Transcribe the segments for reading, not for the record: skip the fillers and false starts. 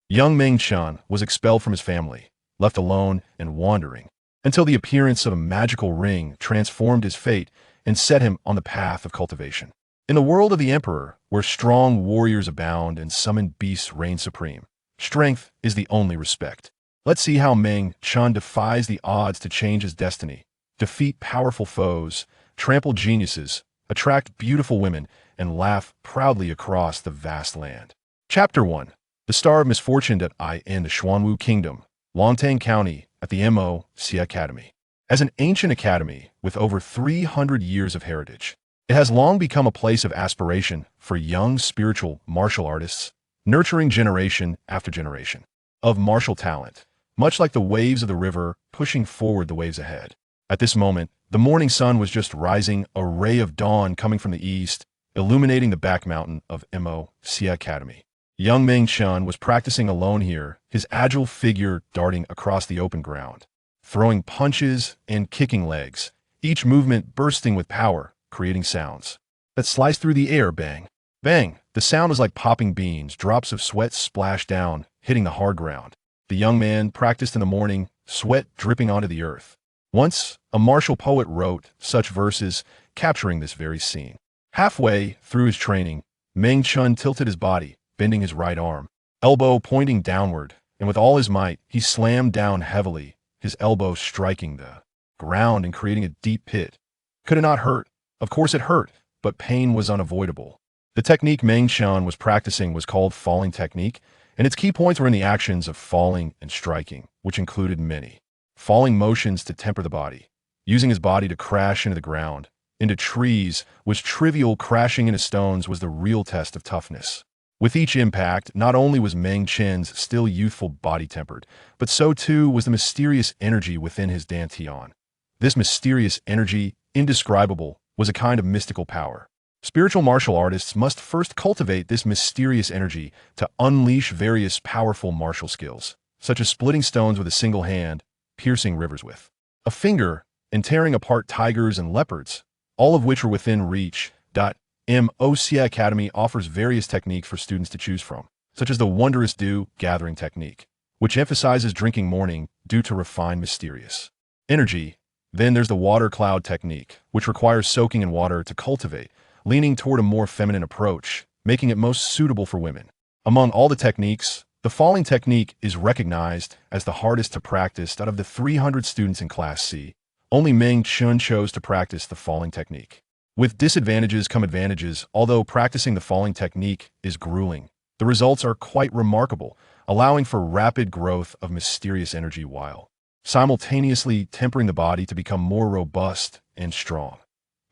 Young Meng Chen was expelled from his family, left alone and wandering, until the appearance of a magical ring transformed his fate and set him on the path of cultivation. In the world of the Emperor, where strong warriors abound and summoned beasts reign supreme, strength is the only respect. Let's see how Meng Chen defies the odds to change his destiny, defeat powerful foes, trample geniuses, attract beautiful women, and laugh proudly across the vast land. Chapter 1. The Star of Misfortune in the Xuanwu Kingdom, Longtang County, at the MOC Academy. As an ancient academy with over 300 years of heritage, it has long become a place of aspiration for young spiritual martial artists, nurturing generation after generation of martial talent, much like the waves of the river pushing forward the waves ahead. At this moment, the morning sun was just rising, a ray of dawn coming from the east, illuminating the back mountain of MOC Academy. Young Meng Chen was practicing alone here, his agile figure darting across the open ground, throwing punches and kicking legs, each movement bursting with power, creating sounds that sliced through the air. Bang! Bang! The sound was like popping beans, drops of sweat splashed down, hitting the hard ground. The young man practiced in the morning, sweat dripping onto the earth. Once, a martial poet wrote such verses, capturing this very scene. Halfway through his training, Meng Chen tilted his body, bending his right arm, elbow pointing downward, and with all his might, he slammed down heavily, his elbow striking the ground and creating a deep pit. Could it not hurt? Of course it hurt, but pain was unavoidable. The technique Meng Chen was practicing was called falling technique, and its key points were in the actions of falling and striking, which included many falling motions to temper the body, using his body to crash into the ground, into trees was trivial, crashing into stones was the real test of toughness. With each impact, not only was Meng Chen's still youthful body tempered, but so too was the mysterious energy within his dantian. This mysterious energy, indescribable, was a kind of mystical power. Spiritual martial artists must first cultivate this mysterious energy to unleash various powerful martial skills, such as splitting stones with a single hand, piercing rivers with a finger, and tearing apart tigers and leopards, all of which are within reach. MOC Academy offers various techniques for students to choose from, such as the wondrous dew gathering technique, which emphasizes drinking morning dew to refine mysterious energy. Then there's the water cloud technique, which requires soaking in water to cultivate, leaning toward a more feminine approach, making it most suitable for women. Among all the techniques, the falling technique is recognized as the hardest to practice. Out of the 300 students in Class C, only Meng Chen chose to practice the falling technique. With disadvantages come advantages. Although practicing the falling technique is grueling, the results are quite remarkable, allowing for rapid growth of mysterious energy while simultaneously tempering the body to become more robust and strong.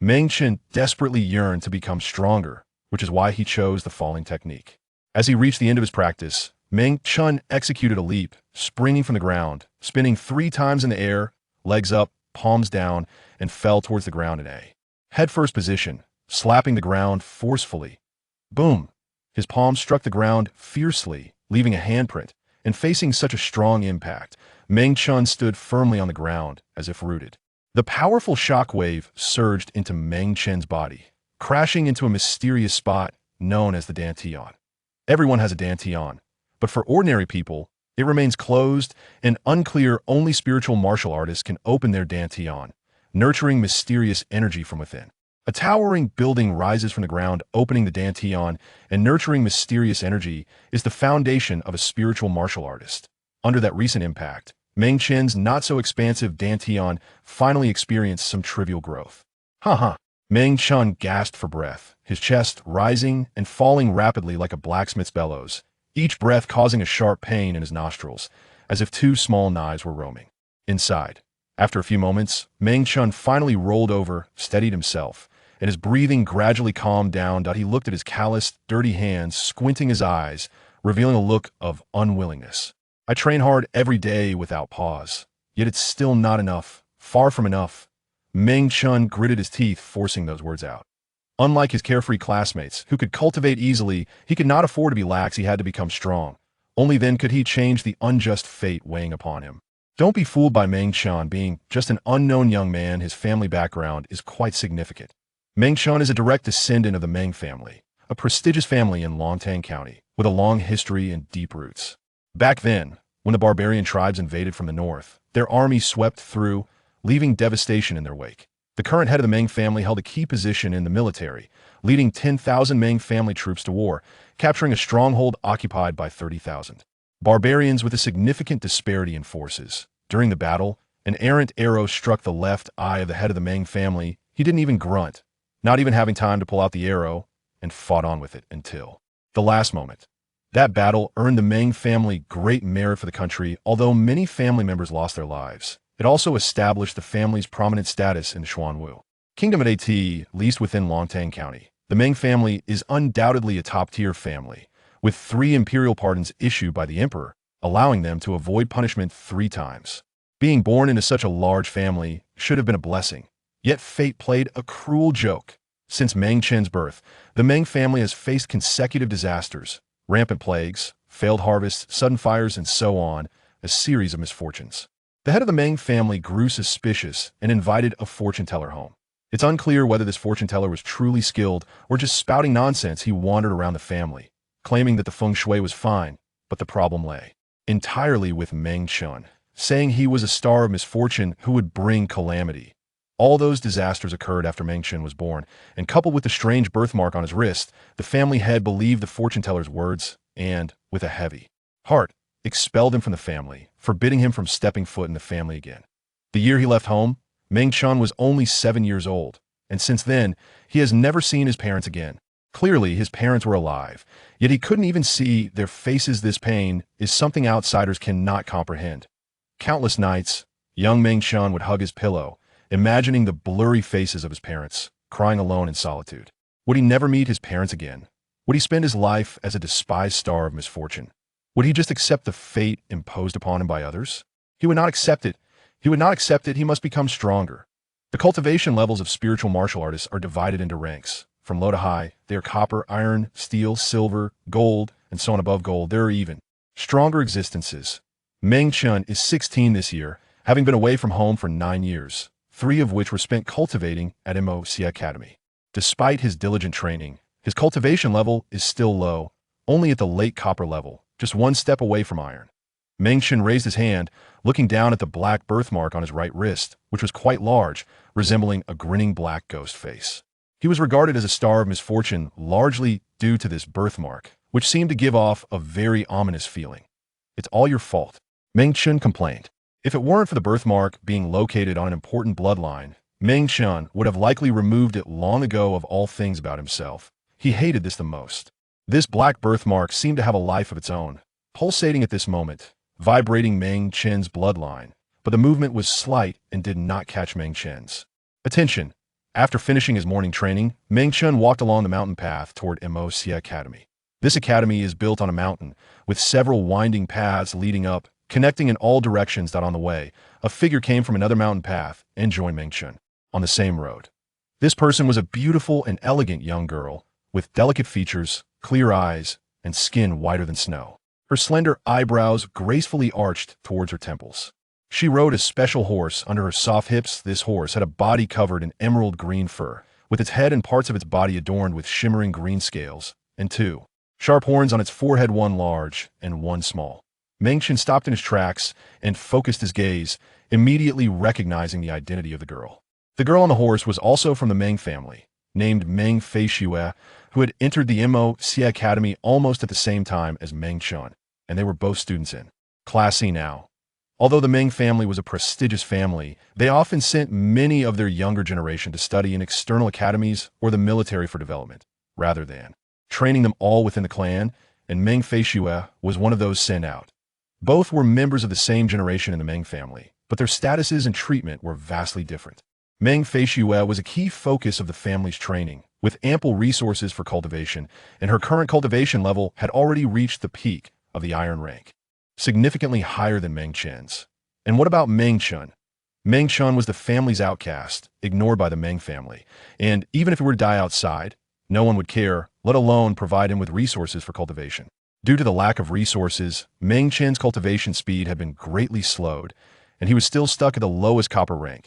Meng Chen desperately yearned to become stronger, which is why he chose the falling technique. As he reached the end of his practice, Meng Chen executed a leap, springing from the ground, spinning 3 times in the air, legs up, palms down, and fell towards the ground in a head-first position, slapping the ground forcefully. Boom! His palms struck the ground fiercely, leaving a handprint, and facing such a strong impact, Meng Chen stood firmly on the ground, as if rooted. The powerful shockwave surged into Meng Chen's body, crashing into a mysterious spot known as the dantian. Everyone has a dantian, but for ordinary people, it remains closed and unclear. Only spiritual martial artists can open their dantian, nurturing mysterious energy from within. A towering building rises from the ground, opening the dantian and nurturing mysterious energy is the foundation of a spiritual martial artist. Under that recent impact, Meng Chen's not-so-expansive dantian finally experienced some trivial growth. Ha! Meng Chen gasped for breath, his chest rising and falling rapidly like a blacksmith's bellows, each breath causing a sharp pain in his nostrils, as if 2 small knives were roaming inside. After a few moments, Meng Chen finally rolled over, steadied himself, and his breathing gradually calmed down. He looked at his calloused, dirty hands, squinting his eyes, revealing a look of unwillingness. I train hard every day without pause, yet it's still not enough, far from enough. Meng Chen gritted his teeth, forcing those words out. Unlike his carefree classmates, who could cultivate easily, he could not afford to be lax. He had to become strong. Only then could he change the unjust fate weighing upon him. Don't be fooled by Meng Chen being just an unknown young man. His family background is quite significant. Meng Chen is a direct descendant of the Meng family, a prestigious family in Longtang County, with a long history and deep roots. Back then, when the barbarian tribes invaded from the north, their army swept through, leaving devastation in their wake. The current head of the Meng family held a key position in the military, leading 10,000 Meng family troops to war, capturing a stronghold occupied by 30,000 barbarians with a significant disparity in forces. During the battle, an errant arrow struck the left eye of the head of the Meng family. He didn't even grunt, not even having time to pull out the arrow, and fought on with it until the last moment. That battle earned the Meng family great merit for the country, although many family members lost their lives. It also established the family's prominent status in the Xuanwu Kingdom at At, least within Longtang County. The Meng family is undoubtedly a top-tier family, with 3 imperial pardons issued by the emperor, allowing them to avoid punishment 3 times. Being born into such a large family should have been a blessing, yet fate played a cruel joke. Since Meng Chen's birth, the Meng family has faced consecutive disasters, rampant plagues, failed harvests, sudden fires, and so on, a series of misfortunes. The head of the Meng family grew suspicious and invited a fortune-teller home. It's unclear whether this fortune-teller was truly skilled or just spouting nonsense. He wandered around the family, claiming that the feng shui was fine, but the problem lay entirely with Meng Chen, saying he was a star of misfortune who would bring calamity. All those disasters occurred after Meng Chen was born, and coupled with the strange birthmark on his wrist, the family head believed the fortune-teller's words and, with a heavy heart, expelled him from the family, forbidding him from stepping foot in the family again. The year he left home, Meng Chen was only 7 years old, and since then, he has never seen his parents again. Clearly, his parents were alive, yet he couldn't even see their faces. This pain is something outsiders cannot comprehend. Countless nights, young Meng Chen would hug his pillow, imagining the blurry faces of his parents, crying alone in solitude. Would he never meet his parents again? Would he spend his life as a despised star of misfortune? Would he just accept the fate imposed upon him by others? He would not accept it. He would not accept it. He must become stronger. The cultivation levels of spiritual martial artists are divided into ranks. From low to high, they are copper, iron, steel, silver, gold, and so on. Above gold, there are even stronger existences. Meng Chen is 16 this year, having been away from home for 9 years, 3 of which were spent cultivating at immerse Academy. Despite his diligent training, his cultivation level is still low, only at the late copper level, just 1 step away from iron. Meng Chen raised his hand, looking down at the black birthmark on his right wrist, which was quite large, resembling a grinning black ghost face. He was regarded as a star of misfortune largely due to this birthmark, which seemed to give off a very ominous feeling. "It's all your fault," Meng Chen complained. If it weren't for the birthmark being located on an important bloodline, Meng Chen would have likely removed it long ago. Of all things about himself, he hated this the most. This black birthmark seemed to have a life of its own, pulsating at this moment, vibrating Meng Chen's bloodline, but the movement was slight and did not catch Meng Chen's attention. After finishing his morning training, Meng Chen walked along the mountain path toward immerse Academy. This academy is built on a mountain, with several winding paths leading up, connecting in all directions. On the way, a figure came from another mountain path and joined Meng Chen on the same road. This person was a beautiful and elegant young girl, with delicate features, clear eyes, and skin whiter than snow. Her slender eyebrows gracefully arched towards her temples. She rode a special horse under her soft hips. This horse had a body covered in emerald green fur, with its head and parts of its body adorned with shimmering green scales, and 2 sharp horns on its forehead, 1 large and 1 small. Meng Chen stopped in his tracks and focused his gaze, immediately recognizing the identity of the girl. The girl on the horse was also from the Meng family, named Meng Feishue, who had entered the immerse Academy almost at the same time as Meng Chen, and they were both students in Class C now. Although the Meng family was a prestigious family, they often sent many of their younger generation to study in external academies or the military for development, rather than training them all within the clan, and Meng Feishue was one of those sent out. Both were members of the same generation in the Meng family, but their statuses and treatment were vastly different. Meng Feishue was a key focus of the family's training, with ample resources for cultivation, and her current cultivation level had already reached the peak of the iron rank, significantly higher than Meng Chen's. And what about Meng Chen? Meng Chen was the family's outcast, ignored by the Meng family, and even if he were to die outside, no one would care, let alone provide him with resources for cultivation. Due to the lack of resources, Meng Chen's cultivation speed had been greatly slowed, and he was still stuck at the lowest copper rank.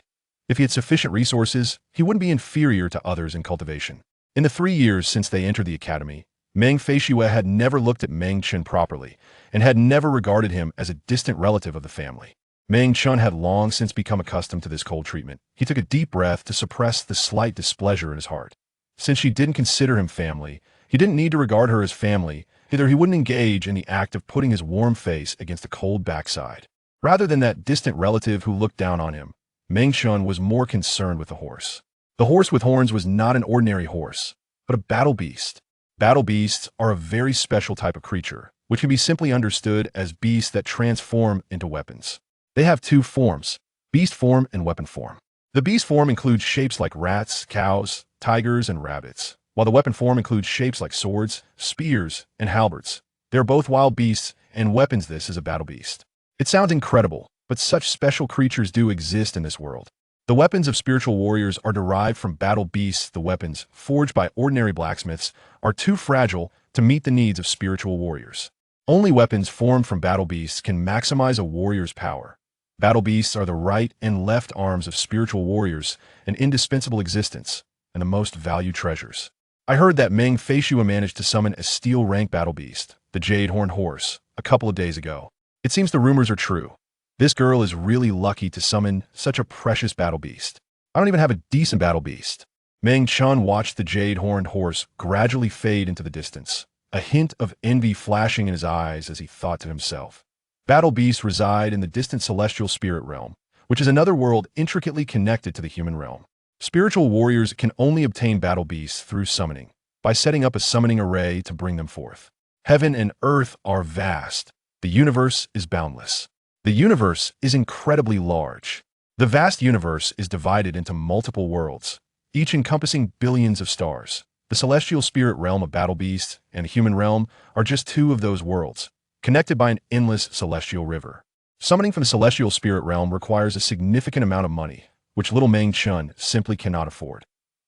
If he had sufficient resources, he wouldn't be inferior to others in cultivation. In the 3 years since they entered the academy, Meng Feishue had never looked at Meng Chen properly and had never regarded him as a distant relative of the family. Meng Chen had long since become accustomed to this cold treatment. He took a deep breath to suppress the slight displeasure in his heart. Since she didn't consider him family, he didn't need to regard her as family, either he wouldn't engage in the act of putting his warm face against the cold backside. Rather than that distant relative who looked down on him, Meng Chen was more concerned with the horse. The horse with horns was not an ordinary horse, but a battle beast. Battle beasts are a very special type of creature, which can be simply understood as beasts that transform into weapons. They have two forms, beast form and weapon form. The beast form includes shapes like rats, cows, tigers, and rabbits, while the weapon form includes shapes like swords, spears, and halberds. They are both wild beasts and weapons. This is a battle beast. It sounds incredible, but such special creatures do exist in this world. The weapons of spiritual warriors are derived from battle beasts. The weapons, forged by ordinary blacksmiths, are too fragile to meet the needs of spiritual warriors. Only weapons formed from battle beasts can maximize a warrior's power. Battle beasts are the right and left arms of spiritual warriors, an indispensable existence, and the most valued treasures. I heard that Meng Feishue managed to summon a steel-rank battle beast, the Jade-Horned Horse, a couple of days ago. It seems the rumors are true. This girl is really lucky to summon such a precious battle beast. I don't even have a decent battle beast. Meng Chen watched the Jade-Horned Horse gradually fade into the distance, a hint of envy flashing in his eyes as he thought to himself. Battle beasts reside in the distant celestial spirit realm, which is another world intricately connected to the human realm. Spiritual warriors can only obtain battle beasts through summoning, by setting up a summoning array to bring them forth. Heaven and earth are vast. The universe is boundless. The universe is incredibly large. The vast universe is divided into multiple worlds, each encompassing billions of stars. The celestial spirit realm of battle beasts and the human realm are just two of those worlds, connected by an endless celestial river. Summoning from the celestial spirit realm requires a significant amount of money, which little Meng Chen simply cannot afford.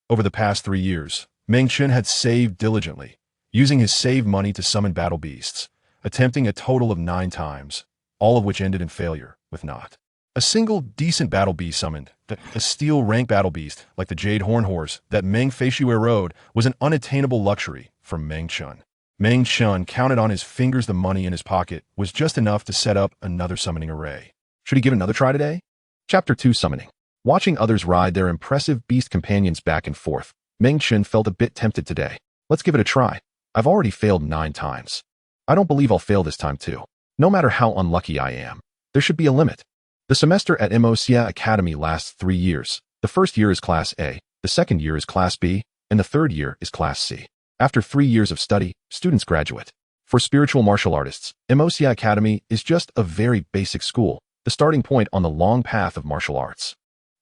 Over the past 3 years, Meng Chen had saved diligently, using his saved money to summon battle beasts, attempting a total of 9 times, all of which ended in failure, with not a single decent battle beast summoned. A steel-rank battle beast, like the Jade-Horned Horse that Meng Feishue rode, was an unattainable luxury for Meng Chen. Meng Chen counted on his fingers. The money in his pocket was just enough to set up another summoning array. Should he give another try today? Chapter 2 Summoning. Watching others ride their impressive beast companions back and forth, Meng Chen felt a bit tempted today. Let's give it a try. I've already failed 9 times. I don't believe I'll fail this time too. No matter how unlucky I am, there should be a limit. The semester at immerse Academy lasts 3 years. The first year is Class A, the second year is Class B, and the third year is Class C. After 3 years of study, students graduate. For spiritual martial artists, immerse Academy is just a very basic school, the starting point on the long path of martial arts.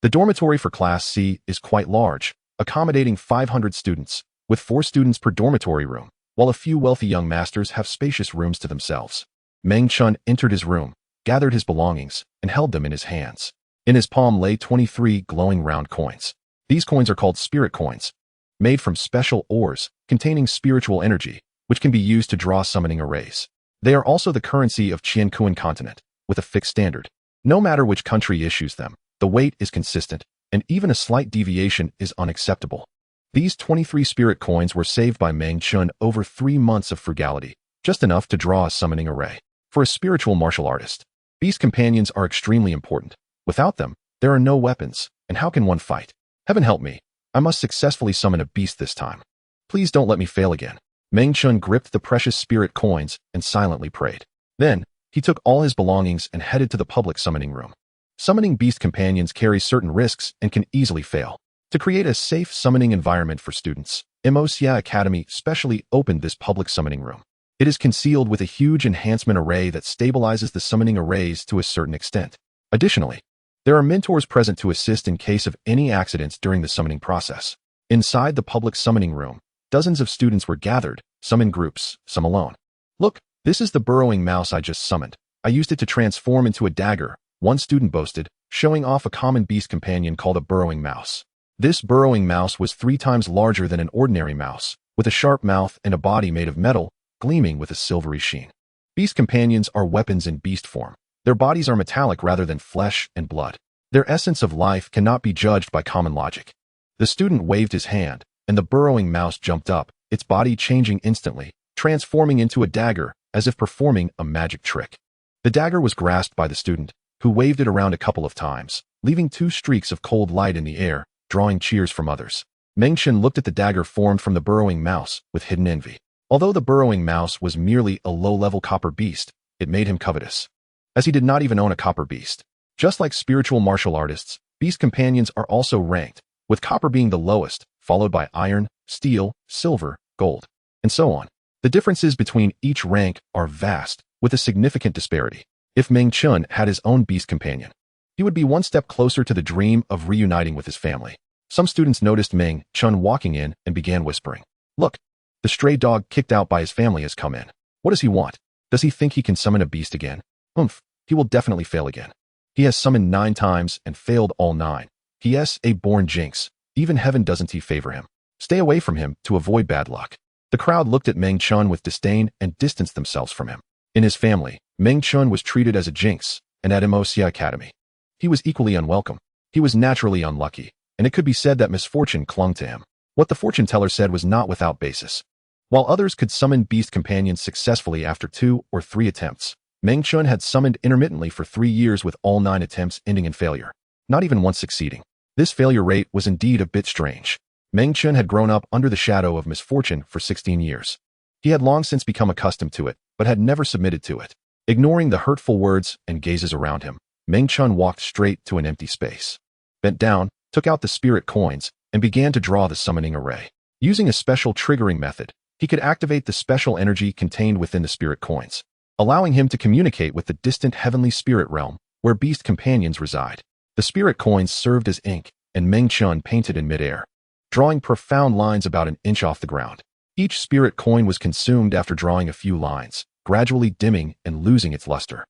The dormitory for Class C is quite large, accommodating 500 students, with 4 students per dormitory room, while a few wealthy young masters have spacious rooms to themselves. Meng Chen entered his room, gathered his belongings, and held them in his hands. In his palm lay 23 glowing round coins. These coins are called spirit coins, made from special ores containing spiritual energy, which can be used to draw summoning arrays. They are also the currency of Qiankuan continent, with a fixed standard. No matter which country issues them, the weight is consistent, and even a slight deviation is unacceptable. These 23 spirit coins were saved by Meng Chen over 3 months of frugality, just enough to draw a summoning array. For a spiritual martial artist, beast companions are extremely important. Without them, there are no weapons, and how can one fight? Heaven help me. I must successfully summon a beast this time. Please don't let me fail again. Meng Chen gripped the precious spirit coins and silently prayed. Then, he took all his belongings and headed to the public summoning room. Summoning beast companions carries certain risks and can easily fail. To create a safe summoning environment for students, immerse Academy specially opened this public summoning room. It is concealed with a huge enhancement array that stabilizes the summoning arrays to a certain extent. Additionally, there are mentors present to assist in case of any accidents during the summoning process. Inside the public summoning room, dozens of students were gathered, some in groups, some alone. Look, this is the burrowing mouse I just summoned. I used it to transform into a dagger, one student boasted, showing off a common beast companion called a burrowing mouse. This burrowing mouse was 3 times larger than an ordinary mouse, with a sharp mouth and a body made of metal, gleaming with a silvery sheen. Beast companions are weapons in beast form. Their bodies are metallic rather than flesh and blood. Their essence of life cannot be judged by common logic. The student waved his hand, and the burrowing mouse jumped up, its body changing instantly, transforming into a dagger as if performing a magic trick. The dagger was grasped by the student, who waved it around a couple of times, leaving 2 streaks of cold light in the air, drawing cheers from others. Meng Chen looked at the dagger formed from the burrowing mouse with hidden envy. Although the burrowing mouse was merely a low-level copper beast, it made him covetous, as he did not even own a copper beast. Just like spiritual martial artists, beast companions are also ranked, with copper being the lowest, followed by iron, steel, silver, gold, and so on. The differences between each rank are vast, with a significant disparity. If Meng Chen had his own beast companion, he would be one step closer to the dream of reuniting with his family. Some students noticed Meng Chen walking in and began whispering, "Look, the stray dog kicked out by his family has come in. What does he want? Does he think he can summon a beast again? He will definitely fail again. He has summoned 9 times and failed all 9. He is a born jinx. Even heaven doesn't favor him. Stay away from him to avoid bad luck." The crowd looked at Meng Chen with disdain and distanced themselves from him. In his family, Meng Chen was treated as a jinx, and at Immerse Academy, he was equally unwelcome. He was naturally unlucky, and it could be said that misfortune clung to him. What the fortune teller said was not without basis. While others could summon beast companions successfully after 2 or 3 attempts, Meng Chen had summoned intermittently for 3 years with all 9 attempts ending in failure, not even once succeeding. This failure rate was indeed a bit strange. Meng Chen had grown up under the shadow of misfortune for 16 years. He had long since become accustomed to it, but had never submitted to it. Ignoring the hurtful words and gazes around him, Meng Chen walked straight to an empty space, bent down, took out the spirit coins, and began to draw the summoning array. Using a special triggering method, he could activate the special energy contained within the spirit coins, allowing him to communicate with the distant heavenly spirit realm where beast companions reside. The spirit coins served as ink, and Meng Chen painted in midair, drawing profound lines about an inch off the ground. Each spirit coin was consumed after drawing a few lines, gradually dimming and losing its luster.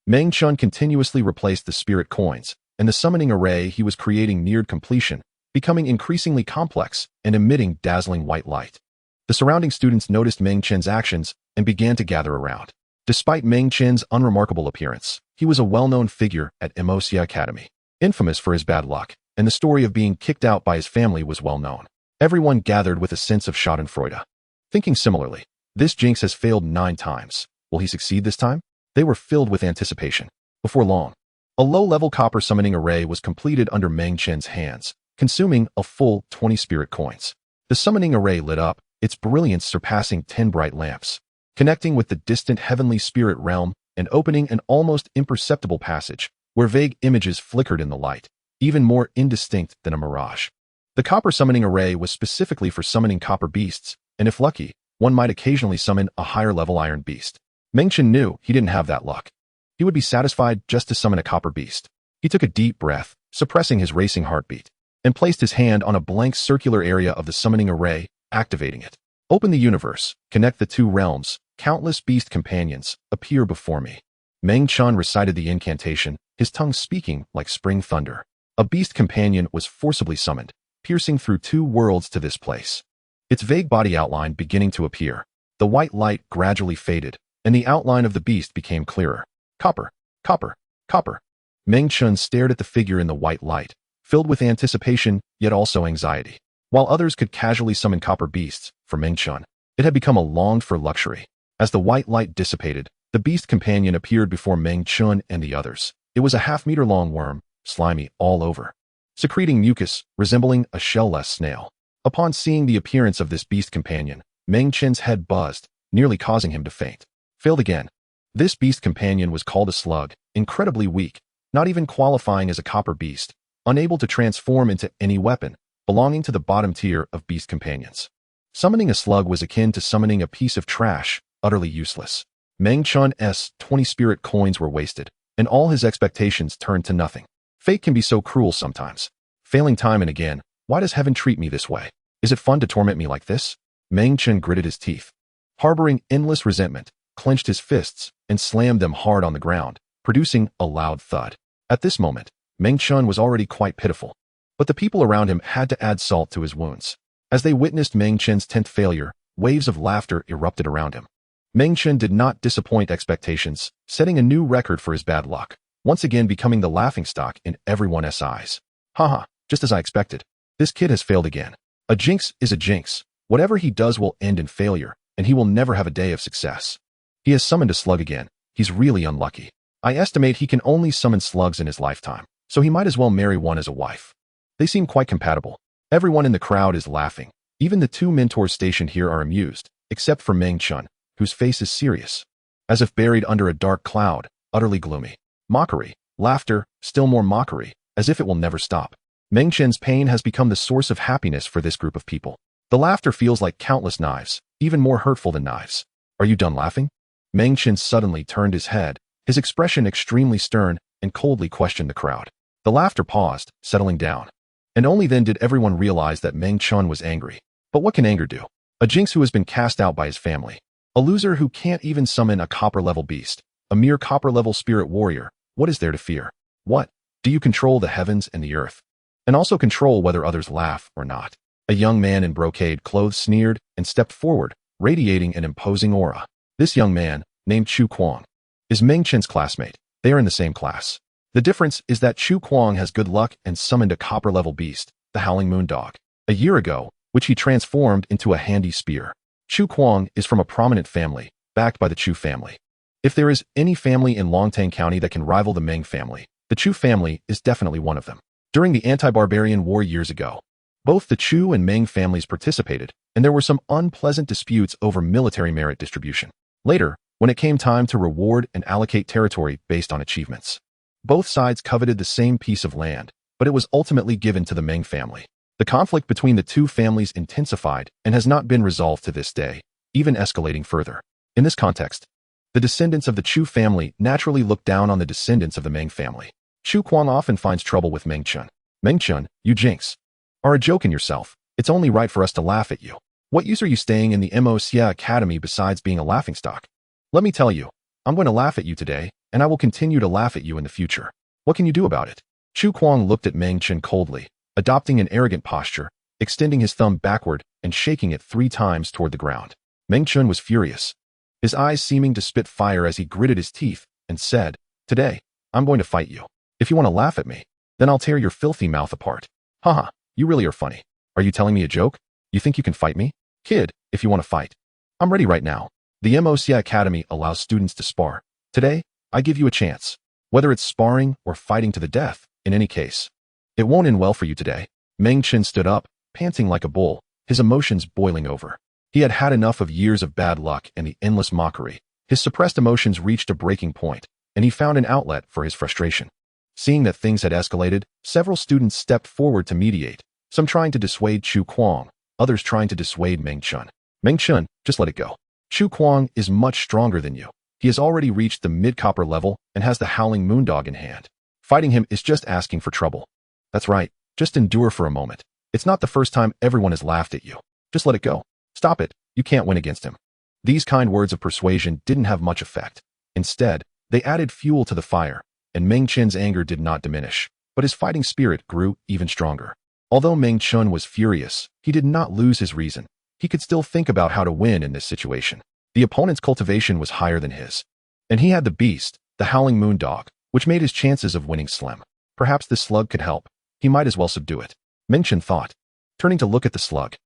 Meng Chen continuously replaced the spirit coins, and the summoning array he was creating neared completion, becoming increasingly complex and emitting dazzling white light. The surrounding students noticed Meng Chen's actions and began to gather around. Despite Meng Chen's unremarkable appearance, he was a well-known figure at Immerse Academy, infamous for his bad luck, and the story of being kicked out by his family was well known. Everyone gathered with a sense of schadenfreude. Thinking similarly, this jinx has failed 9 times. Will he succeed this time? They were filled with anticipation. Before long, a low-level copper summoning array was completed under Meng Chen's hands, consuming a full 20 spirit coins. The summoning array lit up, its brilliance surpassing 10 bright lamps, connecting with the distant heavenly spirit realm and opening an almost imperceptible passage where vague images flickered in the light, even more indistinct than a mirage. The copper summoning array was specifically for summoning copper beasts, and if lucky, one might occasionally summon a higher-level iron beast. Meng Chen knew he didn't have that luck. He would be satisfied just to summon a copper beast. He took a deep breath, suppressing his racing heartbeat, and placed his hand on a blank circular area of the summoning array, activating it. Open the universe, connect the 2 realms, countless beast companions, appear before me. Meng Chen recited the incantation, his tongue speaking like spring thunder. A beast companion was forcibly summoned, piercing through 2 worlds to this place. Its vague body outline beginning to appear. The white light gradually faded, and the outline of the beast became clearer. Copper, copper, copper. Meng Chen stared at the figure in the white light, filled with anticipation, yet also anxiety. While others could casually summon copper beasts, for Meng Chen, it had become a longed-for luxury. As the white light dissipated, the beast companion appeared before Meng Chen and the others. It was a half-meter-long worm, slimy all over, secreting mucus, resembling a shell-less snail. Upon seeing the appearance of this beast companion, Meng Chen's head buzzed, nearly causing him to faint. Failed again. This beast companion was called a slug, incredibly weak, not even qualifying as a copper beast, unable to transform into any weapon, belonging to the bottom tier of beast companions. Summoning a slug was akin to summoning a piece of trash, utterly useless. Meng Chen's 20 spirit coins were wasted, and all his expectations turned to nothing. Fate can be so cruel sometimes. Failing time and again, why does heaven treat me this way? Is it fun to torment me like this? Meng Chen gritted his teeth. Harboring endless resentment, clenched his fists, and slammed them hard on the ground, producing a loud thud. At this moment, Meng Chen was already quite pitiful, but the people around him had to add salt to his wounds. As they witnessed Meng Chen's 10th failure, waves of laughter erupted around him. Meng Chen did not disappoint expectations, setting a new record for his bad luck, once again becoming the laughingstock in everyone's eyes. Haha, just as I expected. This kid has failed again. A jinx is a jinx. Whatever he does will end in failure, and he will never have a day of success. He has summoned a slug again. He's really unlucky. I estimate he can only summon slugs in his lifetime, so he might as well marry one as a wife. They seem quite compatible. Everyone in the crowd is laughing. Even the two mentors stationed here are amused, except for Meng Chen, whose face is serious, as if buried under a dark cloud, utterly gloomy. Mockery, laughter, still more mockery, as if it will never stop. Meng Chen's pain has become the source of happiness for this group of people. The laughter feels like countless knives, even more hurtful than knives. Are you done laughing? Meng Chen suddenly turned his head, his expression extremely stern, and coldly questioned the crowd. The laughter paused, settling down. And only then did everyone realize that Meng Chen was angry. But what can anger do? A jinx who has been cast out by his family. A loser who can't even summon a copper-level beast. A mere copper-level spirit warrior. What is there to fear? What? Do you control the heavens and the earth? And also control whether others laugh or not. A young man in brocade clothes sneered and stepped forward, radiating an imposing aura. This young man, named Chu Kuang, is Meng Chen's classmate. They are in the same class. The difference is that Chu Kuang has good luck and summoned a copper-level beast, the Howling Moon Dog, a year ago, which he transformed into a handy spear. Chu Kuang is from a prominent family, backed by the Chu family. If there is any family in Longtang County that can rival the Meng family, the Chu family is definitely one of them. During the anti-barbarian war years ago, both the Chu and Meng families participated, and there were some unpleasant disputes over military merit distribution. Later, when it came time to reward and allocate territory based on achievements, both sides coveted the same piece of land, but it was ultimately given to the Meng family. The conflict between the two families intensified and has not been resolved to this day, even escalating further. In this context, the descendants of the Chu family naturally look down on the descendants of the Meng family. Chu Kuang often finds trouble with Meng Chen. Meng Chen, you jinx, are a joke in yourself. It's only right for us to laugh at you. What use are you staying in the immerse academy besides being a laughingstock? Let me tell you, I'm going to laugh at you today, and I will continue to laugh at you in the future. What can you do about it? Chu Kuang looked at Meng Chen coldly, adopting an arrogant posture, extending his thumb backward and shaking it 3 times toward the ground. Meng Chen was furious, his eyes seeming to spit fire as he gritted his teeth and said, "Today, I'm going to fight you. If you want to laugh at me, then I'll tear your filthy mouth apart. Haha, you really are funny. Are you telling me a joke? You think you can fight me? Kid, if you want to fight, I'm ready right now." The MOCA Academy allows students to spar. Today, I give you a chance. Whether it's sparring or fighting to the death, in any case, it won't end well for you today. Meng Chen stood up, panting like a bull, his emotions boiling over. He had had enough of years of bad luck and the endless mockery. His suppressed emotions reached a breaking point, and he found an outlet for his frustration. Seeing that things had escalated, several students stepped forward to mediate, some trying to dissuade Chu Kuang, others trying to dissuade Meng Chen. Meng Chen, just let it go. Chu Kuang is much stronger than you. He has already reached the mid-copper level and has the Howling Moon Dog in hand. Fighting him is just asking for trouble. That's right, just endure for a moment. It's not the first time everyone has laughed at you. Just let it go. Stop it, you can't win against him. These kind words of persuasion didn't have much effect. Instead, they added fuel to the fire, and Meng Chen's anger did not diminish, but his fighting spirit grew even stronger. Although Meng Chen was furious, he did not lose his reason. He could still think about how to win in this situation. The opponent's cultivation was higher than his, and he had the beast, the Howling Moon Dog, which made his chances of winning slim. Perhaps this slug could help. He might as well subdue it. Meng Chen thought. Turning to look at the slug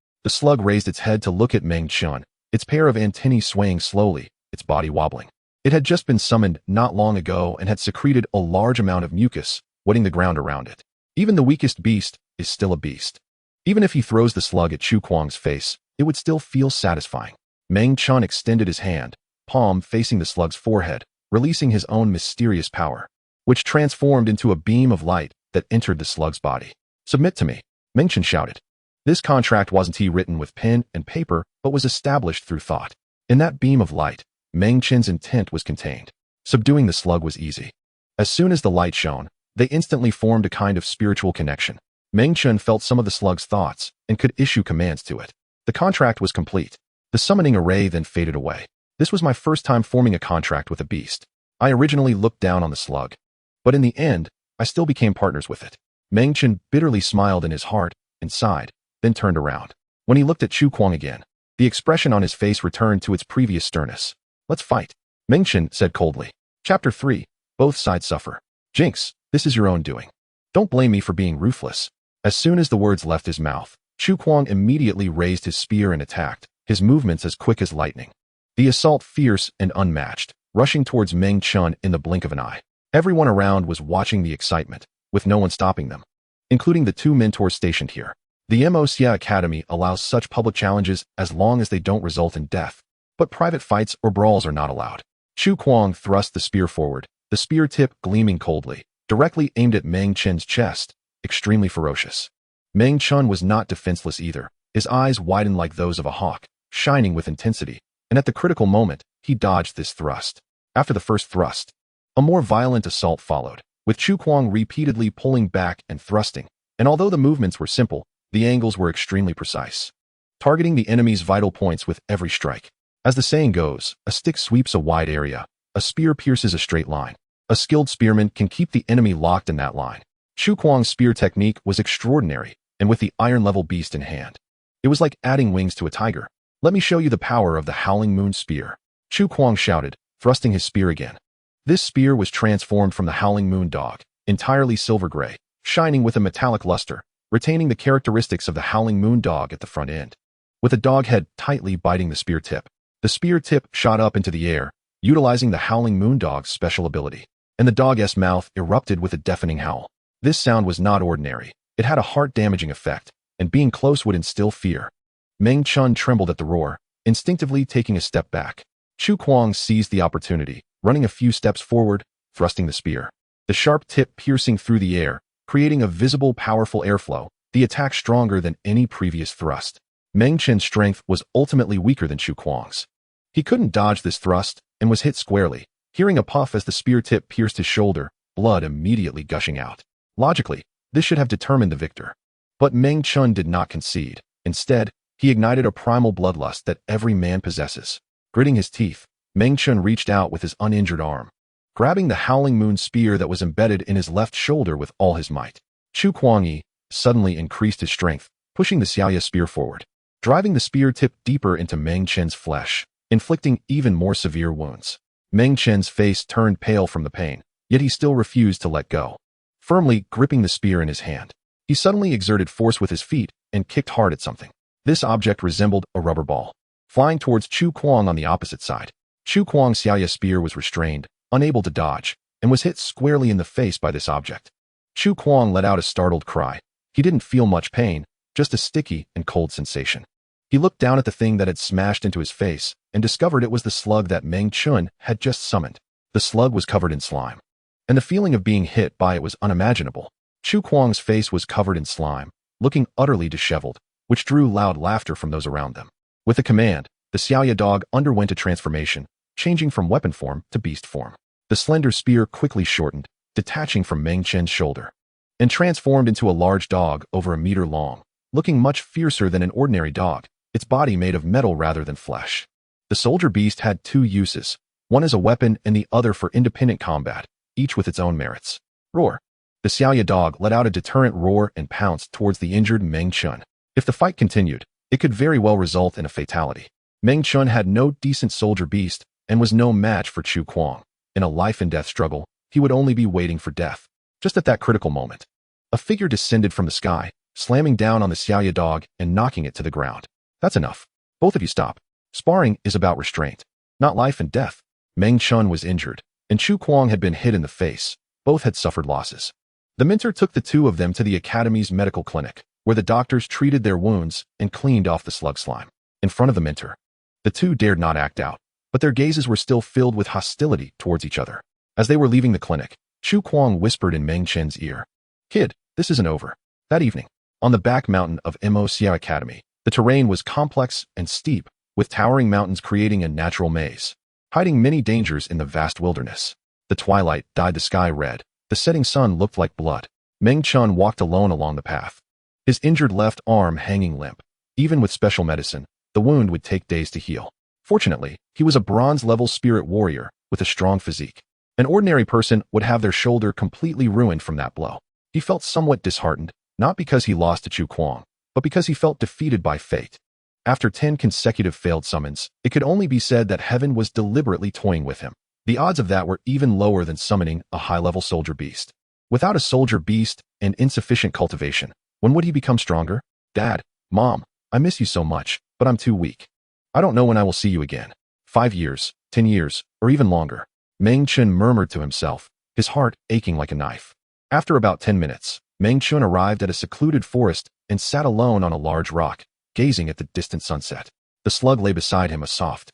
raised its head to look at Meng Chen, its pair of antennae swaying slowly, its body wobbling. It had just been summoned not long ago and had secreted a large amount of mucus, wetting the ground around it. Even the weakest beast is still a beast. Even if he throws the slug at Chu Kuang's face, it would still feel satisfying. Meng Chen extended his hand, palm facing the slug's forehead, releasing his own mysterious power, which transformed into a beam of light that entered the slug's body. "Submit to me," Meng Chen shouted. This contract wasn't written with pen and paper, but was established through thought. In that beam of light, Meng Chen's intent was contained. Subduing the slug was easy. As soon as the light shone, they instantly formed a kind of spiritual connection. Meng Chen felt some of the slug's thoughts and could issue commands to it. The contract was complete. The summoning array then faded away. This was my first time forming a contract with a beast. I originally looked down on the slug, but in the end, I still became partners with it. Meng Chen bitterly smiled in his heart and sighed, then turned around. When he looked at Chu Kuang again, the expression on his face returned to its previous sternness. "Let's fight," Meng Chen said coldly. Chapter 3. Both sides suffer. "Jinx, this is your own doing. Don't blame me for being ruthless." As soon as the words left his mouth, Chu Kuang immediately raised his spear and attacked, his movements as quick as lightning. The assault fierce and unmatched, rushing towards Meng Chen in the blink of an eye. Everyone around was watching the excitement, with no one stopping them, including the two mentors stationed here. The immerse Academy allows such public challenges as long as they don't result in death, but private fights or brawls are not allowed. Chu Kuang thrust the spear forward, the spear tip gleaming coldly, directly aimed at Meng Chen's chest, extremely ferocious. Meng Chen was not defenseless either, his eyes widened like those of a hawk, shining with intensity, and at the critical moment, he dodged this thrust. After the first thrust, a more violent assault followed, with Chu Kuang repeatedly pulling back and thrusting, and although the movements were simple, the angles were extremely precise, targeting the enemy's vital points with every strike. As the saying goes, a stick sweeps a wide area, a spear pierces a straight line. A skilled spearman can keep the enemy locked in that line. Chu Kuang's spear technique was extraordinary, and with the iron-level beast in hand, it was like adding wings to a tiger. Let me show you the power of the Howling Moon Spear. Chu Kuang shouted, thrusting his spear again. This spear was transformed from the Howling Moon Dog, entirely silver gray, shining with a metallic luster, retaining the characteristics of the Howling Moon Dog at the front end. With the dog head tightly biting the spear tip shot up into the air, utilizing the Howling Moon Dog's special ability, and the dog's mouth erupted with a deafening howl. This sound was not ordinary. It had a heart-damaging effect, and being close would instill fear. Meng Chen trembled at the roar, instinctively taking a step back. Chu Kuang seized the opportunity, running a few steps forward, thrusting the spear. The sharp tip piercing through the air, creating a visible, powerful airflow, the attack stronger than any previous thrust. Meng Chen's strength was ultimately weaker than Chu Kuang's. He couldn't dodge this thrust, and was hit squarely, hearing a puff as the spear tip pierced his shoulder, blood immediately gushing out. Logically, this should have determined the victor. But Meng Chen did not concede. Instead, he ignited a primal bloodlust that every man possesses. Gritting his teeth, Meng Chen reached out with his uninjured arm, grabbing the Howling Moon Spear that was embedded in his left shoulder with all his might. Chu Kuang suddenly increased his strength, pushing the Xiaoya spear forward, driving the spear tip deeper into Meng Chen's flesh, inflicting even more severe wounds. Meng Chen's face turned pale from the pain, yet he still refused to let go. Firmly gripping the spear in his hand, he suddenly exerted force with his feet and kicked hard at something. This object resembled a rubber ball, flying towards Chu Kuang on the opposite side. Chu Kuang's Xiaoya spear was restrained, unable to dodge, and was hit squarely in the face by this object. Chu Kuang let out a startled cry. He didn't feel much pain, just a sticky and cold sensation. He looked down at the thing that had smashed into his face and discovered it was the slug that Meng Chen had just summoned. The slug was covered in slime, and the feeling of being hit by it was unimaginable. Chu Kuang's face was covered in slime, looking utterly disheveled, which drew loud laughter from those around them. With a command, the Xiaoya dog underwent a transformation, changing from weapon form to beast form. The slender spear quickly shortened, detaching from Meng Chen's shoulder, and transformed into a large dog over a meter long, looking much fiercer than an ordinary dog, its body made of metal rather than flesh. The soldier beast had two uses, one as a weapon and the other for independent combat, each with its own merits. Roar. The Xiaoya dog let out a deterrent roar and pounced towards the injured Meng Chen. If the fight continued, it could very well result in a fatality. Meng Chen had no decent soldier beast and was no match for Chu Kuang. In a life-and-death struggle, he would only be waiting for death. Just at that critical moment, a figure descended from the sky, slamming down on the Xiaoya dog and knocking it to the ground. That's enough. Both of you stop. Sparring is about restraint, not life and death. Meng Chen was injured, and Chu Kuang had been hit in the face. Both had suffered losses. The mentor took the two of them to the Academy's medical clinic, where the doctors treated their wounds and cleaned off the slug slime. In front of the mentor, the two dared not act out, but their gazes were still filled with hostility towards each other. As they were leaving the clinic, Chu Kuang whispered in Meng Chen's ear, "Kid, this isn't over." That evening, on the back mountain of immerse Academy, the terrain was complex and steep, with towering mountains creating a natural maze, hiding many dangers in the vast wilderness. The twilight dyed the sky red. The setting sun looked like blood. Meng Chen walked alone along the path, his injured left arm hanging limp. Even with special medicine, the wound would take days to heal. Fortunately, he was a bronze-level spirit warrior with a strong physique. An ordinary person would have their shoulder completely ruined from that blow. He felt somewhat disheartened, not because he lost to Chu Kuang, but because he felt defeated by fate. After 10 consecutive failed summons, it could only be said that heaven was deliberately toying with him. The odds of that were even lower than summoning a high-level soldier beast. Without a soldier beast and insufficient cultivation, when would he become stronger? Dad, Mom, I miss you so much, but I'm too weak. I don't know when I will see you again. 5 years, 10 years, or even longer. Meng Chen murmured to himself, his heart aching like a knife. After about 10 minutes, Meng Chen arrived at a secluded forest and sat alone on a large rock, gazing at the distant sunset. The slug lay beside him, a soft,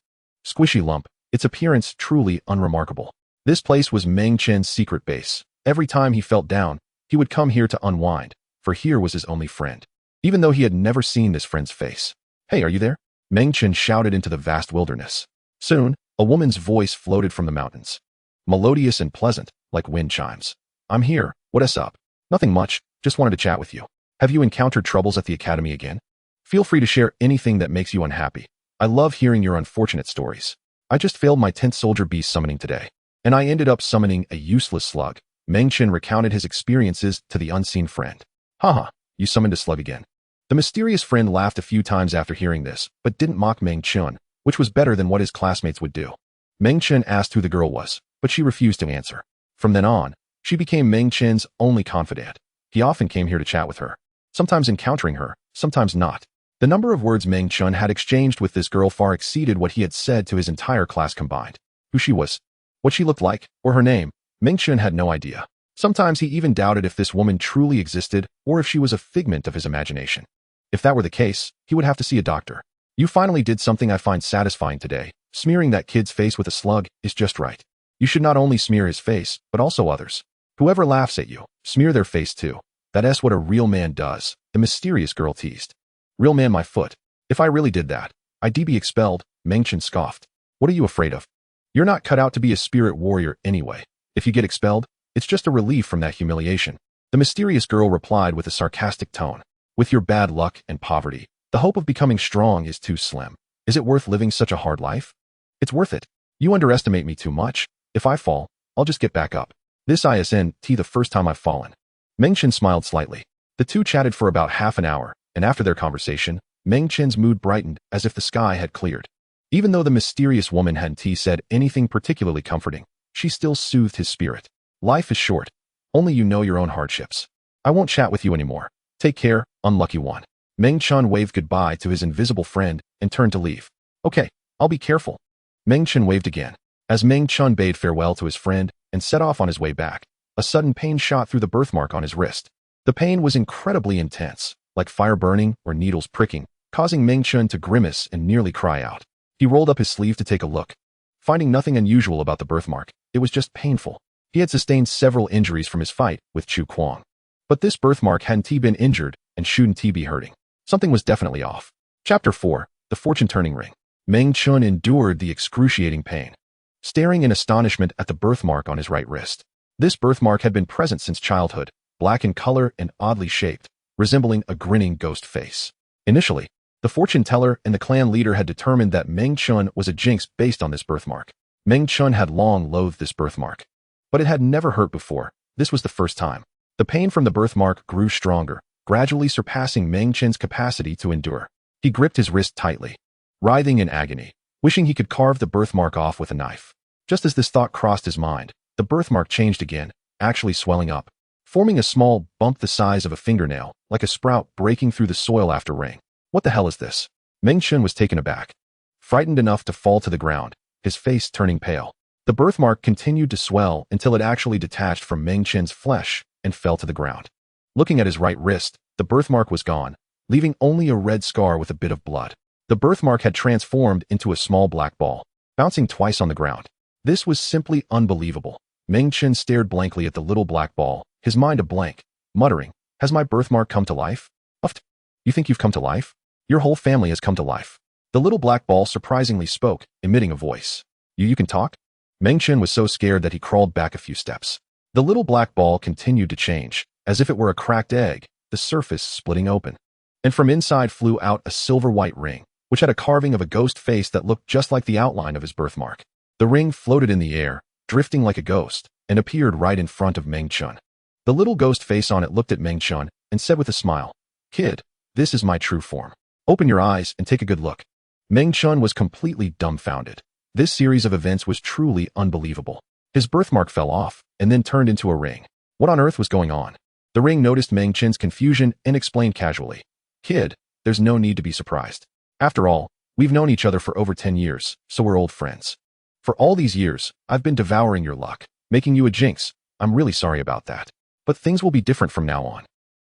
squishy lump, its appearance truly unremarkable. This place was Meng Chen's secret base. Every time he felt down, he would come here to unwind, for here was his only friend. Even though he had never seen this friend's face. Hey, are you there? Meng Chen shouted into the vast wilderness. Soon, a woman's voice floated from the mountains. Melodious and pleasant, like wind chimes. I'm here, what's up? Nothing much, just wanted to chat with you. Have you encountered troubles at the academy again? Feel free to share anything that makes you unhappy. I love hearing your unfortunate stories. I just failed my 10th soldier beast summoning today, and I ended up summoning a useless slug. Meng Chen recounted his experiences to the unseen friend. Haha, you summoned a slug again. The mysterious friend laughed a few times after hearing this, but didn't mock Meng Chen, which was better than what his classmates would do. Meng Chen asked who the girl was, but she refused to answer. From then on, she became Meng Chen's only confidant. He often came here to chat with her, sometimes encountering her, sometimes not. The number of words Meng Chen had exchanged with this girl far exceeded what he had said to his entire class combined. Who she was, what she looked like, or her name, Meng Chen had no idea. Sometimes he even doubted if this woman truly existed or if she was a figment of his imagination. If that were the case, he would have to see a doctor. You finally did something I find satisfying today. Smearing that kid's face with a slug is just right. You should not only smear his face, but also others. Whoever laughs at you, smear their face too. That's what a real man does, the mysterious girl teased. Real man, my foot. If I really did that, I'd be expelled, Meng Chen scoffed. What are you afraid of? You're not cut out to be a spirit warrior anyway. If you get expelled, it's just a relief from that humiliation. The mysterious girl replied with a sarcastic tone. With your bad luck and poverty, the hope of becoming strong is too slim. Is it worth living such a hard life? It's worth it. You underestimate me too much. If I fall, I'll just get back up. This isn't the first time I've fallen. Meng Chen smiled slightly. The two chatted for about half an hour, and after their conversation, Meng Chen's mood brightened as if the sky had cleared. Even though the mysterious woman hadn't said anything particularly comforting, she still soothed his spirit. Life is short. Only you know your own hardships. I won't chat with you anymore. Take care, unlucky one. Meng Chen waved goodbye to his invisible friend and turned to leave. Okay, I'll be careful. Meng Chen waved again. As Meng Chen bade farewell to his friend and set off on his way back, a sudden pain shot through the birthmark on his wrist. The pain was incredibly intense, like fire burning or needles pricking, causing Meng Chen to grimace and nearly cry out. He rolled up his sleeve to take a look. Finding nothing unusual about the birthmark, it was just painful. He had sustained several injuries from his fight with Chu Kuang. But this birthmark hadn't been injured and shouldn't be hurting. Something was definitely off. Chapter 4, The Fortune-Turning Ring. Meng Chen endured the excruciating pain, staring in astonishment at the birthmark on his right wrist. This birthmark had been present since childhood, black in color and oddly shaped, resembling a grinning ghost face. Initially, the fortune teller and the clan leader had determined that Meng Chen was a jinx based on this birthmark. Meng Chen had long loathed this birthmark, but it had never hurt before. This was the first time. The pain from the birthmark grew stronger, gradually surpassing Meng Chen's capacity to endure. He gripped his wrist tightly, writhing in agony, wishing he could carve the birthmark off with a knife. Just as this thought crossed his mind, the birthmark changed again, actually swelling up, forming a small bump the size of a fingernail, like a sprout breaking through the soil after rain. What the hell is this? Meng Chen was taken aback, frightened enough to fall to the ground, his face turning pale. The birthmark continued to swell until it actually detached from Meng Chen's flesh and fell to the ground. Looking at his right wrist, the birthmark was gone, leaving only a red scar with a bit of blood. The birthmark had transformed into a small black ball, bouncing twice on the ground. This was simply unbelievable. Meng Chen stared blankly at the little black ball, his mind a blank, muttering, "Has my birthmark come to life? Uft. You think you've come to life? Your whole family has come to life." The little black ball surprisingly spoke, emitting a voice. You can talk?" Meng Chen was so scared that he crawled back a few steps. The little black ball continued to change, as if it were a cracked egg, the surface splitting open. And from inside flew out a silver-white ring, which had a carving of a ghost face that looked just like the outline of his birthmark. The ring floated in the air, drifting like a ghost, and appeared right in front of Meng Chen. The little ghost face on it looked at Meng Chen and said with a smile, "Kid, this is my true form. Open your eyes and take a good look." Meng Chen was completely dumbfounded. This series of events was truly unbelievable. His birthmark fell off and then turned into a ring. What on earth was going on? The ring noticed Meng Chen's confusion and explained casually, "Kid, there's no need to be surprised. After all, we've known each other for over 10 years, so we're old friends. For all these years, I've been devouring your luck, making you a jinx. I'm really sorry about that. But things will be different from now on.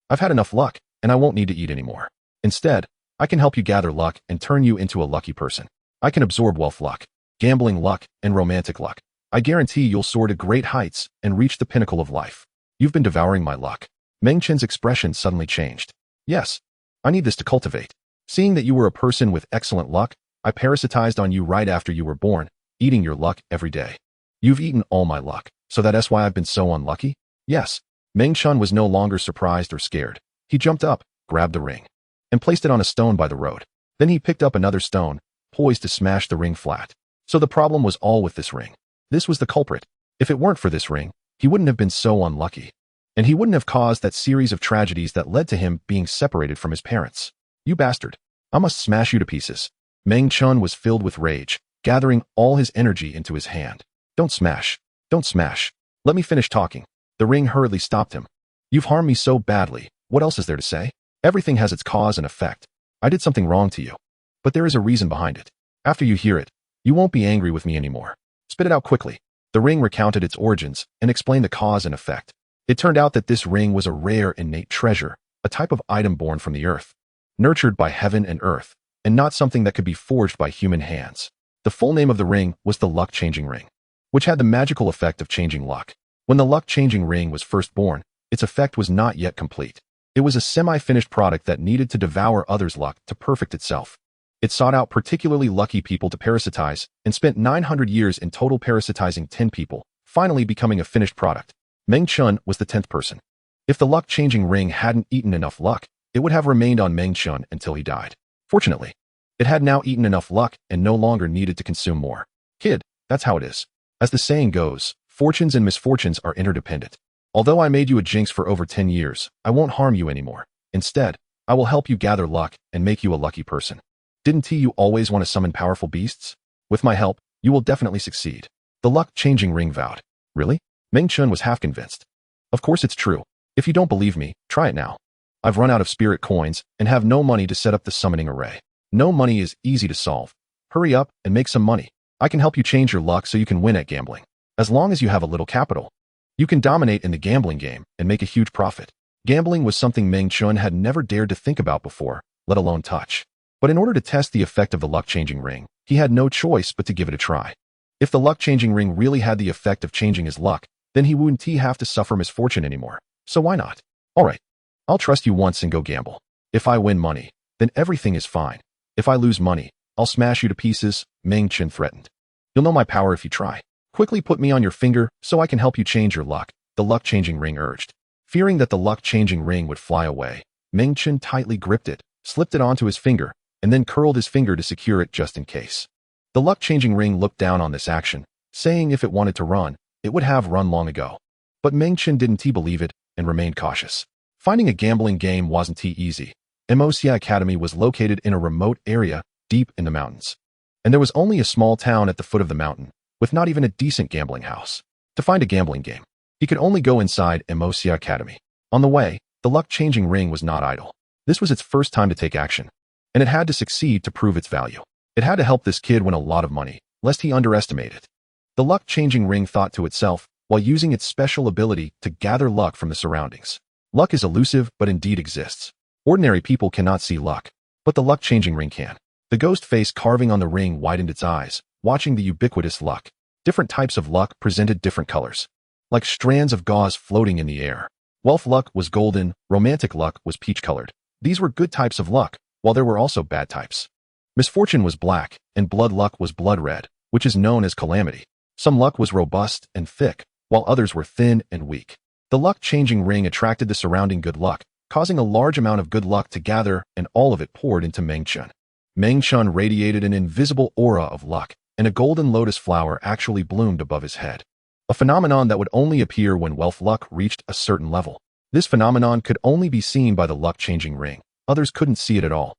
I've had enough luck, and I won't need to eat anymore. Instead, I can help you gather luck and turn you into a lucky person. I can absorb wealth luck, gambling luck, and romantic luck. I guarantee you'll soar to great heights and reach the pinnacle of life. You've been devouring my luck. Meng Chen's expression suddenly changed. Yes, I need this to cultivate. Seeing that you were a person with excellent luck, I parasitized on you right after you were born, eating your luck every day. You've eaten all my luck, so that's why I've been so unlucky? Yes. Meng Chen was no longer surprised or scared. He jumped up, grabbed the ring, and placed it on a stone by the road. Then he picked up another stone, poised to smash the ring flat. So the problem was all with this ring. This was the culprit. If it weren't for this ring, he wouldn't have been so unlucky. And he wouldn't have caused that series of tragedies that led to him being separated from his parents. You bastard. I must smash you to pieces. Meng Chen was filled with rage, gathering all his energy into his hand. Don't smash. Don't smash. Let me finish talking. The ring hurriedly stopped him. You've harmed me so badly. What else is there to say? Everything has its cause and effect. I did something wrong to you. But there is a reason behind it. After you hear it, you won't be angry with me anymore. Spit it out quickly. The ring recounted its origins and explained the cause and effect. It turned out that this ring was a rare innate treasure, a type of item born from the earth, nurtured by heaven and earth, and not something that could be forged by human hands. The full name of the ring was the luck-changing ring, which had the magical effect of changing luck. When the luck-changing ring was first born, its effect was not yet complete. It was a semi-finished product that needed to devour others' luck to perfect itself. It sought out particularly lucky people to parasitize and spent 900 years in total parasitizing 10 people, finally becoming a finished product. Meng Chen was the 10th person. If the luck-changing ring hadn't eaten enough luck, it would have remained on Meng Chen until he died. Fortunately, it had now eaten enough luck and no longer needed to consume more. Kid, that's how it is. As the saying goes, fortunes and misfortunes are interdependent. Although I made you a jinx for over 10 years, I won't harm you anymore. Instead, I will help you gather luck and make you a lucky person. Didn't you always want to summon powerful beasts? With my help, you will definitely succeed. The luck-changing ring vowed. Really? Meng Chen was half convinced. Of course it's true. If you don't believe me, try it now. I've run out of spirit coins and have no money to set up the summoning array. No money is easy to solve. Hurry up and make some money. I can help you change your luck so you can win at gambling. As long as you have a little capital, you can dominate in the gambling game and make a huge profit. Gambling was something Meng Chen had never dared to think about before, let alone touch. But in order to test the effect of the luck-changing ring, he had no choice but to give it a try. If the luck-changing ring really had the effect of changing his luck, then he wouldn't have to suffer misfortune anymore. So why not? Alright, I'll trust you once and go gamble. If I win money, then everything is fine. If I lose money, I'll smash you to pieces, Meng Chen threatened. You'll know my power if you try. Quickly put me on your finger so I can help you change your luck, the luck-changing ring urged. Fearing that the luck-changing ring would fly away, Meng Chen tightly gripped it, slipped it onto his finger, and then curled his finger to secure it just in case. The luck-changing ring looked down on this action, saying if it wanted to run, it would have run long ago. But Meng Chen didn't believe it and remained cautious. Finding a gambling game wasn't easy. Immerse Academy was located in a remote area deep in the mountains. And there was only a small town at the foot of the mountain, with not even a decent gambling house. To find a gambling game, he could only go inside Immerse Academy. On the way, the luck-changing ring was not idle. This was its first time to take action, and it had to succeed to prove its value. It had to help this kid win a lot of money, lest he underestimate it. The luck-changing ring thought to itself, while using its special ability to gather luck from the surroundings. Luck is elusive but indeed exists. Ordinary people cannot see luck, but the luck-changing ring can. The ghost face carving on the ring widened its eyes, watching the ubiquitous luck. Different types of luck presented different colors, like strands of gauze floating in the air. Wealth luck was golden, romantic luck was peach-colored. These were good types of luck, while there were also bad types. Misfortune was black, and blood luck was blood red, which is known as calamity. Some luck was robust and thick, while others were thin and weak. The luck-changing ring attracted the surrounding good luck, causing a large amount of good luck to gather, and all of it poured into Meng Chen. Meng Chen radiated an invisible aura of luck, and a golden lotus flower actually bloomed above his head. A phenomenon that would only appear when wealth luck reached a certain level. This phenomenon could only be seen by the luck-changing ring. Others couldn't see it at all.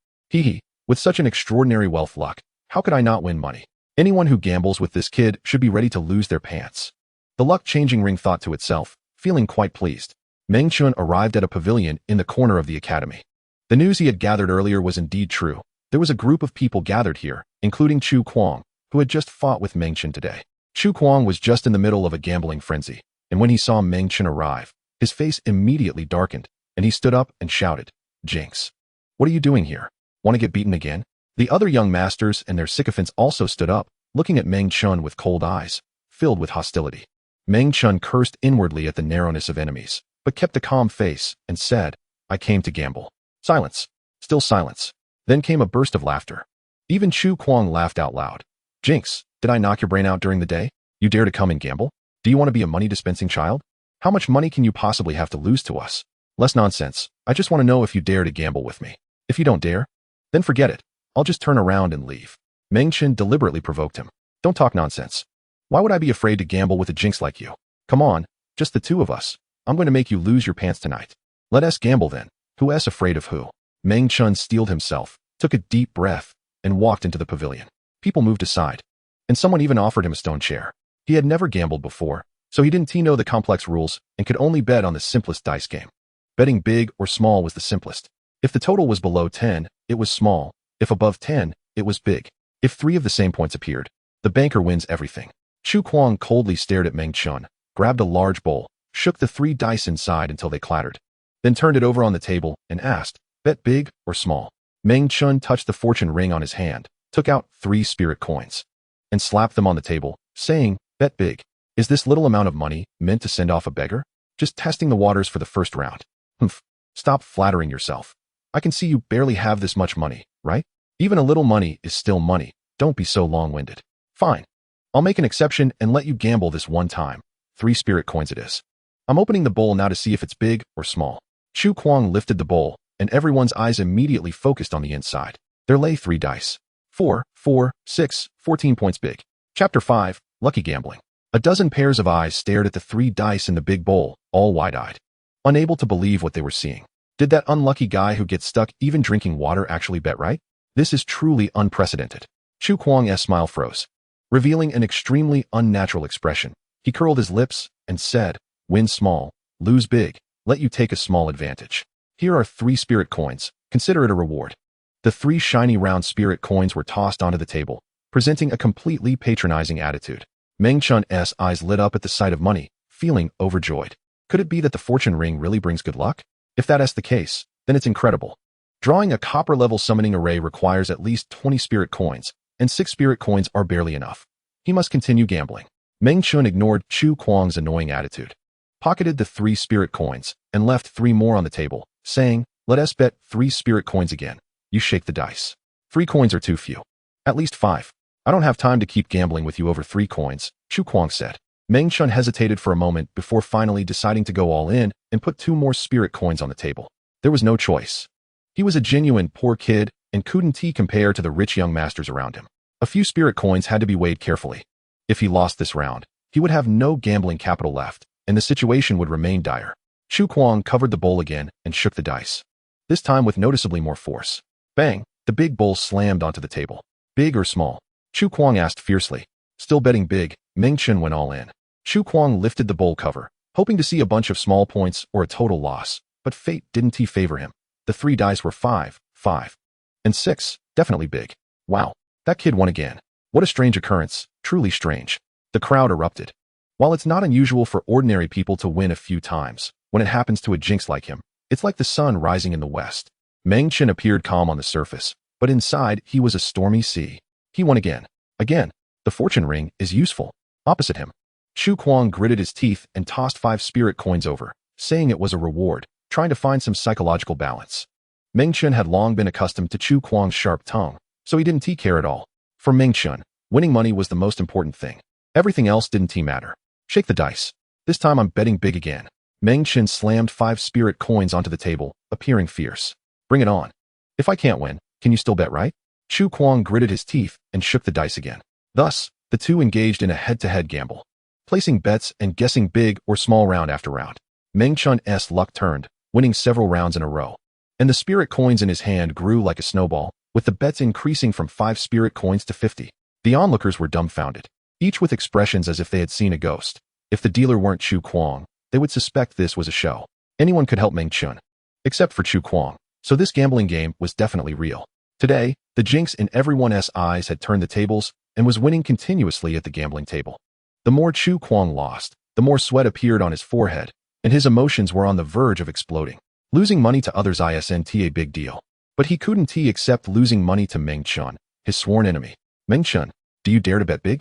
With such an extraordinary wealth luck, how could I not win money? Anyone who gambles with this kid should be ready to lose their pants. The luck-changing ring thought to itself, feeling quite pleased. Meng Chen arrived at a pavilion in the corner of the academy. The news he had gathered earlier was indeed true. There was a group of people gathered here, including Chu Kuang, who had just fought with Meng Chen today. Chu Kuang was just in the middle of a gambling frenzy, and when he saw Meng Chen arrive, his face immediately darkened, and he stood up and shouted, "Jinx! What are you doing here? Want to get beaten again?" The other young masters and their sycophants also stood up, looking at Meng Chen with cold eyes, filled with hostility. Meng Chen cursed inwardly at the narrowness of enemies, but kept a calm face and said, "I came to gamble." Silence. Still silence. Then came a burst of laughter. Even Chu Kuang laughed out loud. "Jinx, did I knock your brain out during the day? You dare to come and gamble? Do you want to be a money-dispensing child? How much money can you possibly have to lose to us? Less nonsense. I just want to know if you dare to gamble with me. If you don't dare, then forget it. I'll just turn around and leave." Meng Chen deliberately provoked him. "Don't talk nonsense. Why would I be afraid to gamble with a jinx like you? Come on, just the two of us. I'm going to make you lose your pants tonight. Let us gamble then. Who's afraid of who?" Meng Chen steeled himself, took a deep breath, and walked into the pavilion. People moved aside, and someone even offered him a stone chair. He had never gambled before, so he didn't know the complex rules and could only bet on the simplest dice game. Betting big or small was the simplest. If the total was below 10, it was small. If above 10, it was big. If 3 of the same points appeared, the banker wins everything. Chu Kuang coldly stared at Meng Chen, grabbed a large bowl, shook the 3 dice inside until they clattered, then turned it over on the table and asked, "Bet big or small?" Meng Chen touched the fortune ring on his hand, took out 3 spirit coins, and slapped them on the table, saying, "Bet big." Is this little amount of money meant to send off a beggar? Just testing the waters for the first round. Humph. Stop flattering yourself. I can see you barely have this much money, right? Even a little money is still money. Don't be so long-winded. Fine. I'll make an exception and let you gamble this one time. 3 spirit coins it is. I'm opening the bowl now to see if it's big or small. Chu Kuang lifted the bowl, and everyone's eyes immediately focused on the inside. There lay 3 dice. 4, 4, 6, 14 points big. Chapter 5, Lucky Gambling. A dozen pairs of eyes stared at the 3 dice in the big bowl, all wide-eyed, unable to believe what they were seeing. Did that unlucky guy who gets stuck even drinking water actually bet right? This is truly unprecedented. Chu Kuang's smile froze, revealing an extremely unnatural expression. He curled his lips and said, "Win small, lose big. Let you take a small advantage. Here are 3 spirit coins. Consider it a reward." The 3 shiny round spirit coins were tossed onto the table, presenting a completely patronizing attitude. Meng Chen's eyes lit up at the sight of money, feeling overjoyed. Could it be that the fortune ring really brings good luck? If that is the case, then it's incredible. Drawing a copper-level summoning array requires at least 20 spirit coins, and 6 spirit coins are barely enough. He must continue gambling. Meng Chen ignored Chu Kuang's annoying attitude, pocketed the 3 spirit coins, and left 3 more on the table, saying, "Let us bet 3 spirit coins again." You shake the dice. 3 coins are too few. At least 5. I don't have time to keep gambling with you over 3 coins, Chu Kuang said. Meng Chen hesitated for a moment before finally deciding to go all in and put 2 more spirit coins on the table. There was no choice. He was a genuine poor kid and couldn't he compare to the rich young masters around him. A few spirit coins had to be weighed carefully. If he lost this round, he would have no gambling capital left, and the situation would remain dire. Chu Kuang covered the bowl again and shook the dice, this time with noticeably more force. Bang! The big bowl slammed onto the table. Big or small? Chu Kuang asked fiercely. Still betting big, Meng Chen went all in. Chu Kuang lifted the bowl cover, hoping to see a bunch of small points or a total loss, but fate didn't favor him. The 3 dice were 5, 5, and 6, definitely big. Wow, that kid won again. What a strange occurrence, truly strange. The crowd erupted. While it's not unusual for ordinary people to win a few times, when it happens to a jinx like him, it's like the sun rising in the west. Meng Chen appeared calm on the surface, but inside he was a stormy sea. He won again. Again, the fortune ring is useful. Opposite him, Chu Kuang gritted his teeth and tossed 5 spirit coins over, saying it was a reward, trying to find some psychological balance. Meng Chen had long been accustomed to Chu Kuang's sharp tongue, so he didn't care at all. For Meng Chen, winning money was the most important thing. Everything else didn't matter. Shake the dice. This time I'm betting big again. Meng Chen slammed 5 spirit coins onto the table, appearing fierce. Bring it on. If I can't win, can you still bet right? Chu Kuang gritted his teeth and shook the dice again. Thus, the two engaged in a head-to-head gamble, placing bets and guessing big or small round after round. Meng Chen's luck turned, winning several rounds in a row, and the spirit coins in his hand grew like a snowball, with the bets increasing from 5 spirit coins to 50. The onlookers were dumbfounded, each with expressions as if they had seen a ghost. If the dealer weren't Chu Kuang, they would suspect this was a show. Anyone could help Meng Chen, except for Chu Kuang. So this gambling game was definitely real. Today, the jinx in everyone's eyes had turned the tables and was winning continuously at the gambling table. The more Chu Kuang lost, the more sweat appeared on his forehead, and his emotions were on the verge of exploding. Losing money to others isn't a big deal. But he couldn't accept losing money to Meng Chen, his sworn enemy. Meng Chen, do you dare to bet big?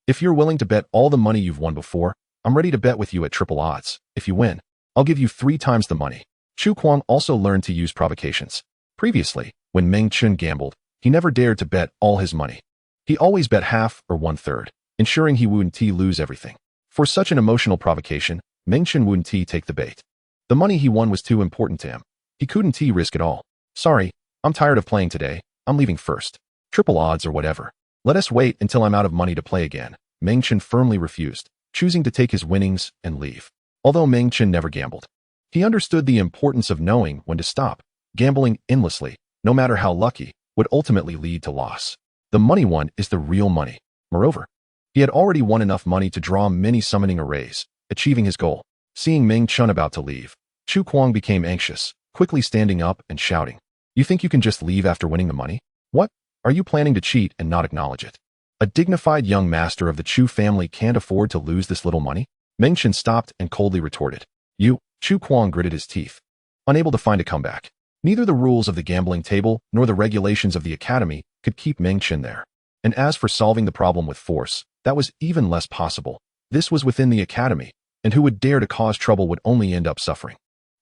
If you're willing to bet all the money you've won before, I'm ready to bet with you at triple odds. If you win, I'll give you 3 times the money. Chu Kuang also learned to use provocations. Previously, when Meng Chen gambled, he never dared to bet all his money. He always bet half or 1/3, ensuring he wouldn't lose everything. For such an emotional provocation, Meng Chen wouldn't take the bait. The money he won was too important to him. He couldn't risk it all. Sorry, I'm tired of playing today. I'm leaving first. Triple odds or whatever. Let us wait until I'm out of money to play again. Meng Chen firmly refused, choosing to take his winnings and leave. Although Meng Chen never gambled, he understood the importance of knowing when to stop. Gambling endlessly, no matter how lucky, would ultimately lead to loss. The money won is the real money. Moreover, he had already won enough money to draw many summoning arrays, achieving his goal. Seeing Meng Chen about to leave, Chu Kuang became anxious, quickly standing up and shouting, "You think you can just leave after winning the money? What? Are you planning to cheat and not acknowledge it? A dignified young master of the Chu family can't afford to lose this little money?" Meng Chen stopped and coldly retorted, "You." Chu Kuang gritted his teeth, unable to find a comeback. Neither the rules of the gambling table nor the regulations of the academy could keep Meng Chen there. And as for solving the problem with force, that was even less possible. This was within the academy, and who would dare to cause trouble would only end up suffering.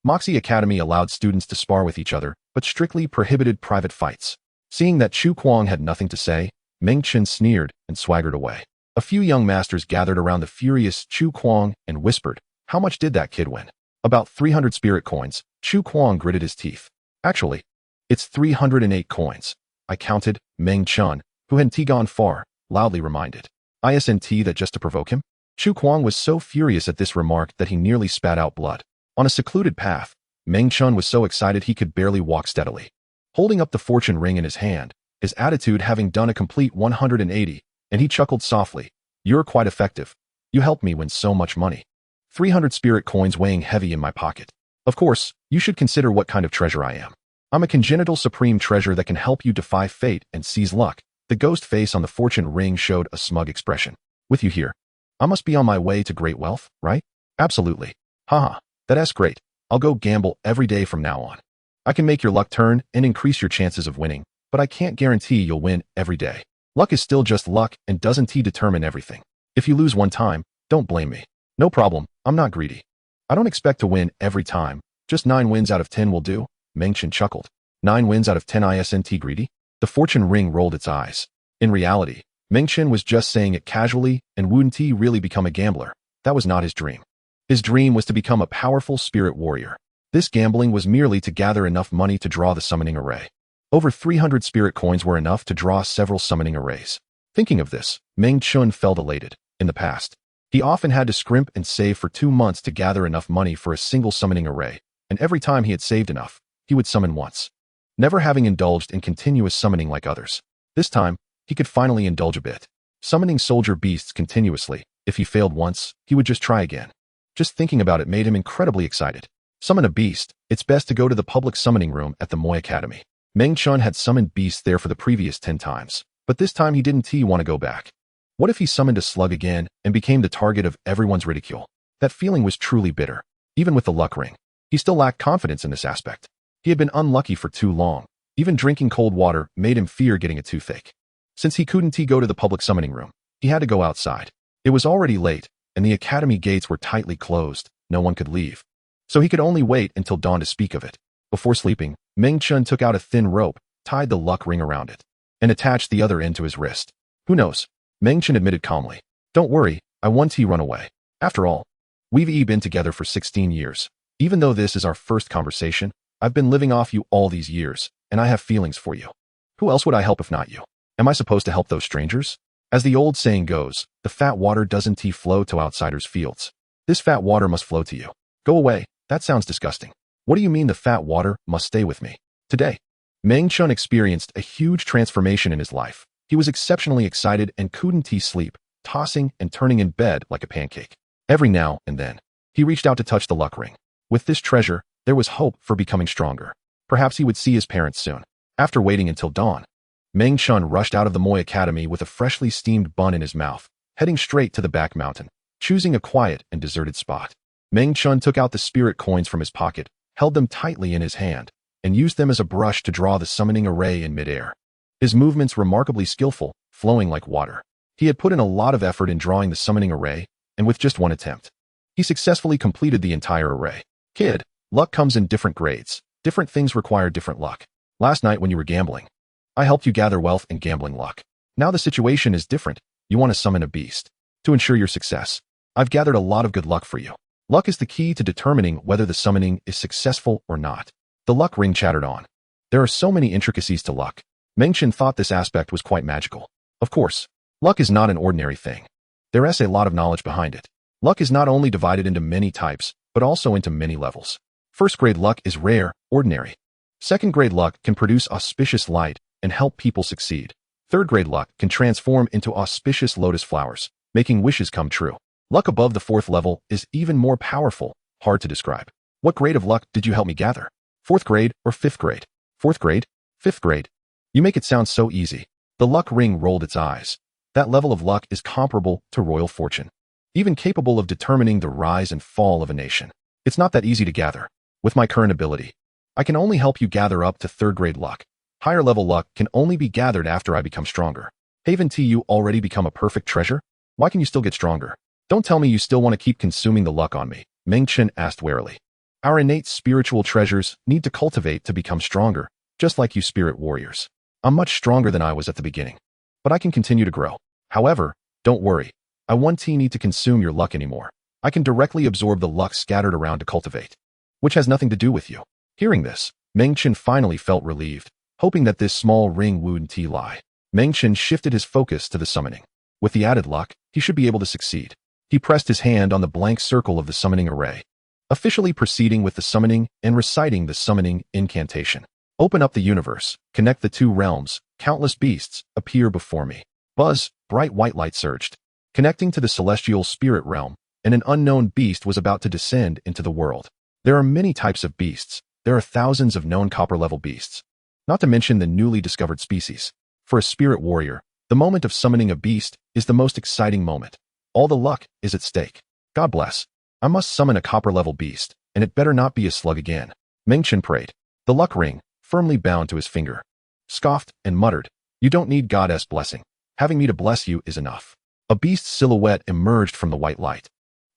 Moxie Academy allowed students to spar with each other, but strictly prohibited private fights. Seeing that Chu Kuang had nothing to say, Meng Chen sneered and swaggered away. A few young masters gathered around the furious Chu Kuang and whispered, "How much did that kid win?" "About 300 spirit coins." Chu Kuang gritted his teeth. "Actually, it's 308 coins. I counted." Meng Chen, who hadn't gone far, loudly reminded. "Isn't that just to provoke him?" Chu Kuang was so furious at this remark that he nearly spat out blood. On a secluded path, Meng Chen was so excited he could barely walk steadily. Holding up the fortune ring in his hand, his attitude having done a complete 180, and he chuckled softly, "You're quite effective. You helped me win so much money. 300 spirit coins weighing heavy in my pocket. Of course, you should consider what kind of treasure I am. I'm a congenital supreme treasure that can help you defy fate and seize luck." The ghost face on the fortune ring showed a smug expression. "With you here, I must be on my way to great wealth, right?" "Absolutely. Haha, that's great. I'll go gamble every day from now on. I can make your luck turn and increase your chances of winning, but I can't guarantee you'll win every day. Luck is still just luck and doesn't determine everything. If you lose one time, don't blame me. No problem, I'm not greedy. I don't expect to win every time. Just 9 wins out of 10 will do." Meng Chen chuckled. 9 wins out of 10 isn't greedy? The fortune ring rolled its eyes. In reality, Meng Chen was just saying it casually and wouldn't really become a gambler. That was not his dream. His dream was to become a powerful spirit warrior. This gambling was merely to gather enough money to draw the summoning array. Over 300 spirit coins were enough to draw several summoning arrays. Thinking of this, Meng Chen felt elated. In the past, he often had to scrimp and save for 2 months to gather enough money for a single summoning array, and every time he had saved enough, he would summon once, never having indulged in continuous summoning like others. This time, he could finally indulge a bit, summoning soldier beasts continuously. If he failed once, he would just try again. Just thinking about it made him incredibly excited. Summon a beast. It's best to go to the public summoning room at the Moi Academy. Meng Chen had summoned beasts there for the previous 10 times, but this time he didn't want to go back. What if he summoned a slug again and became the target of everyone's ridicule? That feeling was truly bitter. Even with the luck ring, he still lacked confidence in this aspect. He had been unlucky for too long. Even drinking cold water made him fear getting a toothache. Since he couldn't go to the public summoning room, he had to go outside. It was already late, and the academy gates were tightly closed. No one could leave. So he could only wait until dawn to speak of it. Before sleeping, Meng Chen took out a thin rope, tied the luck ring around it, and attached the other end to his wrist. "Who knows?" Meng Chen admitted calmly. "Don't worry, I won't run away. After all, we've been together for 16 years. Even though this is our first conversation, I've been living off you all these years, and I have feelings for you. Who else would I help if not you? Am I supposed to help those strangers? As the old saying goes, the fat water doesn't flow to outsiders' fields. This fat water must flow to you. Go away, that sounds disgusting. What do you mean the fat water must stay with me?" Today, Meng Chen experienced a huge transformation in his life. He was exceptionally excited and couldn't sleep, tossing and turning in bed like a pancake. Every now and then, he reached out to touch the luck ring. With this treasure, there was hope for becoming stronger. Perhaps he would see his parents soon. After waiting until dawn, Meng Chen rushed out of the Moi Academy with a freshly steamed bun in his mouth, heading straight to the back mountain, choosing a quiet and deserted spot. Meng Chen took out the spirit coins from his pocket, held them tightly in his hand, and used them as a brush to draw the summoning array in midair. His movements remarkably skillful, flowing like water. He had put in a lot of effort in drawing the summoning array, and with just one attempt, he successfully completed the entire array. Kid, luck comes in different grades. Different things require different luck. Last night when you were gambling, I helped you gather wealth and gambling luck. Now the situation is different. You want to summon a beast. To ensure your success, I've gathered a lot of good luck for you. Luck is the key to determining whether the summoning is successful or not. The luck ring chattered on. There are so many intricacies to luck. Meng Chen thought this aspect was quite magical. Of course, luck is not an ordinary thing. There is a lot of knowledge behind it. Luck is not only divided into many types, but also into many levels. First grade luck is rare, ordinary. Second grade luck can produce auspicious light and help people succeed. Third grade luck can transform into auspicious lotus flowers, making wishes come true. Luck above the fourth level is even more powerful, hard to describe. What grade of luck did you help me gather? Fourth grade or fifth grade? Fourth grade? Fifth grade? You make it sound so easy. The luck ring rolled its eyes. That level of luck is comparable to royal fortune, even capable of determining the rise and fall of a nation. It's not that easy to gather. With my current ability, I can only help you gather up to third grade luck. Higher level luck can only be gathered after I become stronger. Haven't you already become a perfect treasure? Why can you still get stronger? Don't tell me you still want to keep consuming the luck on me, Meng Chen asked warily. Our innate spiritual treasures need to cultivate to become stronger, just like you spirit warriors. I'm much stronger than I was at the beginning, but I can continue to grow. However, don't worry. I won't need to consume your luck anymore. I can directly absorb the luck scattered around to cultivate, which has nothing to do with you. Hearing this, Meng Chen finally felt relieved, hoping that this small ring wouldn't lie. Meng Chen shifted his focus to the summoning. With the added luck, he should be able to succeed. He pressed his hand on the blank circle of the summoning array, officially proceeding with the summoning and reciting the summoning incantation. Open up the universe, connect the two realms, countless beasts appear before me. Buzz, bright white light surged, connecting to the celestial spirit realm, and an unknown beast was about to descend into the world. There are many types of beasts. There are thousands of known copper-level beasts, not to mention the newly discovered species. For a spirit warrior, the moment of summoning a beast is the most exciting moment. All the luck is at stake. God bless. I must summon a copper-level beast, and it better not be a slug again. Meng Chen prayed. The luck ring, firmly bound to his finger, scoffed and muttered, You don't need Goddess blessing. Having me to bless you is enough. A beast's silhouette emerged from the white light,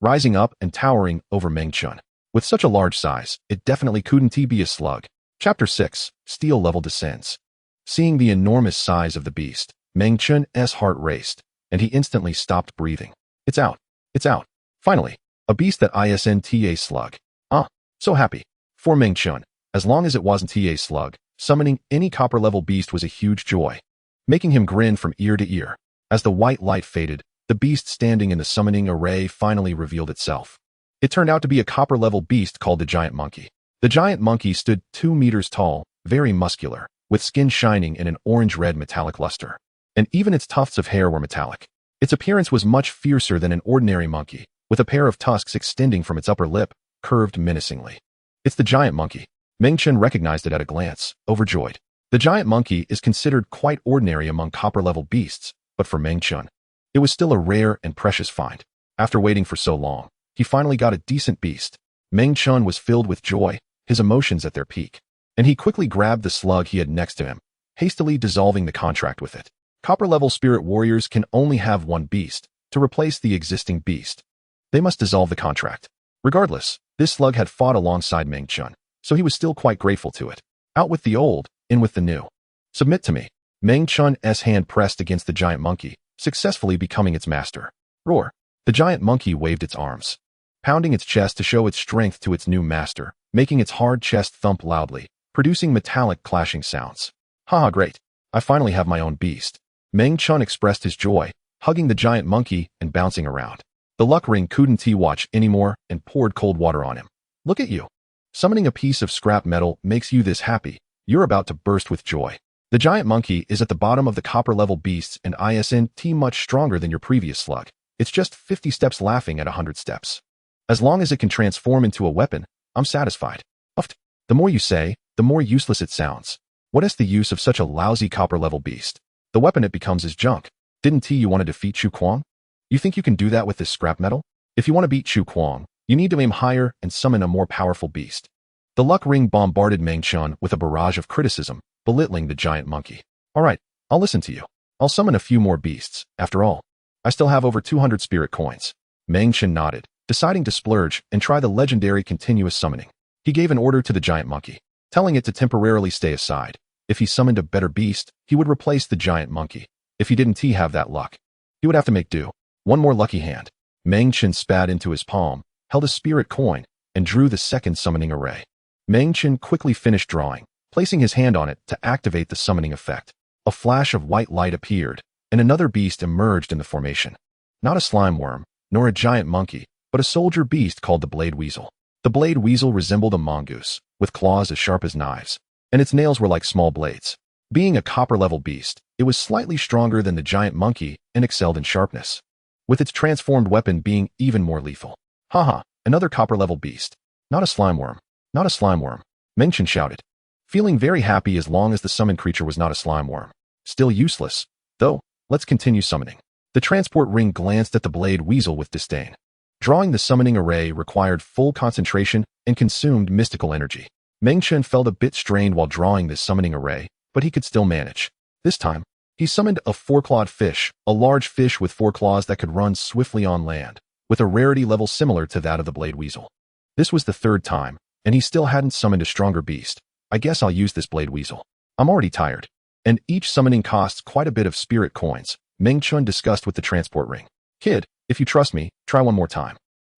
rising up and towering over Meng Chen. With such a large size, it definitely couldn't be a slug. Chapter 6, Steel Level Descends. Seeing the enormous size of the beast, Meng Chen's heart raced, and he instantly stopped breathing. It's out. It's out. Finally, a beast that isn't a slug. So happy. For Meng Chen, as long as it wasn't a slug, summoning any copper-level beast was a huge joy, making him grin from ear to ear. As the white light faded, the beast standing in the summoning array finally revealed itself. It turned out to be a copper-level beast called the giant monkey. The giant monkey stood 2 meters tall, very muscular, with skin shining in an orange-red metallic luster. And even its tufts of hair were metallic. Its appearance was much fiercer than an ordinary monkey, with a pair of tusks extending from its upper lip, curved menacingly. It's the giant monkey. Meng Chen recognized it at a glance, overjoyed. The giant monkey is considered quite ordinary among copper-level beasts, but for Meng Chen, it was still a rare and precious find. After waiting for so long, he finally got a decent beast. Meng Chen was filled with joy, his emotions at their peak, and he quickly grabbed the slug he had next to him, hastily dissolving the contract with it. Copper-level spirit warriors can only have one beast to replace the existing beast. They must dissolve the contract. Regardless, this slug had fought alongside Meng Chen, so he was still quite grateful to it. Out with the old, in with the new. Submit to me. Meng Chen's hand pressed against the giant monkey, successfully becoming its master. Roar. The giant monkey waved its arms, pounding its chest to show its strength to its new master, making its hard chest thump loudly, producing metallic clashing sounds. Haha, great. I finally have my own beast. Meng Chen expressed his joy, hugging the giant monkey and bouncing around. The luck ring couldn't watch anymore and poured cold water on him. Look at you. Summoning a piece of scrap metal makes you this happy. You're about to burst with joy. The giant monkey is at the bottom of the copper-level beasts and isn't much stronger than your previous slug. It's just 50 steps laughing at 100 steps. As long as it can transform into a weapon, I'm satisfied. Uft. The more you say, the more useless it sounds. What is the use of such a lousy copper-level beast? The weapon it becomes is junk. Didn't you want to defeat Chu Kuang? You think you can do that with this scrap metal? If you want to beat Chu Kuang, you need to aim higher and summon a more powerful beast. The luck ring bombarded Meng Chen with a barrage of criticism, belittling the giant monkey. All right, I'll listen to you. I'll summon a few more beasts. After all, I still have over 200 spirit coins. Meng Chen nodded, deciding to splurge and try the legendary continuous summoning. He gave an order to the giant monkey, telling it to temporarily stay aside. If he summoned a better beast, he would replace the giant monkey. If he didn't have that luck, he would have to make do. One more lucky hand. Meng Chen spat into his palm, held a spirit coin, and drew the second summoning array. Meng Chen quickly finished drawing, placing his hand on it to activate the summoning effect. A flash of white light appeared, and another beast emerged in the formation. Not a slime worm, nor a giant monkey, but a soldier beast called the Blade Weasel. The Blade Weasel resembled a mongoose, with claws as sharp as knives, and its nails were like small blades. Being a copper-level beast, it was slightly stronger than the giant monkey and excelled in sharpness, with its transformed weapon being even more lethal. Haha, another copper-level beast. Not a slime worm. Not a slime worm, Meng Chen shouted, feeling very happy as long as the summoned creature was not a slime worm. Still useless, though. Let's continue summoning. The transport ring glanced at the Blade Weasel with disdain. Drawing the summoning array required full concentration and consumed mystical energy. Meng Chen felt a bit strained while drawing this summoning array, but he could still manage. This time, he summoned a four-clawed fish, a large fish with 4 claws that could run swiftly on land, with a rarity level similar to that of the Blade Weasel. This was the 3rd time, and he still hadn't summoned a stronger beast. I guess I'll use this Blade Weasel. I'm already tired. And each summoning costs quite a bit of spirit coins, Meng Chen discussed with the transport ring. Kid, if you trust me, try one more time.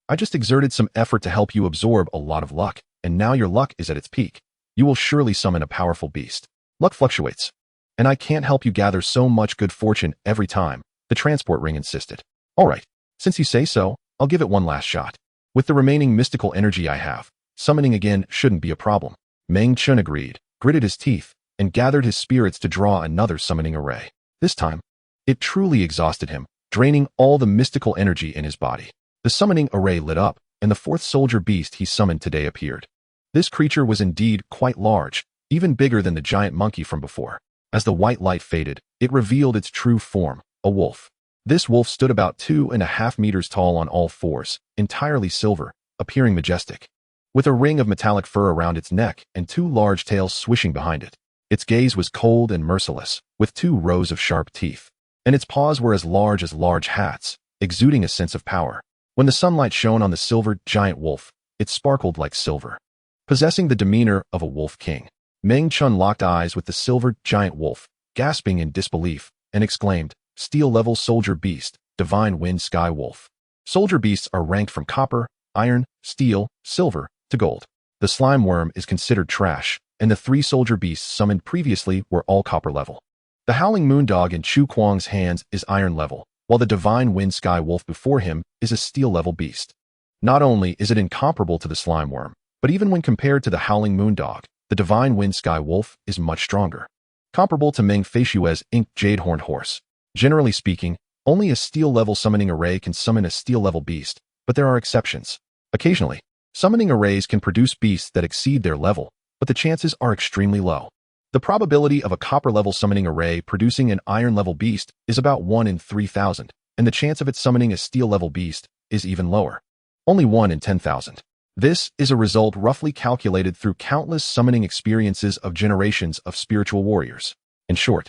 I just exerted some effort to help you absorb a lot of luck, and now your luck is at its peak. You will surely summon a powerful beast. Luck fluctuates, and I can't help you gather so much good fortune every time, the transport ring insisted. All right, since you say so, I'll give it one last shot. With the remaining mystical energy I have, summoning again shouldn't be a problem. Meng Chen agreed, gritted his teeth, and gathered his spirits to draw another summoning array. This time, it truly exhausted him, draining all the mystical energy in his body. The summoning array lit up, and the 4th soldier beast he summoned today appeared. This creature was indeed quite large, even bigger than the giant monkey from before. As the white light faded, it revealed its true form, a wolf. This wolf stood about 2.5 meters tall on all fours, entirely silver, appearing majestic, with a ring of metallic fur around its neck and 2 large tails swishing behind it. Its gaze was cold and merciless, with 2 rows of sharp teeth, and its paws were as large hats, exuding a sense of power. When the sunlight shone on the silver giant wolf, it sparkled like silver, possessing the demeanor of a wolf king. Meng Chen locked eyes with the silver giant wolf, gasping in disbelief, and exclaimed, Steel-level soldier beast, divine wind sky wolf. Soldier beasts are ranked from copper, iron, steel, silver, to gold. The slime worm is considered trash, and the 3 soldier beasts summoned previously were all copper level. The howling moondog in Chu Kuang's hands is iron level, while the divine wind sky wolf before him is a steel level beast. Not only is it incomparable to the slime worm, but even when compared to the howling moondog, the divine wind sky wolf is much stronger. Comparable to Meng Feishue's inked jade-horned horse. Generally speaking, only a steel-level summoning array can summon a steel-level beast, but there are exceptions. Occasionally, summoning arrays can produce beasts that exceed their level, but the chances are extremely low. The probability of a copper-level summoning array producing an iron-level beast is about 1 in 3,000, and the chance of it summoning a steel-level beast is even lower. Only 1 in 10,000. This is a result roughly calculated through countless summoning experiences of generations of spiritual warriors. In short,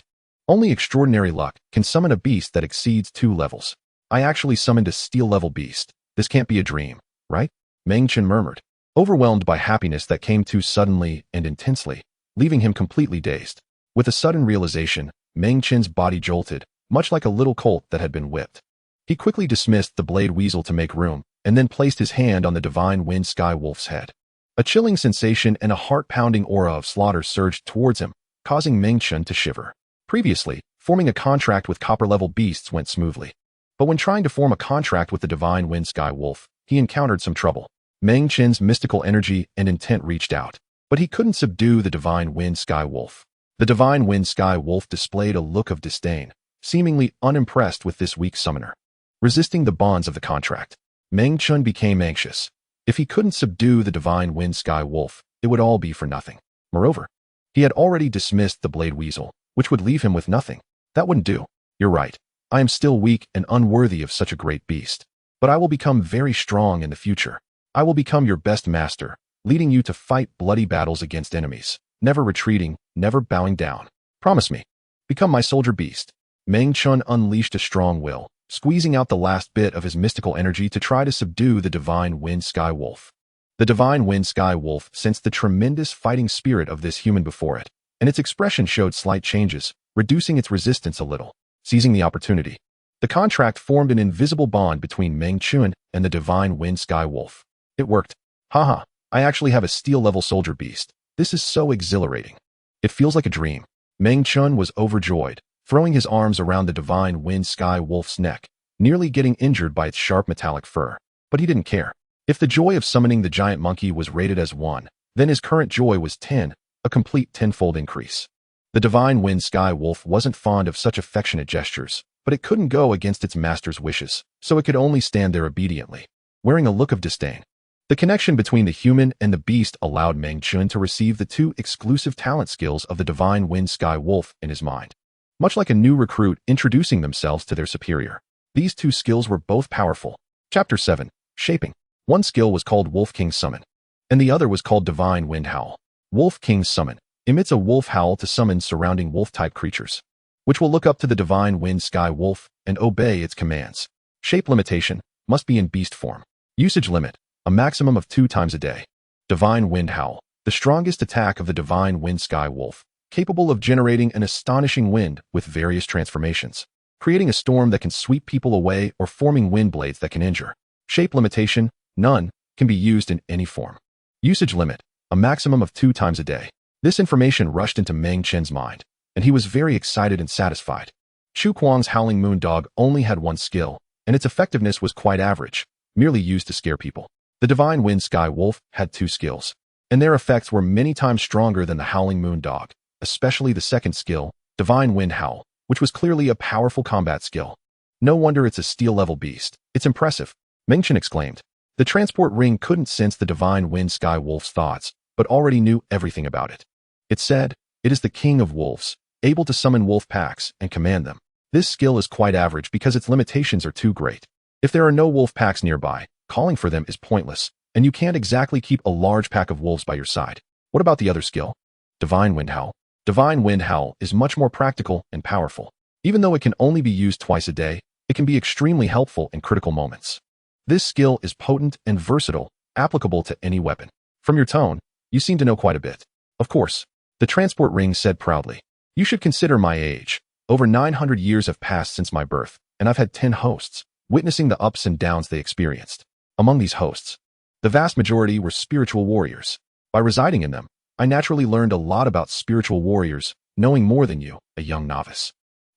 only extraordinary luck can summon a beast that exceeds 2 levels. I actually summoned a steel-level beast. This can't be a dream, right? Meng Chen murmured, overwhelmed by happiness that came too suddenly and intensely, leaving him completely dazed. With a sudden realization, Meng Chen's body jolted, much like a little colt that had been whipped. He quickly dismissed the Blade Weasel to make room, and then placed his hand on the divine wind sky wolf's head. A chilling sensation and a heart-pounding aura of slaughter surged towards him, causing Meng Chen to shiver. Previously, forming a contract with copper-level beasts went smoothly. But when trying to form a contract with the divine wind sky wolf, he encountered some trouble. Meng Chen's mystical energy and intent reached out, but he couldn't subdue the divine wind sky wolf. The divine wind sky wolf displayed a look of disdain, seemingly unimpressed with this weak summoner. Resisting the bonds of the contract, Meng Chen became anxious. If he couldn't subdue the divine wind sky wolf, it would all be for nothing. Moreover, he had already dismissed the Blade Weasel, which would leave him with nothing. That wouldn't do. You're right. I am still weak and unworthy of such a great beast. But I will become very strong in the future. I will become your best master, leading you to fight bloody battles against enemies, never retreating, never bowing down. Promise me. Become my soldier beast. Meng Chen unleashed a strong will, squeezing out the last bit of his mystical energy to try to subdue the divine wind sky wolf. The divine wind sky wolf sensed the tremendous fighting spirit of this human before it, and its expression showed slight changes, reducing its resistance a little. Seizing the opportunity, the contract formed an invisible bond between Meng Chen and the divine wind sky wolf. It worked. Haha, I actually have a steel-level soldier beast. This is so exhilarating. It feels like a dream. Meng Chen was overjoyed, throwing his arms around the divine wind sky wolf's neck, nearly getting injured by its sharp metallic fur. But he didn't care. If the joy of summoning the giant monkey was rated as 1, then his current joy was 10, a complete tenfold increase. The divine wind sky wolf wasn't fond of such affectionate gestures, but it couldn't go against its master's wishes, so it could only stand there obediently, wearing a look of disdain. The connection between the human and the beast allowed Meng Chen to receive the 2 exclusive talent skills of the divine wind sky wolf in his mind. Much like a new recruit introducing themselves to their superior, these 2 skills were both powerful. Chapter 7. Shaping. One skill was called Wolf King Summon, and the other was called Divine Wind Howl. Wolf King Summon emits a wolf howl to summon surrounding wolf-type creatures, which will look up to the divine wind sky wolf and obey its commands. Shape limitation must be in beast form. Usage limit, a maximum of 2 times a day. Divine Wind Howl, the strongest attack of the divine wind sky wolf, capable of generating an astonishing wind with various transformations, creating a storm that can sweep people away or forming wind blades that can injure. Shape limitation, none, can be used in any form. Usage limit, a maximum of 2 times a day. This information rushed into Meng Chen's mind, and he was very excited and satisfied. Chu Kuang's Howling Moon Dog only had 1 skill, and its effectiveness was quite average, merely used to scare people. The Divine Wind Sky Wolf had 2 skills, and their effects were many times stronger than the Howling Moon Dog, especially the second skill, Divine Wind Howl, which was clearly a powerful combat skill. No wonder it's a steel-level beast. It's impressive, Meng Chen exclaimed. The transport ring couldn't sense the divine wind sky wolf's thoughts, but already knew everything about it. It said, it is the king of wolves, able to summon wolf packs and command them. This skill is quite average because its limitations are too great. If there are no wolf packs nearby, calling for them is pointless, and you can't exactly keep a large pack of wolves by your side. What about the other skill? Divine Wind Howl. Divine Wind Howl is much more practical and powerful. Even though it can only be used twice a day, it can be extremely helpful in critical moments. This skill is potent and versatile, applicable to any weapon. From your tone, you seem to know quite a bit. Of course, the transport ring said proudly. You should consider my age. Over 900 years have passed since my birth, and I've had 10 hosts, witnessing the ups and downs they experienced. Among these hosts, the vast majority were spiritual warriors. By residing in them, I naturally learned a lot about spiritual warriors, knowing more than you, a young novice.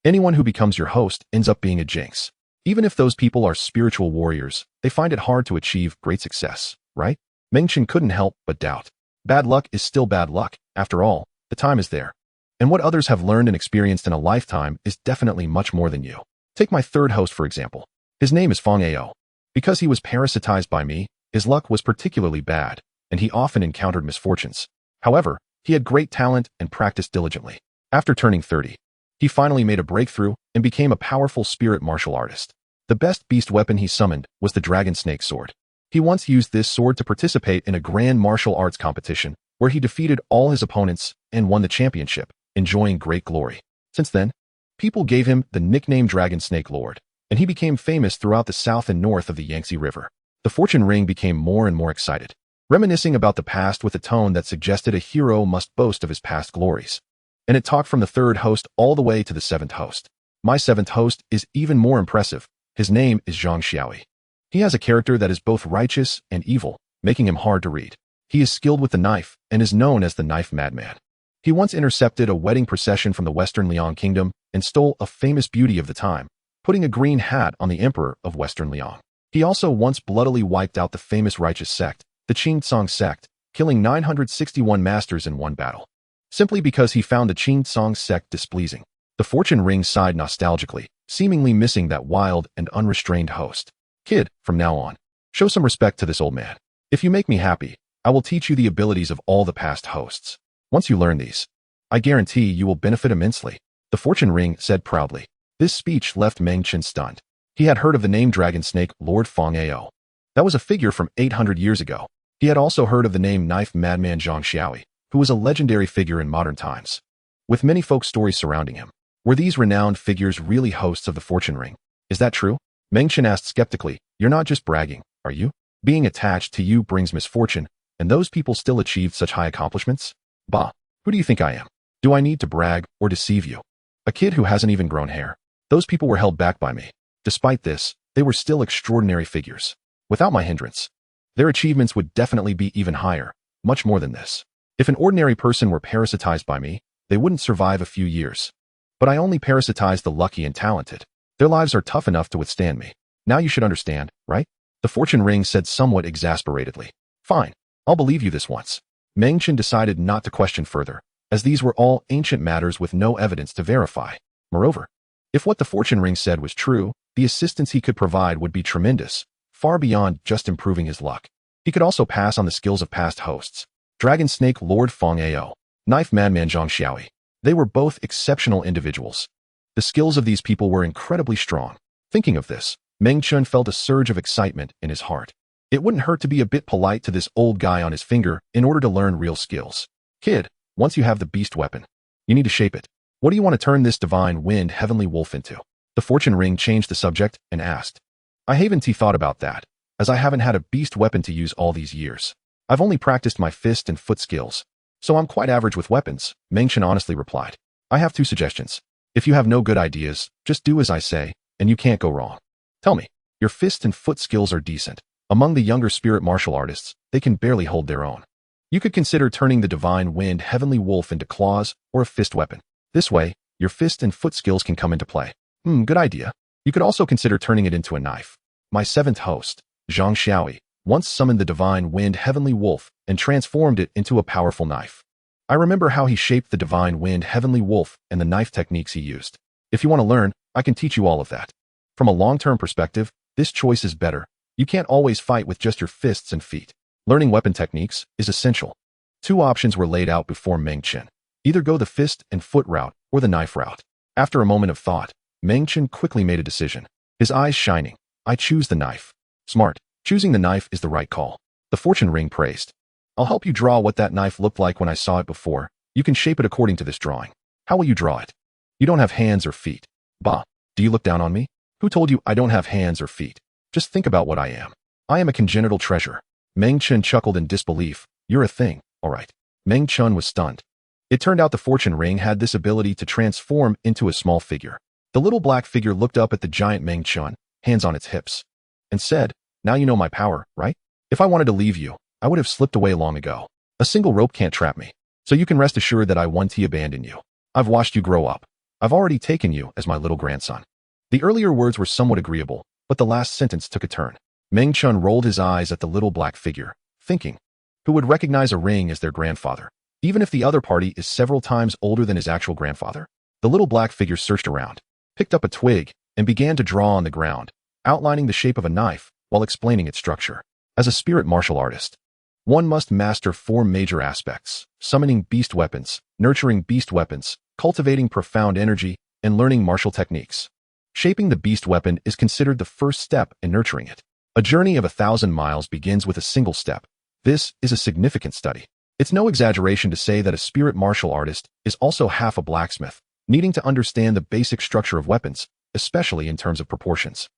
Anyone who becomes your host ends up being a jinx. Even if those people are spiritual warriors, they find it hard to achieve great success, right? Meng Chen couldn't help but doubt. Bad luck is still bad luck. After all, the time is there. And what others have learned and experienced in a lifetime is definitely much more than you. Take my third host, for example. His name is Feng Ao. Because he was parasitized by me, his luck was particularly bad, and he often encountered misfortunes. However, he had great talent and practiced diligently. After turning 30, he finally made a breakthrough and became a powerful spirit martial artist. The best beast weapon he summoned was the Dragon Snake Sword. He once used this sword to participate in a grand martial arts competition where he defeated all his opponents and won the championship, enjoying great glory. Since then, people gave him the nickname Dragon Snake Lord, and he became famous throughout the south and north of the Yangtze River. The fortune ring became more and more excited, reminiscing about the past with a tone that suggested a hero must boast of his past glories. And it talked from the third host all the way to the seventh host. My seventh host is even more impressive. His name is Zhang Xiaoi. He has a character that is both righteous and evil, making him hard to read. He is skilled with the knife and is known as the Knife Madman. He once intercepted a wedding procession from the Western Liang Kingdom and stole a famous beauty of the time, putting a green hat on the emperor of Western Liang. He also once bloodily wiped out the famous righteous sect, the Qing Tsong sect, killing 961 masters in one battle, simply because he found the Qing Tsong sect displeasing. The fortune ring sighed nostalgically, seemingly missing that wild and unrestrained host. Kid, from now on, show some respect to this old man. If you make me happy, I will teach you the abilities of all the past hosts. Once you learn these, I guarantee you will benefit immensely, the fortune ring said proudly. This speech left Meng Chen stunned. He had heard of the name Dragon Snake Lord Feng Ao. That was a figure from 800 years ago. He had also heard of the name Knife Madman Zhang Xiaoi, who was a legendary figure in modern times, with many folk stories surrounding him. Were these renowned figures really hosts of the fortune ring? Is that true? Meng Chen asked skeptically. You're not just bragging, are you? Being attached to you brings misfortune, and those people still achieved such high accomplishments? Bah, who do you think I am? Do I need to brag or deceive you? A kid who hasn't even grown hair. Those people were held back by me. Despite this, they were still extraordinary figures. Without my hindrance, their achievements would definitely be even higher, much more than this. If an ordinary person were parasitized by me, they wouldn't survive a few years. But I only parasitize the lucky and talented. Their lives are tough enough to withstand me. Now you should understand, right? The fortune ring said somewhat exasperatedly. Fine, I'll believe you this once. Meng Chen decided not to question further, as these were all ancient matters with no evidence to verify. Moreover, if what the fortune ring said was true, the assistance he could provide would be tremendous, far beyond just improving his luck. He could also pass on the skills of past hosts. Dragon Snake Lord Feng Ao, Knife Madman Zhang Xiaoi. They were both exceptional individuals. The skills of these people were incredibly strong. Thinking of this, Meng Chen felt a surge of excitement in his heart. It wouldn't hurt to be a bit polite to this old guy on his finger in order to learn real skills. Kid, once you have the beast weapon, you need to shape it. What do you want to turn this divine wind heavenly wolf into? The fortune ring changed the subject and asked. I haven't thought about that, as I haven't had a beast weapon to use all these years. I've only practiced my fist and foot skills, so I'm quite average with weapons, Meng Chen honestly replied. I have 2 suggestions. If you have no good ideas, just do as I say, and you can't go wrong. Tell me, your fist and foot skills are decent. Among the younger spirit martial artists, they can barely hold their own. You could consider turning the divine wind heavenly wolf into claws or a fist weapon. This way, your fist and foot skills can come into play. Good idea. You could also consider turning it into a knife. My 7th host, Zhang Xiaoi, once summoned the divine wind heavenly wolf and transformed it into a powerful knife. I remember how he shaped the divine wind heavenly wolf and the knife techniques he used. If you want to learn, I can teach you all of that. From a long-term perspective, this choice is better. You can't always fight with just your fists and feet. Learning weapon techniques is essential. 2 options were laid out before Meng Chen. Either go the fist and foot route or the knife route. After a moment of thought, Meng Chen quickly made a decision, his eyes shining. I choose the knife. Smart. Choosing the knife is the right call. The fortune ring praised. I'll help you draw what that knife looked like when I saw it before. You can shape it according to this drawing. How will you draw it? You don't have hands or feet. Bah, do you look down on me? Who told you I don't have hands or feet? Just think about what I am. I am a congenital treasure. Meng Chen chuckled in disbelief. You're a thing, all right. Meng Chen was stunned. It turned out the fortune ring had this ability to transform into a small figure. The little black figure looked up at the giant Meng Chen, hands on its hips, and said, now you know my power, right? If I wanted to leave you, I would have slipped away long ago. A single rope can't trap me, so you can rest assured that I won't abandon you. I've watched you grow up. I've already taken you as my little grandson. The earlier words were somewhat agreeable, but the last sentence took a turn. Meng Chen rolled his eyes at the little black figure, thinking, who would recognize a ring as their grandfather, even if the other party is several times older than his actual grandfather? The little black figure searched around, picked up a twig, and began to draw on the ground, outlining the shape of a knife while explaining its structure. As a spirit martial artist, one must master 4 major aspects: summoning beast weapons, nurturing beast weapons, cultivating profound energy, and learning martial techniques. Shaping the beast weapon is considered the first step in nurturing it. A journey of 1,000 miles begins with a single step. This is a significant study. It's no exaggeration to say that a spirit martial artist is also half a blacksmith, needing to understand the basic structure of weapons, especially in terms of proportions.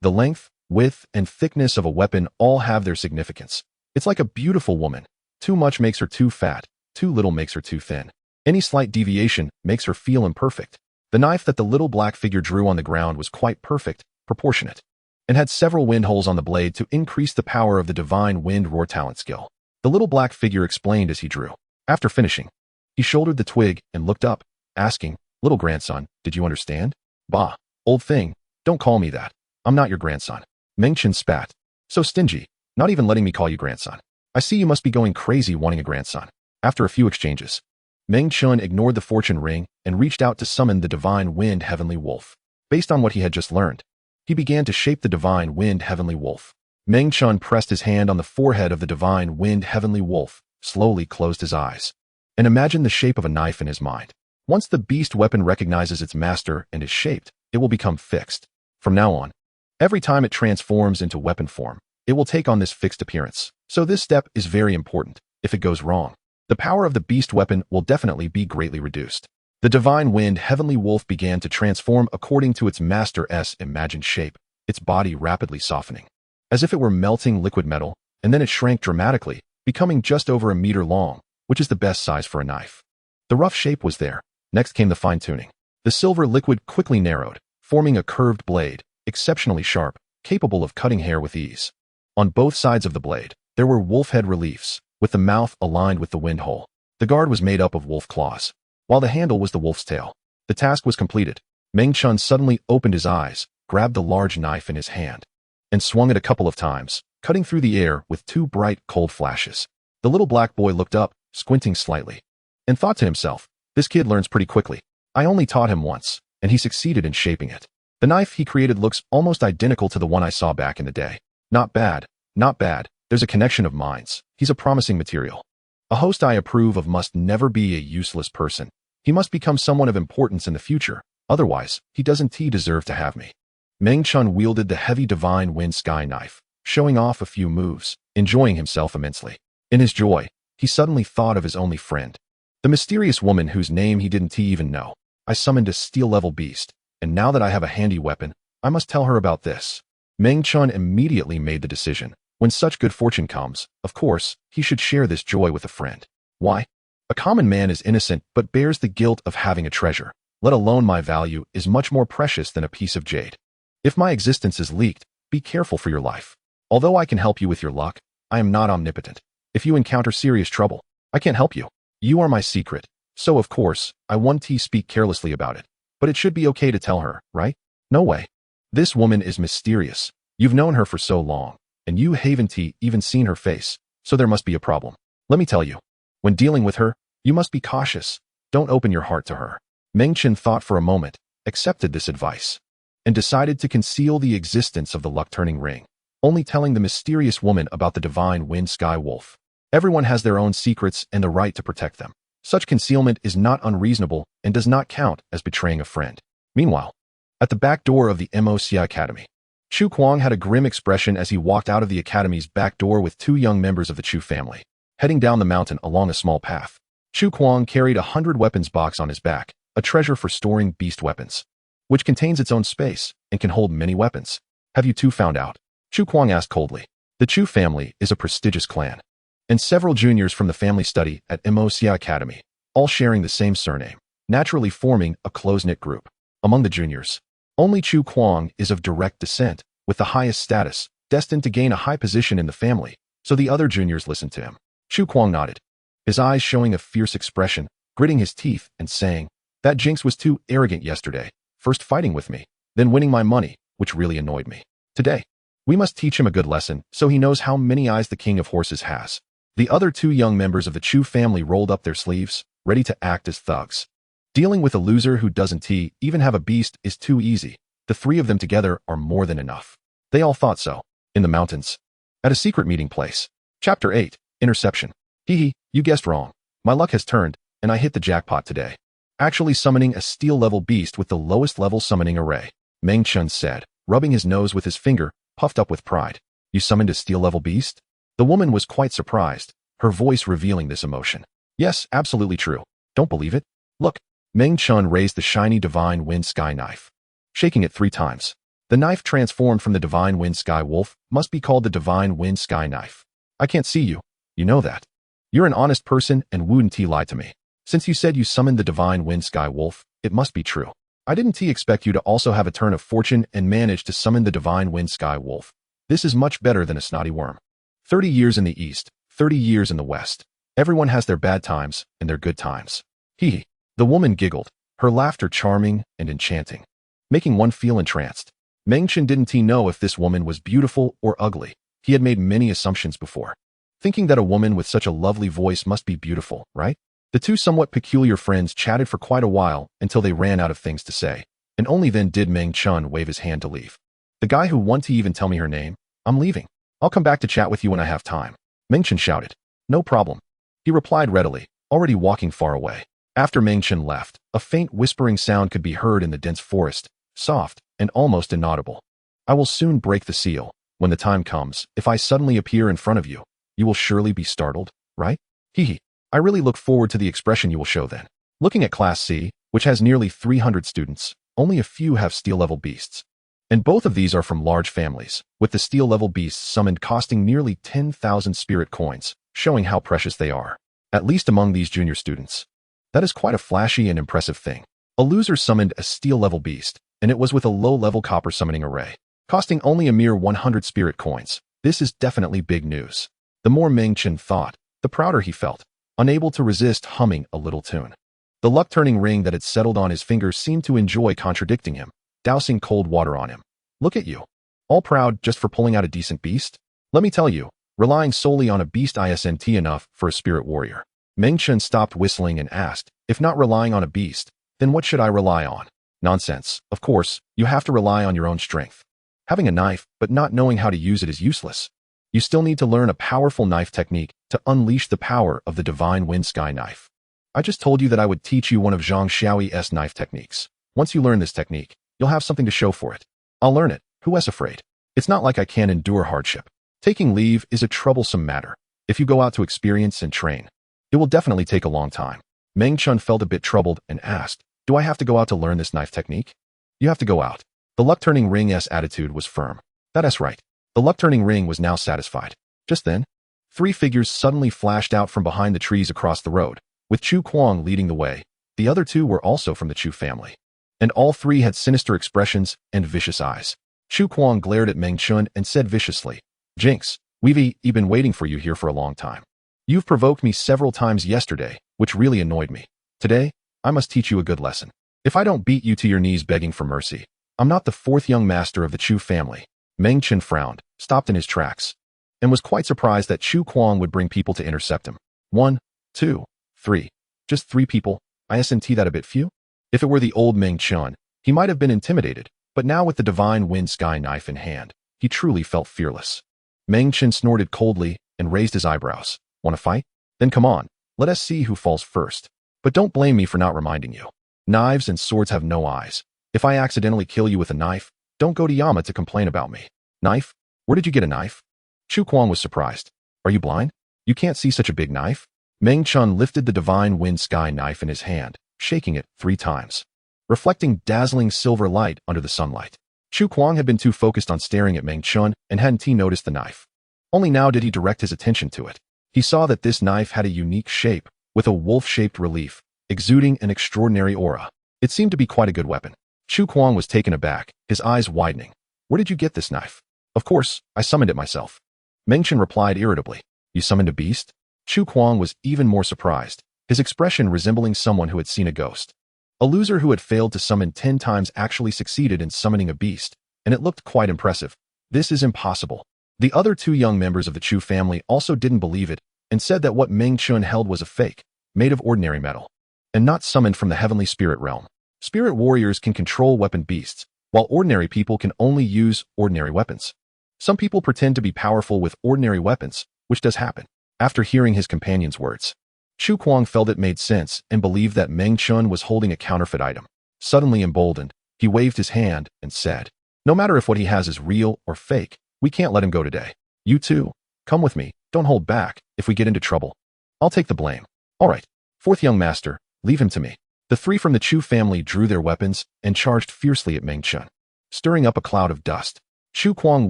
The length, width, and thickness of a weapon all have their significance. It's like a beautiful woman. Too much makes her too fat, too little makes her too thin. Any slight deviation makes her feel imperfect. The knife that the little black figure drew on the ground was quite perfect, proportionate, and had several wind holes on the blade to increase the power of the divine wind roar talent skill. The little black figure explained as he drew. After finishing, he shouldered the twig and looked up, asking, little grandson, did you understand? Bah, old thing, don't call me that. I'm not your grandson. Meng Chen spat. So stingy, not even letting me call you grandson. I see you must be going crazy wanting a grandson. After a few exchanges, Meng Chen ignored the fortune ring and reached out to summon the divine wind heavenly wolf. Based on what he had just learned, he began to shape the divine wind heavenly wolf. Meng Chen pressed his hand on the forehead of the divine wind heavenly wolf, slowly closed his eyes. and imagine the shape of a knife in his mind. Once the beast weapon recognizes its master and is shaped, it will become fixed. From now on, every time it transforms into weapon form, it will take on this fixed appearance. So this step is very important. If it goes wrong, the power of the beast weapon will definitely be greatly reduced. The divine wind heavenly wolf began to transform according to its master's imagined shape, its body rapidly softening, as if it were melting liquid metal, and then it shrank dramatically, becoming just over a meter long, which is the best size for a knife. The rough shape was there. Next came the fine-tuning. The silver liquid quickly narrowed, forming a curved blade, exceptionally sharp, capable of cutting hair with ease. On both sides of the blade, there were wolf head reliefs, with the mouth aligned with the wind hole. The guard was made up of wolf claws, while the handle was the wolf's tail. The task was completed. Meng Chen suddenly opened his eyes, grabbed the large knife in his hand, and swung it a couple of times, cutting through the air with two bright, cold flashes. The little black boy looked up, squinting slightly, and thought to himself, this kid learns pretty quickly. I only taught him once, and he succeeded in shaping it. The knife he created looks almost identical to the one I saw back in the day. Not bad, not bad. There's a connection of minds. He's a promising material. A host I approve of must never be a useless person. He must become someone of importance in the future. Otherwise, he doesn't deserve to have me. Meng Chen wielded the heavy divine wind sky knife, showing off a few moves, enjoying himself immensely. In his joy, he suddenly thought of his only friend, the mysterious woman whose name he didn't even know. I summoned a steel-level beast, and now that I have a handy weapon, I must tell her about this. Meng Chen immediately made the decision. When such good fortune comes, of course, he should share this joy with a friend. Why? A common man is innocent but bears the guilt of having a treasure. Let alone my value is much more precious than a piece of jade. If my existence is leaked, be careful for your life. Although I can help you with your luck, I am not omnipotent. If you encounter serious trouble, I can't help you. You are my secret, so of course, I won't speak carelessly about it. But it should be okay to tell her, right? No way. This woman is mysterious. You've known her for so long, and you haven't even seen her face, so there must be a problem. Let me tell you, when dealing with her, you must be cautious. Don't open your heart to her. Meng Chen thought for a moment, accepted this advice, and decided to conceal the existence of the luck-turning ring, only telling the mysterious woman about the divine wind sky wolf. Everyone has their own secrets and the right to protect them. Such concealment is not unreasonable and does not count as betraying a friend. Meanwhile, at the back door of the MOC Academy, Chu Kuang had a grim expression as he walked out of the academy's back door with two young members of the Chu family, heading down the mountain along a small path. Chu Kuang carried 100 weapons box on his back, a treasure for storing beast weapons, which contains its own space and can hold many weapons. Have you two found out? Chu Kuang asked coldly. The Chu family is a prestigious clan, and several juniors from the family study at MOC Academy, all sharing the same surname, naturally forming a close-knit group. Among the juniors, only Chu Kuang is of direct descent, with the highest status, destined to gain a high position in the family, so the other juniors listened to him. Chu Kuang nodded, his eyes showing a fierce expression, gritting his teeth and saying, that Jinx was too arrogant yesterday, first fighting with me, then winning my money, which really annoyed me. Today, we must teach him a good lesson so he knows how many eyes the king of horses has. The other two young members of the Chu family rolled up their sleeves, ready to act as thugs. Dealing with a loser who doesn't even have a beast is too easy. The three of them together are more than enough. They all thought so. In the mountains. At a secret meeting place. Chapter 8. Interception. Hee, you guessed wrong. My luck has turned, and I hit the jackpot today. Actually summoning a steel-level beast with the lowest level summoning array. Meng Chen said, rubbing his nose with his finger, puffed up with pride. You summoned a steel-level beast? The woman was quite surprised, her voice revealing this emotion. Yes, absolutely true. Don't believe it? Look. Meng Chen raised the shiny divine wind sky knife, shaking it 3 times. The knife transformed from the divine wind sky wolf must be called the divine wind sky knife. I can't see you. You know that. You're an honest person and wouldn't lie to me. Since you said you summoned the divine wind sky wolf, it must be true. I didn't expect you to also have a turn of fortune and manage to summon the divine wind sky wolf. This is much better than a snotty worm. 30 years in the east, 30 years in the west. Everyone has their bad times and their good times. Hee. The woman giggled, her laughter charming and enchanting, making one feel entranced. Meng Chen didn't know if this woman was beautiful or ugly. He had made many assumptions before, thinking that a woman with such a lovely voice must be beautiful, right? The two somewhat peculiar friends chatted for quite a while until they ran out of things to say, and only then did Meng Chen wave his hand to leave. The guy who won't even tell me her name? I'm leaving. I'll come back to chat with you when I have time. Meng Chen shouted. No problem. He replied readily, already walking far away. After Meng Chen left, a faint whispering sound could be heard in the dense forest, soft and almost inaudible. I will soon break the seal. When the time comes, if I suddenly appear in front of you, you will surely be startled, right? Hee. I really look forward to the expression you will show then. Looking at Class C, which has nearly 300 students, only a few have steel-level beasts. And both of these are from large families, with the steel-level beasts summoned costing nearly 10,000 spirit coins, showing how precious they are, at least among these junior students. That is quite a flashy and impressive thing. A loser summoned a steel-level beast, and it was with a low-level copper summoning array, costing only a mere 100 spirit coins. This is definitely big news. The more Meng Chen thought, the prouder he felt, unable to resist humming a little tune. The luck-turning ring that had settled on his fingers seemed to enjoy contradicting him, dousing cold water on him. Look at you. All proud just for pulling out a decent beast? Let me tell you, relying solely on a beast isn't enough for a spirit warrior. Meng Chen stopped whistling and asked, if not relying on a beast, then what should I rely on? Nonsense. Of course, you have to rely on your own strength. Having a knife, but not knowing how to use it is useless. You still need to learn a powerful knife technique to unleash the power of the divine wind sky knife. I just told you that I would teach you one of Zhang Xiaoyi's knife techniques. Once you learn this technique, you'll have something to show for it. I'll learn it. Who is afraid? It's not like I can't endure hardship. Taking leave is a troublesome matter. If you go out to experience and train, it will definitely take a long time. Meng Chen felt a bit troubled and asked, do I have to go out to learn this knife technique? You have to go out. The luck-turning ring's attitude was firm. That's right. The luck-turning ring was now satisfied. Just then, 3 figures suddenly flashed out from behind the trees across the road, with Chu Kuang leading the way. The other 2 were also from the Chu family. And all 3 had sinister expressions and vicious eyes. Chu Kuang glared at Meng Chen and said viciously, Jinx, we've been waiting for you here for a long time. You've provoked me several times yesterday, which really annoyed me. Today, I must teach you a good lesson. If I don't beat you to your knees begging for mercy, I'm not the 4th young master of the Chu family. Meng Chen frowned, stopped in his tracks, and was quite surprised that Chu Kuang would bring people to intercept him. 1, 2, 3. Just 3 people? Isn't that a bit few? If it were the old Meng Chen, he might have been intimidated, but now with the divine wind sky knife in hand, he truly felt fearless. Meng Chen snorted coldly and raised his eyebrows. Want to fight? Then come on, let us see who falls first. But don't blame me for not reminding you. Knives and swords have no eyes. If I accidentally kill you with a knife, don't go to Yama to complain about me. Knife? Where did you get a knife? Chu Kuang was surprised. Are you blind? You can't see such a big knife? Meng Chen lifted the divine wind sky knife in his hand, shaking it 3 times, reflecting dazzling silver light under the sunlight. Chu Kuang had been too focused on staring at Meng Chen and hadn't noticed the knife. Only now did he direct his attention to it. He saw that this knife had a unique shape, with a wolf-shaped relief, exuding an extraordinary aura. It seemed to be quite a good weapon. Chu Kuang was taken aback, his eyes widening. Where did you get this knife? Of course, I summoned it myself. Meng Chen replied irritably. You summoned a beast? Chu Kuang was even more surprised, his expression resembling someone who had seen a ghost. A loser who had failed to summon 10 times actually succeeded in summoning a beast, and it looked quite impressive. This is impossible. The other 2 young members of the Chu family also didn't believe it, and said that what Meng Chen held was a fake, made of ordinary metal, and not summoned from the heavenly spirit realm. Spirit warriors can control weapon beasts, while ordinary people can only use ordinary weapons. Some people pretend to be powerful with ordinary weapons, which does happen. After hearing his companion's words, Chu Kuang felt it made sense and believed that Meng Chen was holding a counterfeit item. Suddenly emboldened, he waved his hand and said, no matter if what he has is real or fake, we can't let him go today. You too. Come with me, don't hold back. If we get into trouble, I'll take the blame. All right, 4th young master, leave him to me. The 3 from the Chu family drew their weapons and charged fiercely at Meng Chen, stirring up a cloud of dust. Chu Kuang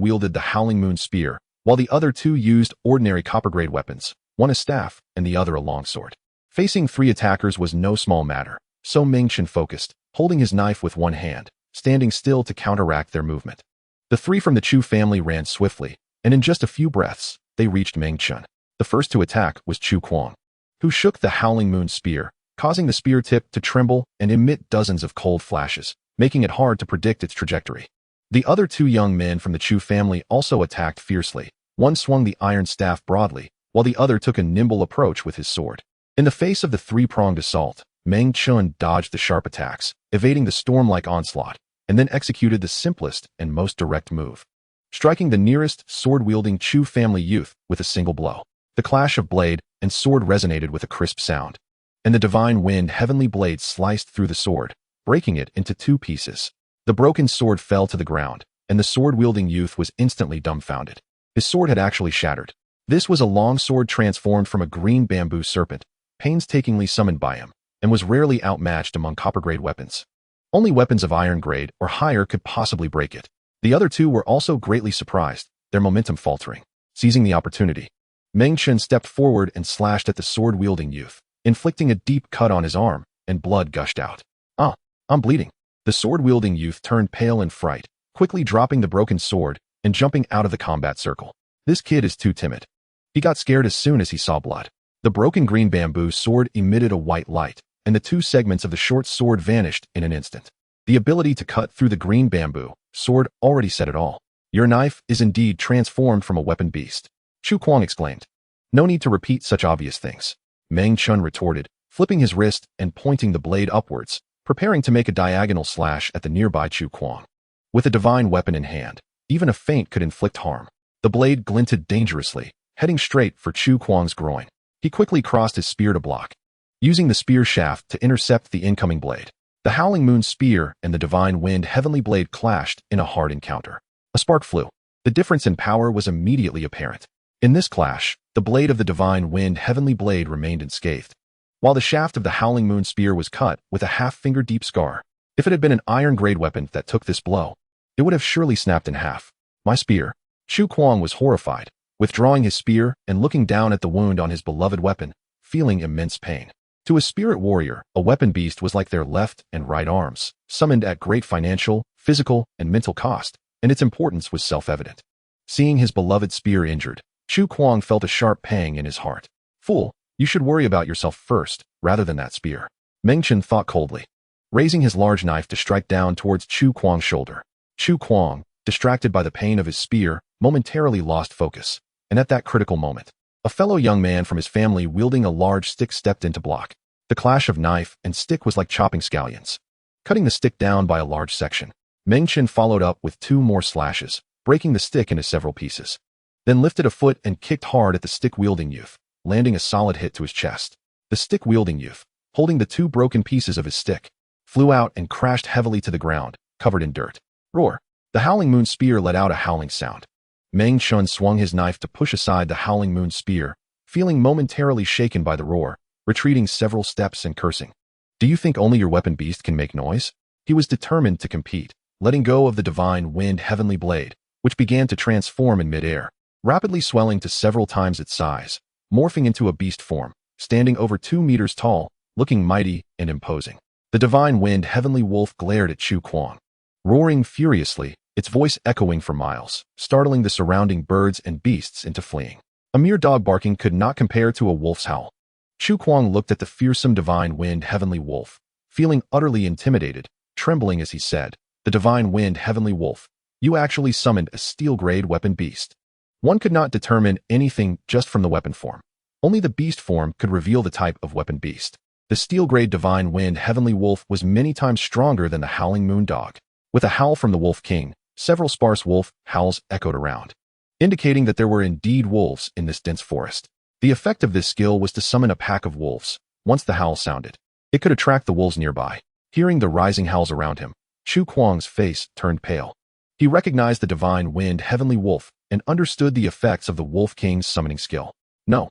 wielded the Howling Moon Spear, while the other 2 used ordinary copper-grade weapons, one a staff and the other a longsword. Facing 3 attackers was no small matter, so Meng Chen focused, holding his knife with one hand, standing still to counteract their movement. The 3 from the Chu family ran swiftly, and in just a few breaths, they reached Meng Chen. The first to attack was Chu Kuang, who shook the Howling Moon Spear, causing the spear tip to tremble and emit dozens of cold flashes, making it hard to predict its trajectory. The other 2 young men from the Chu family also attacked fiercely. One swung the iron staff broadly, while the other took a nimble approach with his sword. In the face of the 3-pronged assault, Meng Chen dodged the sharp attacks, evading the storm-like onslaught, and then executed the simplest and most direct move, striking the nearest sword-wielding Chu family youth with a single blow. The clash of blade and sword resonated with a crisp sound. and the divine wind heavenly blade sliced through the sword, breaking it into 2 pieces. The broken sword fell to the ground, and the sword-wielding youth was instantly dumbfounded. His sword had actually shattered. This was a long sword transformed from a green bamboo serpent, painstakingly summoned by him, and was rarely outmatched among copper-grade weapons. Only weapons of iron grade or higher could possibly break it. The other 2 were also greatly surprised, their momentum faltering. Seizing the opportunity, Meng Chen stepped forward and slashed at the sword-wielding youth, inflicting a deep cut on his arm, and blood gushed out. "Ah, I'm bleeding." The sword-wielding youth turned pale in fright, quickly dropping the broken sword and jumping out of the combat circle. This kid is too timid. He got scared as soon as he saw blood. The broken green bamboo sword emitted a white light, and the 2 segments of the short sword vanished in an instant. The ability to cut through the green bamboo sword already said it all. "Your knife is indeed transformed from a weapon beast," Chu Kuang exclaimed. "No need to repeat such obvious things," Meng Chen retorted, flipping his wrist and pointing the blade upwards, preparing to make a diagonal slash at the nearby Chu Kuang. With a divine weapon in hand, even a feint could inflict harm. The blade glinted dangerously, heading straight for Chu Kuang's groin. He quickly crossed his spear to block, using the spear shaft to intercept the incoming blade. The Howling Moon spear and the Divine Wind heavenly blade clashed in a hard encounter. A spark flew. The difference in power was immediately apparent. In this clash, the blade of the Divine Wind heavenly blade remained unscathed, while the shaft of the Howling Moon spear was cut with a half-finger deep scar. If it had been an iron-grade weapon that took this blow, it would have surely snapped in half. "My spear." Chu Kuang was horrified, withdrawing his spear and looking down at the wound on his beloved weapon, feeling immense pain. To a spirit warrior, a weapon beast was like their left and right arms, summoned at great financial, physical, and mental cost, and its importance was self-evident. Seeing his beloved spear injured, Chu Kuang felt a sharp pang in his heart. "Fool, you should worry about yourself first, rather than that spear," Meng Chen thought coldly, raising his large knife to strike down towards Chu Kuang's shoulder. Chu Kuang, distracted by the pain of his spear, momentarily lost focus, and at that critical moment, a fellow young man from his family wielding a large stick stepped in to block. The clash of knife and stick was like chopping scallions, cutting the stick down by a large section. Meng Chen followed up with 2 more slashes, breaking the stick into several pieces, then lifted a foot and kicked hard at the stick-wielding youth, landing a solid hit to his chest. The stick-wielding youth, holding the 2 broken pieces of his stick, flew out and crashed heavily to the ground, covered in dirt. Roar! The Howling Moon spear let out a howling sound. Meng Chen swung his knife to push aside the Howling Moon spear, feeling momentarily shaken by the roar, retreating several steps and cursing. "Do you think only your weapon beast can make noise?" He was determined to compete, letting go of the Divine Wind heavenly blade, which began to transform in midair, rapidly swelling to several times its size, morphing into a beast form, standing over 2 meters tall, looking mighty and imposing. The Divine Wind heavenly wolf glared at Chu Kuang, roaring furiously, its voice echoing for miles, startling the surrounding birds and beasts into fleeing. A mere dog barking could not compare to a wolf's howl. Chu Kuang looked at the fearsome Divine Wind heavenly wolf, feeling utterly intimidated, trembling as he said, "The Divine Wind heavenly wolf, you actually summoned a steel-grade weapon beast." One could not determine anything just from the weapon form. Only the beast form could reveal the type of weapon beast. The steel-grade Divine Wind heavenly wolf was many times stronger than the Howling Moon dog. With a howl from the Wolf King, several sparse wolf howls echoed around, indicating that there were indeed wolves in this dense forest. The effect of this skill was to summon a pack of wolves. Once the howl sounded, it could attract the wolves nearby. Hearing the rising howls around him, Chu Kuang's face turned pale. He recognized the Divine Wind heavenly wolf and understood the effects of the Wolf King's summoning skill. No,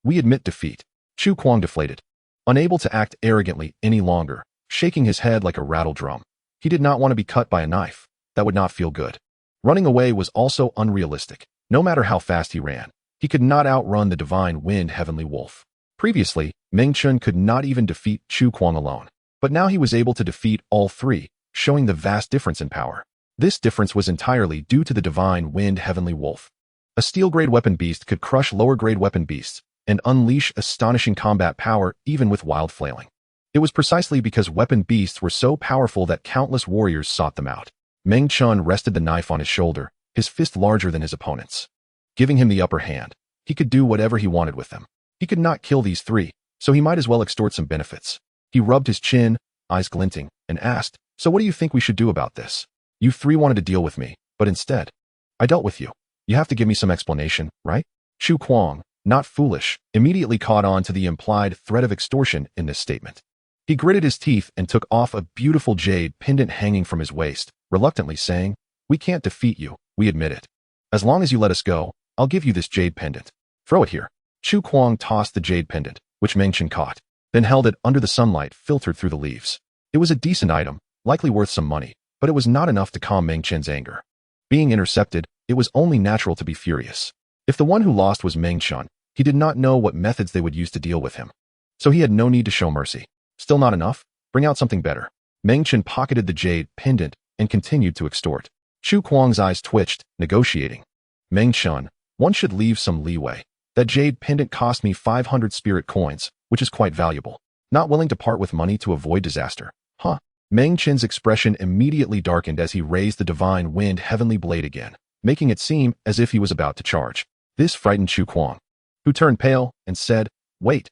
we admit defeat." Chu Kuang deflated, unable to act arrogantly any longer, shaking his head like a rattle drum. He did not want to be cut by a knife. That would not feel good. Running away was also unrealistic. No matter how fast he ran, he could not outrun the Divine Wind heavenly wolf. Previously, Meng Chen could not even defeat Chu Kuang alone, but now he was able to defeat all 3, showing the vast difference in power. This difference was entirely due to the Divine Wind heavenly wolf. A steel-grade weapon beast could crush lower-grade weapon beasts and unleash astonishing combat power even with wild flailing. It was precisely because weapon beasts were so powerful that countless warriors sought them out. Meng Chen rested the knife on his shoulder, his fist larger than his opponent's, giving him the upper hand. He could do whatever he wanted with them. He could not kill these 3, so he might as well extort some benefits. He rubbed his chin, eyes glinting, and asked, "So what do you think we should do about this? You 3 wanted to deal with me, but instead, I dealt with you. You have to give me some explanation, right?" Chu Kuang, not foolish, immediately caught on to the implied threat of extortion in this statement. He gritted his teeth and took off a beautiful jade pendant hanging from his waist, reluctantly saying, "We can't defeat you, we admit it. As long as you let us go, I'll give you this jade pendant. Throw it here." Chu Kuang tossed the jade pendant, which Meng Chen caught, then held it under the sunlight filtered through the leaves. It was a decent item, likely worth some money, but it was not enough to calm Meng Chen's anger. Being intercepted, it was only natural to be furious. If the one who lost was Meng Chen, he did not know what methods they would use to deal with him. So he had no need to show mercy. Still not enough? Bring out something better. Meng Chen pocketed the jade pendant and continued to extort. Chu Kuang's eyes twitched, negotiating. Meng Chen, one should leave some leeway. That jade pendant cost me 500 spirit coins, which is quite valuable. Not willing to part with money to avoid disaster. Huh. Meng Chen's expression immediately darkened as he raised the divine wind heavenly blade again, making it seem as if he was about to charge. This frightened Chu Kuang, who turned pale and said, wait,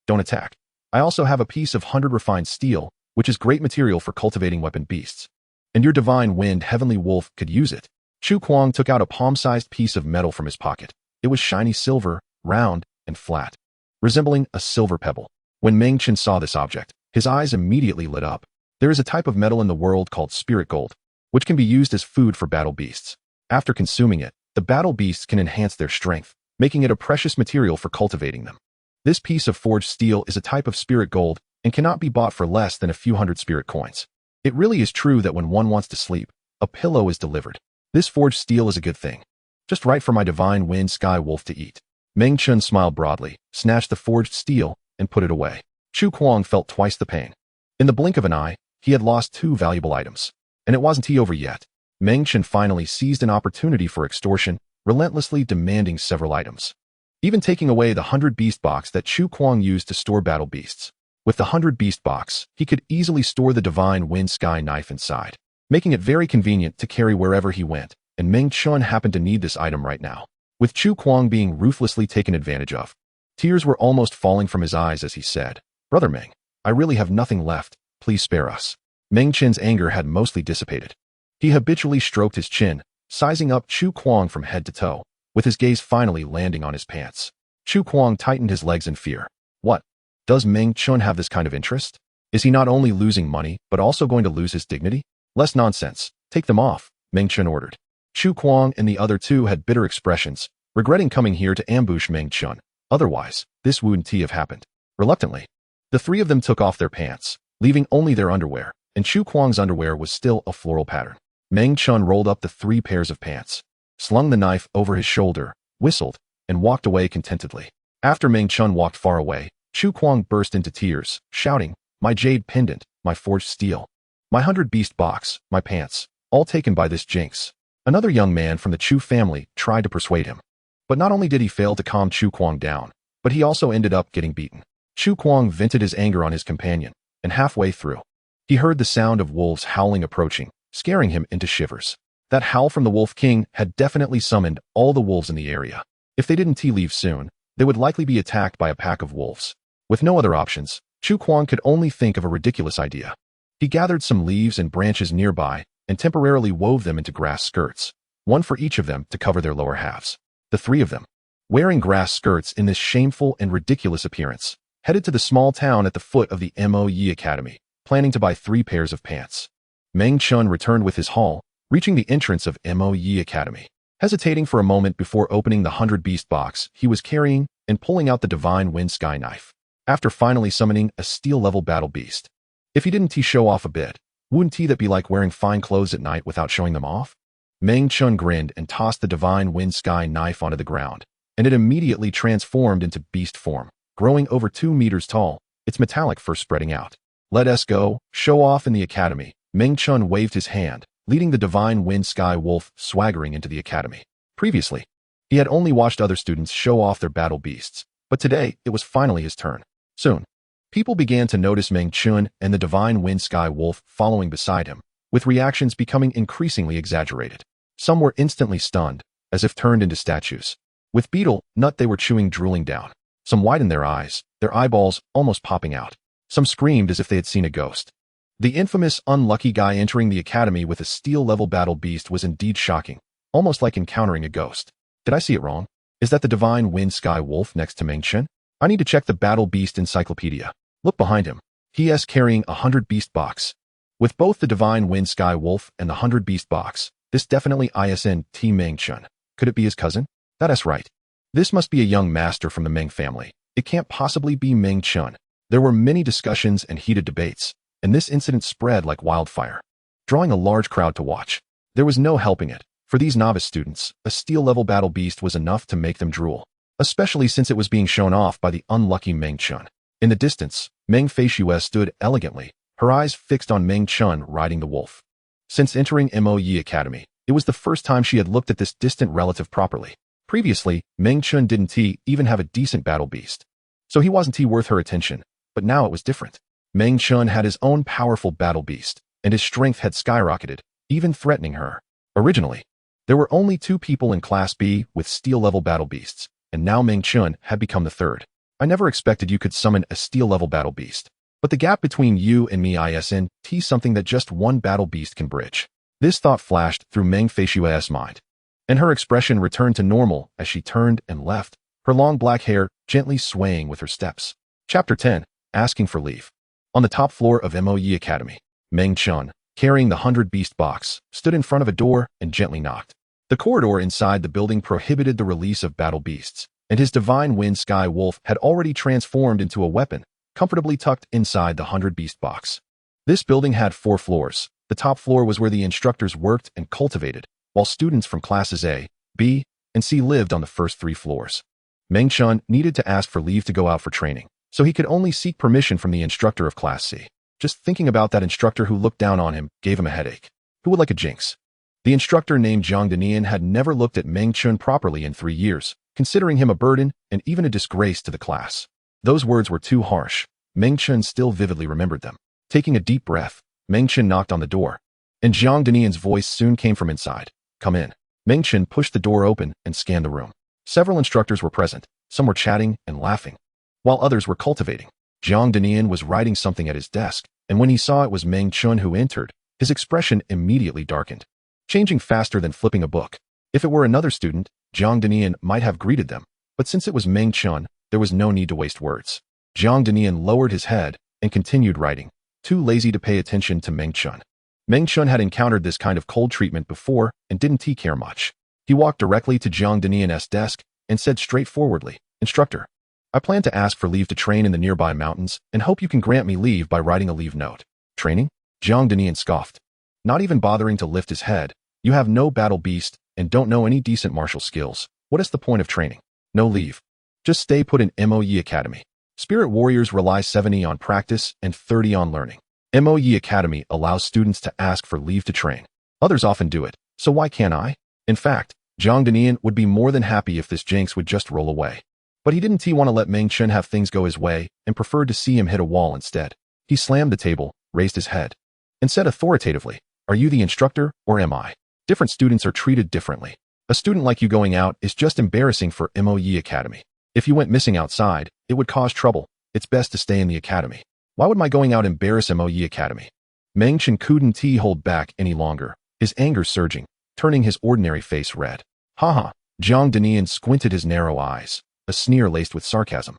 don't attack. I also have a piece of 100 refined steel, which is great material for cultivating weapon beasts. And your divine wind heavenly wolf could use it. Chu Kuang took out a palm-sized piece of metal from his pocket. It was shiny silver, round, and flat, resembling a silver pebble. When Meng Chen saw this object, his eyes immediately lit up. There is a type of metal in the world called spirit gold, which can be used as food for battle beasts. After consuming it, the battle beasts can enhance their strength, making it a precious material for cultivating them. This piece of forged steel is a type of spirit gold and cannot be bought for less than a few hundred spirit coins. It really is true that when one wants to sleep, a pillow is delivered. This forged steel is a good thing. Just right for my divine wind sky wolf to eat. Meng Chen smiled broadly, snatched the forged steel, and put it away. Chu Kuang felt twice the pain. In the blink of an eye, he had lost 2 valuable items. And it wasn't over yet. Meng Chen finally seized an opportunity for extortion, relentlessly demanding several items. Even taking away the 100 beast box that Chu Kuang used to store battle beasts. With the 100 beast box, he could easily store the divine wind sky knife inside, making it very convenient to carry wherever he went, and Meng Chen happened to need this item right now. With Chu Kuang being ruthlessly taken advantage of, tears were almost falling from his eyes as he said, "Brother Meng, I really have nothing left, please spare us." Meng Chen's anger had mostly dissipated. He habitually stroked his chin, sizing up Chu Kuang from head to toe, with his gaze finally landing on his pants. Chu Kuang tightened his legs in fear. What? Does Meng Chen have this kind of interest? Is he not only losing money, but also going to lose his dignity? Less nonsense. Take them off, Meng Chen ordered. Chu Kuang and the other 2 had bitter expressions, regretting coming here to ambush Meng Chen. Otherwise, this wouldn't have happened. Reluctantly, the 3 of them took off their pants, leaving only their underwear, and Chu Kuang's underwear was still a floral pattern. Meng Chen rolled up the 3 pairs of pants, slung the knife over his shoulder, whistled, and walked away contentedly. After Meng Chen walked far away, Chu Kuang burst into tears, shouting, "My jade pendant, my forged steel, my 100 beast box, my pants, all taken by this jinx." Another young man from the Chu family tried to persuade him. But not only did he fail to calm Chu Kuang down, but he also ended up getting beaten. Chu Kuang vented his anger on his companion, and halfway through, he heard the sound of wolves howling approaching, scaring him into shivers. That howl from the Wolf King had definitely summoned all the wolves in the area. If they didn't leave soon, they would likely be attacked by a pack of wolves. With no other options, Chu Kuang could only think of a ridiculous idea. He gathered some leaves and branches nearby and temporarily wove them into grass skirts, one for each of them to cover their lower halves. The 3 of them, wearing grass skirts in this shameful and ridiculous appearance, headed to the small town at the foot of the Moe Academy, planning to buy 3 pairs of pants. Meng Chen returned with his haul, reaching the entrance of Moe Academy. Hesitating for a moment before opening the 100 beast box he was carrying and pulling out the divine wind sky knife. After finally summoning a steel-level battle beast. If he didn't show off a bit, wouldn't that be like wearing fine clothes at night without showing them off? Meng Chen grinned and tossed the divine wind sky knife onto the ground, and it immediately transformed into beast form, growing over 2 meters tall, its metallic fur spreading out. "Let us go, show off in the academy." Meng Chen waved his hand, leading the divine wind sky wolf swaggering into the academy. Previously, he had only watched other students show off their battle beasts, but today it was finally his turn. Soon, people began to notice Meng Chen and the divine wind sky wolf following beside him, with reactions becoming increasingly exaggerated. Some were instantly stunned, as if turned into statues. With beetle nut they were chewing drooling down. Some widened their eyes, their eyeballs almost popping out. Some screamed as if they had seen a ghost. The infamous unlucky guy entering the academy with a steel-level battle beast was indeed shocking, almost like encountering a ghost. Did I see it wrong? Is that the divine wind sky wolf next to Meng Chen? I need to check the battle beast encyclopedia. Look behind him. He is carrying a 100 beast box. With both the divine wind sky wolf and the 100 beast box, this definitely isn't Meng Chen. Could it be his cousin? That's right. This must be a young master from the Meng family. It can't possibly be Meng Chen. There were many discussions and heated debates, and this incident spread like wildfire, drawing a large crowd to watch. There was no helping it. For these novice students, a steel-level battle beast was enough to make them drool, especially since it was being shown off by the unlucky Meng Chen. In the distance, Meng Feishues stood elegantly, her eyes fixed on Meng Chen riding the wolf. Since entering Moe Academy, it was the first time she had looked at this distant relative properly. Previously, Meng Chen didn't even have a decent battle beast, so he wasn't worth her attention, but now it was different. Meng Chen had his own powerful battle beast, and his strength had skyrocketed, even threatening her. Originally, there were only 2 people in Class B with steel-level battle beasts, and now Meng Chen had become the third. I never expected you could summon a steel-level battle beast, but the gap between you and me isn't something that just one battle beast can bridge. This thought flashed through Meng Feishues' mind, and her expression returned to normal as she turned and left, her long black hair gently swaying with her steps. Chapter 10. Asking for leave. On the top floor of Moe Academy, Meng Chen, carrying the 100 beast box, stood in front of a door and gently knocked. The corridor inside the building prohibited the release of battle beasts, and his divine wind sky wolf had already transformed into a weapon, comfortably tucked inside the 100 beast box. This building had 4 floors. The top floor was where the instructors worked and cultivated, while students from classes A, B, and C lived on the first 3 floors. Meng Chen needed to ask for leave to go out for training, so he could only seek permission from the instructor of Class C. Just thinking about that instructor who looked down on him gave him a headache. Who would like a jinx? The instructor named Zhang Danian had never looked at Meng Chen properly in 3 years, considering him a burden and even a disgrace to the class. Those words were too harsh. Meng Chen still vividly remembered them. Taking a deep breath, Meng Chen knocked on the door, and Zhang Danian's voice soon came from inside. Come in. Meng Chen pushed the door open and scanned the room. Several instructors were present. Some were chatting and laughing, while others were cultivating. Zhang Danian was writing something at his desk, and when he saw it was Meng Chen who entered, his expression immediately darkened, changing faster than flipping a book. If it were another student, Zhang Danian might have greeted them, but since it was Meng Chen, there was no need to waste words. Zhang Danian lowered his head and continued writing, too lazy to pay attention to Meng Chen. Meng Chen had encountered this kind of cold treatment before and didn't care much. He walked directly to Zhang Danian's desk and said straightforwardly, Instructor, I plan to ask for leave to train in the nearby mountains and hope you can grant me leave by writing a leave note. Training? Zhang Danian scoffed, not even bothering to lift his head. You have no battle beast and don't know any decent martial skills. What is the point of training? No leave. Just stay put in Moe Academy. Spirit warriors rely 70 on practice and 30 on learning. Moe Academy allows students to ask for leave to train. Others often do it, so why can't I? In fact, Zhang Danian would be more than happy if this jinx would just roll away. But he didn't want to let Meng Chen have things go his way and preferred to see him hit a wall instead. He slammed the table, raised his head, and said authoritatively, Are you the instructor or am I? Different students are treated differently. A student like you going out is just embarrassing for Moe Academy. If you went missing outside, it would cause trouble. It's best to stay in the academy. Why would my going out embarrass Moe Academy? Meng Chen couldn't hold back any longer, his anger surging, turning his ordinary face red. Haha, Zhang Danian squinted his narrow eyes, a sneer laced with sarcasm.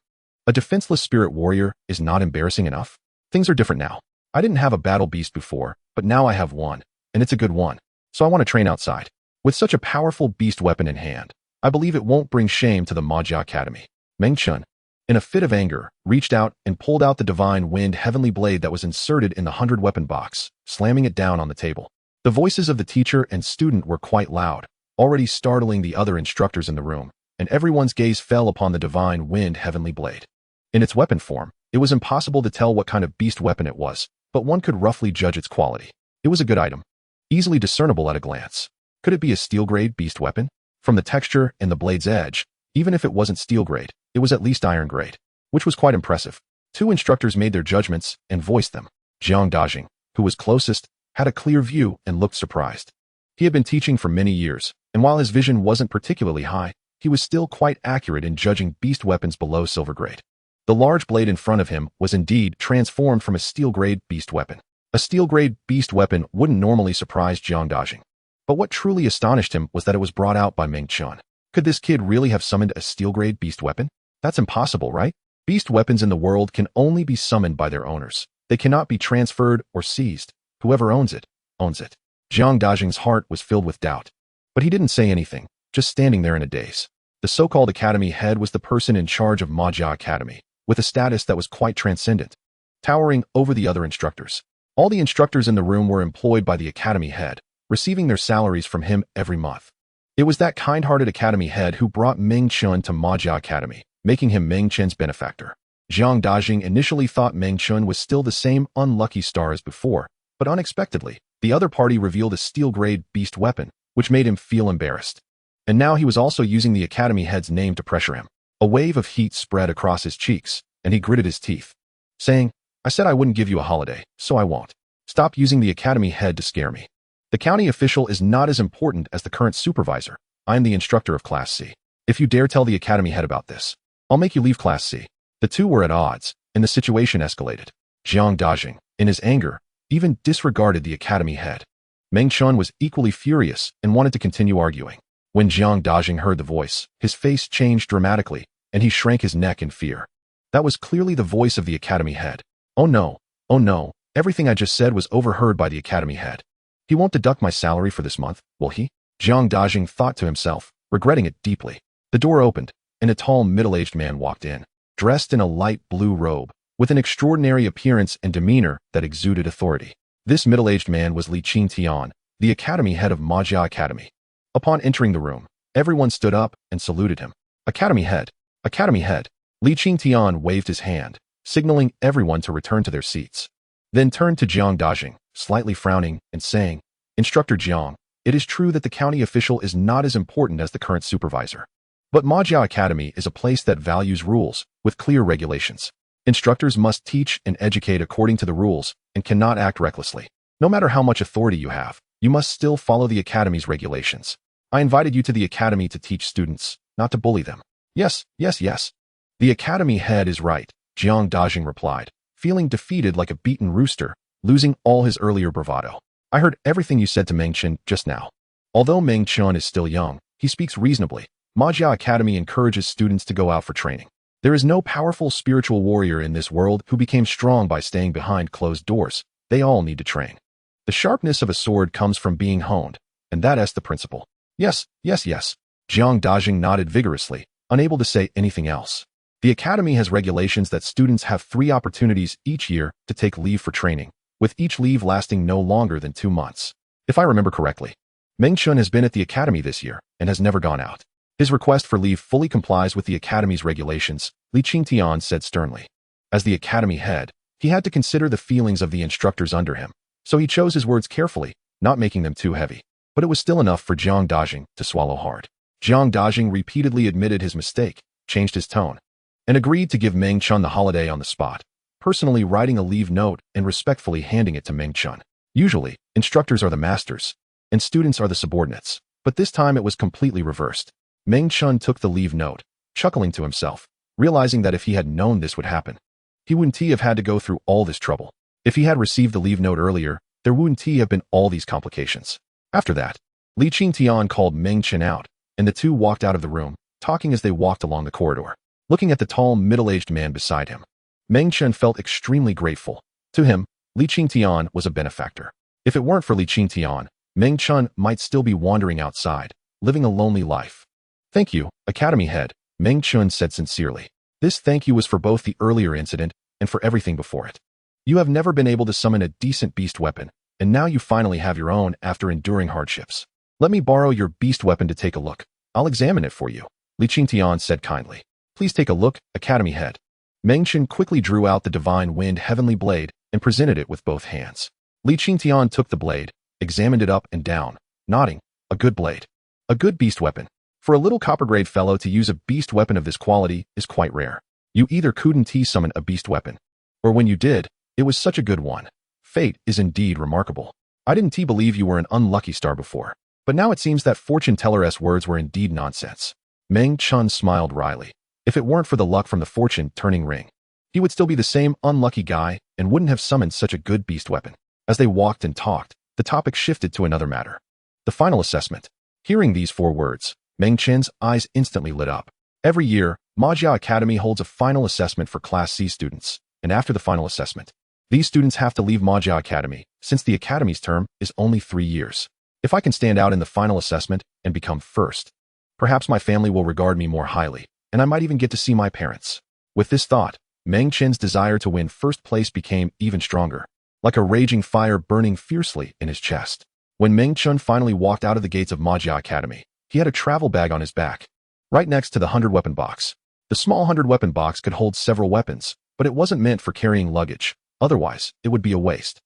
A defenseless spirit warrior is not embarrassing enough? Things are different now. I didn't have a battle beast before, but now I have one, and it's a good one. So I want to train outside. With such a powerful beast weapon in hand, I believe it won't bring shame to the Magia Academy. Meng Chen, in a fit of anger, reached out and pulled out the divine wind heavenly blade that was inserted in the 100 weapon box, slamming it down on the table. The voices of the teacher and student were quite loud, already startling the other instructors in the room, and everyone's gaze fell upon the divine wind heavenly blade. In its weapon form, it was impossible to tell what kind of beast weapon it was, but one could roughly judge its quality. It was a good item, easily discernible at a glance. Could it be a steel-grade beast weapon? From the texture and the blade's edge, even if it wasn't steel-grade, it was at least iron-grade, which was quite impressive. 2 instructors made their judgments and voiced them. Jiang Dajing, who was closest, had a clear view and looked surprised. He had been teaching for many years, and while his vision wasn't particularly high, he was still quite accurate in judging beast weapons below silver grade. The large blade in front of him was indeed transformed from a steel-grade beast weapon. A steel-grade beast weapon wouldn't normally surprise Jiang Dajing. But what truly astonished him was that it was brought out by Meng Chen. Could this kid really have summoned a steel-grade beast weapon? That's impossible, right? Beast weapons in the world can only be summoned by their owners. They cannot be transferred or seized. Whoever owns it, owns it. Jiang Dajing's heart was filled with doubt. But he didn't say anything, just standing there in a daze. The so-called academy head was the person in charge of Majia Academy, with a status that was quite transcendent, towering over the other instructors. All the instructors in the room were employed by the academy head, receiving their salaries from him every month. It was that kind-hearted academy head who brought Meng Chen to Majia Academy, making him Meng Chen's benefactor. Jiang Dajing initially thought Meng Chen was still the same unlucky star as before, but unexpectedly, the other party revealed a steel-grade beast weapon, which made him feel embarrassed. And now he was also using the academy head's name to pressure him. A wave of heat spread across his cheeks, and he gritted his teeth, saying, "I said I wouldn't give you a holiday, so I won't. Stop using the academy head to scare me. The county official is not as important as the current supervisor. I am the instructor of Class C. If you dare tell the academy head about this, I'll make you leave Class C." The two were at odds, and the situation escalated. Jiang Dajing, in his anger, even disregarded the academy head. Meng Chen was equally furious and wanted to continue arguing. When Jiang Dajing heard the voice, his face changed dramatically, and he shrank his neck in fear. That was clearly the voice of the academy head. Oh no, everything I just said was overheard by the academy head. He won't deduct my salary for this month, will he? Jiang Dajing thought to himself, regretting it deeply. The door opened, and a tall middle-aged man walked in, dressed in a light blue robe, with an extraordinary appearance and demeanor that exuded authority. This middle-aged man was Li Qingtian, the academy head of Majia Academy. Upon entering the room, everyone stood up and saluted him. Academy head, academy head. Li Qingtian waved his hand, signaling everyone to return to their seats. Then turned to Jiang Dajing, slightly frowning and saying, "Instructor Jiang, it is true that the county official is not as important as the current supervisor. But Majia Academy is a place that values rules, with clear regulations. Instructors must teach and educate according to the rules and cannot act recklessly. No matter how much authority you have, you must still follow the academy's regulations. I invited you to the academy to teach students, not to bully them." Yes. The academy head is right, Jiang Dajing replied, feeling defeated like a beaten rooster, losing all his earlier bravado. "I heard everything you said to Meng Chen just now. Although Meng Chen is still young, he speaks reasonably. Majia Academy encourages students to go out for training. There is no powerful spiritual warrior in this world who became strong by staying behind closed doors. They all need to train. The sharpness of a sword comes from being honed, and that's the principle." Yes. Jiang Dajing nodded vigorously, unable to say anything else. The academy has regulations that students have 3 opportunities each year to take leave for training, with each leave lasting no longer than 2 months. If I remember correctly, Meng Chen has been at the academy this year and has never gone out. His request for leave fully complies with the academy's regulations, Li Qingtian said sternly. As the academy head, he had to consider the feelings of the instructors under him, so he chose his words carefully, not making them too heavy. But it was still enough for Jiang Dajing to swallow hard. Jiang Dajing repeatedly admitted his mistake, changed his tone, and agreed to give Meng Chen the holiday on the spot, personally writing a leave note and respectfully handing it to Meng Chen. Usually, instructors are the masters, and students are the subordinates, but this time it was completely reversed. Meng Chen took the leave note, chuckling to himself, realizing that if he had known this would happen, he wouldn't have had to go through all this trouble. If he had received the leave note earlier, there wouldn't have been all these complications. After that, Li Qingtian called Meng Chen out, and the two walked out of the room, talking as they walked along the corridor, looking at the tall, middle-aged man beside him. Meng Chen felt extremely grateful. To him, Li Qingtian was a benefactor. If it weren't for Li Qingtian, Meng Chen might still be wandering outside, living a lonely life. "Thank you, Academy Head," Meng Chen said sincerely. This thank you was for both the earlier incident and for everything before it. You have never been able to summon a decent beast weapon, and now you finally have your own after enduring hardships. Let me borrow your beast weapon to take a look. I'll examine it for you," Li Qingtian said kindly. "Please take a look, Academy Head." Meng Chen quickly drew out the Divine Wind Heavenly Blade and presented it with both hands. Li Qingtian took the blade, examined it up and down, nodding. "A good blade. A good beast weapon. For a little copper-grade fellow to use a beast weapon of this quality is quite rare. You either couldn't summon a beast weapon, or when you did, it was such a good one. Fate is indeed remarkable. I didn't believe you were an unlucky star before, but now it seems that fortune teller's words were indeed nonsense." Meng Chen smiled wryly. If it weren't for the luck from the fortune-turning ring, he would still be the same unlucky guy and wouldn't have summoned such a good beast weapon. As they walked and talked, the topic shifted to another matter. The final assessment. Hearing these 4 words, Meng Chen's eyes instantly lit up. Every year, Magia Academy holds a final assessment for Class C students, and after the final assessment, these students have to leave Magia Academy, since the Academy's term is only 3 years. If I can stand out in the final assessment and become first, perhaps my family will regard me more highly, and I might even get to see my parents. With this thought, Meng Chen's desire to win first place became even stronger, like a raging fire burning fiercely in his chest. When Meng Chen finally walked out of the gates of Magia Academy, he had a travel bag on his back, right next to the 100-weapon box. The small 100-weapon box could hold several weapons, but it wasn't meant for carrying luggage, otherwise it would be a waste.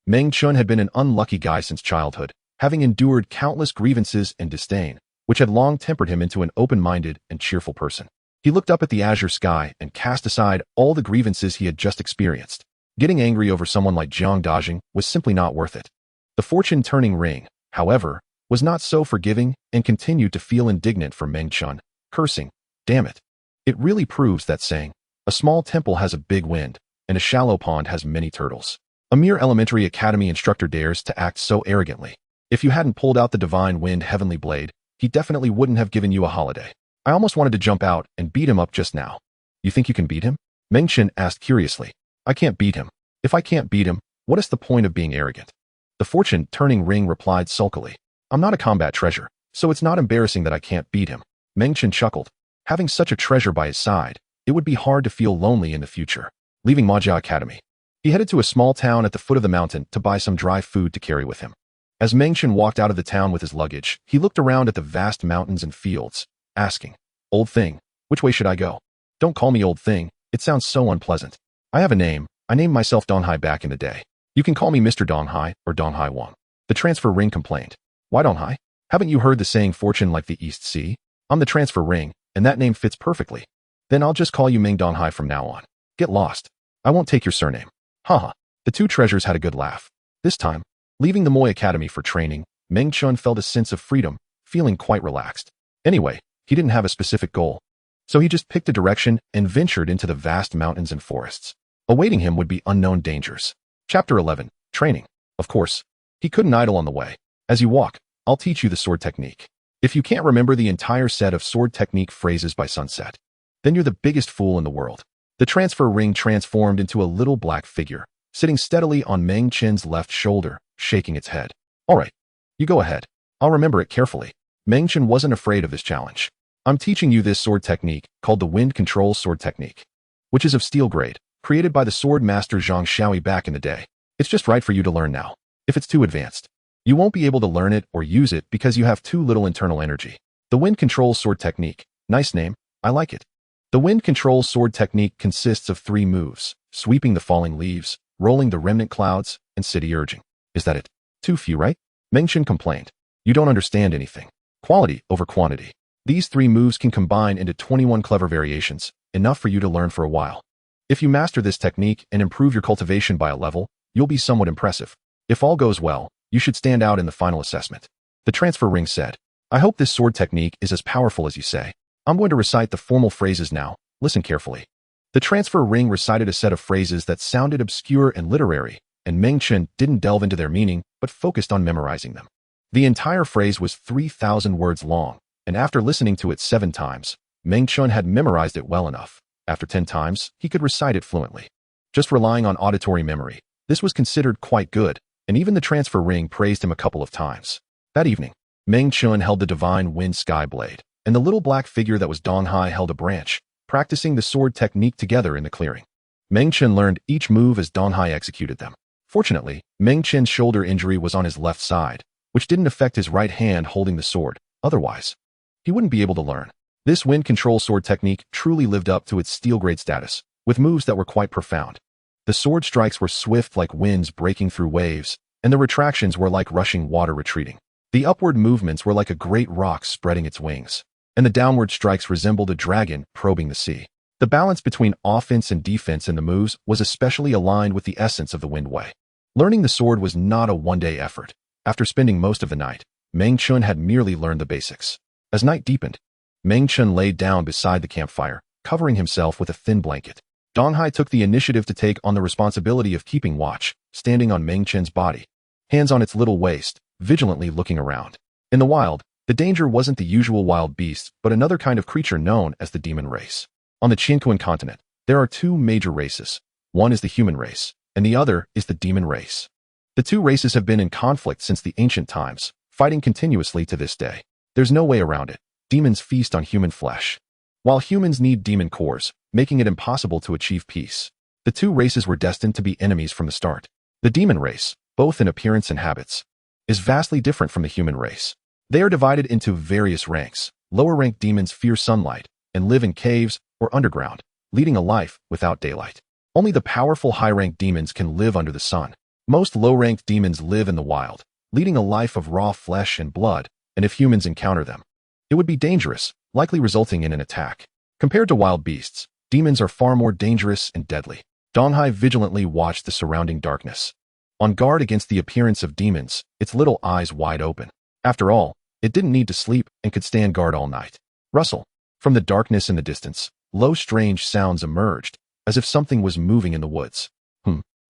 Meng Chen had been an unlucky guy since childhood, having endured countless grievances and disdain, which had long tempered him into an open-minded and cheerful person. He looked up at the azure sky and cast aside all the grievances he had just experienced. Getting angry over someone like Jiang Dajing was simply not worth it. The fortune-turning ring, however, was not so forgiving and continued to feel indignant for Meng Chen, cursing, "Damn it. It really proves that saying, a small temple has a big wind, and a shallow pond has many turtles. A mere elementary academy instructor dares to act so arrogantly. If you hadn't pulled out the divine wind heavenly blade, he definitely wouldn't have given you a holiday. I almost wanted to jump out and beat him up just now." "You think you can beat him?" Meng Chen asked curiously. "I can't beat him. If I can't beat him, what is the point of being arrogant?" The fortune-turning ring replied sulkily. "I'm not a combat treasure, so it's not embarrassing that I can't beat him." Meng Chen chuckled. Having such a treasure by his side, it would be hard to feel lonely in the future. Leaving Magia Academy, he headed to a small town at the foot of the mountain to buy some dry food to carry with him. As Meng Chen walked out of the town with his luggage, he looked around at the vast mountains and fields, asking, "Old thing, which way should I go?" "Don't call me old thing, it sounds so unpleasant. I have a name. I named myself Donghai back in the day. You can call me Mr. Donghai or Donghai Wang." The transfer ring complained. "Why Donghai? Haven't you heard the saying fortune like the East Sea? I'm the transfer ring, and that name fits perfectly. Then I'll just call you Meng Donghai from now on. Get lost. I won't take your surname." Haha. The two treasures had a good laugh. This time, leaving the Moy Academy for training, Meng Chen felt a sense of freedom, feeling quite relaxed. Anyway, he didn't have a specific goal, so he just picked a direction and ventured into the vast mountains and forests. Awaiting him would be unknown dangers. Chapter 11. Training. Of course, he couldn't idle on the way. "As you walk, I'll teach you the sword technique. If you can't remember the entire set of sword technique phrases by sunset, then you're the biggest fool in the world." The transfer ring transformed into a little black figure, sitting steadily on Meng Chen's left shoulder, shaking its head. "All right, you go ahead. I'll remember it carefully." Meng Chen wasn't afraid of this challenge. "I'm teaching you this sword technique called the Wind Control Sword Technique, which is of steel grade, created by the sword master Zhang Xiaoyi back in the day. It's just right for you to learn now. If it's too advanced, you won't be able to learn it or use it because you have too little internal energy." The Wind Control Sword Technique. Nice name. I like it. The Wind Control Sword Technique consists of 3 moves: sweeping the falling leaves, rolling the remnant clouds, and city urging. "Is that it? Too few, right?" Meng Chen complained. "You don't understand anything. Quality over quantity. These 3 moves can combine into 21 clever variations, enough for you to learn for a while. If you master this technique and improve your cultivation by a level, you'll be somewhat impressive. If all goes well, you should stand out in the final assessment." The transfer ring said, "I hope this sword technique is as powerful as you say. I'm going to recite the formal phrases now. Listen carefully." The transfer ring recited a set of phrases that sounded obscure and literary, and Meng Chen didn't delve into their meaning, but focused on memorizing them. The entire phrase was 3,000 words long, and after listening to it 7 times, Meng Chen had memorized it well enough. After 10 times, he could recite it fluently. Just relying on auditory memory, this was considered quite good, and even the transfer ring praised him a couple of times. That evening, Meng Chen held the divine wind sky blade, and the little black figure that was Donghai held a branch, practicing the sword technique together in the clearing. Meng Chen learned each move as Donghai executed them. Fortunately, Meng Chen's shoulder injury was on his left side, which didn't affect his right hand holding the sword. Otherwise, he wouldn't be able to learn. This wind control sword technique truly lived up to its steel grade status, with moves that were quite profound. The sword strikes were swift like winds breaking through waves, and the retractions were like rushing water retreating. The upward movements were like a great rock spreading its wings, and the downward strikes resembled a dragon probing the sea. The balance between offense and defense in the moves was especially aligned with the essence of the Wind Way. Learning the sword was not a one-day effort. After spending most of the night, Meng Chen had merely learned the basics. As night deepened, Meng Chen laid down beside the campfire, covering himself with a thin blanket. Donghai took the initiative to take on the responsibility of keeping watch, standing on Meng Chen's body, hands on its little waist, vigilantly looking around. In the wild, The danger wasn't the usual wild beasts, but another kind of creature known as the demon race. On the Qianquan continent, there are two major races. One is the human race, and the other is the demon race. The two races have been in conflict since the ancient times, fighting continuously to this day. There's no way around it. Demons feast on human flesh, while humans need demon cores, making it impossible to achieve peace. The two races were destined to be enemies from the start. The demon race, both in appearance and habits, is vastly different from the human race. They are divided into various ranks. Lower-ranked demons fear sunlight and live in caves or underground, leading a life without daylight. Only the powerful high-ranked demons can live under the sun. Most low-ranked demons live in the wild, leading a life of raw flesh and blood, and if humans encounter them, it would be dangerous, likely resulting in an attack. Compared to wild beasts, demons are far more dangerous and deadly. Donghai vigilantly watched the surrounding darkness, on guard against the appearance of demons, its little eyes wide open. After all, it didn't need to sleep and could stand guard all night. Rustle. From the darkness in the distance, low strange sounds emerged, as if something was moving in the woods.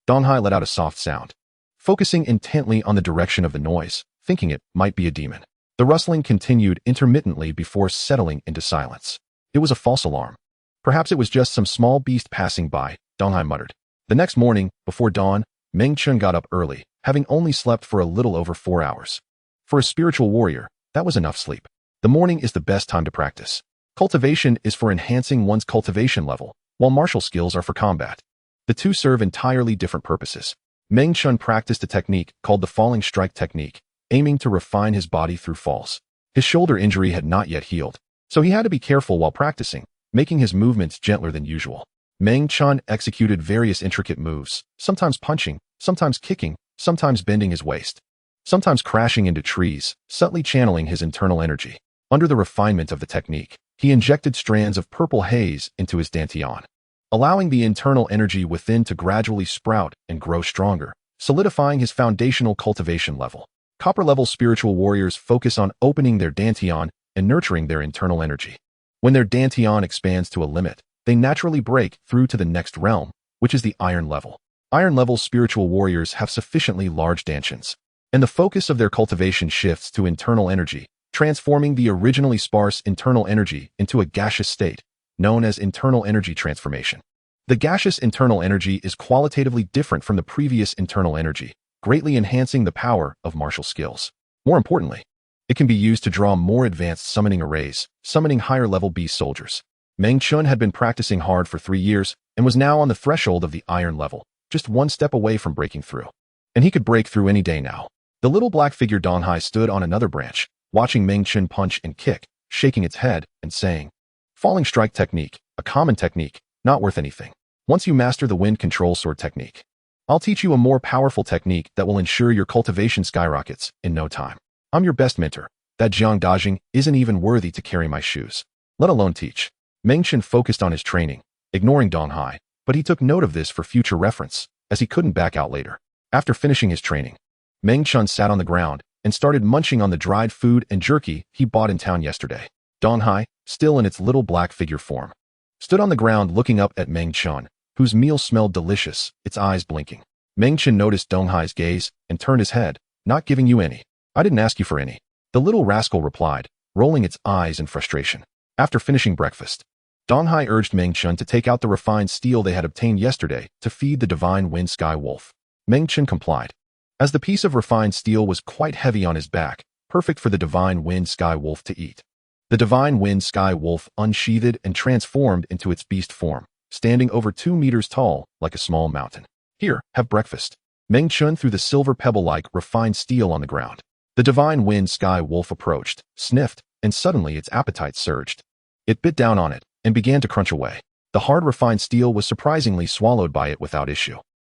Donghai let out a soft sound, focusing intently on the direction of the noise, thinking it might be a demon. The rustling continued intermittently before settling into silence. It was a false alarm. Perhaps it was just some small beast passing by, Donghai muttered. The next morning, before dawn, Meng Chen got up early, having only slept for a little over 4 hours. For a spiritual warrior, that was enough sleep. The morning is the best time to practice. Cultivation is for enhancing one's cultivation level, while martial skills are for combat. The two serve entirely different purposes. Meng Chen practiced a technique called the falling strike technique, aiming to refine his body through falls. His shoulder injury had not yet healed, so he had to be careful while practicing, making his movements gentler than usual. Meng Chen executed various intricate moves, sometimes punching, sometimes kicking, sometimes bending his waist, sometimes crashing into trees, subtly channeling his internal energy. Under the refinement of the technique, he injected strands of purple haze into his dantian, allowing the internal energy within to gradually sprout and grow stronger, solidifying his foundational cultivation level. Copper-level spiritual warriors focus on opening their dantian and nurturing their internal energy. When their dantian expands to a limit, they naturally break through to the next realm, which is the iron level. Iron-level spiritual warriors have sufficiently large dantians, and the focus of their cultivation shifts to internal energy, transforming the originally sparse internal energy into a gaseous state, known as internal energy transformation. The gaseous internal energy is qualitatively different from the previous internal energy, greatly enhancing the power of martial skills. More importantly, it can be used to draw more advanced summoning arrays, summoning higher-level beast soldiers. Meng Chen had been practicing hard for 3 years and was now on the threshold of the iron level, just one step away from breaking through. And he could break through any day now. The little black figure Donghai stood on another branch, watching Meng Chen punch and kick, shaking its head and saying, "Falling strike technique, a common technique, not worth anything. Once you master the wind control sword technique, I'll teach you a more powerful technique that will ensure your cultivation skyrockets in no time. I'm your best mentor. That Jiang Dajing isn't even worthy to carry my shoes, let alone teach." Meng Chen focused on his training, ignoring Donghai, but he took note of this for future reference, as he couldn't back out later. After finishing his training, Meng Chen sat on the ground and started munching on the dried food and jerky he bought in town yesterday. Donghai, still in its little black figure form, stood on the ground looking up at Meng Chen, whose meal smelled delicious, its eyes blinking. Meng Chen noticed Donghai's gaze and turned his head. "Not giving you any. I didn't ask you for any," the little rascal replied, rolling its eyes in frustration. After finishing breakfast, Donghai urged Meng Chen to take out the refined steel they had obtained yesterday to feed the divine wind sky wolf. Meng Chen complied, as the piece of refined steel was quite heavy on his back, perfect for the divine wind sky wolf to eat. The divine wind sky wolf unsheathed and transformed into its beast form, standing over 2 meters tall like a small mountain. "Here, have breakfast." Meng Chen threw the silver pebble-like refined steel on the ground. The divine wind sky wolf approached, sniffed, and suddenly its appetite surged. It bit down on it and began to crunch away. The hard refined steel was surprisingly swallowed by it without issue.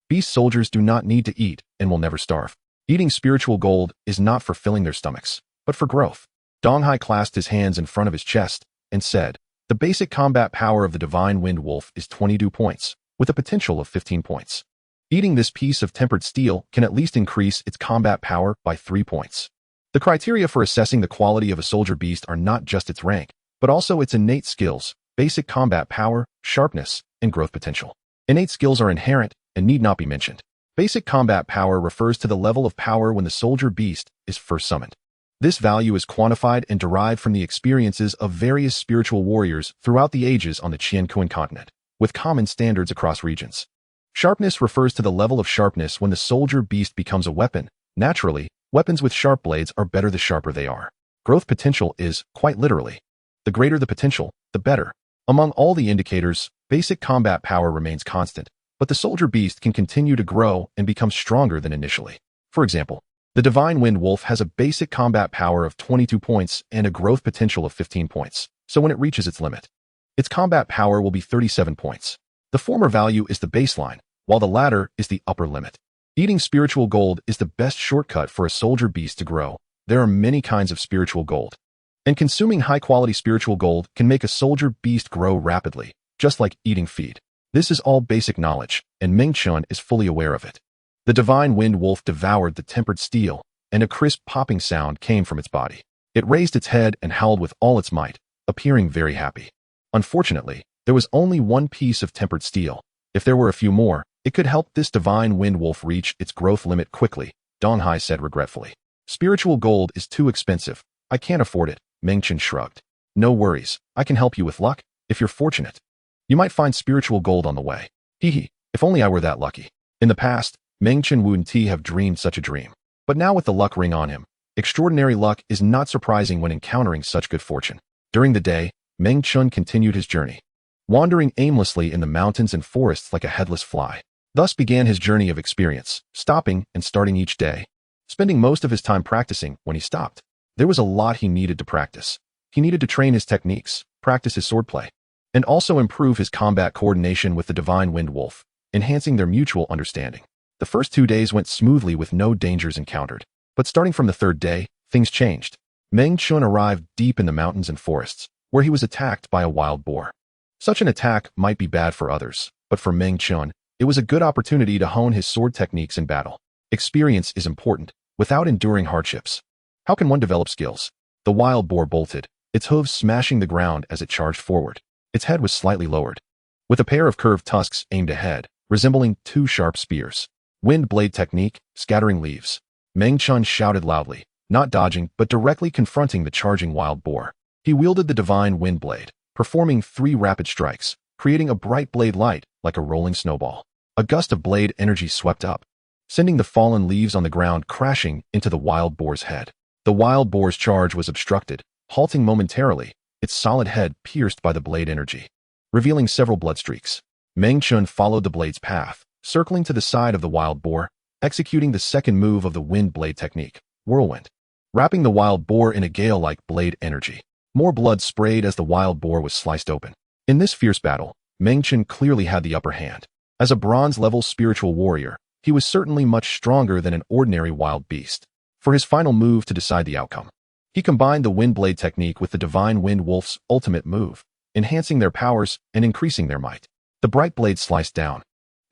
Beast soldiers do not need to eat and will never starve. Eating spiritual gold is not for filling their stomachs, but for growth. Donghai clasped his hands in front of his chest and said, "The basic combat power of the divine wind wolf is 22 points, with a potential of 15 points. Eating this piece of tempered steel can at least increase its combat power by 3 points. The criteria for assessing the quality of a soldier beast are not just its rank, but also its innate skills, basic combat power, sharpness, and growth potential. Innate skills are inherent and need not be mentioned. Basic combat power refers to the level of power when the soldier beast is first summoned. This value is quantified and derived from the experiences of various spiritual warriors throughout the ages on the Qiankuan continent, with common standards across regions. Sharpness refers to the level of sharpness when the soldier beast becomes a weapon. Naturally, weapons with sharp blades are better the sharper they are. Growth potential is, quite literally, the greater the potential, the better. Among all the indicators, basic combat power remains constant, but the soldier beast can continue to grow and become stronger than initially. For example, the Divine Wind Wolf has a basic combat power of 22 points and a growth potential of 15 points, so when it reaches its limit, its combat power will be 37 points. The former value is the baseline, while the latter is the upper limit. Eating spiritual gold is the best shortcut for a soldier beast to grow. There are many kinds of spiritual gold, and consuming high-quality spiritual gold can make a soldier beast grow rapidly, just like eating feed. This is all basic knowledge, and Meng Chen is fully aware of it. The Divine Wind Wolf devoured the tempered steel, and a crisp popping sound came from its body. It raised its head and howled with all its might, appearing very happy. Unfortunately, there was only one piece of tempered steel. If there were a few more, it could help this Divine Wind Wolf reach its growth limit quickly, Dong Hai said regretfully. Spiritual gold is too expensive. I can't afford it, Meng Chen shrugged. No worries, I can help you with luck, if you're fortunate. You might find spiritual gold on the way. Hee, if only I were that lucky. In the past, Meng Chen wouldn't have dreamed such a dream. But now with the luck ring on him, extraordinary luck is not surprising when encountering such good fortune. During the day, Meng Chen continued his journey, wandering aimlessly in the mountains and forests like a headless fly. Thus began his journey of experience, stopping and starting each day, spending most of his time practicing when he stopped. There was a lot he needed to practice. He needed to train his techniques, practice his swordplay, and also improve his combat coordination with the Divine Wind Wolf, enhancing their mutual understanding. The first 2 days went smoothly with no dangers encountered, but starting from the third day, things changed. Meng Chen arrived deep in the mountains and forests, where he was attacked by a wild boar. Such an attack might be bad for others, but for Meng Chen, it was a good opportunity to hone his sword techniques in battle. Experience is important, without enduring hardships. How can one develop skills? The wild boar bolted, its hooves smashing the ground as it charged forward. Its head was slightly lowered, with a pair of curved tusks aimed ahead, resembling two sharp spears. Wind blade technique, scattering leaves. Meng Chen shouted loudly, not dodging but directly confronting the charging wild boar. He wielded the Divine Wind Blade, performing 3 rapid strikes, creating a bright blade light like a rolling snowball. A gust of blade energy swept up, sending the fallen leaves on the ground crashing into the wild boar's head. The wild boar's charge was obstructed, halting momentarily, its solid head pierced by the blade energy, revealing several blood streaks. Meng Chen followed the blade's path, circling to the side of the wild boar, executing the second move of the wind blade technique, whirlwind, wrapping the wild boar in a gale-like blade energy. More blood sprayed as the wild boar was sliced open. In this fierce battle, Meng Chen clearly had the upper hand. As a bronze-level spiritual warrior, he was certainly much stronger than an ordinary wild beast. For his final move to decide the outcome, he combined the wind blade technique with the Divine Wind Wolf's ultimate move, enhancing their powers and increasing their might. The bright blade sliced down,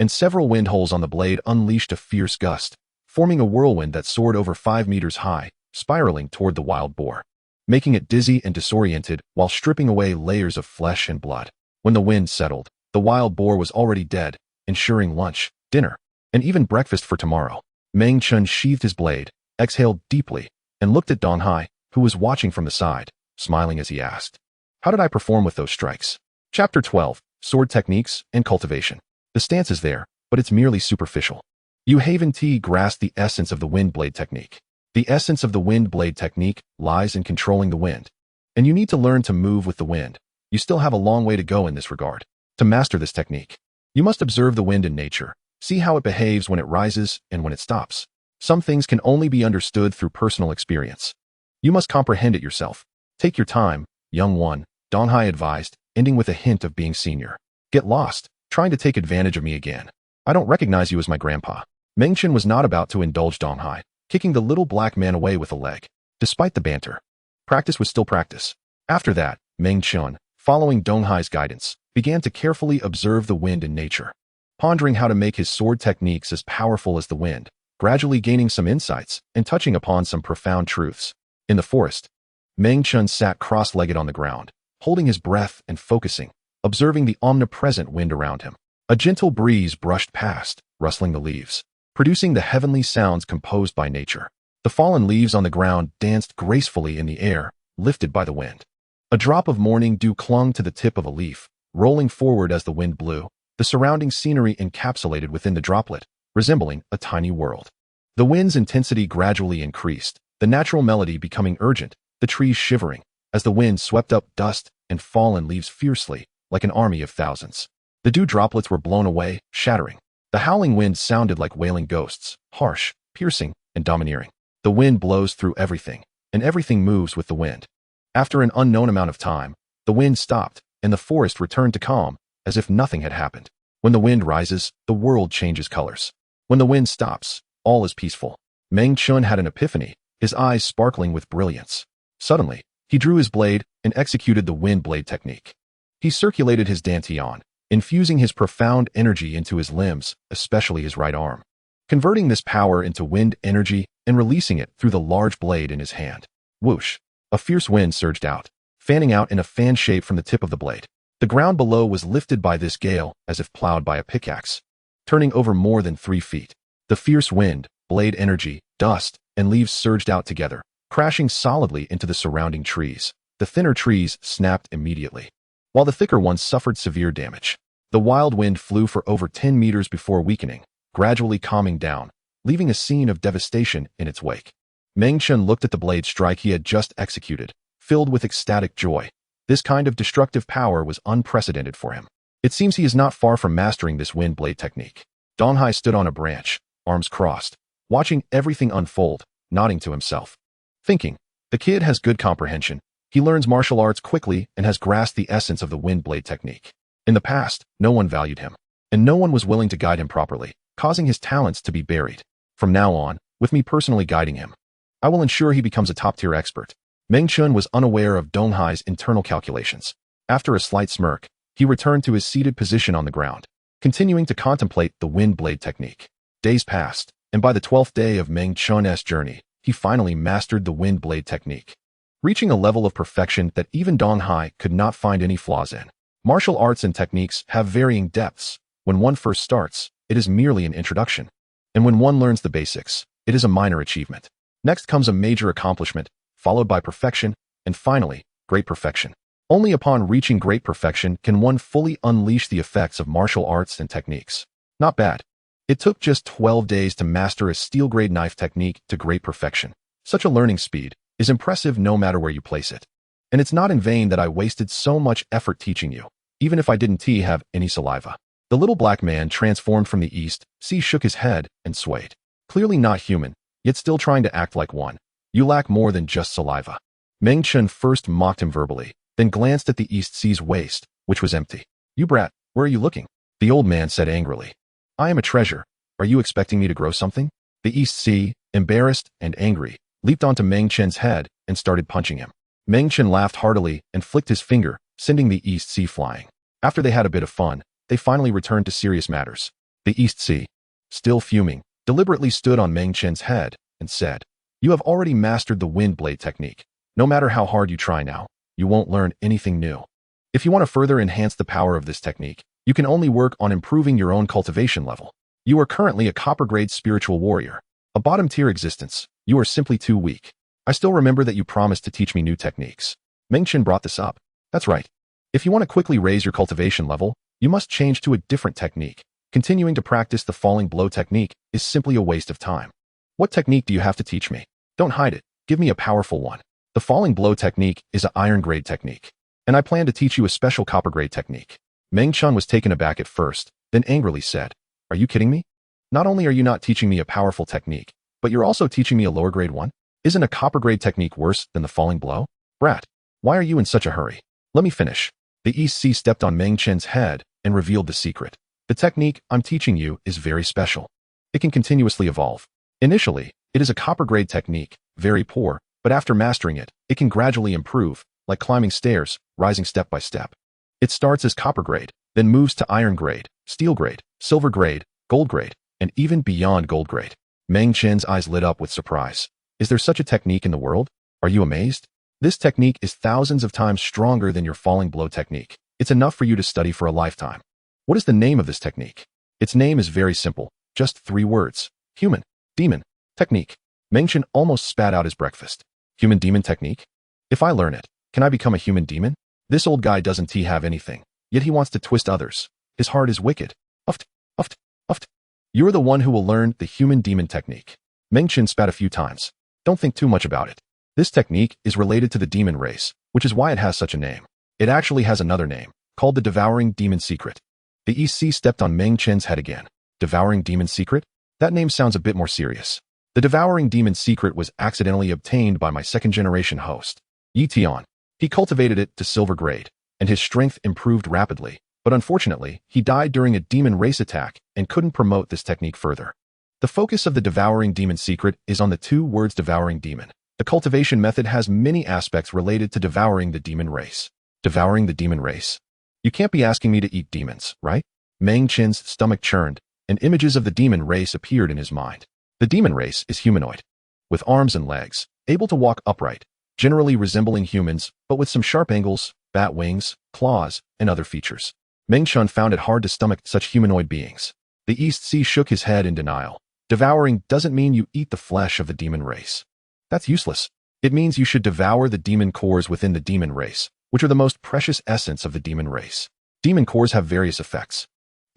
and several wind holes on the blade unleashed a fierce gust, forming a whirlwind that soared over 5 meters high, spiraling toward the wild boar, making it dizzy and disoriented while stripping away layers of flesh and blood. When the wind settled, the wild boar was already dead, ensuring lunch, dinner, and even breakfast for tomorrow. Meng Chen sheathed his blade, exhaled deeply, and looked at Dong Hai, who was watching from the side, smiling as he asked, "How did I perform with those strikes?" Chapter 12, Sword Techniques and Cultivation. The stance is there, but it's merely superficial. You haven't grasped the essence of the wind blade technique. The essence of the wind blade technique lies in controlling the wind, and you need to learn to move with the wind. You still have a long way to go in this regard. To master this technique, you must observe the wind in nature, see how it behaves when it rises and when it stops. Some things can only be understood through personal experience. You must comprehend it yourself. Take your time, young one, Dong Hai advised, ending with a hint of being senior. Get lost, trying to take advantage of me again. I don't recognize you as my grandpa. Meng Chen was not about to indulge Dong Hai, kicking the little black man away with a leg. Despite the banter, practice was still practice. After that, Meng Chen, following Dong Hai's guidance, began to carefully observe the wind in nature, pondering how to make his sword techniques as powerful as the wind, gradually gaining some insights and touching upon some profound truths. In the forest, Meng Chen sat cross-legged on the ground, holding his breath and focusing, observing the omnipresent wind around him. A gentle breeze brushed past, rustling the leaves, producing the heavenly sounds composed by nature. The fallen leaves on the ground danced gracefully in the air, lifted by the wind. A drop of morning dew clung to the tip of a leaf, rolling forward as the wind blew, the surrounding scenery encapsulated within the droplet, resembling a tiny world. The wind's intensity gradually increased, the natural melody becoming urgent, the trees shivering, as the wind swept up dust and fallen leaves fiercely, like an army of thousands. The dew droplets were blown away, shattering. The howling wind sounded like wailing ghosts, harsh, piercing, and domineering. The wind blows through everything, and everything moves with the wind. After an unknown amount of time, the wind stopped, and the forest returned to calm, as if nothing had happened. When the wind rises, the world changes colors. When the wind stops, all is peaceful. Meng Chen had an epiphany, his eyes sparkling with brilliance. Suddenly, he drew his blade and executed the wind blade technique. He circulated his dantian, infusing his profound energy into his limbs, especially his right arm, converting this power into wind energy and releasing it through the large blade in his hand. Whoosh! A fierce wind surged out, fanning out in a fan shape from the tip of the blade. The ground below was lifted by this gale as if plowed by a pickaxe, turning over more than 3 feet. The fierce wind, blade energy, dust, and leaves surged out together, crashing solidly into the surrounding trees. The thinner trees snapped immediately, while the thicker ones suffered severe damage. The wild wind flew for over 10 meters before weakening, gradually calming down, leaving a scene of devastation in its wake. Meng Chen looked at the blade strike he had just executed, filled with ecstatic joy. This kind of destructive power was unprecedented for him. It seems he is not far from mastering this wind blade technique. Donghai stood on a branch, arms crossed, watching everything unfold, nodding to himself. Thinking, the kid has good comprehension. He learns martial arts quickly and has grasped the essence of the wind blade technique. In the past, no one valued him, and no one was willing to guide him properly, causing his talents to be buried. From now on, with me personally guiding him, I will ensure he becomes a top-tier expert. Meng Chen was unaware of Donghai's internal calculations. After a slight smirk, he returned to his seated position on the ground, continuing to contemplate the wind blade technique. Days passed, and by the 12th day of Meng Chen's journey, he finally mastered the wind blade technique, reaching a level of perfection that even Donghai could not find any flaws in. Martial arts and techniques have varying depths. When one first starts, it is merely an introduction. And when one learns the basics, it is a minor achievement. Next comes a major accomplishment, followed by perfection, and finally, great perfection. Only upon reaching great perfection can one fully unleash the effects of martial arts and techniques. Not bad. It took just 12 days to master a steel-grade knife technique to great perfection. Such a learning speed is impressive no matter where you place it. And it's not in vain that I wasted so much effort teaching you, even if I didn't have any saliva. The little black man transformed from the east, shook his head and swayed. Clearly not human, yet still trying to act like one. You lack more than just saliva. Meng Chen first mocked him verbally, then glanced at the East Sea's waist, which was empty. You brat, where are you looking? The old man said angrily. I am a treasure. Are you expecting me to grow something? The East Sea, embarrassed and angry, leaped onto Meng Chen's head and started punching him. Meng Chen laughed heartily and flicked his finger, sending the East Sea flying. After they had a bit of fun, they finally returned to serious matters. The East Sea, still fuming, deliberately stood on Meng Chen's head and said, You have already mastered the wind blade technique. No matter how hard you try now, you won't learn anything new. If you want to further enhance the power of this technique, you can only work on improving your own cultivation level. You are currently a copper-grade spiritual warrior, a bottom-tier existence. You are simply too weak. I still remember that you promised to teach me new techniques. Meng Chen brought this up. That's right. If you want to quickly raise your cultivation level, you must change to a different technique. Continuing to practice the falling blow technique is simply a waste of time. What technique do you have to teach me? Don't hide it. Give me a powerful one. The falling blow technique is an iron-grade technique, and I plan to teach you a special copper-grade technique. Meng Chen was taken aback at first, then angrily said, Are you kidding me? Not only are you not teaching me a powerful technique, but you're also teaching me a lower-grade one? Isn't a copper-grade technique worse than the falling blow? Brat, why are you in such a hurry? Let me finish. The East Sea stepped on Meng Chen's head and revealed the secret. The technique I'm teaching you is very special. It can continuously evolve. Initially, it is a copper-grade technique, very poor, but after mastering it, it can gradually improve, like climbing stairs, rising step by step. It starts as copper-grade, then moves to iron-grade, steel-grade, silver-grade, gold-grade, and even beyond gold-grade. Meng Chen's eyes lit up with surprise. Is there such a technique in the world? Are you amazed? This technique is thousands of times stronger than your falling blow technique. It's enough for you to study for a lifetime. What is the name of this technique? Its name is very simple, just 3 words. Human, demon, technique. Meng Chen almost spat out his breakfast. Human demon technique? If I learn it, can I become a human demon? This old guy doesn't have anything, yet he wants to twist others. His heart is wicked. Uft, uft, uft. You're the one who will learn the human demon technique. Meng Chen spat a few times. Don't think too much about it. This technique is related to the demon race, which is why it has such a name. It actually has another name, called the devouring demon secret. The EC stepped on Meng Chen's head again. Devouring demon secret? That name sounds a bit more serious. The devouring demon secret was accidentally obtained by my second-generation host, Yi Tian. He cultivated it to silver grade, and his strength improved rapidly, but unfortunately, he died during a demon race attack and couldn't promote this technique further. The focus of the devouring demon secret is on the two words devouring demon. The cultivation method has many aspects related to devouring the demon race. Devouring the demon race? You can't be asking me to eat demons, right? Meng Chen's stomach churned, and images of the demon race appeared in his mind. The demon race is humanoid, with arms and legs, able to walk upright, generally resembling humans, but with some sharp angles, bat wings, claws, and other features. Meng Chen found it hard to stomach such humanoid beings. The East Sea shook his head in denial. Devouring doesn't mean you eat the flesh of the demon race. That's useless. It means you should devour the demon cores within the demon race, which are the most precious essence of the demon race. Demon cores have various effects.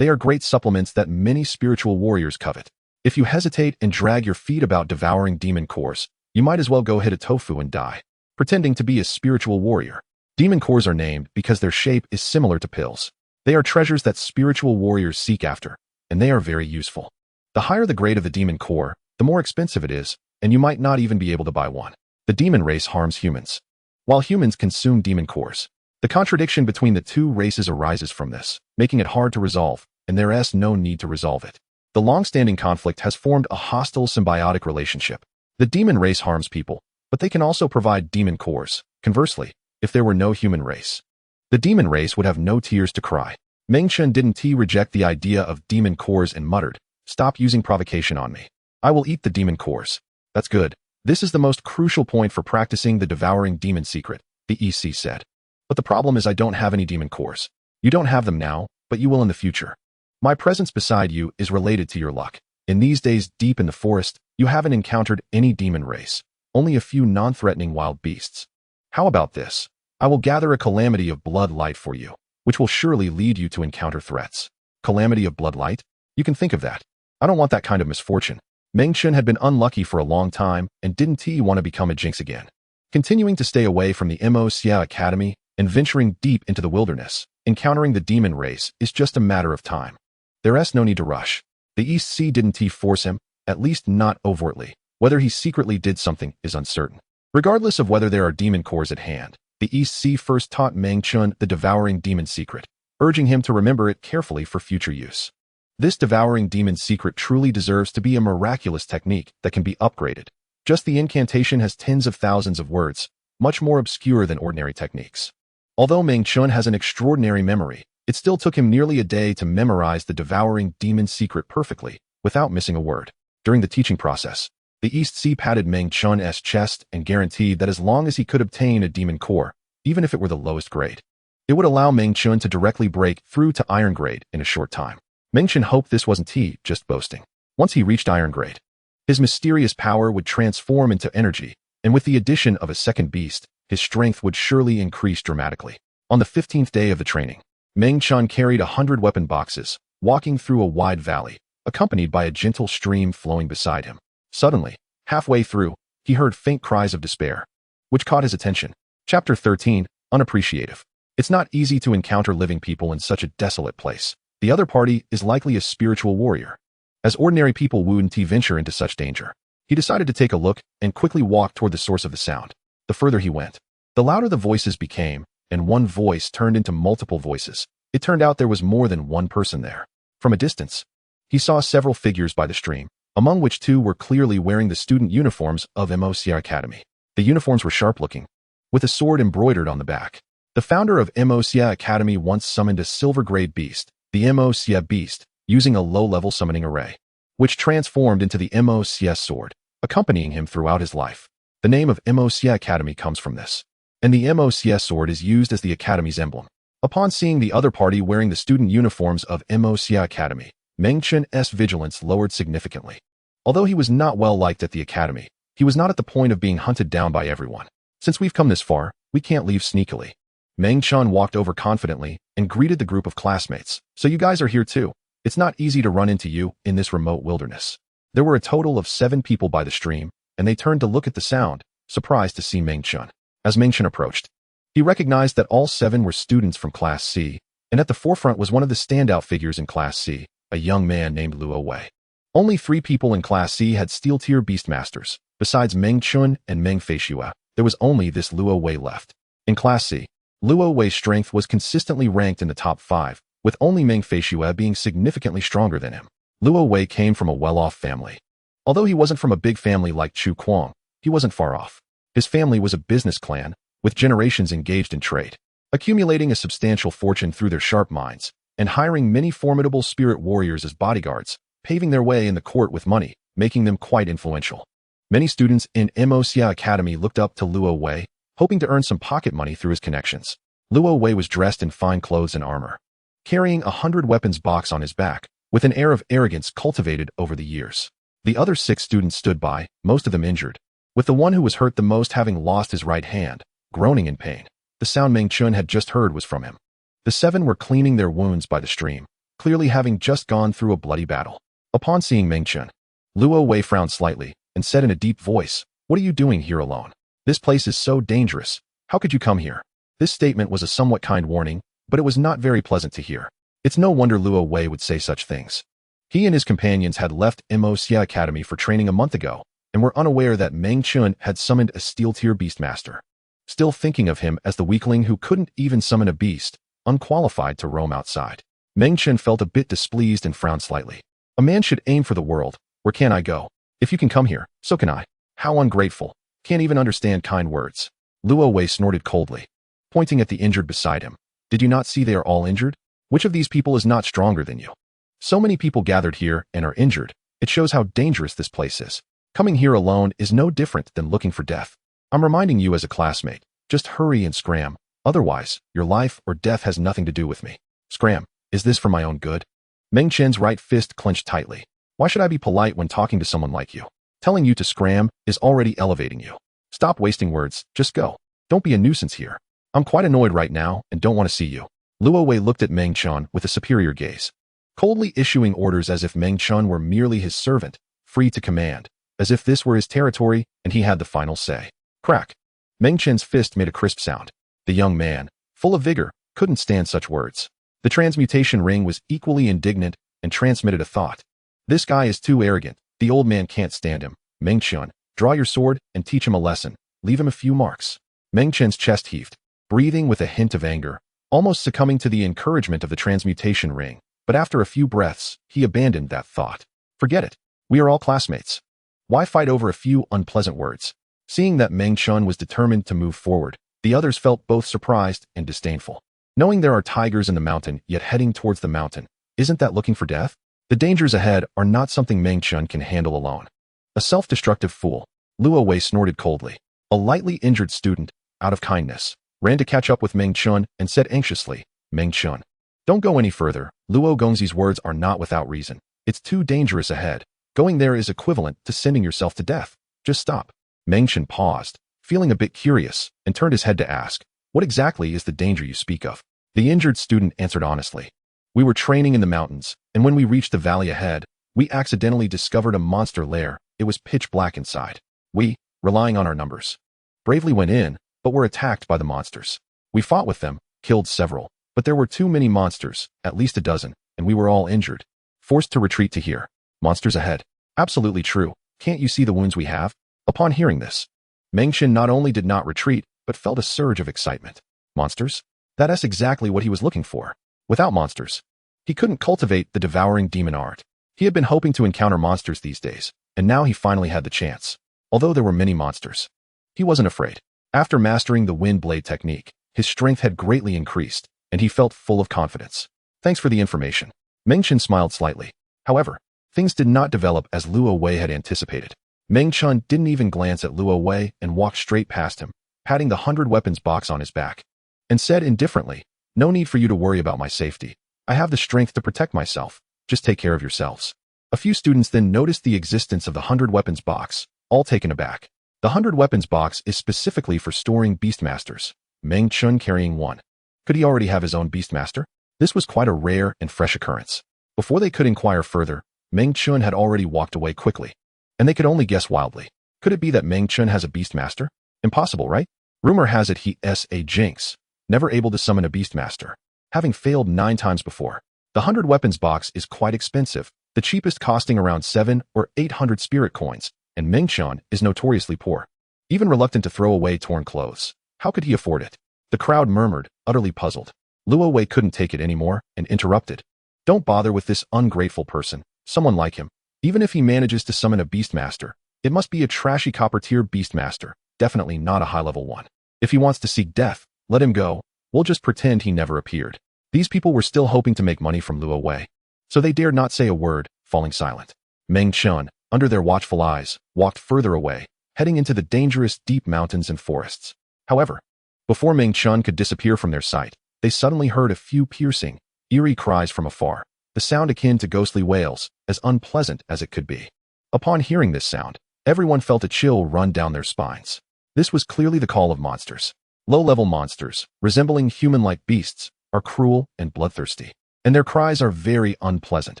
They are great supplements that many spiritual warriors covet. If you hesitate and drag your feet about devouring demon cores, you might as well go hit a tofu and die, pretending to be a spiritual warrior. Demon cores are named because their shape is similar to pills. They are treasures that spiritual warriors seek after, and they are very useful. The higher the grade of the demon core, the more expensive it is, and you might not even be able to buy one. The demon race harms humans, while humans consume demon cores. The contradiction between the two races arises from this, making it hard to resolve, and there is no need to resolve it. The long-standing conflict has formed a hostile symbiotic relationship. The demon race harms people, but they can also provide demon cores. Conversely, if there were no human race, the demon race would have no tears to cry. Meng Chen didn't reject the idea of demon cores and muttered, "Stop using provocation on me. I will eat the demon cores." That's good. This is the most crucial point for practicing the devouring demon secret, the EC said. But the problem is I don't have any demon cores. You don't have them now, but you will in the future. My presence beside you is related to your luck. In these days deep in the forest, you haven't encountered any demon race, only a few non-threatening wild beasts. How about this? I will gather a calamity of blood light for you, which will surely lead you to encounter threats. Calamity of blood light? You can think of that. I don't want that kind of misfortune. Meng Chen had been unlucky for a long time and didn't want to become a jinx again. Continuing to stay away from the immerse academy and venturing deep into the wilderness, encountering the demon race is just a matter of time. There is no need to rush. The East Sea didn't force him, at least not overtly. Whether he secretly did something is uncertain. Regardless of whether there are demon cores at hand, the East Sea first taught Meng Chen the devouring demon secret, urging him to remember it carefully for future use. This devouring demon secret truly deserves to be a miraculous technique that can be upgraded. Just the incantation has tens of thousands of words, much more obscure than ordinary techniques. Although Meng Chen has an extraordinary memory, it still took him nearly a day to memorize the devouring demon secret perfectly, without missing a word. During the teaching process, the East Sea patted Meng Chen's chest and guaranteed that as long as he could obtain a demon core, even if it were the lowest grade, it would allow Meng Chen to directly break through to iron grade in a short time. Meng Chen hoped this wasn't just boasting. Once he reached iron grade, his mysterious power would transform into energy, and with the addition of a second beast, his strength would surely increase dramatically. On the 15th day of the training, Meng Chen carried 100 weapon boxes, walking through a wide valley, accompanied by a gentle stream flowing beside him. Suddenly, halfway through, he heard faint cries of despair, which caught his attention. Chapter 13, Unappreciative. It's not easy to encounter living people in such a desolate place. The other party is likely a spiritual warrior. As ordinary people wouldn't venture into such danger, he decided to take a look and quickly walk toward the source of the sound. The further he went, the louder the voices became, and one voice turned into multiple voices. It turned out there was more than one person there. From a distance, he saw several figures by the stream, among which two were clearly wearing the student uniforms of immerse Academy. The uniforms were sharp-looking, with a sword embroidered on the back. The founder of immerse Academy once summoned a silver-grade beast, the immerse beast, using a low-level summoning array, which transformed into the immerse sword, accompanying him throughout his life. The name of immerse Academy comes from this, and the immerse sword is used as the Academy's emblem. Upon seeing the other party wearing the student uniforms of immerse Academy, Meng Chen's vigilance lowered significantly. Although he was not well liked at the Academy, He was not at the point of being hunted down by everyone. Since we've come this far, we can't leave sneakily. Meng Chen walked over confidently and greeted the group of classmates. So you guys are here too. It's not easy to run into you in this remote wilderness. There were a total of 7 people by the stream, and they turned to look at the sound, surprised to see Meng Chen. As Meng Chen approached, he recognized that all 7 were students from Class C, and at the forefront was one of the standout figures in Class C, a young man named Luo Wei. Only 3 people in Class C had Steel-tier Beastmasters. Besides Meng Chen and Meng Feishue, there was only this Luo Wei left. In Class C, Luo Wei's strength was consistently ranked in the top 5, with only Meng Feishue being significantly stronger than him. Luo Wei came from a well-off family. Although he wasn't from a big family like Chu Kuang, he wasn't far off. His family was a business clan, with generations engaged in trade, accumulating a substantial fortune through their sharp minds, and hiring many formidable spirit warriors as bodyguards, paving their way in the court with money, making them quite influential. Many students in Immerse Academy looked up to Luo Wei, hoping to earn some pocket money through his connections. Luo Wei was dressed in fine clothes and armor, carrying a 100 weapons box on his back, with an air of arrogance cultivated over the years. The other 6 students stood by, most of them injured, with the one who was hurt the most having lost his right hand, groaning in pain. The sound Meng Chen had just heard was from him. The 7 were cleaning their wounds by the stream, clearly having just gone through a bloody battle. Upon seeing Meng Chen, Luo Wei frowned slightly and said in a deep voice, "What are you doing here alone? This place is so dangerous. How could you come here?" This statement was a somewhat kind warning, but it was not very pleasant to hear. It's no wonder Luo Wei would say such things. He and his companions had left Immerse Academy for training a month ago, and were unaware that Meng Chen had summoned a steel-tier Beastmaster. Still thinking of him as the weakling who couldn't even summon a beast, unqualified to roam outside. Meng Chen felt a bit displeased and frowned slightly. A man should aim for the world. Where can I go? If you can come here, so can I. How ungrateful. Can't even understand kind words. Luo Wei snorted coldly, pointing at the injured beside him. Did you not see they are all injured? Which of these people is not stronger than you? So many people gathered here and are injured. It shows how dangerous this place is. Coming here alone is no different than looking for death. I'm reminding you as a classmate, just hurry and scram. Otherwise, your life or death has nothing to do with me. Scram. Is this for my own good? Meng Chen's right fist clenched tightly. Why should I be polite when talking to someone like you? Telling you to scram is already elevating you. Stop wasting words, just go. Don't be a nuisance here. I'm quite annoyed right now and don't want to see you. Luo Wei looked at Meng Chen with a superior gaze, coldly issuing orders as if Meng Chen were merely his servant, free to command, as if this were his territory and he had the final say. Crack. Meng Chen's fist made a crisp sound. The young man, full of vigor, couldn't stand such words. The transmutation ring was equally indignant and transmitted a thought. This guy is too arrogant. The old man can't stand him. Meng Chen, draw your sword and teach him a lesson. Leave him a few marks. Meng Chen's chest heaved, breathing with a hint of anger, almost succumbing to the encouragement of the transmutation ring. But after a few breaths, he abandoned that thought. Forget it. We are all classmates. Why fight over a few unpleasant words? Seeing that Meng Chen was determined to move forward, the others felt both surprised and disdainful. Knowing there are tigers in the mountain, yet heading towards the mountain, isn't that looking for death? The dangers ahead are not something Meng Chen can handle alone. A self-destructive fool. Luo Wei snorted coldly. A lightly injured student, out of kindness, ran to catch up with Meng Chen and said anxiously, Meng Chen, don't go any further. Luo Gongzi's words are not without reason. It's too dangerous ahead. Going there is equivalent to sending yourself to death. Just stop. Meng Chen paused, feeling a bit curious, and turned his head to ask, what exactly is the danger you speak of? The injured student answered honestly. We were training in the mountains, and when we reached the valley ahead, we accidentally discovered a monster lair. It was pitch black inside. We, relying on our numbers, bravely went in, but were attacked by the monsters. We fought with them, killed several, but there were too many monsters, at least a dozen, and we were all injured. Forced to retreat to here. Monsters ahead. Absolutely true. Can't you see the wounds we have? Upon hearing this, Meng Chen not only did not retreat, but felt a surge of excitement. Monsters? That's exactly what he was looking for. Without monsters, he couldn't cultivate the devouring demon art. He had been hoping to encounter monsters these days, and now he finally had the chance. Although there were many monsters, he wasn't afraid. After mastering the wind blade technique, his strength had greatly increased, and he felt full of confidence. Thanks for the information. Meng Chen smiled slightly. However, things did not develop as Luo Wei had anticipated. Meng Chen didn't even glance at Luo Wei and walked straight past him, patting the 100 weapons box on his back, and said indifferently, no need for you to worry about my safety. I have the strength to protect myself. Just take care of yourselves. A few students then noticed the existence of the 100 weapons box, all taken aback. The 100 weapons box is specifically for storing Beastmasters. Meng Chen carrying one. Could he already have his own Beastmaster? This was quite a rare and fresh occurrence. Before they could inquire further, Meng Chen had already walked away quickly, and they could only guess wildly. Could it be that Meng Chen has a Beastmaster? Impossible, right? Rumor has it he is a jinx, never able to summon a Beastmaster, having failed 9 times before. The 100 weapons box is quite expensive, the cheapest costing around 7 or 800 spirit coins, and Meng Chen is notoriously poor, even reluctant to throw away torn clothes. How could he afford it? The crowd murmured, utterly puzzled. Luo Wei couldn't take it anymore and interrupted. Don't bother with this ungrateful person, someone like him. Even if he manages to summon a Beastmaster, it must be a trashy copper-tier Beastmaster, definitely not a high-level one. If he wants to seek death, let him go. We'll just pretend he never appeared. These people were still hoping to make money from Luo Wei, so they dared not say a word, falling silent. Meng Chen, under their watchful eyes, walked further away, heading into the dangerous deep mountains and forests. However, before Meng Chen could disappear from their sight, they suddenly heard a few piercing, eerie cries from afar, the sound akin to ghostly wails, as unpleasant as it could be. Upon hearing this sound, everyone felt a chill run down their spines. This was clearly the call of monsters. Low-level monsters, resembling human-like beasts, are cruel and bloodthirsty, and their cries are very unpleasant.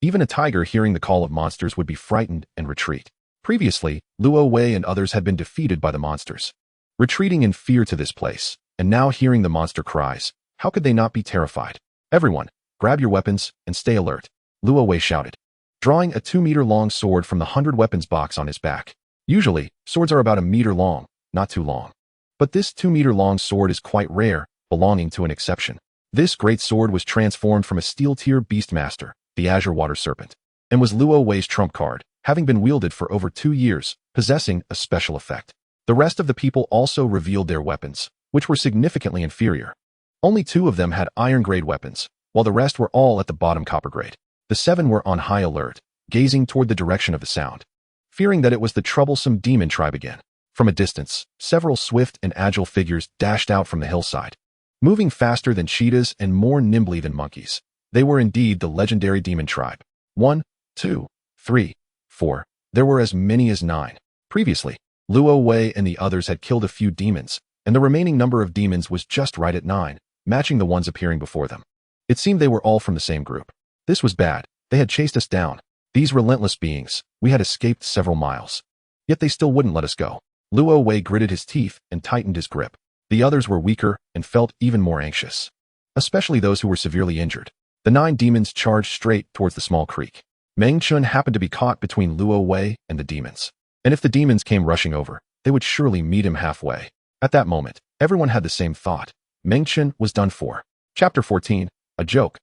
Even a tiger hearing the call of monsters would be frightened and retreat. Previously, Luo Wei and others had been defeated by the monsters, retreating in fear to this place, and now hearing the monster cries, how could they not be terrified? Everyone, grab your weapons and stay alert, Luo Wei shouted, drawing a 2-meter-long sword from the 100 weapons box on his back. Usually, swords are about a meter long, not too long. But this 2-meter-long sword is quite rare, belonging to an exception. This great sword was transformed from a steel-tier Beastmaster, the Azure Water Serpent, and was Luo Wei's trump card, having been wielded for over 2 years, possessing a special effect. The rest of the people also revealed their weapons, which were significantly inferior. Only 2 of them had iron-grade weapons, while the rest were all at the bottom copper-grade. The 7 were on high alert, gazing toward the direction of the sound, fearing that it was the troublesome demon tribe again. From a distance, several swift and agile figures dashed out from the hillside, moving faster than cheetahs and more nimbly than monkeys. They were indeed the legendary demon tribe. 1, 2, 3, 4. There were as many as 9. Previously, Luo Wei and the others had killed a few demons, and the remaining number of demons was just right at 9, matching the ones appearing before them. It seemed they were all from the same group. This was bad. They had chased us down. These relentless beings, we had escaped several miles. Yet they still wouldn't let us go. Luo Wei gritted his teeth and tightened his grip. The others were weaker and felt even more anxious, especially those who were severely injured. The 9 demons charged straight towards the small creek. Meng Chen happened to be caught between Luo Wei and the demons. And if the demons came rushing over, they would surely meet him halfway. At that moment, everyone had the same thought. Meng Chen was done for. Chapter 14. A joke.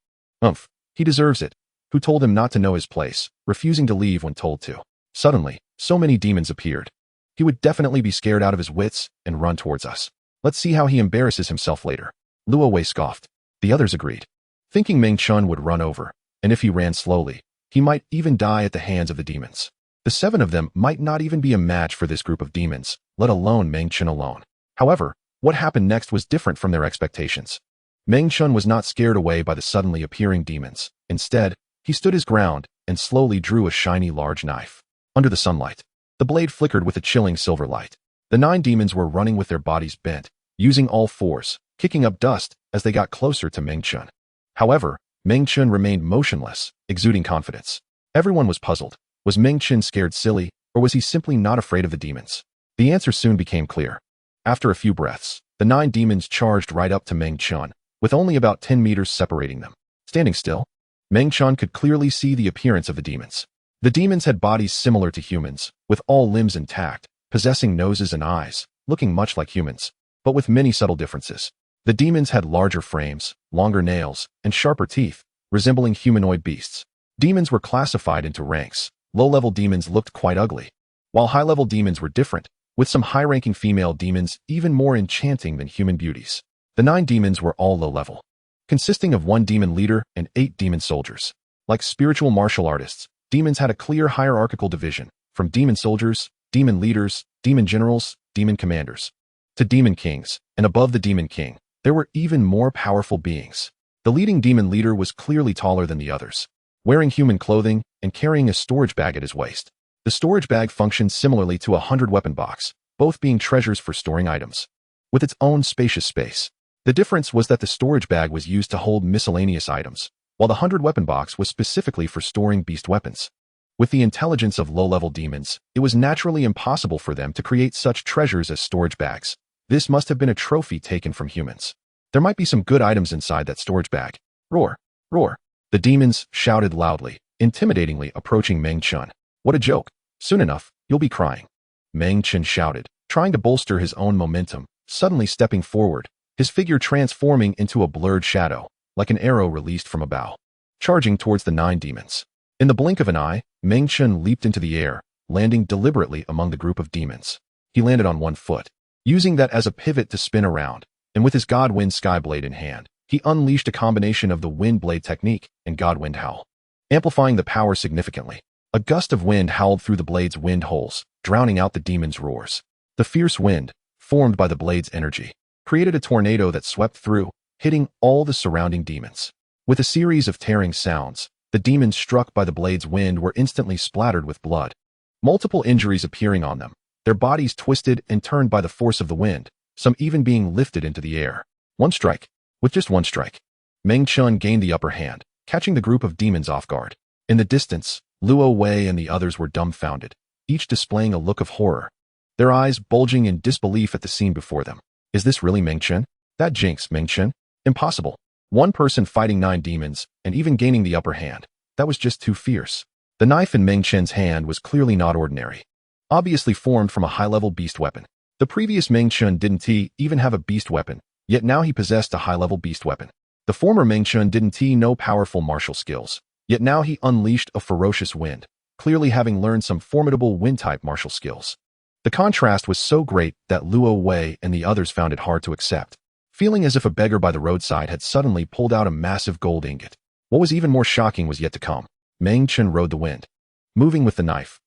He deserves it. Who told him not to know his place, refusing to leave when told to? Suddenly, so many demons appeared. He would definitely be scared out of his wits and run towards us. Let's see how he embarrasses himself later. Luo Wei scoffed. The others agreed, thinking Meng Chen would run over, and if he ran slowly, he might even die at the hands of the demons. The 7 of them might not even be a match for this group of demons, let alone Meng Chen alone. However, what happened next was different from their expectations. Meng Chen was not scared away by the suddenly appearing demons. Instead, he stood his ground and slowly drew a shiny large knife. Under the sunlight, the blade flickered with a chilling silver light. The 9 demons were running with their bodies bent, using all fours, kicking up dust as they got closer to Meng Chen. However, Meng Chen remained motionless, exuding confidence. Everyone was puzzled. Was Meng Chen scared silly, or was he simply not afraid of the demons? The answer soon became clear. After a few breaths, the 9 demons charged right up to Meng Chen, with only about 10 meters separating them. Standing still, Meng Chen could clearly see the appearance of the demons. The demons had bodies similar to humans, with all limbs intact, possessing noses and eyes, looking much like humans, but with many subtle differences. The demons had larger frames, longer nails, and sharper teeth, resembling humanoid beasts. Demons were classified into ranks. Low-level demons looked quite ugly, while high-level demons were different, with some high-ranking female demons even more enchanting than human beauties. The 9 demons were all low-level, consisting of 1 demon leader and 8 demon soldiers. Like spiritual martial artists, demons had a clear hierarchical division, from demon soldiers, demon leaders, demon generals, demon commanders, to demon kings, and above the demon king, there were even more powerful beings. The leading demon leader was clearly taller than the others, wearing human clothing and carrying a storage bag at his waist. The storage bag functioned similarly to a 100-weapon box, both being treasures for storing items, with its own spacious space. The difference was that the storage bag was used to hold miscellaneous items, while the 100-weapon box was specifically for storing beast weapons. With the intelligence of low-level demons, it was naturally impossible for them to create such treasures as storage bags. This must have been a trophy taken from humans. There might be some good items inside that storage bag. Roar! Roar! The demons shouted loudly, intimidatingly approaching Meng Chen. What a joke! Soon enough, you'll be crying. Meng Chen shouted, trying to bolster his own momentum, suddenly stepping forward, his figure transforming into a blurred shadow, like an arrow released from a bow, charging towards the 9 demons. In the blink of an eye, Meng Chen leaped into the air, landing deliberately among the group of demons. He landed on one foot, using that as a pivot to spin around, and with his Godwind Skyblade in hand, he unleashed a combination of the Wind Blade technique and Godwind Howl, amplifying the power significantly. A gust of wind howled through the blade's wind holes, drowning out the demons' roars. The fierce wind, formed by the blade's energy, created a tornado that swept through, hitting all the surrounding demons. With a series of tearing sounds, the demons struck by the blade's wind were instantly splattered with blood, multiple injuries appearing on them, their bodies twisted and turned by the force of the wind, some even being lifted into the air. One strike. With just one strike, Meng Chen gained the upper hand, catching the group of demons off guard. In the distance, Luo Wei and the others were dumbfounded, each displaying a look of horror, their eyes bulging in disbelief at the scene before them. Is this really Meng Chen? That jinx, Meng Chen? Impossible. One person fighting 9 demons, and even gaining the upper hand. That was just too fierce. The knife in Meng Chen's hand was clearly not ordinary, obviously formed from a high-level beast weapon. The previous Meng Chen didn't even have a beast weapon, yet now he possessed a high-level beast weapon. The former Meng Chen didn't know powerful martial skills, yet now he unleashed a ferocious wind, clearly having learned some formidable wind-type martial skills. The contrast was so great that Luo Wei and the others found it hard to accept, feeling as if a beggar by the roadside had suddenly pulled out a massive gold ingot. What was even more shocking was yet to come. Meng Chen rode the wind, moving with the knife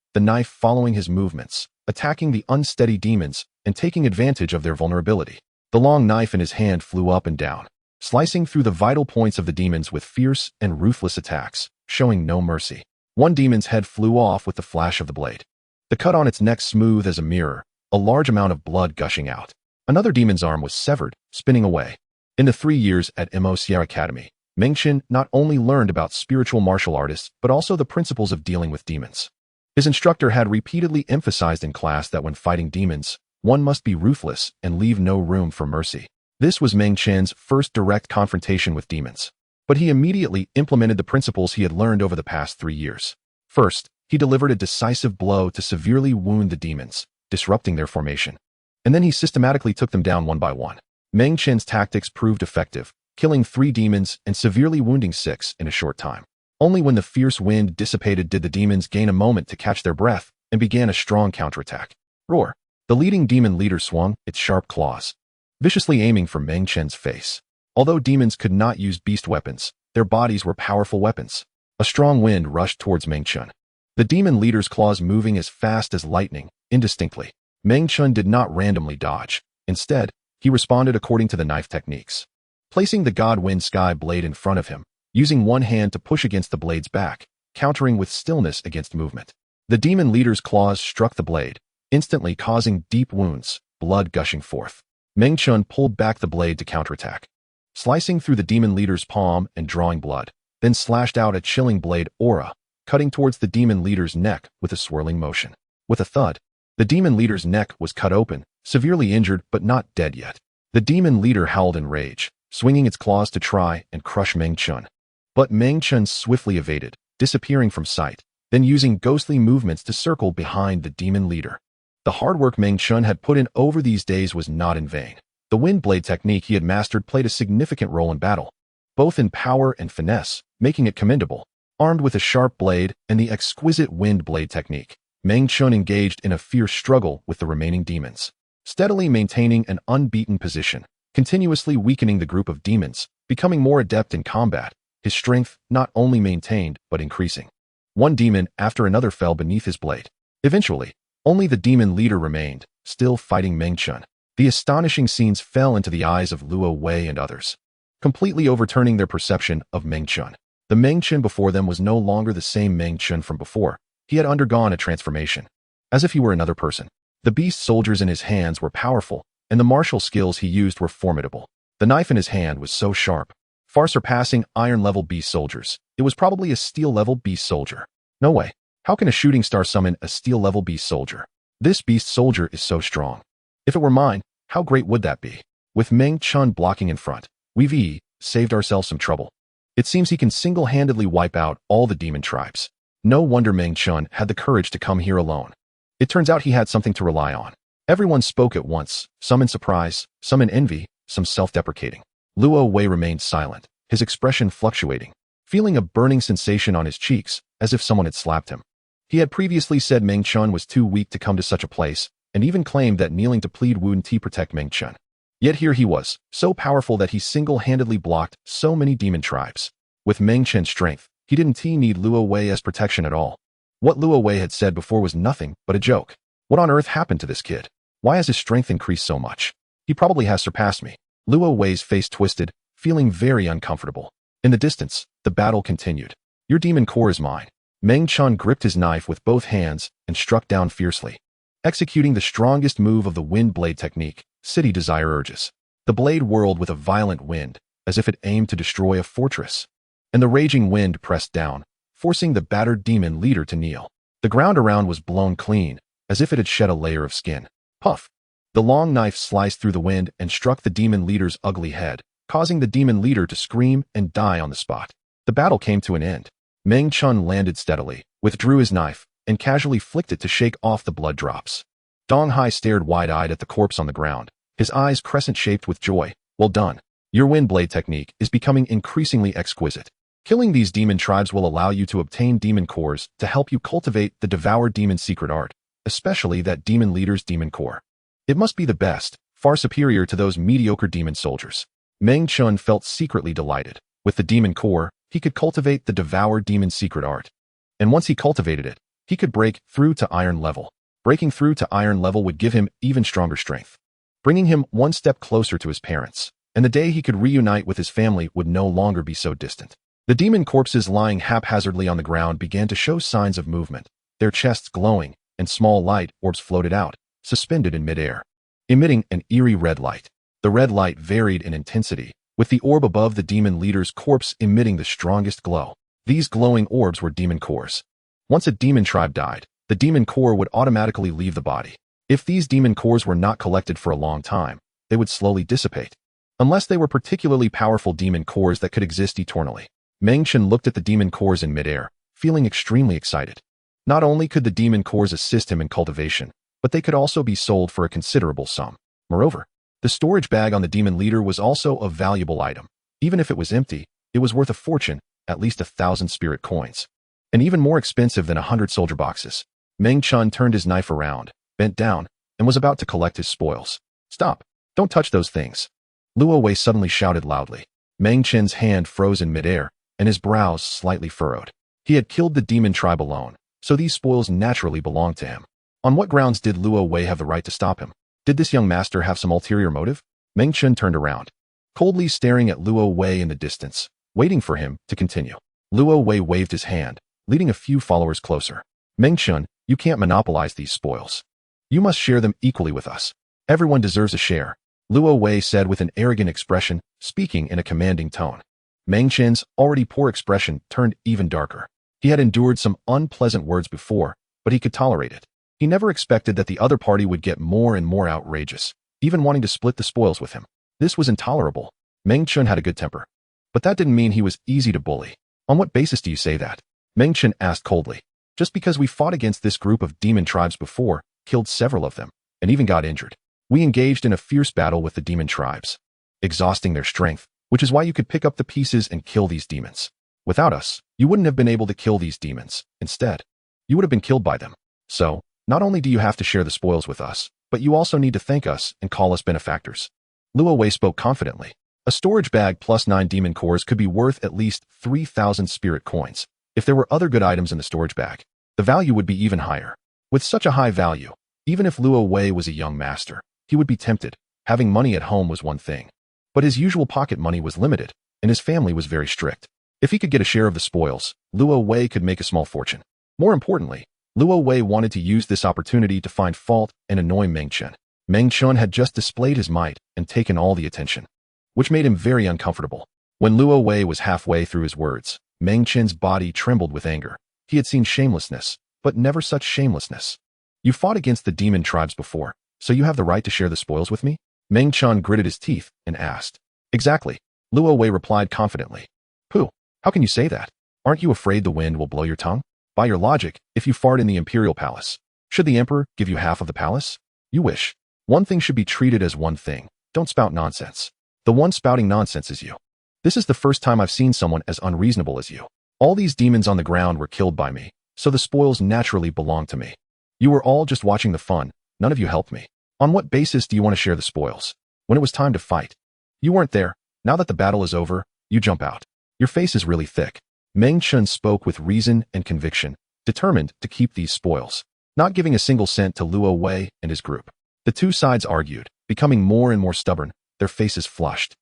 following his movements, attacking the unsteady demons and taking advantage of their vulnerability. The long knife in his hand flew up and down, slicing through the vital points of the demons with fierce and ruthless attacks, showing no mercy. One demon's head flew off with the flash of the blade, the cut on its neck smooth as a mirror, a large amount of blood gushing out. Another demon's arm was severed, spinning away. In the 3 years at immerse Academy, Meng Chen not only learned about spiritual martial artists but also the principles of dealing with demons. His instructor had repeatedly emphasized in class that when fighting demons, one must be ruthless and leave no room for mercy. This was Meng Chen's first direct confrontation with demons, but he immediately implemented the principles he had learned over the past 3 years. First, he delivered a decisive blow to severely wound the demons, disrupting their formation. And then he systematically took them down one by one. Meng Chen's tactics proved effective, killing 3 demons and severely wounding 6 in a short time. Only when the fierce wind dissipated did the demons gain a moment to catch their breath and began a strong counterattack. Roar! The leading demon leader swung its sharp claws, viciously aiming for Meng Chen's face. Although demons could not use beast weapons, their bodies were powerful weapons. A strong wind rushed towards Meng Chen, the demon leader's claws moving as fast as lightning, indistinctly. Meng Chen did not randomly dodge. Instead, he responded according to the knife techniques, placing the Godwind Sky blade in front of him, using one hand to push against the blade's back, countering with stillness against movement. The demon leader's claws struck the blade, instantly causing deep wounds, blood gushing forth. Meng Chen pulled back the blade to counterattack, slicing through the demon leader's palm and drawing blood, then slashed out a chilling blade aura, cutting towards the demon leader's neck with a swirling motion. With a thud, the demon leader's neck was cut open, severely injured but not dead yet. The demon leader howled in rage, swinging its claws to try and crush Meng Chen. But Meng Chen swiftly evaded, disappearing from sight, then using ghostly movements to circle behind the demon leader. The hard work Meng Chen had put in over these days was not in vain. The wind blade technique he had mastered played a significant role in battle, both in power and finesse, making it commendable. Armed with a sharp blade and the exquisite wind blade technique, Meng Chen engaged in a fierce struggle with the remaining demons, steadily maintaining an unbeaten position, continuously weakening the group of demons, becoming more adept in combat, his strength not only maintained but increasing. One demon after another fell beneath his blade. Eventually, only the demon leader remained, still fighting Meng Chen. The astonishing scenes fell into the eyes of Luo Wei and others, completely overturning their perception of Meng Chen. The Meng Chen before them was no longer the same Meng Chen from before. He had undergone a transformation, as if he were another person. The beast soldiers in his hands were powerful, and the martial skills he used were formidable. The knife in his hand was so sharp, far surpassing iron-level beast soldiers. It was probably a steel-level beast soldier. No way. How can a shooting star summon a steel-level beast soldier? This beast soldier is so strong. If it were mine, how great would that be? With Meng Chen blocking in front, we've saved ourselves some trouble. It seems he can single-handedly wipe out all the demon tribes. No wonder Meng Chen had the courage to come here alone. It turns out he had something to rely on. Everyone spoke at once, some in surprise, some in envy, some self-deprecating. Luo Wei remained silent, his expression fluctuating, feeling a burning sensation on his cheeks, as if someone had slapped him. He had previously said Meng Chen was too weak to come to such a place, and even claimed that kneeling to plead wouldn't protect Meng Chen. Yet here he was, so powerful that he single-handedly blocked so many demon tribes. With Meng Chen's strength, he didn't need Luo Wei as protection at all. What Luo Wei had said before was nothing but a joke. What on earth happened to this kid? Why has his strength increased so much? He probably has surpassed me. Luo Wei's face twisted, feeling very uncomfortable. In the distance, the battle continued. Your demon core is mine. Meng Chen gripped his knife with both hands and struck down fiercely, executing the strongest move of the wind blade technique, City Desire Urges. The blade whirled with a violent wind, as if it aimed to destroy a fortress. And the raging wind pressed down, forcing the battered demon leader to kneel. The ground around was blown clean, as if it had shed a layer of skin. Puff! The long knife sliced through the wind and struck the demon leader's ugly head, causing the demon leader to scream and die on the spot. The battle came to an end. Meng Chen landed steadily, withdrew his knife, and casually flicked it to shake off the blood drops. Dong Hai stared wide-eyed at the corpse on the ground, his eyes crescent-shaped with joy. Well done. Your wind blade technique is becoming increasingly exquisite. Killing these demon tribes will allow you to obtain demon cores to help you cultivate the devoured demon secret art, especially that demon leader's demon core. It must be the best, far superior to those mediocre demon soldiers. Meng Chen felt secretly delighted. With the demon core, he could cultivate the devoured demon secret art. And once he cultivated it, he could break through to iron level. Breaking through to iron level would give him even stronger strength, bringing him one step closer to his parents, and the day he could reunite with his family would no longer be so distant. The demon corpses lying haphazardly on the ground began to show signs of movement, their chests glowing, and small light orbs floated out, suspended in midair, emitting an eerie red light. The red light varied in intensity, with the orb above the demon leader's corpse emitting the strongest glow. These glowing orbs were demon cores. Once a demon tribe died, the demon core would automatically leave the body. If these demon cores were not collected for a long time, they would slowly dissipate, unless they were particularly powerful demon cores that could exist eternally. Meng Chen looked at the demon cores in midair, feeling extremely excited. Not only could the demon cores assist him in cultivation, but they could also be sold for a considerable sum. Moreover, the storage bag on the demon leader was also a valuable item. Even if it was empty, it was worth a fortune, at least 1,000 spirit coins. And even more expensive than 100 soldier boxes. Meng Chen turned his knife around, bent down, and was about to collect his spoils. Stop! Don't touch those things! Luo Wei suddenly shouted loudly. Meng Chen's hand froze in midair, and his brows slightly furrowed. He had killed the demon tribe alone, so these spoils naturally belonged to him. On what grounds did Luo Wei have the right to stop him? Did this young master have some ulterior motive? Meng Chen turned around, coldly staring at Luo Wei in the distance, waiting for him to continue. Luo Wei waved his hand, leading a few followers closer. Meng Chen, you can't monopolize these spoils. You must share them equally with us. Everyone deserves a share, Luo Wei said with an arrogant expression, speaking in a commanding tone. Meng Chen's already poor expression turned even darker. He had endured some unpleasant words before, but he could tolerate it. He never expected that the other party would get more and more outrageous, even wanting to split the spoils with him. This was intolerable. Meng Chen had a good temper. But that didn't mean he was easy to bully. On what basis do you say that? Meng Chen asked coldly. Just because we fought against this group of demon tribes before, killed several of them, and even got injured. We engaged in a fierce battle with the demon tribes, exhausting their strength, which is why you could pick up the pieces and kill these demons. Without us, you wouldn't have been able to kill these demons. Instead, you would have been killed by them. So, not only do you have to share the spoils with us, but you also need to thank us and call us benefactors. Luo Wei spoke confidently. A storage bag plus 9 demon cores could be worth at least 3,000 spirit coins. If there were other good items in the storage bag, the value would be even higher. With such a high value, even if Luo Wei was a young master, he would be tempted. Having money at home was one thing, but his usual pocket money was limited, and his family was very strict. If he could get a share of the spoils, Luo Wei could make a small fortune. More importantly, Luo Wei wanted to use this opportunity to find fault and annoy Meng Chen. Meng Chen had just displayed his might and taken all the attention, which made him very uncomfortable. When Luo Wei was halfway through his words, Meng Chen's body trembled with anger. He had seen shamelessness, but never such shamelessness. You fought against the demon tribes before, so you have the right to share the spoils with me? Meng Chen gritted his teeth and asked. Exactly. Luo Wei replied confidently. Pooh, how can you say that? Aren't you afraid the wind will blow your tongue? By your logic, if you fart in the imperial palace, should the emperor give you half of the palace? You wish. One thing should be treated as one thing. Don't spout nonsense. The one spouting nonsense is you. This is the first time I've seen someone as unreasonable as you. All these demons on the ground were killed by me, so the spoils naturally belong to me. You were all just watching the fun. None of you helped me. On what basis do you want to share the spoils? When it was time to fight, you weren't there. Now that the battle is over, you jump out. Your face is really thick. Meng Chen spoke with reason and conviction, determined to keep these spoils, not giving a single cent to Luo Wei and his group. The two sides argued, becoming more and more stubborn, their faces flushed.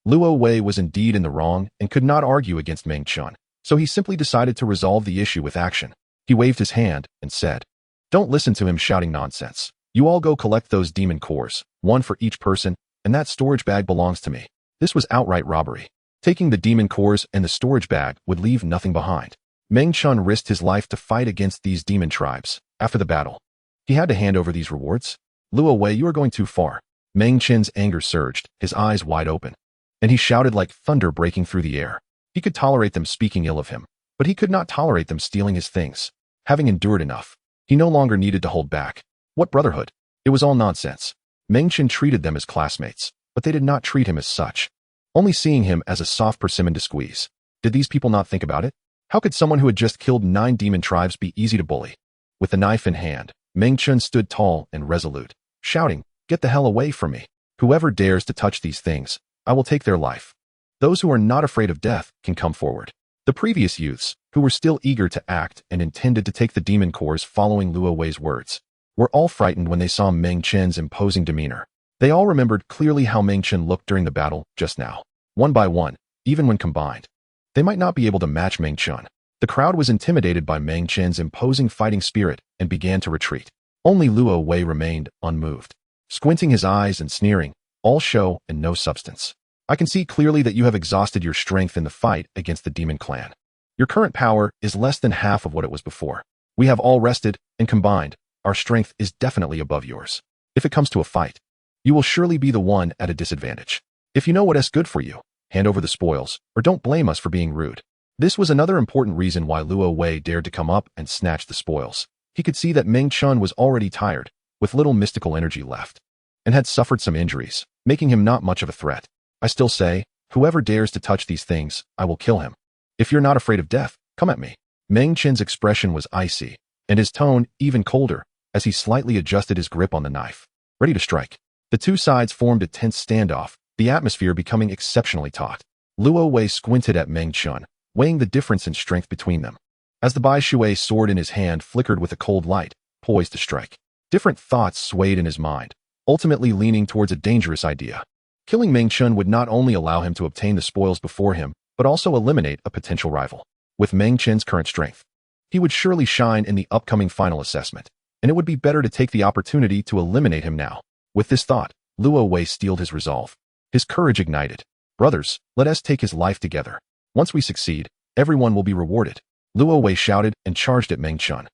Luo Wei was indeed in the wrong and could not argue against Meng Chen, so he simply decided to resolve the issue with action. He waved his hand and said, Don't listen to him shouting nonsense. You all go collect those demon cores, one for each person, and that storage bag belongs to me. This was outright robbery. Taking the demon cores and the storage bag would leave nothing behind. Meng Chen risked his life to fight against these demon tribes. After the battle, he had to hand over these rewards. Luo Wei, you are going too far. Meng Chen's anger surged, his eyes wide open, and he shouted like thunder breaking through the air. He could tolerate them speaking ill of him, but he could not tolerate them stealing his things. Having endured enough, he no longer needed to hold back. What brotherhood? It was all nonsense. Meng Chen treated them as classmates, but they did not treat him as such, only seeing him as a soft persimmon to squeeze. Did these people not think about it? How could someone who had just killed 9 demon tribes be easy to bully? With the knife in hand, Meng Chen stood tall and resolute, shouting, Get the hell away from me. Whoever dares to touch these things, I will take their life. Those who are not afraid of death can come forward. The previous youths, who were still eager to act and intended to take the demon cores following Luo Wei's words, were all frightened when they saw Meng Chen's imposing demeanor. They all remembered clearly how Meng Chen looked during the battle just now. One by one, even when combined, they might not be able to match Meng Chen. The crowd was intimidated by Meng Chen's imposing fighting spirit and began to retreat. Only Luo Wei remained unmoved, squinting his eyes and sneering, all show and no substance. I can see clearly that you have exhausted your strength in the fight against the demon clan. Your current power is less than half of what it was before. We have all rested, and combined, our strength is definitely above yours. If it comes to a fight, you will surely be the one at a disadvantage. If you know what is good for you, hand over the spoils, or don't blame us for being rude. This was another important reason why Luo Wei dared to come up and snatch the spoils. He could see that Meng Chen was already tired, with little mystical energy left, and had suffered some injuries, making him not much of a threat. I still say, whoever dares to touch these things, I will kill him. If you're not afraid of death, come at me. Meng Chen's expression was icy, and his tone even colder, as he slightly adjusted his grip on the knife, ready to strike. The two sides formed a tense standoff, the atmosphere becoming exceptionally taut. Luo Wei squinted at Meng Chen, weighing the difference in strength between them. As the Bai Shui sword in his hand flickered with a cold light, poised to strike, different thoughts swayed in his mind, ultimately leaning towards a dangerous idea. Killing Meng Chen would not only allow him to obtain the spoils before him, but also eliminate a potential rival. With Meng Chen's current strength, he would surely shine in the upcoming final assessment, and it would be better to take the opportunity to eliminate him now. With this thought, Luo Wei steeled his resolve. His courage ignited. Brothers, let us take his life together. Once we succeed, everyone will be rewarded. Luo Wei shouted and charged at Meng Chen,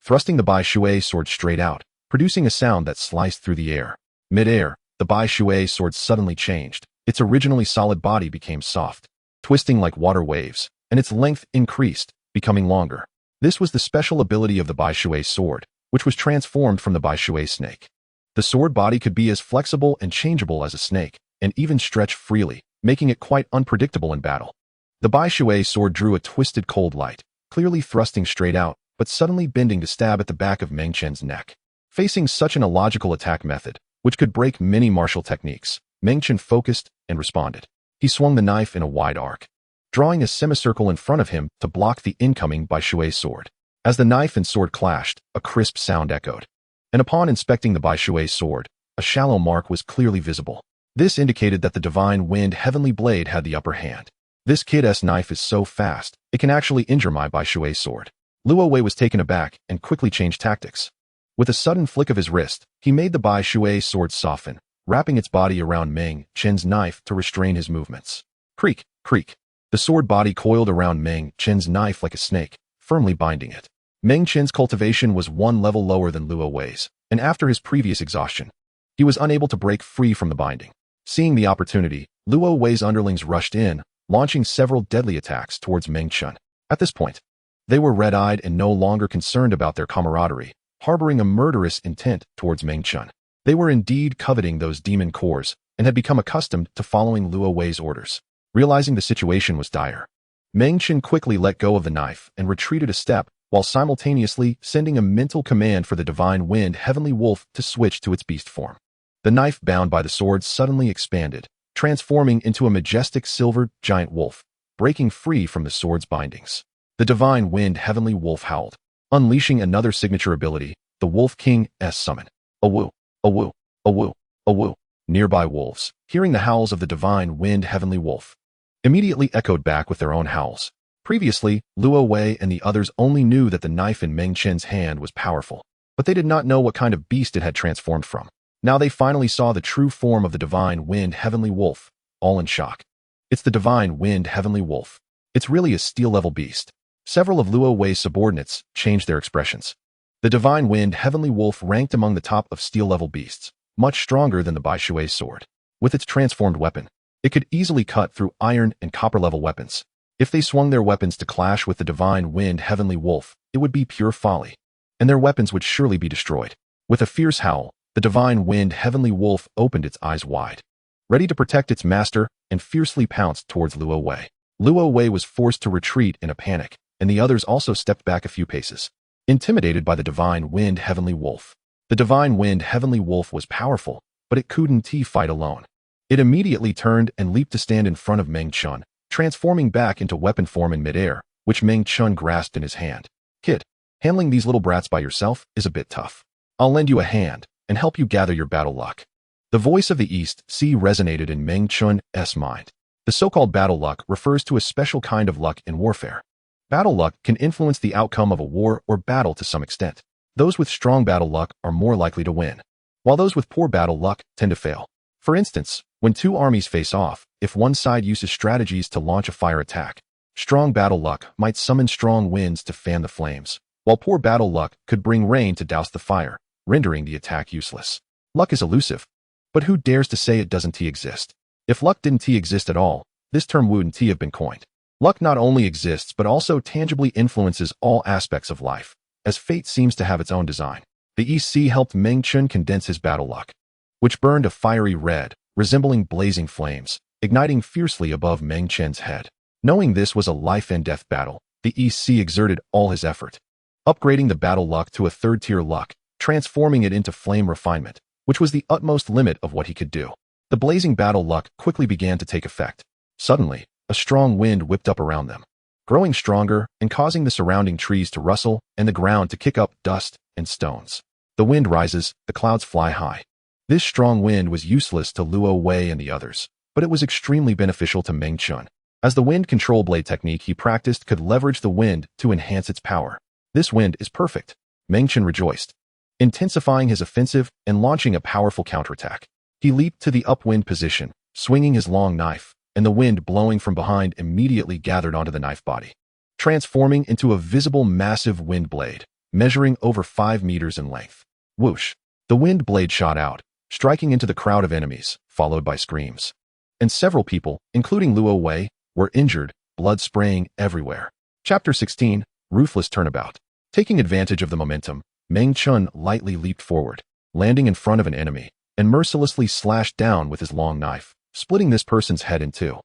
thrusting the Bai Shui sword straight out, producing a sound that sliced through the air. Mid-air, the Bai Shui sword suddenly changed. Its originally solid body became soft, twisting like water waves, and its length increased, becoming longer. This was the special ability of the Bai Shui sword, which was transformed from the Bai Shui snake. The sword body could be as flexible and changeable as a snake, and even stretch freely, making it quite unpredictable in battle. The Bai Shui sword drew a twisted cold light, clearly thrusting straight out, but suddenly bending to stab at the back of Meng Chen's neck. Facing such an illogical attack method, which could break many martial techniques, Meng Chen focused and responded. He swung the knife in a wide arc, drawing a semicircle in front of him to block the incoming Bai Shui sword. As the knife and sword clashed, a crisp sound echoed, and upon inspecting the Bai Shui sword, a shallow mark was clearly visible. This indicated that the divine wind heavenly blade had the upper hand. This kid's knife is so fast, it can actually injure my Bai Shui sword. Luo Wei was taken aback and quickly changed tactics. With a sudden flick of his wrist, he made the Bai Shui sword soften, wrapping its body around Meng Chen's knife to restrain his movements. Creak, creak. The sword body coiled around Meng Chen's knife like a snake, firmly binding it. Meng Chen's cultivation was one level lower than Luo Wei's, and after his previous exhaustion, he was unable to break free from the binding. Seeing the opportunity, Luo Wei's underlings rushed in, launching several deadly attacks towards Meng Chen. At this point, they were red-eyed and no longer concerned about their camaraderie, harboring a murderous intent towards Meng Chen. They were indeed coveting those demon cores and had become accustomed to following Luo Wei's orders. Realizing the situation was dire, Meng Chen quickly let go of the knife and retreated a step while simultaneously sending a mental command for the divine wind heavenly wolf to switch to its beast form. The knife bound by the sword suddenly expanded, transforming into a majestic silver giant wolf, breaking free from the sword's bindings. The divine wind heavenly wolf howled, unleashing another signature ability, the Wolf King's summon. Awoo, awoo, awoo, awoo. Nearby wolves, hearing the howls of the divine wind heavenly wolf, immediately echoed back with their own howls. Previously, Luo Wei and the others only knew that the knife in Meng Chen's hand was powerful, but they did not know what kind of beast it had transformed from. Now they finally saw the true form of the divine wind heavenly wolf, all in shock. It's the divine wind heavenly wolf. It's really a steel-level beast. Several of Luo Wei's subordinates changed their expressions. The divine wind heavenly wolf ranked among the top of steel-level beasts, much stronger than the Bai Shui sword. With its transformed weapon, it could easily cut through iron and copper-level weapons. If they swung their weapons to clash with the divine wind heavenly wolf, it would be pure folly, and their weapons would surely be destroyed. With a fierce howl, the divine wind heavenly wolf opened its eyes wide, ready to protect its master, and fiercely pounced towards Luo Wei. Luo Wei was forced to retreat in a panic, and the others also stepped back a few paces, intimidated by the divine wind heavenly wolf. The divine wind heavenly wolf was powerful, but it couldn't fight alone. It immediately turned and leaped to stand in front of Meng Chen, transforming back into weapon form in midair, which Meng Chen grasped in his hand. Kid, handling these little brats by yourself is a bit tough. I'll lend you a hand and help you gather your battle luck. The voice of the East Sea resonated in Meng Chen's mind. The so-called battle luck refers to a special kind of luck in warfare. Battle luck can influence the outcome of a war or battle to some extent. Those with strong battle luck are more likely to win, while those with poor battle luck tend to fail. For instance, when two armies face off, if one side uses strategies to launch a fire attack, strong battle luck might summon strong winds to fan the flames, while poor battle luck could bring rain to douse the fire, rendering the attack useless. Luck is elusive, but who dares to say it doesn't exist? If luck didn't exist at all, this term wouldn't have been coined. Luck not only exists but also tangibly influences all aspects of life, as fate seems to have its own design. The East Sea helped Meng Chen condense his battle luck, which burned a fiery red, resembling blazing flames, igniting fiercely above Meng Chen's head. Knowing this was a life-and-death battle, the East Sea exerted all his effort, upgrading the battle luck to a third-tier luck, transforming it into flame refinement, which was the utmost limit of what he could do. The blazing battle luck quickly began to take effect. Suddenly, a strong wind whipped up around them, growing stronger and causing the surrounding trees to rustle and the ground to kick up dust and stones. The wind rises, the clouds fly high. This strong wind was useless to Luo Wei and the others, but it was extremely beneficial to Meng Chen, as the wind control blade technique he practiced could leverage the wind to enhance its power. This wind is perfect, Meng Chen rejoiced, intensifying his offensive and launching a powerful counterattack. He leaped to the upwind position, swinging his long knife, and the wind blowing from behind immediately gathered onto the knife body, transforming into a visible massive wind blade, measuring over 5 meters in length. Whoosh! The wind blade shot out, striking into the crowd of enemies, followed by screams. And several people, including Luo Wei, were injured, blood spraying everywhere. Chapter 16, Ruthless Turnabout. Taking advantage of the momentum, Meng Chen lightly leaped forward, landing in front of an enemy, and mercilessly slashed down with his long knife, splitting this person's head in two.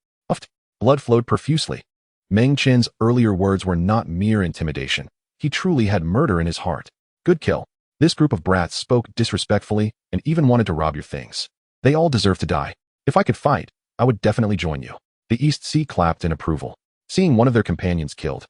Blood flowed profusely. Meng Chen's earlier words were not mere intimidation. He truly had murder in his heart. Good kill. This group of brats spoke disrespectfully and even wanted to rob your things. They all deserve to die. If I could fight, I would definitely join you. The East Sea clapped in approval, seeing one of their companions killed.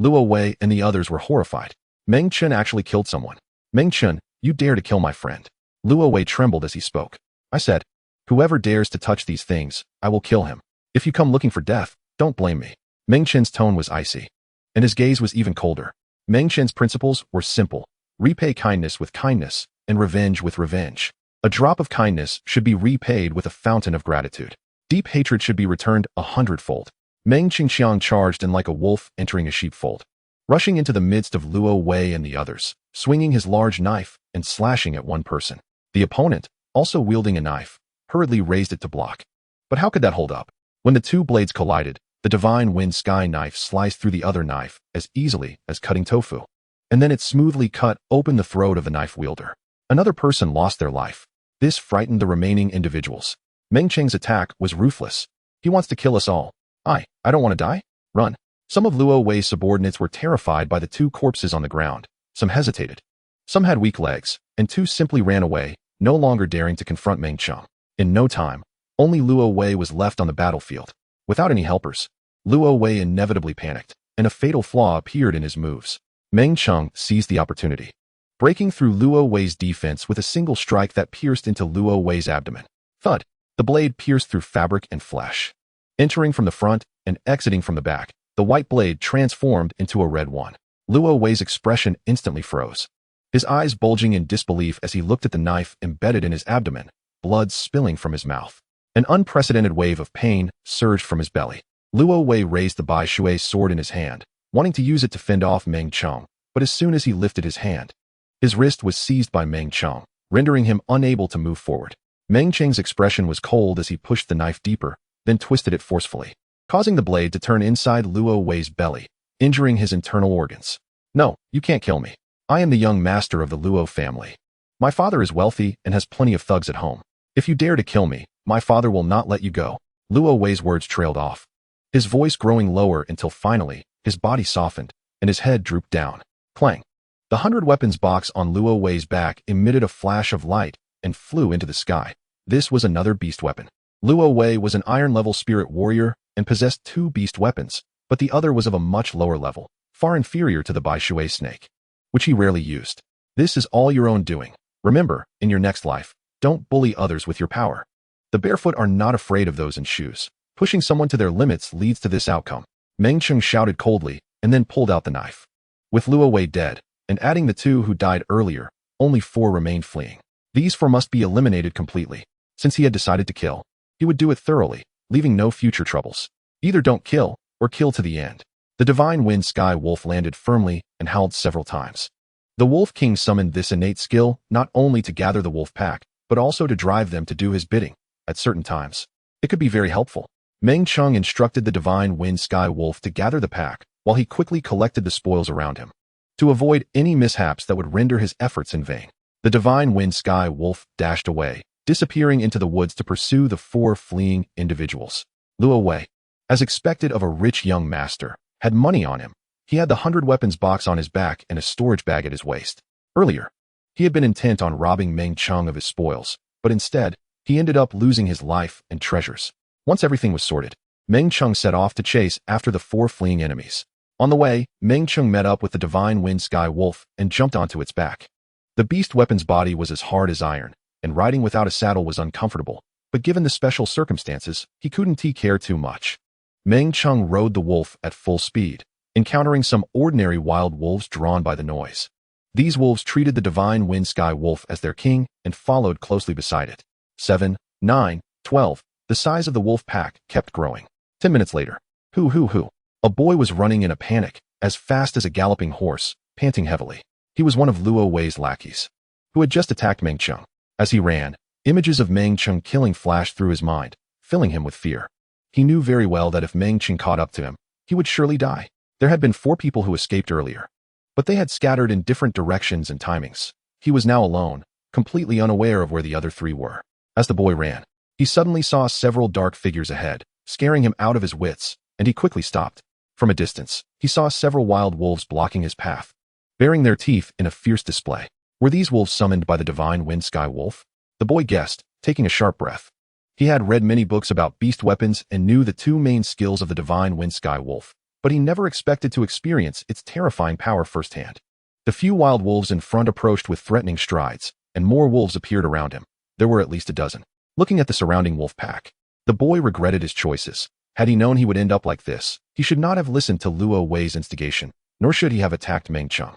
Luo Wei and the others were horrified. Meng Chen actually killed someone. Meng Chen, you dare to kill my friend. Luo Wei trembled as he spoke. I said, whoever dares to touch these things, I will kill him. If you come looking for death, don't blame me. Meng Chen's tone was icy, and his gaze was even colder. Meng Chen's principles were simple. Repay kindness with kindness, and revenge with revenge. A drop of kindness should be repaid with a fountain of gratitude. Deep hatred should be returned 100-fold. Meng Qingxiang charged in like a wolf entering a sheepfold, rushing into the midst of Luo Wei and the others, swinging his large knife and slashing at one person. The opponent, also wielding a knife, hurriedly raised it to block. But how could that hold up? When the two blades collided, the divine wind sky knife sliced through the other knife as easily as cutting tofu. And then it smoothly cut open the throat of the knife wielder. Another person lost their life. This frightened the remaining individuals. Meng Chen's attack was ruthless. He wants to kill us all. I don't want to die? Run. Some of Luo Wei's subordinates were terrified by the two corpses on the ground. Some hesitated. Some had weak legs, and two simply ran away, no longer daring to confront Meng Chen. In no time, only Luo Wei was left on the battlefield. Without any helpers, Luo Wei inevitably panicked, and a fatal flaw appeared in his moves. Meng Chen seized the opportunity, breaking through Luo Wei's defense with a single strike that pierced into Luo Wei's abdomen. Thud! The blade pierced through fabric and flesh. Entering from the front and exiting from the back, the white blade transformed into a red one. Luo Wei's expression instantly froze, his eyes bulging in disbelief as he looked at the knife embedded in his abdomen, blood spilling from his mouth. An unprecedented wave of pain surged from his belly. Luo Wei raised the Bai Shui's sword in his hand, wanting to use it to fend off Meng Chen, but as soon as he lifted his hand, his wrist was seized by Meng Chen, rendering him unable to move forward. Meng Chen's expression was cold as he pushed the knife deeper, then twisted it forcefully, causing the blade to turn inside Luo Wei's belly, injuring his internal organs. No, you can't kill me. I am the young master of the Luo family. My father is wealthy and has plenty of thugs at home. If you dare to kill me, my father will not let you go. Luo Wei's words trailed off, his voice growing lower until finally, his body softened, and his head drooped down. Clang! The 100 weapons box on Luo Wei's back emitted a flash of light and flew into the sky. This was another beast weapon. Luo Wei was an iron-level spirit warrior and possessed 2 beast weapons, but the other was of a much lower level, far inferior to the Bai Shui snake, which he rarely used. This is all your own doing. Remember, in your next life, don't bully others with your power. The barefoot are not afraid of those in shoes. Pushing someone to their limits leads to this outcome. Meng Chen shouted coldly and then pulled out the knife. With Luo Wei dead, and adding the 2 who died earlier, only 4 remained fleeing. These 4 must be eliminated completely. Since he had decided to kill, he would do it thoroughly, leaving no future troubles. Either don't kill, or kill to the end. The divine wind sky wolf landed firmly and howled several times. The Wolf King summoned this innate skill not only to gather the wolf pack, but also to drive them to do his bidding. At certain times, it could be very helpful. Meng Chen instructed the divine wind sky wolf to gather the pack, while he quickly collected the spoils around him, to avoid any mishaps that would render his efforts in vain. The divine wind sky wolf dashed away, disappearing into the woods to pursue the 4 fleeing individuals. Luo Wei, as expected of a rich young master, had money on him. He had the 100 weapons box on his back and a storage bag at his waist. Earlier, he had been intent on robbing Meng Chen of his spoils, but instead, he ended up losing his life and treasures. Once everything was sorted, Meng Chen set off to chase after the 4 fleeing enemies. On the way, Meng Chen met up with the divine wind sky wolf and jumped onto its back. The beast weapon's body was as hard as iron, and riding without a saddle was uncomfortable, but given the special circumstances, he couldn't care too much. Meng Chen rode the wolf at full speed, encountering some ordinary wild wolves drawn by the noise. These wolves treated the divine wind sky wolf as their king and followed closely beside it. 7, 9, 12. The size of the wolf pack kept growing. 10 minutes later, hoo. A boy was running in a panic, as fast as a galloping horse, panting heavily. He was one of Luo Wei's lackeys, who had just attacked Meng Chen. As he ran, images of Meng Chen killing flashed through his mind, filling him with fear. He knew very well that if Meng Chen caught up to him, he would surely die. There had been 4 people who escaped earlier, but they had scattered in different directions and timings. He was now alone, completely unaware of where the other 3 were. As the boy ran, he suddenly saw several dark figures ahead, scaring him out of his wits, and he quickly stopped. From a distance, he saw several wild wolves blocking his path, baring their teeth in a fierce display. Were these wolves summoned by the divine wind sky wolf? The boy guessed, taking a sharp breath. He had read many books about beast weapons and knew the 2 main skills of the divine wind sky wolf, but he never expected to experience its terrifying power firsthand. The few wild wolves in front approached with threatening strides, and more wolves appeared around him. There were at least a dozen. Looking at the surrounding wolf pack, the boy regretted his choices. Had he known he would end up like this, he should not have listened to Luo Wei's instigation. nor should he have attacked Meng Chen.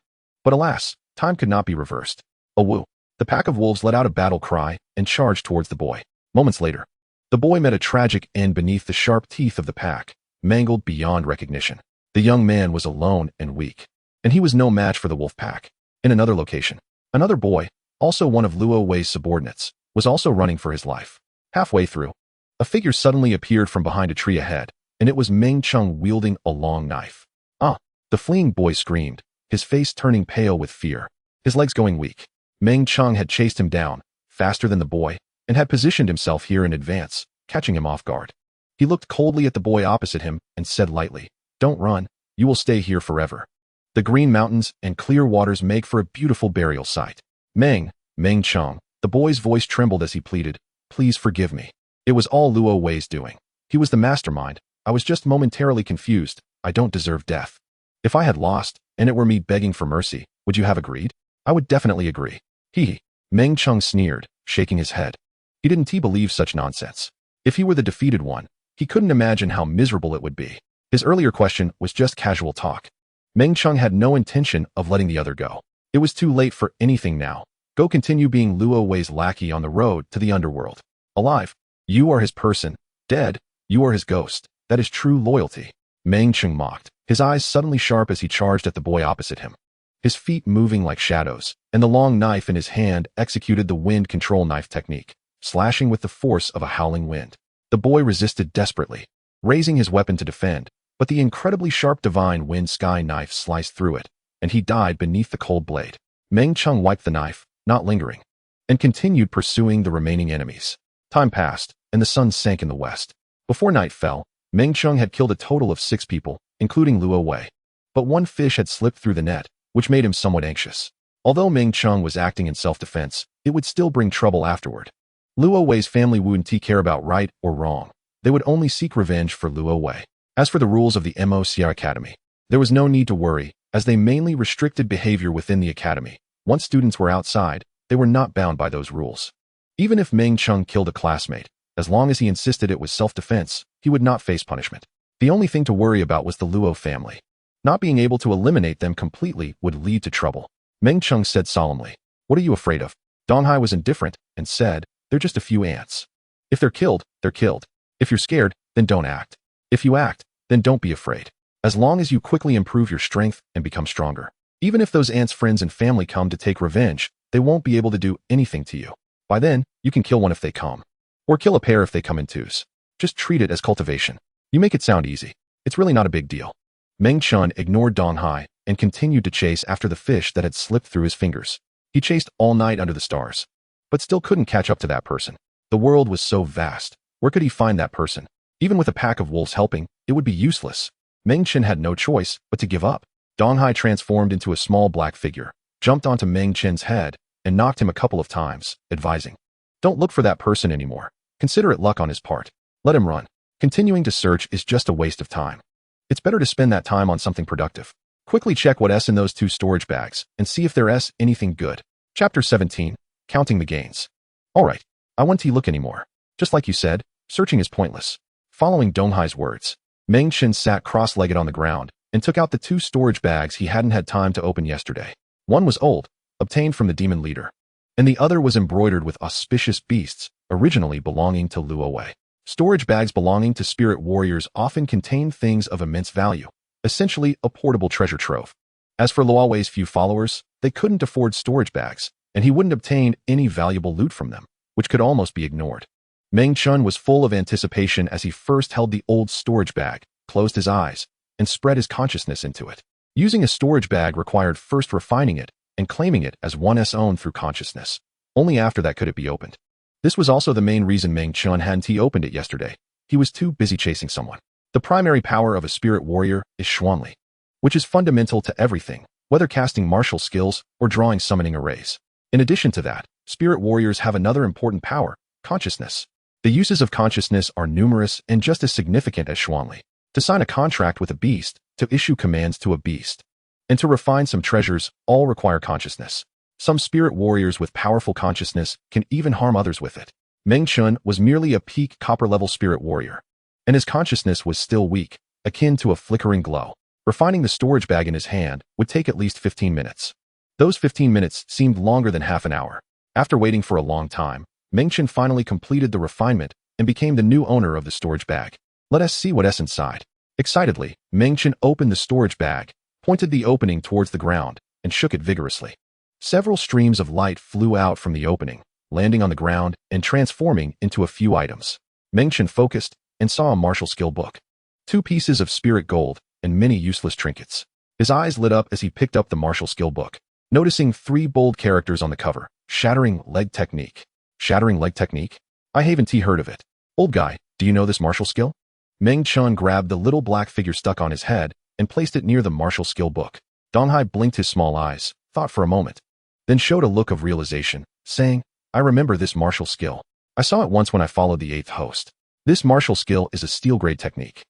But alas, time could not be reversed. A woo. The pack of wolves let out a battle cry and charged towards the boy. Moments later, the boy met a tragic end beneath the sharp teeth of the pack, mangled beyond recognition. The young man was alone and weak, and he was no match for the wolf pack. In another location, another boy, also one of Luo Wei's subordinates, was also running for his life. Halfway through, a figure suddenly appeared from behind a tree ahead, and it was Meng Chen wielding a long knife. Ah! The fleeing boy screamed, his face turning pale with fear, his legs going weak. Meng Chen had chased him down, faster than the boy, and had positioned himself here in advance, catching him off guard. He looked coldly at the boy opposite him and said lightly, "Don't run, you will stay here forever." The green mountains and clear waters make for a beautiful burial site. Meng Chen, the boy's voice trembled as he pleaded, "Please forgive me. It was all Luo Wei's doing. He was the mastermind. I was just momentarily confused. I don't deserve death. If I had lost, and it were me begging for mercy, would you have agreed?" "I would definitely agree." He. Meng Chen sneered, shaking his head. He didn't believe such nonsense. If he were the defeated one, he couldn't imagine how miserable it would be. His earlier question was just casual talk. Meng Chen had no intention of letting the other go. It was too late for anything now. Go continue being Luo Wei's lackey on the road to the underworld. Alive, you are his person. Dead, you are his ghost. That is true loyalty. Meng Chen mocked, his eyes suddenly sharp as he charged at the boy opposite him. His feet moving like shadows, and the long knife in his hand executed the wind control knife technique, slashing with the force of a howling wind. The boy resisted desperately, raising his weapon to defend, but the incredibly sharp divine wind sky knife sliced through it, and he died beneath the cold blade. Meng Chen wiped the knife, not lingering, and continued pursuing the remaining enemies. Time passed, and the sun sank in the west. Before night fell, Meng Chen had killed a total of 6 people, including Luo Wei. But one fish had slipped through the net, which made him somewhat anxious. Although Meng Chen was acting in self-defense, it would still bring trouble afterward. Luo Wei's family wouldn't care about right or wrong. They would only seek revenge for Luo Wei. As for the rules of the MOC Academy, there was no need to worry, as they mainly restricted behavior within the academy. Once students were outside, they were not bound by those rules. Even if Meng Chen killed a classmate, as long as he insisted it was self-defense, he would not face punishment. The only thing to worry about was the Luo family. Not being able to eliminate them completely would lead to trouble. Meng Chen said solemnly, "What are you afraid of?" Donghai was indifferent and said, "They're just a few ants. If they're killed, they're killed. If you're scared, then don't act. If you act, then don't be afraid. As long as you quickly improve your strength and become stronger. Even if those ants' friends and family come to take revenge, they won't be able to do anything to you. By then, you can kill one if they come. Or kill a pair if they come in twos. Just treat it as cultivation. You make it sound easy. It's really not a big deal." Meng Chen ignored Donghai and continued to chase after the fish that had slipped through his fingers. He chased all night under the stars, but still couldn't catch up to that person. The world was so vast. Where could he find that person? Even with a pack of wolves helping, it would be useless. Meng Chen had no choice but to give up. Donghai transformed into a small black figure, jumped onto Meng Chen's head, and knocked him a couple of times, advising, "Don't look for that person anymore. Consider it luck on his part. Let him run. Continuing to search is just a waste of time. It's better to spend that time on something productive. Quickly check what's in those 2 storage bags and see if there's anything good." Chapter 17, Counting the Gains. Alright, I won't look anymore. Just like you said, searching is pointless. Following Donghai's words, Meng Chen sat cross-legged on the ground and took out the 2 storage bags he hadn't had time to open yesterday. One was old, obtained from the demon leader, and the other was embroidered with auspicious beasts, originally belonging to Luo Wei. Storage bags belonging to spirit warriors often contain things of immense value, essentially a portable treasure trove. As for Luo Wei's few followers, they couldn't afford storage bags, and he wouldn't obtain any valuable loot from them, which could almost be ignored. Meng Chen was full of anticipation as he first held the old storage bag, closed his eyes, and spread his consciousness into it. Using a storage bag required first refining it and claiming it as one's own through consciousness. Only after that could it be opened. This was also the main reason Meng Chen hadn't opened it yesterday. He was too busy chasing someone. The primary power of a spirit warrior is Xuanli, which is fundamental to everything, whether casting martial skills or drawing summoning arrays. In addition to that, spirit warriors have another important power, consciousness. The uses of consciousness are numerous and just as significant as Xuanli. To sign a contract with a beast, to issue commands to a beast, and to refine some treasures all require consciousness. Some spirit warriors with powerful consciousness can even harm others with it. Meng Chen was merely a peak copper-level spirit warrior, and his consciousness was still weak, akin to a flickering glow. Refining the storage bag in his hand would take at least 15 minutes. Those 15 minutes seemed longer than half an hour. After waiting for a long time, Meng Chen finally completed the refinement and became the new owner of the storage bag. Let us see what's inside. Excitedly, Meng Chen opened the storage bag, pointed the opening towards the ground, and shook it vigorously. Several streams of light flew out from the opening, landing on the ground and transforming into a few items. Meng Chen focused and saw a martial skill book, 2 pieces of spirit gold, and many useless trinkets. His eyes lit up as he picked up the martial skill book, noticing 3 bold characters on the cover: Shattering Leg Technique. Shattering Leg Technique? I haven't heard of it. Old guy, do you know this martial skill? Meng Chen grabbed the little black figure stuck on his head and placed it near the martial skill book. Donghai blinked his small eyes, thought for a moment, then showed a look of realization, saying, I remember this martial skill. I saw it once when I followed the 8th host. This martial skill is a steel grade technique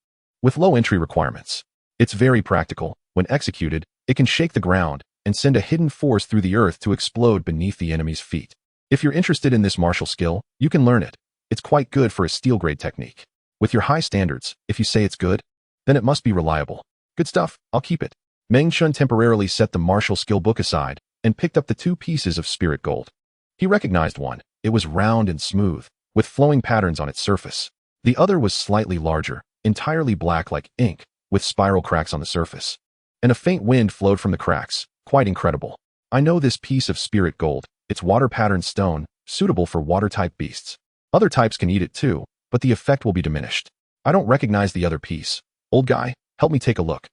with low entry requirements. It's very practical. When executed, it can shake the ground and send a hidden force through the earth to explode beneath the enemy's feet. If you're interested in this martial skill, you can learn it. It's quite good for a steel grade technique. With your high standards, if you say it's good, then it must be reliable. Good stuff, I'll keep it. Meng Chen temporarily set the martial skill book aside and picked up the 2 pieces of spirit gold. He recognized one. It was round and smooth, with flowing patterns on its surface. The other was slightly larger, entirely black like ink, with spiral cracks on the surface. And a faint wind flowed from the cracks. Quite incredible. I know this piece of spirit gold. It's water-patterned stone, suitable for water-type beasts. Other types can eat it too, but the effect will be diminished. I don't recognize the other piece. Old guy, help me take a look.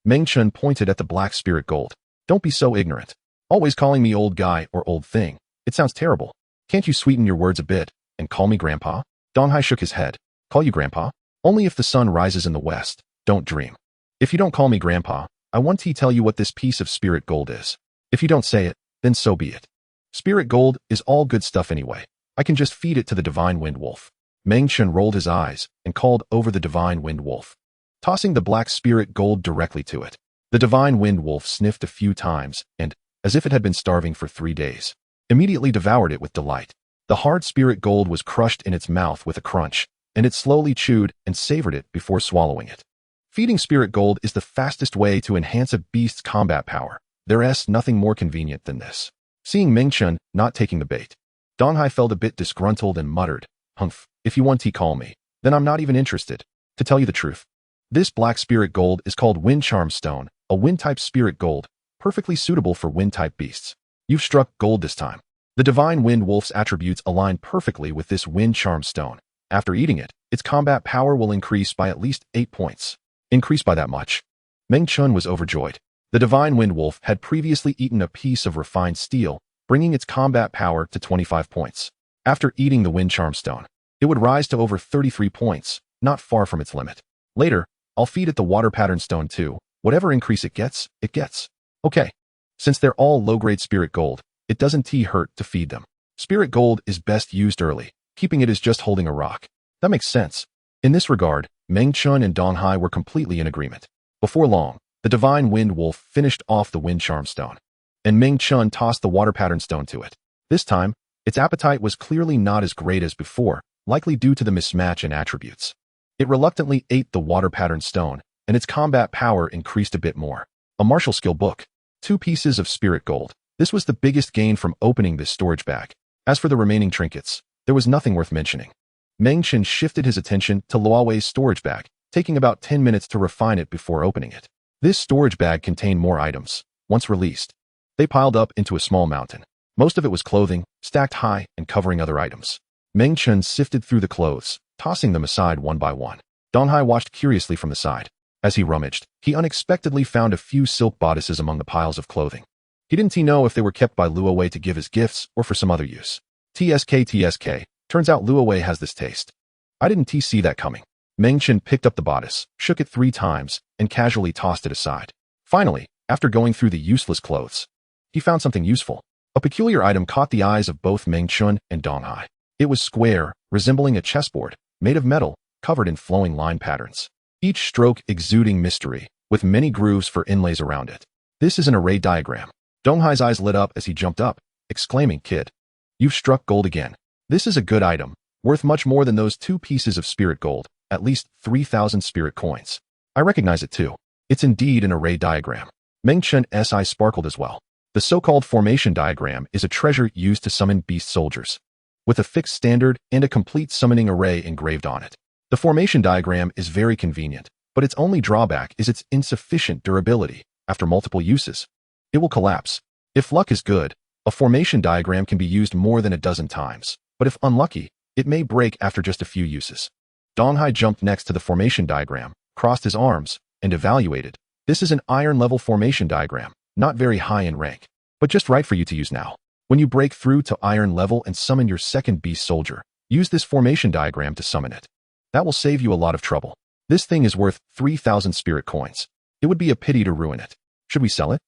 Meng Chen pointed at the black spirit gold. Don't be so ignorant. Always calling me old guy or old thing. It sounds terrible. Can't you sweeten your words a bit and call me grandpa? Donghai shook his head. Call you grandpa? Only if the sun rises in the west. Don't dream. If you don't call me grandpa, I want to tell you what this piece of spirit gold is. If you don't say it, then so be it. Spirit gold is all good stuff anyway. I can just feed it to the divine wind wolf. Meng Chen rolled his eyes and called over the divine wind wolf, tossing the black spirit gold directly to it. The divine wind wolf sniffed a few times and, as if it had been starving for 3 days, immediately devoured it with delight. The hard spirit gold was crushed in its mouth with a crunch, and it slowly chewed and savored it before swallowing it. Feeding spirit gold is the fastest way to enhance a beast's combat power. There's nothing more convenient than this. Seeing Meng Chen not taking the bait, Donghai felt a bit disgruntled and muttered, Humph, if you want to call me, then I'm not even interested. To tell you the truth, this black spirit gold is called Wind Charm Stone, a wind-type spirit gold, perfectly suitable for wind-type beasts. You've struck gold this time. The divine wind wolf's attributes align perfectly with this Wind Charm Stone. After eating it, its combat power will increase by at least 8 points. Increase by that much. Meng Chen was overjoyed. The divine wind wolf had previously eaten a piece of refined steel, bringing its combat power to 25 points. After eating the Wind Charm Stone, it would rise to over 33 points, not far from its limit. Later, I'll feed it the water pattern stone too. Whatever increase it gets, it gets. Okay. Since they're all low-grade spirit gold, it doesn't hurt to feed them. Spirit gold is best used early. Keeping it is just holding a rock. That makes sense. In this regard, Meng Chen and Donghai were completely in agreement. Before long, the divine wind wolf finished off the Wind Charm Stone, and Meng Chen tossed the water pattern stone to it. This time, its appetite was clearly not as great as before, likely due to the mismatch in attributes. It reluctantly ate the water pattern stone, and its combat power increased a bit more. A martial skill book. 2 pieces of spirit gold. This was the biggest gain from opening this storage bag. As for the remaining trinkets, there was nothing worth mentioning. Meng Chen shifted his attention to Luowei's storage bag, taking about 10 minutes to refine it before opening it. This storage bag contained more items. Once released, they piled up into a small mountain. Most of it was clothing, stacked high and covering other items. Meng Chen sifted through the clothes, tossing them aside one by one. Donghai watched curiously from the side. As he rummaged, he unexpectedly found a few silk bodices among the piles of clothing. He didn't know if they were kept by Luowei to give as gifts or for some other use. TSK. Turns out Luowei has this taste. I didn't see that coming. Meng Chen picked up the bodice, shook it 3 times, and casually tossed it aside. Finally, after going through the useless clothes, he found something useful. A peculiar item caught the eyes of both Meng Chen and Donghai. It was square, resembling a chessboard, made of metal, covered in flowing line patterns. Each stroke exuding mystery, with many grooves for inlays around it. This is an array diagram. Donghai's eyes lit up as he jumped up, exclaiming, Kid, you've struck gold again. This is a good item, worth much more than those 2 pieces of spirit gold, at least 3,000 spirit coins. I recognize it too. It's indeed an array diagram. Meng Chen's eyes sparkled as well. The so-called formation diagram is a treasure used to summon beast soldiers, with a fixed standard and a complete summoning array engraved on it. The formation diagram is very convenient, but its only drawback is its insufficient durability. After multiple uses, it will collapse. If luck is good, a formation diagram can be used more than a dozen times, but if unlucky, it may break after just a few uses. Donghai jumped next to the formation diagram, crossed his arms, and evaluated. This is an iron-level formation diagram, not very high in rank, but just right for you to use now. When you break through to iron level and summon your second beast soldier, use this formation diagram to summon it. That will save you a lot of trouble. This thing is worth 3,000 spirit coins. It would be a pity to ruin it. Should we sell it?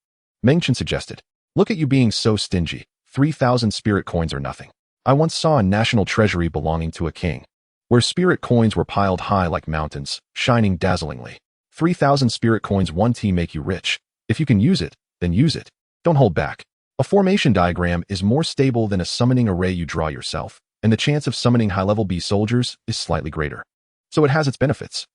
Meng Chen suggested. Look at you being so stingy. 3,000 spirit coins are nothing. I once saw a national treasury belonging to a king, where spirit coins were piled high like mountains, shining dazzlingly. 3,000 spirit coins won't make you rich. If you can use it, then use it. Don't hold back. A formation diagram is more stable than a summoning array you draw yourself, and the chance of summoning high-level beast soldiers is slightly greater. So it has its benefits.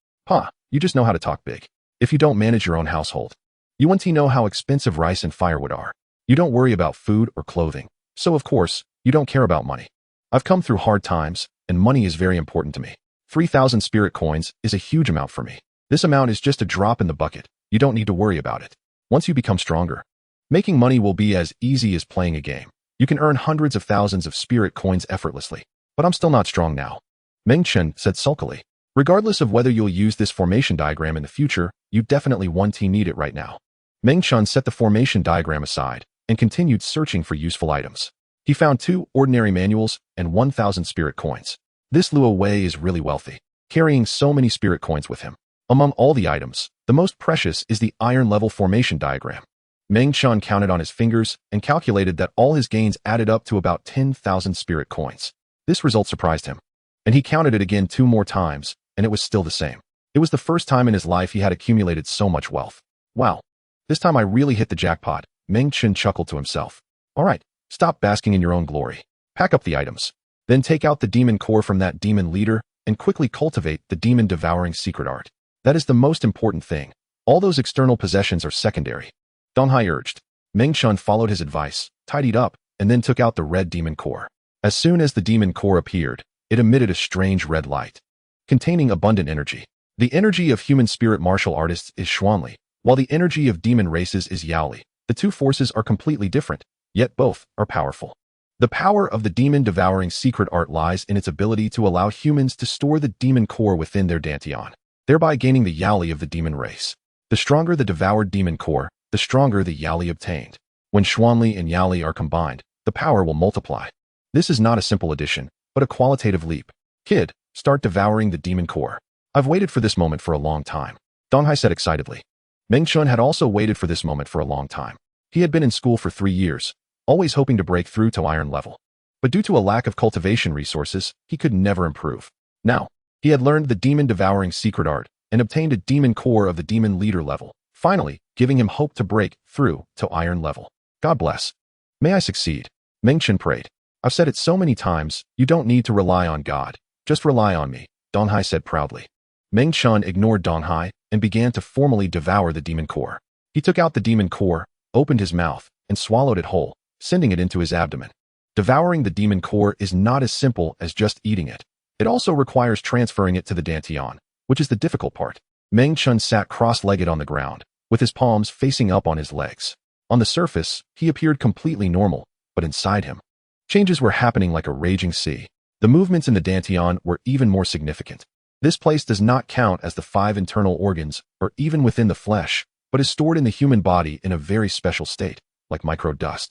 You just know how to talk big. If you don't manage your own household, you won't know how expensive rice and firewood are. You don't worry about food or clothing, so of course, you don't care about money. I've come through hard times, and money is very important to me. 3,000 spirit coins is a huge amount for me. This amount is just a drop in the bucket. You don't need to worry about it. Once you become stronger, making money will be as easy as playing a game. You can earn hundreds of thousands of spirit coins effortlessly. But I'm still not strong now, Meng Chen said sulkily. Regardless of whether you'll use this formation diagram in the future, you definitely need it right now. Meng Chen set the formation diagram aside and continued searching for useful items. He found 2 ordinary manuals and 1,000 spirit coins. This Luo Wei is really wealthy, carrying so many spirit coins with him. Among all the items, the most precious is the iron-level formation diagram. Meng Chen counted on his fingers and calculated that all his gains added up to about 10,000 spirit coins. This result surprised him, and he counted it again 2 more times, and it was still the same. It was the first time in his life he had accumulated so much wealth. Wow, this time I really hit the jackpot, Meng Chen chuckled to himself. All right, stop basking in your own glory. Pack up the items. Then take out the demon core from that demon leader and quickly cultivate the demon devouring secret art. That is the most important thing. All those external possessions are secondary. Donghai urged. Meng Chen followed his advice, tidied up, and then took out the red demon core. As soon as the demon core appeared, it emitted a strange red light, containing abundant energy. The energy of human spirit martial artists is Xuanli, while the energy of demon races is Yaoli. The 2 forces are completely different, yet both are powerful. The power of the demon devouring secret art lies in its ability to allow humans to store the demon core within their dantian, thereby gaining the Yaoli of the demon race. The stronger the devoured demon core, the stronger the Yaoli obtained. When Xuanli and Yaoli are combined, the power will multiply. This is not a simple addition, but a qualitative leap. Kid, start devouring the demon core. I've waited for this moment for a long time, Donghai said excitedly. Meng Chen had also waited for this moment for a long time. He had been in school for 3 years, always hoping to break through to iron level. But due to a lack of cultivation resources, he could never improve. Now, he had learned the demon devouring secret art and obtained a demon core of the demon leader level, finally giving him hope to break through to iron level. God bless. May I succeed, Meng Chen prayed. I've said it so many times, you don't need to rely on God. Just rely on me, Donghai said proudly. Meng Chen ignored Donghai and began to formally devour the demon core. He took out the demon core, opened his mouth, and swallowed it whole, sending it into his abdomen. Devouring the demon core is not as simple as just eating it. It also requires transferring it to the dantian, which is the difficult part. Meng Chen sat cross-legged on the ground, with his palms facing up on his legs. On the surface, he appeared completely normal, but inside him, changes were happening like a raging sea. The movements in the dantian were even more significant. This place does not count as the 5 internal organs or even within the flesh, but is stored in the human body in a very special state, like microdust.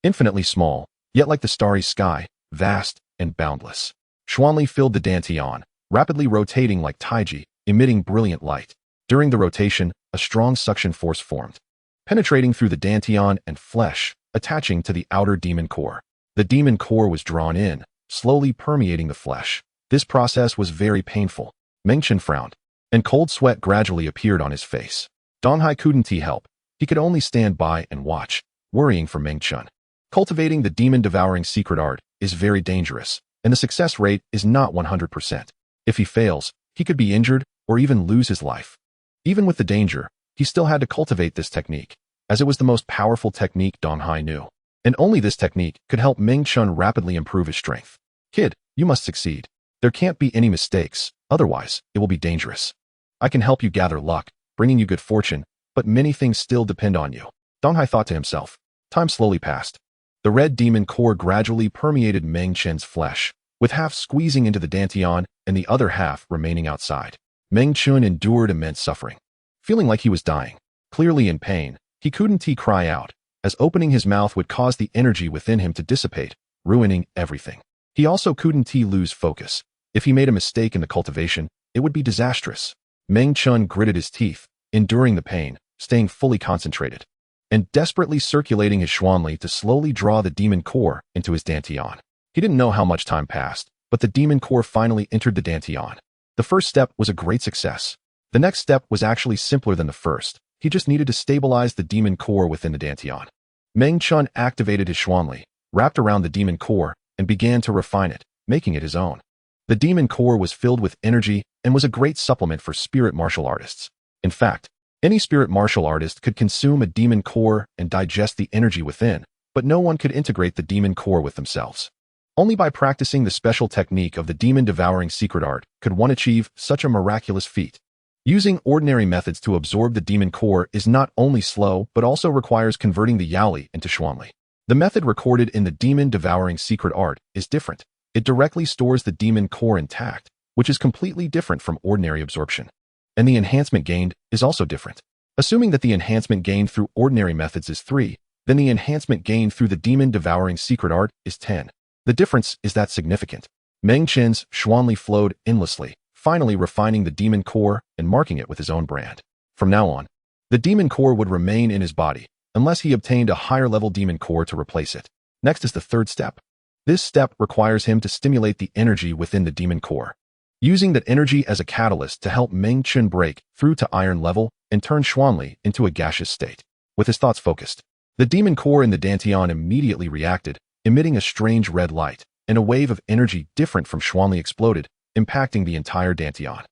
Infinitely small, yet like the starry sky, vast and boundless. Xuanli filled the dantian, rapidly rotating like taiji, emitting brilliant light. During the rotation, a strong suction force formed, penetrating through the dantian and flesh, attaching to the outer demon core. The demon core was drawn in, slowly permeating the flesh. This process was very painful. Meng Chen frowned, and cold sweat gradually appeared on his face. Donghai couldn't help. He could only stand by and watch, worrying for Meng Chen. Cultivating the demon-devouring secret art is very dangerous, and the success rate is not 100%. If he fails, he could be injured or even lose his life. Even with the danger, he still had to cultivate this technique, as it was the most powerful technique Dong Hai knew. And only this technique could help Meng Chen rapidly improve his strength. Kid, you must succeed. There can't be any mistakes, otherwise it will be dangerous. I can help you gather luck, bringing you good fortune, but many things still depend on you. Dong Hai thought to himself. Time slowly passed. The red demon core gradually permeated Meng Chen's flesh, with half squeezing into the dantian and the other half remaining outside. Meng Chen endured immense suffering. Feeling like he was dying, clearly in pain, he couldn't cry out, as opening his mouth would cause the energy within him to dissipate, ruining everything. He also couldn't lose focus. If he made a mistake in the cultivation, it would be disastrous. Meng Chen gritted his teeth, enduring the pain, staying fully concentrated, and desperately circulating his Xuanli to slowly draw the demon core into his dantian. He didn't know how much time passed, but the demon core finally entered the dantian. The first step was a great success. The next step was actually simpler than the first. He just needed to stabilize the demon core within the dantian. Meng Chen activated his Xuanli, wrapped around the demon core, and began to refine it, making it his own. The demon core was filled with energy and was a great supplement for spirit martial artists. In fact, any spirit martial artist could consume a demon core and digest the energy within, but no one could integrate the demon core with themselves. Only by practicing the special technique of the demon devouring secret art could one achieve such a miraculous feat. Using ordinary methods to absorb the demon core is not only slow but also requires converting the Yaoli into Xuanli. The method recorded in the demon devouring secret art is different. It directly stores the demon core intact, which is completely different from ordinary absorption. And the enhancement gained is also different. Assuming that the enhancement gained through ordinary methods is 3, then the enhancement gained through the demon devouring secret art is 10. The difference is that significant. Meng Chen's Xuanli flowed endlessly, finally refining the demon core and marking it with his own brand. From now on, the demon core would remain in his body, unless he obtained a higher level demon core to replace it. Next is the third step. This step requires him to stimulate the energy within the demon core, using that energy as a catalyst to help Meng Chen break through to iron level and turn Xuanli into a gaseous state. With his thoughts focused, the demon core in the dantian immediately reacted, emitting a strange red light, and a wave of energy different from Xuanli exploded, impacting the entire dantian.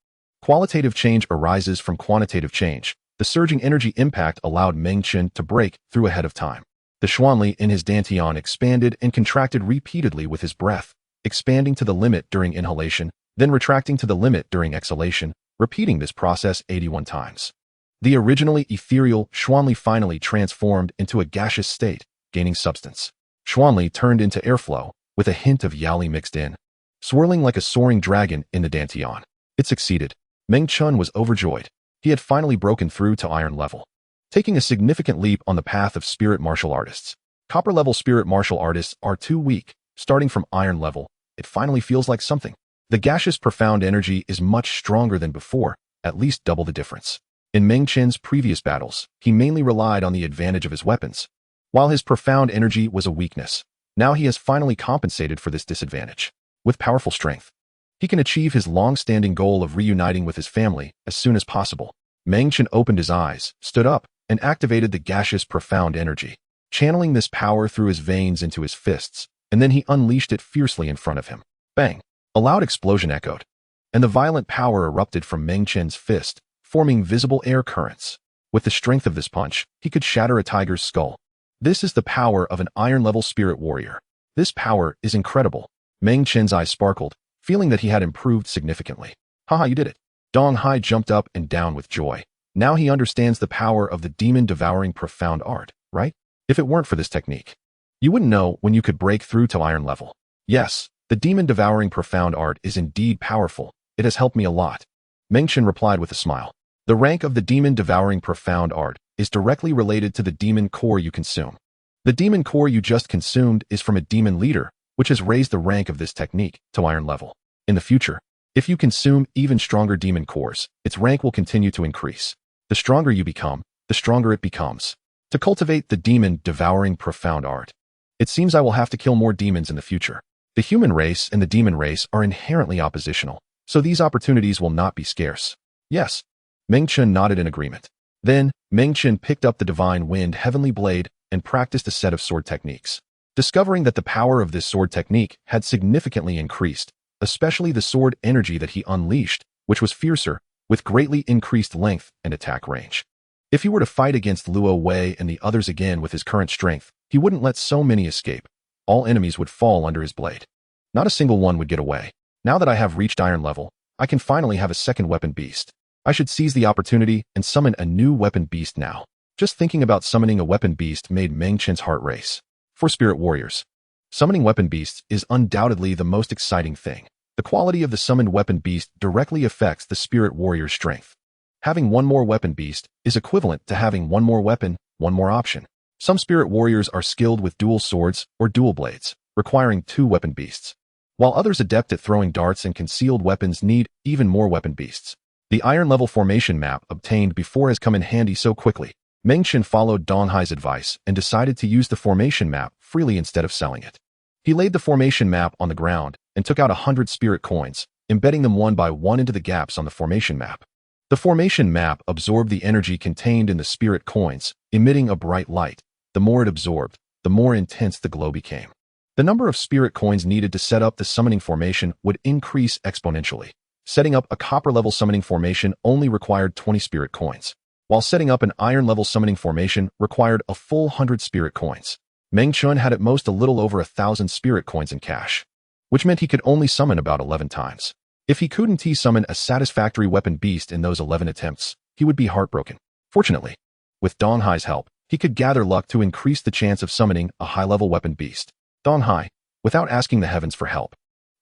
Qualitative change arises from quantitative change. The surging energy impact allowed Meng Chen to break through ahead of time. The Xuanli in his dantian expanded and contracted repeatedly with his breath, expanding to the limit during inhalation, then retracting to the limit during exhalation, repeating this process 81 times. The originally ethereal Xuanli finally transformed into a gaseous state, gaining substance. Xuanli turned into airflow, with a hint of Yaoli mixed in, swirling like a soaring dragon in the dantian. It succeeded. Meng Chen was overjoyed. He had finally broken through to iron level, taking a significant leap on the path of spirit martial artists. Copper level spirit martial artists are too weak. Starting from iron level, it finally feels like something. The gaseous profound energy is much stronger than before, at least double the difference. In Meng Chen's previous battles, he mainly relied on the advantage of his weapons, while his profound energy was a weakness. Now he has finally compensated for this disadvantage. With powerful strength, he can achieve his long-standing goal of reuniting with his family as soon as possible. Meng Chen opened his eyes, stood up, and activated the gaseous profound energy, channeling this power through his veins into his fists, and then he unleashed it fiercely in front of him. Bang! A loud explosion echoed, and the violent power erupted from Meng Chen's fist, forming visible air currents. With the strength of this punch, he could shatter a tiger's skull. This is the power of an iron-level spirit warrior. This power is incredible. Meng Chen's eyes sparkled, feeling that he had improved significantly. Haha, you did it. Dong Hai jumped up and down with joy. Now he understands the power of the demon-devouring profound art, right? If it weren't for this technique, you wouldn't know when you could break through to iron level. Yes, the demon-devouring profound art is indeed powerful. It has helped me a lot. Meng Chen replied with a smile. The rank of the demon-devouring profound art is directly related to the demon core you consume. The demon core you just consumed is from a demon leader, which has raised the rank of this technique to iron level. In the future, if you consume even stronger demon cores, its rank will continue to increase. The stronger you become, the stronger it becomes. To cultivate the demon-devouring profound art, it seems I will have to kill more demons in the future. The human race and the demon race are inherently oppositional, so these opportunities will not be scarce. Yes. Meng Chen nodded in agreement. Then, Meng Chen picked up the divine wind heavenly blade and practiced a set of sword techniques. Discovering that the power of this sword technique had significantly increased, especially the sword energy that he unleashed, which was fiercer, with greatly increased length and attack range. If he were to fight against Luo Wei and the others again with his current strength, he wouldn't let so many escape. All enemies would fall under his blade. Not a single one would get away. Now that I have reached iron level, I can finally have a second weapon beast. I should seize the opportunity and summon a new weapon beast now. Just thinking about summoning a weapon beast made Meng Chen's heart race. For spirit warriors, summoning weapon beasts is undoubtedly the most exciting thing. The quality of the summoned weapon beast directly affects the spirit warrior's strength. Having one more weapon beast is equivalent to having one more weapon, one more option. Some spirit warriors are skilled with dual swords or dual blades, requiring 2 weapon beasts, while others adept at throwing darts and concealed weapons need even more weapon beasts. The iron level formation map obtained before has come in handy so quickly. Meng Chen followed Dong Hai's advice and decided to use the formation map freely instead of selling it. He laid the formation map on the ground and took out 100 spirit coins, embedding them one by one into the gaps on the formation map. The formation map absorbed the energy contained in the spirit coins, emitting a bright light. The more it absorbed, the more intense the glow became. The number of spirit coins needed to set up the summoning formation would increase exponentially. Setting up a copper-level summoning formation only required 20 spirit coins, while setting up an iron-level summoning formation required a full 100 spirit coins. Meng Chen had at most a little over 1,000 spirit coins in cash, which meant he could only summon about 11 times. If he couldn't summon a satisfactory weapon beast in those 11 attempts, he would be heartbroken. Fortunately, with Dong Hai's help, he could gather luck to increase the chance of summoning a high-level weapon beast. Dong Hai, without asking the heavens for help,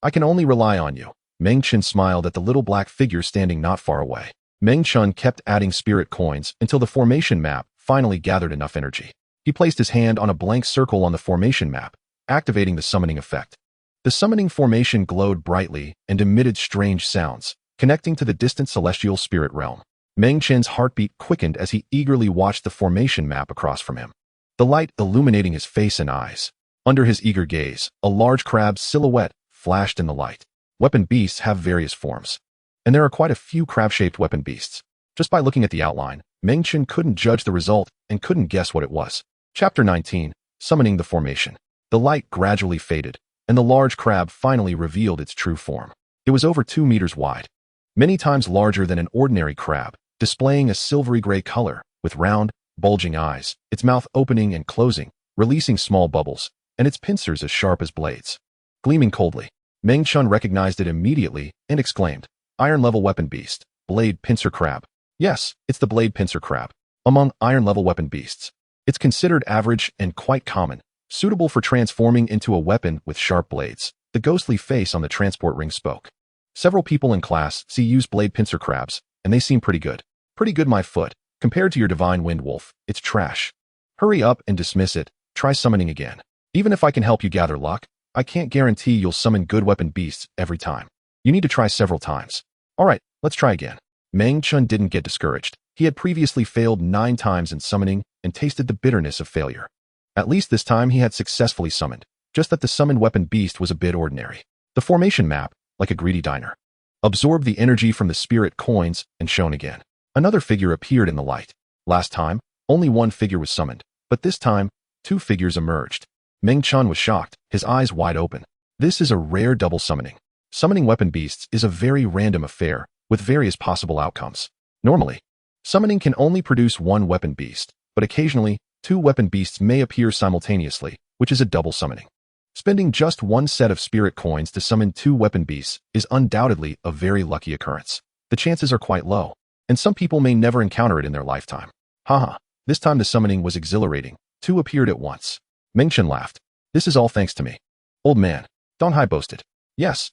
I can only rely on you. Meng Chen smiled at the little black figure standing not far away. Meng Chen kept adding spirit coins until the formation map finally gathered enough energy. He placed his hand on a blank circle on the formation map, activating the summoning effect. The summoning formation glowed brightly and emitted strange sounds, connecting to the distant celestial spirit realm. Meng Chen's heartbeat quickened as he eagerly watched the formation map across from him, the light illuminating his face and eyes. Under his eager gaze, a large crab's silhouette flashed in the light. Weapon beasts have various forms, and there are quite a few crab-shaped weapon beasts. Just by looking at the outline, Meng Chen couldn't judge the result and couldn't guess what it was. Chapter 19, Summoning the Formation. The light gradually faded, and the large crab finally revealed its true form. It was over 2 meters wide, many times larger than an ordinary crab, displaying a silvery gray color, with round, bulging eyes, its mouth opening and closing, releasing small bubbles, and its pincers as sharp as blades. Gleaming coldly, Meng Chen recognized it immediately and exclaimed, "Iron-level weapon beast, blade pincer crab." Yes, it's the blade pincer crab. Among iron-level weapon beasts, it's considered average and quite common, suitable for transforming into a weapon with sharp blades. The ghostly face on the transport ring spoke. Several people in class use blade pincer crabs, and they seem pretty good. Pretty good, my foot. Compared to your divine wind wolf, it's trash. Hurry up and dismiss it. Try summoning again. Even if I can help you gather luck, I can't guarantee you'll summon good weapon beasts every time. You need to try several times. Alright, let's try again. Meng Chen didn't get discouraged. He had previously failed 9 times in summoning and tasted the bitterness of failure. At least this time he had successfully summoned, just that the summoned weapon beast was a bit ordinary. The formation map, like a greedy diner, absorbed the energy from the spirit coins and shone again. Another figure appeared in the light. Last time, only 1 figure was summoned, but this time, 2 figures emerged. Meng Chen was shocked, his eyes wide open. This is a rare double summoning. Summoning weapon beasts is a very random affair, with various possible outcomes. Normally, summoning can only produce 1 weapon beast, but occasionally, 2 weapon beasts may appear simultaneously, which is a double summoning. Spending just 1 set of spirit coins to summon 2 weapon beasts is undoubtedly a very lucky occurrence. The chances are quite low, and some people may never encounter it in their lifetime. Haha, this time the summoning was exhilarating. 2 appeared at once. Meng Chen laughed. This is all thanks to me. Old man, Dong Hai boasted. Yes,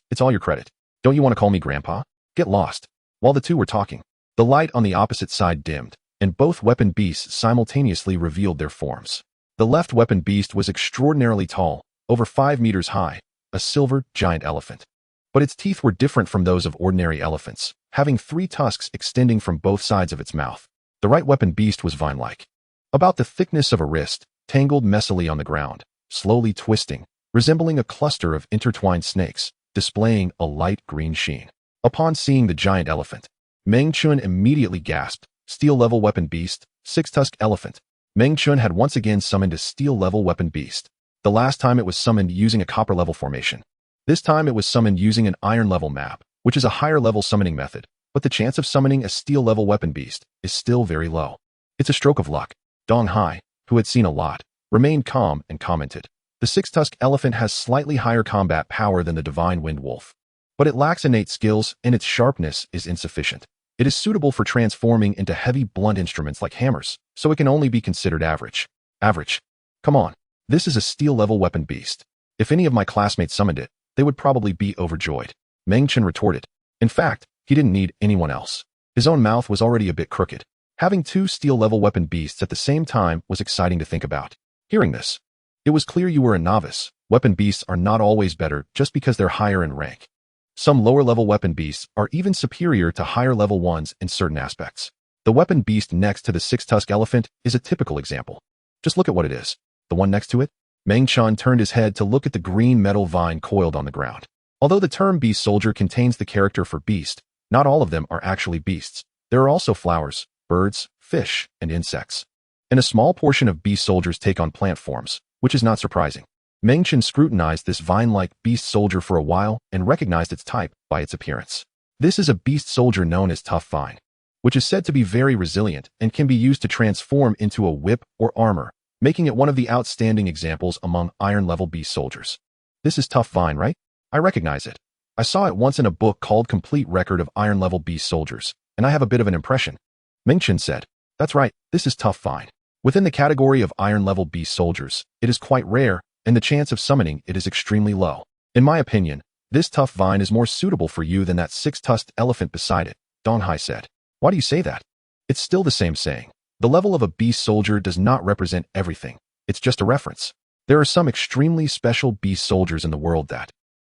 it's all your credit. Don't you want to call me Grandpa? Get lost. While the 2 were talking, the light on the opposite side dimmed, and both weapon beasts simultaneously revealed their forms. The left weapon beast was extraordinarily tall, over 5 meters high, a silver giant elephant. But its teeth were different from those of ordinary elephants, having 3 tusks extending from both sides of its mouth. The right weapon beast was vine-like, about the thickness of a wrist, tangled messily on the ground, slowly twisting, resembling a cluster of intertwined snakes, displaying a light green sheen. Upon seeing the giant elephant, Meng Chen immediately gasped, "Steel-level weapon beast, 6-tusked elephant." Meng Chen had once again summoned a steel-level weapon beast. The last time it was summoned using a copper-level formation. This time it was summoned using an iron-level map, which is a higher-level summoning method, but the chance of summoning a steel-level weapon beast is still very low. It's a stroke of luck. Dong Hai, who had seen a lot, remained calm and commented. The six-tusked elephant has slightly higher combat power than the divine wind wolf, but it lacks innate skills and its sharpness is insufficient. It is suitable for transforming into heavy blunt instruments like hammers, so it can only be considered average. Average? Come on. This is a steel-level weapon beast. If any of my classmates summoned it, they would probably be overjoyed. Meng Chen retorted. In fact, he didn't need anyone else. His own mouth was already a bit crooked. Having two steel-level weapon beasts at the same time was exciting to think about. Hearing this, it was clear you were a novice. Weapon beasts are not always better just because they're higher in rank. Some lower-level weapon beasts are even superior to higher-level ones in certain aspects. The weapon beast next to the six-tusked elephant is a typical example. Just look at what it is. The one next to it? Meng Chen turned his head to look at the green metal vine coiled on the ground. Although the term beast soldier contains the character for beast, not all of them are actually beasts. There are also flowers, birds, fish, and insects. And a small portion of beast soldiers take on plant forms, which is not surprising. Meng Chen scrutinized this vine-like beast soldier for a while and recognized its type by its appearance. This is a beast soldier known as tough vine, which is said to be very resilient and can be used to transform into a whip or armor, making it one of the outstanding examples among iron-level beast soldiers. This is tough vine, right? I recognize it. I saw it once in a book called Complete Record of Iron-Level Beast Soldiers, and I have a bit of an impression. Meng Chen said, That's right, this is tough vine. Within the category of iron-level beast soldiers, it is quite rare, and the chance of summoning it is extremely low. In my opinion, this tough vine is more suitable for you than that six-tusked elephant beside it, Dong Hai said. Why do you say that? It's still the same saying. The level of a beast soldier does not represent everything. It's just a reference. There are some extremely special beast soldiers in the world that,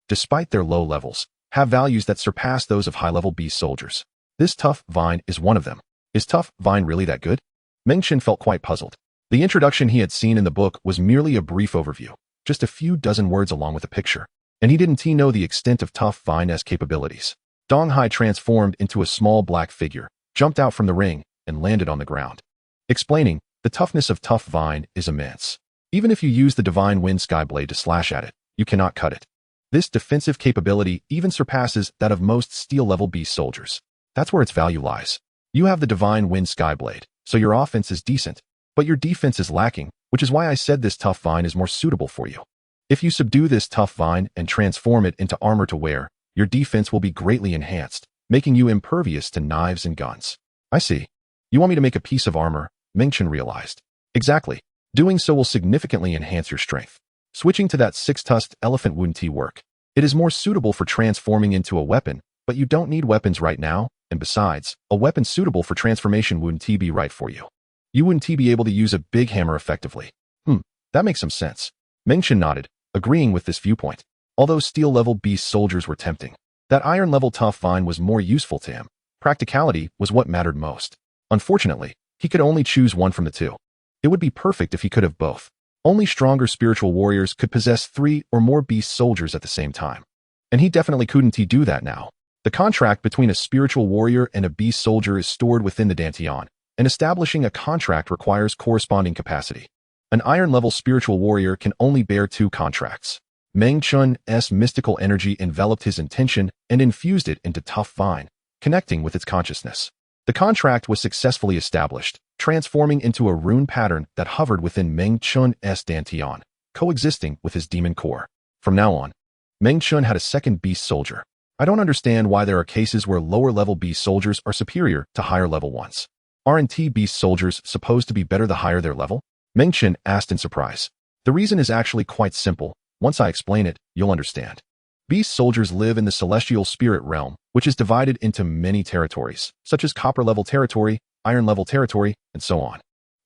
despite their low levels, have values that surpass those of high-level beast soldiers. This tough vine is one of them. Is tough vine really that good? Meng Chen felt quite puzzled. The introduction he had seen in the book was merely a brief overview, just a few dozen words along with a picture, and he didn't know the extent of tough vine's capabilities. Dong Hai transformed into a small black figure, jumped out from the ring, and landed on the ground. Explaining, the toughness of tough vine is immense. Even if you use the divine wind skyblade to slash at it, you cannot cut it. This defensive capability even surpasses that of most steel-level beast soldiers. That's where its value lies. You have the divine wind skyblade, so your offense is decent, but your defense is lacking, which is why I said this tough vine is more suitable for you. If you subdue this tough vine and transform it into armor to wear, your defense will be greatly enhanced, making you impervious to knives and guns. I see. You want me to make a piece of armor, Meng Chen realized. Exactly. Doing so will significantly enhance your strength. Switching to that six-tusked elephant wouldn't work. It is more suitable for transforming into a weapon, but you don't need weapons right now, and besides, a weapon suitable for transformation wouldn't be right for you. You wouldn't be able to use a big hammer effectively. That makes some sense. Meng Chen nodded, agreeing with this viewpoint. Although steel-level beast soldiers were tempting, that iron-level tough vine was more useful to him. Practicality was what mattered most. Unfortunately, he could only choose one from the two. It would be perfect if he could have both. Only stronger spiritual warriors could possess 3 or more beast soldiers at the same time. And he definitely couldn't do that now. The contract between a spiritual warrior and a beast soldier is stored within the Dantian, and establishing a contract requires corresponding capacity. An iron-level spiritual warrior can only bear 2 contracts. Meng Chen's mystical energy enveloped his intention and infused it into tough vine, connecting with its consciousness. The contract was successfully established, transforming into a rune pattern that hovered within Meng Chen's Dantian, coexisting with his demon core. From now on, Meng Chen had a second beast soldier. I don't understand why there are cases where lower-level beast soldiers are superior to higher-level ones. Aren't beast soldiers supposed to be better the higher their level? Meng Chen asked in surprise. The reason is actually quite simple. Once I explain it, you'll understand. Beast soldiers live in the celestial spirit realm, which is divided into many territories, such as copper-level territory, iron-level territory, and so on.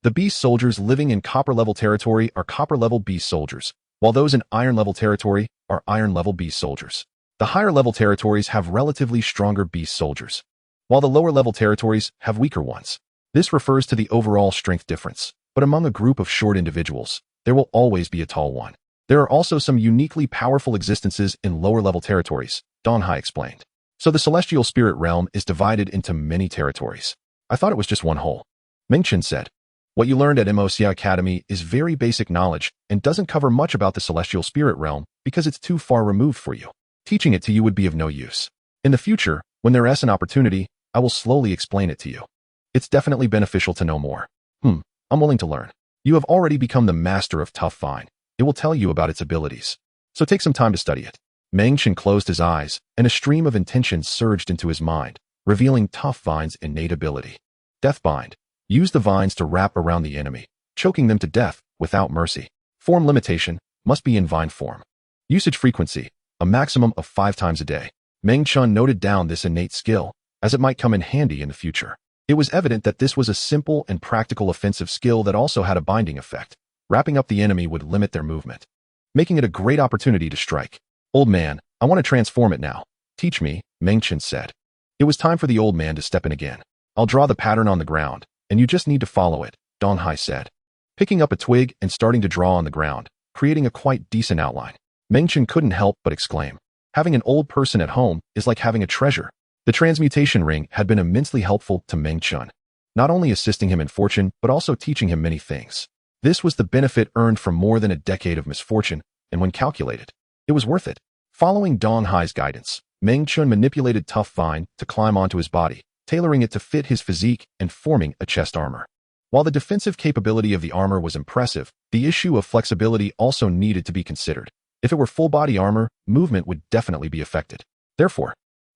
The beast soldiers living in copper-level territory are copper-level beast soldiers, while those in iron-level territory are iron-level beast soldiers. The higher-level territories have relatively stronger beast soldiers, while the lower-level territories have weaker ones. This refers to the overall strength difference, but among a group of short individuals, there will always be a tall one. There are also some uniquely powerful existences in lower-level territories, Dong Hai explained. So the celestial spirit realm is divided into many territories. I thought it was just one whole. Meng Chen said, What you learned at Immerse Academy is very basic knowledge and doesn't cover much about the celestial spirit realm because it's too far removed for you. Teaching it to you would be of no use. In the future, when there is an opportunity, I will slowly explain it to you. It's definitely beneficial to know more. I'm willing to learn. You have already become the master of defying. It will tell you about its abilities. So take some time to study it. Meng Chen closed his eyes, and a stream of intention surged into his mind, revealing defying's innate ability. Deathbind. Use the vines to wrap around the enemy, choking them to death without mercy. Form limitation. Must be in vine form. Usage frequency. A maximum of 5 times a day. Meng Chen noted down this innate skill, as it might come in handy in the future. It was evident that this was a simple and practical offensive skill that also had a binding effect. Wrapping up the enemy would limit their movement, making it a great opportunity to strike. Old man, I want to transform it now. Teach me, Meng Chen said. It was time for the old man to step in again. I'll draw the pattern on the ground, and you just need to follow it, Don Hai said. Picking up a twig and starting to draw on the ground, creating a quite decent outline. Meng Chen couldn't help but exclaim. Having an old person at home is like having a treasure. The transmutation ring had been immensely helpful to Meng Chen, not only assisting him in fortune, but also teaching him many things. This was the benefit earned from more than a decade of misfortune, and when calculated, it was worth it. Following Don Hai's guidance, Meng Chen manipulated defying to climb onto his body, tailoring it to fit his physique and forming a chest armor. While the defensive capability of the armor was impressive, the issue of flexibility also needed to be considered. If it were full-body armor, movement would definitely be affected. Therefore,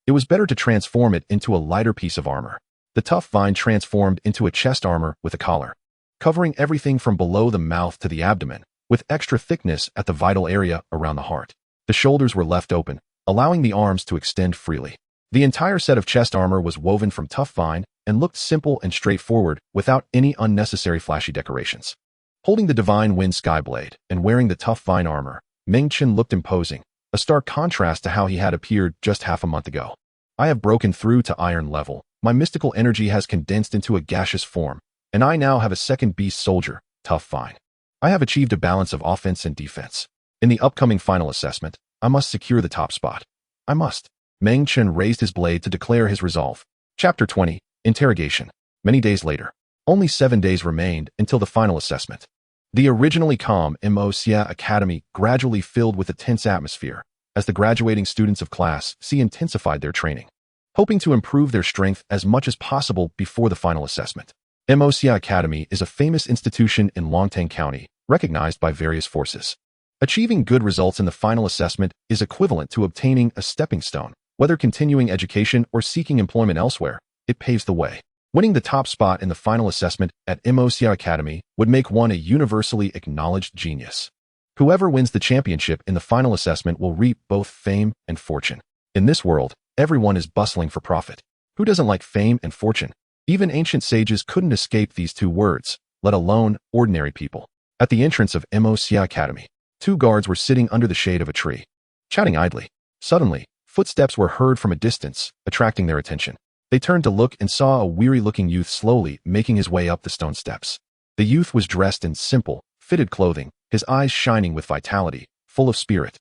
it was better to transform it into a lighter piece of armor. The defying transformed into a chest armor with a collar, covering everything from below the mouth to the abdomen, with extra thickness at the vital area around the heart. The shoulders were left open, allowing the arms to extend freely. The entire set of chest armor was woven from defying and looked simple and straightforward without any unnecessary flashy decorations. Holding the divine wind skyblade and wearing the defying armor, Meng Chen looked imposing, a stark contrast to how he had appeared just half a month ago. I have broken through to iron level. My mystical energy has condensed into a gaseous form, and I now have a second beast soldier, defying. I have achieved a balance of offense and defense. In the upcoming final assessment, I must secure the top spot. I must. Meng Chen raised his blade to declare his resolve. Chapter 20. Interrogation. Many days later. Only 7 days remained until the final assessment. The originally calm immerse Academy gradually filled with a tense atmosphere as the graduating students of Class C intensified their training, hoping to improve their strength as much as possible before the final assessment. Immerse Academy is a famous institution in Longtang County, recognized by various forces. Achieving good results in the final assessment is equivalent to obtaining a stepping stone. Whether continuing education or seeking employment elsewhere, it paves the way. Winning the top spot in the final assessment at Immerse Academy would make one a universally acknowledged genius. Whoever wins the championship in the final assessment will reap both fame and fortune. In this world, everyone is bustling for profit. Who doesn't like fame and fortune? Even ancient sages couldn't escape these two words, let alone ordinary people. At the entrance of Immerse Academy, 2 guards were sitting under the shade of a tree, chatting idly. Suddenly, footsteps were heard from a distance, attracting their attention. They turned to look and saw a weary-looking youth slowly making his way up the stone steps. The youth was dressed in simple, fitted clothing, his eyes shining with vitality, full of spirit.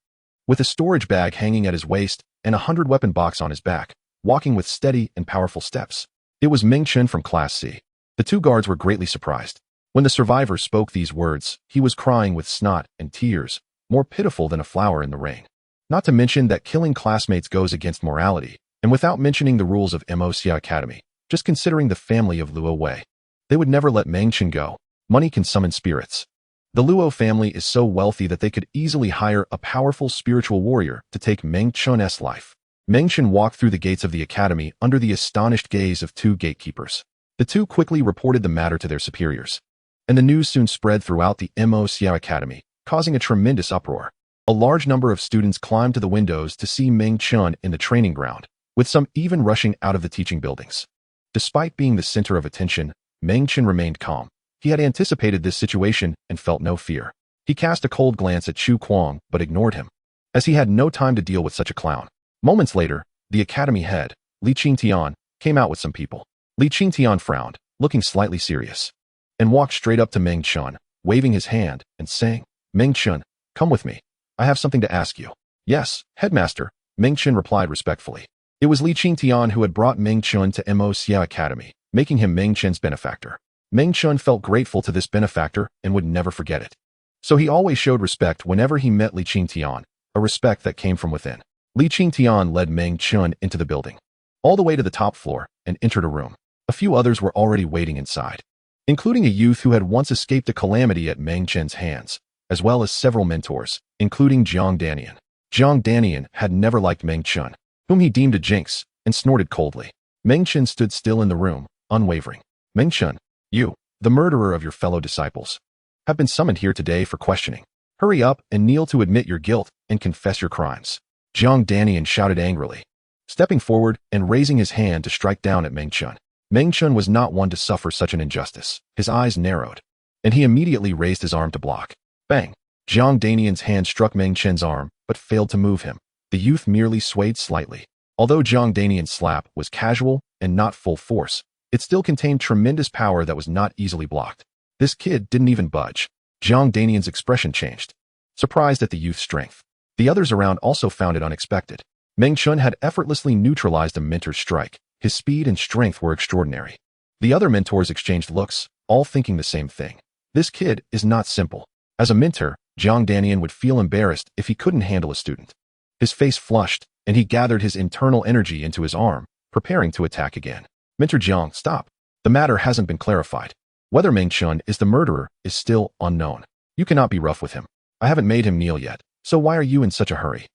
With a storage bag hanging at his waist and a 100-weapon box on his back, walking with steady and powerful steps. It was Meng Chen from Class C. The 2 guards were greatly surprised. When the survivor spoke these words, he was crying with snot and tears, more pitiful than a flower in the rain. Not to mention that killing classmates goes against morality, and without mentioning the rules of Immerse Academy, just considering the family of Luo Wei, they would never let Meng Chen go. Money can summon spirits. The Luo family is so wealthy that they could easily hire a powerful spiritual warrior to take Meng Chen's life. Meng Chen walked through the gates of the academy under the astonished gaze of 2 gatekeepers. The 2 quickly reported the matter to their superiors, and the news soon spread throughout the Immerse Academy, causing a tremendous uproar. A large number of students climbed to the windows to see Meng Chen in the training ground, with some even rushing out of the teaching buildings. Despite being the center of attention, Meng Chen remained calm. He had anticipated this situation and felt no fear. He cast a cold glance at Chu Kuang but ignored him, as he had no time to deal with such a clown. Moments later, the academy head, Li Qingtian, came out with some people. Li Qingtian frowned, looking slightly serious, and walked straight up to Meng Chen, waving his hand and saying, "Meng Chen, come with me. I have something to ask you." "Yes, headmaster," Meng Chen replied respectfully. It was Li Qingtian who had brought Meng Chen to Immerse Academy, making him Meng Chen's benefactor. Meng Chen felt grateful to this benefactor and would never forget it. So he always showed respect whenever he met Li Qingtian, a respect that came from within. Li Qingtian led Meng Chen into the building. All the way to the top floor, and entered a room. A few others were already waiting inside, including a youth who had once escaped a calamity at Meng Chen's hands, as well as several mentors, including Jiang Danian. Jiang Danian had never liked Meng Chen, whom he deemed a jinx, and snorted coldly. Meng Chen stood still in the room, unwavering. Meng Chen, you, the murderer of your fellow disciples, have been summoned here today for questioning. Hurry up and kneel to admit your guilt and confess your crimes. Jiang Danian shouted angrily, stepping forward and raising his hand to strike down at Meng Chen. Meng Chen was not one to suffer such an injustice. His eyes narrowed, and he immediately raised his arm to block. Bang! Jiang Danian's hand struck Meng Chen's arm, but failed to move him. The youth merely swayed slightly. Although Jiang Danian's slap was casual and not full force, it still contained tremendous power that was not easily blocked. This kid didn't even budge. Jiang Danian's expression changed, surprised at the youth's strength. The others around also found it unexpected. Meng Chen had effortlessly neutralized a mentor's strike. His speed and strength were extraordinary. The other mentors exchanged looks, all thinking the same thing. This kid is not simple. As a mentor, Jiang Danian would feel embarrassed if he couldn't handle a student. His face flushed, and he gathered his internal energy into his arm, preparing to attack again. Mentor Jiang, stop. The matter hasn't been clarified. Whether Meng Chen is the murderer is still unknown. You cannot be rough with him. I haven't made him kneel yet, so why are you in such a hurry?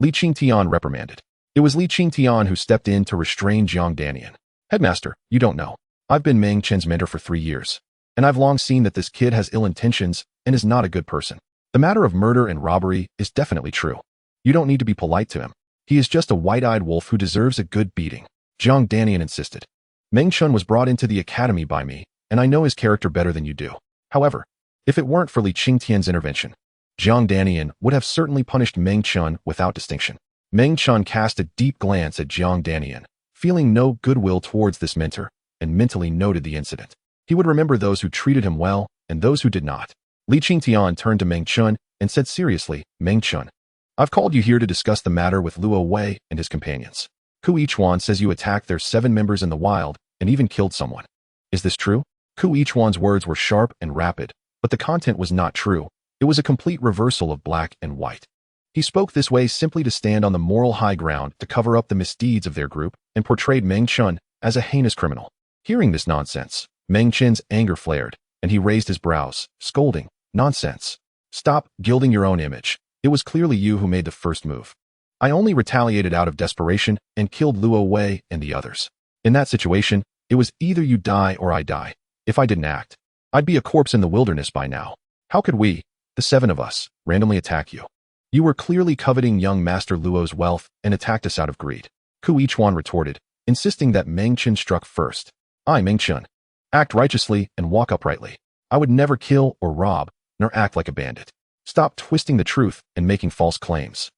Li Qingtian reprimanded. It was Li Qingtian who stepped in to restrain Jiang Danian. Headmaster, you don't know. I've been Meng Chen's mentor for 3 years, and I've long seen that this kid has ill intentions and is not a good person. The matter of murder and robbery is definitely true. You don't need to be polite to him. He is just a white-eyed wolf who deserves a good beating. Jiang Danian insisted. Meng Chen was brought into the academy by me, and I know his character better than you do. However, if it weren't for Li Qingtian's intervention, Jiang Danian would have certainly punished Meng Chen without distinction. Meng Chen cast a deep glance at Jiang Danian, feeling no goodwill towards this mentor, and mentally noted the incident. He would remember those who treated him well and those who did not. Li Qingtian turned to Meng Chen and said seriously, Meng Chen, I've called you here to discuss the matter with Luo Wei and his companions. Ku Yichuan says you attacked their 7 members in the wild and even killed someone. Is this true? Ku Yichuan's words were sharp and rapid, but the content was not true. It was a complete reversal of black and white. He spoke this way simply to stand on the moral high ground to cover up the misdeeds of their group and portrayed Meng Chen as a heinous criminal. Hearing this nonsense, Meng Chen's anger flared, and he raised his brows, scolding, Nonsense. Stop gilding your own image. It was clearly you who made the first move. I only retaliated out of desperation and killed Luo Wei and the others. In that situation, it was either you die or I die. If I didn't act, I'd be a corpse in the wilderness by now. How could we, the 7 of us, randomly attack you? You were clearly coveting young Master Luo's wealth and attacked us out of greed. Ku Yichuan retorted, insisting that Meng Chen struck first. I, Meng Chen, act righteously and walk uprightly. I would never kill or rob, nor act like a bandit. Stop twisting the truth and making false claims.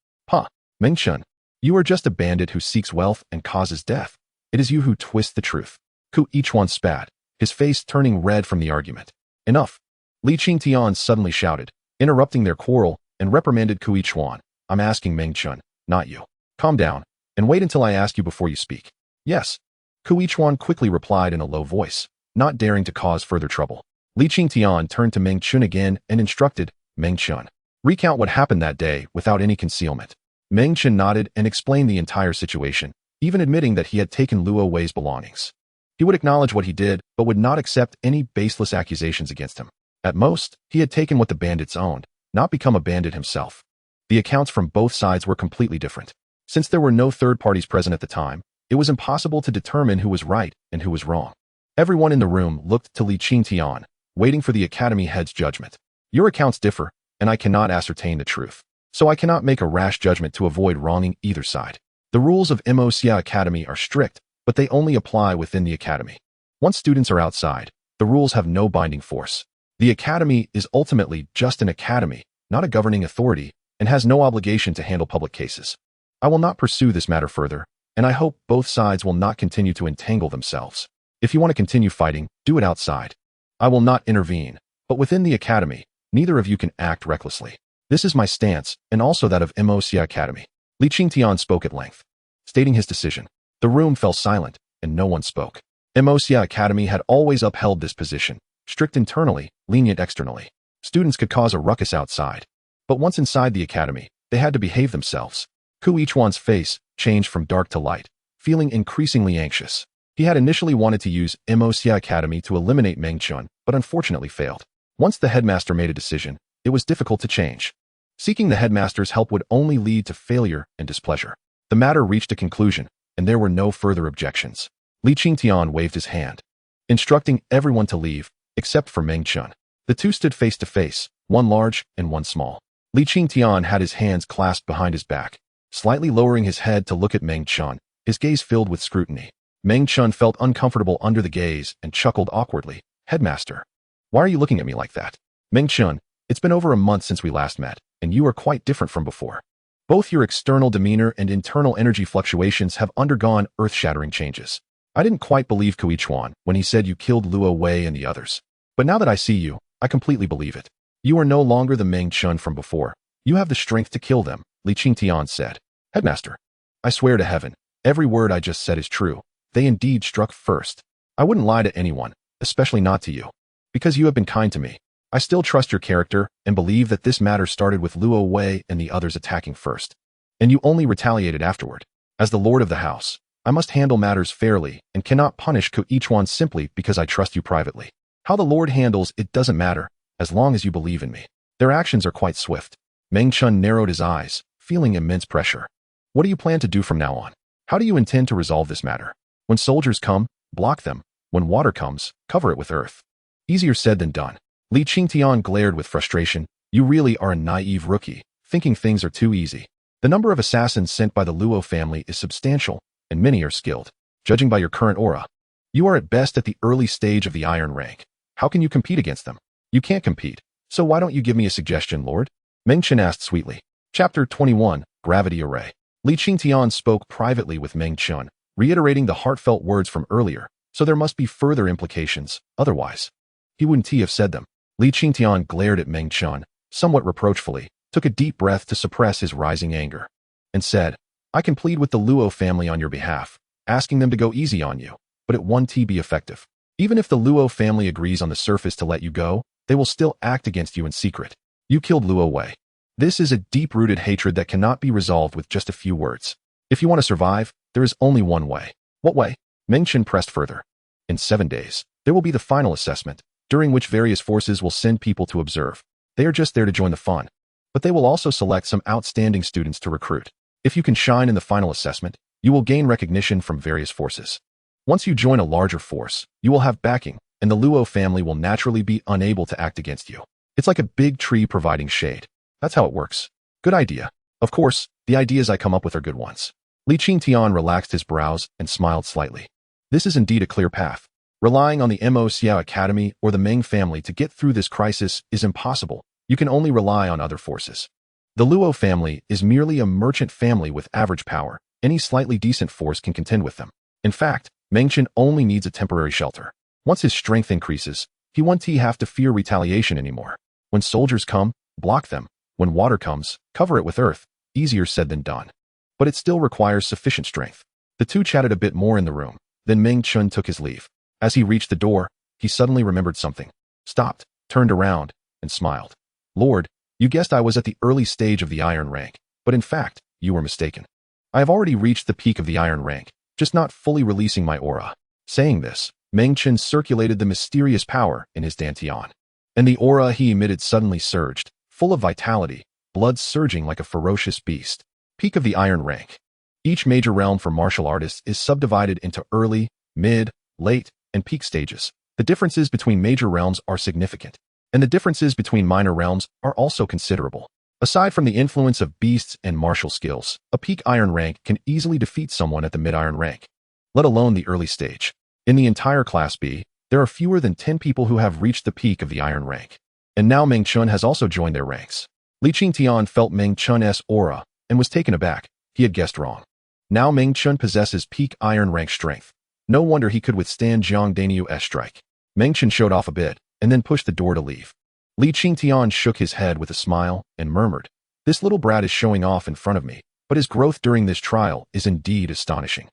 Meng Chen, you are just a bandit who seeks wealth and causes death. It is you who twist the truth. Ku Yichuan spat, his face turning red from the argument. Enough. Li Qingtian suddenly shouted, interrupting their quarrel, and reprimanded Ku Yichuan. I'm asking Meng Chen, not you. Calm down, and wait until I ask you before you speak. Yes. Ku Yichuan quickly replied in a low voice, not daring to cause further trouble. Li Qingtian turned to Meng Chen again and instructed, Meng Chen, recount what happened that day without any concealment. Meng Chen nodded and explained the entire situation, even admitting that he had taken Luo Wei's belongings. He would acknowledge what he did, but would not accept any baseless accusations against him. At most, he had taken what the bandits owned, not become a bandit himself. The accounts from both sides were completely different. Since there were no third parties present at the time, it was impossible to determine who was right and who was wrong. Everyone in the room looked to Li Qingtian, waiting for the academy head's judgment. Your accounts differ, and I cannot ascertain the truth. So I cannot make a rash judgment to avoid wronging either side. The rules of Immerse Academy are strict, but they only apply within the academy. Once students are outside, the rules have no binding force. The academy is ultimately just an academy, not a governing authority, and has no obligation to handle public cases. I will not pursue this matter further, and I hope both sides will not continue to entangle themselves. If you want to continue fighting, do it outside. I will not intervene, but within the academy, neither of you can act recklessly. This is my stance, and also that of Immerse Academy. Li Qingtian spoke at length, stating his decision. The room fell silent, and no one spoke. Immerse Academy had always upheld this position, strict internally, lenient externally. Students could cause a ruckus outside, but once inside the academy, they had to behave themselves. Ku Yichuan's face changed from dark to light, feeling increasingly anxious. He had initially wanted to use immerse Academy to eliminate Meng Chen, but unfortunately failed. Once the headmaster made a decision, it was difficult to change. Seeking the headmaster's help would only lead to failure and displeasure. The matter reached a conclusion, and there were no further objections. Li Qingtian waved his hand, instructing everyone to leave, except for Meng Chen. The two stood face to face, one large and one small. Li Qingtian had his hands clasped behind his back, slightly lowering his head to look at Meng Chen, his gaze filled with scrutiny. Meng Chen felt uncomfortable under the gaze and chuckled awkwardly. Headmaster, why are you looking at me like that? Meng Chen, it's been over a month since we last met, and you are quite different from before. Both your external demeanor and internal energy fluctuations have undergone earth-shattering changes. I didn't quite believe Kui Chuan when he said you killed Luo Wei and the others. But now that I see you, I completely believe it. You are no longer the Meng Chen from before. You have the strength to kill them, Li Qingtian said. Headmaster, I swear to heaven, every word I just said is true. They indeed struck first. I wouldn't lie to anyone, especially not to you. Because you have been kind to me, I still trust your character and believe that this matter started with Luo Wei and the others attacking first. And you only retaliated afterward. As the lord of the house, I must handle matters fairly and cannot punish Kui Chuan simply because I trust you privately. How the lord handles it doesn't matter, as long as you believe in me. Their actions are quite swift. Meng Chen narrowed his eyes, feeling immense pressure. What do you plan to do from now on? How do you intend to resolve this matter? When soldiers come, block them. When water comes, cover it with earth. Easier said than done. Li Qingtian glared with frustration. You really are a naive rookie, thinking things are too easy. The number of assassins sent by the Luo family is substantial, and many are skilled. Judging by your current aura, you are at best at the early stage of the iron rank. How can you compete against them? You can't compete. So why don't you give me a suggestion, Lord? Meng Chen asked sweetly. Chapter 21, Gravity Array. Li Qingtian spoke privately with Meng Chen, reiterating the heartfelt words from earlier, so there must be further implications, otherwise he wouldn't have said them. Li Qingtian glared at Meng Chen, somewhat reproachfully, took a deep breath to suppress his rising anger, and said, I can plead with the Luo family on your behalf, asking them to go easy on you, but it won't be effective. Even if the Luo family agrees on the surface to let you go, they will still act against you in secret. You killed Luo Wei. This is a deep-rooted hatred that cannot be resolved with just a few words. If you want to survive, there is only one way. What way? Meng Chen pressed further. In 7 days, there will be the final assessment, during which various forces will send people to observe. They are just there to join the fun. But they will also select some outstanding students to recruit. If you can shine in the final assessment, you will gain recognition from various forces. Once you join a larger force, you will have backing, and the Luo family will naturally be unable to act against you. It's like a big tree providing shade. That's how it works. Good idea. Of course, the ideas I come up with are good ones. Li Qingtian relaxed his brows and smiled slightly. This is indeed a clear path. Relying on the Mo Xiao Academy or the Meng family to get through this crisis is impossible. You can only rely on other forces. The Luo family is merely a merchant family with average power. Any slightly decent force can contend with them. In fact, Meng Chen only needs a temporary shelter. Once his strength increases, he won't have to fear retaliation anymore. When soldiers come, block them. When water comes, cover it with earth. Easier said than done. But it still requires sufficient strength. The two chatted a bit more in the room. Then Meng Chen took his leave. As he reached the door, he suddenly remembered something. Stopped, turned around, and smiled. Lord, you guessed I was at the early stage of the iron rank, but in fact, you were mistaken. I have already reached the peak of the iron rank, just not fully releasing my aura. Saying this, Meng Chen circulated the mysterious power in his dantian. And the aura he emitted suddenly surged, full of vitality, blood surging like a ferocious beast. Peak of the iron rank. Each major realm for martial artists is subdivided into early, mid, late, and peak stages. The differences between major realms are significant, and the differences between minor realms are also considerable. Aside from the influence of beasts and martial skills, a peak iron rank can easily defeat someone at the mid-iron rank, let alone the early stage. In the entire Class B, there are fewer than 10 people who have reached the peak of the iron rank. And now Meng Chen has also joined their ranks. Li Qingtian felt Meng Chen's aura and was taken aback. He had guessed wrong. Now Meng Chen possesses peak iron rank strength. No wonder he could withstand Jiang Daniu's strike. Meng Chen showed off a bit, and then pushed the door to leave. Li Qingtian shook his head with a smile and murmured, This little brat is showing off in front of me, but his growth during this trial is indeed astonishing.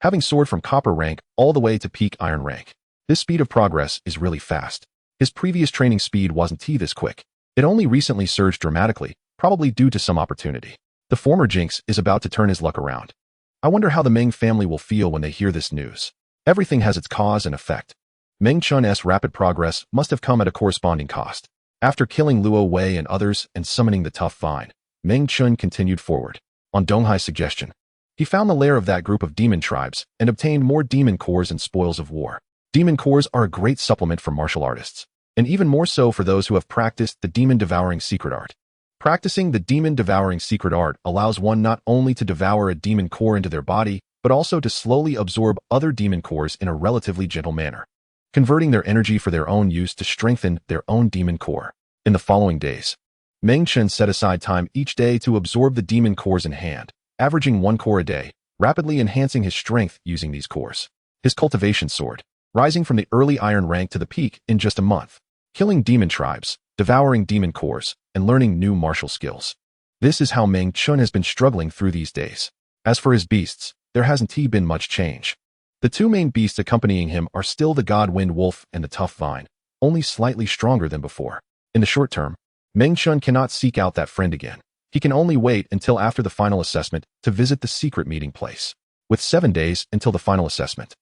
Having soared from copper rank all the way to peak iron rank, this speed of progress is really fast. His previous training speed wasn't this quick. It only recently surged dramatically, probably due to some opportunity. The former Jinx is about to turn his luck around. I wonder how the Meng family will feel when they hear this news. Everything has its cause and effect. Meng Chen's rapid progress must have come at a corresponding cost. After killing Luo Wei and others and summoning the tough vine, Meng Chen continued forward. On Donghai's suggestion, he found the lair of that group of demon tribes and obtained more demon cores and spoils of war. Demon cores are a great supplement for martial artists, and even more so for those who have practiced the demon-devouring secret art. Practicing the demon-devouring secret art allows one not only to devour a demon core into their body, but also to slowly absorb other demon cores in a relatively gentle manner, converting their energy for their own use to strengthen their own demon core. In the following days, Meng Chen set aside time each day to absorb the demon cores in hand, averaging 1 core a day, rapidly enhancing his strength using these cores. His cultivation soared, rising from the early iron rank to the peak in just a month, killing demon tribes, devouring demon cores, and learning new martial skills. This is how Meng Chen has been struggling through these days. As for his beasts, there hasn't been much change. The two main beasts accompanying him are still the God Wind Wolf and the Tough Vine, only slightly stronger than before. In the short term, Meng Chen cannot seek out that friend again. He can only wait until after the final assessment to visit the secret meeting place. With 7 days until the final assessment,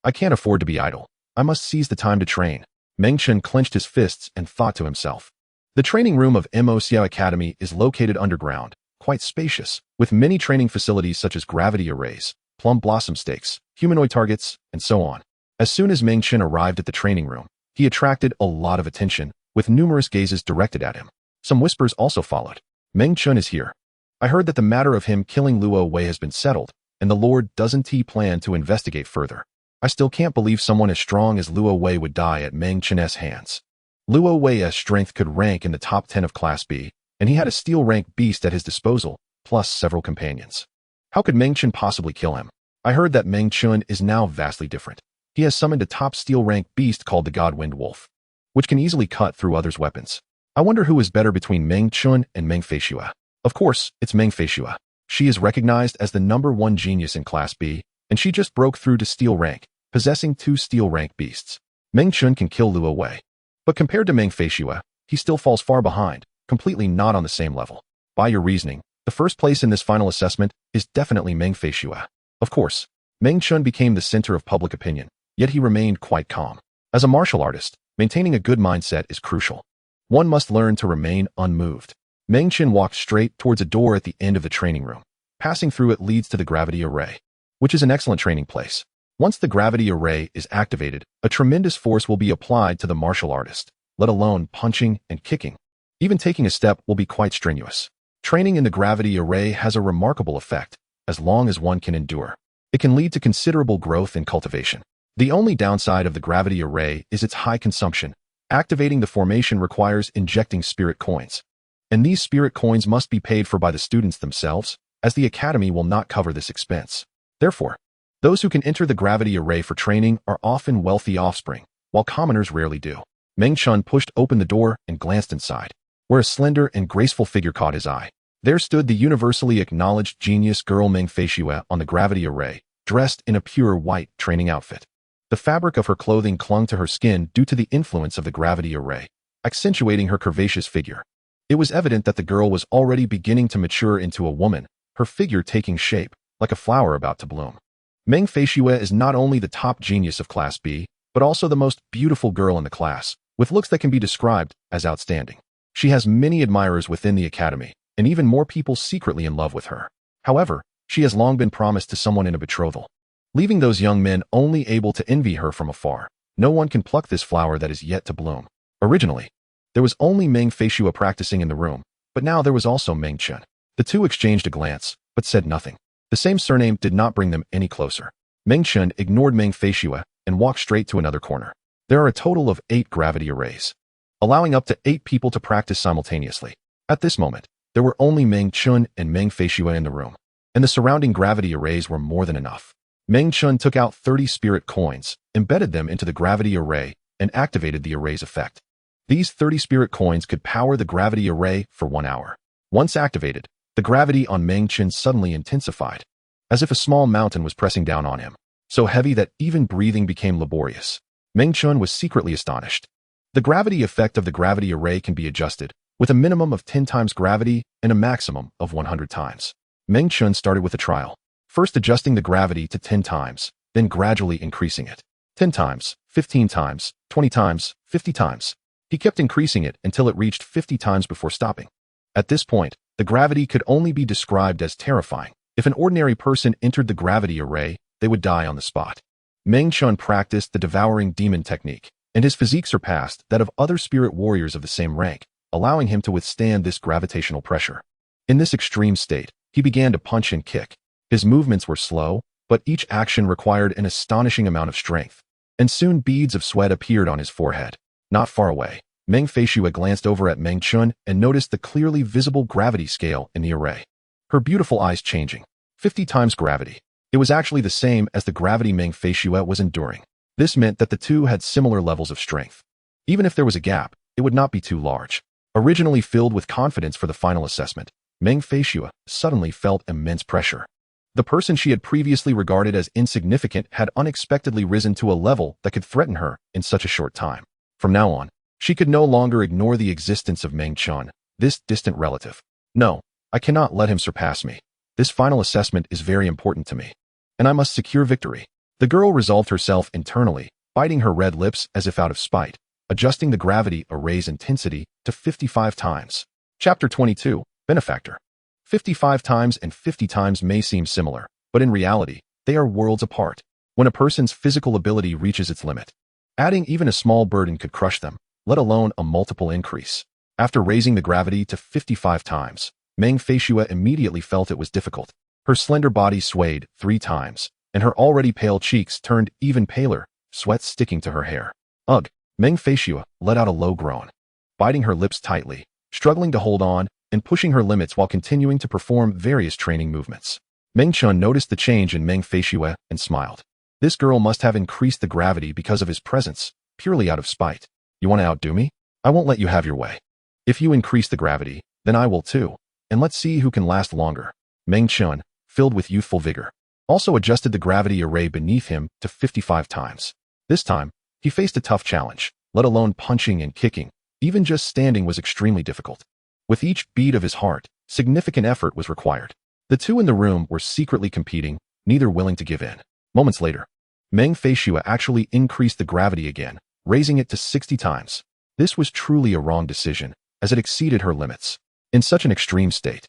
I can't afford to be idle. I must seize the time to train. Meng Chen clenched his fists and thought to himself. The training room of Mo Xiao Academy is located underground, quite spacious, with many training facilities such as gravity arrays, plum blossom stakes, humanoid targets, and so on. As soon as Meng Chen arrived at the training room, he attracted a lot of attention, with numerous gazes directed at him. Some whispers also followed. Meng Chen is here. I heard that the matter of him killing Luo Wei has been settled, and the Lord doesn't plan to investigate further. I still can't believe someone as strong as Luo Wei would die at Meng Chen's hands. Luo Wei's strength could rank in the top 10 of Class B, and he had a steel rank beast at his disposal, plus several companions. How could Meng Chen possibly kill him? I heard that Meng Chen is now vastly different. He has summoned a top steel rank beast called the God Wind Wolf, which can easily cut through others' weapons. I wonder who is better between Meng Chen and Meng Feishue. Of course, it's Meng Feishue. She is recognized as the #1 genius in Class B, and she just broke through to steel rank, possessing 2 steel rank beasts. Meng Chen can kill Luo Wei, but compared to Meng Feishue, he still falls far behind, completely not on the same level. By your reasoning, the first place in this final assessment is definitely Meng Feishue. Of course, Meng Chen became the center of public opinion, yet he remained quite calm. As a martial artist, maintaining a good mindset is crucial. One must learn to remain unmoved. Meng Chen walked straight towards a door at the end of the training room. Passing through it leads to the gravity array, which is an excellent training place. Once the gravity array is activated, a tremendous force will be applied to the martial artist, let alone punching and kicking. Even taking a step will be quite strenuous. Training in the gravity array has a remarkable effect, as long as one can endure. It can lead to considerable growth and cultivation. The only downside of the gravity array is its high consumption. Activating the formation requires injecting spirit coins, and these spirit coins must be paid for by the students themselves, as the academy will not cover this expense. Therefore, those who can enter the gravity array for training are often wealthy offspring, while commoners rarely do. Meng Chen pushed open the door and glanced inside, where a slender and graceful figure caught his eye. There stood the universally acknowledged genius girl Meng Feishue on the gravity array, dressed in a pure white training outfit. The fabric of her clothing clung to her skin due to the influence of the gravity array, accentuating her curvaceous figure. It was evident that the girl was already beginning to mature into a woman, her figure taking shape, like a flower about to bloom. Meng Feishue is not only the top genius of Class B, but also the most beautiful girl in the class, with looks that can be described as outstanding. She has many admirers within the academy, and even more people secretly in love with her. However, she has long been promised to someone in a betrothal, leaving those young men only able to envy her from afar. No one can pluck this flower that is yet to bloom. Originally, there was only Meng Feishue practicing in the room, but now there was also Meng Chen. The two exchanged a glance, but said nothing. The same surname did not bring them any closer. Meng Chen ignored Meng Feishue and walked straight to another corner. There are a total of 8 gravity arrays, allowing up to 8 people to practice simultaneously. At this moment, there were only Meng Chen and Meng Feishue in the room, and the surrounding gravity arrays were more than enough. Meng Chen took out 30 spirit coins, embedded them into the gravity array, and activated the array's effect. These 30 spirit coins could power the gravity array for 1 hour. Once activated, the gravity on Meng Chen suddenly intensified, as if a small mountain was pressing down on him, so heavy that even breathing became laborious. Meng Chen was secretly astonished. The gravity effect of the gravity array can be adjusted, with a minimum of 10 times gravity and a maximum of 100 times. Meng Chen started with a trial, first adjusting the gravity to 10 times, then gradually increasing it. 10 times, 15 times, 20 times, 50 times. He kept increasing it until it reached 50 times before stopping. At this point, the gravity could only be described as terrifying. If an ordinary person entered the gravity array, they would die on the spot. Meng Chen practiced the devouring demon technique, and his physique surpassed that of other spirit warriors of the same rank, allowing him to withstand this gravitational pressure. In this extreme state, he began to punch and kick. His movements were slow, but each action required an astonishing amount of strength, and soon beads of sweat appeared on his forehead. Not far away, Meng Feishue glanced over at Meng Chen and noticed the clearly visible gravity scale in the array. Her beautiful eyes changing. 50 times gravity. It was actually the same as the gravity Meng Feishue was enduring. This meant that the two had similar levels of strength. Even if there was a gap, it would not be too large. Originally filled with confidence for the final assessment, Meng Feishue suddenly felt immense pressure. The person she had previously regarded as insignificant had unexpectedly risen to a level that could threaten her in such a short time. From now on, she could no longer ignore the existence of Meng Chen, this distant relative. No, I cannot let him surpass me. This final assessment is very important to me, and I must secure victory. The girl resolved herself internally, biting her red lips as if out of spite, adjusting the gravity array's intensity to 55 times. Chapter 22, Benefactor. 55 times and 50 times may seem similar, but in reality, they are worlds apart. When a person's physical ability reaches its limit, adding even a small burden could crush them, let alone a multiple increase. After raising the gravity to 55 times, Meng Feishue immediately felt it was difficult. Her slender body swayed 3 times, and her already pale cheeks turned even paler, sweat sticking to her hair. Ugh! Meng Feishue let out a low groan, biting her lips tightly, struggling to hold on, and pushing her limits while continuing to perform various training movements. Meng Chen noticed the change in Meng Feishue and smiled. This girl must have increased the gravity because of his presence, purely out of spite. You want to outdo me? I won't let you have your way. If you increase the gravity, then I will too, and let's see who can last longer. Meng Chen, filled with youthful vigor, also adjusted the gravity array beneath him to 55 times. This time, he faced a tough challenge, let alone punching and kicking. Even just standing was extremely difficult. With each beat of his heart, significant effort was required. The two in the room were secretly competing, neither willing to give in. Moments later, Meng Feishue actually increased the gravity again, raising it to 60 times. This was truly a wrong decision, as it exceeded her limits. In such an extreme state,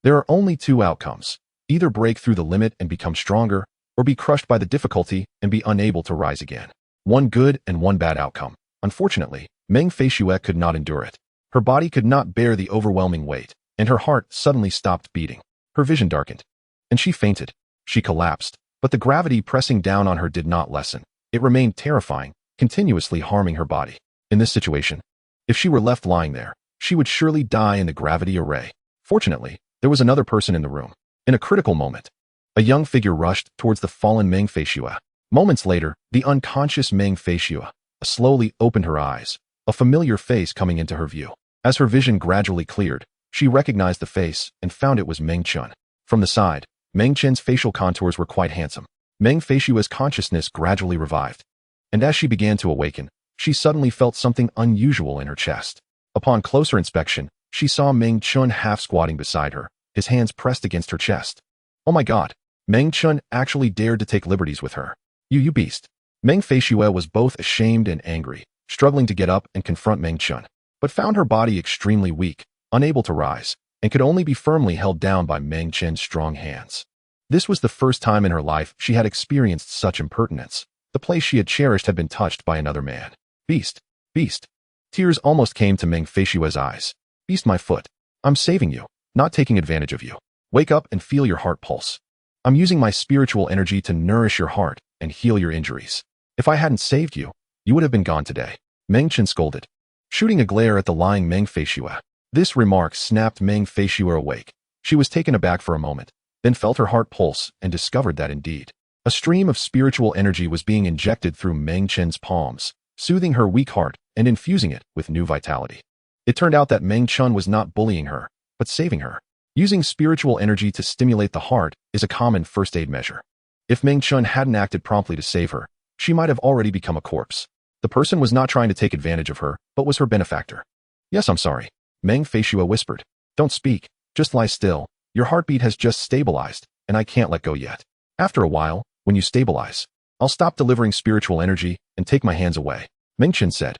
there are only two outcomes: either break through the limit and become stronger, or be crushed by the difficulty and be unable to rise again. One good and one bad outcome. Unfortunately, Meng Feishue could not endure it. Her body could not bear the overwhelming weight, and her heart suddenly stopped beating. Her vision darkened, and she fainted. She collapsed, but the gravity pressing down on her did not lessen. It remained terrifying, continuously harming her body. In this situation, if she were left lying there, she would surely die in the gravity array. Fortunately, there was another person in the room. In a critical moment, a young figure rushed towards the fallen Meng Feishue. Moments later, the unconscious Meng Feishue slowly opened her eyes, a familiar face coming into her view. As her vision gradually cleared, she recognized the face and found it was Meng Chen. From the side, Meng Chen's facial contours were quite handsome. Meng Feishue's consciousness gradually revived, and as she began to awaken, she suddenly felt something unusual in her chest. Upon closer inspection, she saw Meng Chen half squatting beside her, his hands pressed against her chest. Oh my god! Meng Chen actually dared to take liberties with her. You beast! Meng Feishue was both ashamed and angry, struggling to get up and confront Meng Chen, but found her body extremely weak, unable to rise, and could only be firmly held down by Meng Chen's strong hands. This was the first time in her life she had experienced such impertinence. The place she had cherished had been touched by another man. Beast! Beast! Tears almost came to Meng Feishue's eyes. Beast, my foot. I'm saving you, not taking advantage of you. Wake up and feel your heart pulse. I'm using my spiritual energy to nourish your heart and heal your injuries. If I hadn't saved you, you would have been gone today. Meng Chen scolded, shooting a glare at the lying Meng Feishue. This remark snapped Meng Feishue awake. She was taken aback for a moment, then felt her heart pulse and discovered that indeed, a stream of spiritual energy was being injected through Meng Chen's palms, soothing her weak heart and infusing it with new vitality. It turned out that Meng Chen was not bullying her, but saving her. Using spiritual energy to stimulate the heart is a common first aid measure. If Meng Chen hadn't acted promptly to save her, she might have already become a corpse. The person was not trying to take advantage of her, but was her benefactor. Yes, I'm sorry, Meng Feishue whispered. Don't speak, just lie still. Your heartbeat has just stabilized, and I can't let go yet. After a while, when you stabilize, I'll stop delivering spiritual energy and take my hands away. Meng Chen said.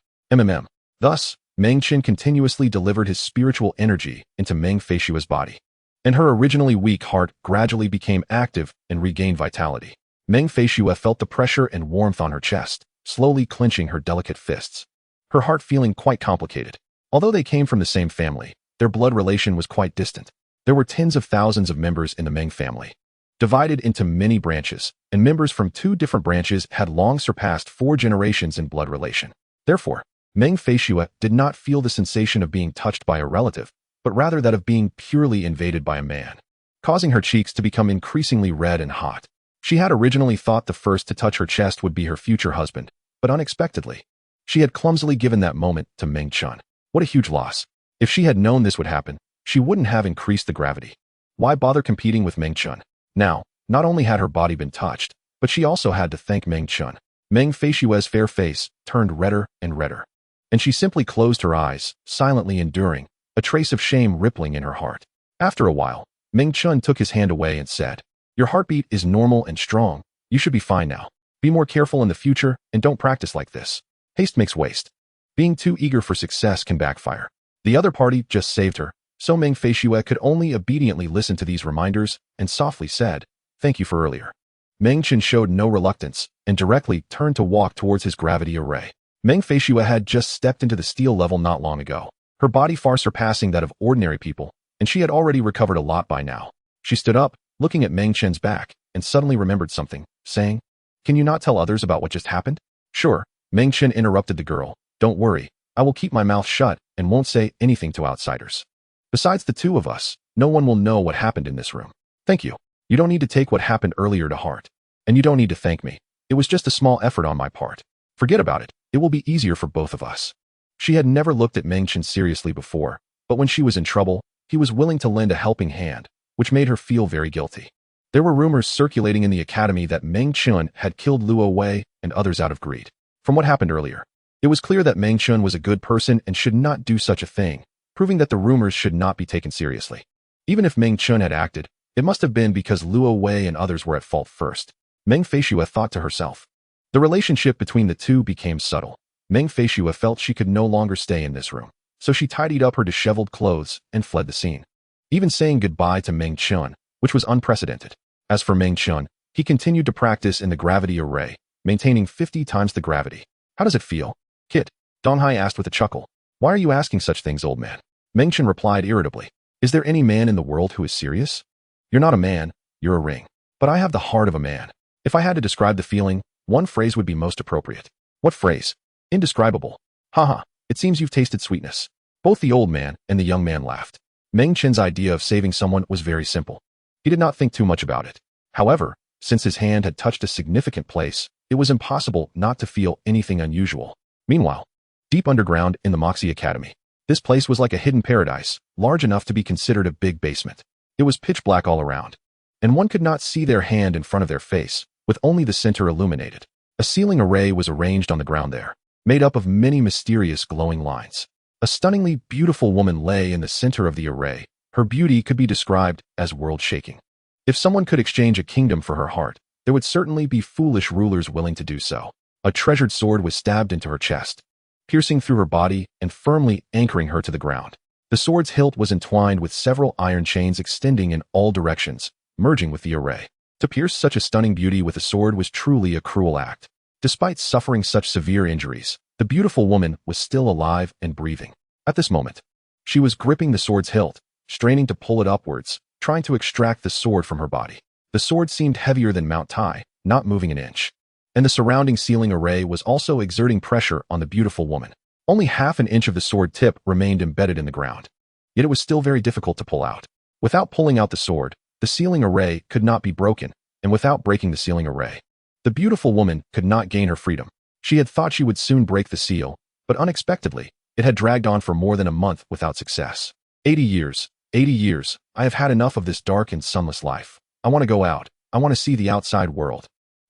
Thus, Meng Chen continuously delivered his spiritual energy into Meng Feishua's body, and her originally weak heart gradually became active and regained vitality. Meng Feishua felt the pressure and warmth on her chest, slowly clenching her delicate fists, her heart feeling quite complicated. Although they came from the same family, their blood relation was quite distant. There were tens of thousands of members in the Meng family, divided into many branches, and members from 2 different branches had long surpassed 4 generations in blood relation. Therefore, Meng Feishua did not feel the sensation of being touched by a relative, but rather that of being purely invaded by a man, causing her cheeks to become increasingly red and hot. She had originally thought the first to touch her chest would be her future husband, but unexpectedly, she had clumsily given that moment to Meng Chen. What a huge loss. If she had known this would happen, she wouldn't have increased the gravity. Why bother competing with Meng Chen? Now, not only had her body been touched, but she also had to thank Meng Chen. Meng Feishua's fair face turned redder and redder, and she simply closed her eyes, silently enduring, a trace of shame rippling in her heart. After a while, Meng Chen took his hand away and said, "Your heartbeat is normal and strong. You should be fine now. Be more careful in the future and don't practice like this. Haste makes waste. Being too eager for success can backfire." The other party just saved her, so Meng Feishua could only obediently listen to these reminders and softly said, "Thank you for earlier." Meng Chen showed no reluctance and directly turned to walk towards his gravity array. Meng Feishua had just stepped into the steel level not long ago, her body far surpassing that of ordinary people, and she had already recovered a lot by now. She stood up, looking at Meng Chen's back, and suddenly remembered something, saying, "Can you not tell others about what just happened?" "Sure," Meng Chen interrupted the girl. "Don't worry, I will keep my mouth shut and won't say anything to outsiders. Besides the 2 of us, no one will know what happened in this room." "Thank you. You don't need to take what happened earlier to heart. And you don't need to thank me. It was just a small effort on my part. Forget about it. It will be easier for both of us." She had never looked at Meng Chen seriously before, but when she was in trouble, he was willing to lend a helping hand, which made her feel very guilty. There were rumors circulating in the academy that Meng Chen had killed Luo Wei and others out of greed. From what happened earlier, it was clear that Meng Chen was a good person and should not do such a thing, proving that the rumors should not be taken seriously. Even if Meng Chen had acted, it must have been because Luo Wei and others were at fault first. Meng Feishua thought to herself. The relationship between the 2 became subtle. Meng Feishua felt she could no longer stay in this room, so she tidied up her disheveled clothes and fled the scene, even saying goodbye to Meng Chen, which was unprecedented. As for Meng Chen, he continued to practice in the gravity array, maintaining 50 times the gravity. "How does it feel, Kit?" Donghai asked with a chuckle. "Why are you asking such things, old man?" Meng Chen replied irritably. "Is there any man in the world who is serious? You're not a man, you're a ring. But I have the heart of a man. If I had to describe the feeling, one phrase would be most appropriate." "What phrase?" "Indescribable." "Haha, it seems you've tasted sweetness." Both the old man and the young man laughed. Meng Chen's idea of saving someone was very simple. He did not think too much about it. However, since his hand had touched a significant place, it was impossible not to feel anything unusual. Meanwhile, deep underground in the Moxie Academy, this place was like a hidden paradise, large enough to be considered a big basement. It was pitch black all around, and one could not see their hand in front of their face, with only the center illuminated. A ceiling array was arranged on the ground there, made up of many mysterious glowing lines. A stunningly beautiful woman lay in the center of the array. Her beauty could be described as world-shaking. If someone could exchange a kingdom for her heart, there would certainly be foolish rulers willing to do so. A treasured sword was stabbed into her chest, piercing through her body and firmly anchoring her to the ground. The sword's hilt was entwined with several iron chains extending in all directions, merging with the array. To pierce such a stunning beauty with a sword was truly a cruel act. Despite suffering such severe injuries, the beautiful woman was still alive and breathing. At this moment, she was gripping the sword's hilt, straining to pull it upwards, trying to extract the sword from her body. The sword seemed heavier than Mount Tai, not moving an inch. And the surrounding ceiling array was also exerting pressure on the beautiful woman. Only half an inch of the sword tip remained embedded in the ground. Yet it was still very difficult to pull out. Without pulling out the sword, the ceiling array could not be broken, and without breaking the ceiling array, the beautiful woman could not gain her freedom. She had thought she would soon break the seal, but unexpectedly, it had dragged on for more than a month without success. 80 years, I have had enough of this dark and sunless life. I want to go out. I want to see the outside world.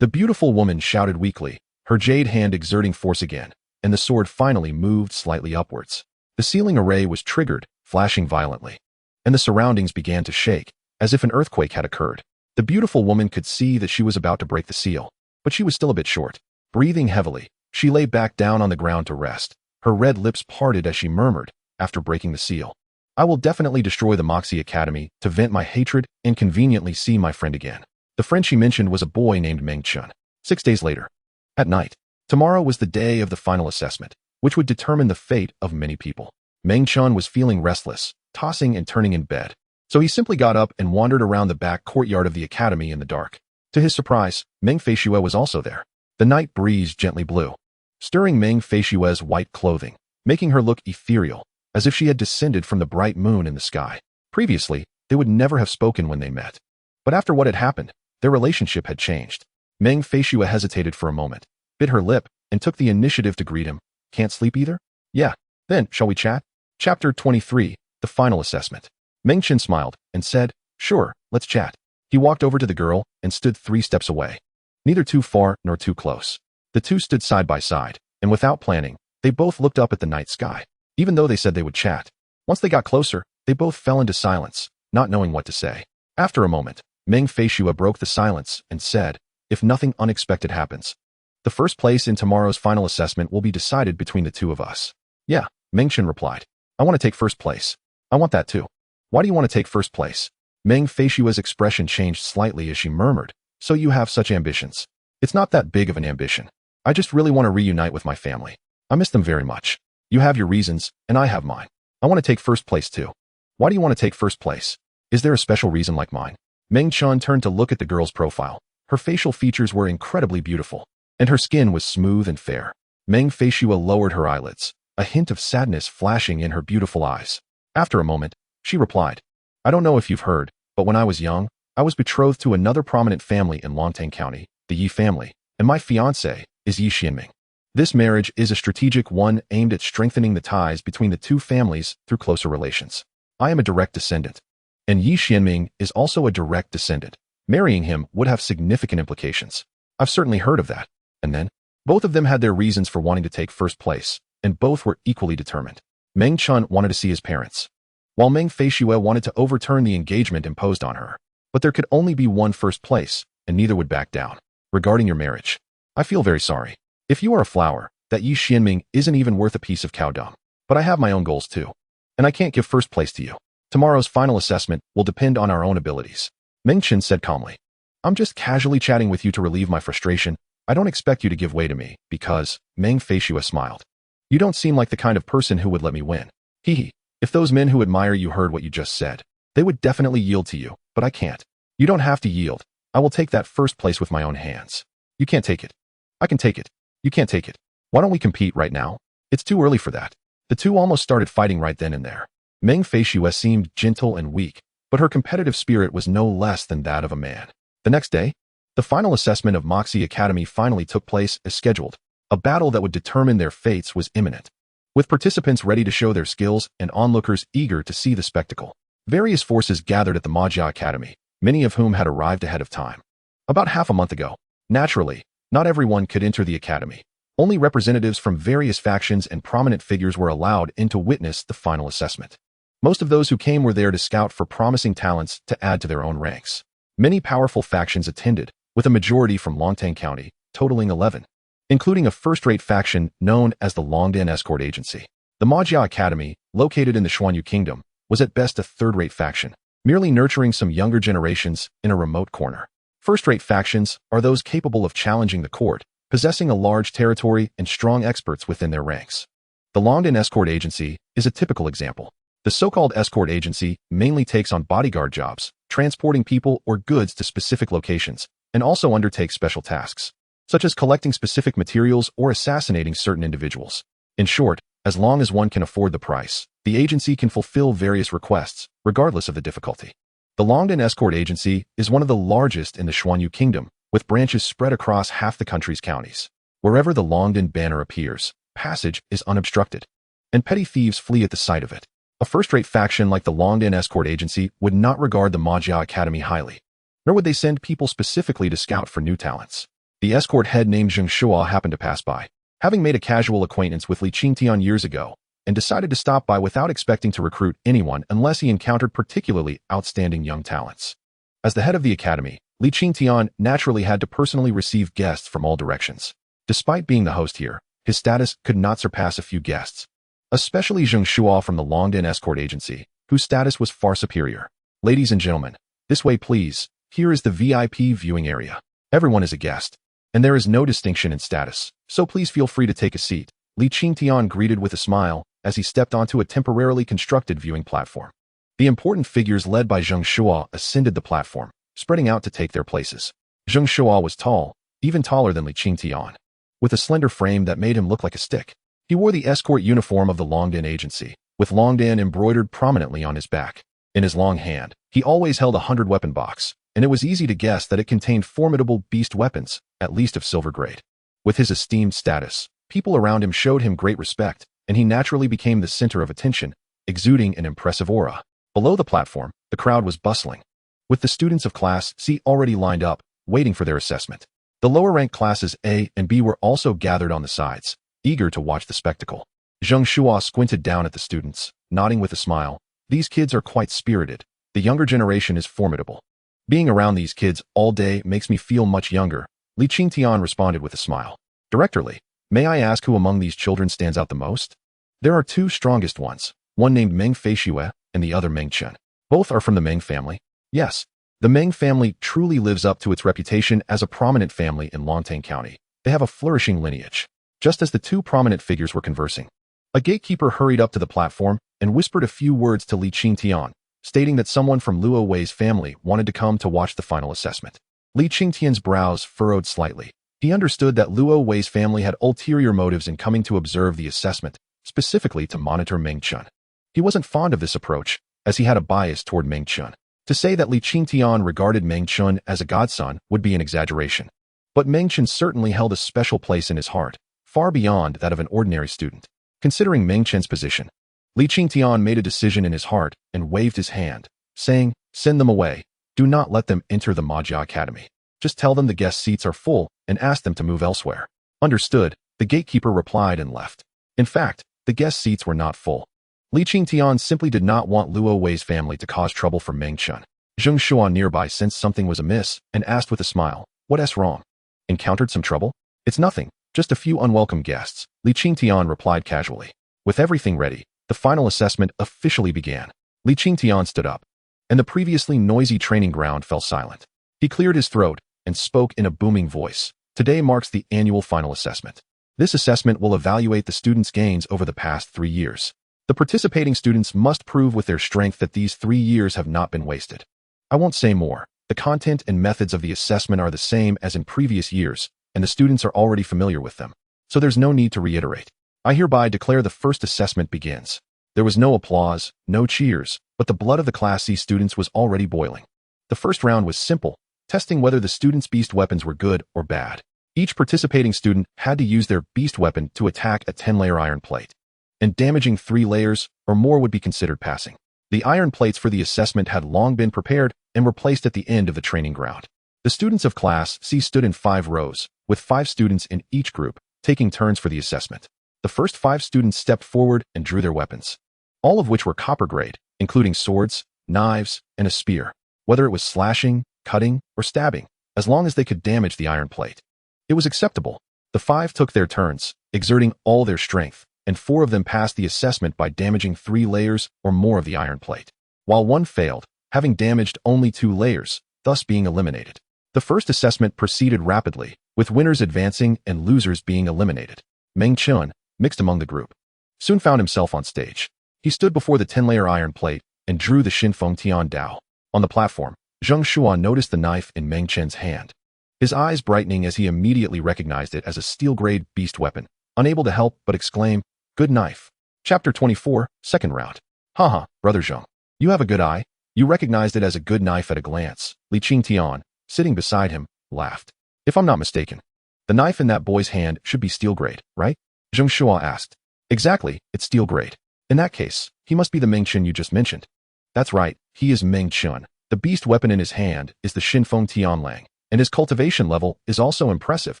The beautiful woman shouted weakly, her jade hand exerting force again, and the sword finally moved slightly upwards. The ceiling array was triggered, flashing violently, and the surroundings began to shake, as if an earthquake had occurred. The beautiful woman could see that she was about to break the seal, but she was still a bit short. Breathing heavily, she lay back down on the ground to rest. Her red lips parted as she murmured, after breaking the seal. I will definitely destroy the Moxie Academy to vent my hatred and conveniently see my friend again. The friend she mentioned was a boy named Meng Chen. 6 days later. At night. Tomorrow was the day of the final assessment, which would determine the fate of many people. Meng Chen was feeling restless, tossing and turning in bed. So he simply got up and wandered around the back courtyard of the academy in the dark. To his surprise, Meng Feishue was also there. The night breeze gently blew, stirring Meng Feishue's white clothing, making her look ethereal, as if she had descended from the bright moon in the sky. Previously, they would never have spoken when they met. But after what had happened, their relationship had changed. Meng Feishue hesitated for a moment, bit her lip, and took the initiative to greet him. Can't sleep either? Yeah. Then, shall we chat? Chapter 23, The Final Assessment. Meng Chen smiled and said, Sure, let's chat. He walked over to the girl and stood 3 steps away. Neither too far nor too close. The two stood side by side, and without planning, they both looked up at the night sky. Even though they said they would chat. Once they got closer, they both fell into silence, not knowing what to say. After a moment, Meng Feishue broke the silence and said, If nothing unexpected happens, the first place in tomorrow's final assessment will be decided between the two of us. Yeah, Meng Chen replied. I want to take first place. I want that too. Why do you want to take first place? Meng Feishue's expression changed slightly as she murmured, So you have such ambitions. It's not that big of an ambition. I just really want to reunite with my family. I miss them very much. You have your reasons, and I have mine. I want to take first place too. Why do you want to take first place? Is there a special reason like mine? Meng Chen turned to look at the girl's profile. Her facial features were incredibly beautiful, and her skin was smooth and fair. Meng Feishue lowered her eyelids, a hint of sadness flashing in her beautiful eyes. After a moment, she replied, I don't know if you've heard, but when I was young, I was betrothed to another prominent family in Longtang County, the Yi family, and my fiancé is Yi Xianming. This marriage is a strategic one aimed at strengthening the ties between the two families through closer relations. I am a direct descendant, and Yi Xianming is also a direct descendant. Marrying him would have significant implications. I've certainly heard of that. And then, both of them had their reasons for wanting to take first place, and both were equally determined. Meng Chen wanted to see his parents, while Meng Feishue wanted to overturn the engagement imposed on her. But there could only be one first place, and neither would back down. Regarding your marriage, I feel very sorry. If you are a flower, that Yi Xianming isn't even worth a piece of cow dung. But I have my own goals too. And I can't give first place to you. Tomorrow's final assessment will depend on our own abilities. Meng Chen said calmly. I'm just casually chatting with you to relieve my frustration. I don't expect you to give way to me, because, Meng Feishue smiled. You don't seem like the kind of person who would let me win. Hee. If those men who admire you heard what you just said, they would definitely yield to you, but I can't. You don't have to yield. I will take that first place with my own hands. You can't take it. I can take it. You can't take it. Why don't we compete right now? It's too early for that. The two almost started fighting right then and there. Meng Feishue seemed gentle and weak, but her competitive spirit was no less than that of a man. The next day, the final assessment of Moxie Academy finally took place as scheduled. A battle that would determine their fates was imminent, with participants ready to show their skills and onlookers eager to see the spectacle. Various forces gathered at the Magia Academy, many of whom had arrived ahead of time. About half a month ago. Naturally, not everyone could enter the academy. Only representatives from various factions and prominent figures were allowed in to witness the final assessment. Most of those who came were there to scout for promising talents to add to their own ranks. Many powerful factions attended, with a majority from Longtang County, totaling 11, including a first-rate faction known as the Longdan Escort Agency. The Magia Academy, located in the Xuanyu Kingdom, was at best a third-rate faction, merely nurturing some younger generations in a remote corner. First-rate factions are those capable of challenging the court, possessing a large territory and strong experts within their ranks. The Longdan Escort Agency is a typical example. The so-called escort agency mainly takes on bodyguard jobs, transporting people or goods to specific locations, and also undertakes special tasks, such as collecting specific materials or assassinating certain individuals. In short, as long as one can afford the price, the agency can fulfill various requests, regardless of the difficulty. The Longdan Escort Agency is one of the largest in the Xuanyu Kingdom, with branches spread across half the country's counties. Wherever the Longdan banner appears, passage is unobstructed, and petty thieves flee at the sight of it. A first-rate faction like the Longdan Escort Agency would not regard the Magia Academy highly, nor would they send people specifically to scout for new talents. The escort head named Zheng Shua happened to pass by, having made a casual acquaintance with Li Qingtian years ago, and decided to stop by without expecting to recruit anyone unless he encountered particularly outstanding young talents. As the head of the academy, Li Qingtian naturally had to personally receive guests from all directions. Despite being the host here, his status could not surpass a few guests, especially Zheng Shuo from the Longdan escort agency, whose status was far superior. Ladies and gentlemen, this way please. Here is the VIP viewing area. Everyone is a guest, and there is no distinction in status, so please feel free to take a seat. Li Qingtian greeted with a smile as he stepped onto a temporarily constructed viewing platform. The important figures led by Zheng Shuo ascended the platform, spreading out to take their places. Zheng Shuo was tall, even taller than Li Qingtian, with a slender frame that made him look like a stick. He wore the escort uniform of the Longdan agency, with Longdan embroidered prominently on his back. In his long hand, he always held a 100-weapon box, and it was easy to guess that it contained formidable beast weapons, at least of silver grade. With his esteemed status, people around him showed him great respect, and he naturally became the center of attention, exuding an impressive aura. Below the platform, the crowd was bustling, with the students of Class C already lined up, waiting for their assessment. The lower-ranked classes A and B were also gathered on the sides, eager to watch the spectacle. Zheng Shuo squinted down at the students, nodding with a smile. These kids are quite spirited. The younger generation is formidable. Being around these kids all day makes me feel much younger. Li Qingtian responded with a smile. Directorly, may I ask who among these children stands out the most? There are two strongest ones, one named Meng Feishue and the other Meng Chen. Both are from the Meng family. Yes, the Meng family truly lives up to its reputation as a prominent family in Longtan County. They have a flourishing lineage. Just as the two prominent figures were conversing, a gatekeeper hurried up to the platform and whispered a few words to Li Qingtian, stating that someone from Luo Wei's family wanted to come to watch the final assessment. Li Qingtian's brows furrowed slightly. He understood that Luo Wei's family had ulterior motives in coming to observe the assessment, specifically to monitor Meng Chen. He wasn't fond of this approach, as he had a bias toward Meng Chen. To say that Li Qingtian regarded Meng Chen as a godson would be an exaggeration. But Meng Chen certainly held a special place in his heart, far beyond that of an ordinary student. Considering Meng Chen's position, Li Qingtian made a decision in his heart and waved his hand, saying, "Send them away. Do not let them enter the Majia Academy. Just tell them the guest seats are full and ask them to move elsewhere." Understood, the gatekeeper replied and left. In fact, the guest seats were not full. Li Qingtian simply did not want Luo Wei's family to cause trouble for Meng Chen. Zheng Shuo nearby sensed something was amiss and asked with a smile, "What's wrong? Encountered some trouble?" "It's nothing, just a few unwelcome guests," Li Qingtian replied casually. With everything ready, the final assessment officially began. Li Qingtian stood up, and the previously noisy training ground fell silent. He cleared his throat and spoke in a booming voice. "Today marks the annual final assessment. This assessment will evaluate the students' gains over the past 3 years. The participating students must prove with their strength that these 3 years have not been wasted. I won't say more. The content and methods of the assessment are the same as in previous years, and the students are already familiar with them, so there's no need to reiterate. I hereby declare the first assessment begins." There was no applause, no cheers, but the blood of the Class C students was already boiling. The first round was simple, testing whether the students' beast weapons were good or bad. Each participating student had to use their beast weapon to attack a 10-layer iron plate, and damaging 3 layers or more would be considered passing. The iron plates for the assessment had long been prepared and were placed at the end of the training ground. The students of Class C stood in 5 rows, with 5 students in each group, taking turns for the assessment. The first 5 students stepped forward and drew their weapons, all of which were copper grade, including swords, knives, and a spear. Whether it was slashing, cutting, or stabbing, as long as they could damage the iron plate, it was acceptable. The 5 took their turns, exerting all their strength, and 4 of them passed the assessment by damaging 3 layers or more of the iron plate, while 1 failed, having damaged only 2 layers, thus being eliminated. The first assessment proceeded rapidly, with winners advancing and losers being eliminated. Meng Chen, mixed among the group, soon found himself on stage. He stood before the 10-layer iron plate and drew the Xinfeng Tian Dao. On the platform, Zheng Shuo noticed the knife in Meng Chen's hand, his eyes brightening as he immediately recognized it as a steel-grade beast weapon, unable to help but exclaim, "Good knife." Chapter 24, Second Round. Haha, Brother Zheng. You have a good eye. You recognized it as a good knife at a glance. Li Qingtian, sitting beside him, laughed. If I'm not mistaken, the knife in that boy's hand should be steel grade, right? Zheng Shuo asked. Exactly, it's steel grade. In that case, he must be the Meng Chen you just mentioned. That's right, he is Meng Chen. The beast weapon in his hand is the Xinfeng Tianlang, and his cultivation level is also impressive,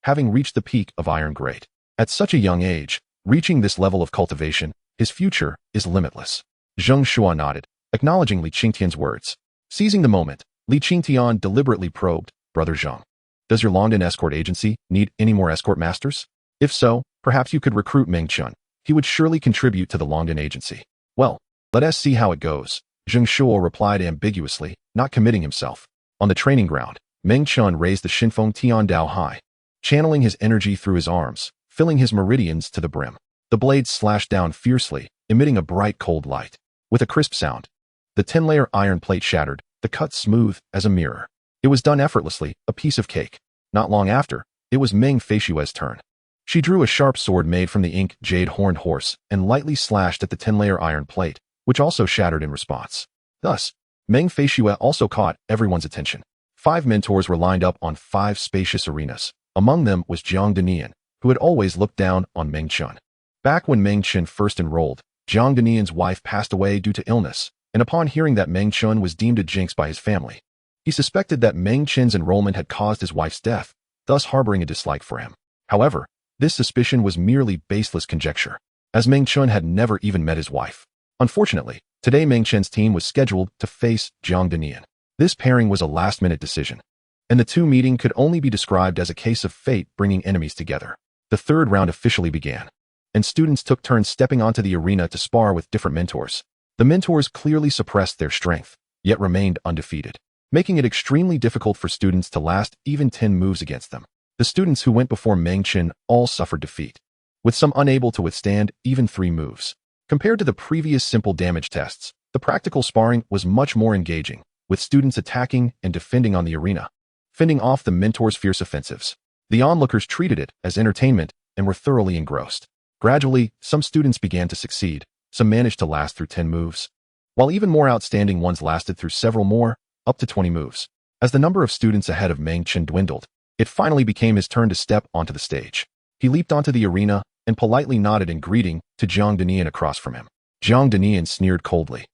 having reached the peak of iron grade. At such a young age, reaching this level of cultivation, his future is limitless. Zheng Shuo nodded, acknowledging Li Qingtian's words. Seizing the moment, Li Qingtian deliberately probed, Brother Zhang. Does your Longdan escort agency need any more escort masters? If so, perhaps you could recruit Meng Chen. He would surely contribute to the Longdan agency. Well, let us see how it goes. Zheng Shuo replied ambiguously, not committing himself. On the training ground, Meng Chen raised the Shinfeng Tian Dao high, channeling his energy through his arms, filling his meridians to the brim. The blade slashed down fiercely, emitting a bright cold light. With a crisp sound, the 10-layer iron plate shattered, the cut smooth as a mirror. It was done effortlessly, a piece of cake. Not long after, it was Meng Feishue's turn. She drew a sharp sword made from the ink jade horned horse and lightly slashed at the 10-layer iron plate, which also shattered in response. Thus, Meng Feishue also caught everyone's attention. 5 mentors were lined up on 5 spacious arenas. Among them was Jiang Danian, who had always looked down on Meng Chen. Back when Meng Chen first enrolled, Jiang Danian's wife passed away due to illness, and upon hearing that Meng Chen was deemed a jinx by his family, he suspected that Meng Chen's enrollment had caused his wife's death, thus harboring a dislike for him. However, this suspicion was merely baseless conjecture, as Meng Chen had never even met his wife. Unfortunately, today Meng Chen's team was scheduled to face Jiang Danian. This pairing was a last-minute decision, and the two meeting could only be described as a case of fate bringing enemies together. The third round officially began, and students took turns stepping onto the arena to spar with different mentors. The mentors clearly suppressed their strength, yet remained undefeated, making it extremely difficult for students to last even 10 moves against them. The students who went before Meng Chen all suffered defeat, with some unable to withstand even 3 moves. Compared to the previous simple damage tests, the practical sparring was much more engaging, with students attacking and defending on the arena, fending off the mentors' fierce offensives. The onlookers treated it as entertainment and were thoroughly engrossed. Gradually, some students began to succeed, some managed to last through 10 moves, while even more outstanding ones lasted through several more, up to 20 moves. As the number of students ahead of Meng Chen dwindled, it finally became his turn to step onto the stage. He leaped onto the arena and politely nodded in greeting to Jiang Danian across from him. Jiang Danian sneered coldly,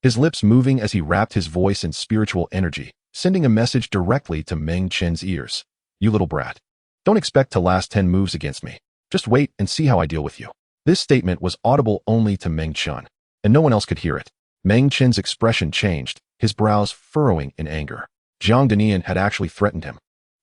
his lips moving as he wrapped his voice in spiritual energy, sending a message directly to Meng Chen's ears. You little brat. Don't expect to last 10 moves against me. Just wait and see how I deal with you. This statement was audible only to Meng Chen, and no one else could hear it. Meng Chen's expression changed, his brows furrowing in anger. Jiang Danian had actually threatened him,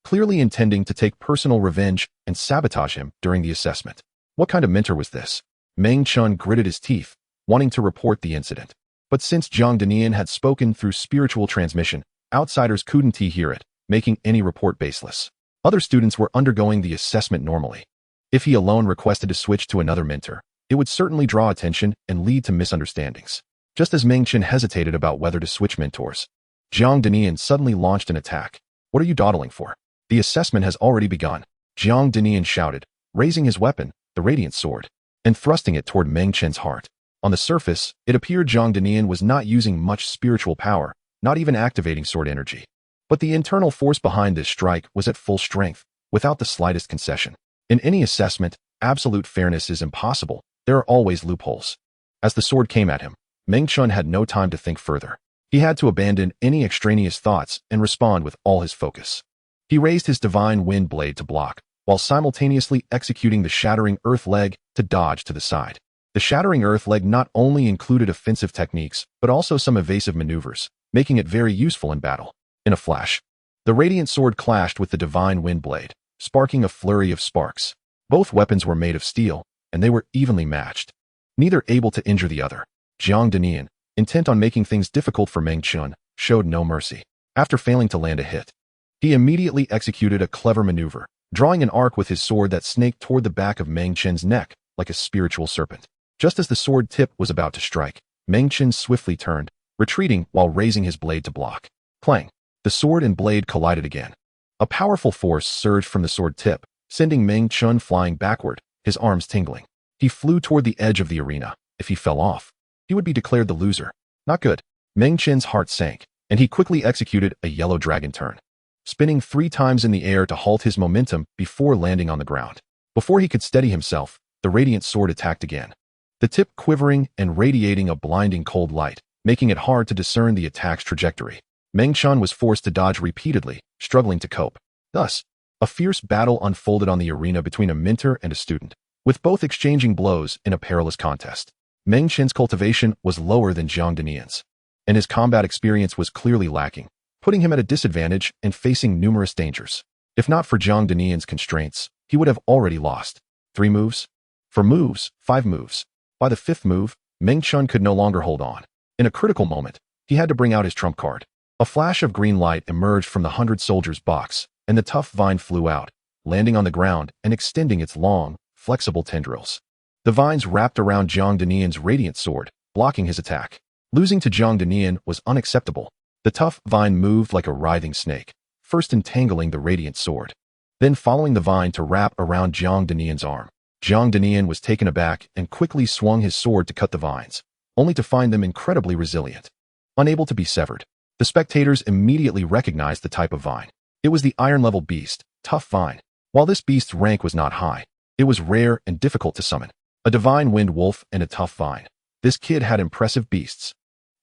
clearly intending to take personal revenge and sabotage him during the assessment. What kind of mentor was this? Meng Chen gritted his teeth, wanting to report the incident. But since Jiang Danian had spoken through spiritual transmission, outsiders couldn't hear it, making any report baseless. Other students were undergoing the assessment normally. If he alone requested to switch to another mentor, it would certainly draw attention and lead to misunderstandings. Just as Meng Chen hesitated about whether to switch mentors, Jiang Danian suddenly launched an attack. What are you dawdling for? The assessment has already begun. Jiang Danian shouted, raising his weapon, the radiant sword, and thrusting it toward Meng Chen's heart. On the surface, it appeared Jiang Danian was not using much spiritual power, not even activating sword energy. But the internal force behind this strike was at full strength, without the slightest concession. In any assessment, absolute fairness is impossible. There are always loopholes. As the sword came at him, Meng Chen had no time to think further. He had to abandon any extraneous thoughts and respond with all his focus. He raised his divine wind blade to block, while simultaneously executing the shattering earth leg to dodge to the side. The shattering earth leg not only included offensive techniques, but also some evasive maneuvers, making it very useful in battle. In a flash, the radiant sword clashed with the divine wind blade, sparking a flurry of sparks. Both weapons were made of steel, and they were evenly matched, neither able to injure the other. Jiang Danian, intent on making things difficult for Meng Chen, showed no mercy. After failing to land a hit, he immediately executed a clever maneuver, drawing an arc with his sword that snaked toward the back of Meng Chen's neck like a spiritual serpent. Just as the sword tip was about to strike, Meng Chen swiftly turned, retreating while raising his blade to block. Clang! The sword and blade collided again. A powerful force surged from the sword tip, sending Meng Chen flying backward, his arms tingling. He flew toward the edge of the arena. If he fell off, he would be declared the loser. Not good. Meng Chen's heart sank, and he quickly executed a yellow dragon turn, spinning 3 times in the air to halt his momentum before landing on the ground. Before he could steady himself, the radiant sword attacked again, the tip quivering and radiating a blinding cold light, making it hard to discern the attack's trajectory. Meng Chen was forced to dodge repeatedly, struggling to cope. Thus, a fierce battle unfolded on the arena between a mentor and a student, with both exchanging blows in a perilous contest. Meng Chen's cultivation was lower than Jiang Danian's, and his combat experience was clearly lacking, putting him at a disadvantage and facing numerous dangers. If not for Jiang Danian's constraints, he would have already lost. 3 moves? For moves, 5 moves. By the 5th move, Meng Chen could no longer hold on. In a critical moment, he had to bring out his trump card. A flash of green light emerged from the 100 soldiers' box, and the tough vine flew out, landing on the ground and extending its long, flexible tendrils. The vines wrapped around Jiang Danian's radiant sword, blocking his attack. Losing to Jiang Danian was unacceptable. The tough vine moved like a writhing snake, first entangling the radiant sword, then following the vine to wrap around Jiang Danian's arm. Jiang Danian was taken aback and quickly swung his sword to cut the vines, only to find them incredibly resilient, unable to be severed. The spectators immediately recognized the type of vine. It was the iron-level beast, tough vine. While this beast's rank was not high, it was rare and difficult to summon. A divine wind wolf and a tough vine. This kid had impressive beasts.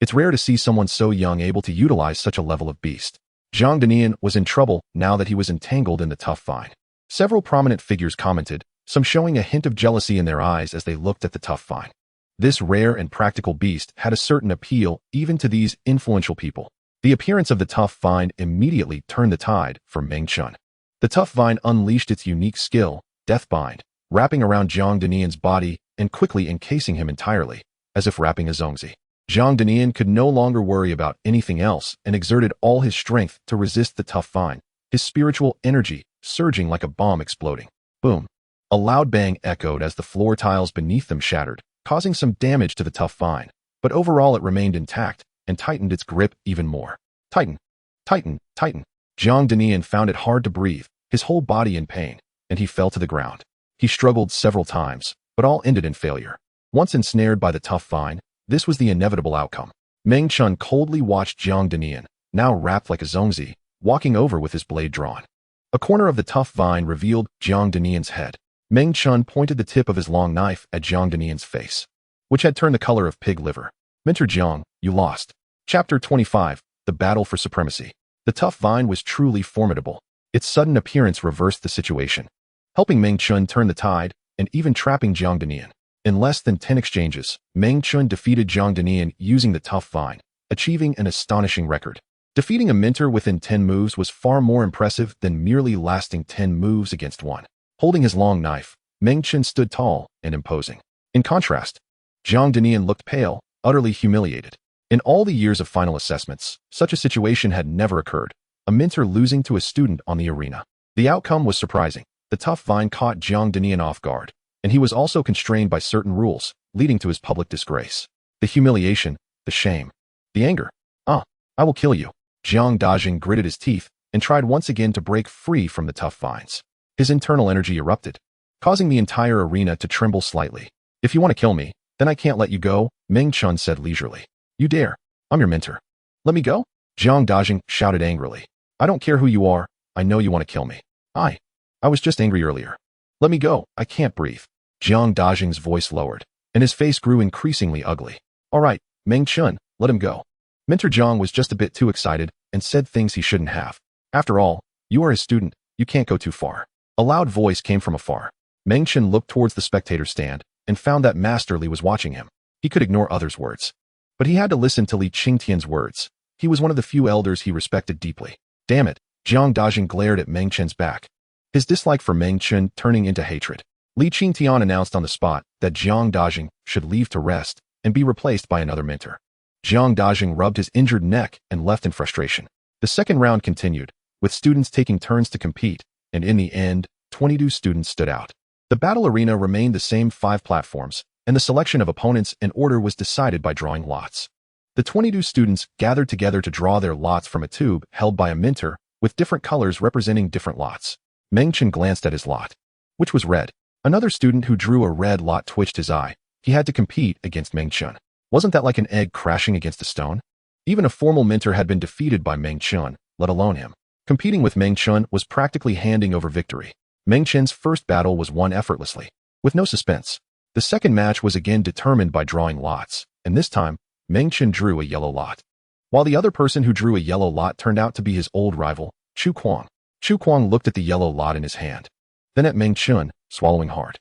It's rare to see someone so young able to utilize such a level of beast. Jiang Danian was in trouble now that he was entangled in the tough vine. Several prominent figures commented, some showing a hint of jealousy in their eyes as they looked at the tough vine. This rare and practical beast had a certain appeal even to these influential people. The appearance of the tough vine immediately turned the tide for Meng Chen. The tough vine unleashed its unique skill, Death Bind, wrapping around Jiang Danian's body and quickly encasing him entirely, as if wrapping a zongzi. Jiang Danian could no longer worry about anything else and exerted all his strength to resist the tough vine, his spiritual energy surging like a bomb exploding. Boom! A loud bang echoed as the floor tiles beneath them shattered, causing some damage to the tough vine, but overall it remained intact and tightened its grip even more. Tighten, tighten, tighten. Jiang Danian found it hard to breathe, his whole body in pain, and he fell to the ground. He struggled several times, but all ended in failure. Once ensnared by the tough vine, this was the inevitable outcome. Meng Chen coldly watched Jiang Danian, now wrapped like a zongzi, walking over with his blade drawn. A corner of the tough vine revealed Jiang Danian's head. Meng Chen pointed the tip of his long knife at Jiang Danian's face, which had turned the color of pig liver. Mentor Jiang, you lost. Chapter 25, The Battle for Supremacy. The tough vine was truly formidable. Its sudden appearance reversed the situation, helping Meng Chen turn the tide and even trapping Jiang Danian. In less than 10 exchanges, Meng Chen defeated Jiang Danian using the tough vine, achieving an astonishing record. Defeating a mentor within 10 moves was far more impressive than merely lasting 10 moves against one. Holding his long knife, Meng Chen stood tall and imposing. In contrast, Jiang Danian looked pale, utterly humiliated. In all the years of final assessments, such a situation had never occurred, a mentor losing to a student on the arena. The outcome was surprising. The tough vine caught Jiang Danian off guard, and he was also constrained by certain rules, leading to his public disgrace. The humiliation, the shame, the anger. I will kill you. Jiang Dajing gritted his teeth and tried once again to break free from the tough vines. His internal energy erupted, causing the entire arena to tremble slightly. If you want to kill me, then I can't let you go, Meng Chen said leisurely. You dare. I'm your mentor. Let me go? Jiang Dajing shouted angrily. I don't care who you are. I know you want to kill me. I was just angry earlier. Let me go. I can't breathe. Jiang Dajing's voice lowered, and his face grew increasingly ugly. All right, Meng Chen, let him go. Mentor Jiang was just a bit too excited and said things he shouldn't have. After all, you are his student. You can't go too far. A loud voice came from afar. Meng Chen looked towards the spectator stand and found that Master Li was watching him. He could ignore others' words, but he had to listen to Li Qingtian's words. He was one of the few elders he respected deeply. Damn it, Jiang Dajing glared at Meng Chen's back, his dislike for Meng Chen turning into hatred. Li Qingtian announced on the spot that Jiang Dajing should leave to rest and be replaced by another mentor. Jiang Dajing rubbed his injured neck and left in frustration. The second round continued, with students taking turns to compete, and in the end, 22 students stood out. The battle arena remained the same 5 platforms, and the selection of opponents and order was decided by drawing lots. The 22 students gathered together to draw their lots from a tube held by a mentor, with different colors representing different lots. Meng Chen glanced at his lot, which was red. Another student who drew a red lot twitched his eye. He had to compete against Meng Chen. Wasn't that like an egg crashing against a stone? Even a formal mentor had been defeated by Meng Chen, let alone him. Competing with Meng Chen was practically handing over victory. Meng Chen's first battle was won effortlessly, with no suspense. The second match was again determined by drawing lots, and this time, Meng Chen drew a yellow lot, while the other person who drew a yellow lot turned out to be his old rival, Chu Kuang. Chu Kuang looked at the yellow lot in his hand, then at Meng Chen, swallowing hard.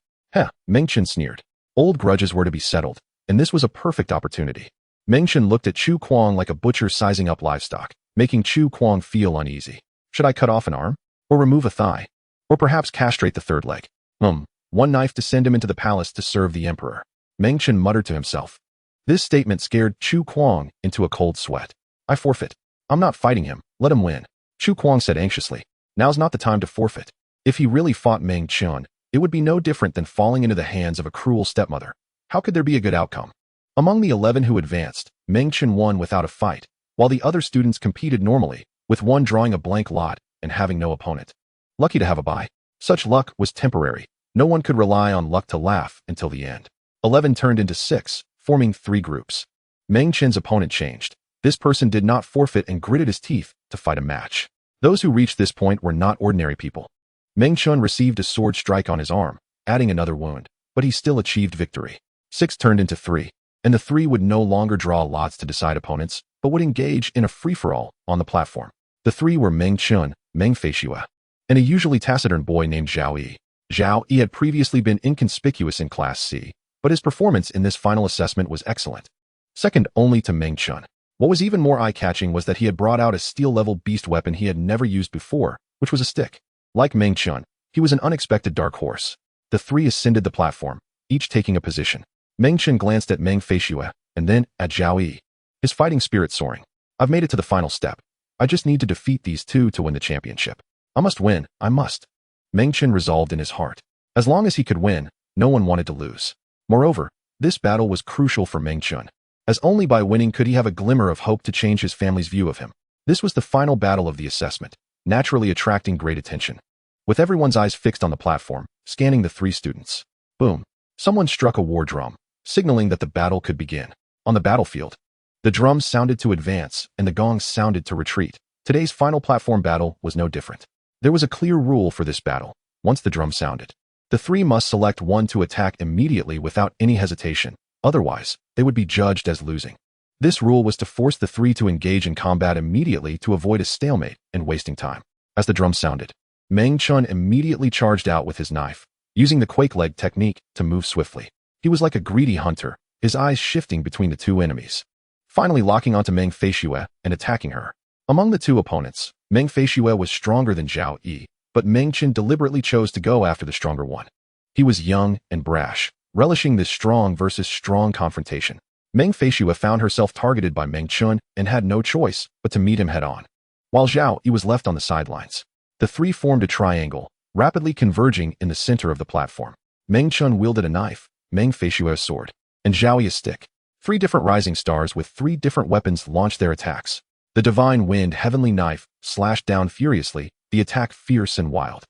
Meng Chen sneered. Old grudges were to be settled, and this was a perfect opportunity. Meng Chen looked at Chu Kuang like a butcher sizing up livestock. making Chu Kuang feel uneasy. Should I cut off an arm? Or remove a thigh? Or perhaps castrate the third leg? One knife to send him into the palace to serve the emperor. Meng Chen muttered to himself. This statement scared Chu Kuang into a cold sweat. I forfeit. I'm not fighting him. Let him win. Chu Kuang said anxiously. Now's not the time to forfeit. If he really fought Meng Chen, it would be no different than falling into the hands of a cruel stepmother. How could there be a good outcome? Among the 11 who advanced, Meng Chen won without a fight, while the other students competed normally, with one drawing a blank lot and having no opponent. Lucky to have a bye. Such luck was temporary. No one could rely on luck to laugh until the end. 11 turned into 6, forming 3 groups. Meng Chen's opponent changed. This person did not forfeit and gritted his teeth to fight a match. Those who reached this point were not ordinary people. Meng Chen received a sword strike on his arm, adding another wound, but he still achieved victory. 6 turned into 3, and the 3 would no longer draw lots to decide opponents, but would engage in a free-for-all on the platform. The 3 were Meng Chen, Meng Feishue, and a usually taciturn boy named Zhao Yi. Zhao Yi had previously been inconspicuous in Class C, but his performance in this final assessment was excellent, second only to Meng Chen. What was even more eye-catching was that he had brought out a steel-level beast weapon he had never used before, which was a stick. Like Meng Chen, he was an unexpected dark horse. The 3 ascended the platform, each taking a position. Meng Chen glanced at Meng Feishue, and then at Zhao Yi, his fighting spirit soaring. I've made it to the final step. I just need to defeat these 2 to win the championship. I must win, I must. Meng Chen resolved in his heart. As long as he could win, no one wanted to lose. Moreover, this battle was crucial for Meng Chen, as only by winning could he have a glimmer of hope to change his family's view of him. This was the final battle of the assessment, naturally attracting great attention. With everyone's eyes fixed on the platform, scanning the 3 students. Boom. Someone struck a war drum, signaling that the battle could begin. On the battlefield, the drums sounded to advance and the gongs sounded to retreat. Today's final platform battle was no different. There was a clear rule for this battle. Once the drum sounded, the 3 must select one to attack immediately without any hesitation. Otherwise, they would be judged as losing. This rule was to force the 3 to engage in combat immediately to avoid a stalemate and wasting time. As the drum sounded, Meng Chen immediately charged out with his knife, using the quake leg technique to move swiftly. He was like a greedy hunter, his eyes shifting between the 2 enemies, finally locking onto Meng Feishue and attacking her. Among the 2 opponents, Meng Feishue was stronger than Zhao Yi, but Meng Chen deliberately chose to go after the stronger one. He was young and brash, relishing this strong versus strong confrontation. Meng Feishue found herself targeted by Meng Chen and had no choice but to meet him head-on, while Zhao Yi was left on the sidelines. The 3 formed a triangle, rapidly converging in the center of the platform. Meng Chen wielded a knife, Meng Feishue a sword, and Zhao Yi a stick. 3 different rising stars with 3 different weapons launched their attacks. The divine wind heavenly knife slashed down furiously, the attack fierce and wild.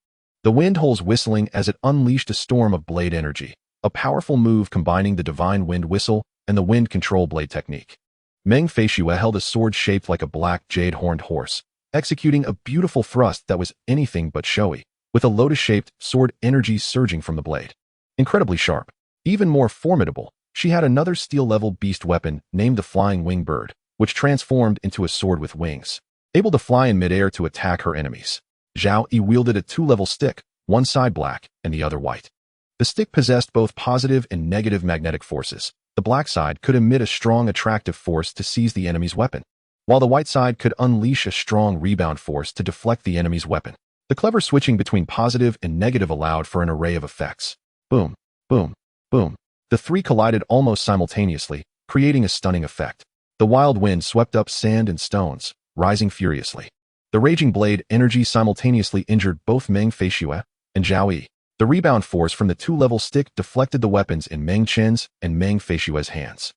The wind holes whistling as it unleashed a storm of blade energy, a powerful move combining the divine wind whistle and the wind control blade technique. Meng Feishue held a sword shaped like a black jade-horned horse, executing a beautiful thrust that was anything but showy, with a lotus-shaped sword energy surging from the blade. Incredibly sharp. Even more formidable, she had another steel-level beast weapon named the Flying Wing Bird, which transformed into a sword with wings, able to fly in midair to attack her enemies. Zhao Yi wielded a 2-level stick, one side black and the other white. The stick possessed both positive and negative magnetic forces. The black side could emit a strong attractive force to seize the enemy's weapon, while the white side could unleash a strong rebound force to deflect the enemy's weapon. The clever switching between positive and negative allowed for an array of effects. Boom, boom, boom. The 3 collided almost simultaneously, creating a stunning effect. The wild wind swept up sand and stones, rising furiously. The raging blade energy simultaneously injured both Meng Feishue and Zhao Yi. The rebound force from the 2-level stick deflected the weapons in Meng Chen's and Meng Feishue's hands.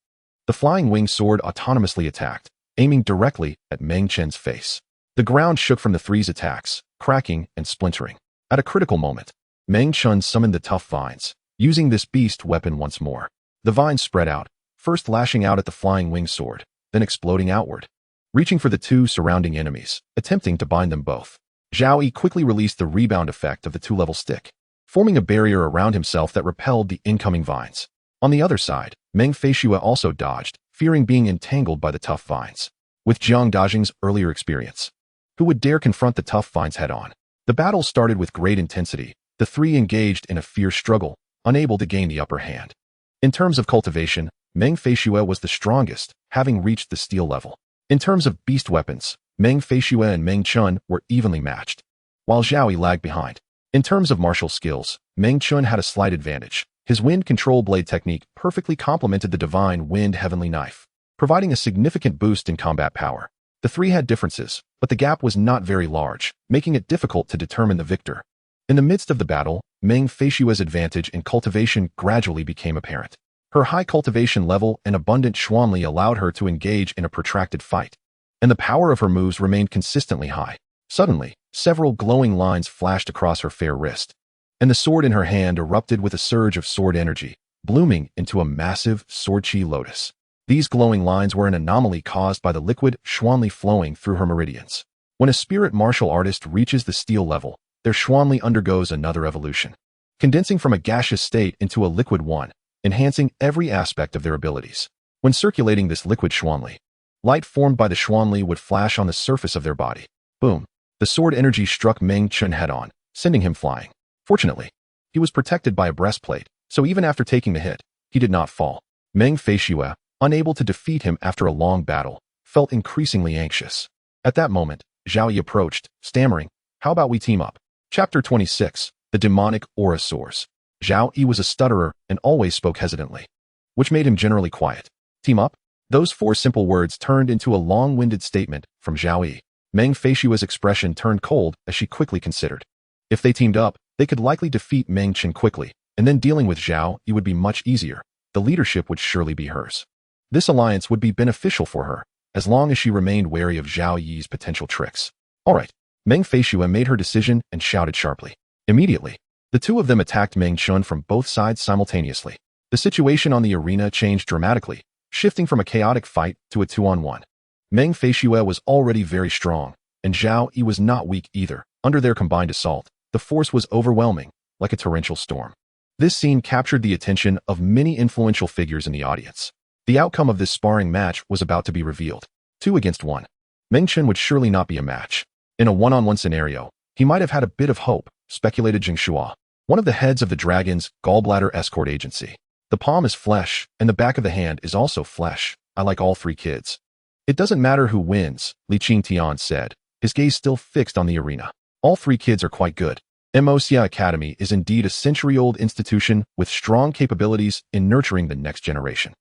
The flying wing sword autonomously attacked, aiming directly at Meng Chen's face. The ground shook from the 3's attacks, cracking and splintering. At a critical moment, Meng Chen summoned the tough vines, using this beast weapon once more. The vines spread out, first lashing out at the flying wing sword, then exploding outward, reaching for the 2 surrounding enemies, attempting to bind them both. Zhao Yi quickly released the rebound effect of the 2-level stick, forming a barrier around himself that repelled the incoming vines. On the other side, Meng Feishue also dodged, fearing being entangled by the tough vines. With Jiang Dajing's earlier experience, who would dare confront the tough vines head-on? The battle started with great intensity. The 3 engaged in a fierce struggle, unable to gain the upper hand. In terms of cultivation, Meng Feishue was the strongest, having reached the steel level. In terms of beast weapons, Meng Feishue and Meng Chen were evenly matched, while Zhao Yi lagged behind. In terms of martial skills, Meng Chen had a slight advantage. His wind control blade technique perfectly complemented the divine wind heavenly knife, providing a significant boost in combat power. The three had differences, but the gap was not very large, making it difficult to determine the victor. In the midst of the battle, Meng Feishue's advantage in cultivation gradually became apparent. Her high cultivation level and abundant Xuanli allowed her to engage in a protracted fight, and the power of her moves remained consistently high. Suddenly, several glowing lines flashed across her fair wrist, and the sword in her hand erupted with a surge of sword energy, blooming into a massive sword chi lotus. These glowing lines were an anomaly caused by the liquid Xuanli flowing through her meridians. When a spirit martial artist reaches the steel level, their Xuanli undergoes another evolution, condensing from a gaseous state into a liquid one, enhancing every aspect of their abilities. When circulating this liquid Xuanli, light formed by the Xuanli would flash on the surface of their body. Boom! The sword energy struck Meng Chen head-on, sending him flying. Fortunately, he was protected by a breastplate, so even after taking the hit, he did not fall. Meng Feishue, unable to defeat him after a long battle, felt increasingly anxious. At that moment, Zhao Yi approached, stammering, "How about we team up?" Chapter 26, The Demonic Aura Soars. Zhao Yi was a stutterer and always spoke hesitantly, which made him generally quiet. Team up? Those four simple words turned into a long-winded statement from Zhao Yi. Meng Feishue's expression turned cold as she quickly considered. If they teamed up, they could likely defeat Meng Chen quickly, and then dealing with Zhao Yi would be much easier. The leadership would surely be hers. This alliance would be beneficial for her, as long as she remained wary of Zhao Yi's potential tricks. All right. Meng Feishue made her decision and shouted sharply. Immediately, the two of them attacked Meng Chen from both sides simultaneously. The situation on the arena changed dramatically, shifting from a chaotic fight to a 2-on-1. Meng Feishue was already very strong, and Zhao Yi was not weak either. Under their combined assault, the force was overwhelming, like a torrential storm. This scene captured the attention of many influential figures in the audience. The outcome of this sparring match was about to be revealed. 2 against 1. Meng Chen would surely not be a match. In a one-on-one scenario, he might have had a bit of hope, speculated Jing Shua, one of the heads of the Dragon's Gallbladder Escort Agency. The palm is flesh, and the back of the hand is also flesh. I like all 3 kids. It doesn't matter who wins, Li Qingtian said, his gaze still fixed on the arena. All 3 kids are quite good. Moxia Academy is indeed a century-old institution with strong capabilities in nurturing the next generation.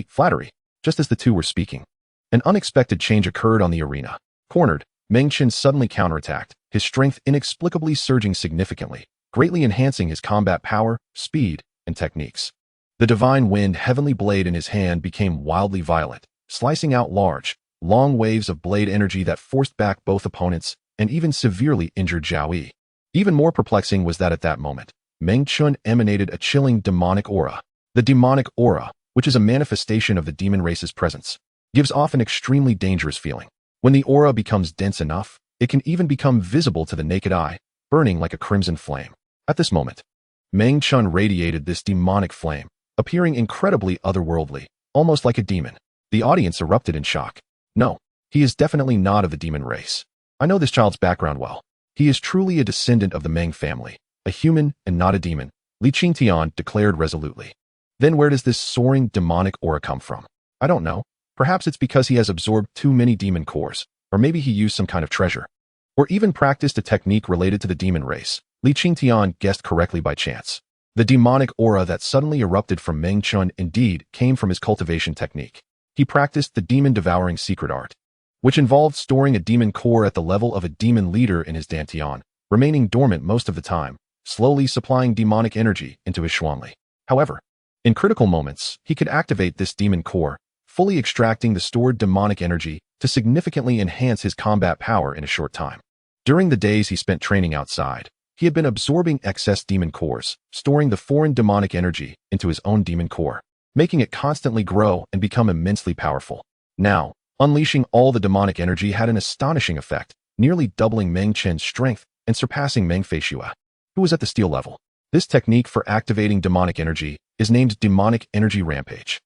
Flattery. Just as the two were speaking, an unexpected change occurred on the arena. Cornered, Meng Chen suddenly counterattacked, his strength inexplicably surging significantly, greatly enhancing his combat power, speed, and techniques. The divine wind heavenly blade in his hand became wildly violent, slicing out large, long waves of blade energy that forced back both opponents and even severely injured Zhao Yi. Even more perplexing was that at that moment, Meng Chen emanated a chilling demonic aura. The demonic aura, which is a manifestation of the demon race's presence, gives off an extremely dangerous feeling. When the aura becomes dense enough, it can even become visible to the naked eye, burning like a crimson flame. At this moment, Meng Chen radiated this demonic flame, appearing incredibly otherworldly, almost like a demon. The audience erupted in shock. No, he is definitely not of the demon race. I know this child's background well. He is truly a descendant of the Meng family, a human and not a demon, Li Qingtian declared resolutely. Then where does this soaring demonic aura come from? I don't know. Perhaps it's because he has absorbed too many demon cores, or maybe he used some kind of treasure, or even practiced a technique related to the demon race. Li Qingtian guessed correctly by chance. The demonic aura that suddenly erupted from Meng Chen indeed came from his cultivation technique. He practiced the demon-devouring secret art, which involved storing a demon core at the level of a demon leader in his dantian, remaining dormant most of the time, slowly supplying demonic energy into his Xuanli. However, in critical moments, he could activate this demon core, fully extracting the stored demonic energy to significantly enhance his combat power in a short time. During the days he spent training outside, he had been absorbing excess demon cores, storing the foreign demonic energy into his own demon core, making it constantly grow and become immensely powerful. Now, unleashing all the demonic energy had an astonishing effect, nearly doubling Meng Chen's strength and surpassing Meng Feishue, who was at the steel level. This technique for activating demonic energy is named Demonic Energy Rampage.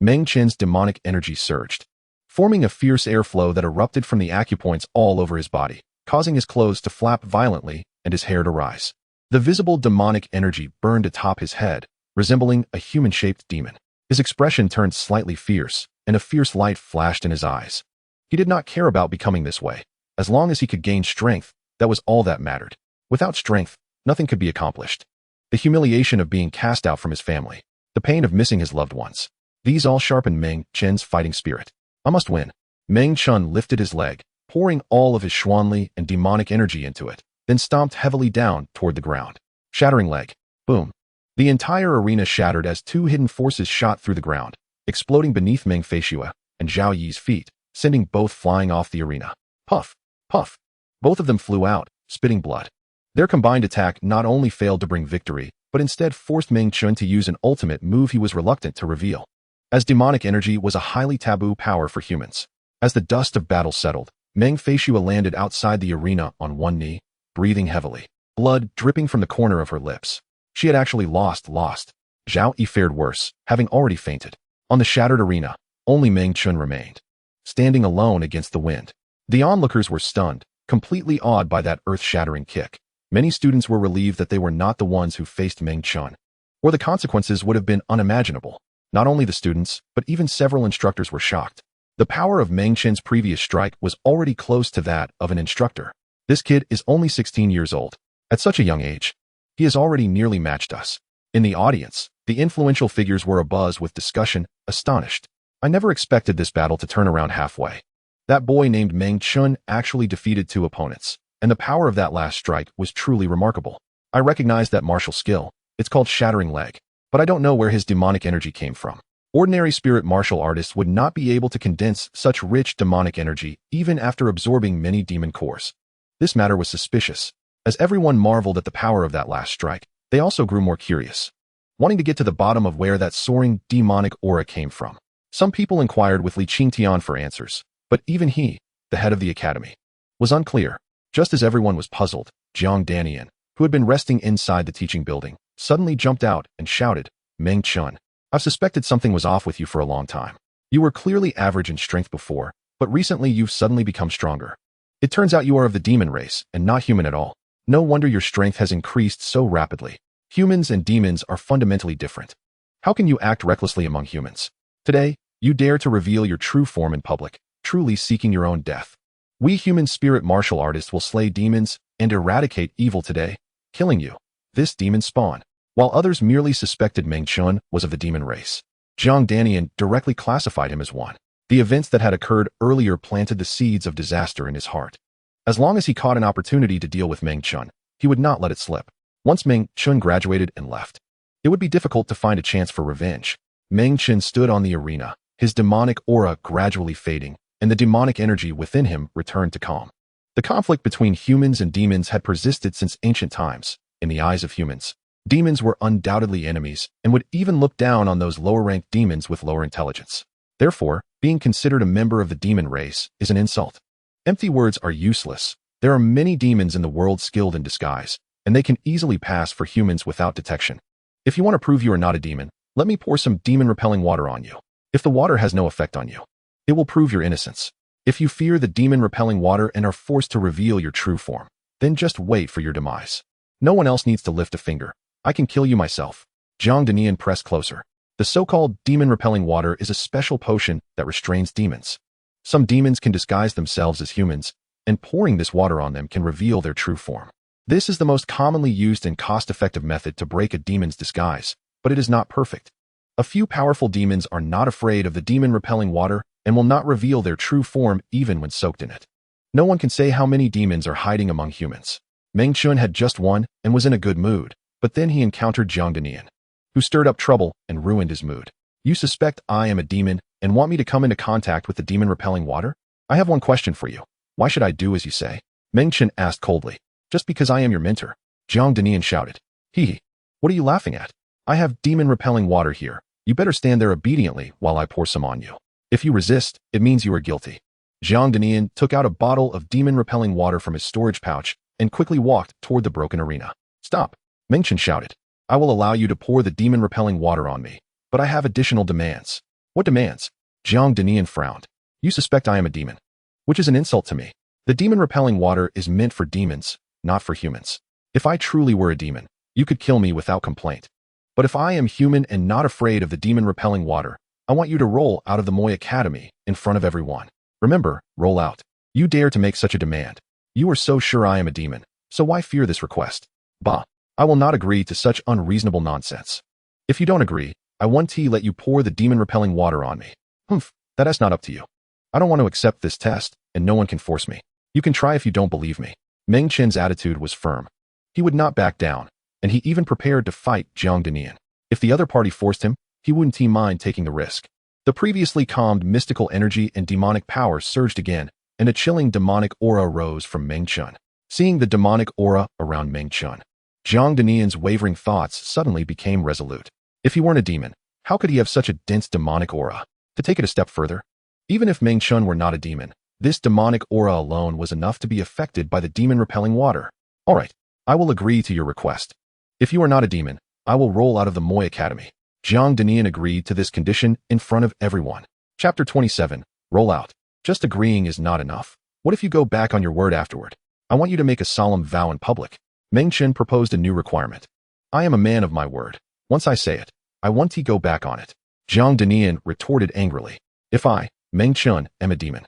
Meng Chen's demonic energy surged, forming a fierce airflow that erupted from the acupoints all over his body, causing his clothes to flap violently and his hair to rise. The visible demonic energy burned atop his head, resembling a human-shaped demon. His expression turned slightly fierce, and a fierce light flashed in his eyes. He did not care about becoming this way. As long as he could gain strength, that was all that mattered. Without strength, nothing could be accomplished. The humiliation of being cast out from his family, the pain of missing his loved ones, these all sharpened Meng Chen's fighting spirit. I must win. Meng Chen lifted his leg, pouring all of his Xuanli and demonic energy into it, then stomped heavily down toward the ground. Shattering leg. Boom. The entire arena shattered as two hidden forces shot through the ground, exploding beneath Meng Feishue and Zhao Yi's feet, sending both flying off the arena. Puff. Puff. Both of them flew out, spitting blood. Their combined attack not only failed to bring victory, but instead forced Meng Chen to use an ultimate move he was reluctant to reveal. As demonic energy was a highly taboo power for humans. As the dust of battle settled, Meng Feishue landed outside the arena on one knee, breathing heavily, blood dripping from the corner of her lips. She had actually lost. Zhao Yi fared worse, having already fainted. On the shattered arena, only Meng Chen remained, standing alone against the wind. The onlookers were stunned, completely awed by that earth-shattering kick. Many students were relieved that they were not the ones who faced Meng Chen, or the consequences would have been unimaginable. Not only the students, but even several instructors were shocked. The power of Meng Chen's previous strike was already close to that of an instructor. This kid is only 16 years old. At such a young age, he has already nearly matched us. In the audience, the influential figures were abuzz with discussion, astonished. I never expected this battle to turn around halfway. That boy named Meng Chen actually defeated two opponents, and the power of that last strike was truly remarkable. I recognize that martial skill. It's called shattering leg. But I don't know where his demonic energy came from. Ordinary spirit martial artists would not be able to condense such rich demonic energy even after absorbing many demon cores. This matter was suspicious. As everyone marveled at the power of that last strike, they also grew more curious, wanting to get to the bottom of where that soaring demonic aura came from. Some people inquired with Li Qingtian for answers, but even he, the head of the academy, was unclear. Just as everyone was puzzled, Jiang Danian, who had been resting inside the teaching building, suddenly jumped out and shouted, Meng Chen, I've suspected something was off with you for a long time. You were clearly average in strength before, but recently you've suddenly become stronger. It turns out you are of the demon race and not human at all. No wonder your strength has increased so rapidly. Humans and demons are fundamentally different. How can you act recklessly among humans? Today, you dare to reveal your true form in public, truly seeking your own death. We human spirit martial artists will slay demons and eradicate evil today, killing you, this demon spawn. While others merely suspected Meng Chen was of the demon race, Jiang Danian directly classified him as one. The events that had occurred earlier planted the seeds of disaster in his heart. As long as he caught an opportunity to deal with Meng Chen, he would not let it slip. Once Meng Chen graduated and left, it would be difficult to find a chance for revenge. Meng Chen stood on the arena, his demonic aura gradually fading, and the demonic energy within him returned to calm. The conflict between humans and demons had persisted since ancient times. In the eyes of humans, demons were undoubtedly enemies and would even look down on those lower-ranked demons with lower intelligence. Therefore, being considered a member of the demon race is an insult. Empty words are useless. There are many demons in the world skilled in disguise, and they can easily pass for humans without detection. If you want to prove you are not a demon, let me pour some demon-repelling water on you. If the water has no effect on you, it will prove your innocence. If you fear the demon-repelling water and are forced to reveal your true form, then just wait for your demise. No one else needs to lift a finger. I can kill you myself. Jiang Danian pressed closer. The so-called demon-repelling water is a special potion that restrains demons. Some demons can disguise themselves as humans, and pouring this water on them can reveal their true form. This is the most commonly used and cost-effective method to break a demon's disguise, but it is not perfect. A few powerful demons are not afraid of the demon-repelling water and will not reveal their true form even when soaked in it. No one can say how many demons are hiding among humans. Meng Chen had just won and was in a good mood, but then he encountered Jiang Danian, who stirred up trouble and ruined his mood. You suspect I am a demon and want me to come into contact with the demon-repelling water? I have one question for you. Why should I do as you say? Meng Chen asked coldly. Just because I am your mentor. Jiang Danian shouted. Hee. What are you laughing at? I have demon-repelling water here. You better stand there obediently while I pour some on you. If you resist, it means you are guilty. Jiang Danian took out a bottle of demon-repelling water from his storage pouch and quickly walked toward the broken arena. Stop. Meng Chen shouted. I will allow you to pour the demon-repelling water on me, but I have additional demands. What demands? Jiang Danian frowned. You suspect I am a demon, which is an insult to me. The demon-repelling water is meant for demons, not for humans. If I truly were a demon, you could kill me without complaint. But if I am human and not afraid of the demon-repelling water, I want you to roll out of the Moy Academy in front of everyone. Remember, roll out. You dare to make such a demand. You are so sure I am a demon, so why fear this request? Bah, I will not agree to such unreasonable nonsense. If you don't agree, I won't let you pour the demon-repelling water on me. Humph, that's not up to you. I don't want to accept this test, and no one can force me. You can try if you don't believe me. Meng Chen's attitude was firm. He would not back down, and he even prepared to fight Jiang Danian. If the other party forced him, he wouldn't mind taking the risk. The previously calmed mystical energy and demonic power surged again, and a chilling demonic aura rose from Meng Chen. Seeing the demonic aura around Meng Chen, Jiang Danian's wavering thoughts suddenly became resolute. If he weren't a demon, how could he have such a dense demonic aura? To take it a step further, even if Meng Chen were not a demon, this demonic aura alone was enough to be affected by the demon-repelling water. All right, I will agree to your request. If you are not a demon, I will roll out of the Moi Academy. Jiang Danian agreed to this condition in front of everyone. Chapter 27, Roll Out. Just agreeing is not enough. What if you go back on your word afterward? I want you to make a solemn vow in public. Meng Chen proposed a new requirement. I am a man of my word. Once I say it, I want to go back on it. Jiang Danian retorted angrily. If I, Meng Chen, am a demon,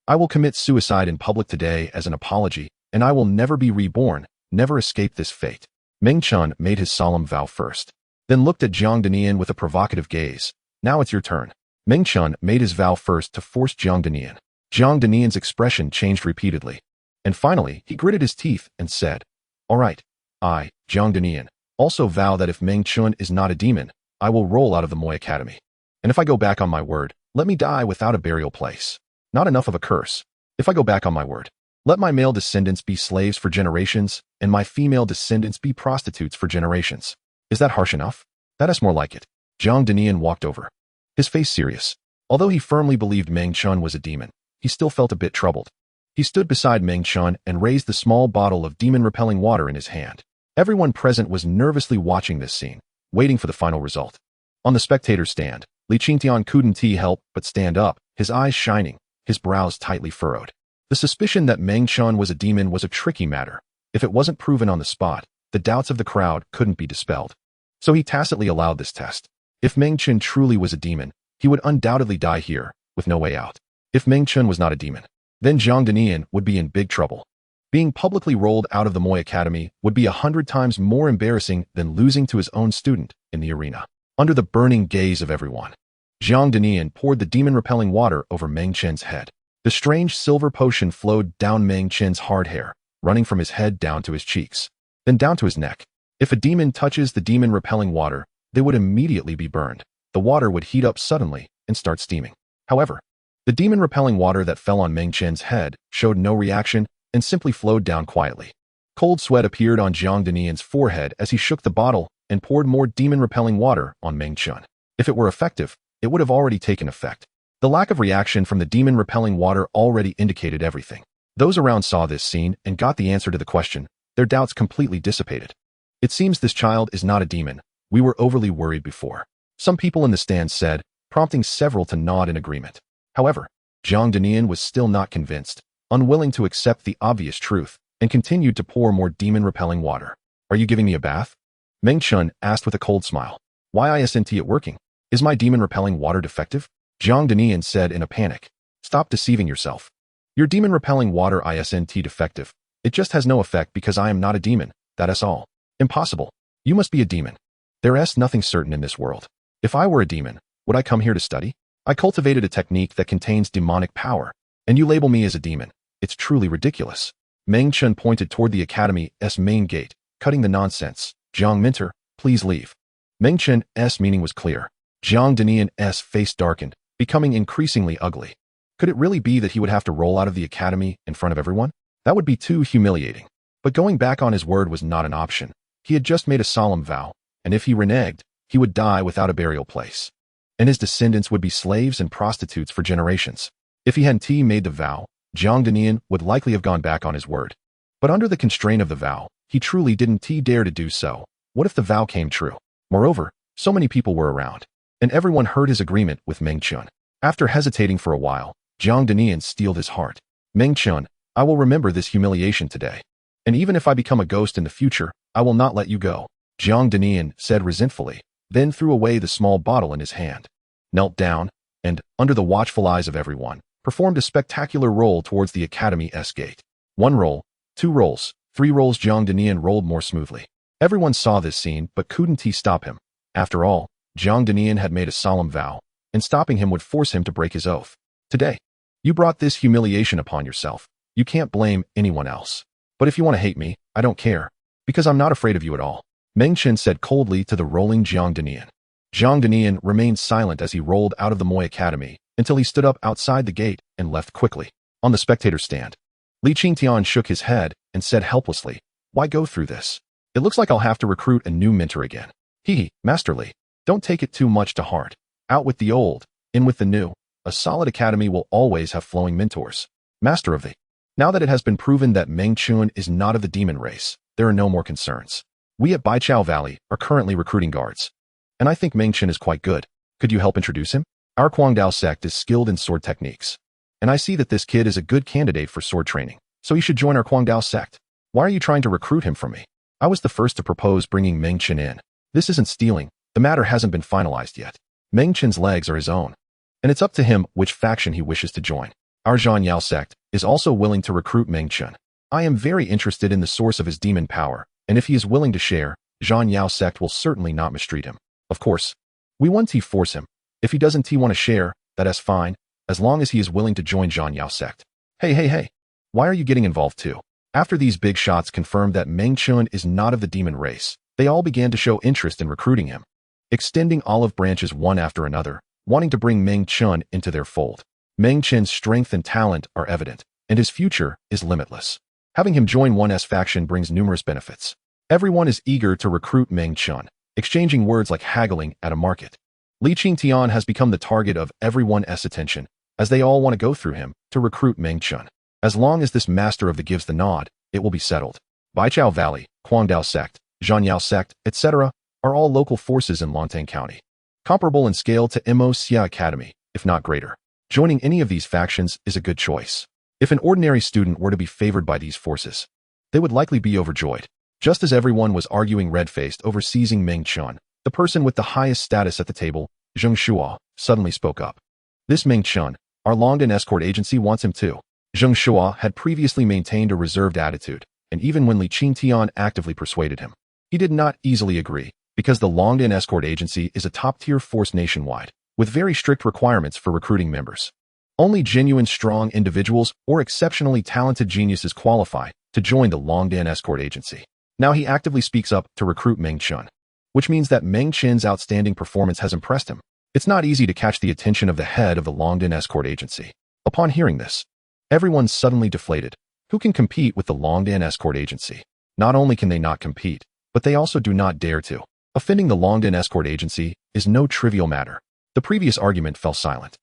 I will commit suicide in public today as an apology, and I will never be reborn, never escape this fate. Meng Chen made his solemn vow first, then looked at Jiang Danian with a provocative gaze. Now it's your turn. Meng Chen made his vow first to force Jiang Danian. Jiang Danian's expression changed repeatedly, and finally he gritted his teeth and said, All right, I, Jiang Danian, also vow that if Meng Chen is not a demon, I will roll out of the Moi Academy. And if I go back on my word, let me die without a burial place. Not enough of a curse. If I go back on my word, let my male descendants be slaves for generations, and my female descendants be prostitutes for generations. Is that harsh enough? That is more like it. Jiang Danian walked over, his face serious. Although he firmly believed Meng Chen was a demon, he still felt a bit troubled. He stood beside Meng Chen and raised the small bottle of demon-repelling water in his hand. Everyone present was nervously watching this scene, waiting for the final result. On the spectator's stand, Li Qingtian couldn't help but stand up, his eyes shining, his brows tightly furrowed. The suspicion that Meng Chen was a demon was a tricky matter. If it wasn't proven on the spot, the doubts of the crowd couldn't be dispelled. So he tacitly allowed this test. If Meng Chen truly was a demon, he would undoubtedly die here, with no way out. If Meng Chen was not a demon, then Jiang Danian would be in big trouble. Being publicly rolled out of the Moi Academy would be 100 times more embarrassing than losing to his own student in the arena. Under the burning gaze of everyone, Jiang Danian poured the demon-repelling water over Meng Chen's head. The strange silver potion flowed down Meng Chen's hard hair, running from his head down to his cheeks, then down to his neck. If a demon touches the demon-repelling water, they would immediately be burned. The water would heat up suddenly and start steaming. However, the demon-repelling water that fell on Meng Chen's head showed no reaction and simply flowed down quietly. Cold sweat appeared on Jiang Danian's forehead as he shook the bottle and poured more demon-repelling water on Meng Chen. If it were effective, it would have already taken effect. The lack of reaction from the demon-repelling water already indicated everything. Those around saw this scene and got the answer to the question. Their doubts completely dissipated. It seems this child is not a demon. We were overly worried before. Some people in the stand said, prompting several to nod in agreement. However, Jiang Danian was still not convinced, unwilling to accept the obvious truth, and continued to pour more demon-repelling water. Are you giving me a bath? Meng Chen asked with a cold smile. Why isn't it working? Is my demon-repelling water defective? Jiang Danian said in a panic. Stop deceiving yourself. Your demon-repelling water isn't defective. It just has no effect because I am not a demon, that is all. Impossible. You must be a demon. There is nothing certain in this world. If I were a demon, would I come here to study? I cultivated a technique that contains demonic power, and you label me as a demon. It's truly ridiculous. Meng Chen pointed toward the academy's main gate, cutting the nonsense. Jiang Minter, please leave. Meng Chen's meaning was clear. Jiang Danian's face darkened, becoming increasingly ugly. Could it really be that he would have to roll out of the academy in front of everyone? That would be too humiliating. But going back on his word was not an option. He had just made a solemn vow, and if he reneged, he would die without a burial place. And his descendants would be slaves and prostitutes for generations. If he hadn't made the vow, Jiang Danian would likely have gone back on his word. But under the constraint of the vow, he truly didn't dare to do so. What if the vow came true? Moreover, so many people were around, and everyone heard his agreement with Meng Chen. After hesitating for a while, Jiang Danian steeled his heart. Meng Chen, I will remember this humiliation today. And even if I become a ghost in the future, I will not let you go. Jiang Danian said resentfully, then threw away the small bottle in his hand, knelt down, and, under the watchful eyes of everyone, performed a spectacular roll towards the Academy-S gate. 1 roll, 2 rolls, 3 rolls. Jiang Danian rolled more smoothly. Everyone saw this scene, but couldn't stop him. After all, Jiang Danian had made a solemn vow, and stopping him would force him to break his oath. Today, you brought this humiliation upon yourself. You can't blame anyone else. But if you want to hate me, I don't care, because I'm not afraid of you at all, Meng Chen said coldly to the rolling Jiang Danian. Jiang Danian remained silent as he rolled out of the Moi Academy until he stood up outside the gate and left quickly. On the spectator stand, Li Qingtian shook his head and said helplessly, "Why go through this? It looks like I'll have to recruit a new mentor again." Master Li, don't take it too much to heart. Out with the old, in with the new. A solid academy will always have flowing mentors. Master of the. Now that it has been proven that Meng Chen is not of the demon race, there are no more concerns. We at Baichao Valley are currently recruiting guards. And I think Meng Chen is quite good. Could you help introduce him? Our Guangdao sect is skilled in sword techniques. And I see that this kid is a good candidate for sword training, so he should join our Guangdao sect. Why are you trying to recruit him from me? I was the first to propose bringing Meng Chen in. This isn't stealing. The matter hasn't been finalized yet. Meng Chen's legs are his own. And it's up to him which faction he wishes to join. Our Zhanyao sect is also willing to recruit Meng Chen. I am very interested in the source of his demon power, and if he is willing to share, Zhanyao sect will certainly not mistreat him. Of course, we won't force him. If he doesn't want to share, that's fine, as long as he is willing to join Zhanyao sect. Hey. Why are you getting involved too? After these big shots confirmed that Meng Chen is not of the demon race, they all began to show interest in recruiting him, extending olive branches one after another, wanting to bring Meng Chen into their fold. Meng Chen's strength and talent are evident, and his future is limitless. Having him join 1S faction brings numerous benefits. Everyone is eager to recruit Meng Chen, exchanging words like haggling at a market. Li Qingtian has become the target of everyone's attention, as they all want to go through him to recruit Meng Chen. As long as this master of the gives the nod, it will be settled. Baichao Valley, Guangdao sect, Zhanyao sect, etc. are all local forces in Longtang County, comparable in scale to Immerse Academy, if not greater. Joining any of these factions is a good choice. If an ordinary student were to be favored by these forces, they would likely be overjoyed. Just as everyone was arguing red-faced over seizing Meng Chen, the person with the highest status at the table, Zheng Shua, suddenly spoke up. This Meng Chen, our Longdan escort agency wants him too. Zheng Shua had previously maintained a reserved attitude, and even when Li Qingtian actively persuaded him, he did not easily agree, because the Longdan escort agency is a top-tier force nationwide, with very strict requirements for recruiting members. Only genuine strong individuals or exceptionally talented geniuses qualify to join the Longdan escort agency. Now he actively speaks up to recruit Meng Chen, which means that Meng Chen's outstanding performance has impressed him. It's not easy to catch the attention of the head of the Longdan escort agency. Upon hearing this, everyone suddenly deflated. Who can compete with the Longdan escort agency? Not only can they not compete, but they also do not dare to. Offending the Longdan escort agency is no trivial matter. The previous argument fell silent.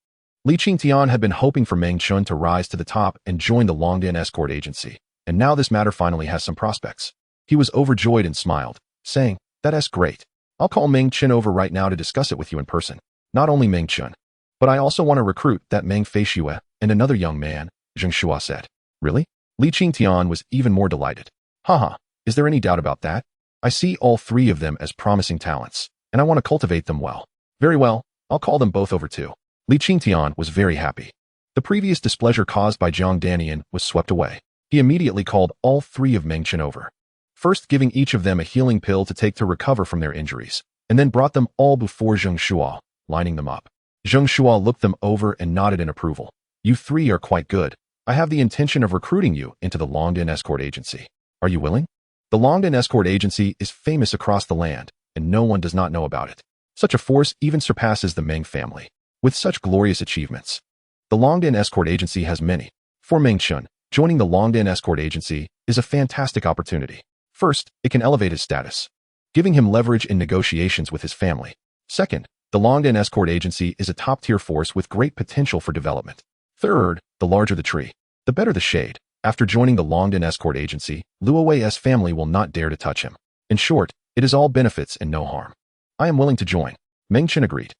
Li Qingtian had been hoping for Meng Chen to rise to the top and join the Longdan escort agency, and now this matter finally has some prospects. He was overjoyed and smiled, saying, "That's great. I'll call Meng Chen over right now to discuss it with you in person. Not only Meng Chen, but I also want to recruit that Meng Feishue and another young man," Zheng Shua said. "Really?" Li Qingtian was even more delighted. Haha, is there any doubt about that? I see all three of them as promising talents, and I want to cultivate them well. Very well, I'll call them both over too. Li Qingtian was very happy. The previous displeasure caused by Jiang Danian was swept away. He immediately called all three of Meng Chen over, first giving each of them a healing pill to take to recover from their injuries, and then brought them all before Zheng Shua, lining them up. Zheng Shua looked them over and nodded in approval. "You three are quite good. I have the intention of recruiting you into the Longdan escort agency. Are you willing?" The Longdan escort agency is famous across the land, and no one does not know about it. Such a force even surpasses the Meng family. With such glorious achievements, the Longdan escort agency has many. For Meng Chen, joining the Longdan escort agency is a fantastic opportunity. First, it can elevate his status, giving him leverage in negotiations with his family. Second, the Longdan escort agency is a top-tier force with great potential for development. Third, the larger the tree, the better the shade. After joining the Longdan escort agency, Luowei's family will not dare to touch him. In short, it is all benefits and no harm. I am willing to join. Meng Chen agreed.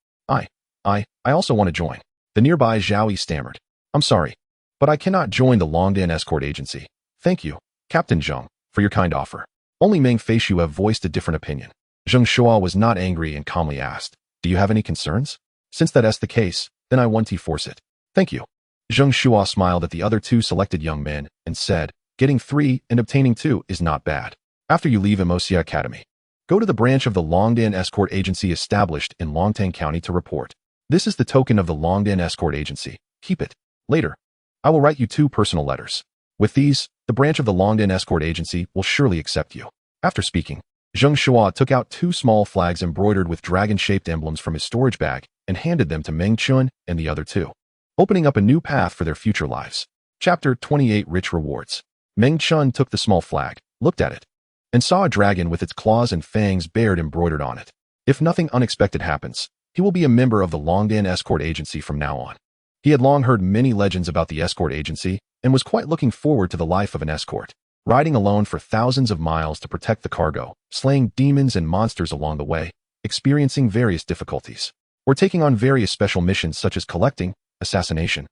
I also want to join. The nearby Zhao Yi stammered. I'm sorry, but I cannot join the Longdan escort agency. Thank you, Captain Zheng, for your kind offer. Only Meng Feishue voiced a different opinion. Zheng Shua was not angry and calmly asked, "Do you have any concerns? Since that is the case, then I want to force it." "Thank you. Zheng Shuo smiled at the other two selected young men and said, getting 3 and obtaining 2 is not bad. After you leave Immerse Academy, go to the branch of the Longdan Escort Agency established in Longtan County to report. This is the token of the Longdan Escort Agency. Keep it. Later, I will write you 2 personal letters. With these, the branch of the Longdan Escort Agency will surely accept you. After speaking, Zheng Shuo took out 2 small flags embroidered with dragon-shaped emblems from his storage bag and handed them to Meng Chen and the other 2, opening up a new path for their future lives. Chapter 28 Rich Rewards. Meng Chen took the small flag, looked at it, and saw a dragon with its claws and fangs bared embroidered on it. If nothing unexpected happens, he will be a member of the Longdan Escort Agency from now on. He had long heard many legends about the escort agency and was quite looking forward to the life of an escort, riding alone for thousands of miles to protect the cargo, slaying demons and monsters along the way, experiencing various difficulties, or taking on various special missions such as collecting, assassination,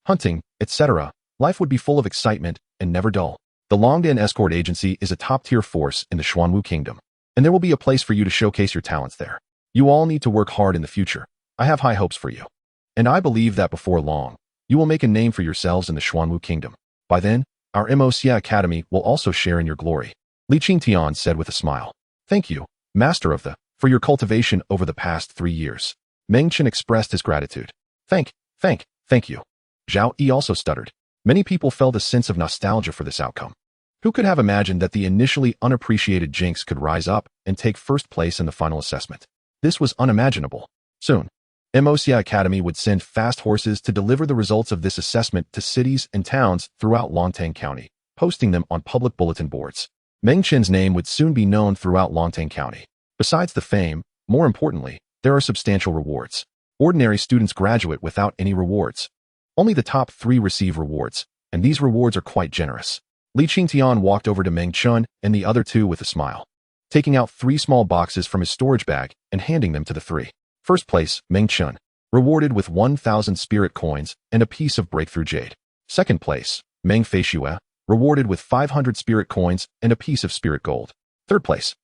hunting, etc. Life would be full of excitement and never dull. The Longdan Escort Agency is a top-tier force in the Xuanwu Kingdom, and there will be a place for you to showcase your talents there. You all need to work hard in the future. I have high hopes for you. And I believe that before long, you will make a name for yourselves in the Xuanwu Kingdom. By then, our Immerse Academy will also share in your glory. Li Qingtian said with a smile. Thank you, Master of the, for your cultivation over the past 3 years. Meng Chen expressed his gratitude. Thank you. Zhao Yi also stuttered. Many people felt a sense of nostalgia for this outcome. Who could have imagined that the initially unappreciated Jinx could rise up and take first place in the final assessment? This was unimaginable. Soon, Immerse Academy would send fast horses to deliver the results of this assessment to cities and towns throughout Longtan County, posting them on public bulletin boards. Meng Chen's name would soon be known throughout Longtan County. Besides the fame, more importantly, there are substantial rewards. Ordinary students graduate without any rewards. Only the top 3 receive rewards, and these rewards are quite generous. Li Qingtian walked over to Meng Chen and the other 2 with a smile, taking out 3 small boxes from his storage bag and handing them to the 3. First place, Meng Chen, rewarded with 1,000 spirit coins and a piece of breakthrough jade. Second place, Meng Feishue, rewarded with 500 spirit coins and a piece of spirit gold. Third place,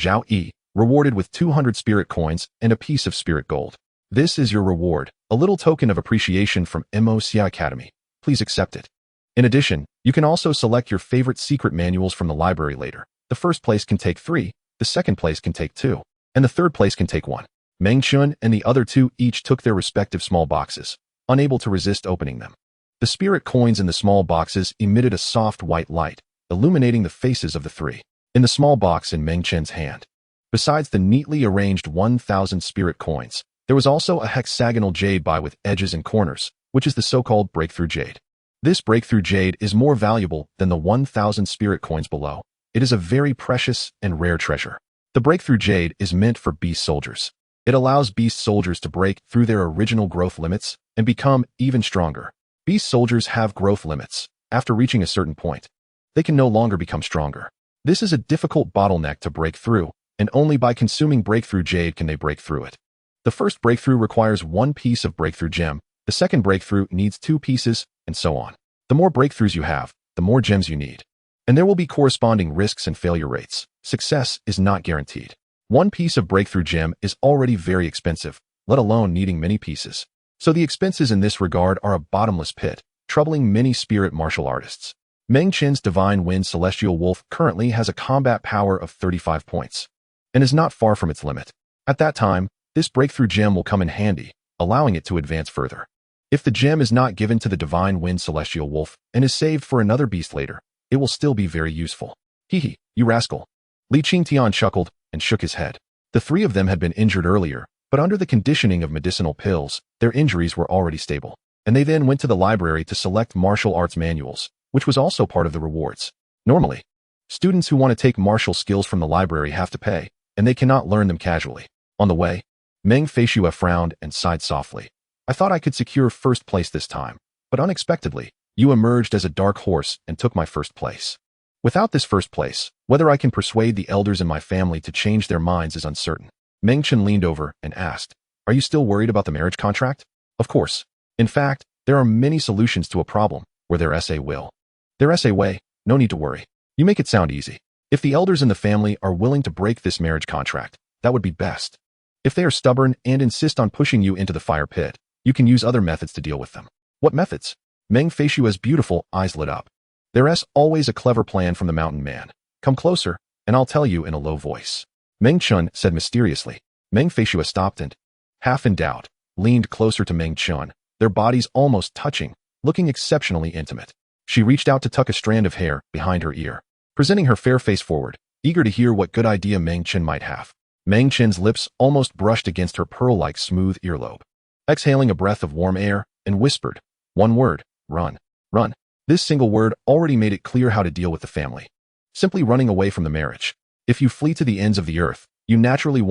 Zhao Yi, rewarded with 200 spirit coins and a piece of spirit gold. This is your reward, a little token of appreciation from Immerse Academy. Please accept it. In addition, you can also select your favorite secret manuals from the library later. The first place can take 3, the second place can take 2, and the third place can take 1. Meng Chen and the other 2 each took their respective small boxes, unable to resist opening them. The spirit coins in the small boxes emitted a soft white light, illuminating the faces of the 3. In the small box in Meng Chen's hand, besides the neatly arranged 1,000 spirit coins, there was also a hexagonal jade bar with edges and corners, which is the so-called breakthrough jade. This breakthrough jade is more valuable than the 1,000 spirit coins below. It is a very precious and rare treasure. The breakthrough jade is meant for beast soldiers. It allows beast soldiers to break through their original growth limits and become even stronger. Beast soldiers have growth limits. After reaching a certain point, they can no longer become stronger. This is a difficult bottleneck to break through, and only by consuming breakthrough jade can they break through it. The first breakthrough requires 1 piece of breakthrough gem, the second breakthrough needs 2 pieces, and so on. The more breakthroughs you have, the more gems you need. And there will be corresponding risks and failure rates. Success is not guaranteed. 1 piece of breakthrough gem is already very expensive, let alone needing many pieces. So the expenses in this regard are a bottomless pit, troubling many spirit martial artists. Meng Chen's Divine Wind Celestial Wolf currently has a combat power of 35 points, and is not far from its limit. At that time, this breakthrough gem will come in handy, allowing it to advance further. If the gem is not given to the Divine Wind Celestial Wolf and is saved for another beast later, it will still be very useful. Hee, you rascal. Li Qingtian chuckled and shook his head. The 3 of them had been injured earlier, but under the conditioning of medicinal pills, their injuries were already stable. And they then went to the library to select martial arts manuals, which was also part of the rewards. Normally, students who want to take martial skills from the library have to pay, and they cannot learn them casually. On the way, Meng Feishue frowned and sighed softly. I thought I could secure first place this time, but unexpectedly, you emerged as a dark horse and took my first place. Without this first place, whether I can persuade the elders in my family to change their minds is uncertain. Meng Chen leaned over and asked, are you still worried about the marriage contract? Of course. In fact, there are many solutions to a problem where there is a will. There is a way, no need to worry. You make it sound easy. If the elders in the family are willing to break this marriage contract, that would be best. If they are stubborn and insist on pushing you into the fire pit, you can use other methods to deal with them. What methods? Meng Feishua's beautiful eyes lit up. There's always a clever plan from the mountain man. Come closer, and I'll tell you in a low voice. Meng Chen said mysteriously. Meng Feishua stopped and, half in doubt, leaned closer to Meng Chen, their bodies almost touching, looking exceptionally intimate. She reached out to tuck a strand of hair behind her ear, presenting her fair face forward, eager to hear what good idea Meng Chen might have. Meng Chen's lips almost brushed against her pearl-like smooth earlobe. Exhaling a breath of warm air, and whispered, one word, run, run. This single word already made it clear how to deal with the family. Simply running away from the marriage. If you flee to the ends of the earth, you naturally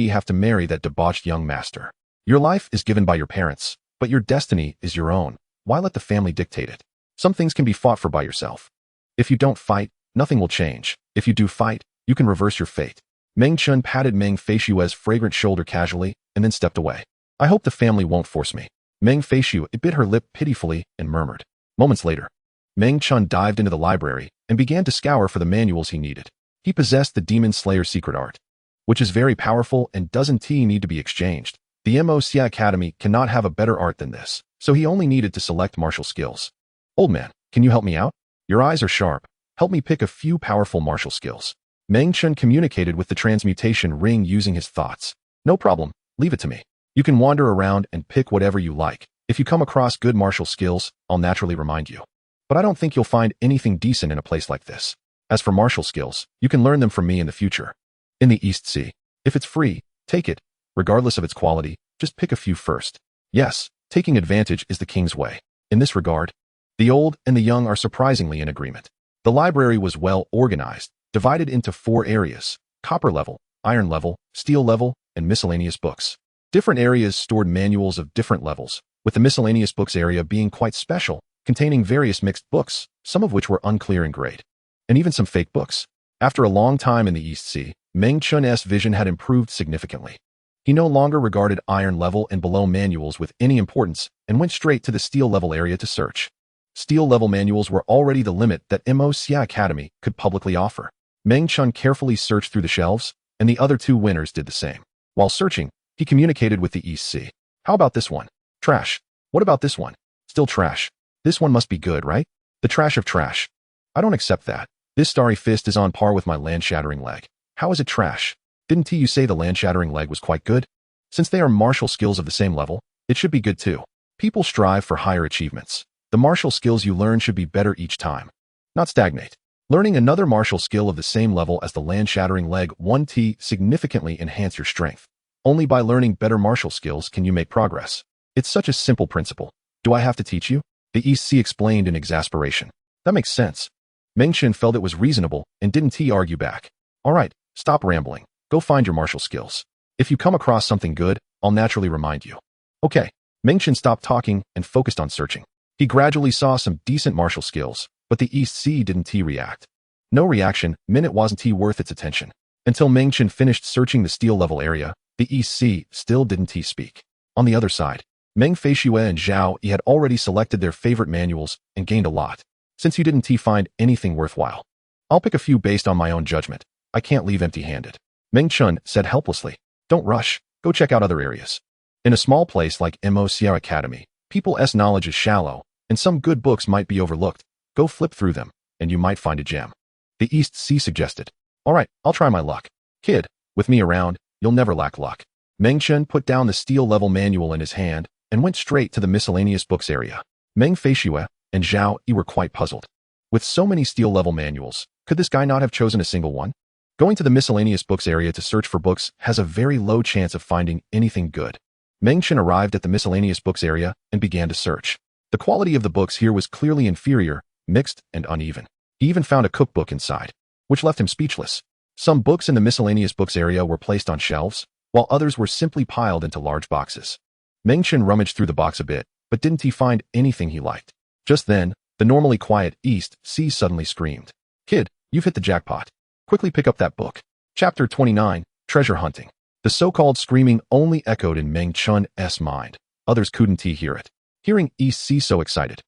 have to marry that debauched young master. Your life is given by your parents, but your destiny is your own. Why let the family dictate it? Some things can be fought for by yourself. If you don't fight, nothing will change. If you do fight, you can reverse your fate. Meng Chen patted Meng Feishua's fragrant shoulder casually, and then stepped away. I hope the family won't force me. Meng Feishua bit her lip pitifully and murmured. Moments later, Meng Chen dived into the library and began to scour for the manuals he needed. He possessed the Demon Slayer's secret art, which is very powerful and doesn't need to be exchanged. The immerse Academy cannot have a better art than this, so he only needed to select martial skills. Old man, can you help me out? Your eyes are sharp. Help me pick a few powerful martial skills. Meng Chen communicated with the transmutation ring using his thoughts. No problem, leave it to me. You can wander around and pick whatever you like. If you come across good martial skills, I'll naturally remind you. But I don't think you'll find anything decent in a place like this. As for martial skills, you can learn them from me in the future. In the East Sea. If it's free, take it. Regardless of its quality, just pick a few first. Yes, taking advantage is the king's way. In this regard, the old and the young are surprisingly in agreement. The library was well organized, divided into 4 areas: copper level, iron level, steel level, and miscellaneous books. Different areas stored manuals of different levels, with the miscellaneous books area being quite special, containing various mixed books, some of which were unclear in grade, and even some fake books. After a long time in the East Sea, Meng Chen's vision had improved significantly. He no longer regarded iron level and below manuals with any importance and went straight to the steel level area to search. Steel level manuals were already the limit that immerse Academy could publicly offer. Meng Chen carefully searched through the shelves, and the other 2 winners did the same. While searching, he communicated with the East Sea. How about this one? Trash. What about this one? Still trash. This one must be good, right? The trash of trash. I don't accept that. This starry fist is on par with my land-shattering leg. How is it trash? Didn't you say the land-shattering leg was quite good? Since they are martial skills of the same level, it should be good too. People strive for higher achievements. The martial skills you learn should be better each time, not stagnate. Learning another martial skill of the same level as the land-shattering leg 1T significantly enhance your strength. Only by learning better martial skills can you make progress. It's such a simple principle. Do I have to teach you? The East Sea explained in exasperation. That makes sense. Meng Chen felt it was reasonable and didn't argue back. All right, stop rambling. Go find your martial skills. If you come across something good, I'll naturally remind you. Okay. Meng Chen stopped talking and focused on searching. He gradually saw some decent martial skills, but the East Sea didn't react. No reaction meant it wasn't worth its attention. Until Meng Chen finished searching the steel level area, the East Sea still didn't speak. On the other side, Meng Feishua and Zhao Yi had already selected their favorite manuals and gained a lot, since you didn't find anything worthwhile. I'll pick a few based on my own judgment. I can't leave empty-handed. Meng Chen said helplessly. Don't rush. Go check out other areas. In a small place like immerse Academy, people's knowledge is shallow, and some good books might be overlooked. Go flip through them, and you might find a gem. The East Sea suggested. All right, I'll try my luck. Kid, with me around, you'll never lack luck. Meng Chen put down the steel level manual in his hand and went straight to the miscellaneous books area. Meng Feishua and Zhao Yi were quite puzzled. With so many steel level manuals, could this guy not have chosen a single one? Going to the miscellaneous books area to search for books has a very low chance of finding anything good. Meng Chen arrived at the miscellaneous books area and began to search. The quality of the books here was clearly inferior, mixed, and uneven. He even found a cookbook inside, which left him speechless. Some books in the miscellaneous books area were placed on shelves, while others were simply piled into large boxes. Meng Chen rummaged through the box a bit, but didn't find anything he liked. Just then, the normally quiet East Sea suddenly screamed. Kid, you've hit the jackpot. Quickly pick up that book. Chapter 29, Treasure Hunting. The so-called screaming only echoed in Meng Chen's mind. Others couldn't hear it. Hearing East Sea so excited,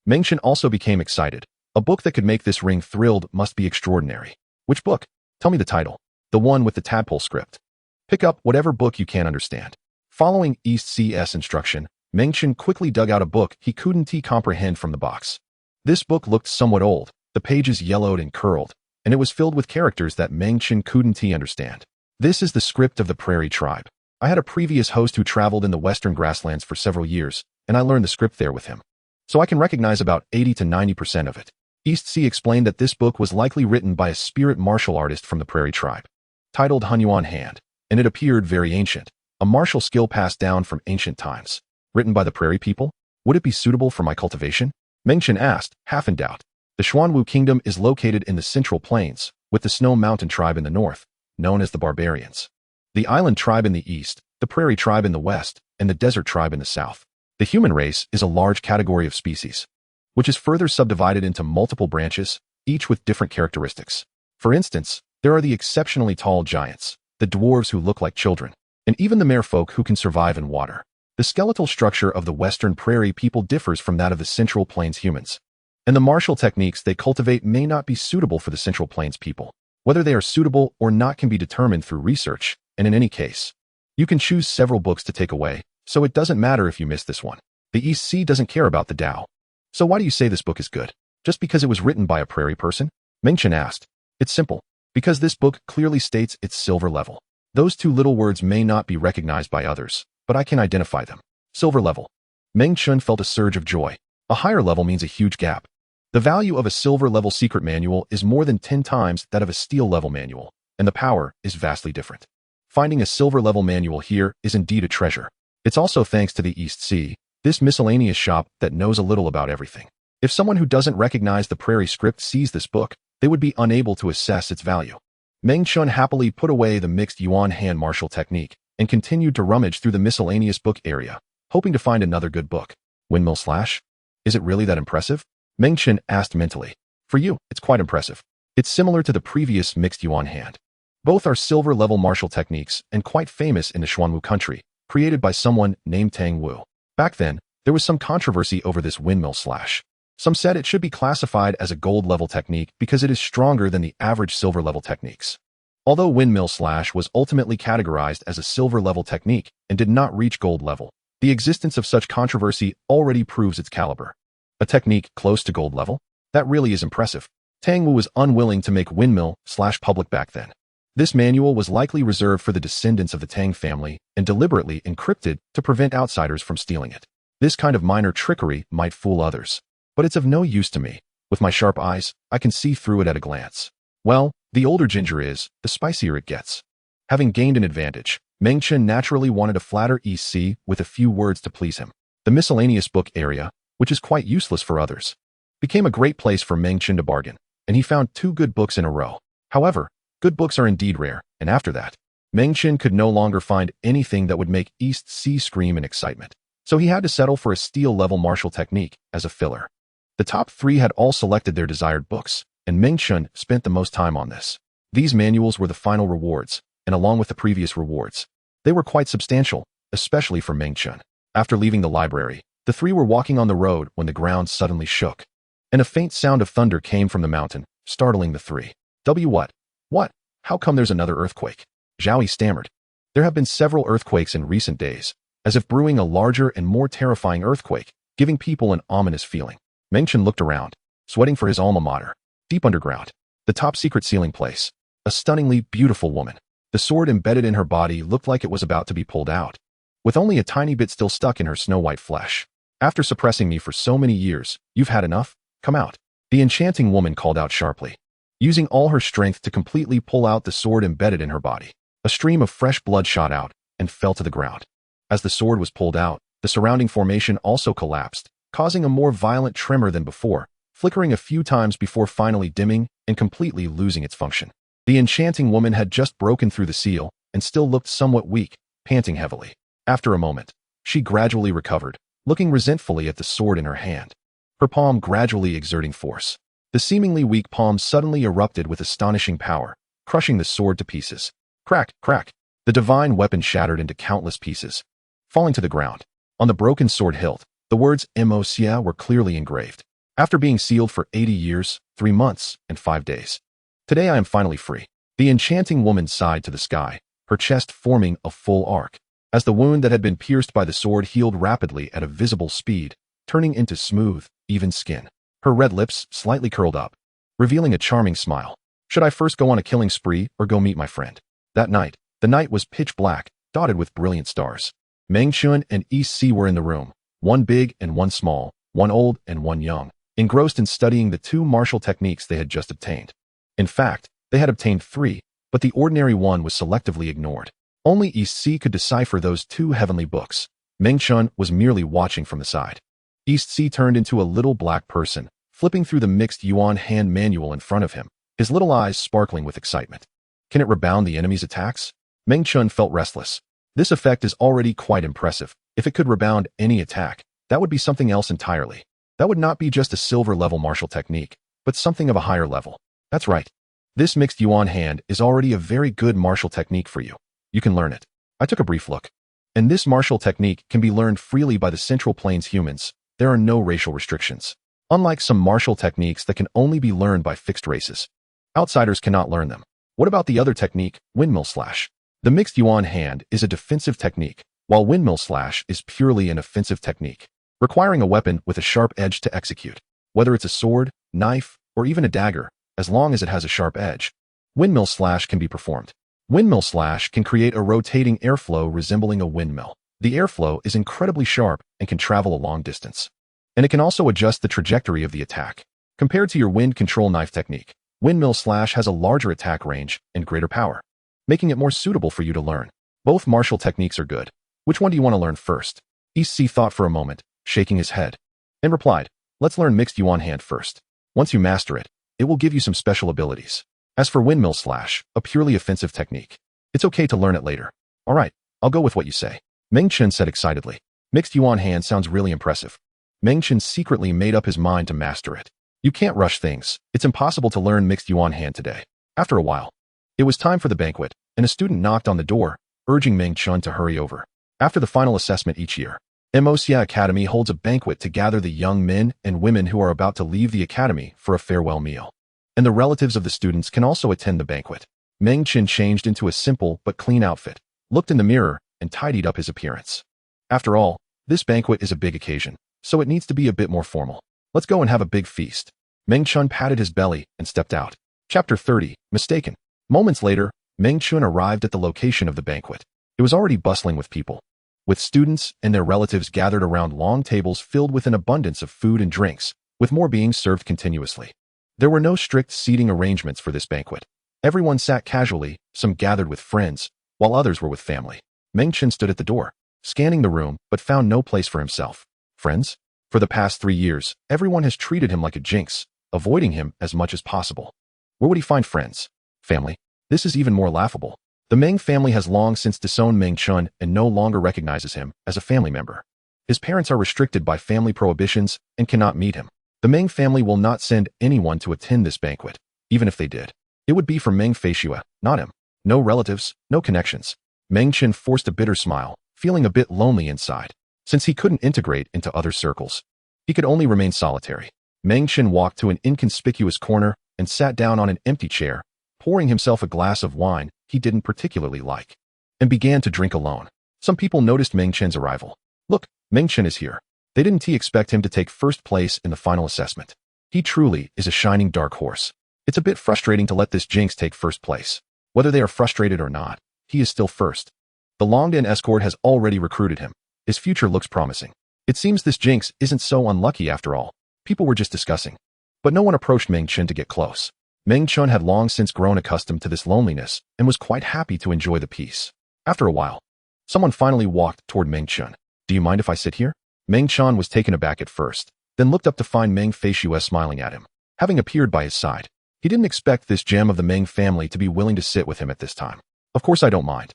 Meng Chen also became excited. A book that could make this ring thrilled must be extraordinary. Which book? Tell me the title. The one with the tadpole script. Pick up whatever book you can understand. Following East Sea's instruction, Meng Chen quickly dug out a book he couldn't comprehend from the box. This book looked somewhat old, the pages yellowed and curled, and it was filled with characters that Meng Chen couldn't understand. This is the script of the Prairie Tribe. I had a previous host who traveled in the western grasslands for several years, and I learned the script there with him. So I can recognize about 80 to 90% of it. East Sea explained that this book was likely written by a spirit martial artist from the Prairie Tribe, titled Hunyuan Hand, and it appeared very ancient, a martial skill passed down from ancient times. Written by the Prairie people? Would it be suitable for my cultivation? Meng Chen asked, half in doubt. The Xuanwu Kingdom is located in the Central Plains, with the Snow Mountain Tribe in the north, known as the Barbarians, the Island Tribe in the east, the Prairie Tribe in the west, and the Desert Tribe in the south. The human race is a large category of species, which is further subdivided into multiple branches, each with different characteristics. For instance, there are the exceptionally tall giants, the dwarves who look like children, and even the merfolk who can survive in water. The skeletal structure of the Western Prairie people differs from that of the Central Plains humans, and the martial techniques they cultivate may not be suitable for the Central Plains people. Whether they are suitable or not can be determined through research, and in any case, you can choose several books to take away, so it doesn't matter if you miss this one. The East Sea doesn't care about the Tao. So why do you say this book is good? Just because it was written by a Prairie person? Meng Chen asked. It's simple. Because this book clearly states its silver level. Those two little words may not be recognized by others, but I can identify them. Silver level. Meng Chen felt a surge of joy. A higher level means a huge gap. The value of a silver level secret manual is more than 10 times that of a steel level manual, and the power is vastly different. Finding a silver level manual here is indeed a treasure. It's also thanks to the East Sea, this miscellaneous shop that knows a little about everything. If someone who doesn't recognize the Prairie script sees this book, they would be unable to assess its value. Meng Chen happily put away the mixed yuan hand martial technique and continued to rummage through the miscellaneous book area, hoping to find another good book. Windmill slash? Is it really that impressive? Meng Chen asked mentally. For you, it's quite impressive. It's similar to the previous mixed yuan hand. Both are silver-level martial techniques and quite famous in the Xuanwu country, created by someone named Tang Wu. Back then, there was some controversy over this windmill slash. Some said it should be classified as a gold-level technique because it is stronger than the average silver-level techniques. Although windmill slash was ultimately categorized as a silver-level technique and did not reach gold level, the existence of such controversy already proves its caliber. A technique close to gold level? That really is impressive. Tang Wu was unwilling to make windmill slash public back then. This manual was likely reserved for the descendants of the Tang family and deliberately encrypted to prevent outsiders from stealing it. This kind of minor trickery might fool others, but it's of no use to me. With my sharp eyes, I can see through it at a glance. Well, the older ginger is, the spicier it gets. Having gained an advantage, Meng Chen naturally wanted to flatter East Sea with a few words to please him. The miscellaneous book area, which is quite useless for others, became a great place for Meng Chen to bargain, and he found 2 good books in a row. However, good books are indeed rare, and after that, Meng Chen could no longer find anything that would make East Sea scream in excitement. So he had to settle for a steel-level martial technique as a filler. The top 3 had all selected their desired books, and Meng Chen spent the most time on this. These manuals were the final rewards, and along with the previous rewards, they were quite substantial, especially for Meng Chen. After leaving the library, the 3 were walking on the road when the ground suddenly shook, and a faint sound of thunder came from the mountain, startling the 3. What? What? How come there's another earthquake? Zhao stammered. There have been several earthquakes in recent days, as if brewing a larger and more terrifying earthquake, giving people an ominous feeling. Meng Chen looked around, sweating for his alma mater. Deep underground, the top secret sealing place. A stunningly beautiful woman. The sword embedded in her body looked like it was about to be pulled out, with only a tiny bit still stuck in her snow-white flesh. After suppressing me for so many years, you've had enough? Come out. The enchanting woman called out sharply, using all her strength to completely pull out the sword embedded in her body. A stream of fresh blood shot out and fell to the ground. As the sword was pulled out, the surrounding formation also collapsed, causing a more violent tremor than before, flickering a few times before finally dimming and completely losing its function. The enchanting woman had just broken through the seal and still looked somewhat weak, panting heavily. After a moment, she gradually recovered, looking resentfully at the sword in her hand, her palm gradually exerting force. The seemingly weak palm suddenly erupted with astonishing power, crushing the sword to pieces. Crack, crack. The divine weapon shattered into countless pieces, falling to the ground. On the broken sword hilt, the words Emosia were clearly engraved. After being sealed for 80 years, 3 months, and 5 days. Today I am finally free. The enchanting woman sighed to the sky, her chest forming a full arc. as the wound that had been pierced by the sword healed rapidly at a visible speed, turning into smooth, even skin. Her red lips slightly curled up, revealing a charming smile. Should I first go on a killing spree or go meet my friend? That night, the night was pitch black, dotted with brilliant stars. Meng Chen and East Sea were in the room, one big and one small, one old and one young, engrossed in studying the two martial techniques they had just obtained. In fact, they had obtained three, but the ordinary one was selectively ignored. Only East Sea could decipher those two heavenly books. Meng Chen was merely watching from the side. East Sea turned into a little black person, flipping through the mixed yuan hand manual in front of him, his little eyes sparkling with excitement. Can it rebound the enemy's attacks? Meng Chen felt restless. This effect is already quite impressive. If it could rebound any attack, that would be something else entirely. That would not be just a silver-level martial technique, but something of a higher level. That's right. This mixed yuan hand is already a very good martial technique for you. You can learn it. I took a brief look. And this martial technique can be learned freely by the Central Plains humans. There are no racial restrictions. Unlike some martial techniques that can only be learned by fixed races. Outsiders cannot learn them. What about the other technique, windmill slash? The mixed yuan hand is a defensive technique, while windmill slash is purely an offensive technique, requiring a weapon with a sharp edge to execute. Whether it's a sword, knife, or even a dagger, as long as it has a sharp edge, windmill slash can be performed. Windmill slash can create a rotating airflow resembling a windmill. The airflow is incredibly sharp and can travel a long distance. And it can also adjust the trajectory of the attack. Compared to your wind control knife technique, windmill slash has a larger attack range and greater power, making it more suitable for you to learn. Both martial techniques are good. Which one do you want to learn first? East Sea thought for a moment, shaking his head, and replied, let's learn mixed yuan hand first. Once you master it, it will give you some special abilities. As for windmill slash, a purely offensive technique, it's okay to learn it later. All right, I'll go with what you say. Meng Chen said excitedly. Mixed yuan hand sounds really impressive. Meng Chen secretly made up his mind to master it. You can't rush things. It's impossible to learn mixed yuan hand today. After a while, it was time for the banquet, and a student knocked on the door, urging Meng Chen to hurry over. After the final assessment each year, Emosia Academy holds a banquet to gather the young men and women who are about to leave the academy for a farewell meal. And the relatives of the students can also attend the banquet. Meng Chen changed into a simple but clean outfit, looked in the mirror, and tidied up his appearance. After all, this banquet is a big occasion, so it needs to be a bit more formal. Let's go and have a big feast. Meng Chen patted his belly and stepped out. Chapter 30, Mistaken. Moments later, Meng Chen arrived at the location of the banquet. It was already bustling with people, with students and their relatives gathered around long tables filled with an abundance of food and drinks, with more being served continuously. There were no strict seating arrangements for this banquet. Everyone sat casually, some gathered with friends, while others were with family. Meng Chen stood at the door, scanning the room, but found no place for himself. Friends? For the past 3 years, everyone has treated him like a jinx, avoiding him as much as possible. Where would he find friends? Family? This is even more laughable. The Meng family has long since disowned Meng Chen and no longer recognizes him as a family member. His parents are restricted by family prohibitions and cannot meet him. The Meng family will not send anyone to attend this banquet. Even if they did, it would be for Meng Feishue, not him. No relatives, no connections. Meng Chen forced a bitter smile, feeling a bit lonely inside. Since he couldn't integrate into other circles, he could only remain solitary. Meng Chen walked to an inconspicuous corner and sat down on an empty chair, pouring himself a glass of wine he didn't particularly like, and began to drink alone. Some people noticed Meng Chen's arrival. Look, Meng Chen is here. They didn't expect him to take first place in the final assessment. He truly is a shining dark horse. It's a bit frustrating to let this jinx take first place. Whether they are frustrated or not, he is still first. The Longden escort has already recruited him. His future looks promising. It seems this jinx isn't so unlucky after all. People were just discussing. But no one approached Meng Chen to get close. Meng Chen had long since grown accustomed to this loneliness and was quite happy to enjoy the peace. After a while, someone finally walked toward Meng Chen. Do you mind if I sit here? Meng Chen was taken aback at first, then looked up to find Meng Feishue smiling at him, having appeared by his side. He didn't expect this gem of the Meng family to be willing to sit with him at this time. Of course I don't mind.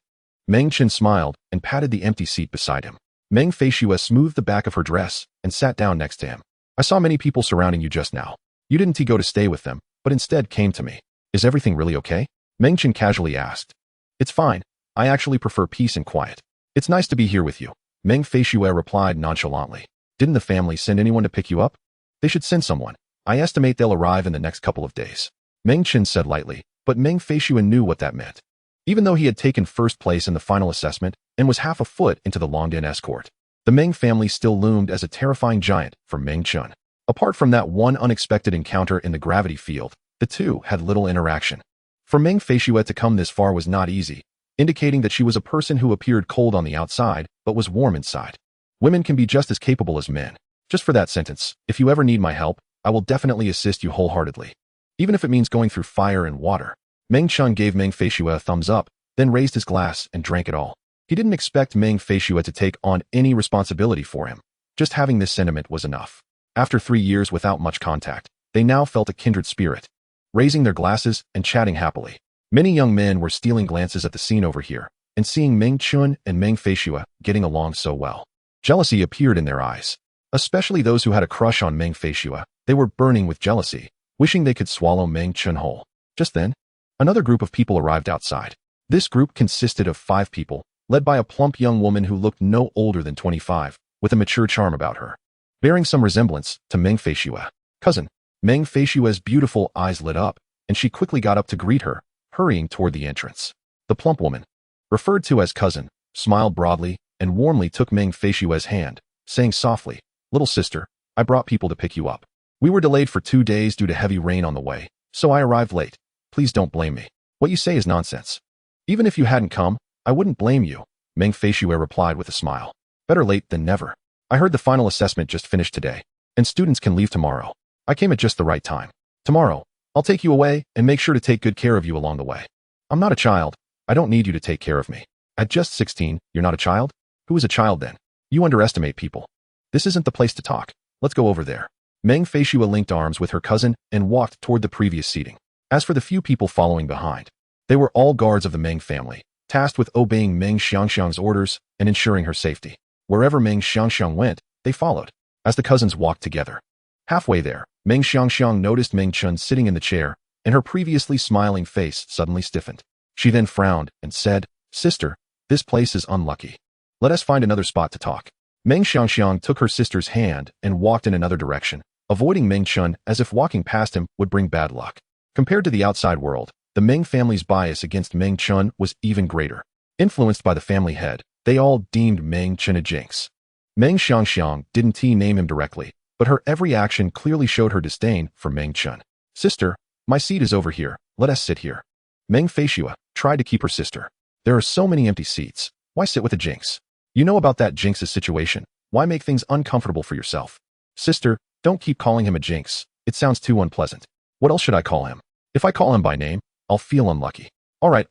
Meng Chen smiled and patted the empty seat beside him. Meng Feishue smoothed the back of her dress and sat down next to him. I saw many people surrounding you just now. You didn't go to stay with them, but instead came to me. Is everything really okay? Meng Chen casually asked. It's fine. I actually prefer peace and quiet. It's nice to be here with you. Meng Feishue replied nonchalantly. Didn't the family send anyone to pick you up? They should send someone. I estimate they'll arrive in the next couple of days. Meng Chen said lightly, but Meng Feishue knew what that meant. Even though he had taken first place in the final assessment and was half a foot into the Longdan escort, the Meng family still loomed as a terrifying giant for Meng Chen. Apart from that one unexpected encounter in the gravity field, the two had little interaction. For Meng Feishue to come this far was not easy, indicating that she was a person who appeared cold on the outside but was warm inside. Women can be just as capable as men. Just for that sentence, if you ever need my help, I will definitely assist you wholeheartedly. Even if it means going through fire and water. Meng Chen gave Meng Feishue a thumbs up, then raised his glass and drank it all. He didn't expect Meng Feishue to take on any responsibility for him. Just having this sentiment was enough. After 3 years without much contact, they now felt a kindred spirit, raising their glasses and chatting happily. Many young men were stealing glances at the scene over here, and seeing Meng Chen and Meng Feishue getting along so well. Jealousy appeared in their eyes. Especially those who had a crush on Meng Feishue. They were burning with jealousy, wishing they could swallow Meng Chen whole. Just then, another group of people arrived outside. This group consisted of 5 people, led by a plump young woman who looked no older than 25, with a mature charm about her, bearing some resemblance to Meng Feishue. Cousin. Meng Feishue's beautiful eyes lit up, and she quickly got up to greet her, hurrying toward the entrance. The plump woman, referred to as cousin, smiled broadly and warmly took Meng Feishue's hand, saying softly, "Little sister, I brought people to pick you up. We were delayed for 2 days due to heavy rain on the way, so I arrived late. Please don't blame me. What you say is nonsense. Even if you hadn't come, I wouldn't blame you," Meng Feishue replied with a smile. "Better late than never. I heard the final assessment just finished today, and students can leave tomorrow. I came at just the right time. Tomorrow, I'll take you away and make sure to take good care of you along the way. I'm not a child. I don't need you to take care of me. At just 16, you're not a child? Who is a child then? You underestimate people. This isn't the place to talk. Let's go over there." Meng Feishue linked arms with her cousin and walked toward the previous seating. As for the few people following behind, they were all guards of the Meng family, tasked with obeying Meng Xiangxiang's orders and ensuring her safety. Wherever Meng Xiangxiang went, they followed. As the cousins walked together, halfway there, Meng Xiangxiang noticed Meng Chen sitting in the chair, and her previously smiling face suddenly stiffened. She then frowned and said, "Sister, this place is unlucky. Let us find another spot to talk." Meng Xiangxiang took her sister's hand and walked in another direction, avoiding Meng Chen as if walking past him would bring bad luck. Compared to the outside world, the Meng family's bias against Meng Chen was even greater. Influenced by the family head, they all deemed Meng Chen a jinx. Meng Xiangxiang didn't name him directly, but her every action clearly showed her disdain for Meng Chen. "Sister, my seat is over here. Let us sit here." Meng Feishue tried to keep her sister. "There are so many empty seats. Why sit with a jinx? You know about that jinx's situation. Why make things uncomfortable for yourself?" "Sister, don't keep calling him a jinx. It sounds too unpleasant. What else should I call him? If I call him by name, I'll feel unlucky." All right.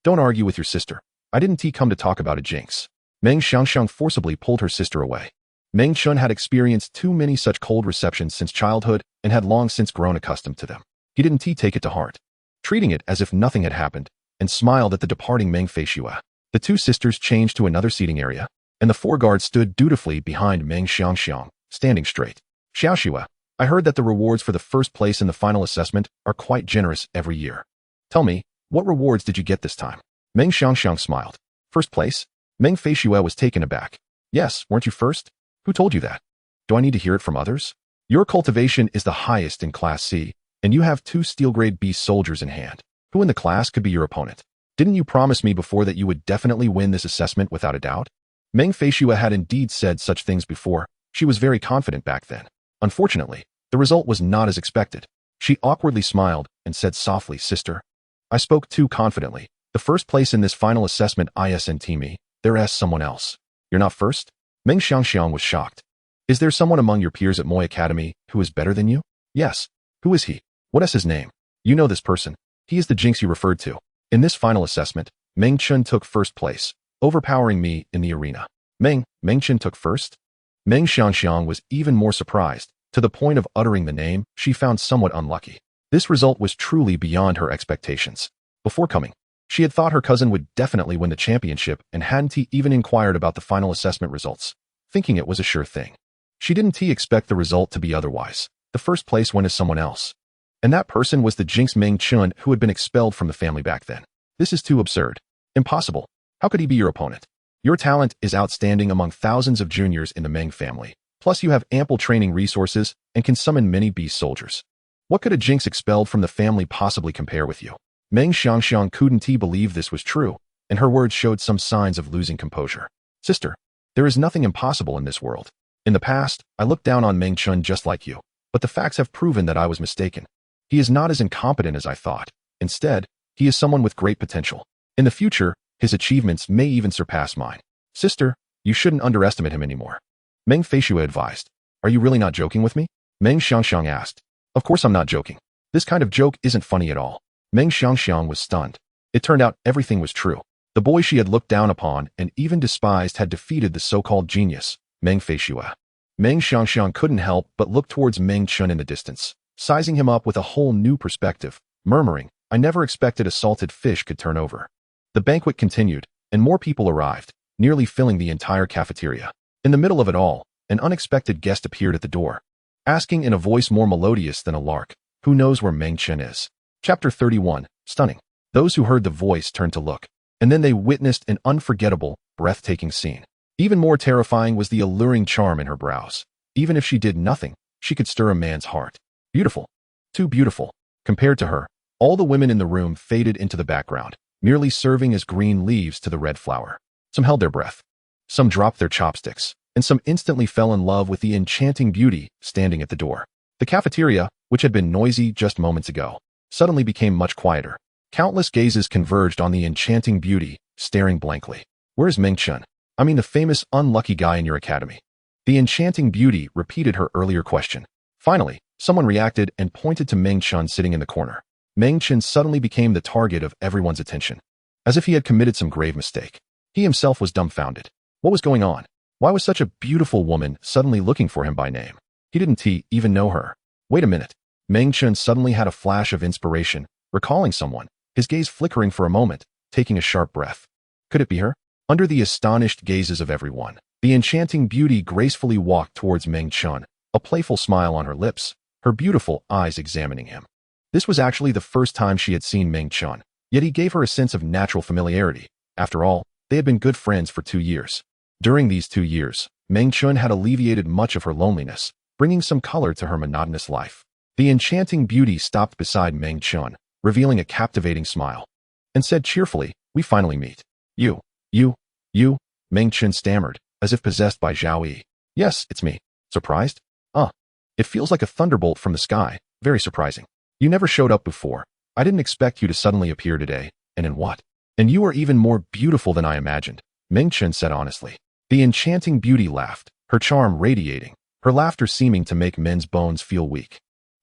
Don't argue with your sister. I didn't come to talk about a jinx." Meng Xiangxiang forcibly pulled her sister away. Meng Chen had experienced too many such cold receptions since childhood and had long since grown accustomed to them. He didn't take it to heart, treating it as if nothing had happened, and smiled at the departing Meng Feishue. The 2 sisters changed to another seating area, and the 4 guards stood dutifully behind Meng Xiangxiang, standing straight. "Xiaoxue, I heard that the rewards for the first place in the final assessment are quite generous every year. Tell me, what rewards did you get this time?" Meng Xiangxiang smiled. "First place?" Meng Feishue was taken aback. "Yes, weren't you first? Who told you that? Do I need to hear it from others? Your cultivation is the highest in Class C, and you have 2 steel-grade beast soldiers in hand. Who in the class could be your opponent? Didn't you promise me before that you would definitely win this assessment without a doubt?" Meng Feishue had indeed said such things before. She was very confident back then. Unfortunately, the result was not as expected. She awkwardly smiled and said softly, "Sister, I spoke too confidently. The first place in this final assessment isn't me, there's someone else." "You're not first?" Meng Xiangxiang was shocked. "Is there someone among your peers at Moi Academy who is better than you?" "Yes." "Who is he? What is his name?" "You know this person. He is the jinx you referred to. In this final assessment, Meng Chen took first place, overpowering me in the arena." Meng Chen took first? Meng Xiangxiang was even more surprised, to the point of uttering the name she found somewhat unlucky. This result was truly beyond her expectations. Before coming, she had thought her cousin would definitely win the championship and hadn't even inquired about the final assessment results, thinking it was a sure thing. She didn't expect the result to be otherwise. The first place went to someone else. And that person was the jinx Meng Chen, who had been expelled from the family back then. This is too absurd. Impossible. How could he be your opponent? Your talent is outstanding among thousands of juniors in the Meng family. Plus you have ample training resources and can summon many beast soldiers. What could a jinx expelled from the family possibly compare with you? Meng Xiangxiang couldn't believe this was true, and her words showed some signs of losing composure. Sister, there is nothing impossible in this world. In the past, I looked down on Meng Chen just like you, but the facts have proven that I was mistaken. He is not as incompetent as I thought. Instead, he is someone with great potential. In the future, his achievements may even surpass mine. Sister, you shouldn't underestimate him anymore. Meng Feishue advised. Are you really not joking with me? Meng Xiangxiang asked. Of course I'm not joking. This kind of joke isn't funny at all. Meng Xiangxiang was stunned. It turned out everything was true. The boy she had looked down upon and even despised had defeated the so-called genius, Meng Feishue. Meng Xiangxiang couldn't help but look towards Meng Chen in the distance, sizing him up with a whole new perspective, murmuring, I never expected a salted fish could turn over. The banquet continued, and more people arrived, nearly filling the entire cafeteria. In the middle of it all, an unexpected guest appeared at the door, asking in a voice more melodious than a lark, who knows where Meng Chen is? Chapter 31, Stunning. Those who heard the voice turned to look, and then they witnessed an unforgettable, breathtaking scene. Even more terrifying was the alluring charm in her brows. Even if she did nothing, she could stir a man's heart. Beautiful. Too beautiful. Compared to her, all the women in the room faded into the background, merely serving as green leaves to the red flower. Some held their breath. Some dropped their chopsticks, and some instantly fell in love with the enchanting beauty standing at the door. The cafeteria, which had been noisy just moments ago, suddenly became much quieter. Countless gazes converged on the enchanting beauty, staring blankly. Where is Meng Chen? I mean the famous unlucky guy in your academy. The enchanting beauty repeated her earlier question. Finally, someone reacted and pointed to Meng Chen sitting in the corner. Meng Chen suddenly became the target of everyone's attention, as if he had committed some grave mistake. He himself was dumbfounded. What was going on? Why was such a beautiful woman suddenly looking for him by name? He didn't even know her. Wait a minute. Meng Chen suddenly had a flash of inspiration, recalling someone, his gaze flickering for a moment, taking a sharp breath. Could it be her? Under the astonished gazes of everyone, the enchanting beauty gracefully walked towards Meng Chen, a playful smile on her lips, her beautiful eyes examining him. This was actually the first time she had seen Meng Chen, yet he gave her a sense of natural familiarity. After all, they had been good friends for 2 years. During these 2 years, Meng Chen had alleviated much of her loneliness, bringing some color to her monotonous life. The enchanting beauty stopped beside Meng Chen, revealing a captivating smile, and said cheerfully, we finally meet. You, Meng Chen stammered, as if possessed by Zhao Yi. Yes, it's me. Surprised? It feels like a thunderbolt from the sky, very surprising. You never showed up before. I didn't expect you to suddenly appear today, and in what? And you are even more beautiful than I imagined, Meng Chen said honestly. The enchanting beauty laughed, her charm radiating, her laughter seeming to make men's bones feel weak.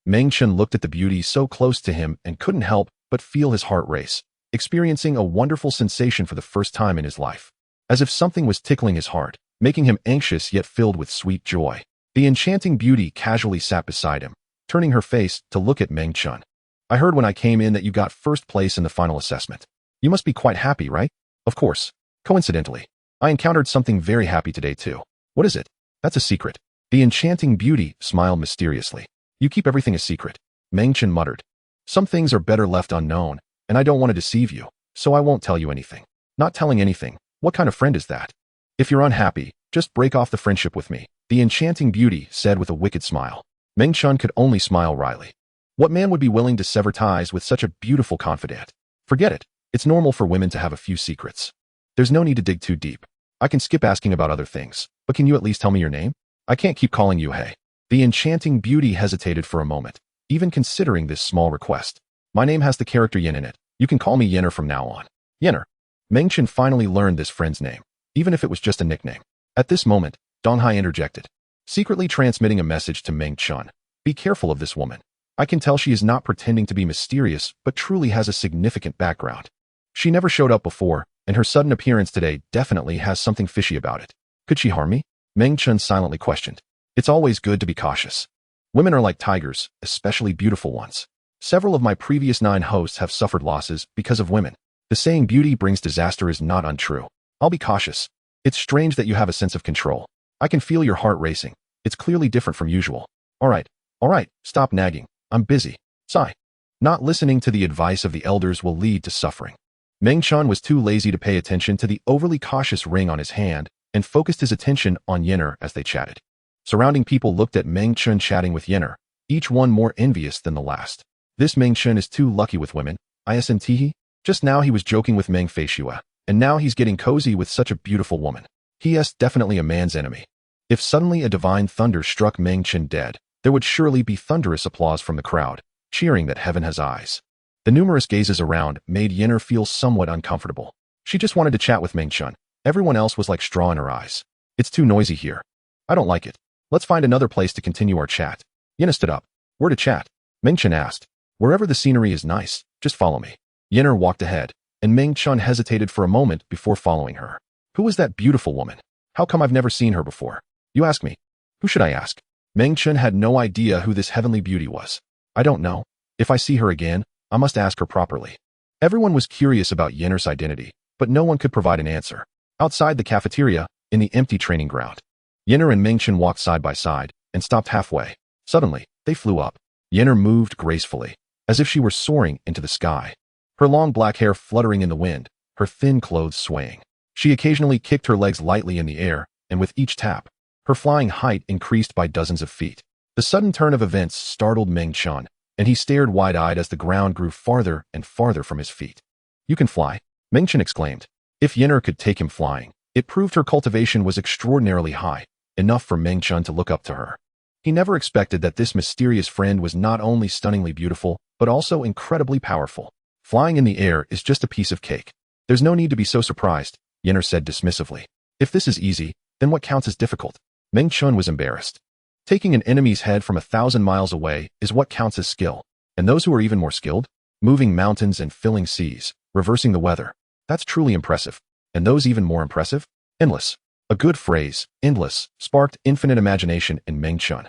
Meng Chen looked at the beauty so close to him and couldn't help but feel his heart race, experiencing a wonderful sensation for the first time in his life. As if something was tickling his heart, making him anxious yet filled with sweet joy. The enchanting beauty casually sat beside him, turning her face to look at Meng Chen. I heard when I came in that you got first place in the final assessment. You must be quite happy, right? Of course. Coincidentally, I encountered something very happy today too. What is it? That's a secret. The enchanting beauty smiled mysteriously. You keep everything a secret, Meng Chen muttered. Some things are better left unknown, and I don't want to deceive you, so I won't tell you anything. Not telling anything. What kind of friend is that? If you're unhappy, just break off the friendship with me, the enchanting beauty said with a wicked smile. Meng Chen could only smile wryly. What man would be willing to sever ties with such a beautiful confidant? Forget it. It's normal for women to have a few secrets. There's no need to dig too deep. I can skip asking about other things, but can you at least tell me your name? I can't keep calling you Hey. The enchanting beauty hesitated for a moment, even considering this small request. My name has the character Yin in it. You can call me Yenner from now on. Yenner. Meng Chen finally learned this friend's name, even if it was just a nickname. At this moment, Dong Hai interjected, secretly transmitting a message to Meng Chen. Be careful of this woman. I can tell she is not pretending to be mysterious, but truly has a significant background. She never showed up before, and her sudden appearance today definitely has something fishy about it. Could she harm me? Meng Chen silently questioned. It's always good to be cautious. Women are like tigers, especially beautiful ones. Several of my previous 9 hosts have suffered losses because of women. The saying beauty brings disaster is not untrue. I'll be cautious. It's strange that you have a sense of control. I can feel your heart racing. It's clearly different from usual. All right, stop nagging. I'm busy. Sigh. Not listening to the advice of the elders will lead to suffering. Meng Chen was too lazy to pay attention to the overly cautious ring on his hand and focused his attention on Yenner as they chatted. Surrounding people looked at Meng Chen chatting with Yenner, each one more envious than the last. This Meng Chen is too lucky with women. Isn't? Just now he was joking with Meng Feishua, and now he's getting cozy with such a beautiful woman. He is definitely a man's enemy. If suddenly a divine thunder struck Meng Chen dead, there would surely be thunderous applause from the crowd, cheering that heaven has eyes. The numerous gazes around made Yenner feel somewhat uncomfortable. She just wanted to chat with Meng Chen. Everyone else was like straw in her eyes. It's too noisy here. I don't like it. Let's find another place to continue our chat. Yenner stood up. Where to chat? Meng Chen asked. Wherever the scenery is nice, just follow me. Yenner walked ahead, and Meng Chen hesitated for a moment before following her. Who is that beautiful woman? How come I've never seen her before? You ask me. Who should I ask? Meng Chen had no idea who this heavenly beauty was. I don't know. If I see her again, I must ask her properly. Everyone was curious about Yenner's identity, but no one could provide an answer. Outside the cafeteria, in the empty training ground, Yenner and Meng Chen walked side by side and stopped halfway. Suddenly, they flew up. Yenner moved gracefully, as if she were soaring into the sky. Her long black hair fluttering in the wind, her thin clothes swaying. She occasionally kicked her legs lightly in the air, and with each tap, her flying height increased by dozens of feet. The sudden turn of events startled Meng Chen, and he stared wide-eyed as the ground grew farther and farther from his feet. You can fly, Meng Chen exclaimed. If Yenner could take him flying, it proved her cultivation was extraordinarily high, enough for Meng Chen to look up to her. He never expected that this mysterious friend was not only stunningly beautiful, but also incredibly powerful. Flying in the air is just a piece of cake. There's no need to be so surprised, Yenner said dismissively. If this is easy, then what counts as difficult? Meng Chen was embarrassed. Taking an enemy's head from 1,000 miles away is what counts as skill. And those who are even more skilled? Moving mountains and filling seas, reversing the weather. That's truly impressive. And those even more impressive? Endless. A good phrase, endless, sparked infinite imagination in Meng Chen.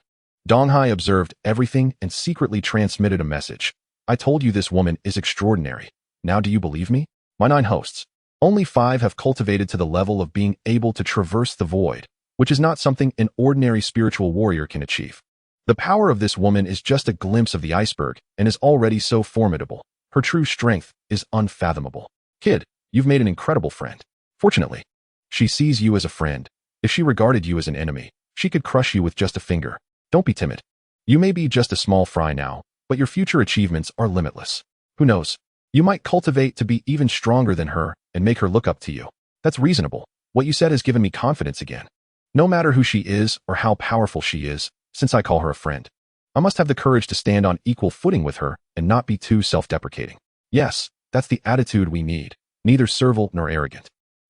Donghai observed everything and secretly transmitted a message. I told you this woman is extraordinary. Now do you believe me? My 9 hosts. Only 5 have cultivated to the level of being able to traverse the void, which is not something an ordinary spiritual warrior can achieve. The power of this woman is just a glimpse of the iceberg and is already so formidable. Her true strength is unfathomable. Kid, you've made an incredible friend. Fortunately, she sees you as a friend. If she regarded you as an enemy, she could crush you with just a finger. Don't be timid. You may be just a small fry now, but your future achievements are limitless. Who knows? You might cultivate to be even stronger than her and make her look up to you. That's reasonable. What you said has given me confidence again. No matter who she is or how powerful she is, since I call her a friend, I must have the courage to stand on equal footing with her and not be too self-deprecating. Yes, that's the attitude we need, neither servile nor arrogant.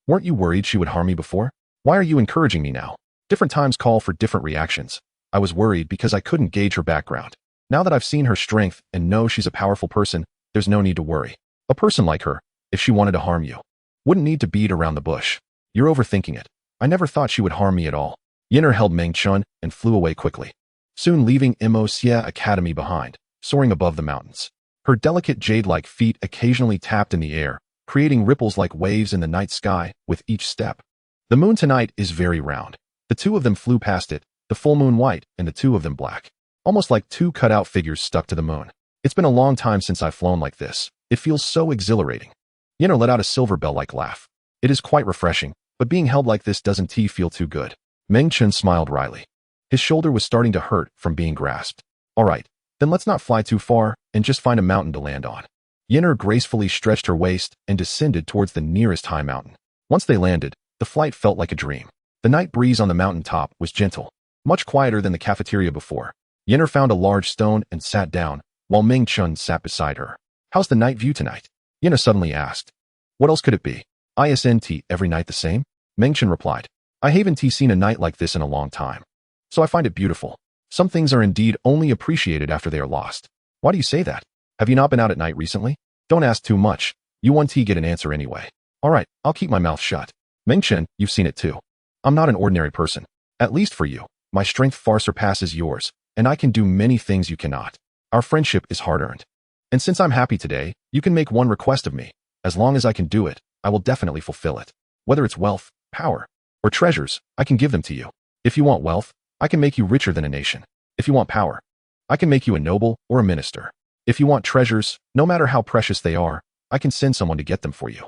Weren't you worried she would harm me before? Why are you encouraging me now? Different times call for different reactions. I was worried because I couldn't gauge her background. Now that I've seen her strength and know she's a powerful person, there's no need to worry. A person like her, if she wanted to harm you, wouldn't need to beat around the bush. You're overthinking it. I never thought she would harm me at all. Yenner held Meng Chen and flew away quickly, soon leaving Immerse Academy behind, soaring above the mountains. Her delicate jade-like feet occasionally tapped in the air, creating ripples like waves in the night sky with each step. The moon tonight is very round. The 2 of them flew past it, the full moon white and the 2 of them black, almost like 2 cut-out figures stuck to the moon. It's been a long time since I've flown like this. It feels so exhilarating. Yenner let out a silver bell-like laugh. It is quite refreshing, but being held like this doesn't feel too good. Meng Chen smiled wryly. His shoulder was starting to hurt from being grasped. All right, then let's not fly too far and just find a mountain to land on. Yenner gracefully stretched her waist and descended towards the nearest high mountain. Once they landed, the flight felt like a dream. The night breeze on the mountain top was gentle, much quieter than the cafeteria before. Yenner found a large stone and sat down, while Meng Chen sat beside her. How's the night view tonight? Yenner suddenly asked. What else could it be? Isn't every night the same? Meng Chen replied. I haven't seen a night like this in a long time. So I find it beautiful. Some things are indeed only appreciated after they are lost. Why do you say that? Have you not been out at night recently? Don't ask too much. You want to get an answer anyway. All right, I'll keep my mouth shut. Meng Chen, you've seen it too. I'm not an ordinary person. At least for you. My strength far surpasses yours, and I can do many things you cannot. Our friendship is hard-earned. And since I'm happy today, you can make one request of me. As long as I can do it, I will definitely fulfill it. Whether it's wealth, power, or treasures, I can give them to you. If you want wealth, I can make you richer than a nation. If you want power, I can make you a noble or a minister. If you want treasures, no matter how precious they are, I can send someone to get them for you.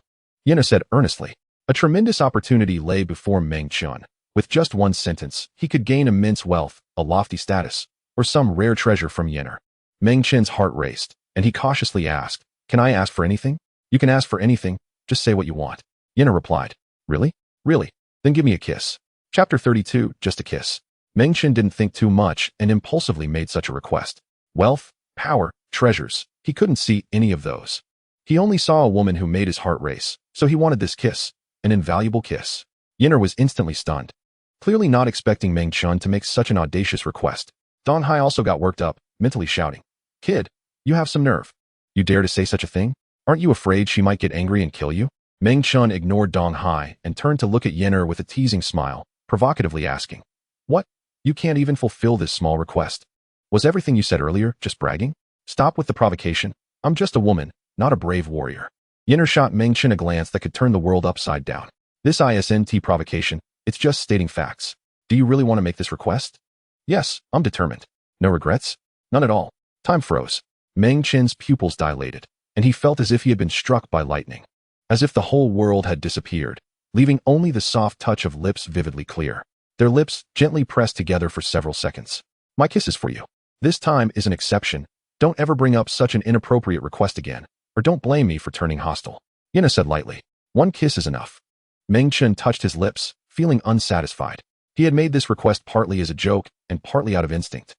Yenner said earnestly. A tremendous opportunity lay before Meng Chen. With just one sentence, he could gain immense wealth, a lofty status, or some rare treasure from Yenner. Meng Chen's heart raced, and he cautiously asked, Can I ask for anything? You can ask for anything, just say what you want. Yenna replied. Really? Really? Then give me a kiss. Chapter 32, Just a Kiss. Meng Chen didn't think too much and impulsively made such a request. Wealth, power, treasures, he couldn't see any of those. He only saw a woman who made his heart race, so he wanted this kiss, an invaluable kiss. Yenna was instantly stunned, clearly not expecting Meng Chen to make such an audacious request. Dan Hai also got worked up, mentally shouting, Kid, you have some nerve. You dare to say such a thing? Aren't you afraid she might get angry and kill you? Meng Chen ignored Dan Hai and turned to look at Yenna with a teasing smile, provocatively asking, What? You can't even fulfill this small request. Was everything you said earlier just bragging? Stop with the provocation. I'm just a woman, not a brave warrior. Yenna shot Meng Chen a glance that could turn the world upside down. This isn't provocation, it's just stating facts. Do you really want to make this request? Yes, I'm determined. No regrets? None at all. Time froze. Meng Chen's pupils dilated, and he felt as if he had been struck by lightning. As if the whole world had disappeared, leaving only the soft touch of lips vividly clear. Their lips gently pressed together for several seconds. My kiss is for you. This time is an exception. Don't ever bring up such an inappropriate request again, or don't blame me for turning hostile. Yenna said lightly. One kiss is enough. Meng Chen touched his lips, feeling unsatisfied. He had made this request partly as a joke and partly out of instinct,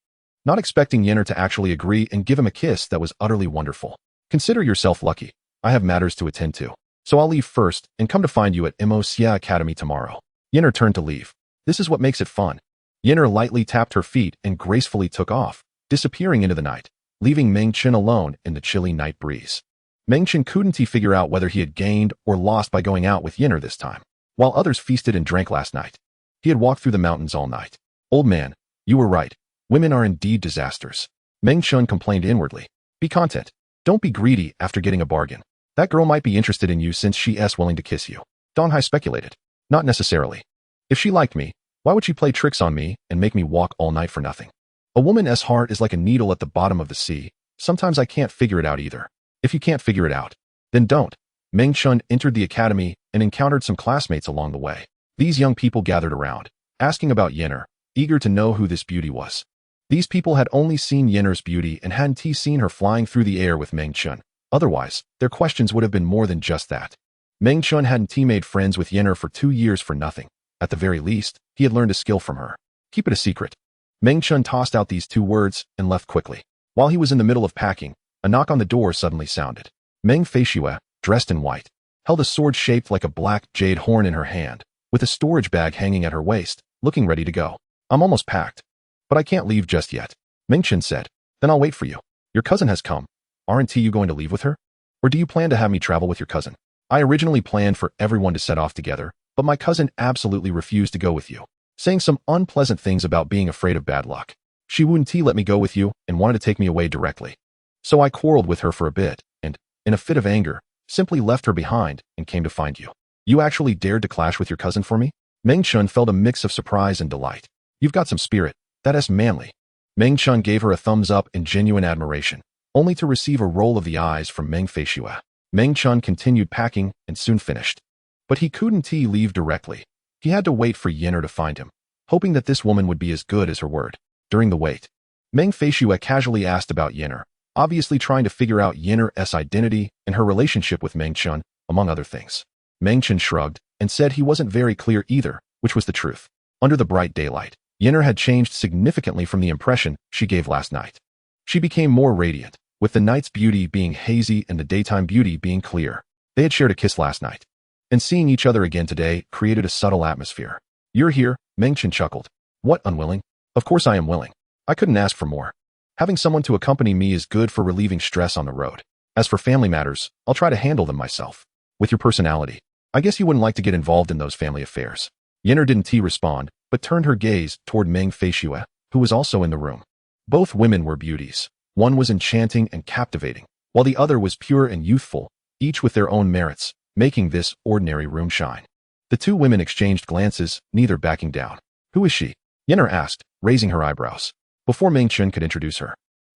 not expecting Yenna to actually agree and give him a kiss that was utterly wonderful. Consider yourself lucky. I have matters to attend to, so I'll leave first and come to find you at Immerse Academy tomorrow. Yenna turned to leave. This is what makes it fun. Yenna lightly tapped her feet and gracefully took off, disappearing into the night, leaving Meng Chen alone in the chilly night breeze. Meng Chen couldn't figure out whether he had gained or lost by going out with Yenna this time. While others feasted and drank last night, he had walked through the mountains all night. Old man, you were right. Women are indeed disasters. Meng Chen complained inwardly. Be content. Don't be greedy after getting a bargain. That girl might be interested in you since she's willing to kiss you. Dan Hai speculated. Not necessarily. If she liked me, why would she play tricks on me and make me walk all night for nothing? A woman's heart is like a needle at the bottom of the sea. Sometimes I can't figure it out either. If you can't figure it out, then don't. Meng Chen entered the academy and encountered some classmates along the way. These young people gathered around, asking about Yenna, eager to know who this beauty was. These people had only seen Yenna's beauty and hadn't seen her flying through the air with Meng Chen. Otherwise, their questions would have been more than just that. Meng Chen hadn't made friends with Yenna for 2 years for nothing. At the very least, he had learned a skill from her. Keep it a secret. Meng Chen tossed out these 2 words and left quickly. While he was in the middle of packing, a knock on the door suddenly sounded. Meng Feishue, dressed in white, held a sword shaped like a black jade horn in her hand, with a storage bag hanging at her waist, looking ready to go. I'm almost packed, but I can't leave just yet. Meng Chen said. Then I'll wait for you. Your cousin has come. Aren't you going to leave with her? Or do you plan to have me travel with your cousin? I originally planned for everyone to set off together, but my cousin absolutely refused to go with you, saying some unpleasant things about being afraid of bad luck. She wouldn't let me go with you and wanted to take me away directly. So I quarreled with her for a bit and, in a fit of anger, simply left her behind and came to find you. You actually dared to clash with your cousin for me? Meng Chen felt a mix of surprise and delight. You've got some spirit. That is manly. Meng Chen gave her a thumbs up in genuine admiration, only to receive a roll of the eyes from Meng Feishue. Meng Chen continued packing and soon finished. But he couldn't leave directly. He had to wait for Yenna to find him, hoping that this woman would be as good as her word. During the wait, Meng Feishue casually asked about Yenna, obviously trying to figure out Yenna's identity and her relationship with Meng Chen, among other things. Meng Chen shrugged and said he wasn't very clear either, which was the truth. Under the bright daylight, Yenna had changed significantly from the impression she gave last night. She became more radiant, with the night's beauty being hazy and the daytime beauty being clear. They had shared a kiss last night, and seeing each other again today created a subtle atmosphere. You're here, Meng Chen chuckled. What, unwilling? Of course I am willing. I couldn't ask for more. Having someone to accompany me is good for relieving stress on the road. As for family matters, I'll try to handle them myself. With your personality, I guess you wouldn't like to get involved in those family affairs. Yenna didn't respond, but turned her gaze toward Meng Feishue, who was also in the room. Both women were beauties. One was enchanting and captivating, while the other was pure and youthful, each with their own merits, making this ordinary room shine. The 2 women exchanged glances, neither backing down. Who is she? Yenna asked, raising her eyebrows, before Meng Chen could introduce her.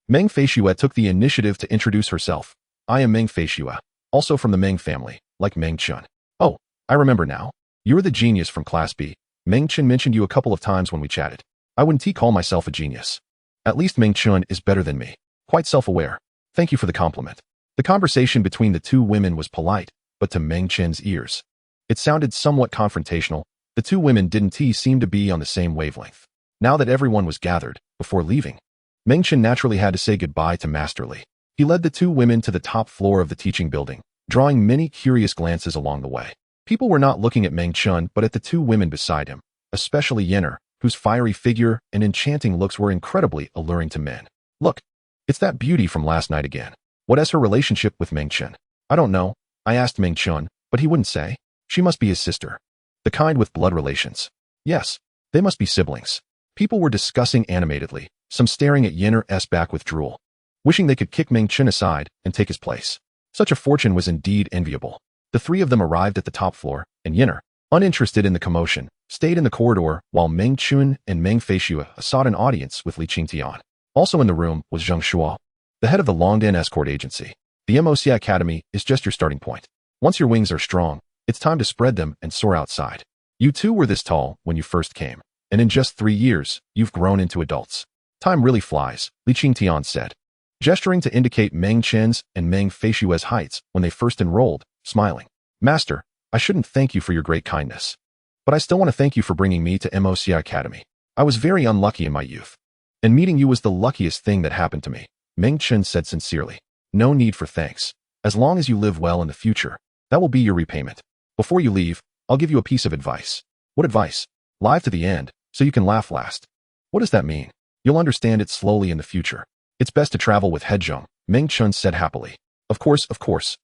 Meng Feishue took the initiative to introduce herself. I am Meng Feishue, also from the Meng family, like Meng Chen. Oh, I remember now. You're the genius from Class B. Meng Chen mentioned you a couple of times when we chatted. I wouldn't call myself a genius. At least Meng Chen is better than me. Quite self-aware. Thank you for the compliment. The conversation between the two women was polite, but to Meng Chen's ears, it sounded somewhat confrontational. The two women didn't seem to be on the same wavelength. Now that everyone was gathered, before leaving, Meng Chen naturally had to say goodbye to Master Li. He led the two women to the top floor of the teaching building, drawing many curious glances along the way. People were not looking at Meng Chen but at the two women beside him, especially Yenner, whose fiery figure and enchanting looks were incredibly alluring to men. Look, it's that beauty from last night again. What is her relationship with Meng Chen? I don't know. I asked Meng Chen, but he wouldn't say. She must be his sister. The kind with blood relations. Yes, they must be siblings. People were discussing animatedly, some staring at Yenner's back with drool, wishing they could kick Meng Chen aside and take his place. Such a fortune was indeed enviable. The three of them arrived at the top floor, and Yenner, uninterested in the commotion, stayed in the corridor while Meng Chen and Meng Feishue sought an audience with Li Qingtian. Also in the room was Zheng Shuo, the head of the Longdan Escort Agency. The MOC Academy is just your starting point. Once your wings are strong, it's time to spread them and soar outside. You two were this tall when you first came, and in just 3 years, you've grown into adults. Time really flies, Li Qingtian said, gesturing to indicate Meng Chen's and Meng Feishue's heights when they first enrolled, smiling. Master, I shouldn't thank you for your great kindness, but I still want to thank you for bringing me to MOC Academy. I was very unlucky in my youth, and meeting you was the luckiest thing that happened to me, Meng Chen said sincerely. No need for thanks. As long as you live well in the future, that will be your repayment. Before you leave, I'll give you a piece of advice. What advice? Live to the end, so you can laugh last. What does that mean? You'll understand it slowly in the future. It's best to travel with Hezhong, Meng Chen said happily. Of course.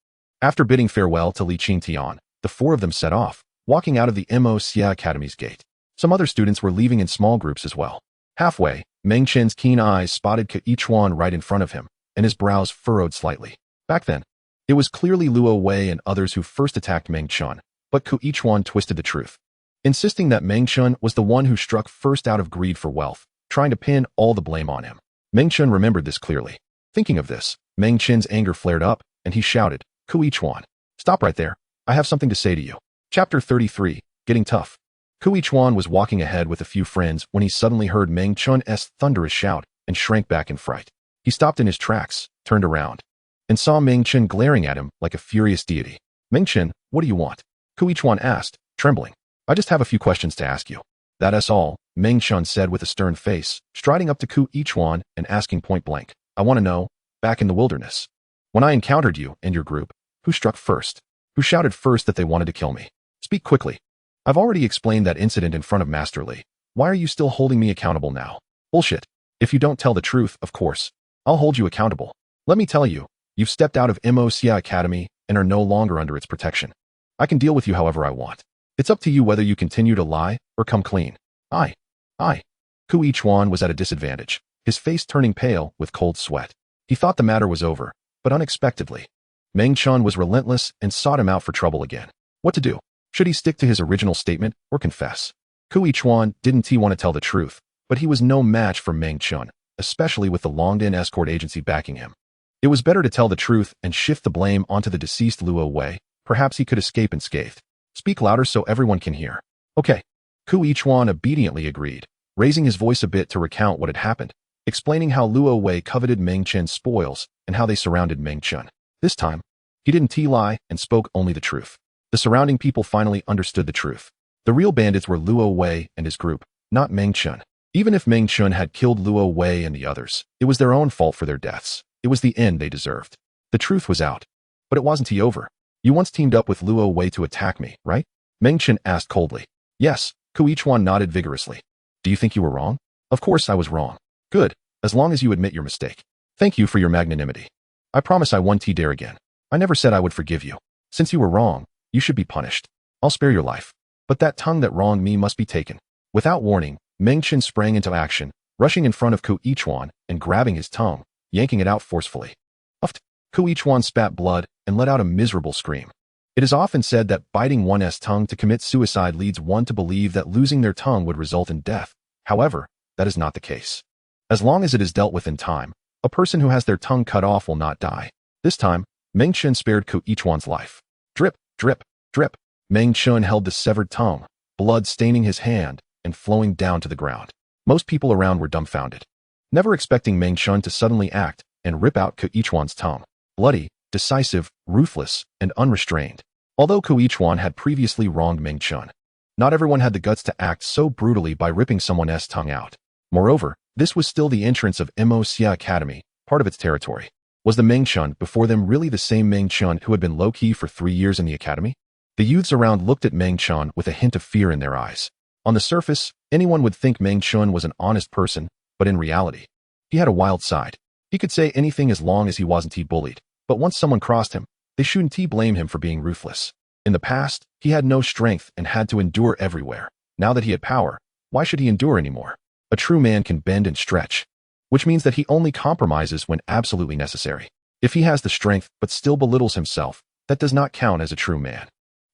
After bidding farewell to Li Qingtian, the four of them set off, walking out of the MOC Academy's gate. Some other students were leaving in small groups as well. Halfway, Meng Chen's keen eyes spotted Ke-Chuan right in front of him, and his brows furrowed slightly. Back then, it was clearly Luo Wei and others who first attacked Meng Chen, but Ke-Chuan twisted the truth, insisting that Meng Chen was the one who struck first out of greed for wealth, trying to pin all the blame on him. Meng Chen remembered this clearly. Thinking of this, Meng Chen's anger flared up, and he shouted, Ke-Chuan, stop right there. I have something to say to you. Chapter 33, Getting Tough. Ke-Chuan was walking ahead with a few friends when he suddenly heard Meng Chen's thunderous shout and shrank back in fright. He stopped in his tracks, turned around, and saw Meng Chen glaring at him like a furious deity. Meng Chen, what do you want? Ke-Chuan asked, trembling. I just have a few questions to ask you. That's all, Meng Chen said with a stern face, striding up to Ke-Chuan and asking point blank. I want to know, back in the wilderness, when I encountered you and your group, who struck first? Who shouted first that they wanted to kill me? Speak quickly. I've already explained that incident in front of Master Li. Why are you still holding me accountable now? Bullshit. If you don't tell the truth, of course, I'll hold you accountable. Let me tell you, you've stepped out of MOC Academy and are no longer under its protection. I can deal with you however I want. It's up to you whether you continue to lie or come clean. I. Ke-Chuan was at a disadvantage, his face turning pale with cold sweat. He thought the matter was over, but unexpectedly, Meng Chen was relentless and sought him out for trouble again. What to do? Should he stick to his original statement or confess? Ke-Chuan didn't want to tell the truth, but he was no match for Meng Chen, especially with the Longdan Escort Agency backing him. It was better to tell the truth and shift the blame onto the deceased Luo Wei. Perhaps he could escape unscathed. Speak louder so everyone can hear. Okay. Ke-Chuan obediently agreed, raising his voice a bit to recount what had happened, explaining how Luo Wei coveted Meng Chen's spoils and how they surrounded Meng Chen. This time, he didn't lie and spoke only the truth. The surrounding people finally understood the truth. The real bandits were Luo Wei and his group, not Meng Chen. Even if Meng Chen had killed Luo Wei and the others, it was their own fault for their deaths. It was the end they deserved. The truth was out. But it wasn't over. You once teamed up with Luo Wei to attack me, right? Meng Chen asked coldly. Yes, Ke-Chuan nodded vigorously. Do you think you were wrong? Of course I was wrong. Good, as long as you admit your mistake. Thank you for your magnanimity. I promise I won't dare again. I never said I would forgive you. Since you were wrong, you should be punished. I'll spare your life. But that tongue that wronged me must be taken. Without warning, Meng Chen sprang into action, rushing in front of Ke-Chuan and grabbing his tongue, yanking it out forcefully. Uffed. Ke-Chuan spat blood and let out a miserable scream. It is often said that biting one's tongue to commit suicide leads one to believe that losing their tongue would result in death. However, that is not the case. As long as it is dealt with in time, a person who has their tongue cut off will not die. This time, Meng Chen spared Ke-Chuan's life. Drip, drip, drip. Meng Chen held the severed tongue, blood staining his hand and flowing down to the ground. Most people around were dumbfounded, never expecting Meng Chen to suddenly act and rip out Ke-Chuan's tongue. Bloody, decisive, ruthless, and unrestrained. Although Koichuan had previously wronged Meng Chen, not everyone had the guts to act so brutally by ripping someone's tongue out. Moreover, this was still the entrance of immerse Academy, part of its territory. Was the Meng Chen before them really the same Meng Chen who had been low-key for 3 years in the academy? The youths around looked at Meng Chen with a hint of fear in their eyes. On the surface, anyone would think Meng Chen was an honest person, but in reality, he had a wild side. He could say anything as long as he wasn't bullied, but once someone crossed him, they shouldn't blame him for being ruthless. In the past, he had no strength and had to endure everywhere. Now that he had power, why should he endure anymore? A true man can bend and stretch, which means that he only compromises when absolutely necessary. If he has the strength but still belittles himself, that does not count as a true man.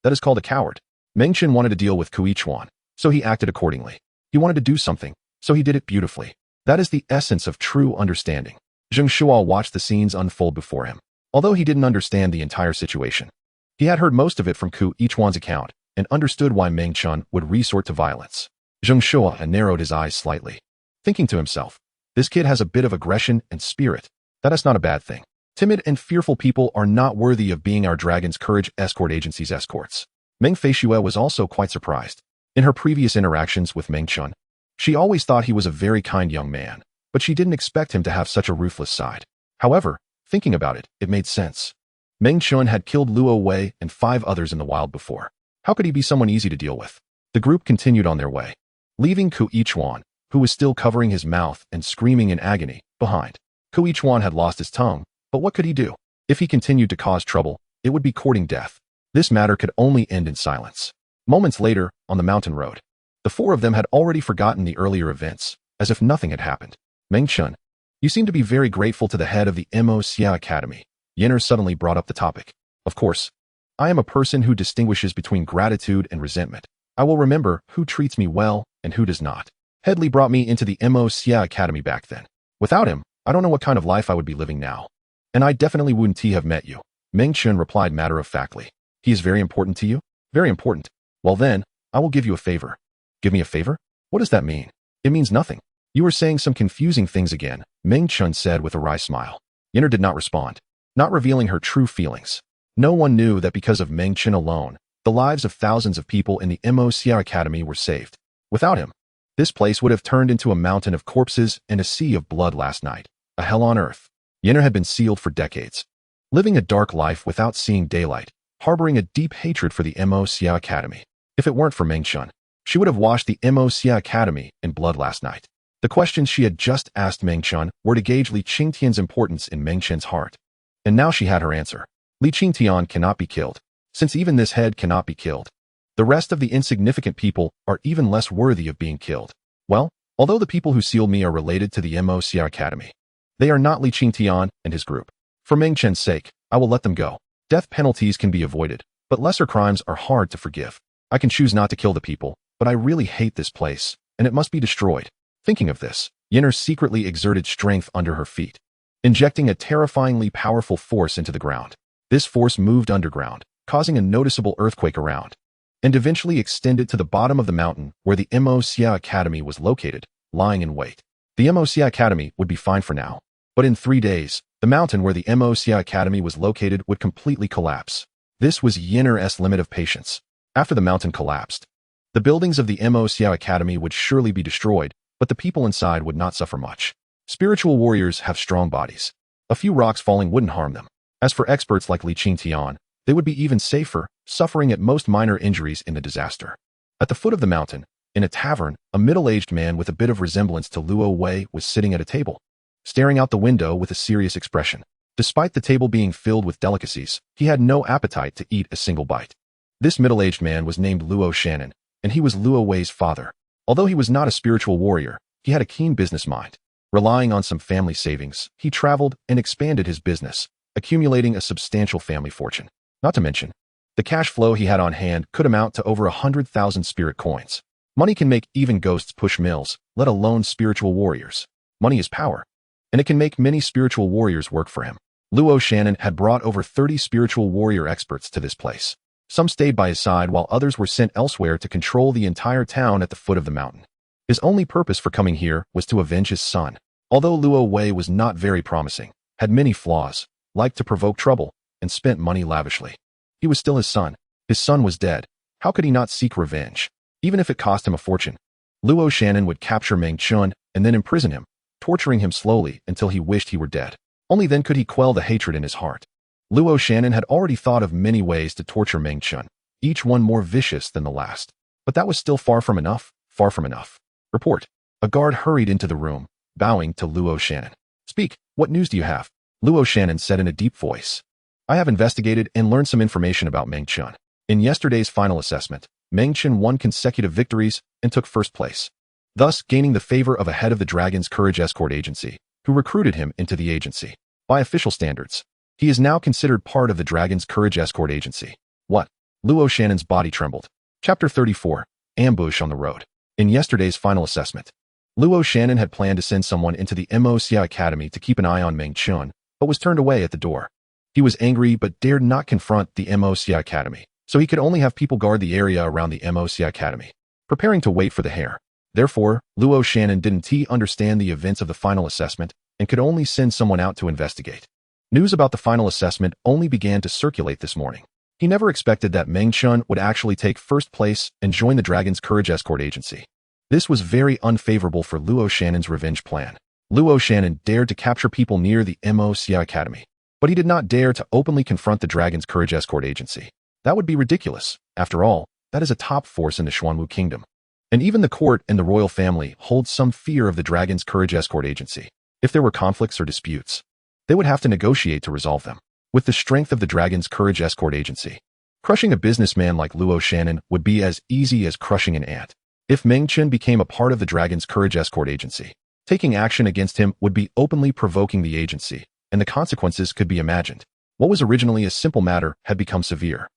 That is called a coward. Meng Chen wanted to deal with Koichuan, so he acted accordingly. He wanted to do something, so he did it beautifully. That is the essence of true understanding. Zheng Shuo watched the scenes unfold before him. Although he didn't understand the entire situation, he had heard most of it from Koichuan's account and understood why Meng Chen would resort to violence. Zheng Shuo narrowed his eyes slightly, thinking to himself, this kid has a bit of aggression and spirit. That is not a bad thing. Timid and fearful people are not worthy of being our Dragon's Courage escort agency's escorts. Meng Feishue was also quite surprised. In her previous interactions with Meng Chen, she always thought he was a very kind young man, but she didn't expect him to have such a ruthless side. However, thinking about it, it made sense. Meng Chen had killed Luo Wei and 5 others in the wild before. How could he be someone easy to deal with? The group continued on their way, leaving Koichuan, who was still covering his mouth and screaming in agony, behind. Koichuan had lost his tongue, but what could he do? If he continued to cause trouble, it would be courting death. This matter could only end in silence. Moments later, on the mountain road, the 4 of them had already forgotten the earlier events, as if nothing had happened. Meng Chen, you seem to be very grateful to the head of the Immerse Academy. Yenner suddenly brought up the topic. Of course, I am a person who distinguishes between gratitude and resentment. I will remember who treats me well and who does not. Headley brought me into the Immerse Academy back then. Without him, I don't know what kind of life I would be living now. And I definitely wouldn't have met you. Meng Chen replied matter-of-factly. He is very important to you? Very important. Well then, I will give you a favor. Give me a favor? What does that mean? It means nothing. You are saying some confusing things again, Meng Chen said with a wry smile. Yenner did not respond, not revealing her true feelings. No one knew that because of Meng Chen alone, the lives of thousands of people in the Immerse Academy were saved. Without him, this place would have turned into a mountain of corpses and a sea of blood last night. A hell on earth. Yenner had been sealed for decades, living a dark life without seeing daylight, harboring a deep hatred for the Immerse Academy. If it weren't for Meng Chen, she would have washed the Immerse Academy in blood last night. The questions she had just asked Meng Chen were to gauge Li Qingtian's importance in Meng Chen's heart. And now she had her answer. Li Qingtian cannot be killed. Since even this head cannot be killed, the rest of the insignificant people are even less worthy of being killed. Well, although the people who sealed me are related to the Immerse Academy, they are not Li Qingtian and his group. For Meng Chen's sake, I will let them go. Death penalties can be avoided, but lesser crimes are hard to forgive. I can choose not to kill the people, but I really hate this place, and it must be destroyed. Thinking of this, Yenner secretly exerted strength under her feet, injecting a terrifyingly powerful force into the ground. This force moved underground, causing a noticeable earthquake around, and eventually extended to the bottom of the mountain where the Immerse Academy was located, lying in wait. The Immerse Academy would be fine for now, but in 3 days, the mountain where the Immerse Academy was located would completely collapse. This was Yenner's limit of patience. After the mountain collapsed, the buildings of the Immerse Academy would surely be destroyed, but the people inside would not suffer much. Spiritual warriors have strong bodies. A few rocks falling wouldn't harm them. As for experts like Li Qingtian, they would be even safer, suffering at most minor injuries in the disaster. At the foot of the mountain, in a tavern, a middle-aged man with a bit of resemblance to Luo Wei was sitting at a table, staring out the window with a serious expression. Despite the table being filled with delicacies, he had no appetite to eat a single bite. This middle-aged man was named Luo Shannon, and he was Luo Wei's father. Although he was not a spiritual warrior, he had a keen business mind. Relying on some family savings, he traveled and expanded his business, accumulating a substantial family fortune. Not to mention, the cash flow he had on hand could amount to over 100,000 spirit coins. Money can make even ghosts push mills, let alone spiritual warriors. Money is power, and it can make many spiritual warriors work for him. Luo Shannon had brought over 30 spiritual warrior experts to this place. Some stayed by his side while others were sent elsewhere to control the entire town at the foot of the mountain. His only purpose for coming here was to avenge his son. Although Luo Wei was not very promising, had many flaws, liked to provoke trouble, and spent money lavishly. He was still his son. His son was dead. How could he not seek revenge? Even if it cost him a fortune. Luo Shannon would capture Meng Chen and then imprison him, torturing him slowly until he wished he were dead. Only then could he quell the hatred in his heart. Luo Shannon had already thought of many ways to torture Meng Chen, each one more vicious than the last. But that was still far from enough, far from enough. Report. A guard hurried into the room, bowing to Luo Shannon. Speak, what news do you have? Luo Shannon said in a deep voice. I have investigated and learned some information about Meng Chen. In yesterday's final assessment, Meng Chen won consecutive victories and took first place, thus gaining the favor of a head of the Dragon's Courage Escort Agency, who recruited him into the agency. By official standards, he is now considered part of the Dragon's Courage Escort Agency. What? Luo Shannon's body trembled. Chapter 34. Ambush on the road. In yesterday's final assessment, Luo Shannon had planned to send someone into the immerse Academy to keep an eye on Meng Chen, but was turned away at the door. He was angry but dared not confront the immerse Academy, so he could only have people guard the area around the immerse Academy, preparing to wait for the hare. Therefore, Luo Shannon didn't understand the events of the final assessment and could only send someone out to investigate. News about the final assessment only began to circulate this morning. He never expected that Meng Chen would actually take first place and join the Dragon's Courage Escort Agency. This was very unfavorable for Luo Shannon's revenge plan. Luo Shannon dared to capture people near the immerse Academy, but he did not dare to openly confront the Dragon's Courage Escort Agency. That would be ridiculous. After all, that is a top force in the Xuanwu Kingdom. And even the court and the royal family hold some fear of the Dragon's Courage Escort Agency. If there were conflicts or disputes, they would have to negotiate to resolve them. With the strength of the Dragon's Courage Escort Agency, crushing a businessman like Luo Shannon would be as easy as crushing an ant. If Meng Chen became a part of the Dragon's Courage Escort Agency, taking action against him would be openly provoking the agency, and the consequences could be imagined. What was originally a simple matter had become severe.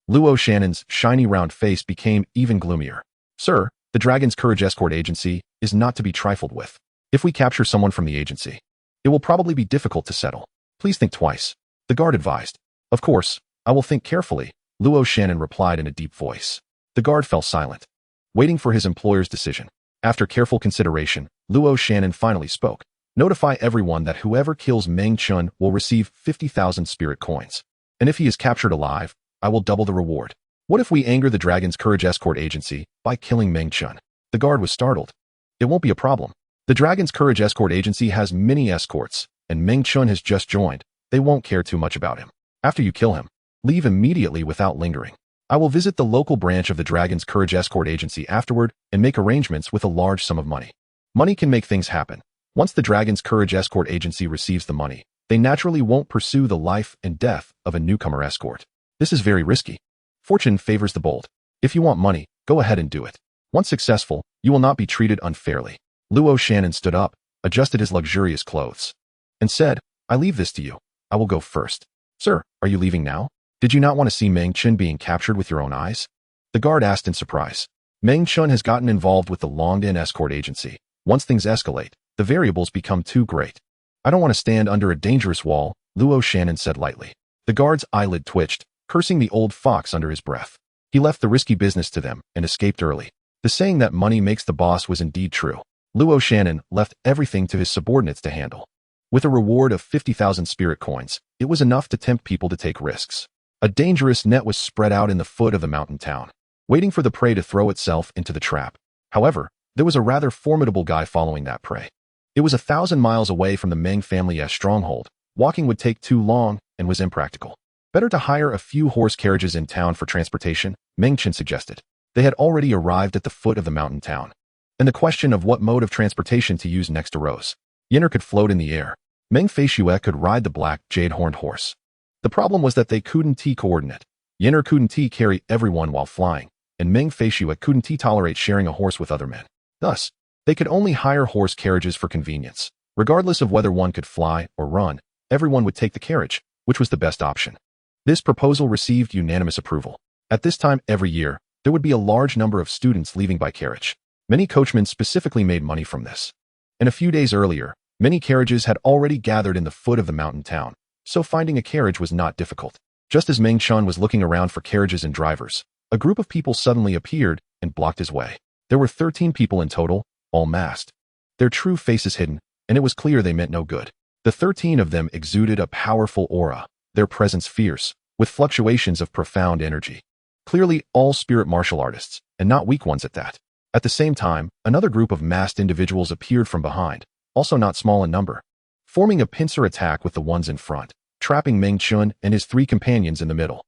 Luo Shannon's shiny round face became even gloomier. Sir, the Dragon's Courage Escort Agency is not to be trifled with. If we capture someone from the agency, it will probably be difficult to settle. Please think twice. The guard advised. Of course, I will think carefully, Luo Shannon replied in a deep voice. The guard fell silent, waiting for his employer's decision. After careful consideration, Luo Shannon finally spoke. Notify everyone that whoever kills Meng Chen will receive 50,000 spirit coins. And if he is captured alive, I will double the reward. What if we anger the Dragon's Courage Escort Agency by killing Meng Chen? The guard was startled. It won't be a problem. The Dragon's Courage Escort Agency has many escorts, and Meng Chen has just joined. They won't care too much about him. After you kill him, leave immediately without lingering. I will visit the local branch of the Dragon's Courage Escort Agency afterward and make arrangements with a large sum of money. Money can make things happen. Once the Dragon's Courage Escort Agency receives the money, they naturally won't pursue the life and death of a newcomer escort. This is very risky. Fortune favors the bold. If you want money, go ahead and do it. Once successful, you will not be treated unfairly. Luo Shannon stood up, adjusted his luxurious clothes, and said, I leave this to you. I will go first. Sir, are you leaving now? Did you not want to see Meng Chen being captured with your own eyes? The guard asked in surprise. Meng Chen has gotten involved with the Longdan Escort Agency. Once things escalate, the variables become too great. I don't want to stand under a dangerous wall, Luo Shannon said lightly. The guard's eyelid twitched, cursing the old fox under his breath. He left the risky business to them and escaped early. The saying that money makes the boss was indeed true. Luo Shannon left everything to his subordinates to handle. With a reward of 50,000 spirit coins, it was enough to tempt people to take risks. A dangerous net was spread out in the foot of the mountain town, waiting for the prey to throw itself into the trap. However, there was a rather formidable guy following that prey. It was 1,000 miles away from the Meng family's stronghold. Walking would take too long and was impractical. Better to hire a few horse carriages in town for transportation, Meng Chen suggested. They had already arrived at the foot of the mountain town, and the question of what mode of transportation to use next arose. Yinner could float in the air. Meng Feishue could ride the black, jade-horned horse. The problem was that they couldn't coordinate. Yinner couldn't carry everyone while flying, and Meng Feishue couldn't tolerate sharing a horse with other men. Thus, they could only hire horse carriages for convenience. Regardless of whether one could fly or run, everyone would take the carriage, which was the best option. This proposal received unanimous approval. At this time every year, there would be a large number of students leaving by carriage. Many coachmen specifically made money from this. And a few days earlier, many carriages had already gathered in the foot of the mountain town, so finding a carriage was not difficult. Just as Meng Chen was looking around for carriages and drivers, a group of people suddenly appeared and blocked his way. There were 13 people in total, all masked. Their true faces hidden, and it was clear they meant no good. The 13 of them exuded a powerful aura. their presence fierce, with fluctuations of profound energy. Clearly all spirit martial artists, and not weak ones at that. At the same time, another group of masked individuals appeared from behind, also not small in number, forming a pincer attack with the ones in front, trapping Meng Chen and his three companions in the middle.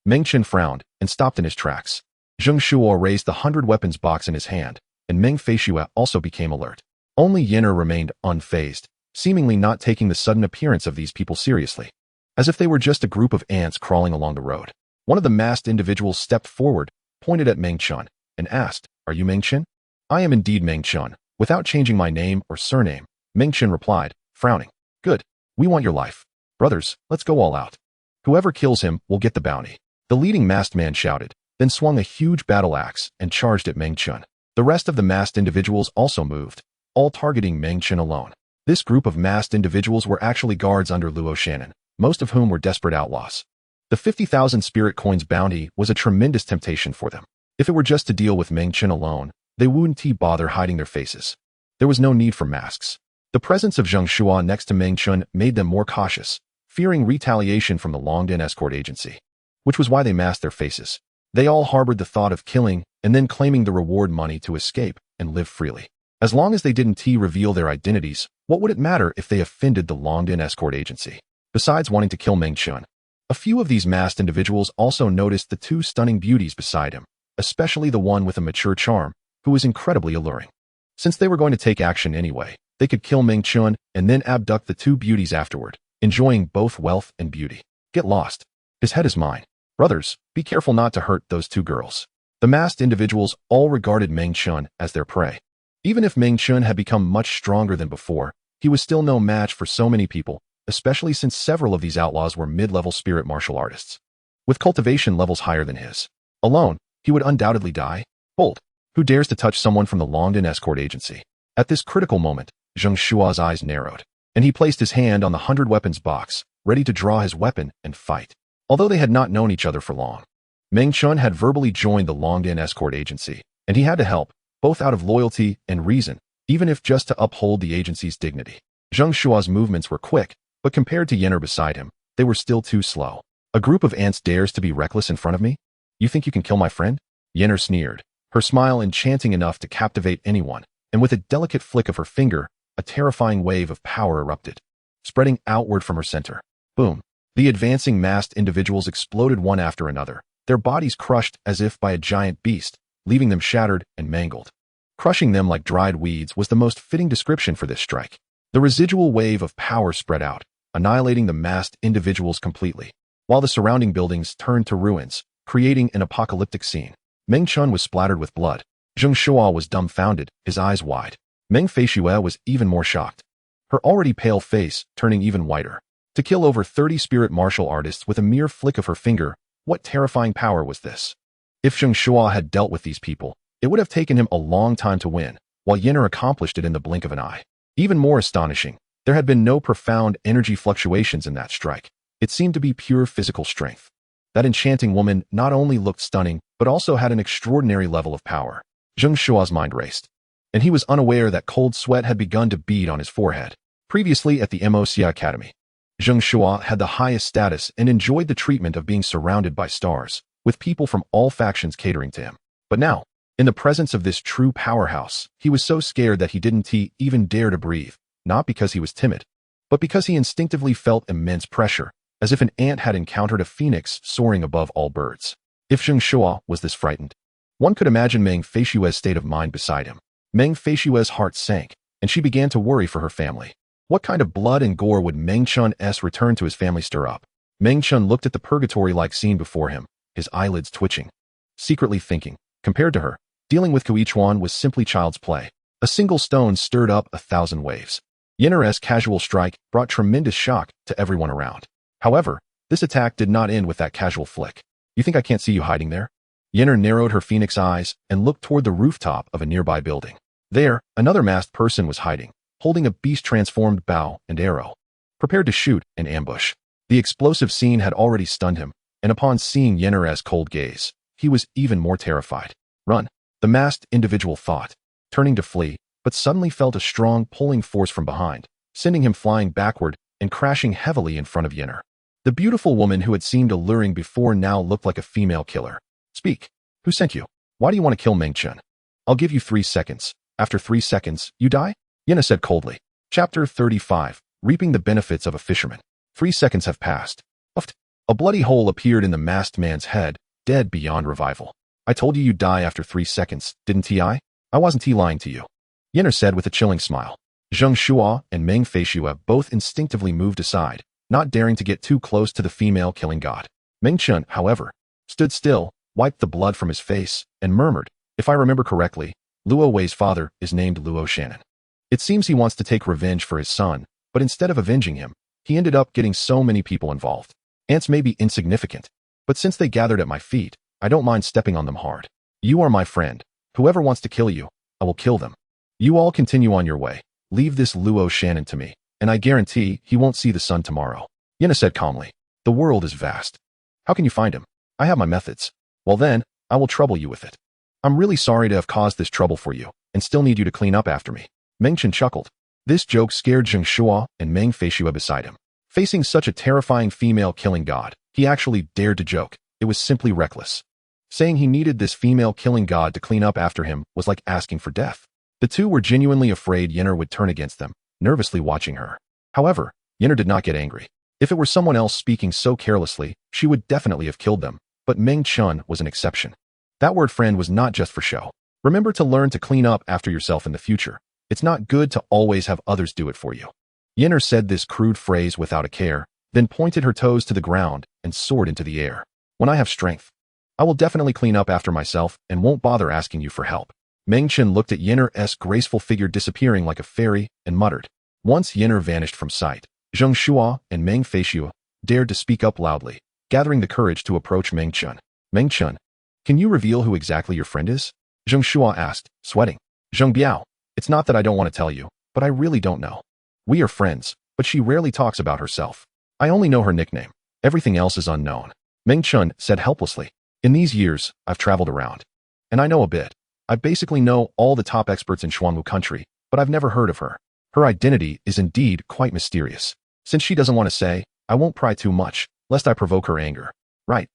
Meng Chen frowned and stopped in his tracks. Zheng Shuo raised the 100 weapons box in his hand, and Meng Feishue also became alert. Only Yenner remained unfazed, seemingly not taking the sudden appearance of these people seriously, as if they were just a group of ants crawling along the road. One of the masked individuals stepped forward, pointed at Meng Chen, and asked, "Are you Meng Chen?" "I am indeed Meng Chen, without changing my name or surname," Meng Chen replied, frowning. "Good. We want your life. Brothers, let's go all out. Whoever kills him will get the bounty." The leading masked man shouted, then swung a huge battle axe and charged at Meng Chen. The rest of the masked individuals also moved, all targeting Meng Chen alone. This group of masked individuals were actually guards under Luo Shannon, most of whom were desperate outlaws. The 50,000 spirit coins bounty was a tremendous temptation for them. If it were just to deal with Meng Chen alone, they wouldn't bother hiding their faces. There was no need for masks. The presence of Zheng Shuo next to Meng Chen made them more cautious, fearing retaliation from the Longden escort agency, which was why they masked their faces. They all harbored the thought of killing and then claiming the reward money to escape and live freely. As long as they didn't reveal their identities, what would it matter if they offended the Longden escort agency? Besides wanting to kill Meng Chen, a few of these masked individuals also noticed the two stunning beauties beside him, especially the one with a mature charm, who was incredibly alluring. Since they were going to take action anyway, they could kill Meng Chen and then abduct the two beauties afterward, enjoying both wealth and beauty. Get lost. His head is mine. Brothers, be careful not to hurt those two girls. The masked individuals all regarded Meng Chen as their prey. Even if Meng Chen had become much stronger than before, he was still no match for so many people, especially since several of these outlaws were mid-level spirit martial artists, with cultivation levels higher than his. Alone, he would undoubtedly die. Bold. Who dares to touch someone from the Longden escort agency? At this critical moment, Zheng Shuo's eyes narrowed, and he placed his hand on the 100 weapons box, ready to draw his weapon and fight. Although they had not known each other for long, Meng Chen had verbally joined the Longden escort agency, and he had to help, both out of loyalty and reason, even if just to uphold the agency's dignity. Zheng Shuo's movements were quick, but compared to Yenner beside him, they were still too slow. A group of ants dares to be reckless in front of me? You think you can kill my friend? Yenner sneered, her smile enchanting enough to captivate anyone, and with a delicate flick of her finger, a terrifying wave of power erupted, spreading outward from her center. Boom. The advancing masked individuals exploded one after another, their bodies crushed as if by a giant beast, leaving them shattered and mangled. Crushing them like dried weeds was the most fitting description for this strike. The residual wave of power spread out, annihilating the masked individuals completely, while the surrounding buildings turned to ruins, creating an apocalyptic scene. Meng Chen was splattered with blood. Zheng Shuo was dumbfounded, his eyes wide. Meng Feishue was even more shocked, her already pale face turning even whiter. To kill over 30 spirit martial artists with a mere flick of her finger, what terrifying power was this? If Zheng Shuo had dealt with these people, it would have taken him a long time to win, while Yenner accomplished it in the blink of an eye. Even more astonishing, there had been no profound energy fluctuations in that strike. It seemed to be pure physical strength. That enchanting woman not only looked stunning, but also had an extraordinary level of power. Zheng Shuo's mind raced, and he was unaware that cold sweat had begun to bead on his forehead. Previously at the Moxia Academy, Zheng Shuo had the highest status and enjoyed the treatment of being surrounded by stars, with people from all factions catering to him. But now, in the presence of this true powerhouse, he was so scared that he didn't even dare to breathe, not because he was timid, but because he instinctively felt immense pressure, as if an ant had encountered a phoenix soaring above all birds. If Zheng Shuo was this frightened, one could imagine Meng Feishue's state of mind beside him. Meng Feishue's heart sank, and she began to worry for her family. What kind of blood and gore would Meng Chen's return to his family stir up? Meng Chen looked at the purgatory-like scene before him, his eyelids twitching, secretly thinking, compared to her, dealing with Kuichuan was simply child's play. A single stone stirred up 1,000 waves. Yenner's casual strike brought tremendous shock to everyone around. However, this attack did not end with that casual flick. You think I can't see you hiding there? Yenner narrowed her phoenix eyes and looked toward the rooftop of a nearby building. There, another masked person was hiding, holding a beast-transformed bow and arrow, prepared to shoot an ambush. The explosive scene had already stunned him, and upon seeing Yenner's cold gaze, he was even more terrified. Run, the masked individual thought, turning to flee, but suddenly felt a strong pulling force from behind, sending him flying backward and crashing heavily in front of Yenner. The beautiful woman who had seemed alluring before now looked like a female killer. Speak. Who sent you? Why do you want to kill Meng Chen? I'll give you 3 seconds. After 3 seconds, you die? Yena said coldly. Chapter 35. Reaping the benefits of a fisherman. 3 seconds have passed. Uft. A bloody hole appeared in the masked man's head, dead beyond revival. I told you you'd die after 3 seconds, didn't I? I wasn't lying to you. Yenner said with a chilling smile. Zheng Shuo and Meng Feishue both instinctively moved aside, not daring to get too close to the female killing god. Meng Chen, however, stood still, wiped the blood from his face, and murmured, if I remember correctly, Luo Wei's father is named Luo Shannon. It seems he wants to take revenge for his son, but instead of avenging him, he ended up getting so many people involved. Ants may be insignificant, but since they gathered at my feet, I don't mind stepping on them hard. You are my friend. Whoever wants to kill you, I will kill them. You all continue on your way. Leave this Luo Shannon to me, and I guarantee he won't see the sun tomorrow. Yena said calmly. The world is vast. How can you find him? I have my methods. Well then, I will trouble you with it. I'm really sorry to have caused this trouble for you, and still need you to clean up after me. Meng Chen chuckled. This joke scared Zheng Shuo and Meng Feishue beside him. Facing such a terrifying female killing god, he actually dared to joke. It was simply reckless. Saying he needed this female killing god to clean up after him was like asking for death. The two were genuinely afraid Yenner would turn against them, nervously watching her. However, Yenner did not get angry. If it were someone else speaking so carelessly, she would definitely have killed them, but Meng Chen was an exception. That word friend was not just for show. Remember to learn to clean up after yourself in the future. It's not good to always have others do it for you. Yenner said this crude phrase without a care, then pointed her toes to the ground and soared into the air. When I have strength, I will definitely clean up after myself and won't bother asking you for help. Meng Chen looked at Yenner's graceful figure disappearing like a fairy and muttered. Once Yenner vanished from sight, Zheng Shuo and Meng Feishue dared to speak up loudly, gathering the courage to approach Meng Chen. Meng Chen, can you reveal who exactly your friend is? Zheng Shuo asked, sweating. Zheng Biao, it's not that I don't want to tell you, but I really don't know. We are friends, but she rarely talks about herself. I only know her nickname. Everything else is unknown. Meng Chen said helplessly. In these years, I've traveled around. And I know a bit. I basically know all the top experts in Xuanwu country, but I've never heard of her. Her identity is indeed quite mysterious. Since she doesn't want to say, I won't pry too much, lest I provoke her anger. Right.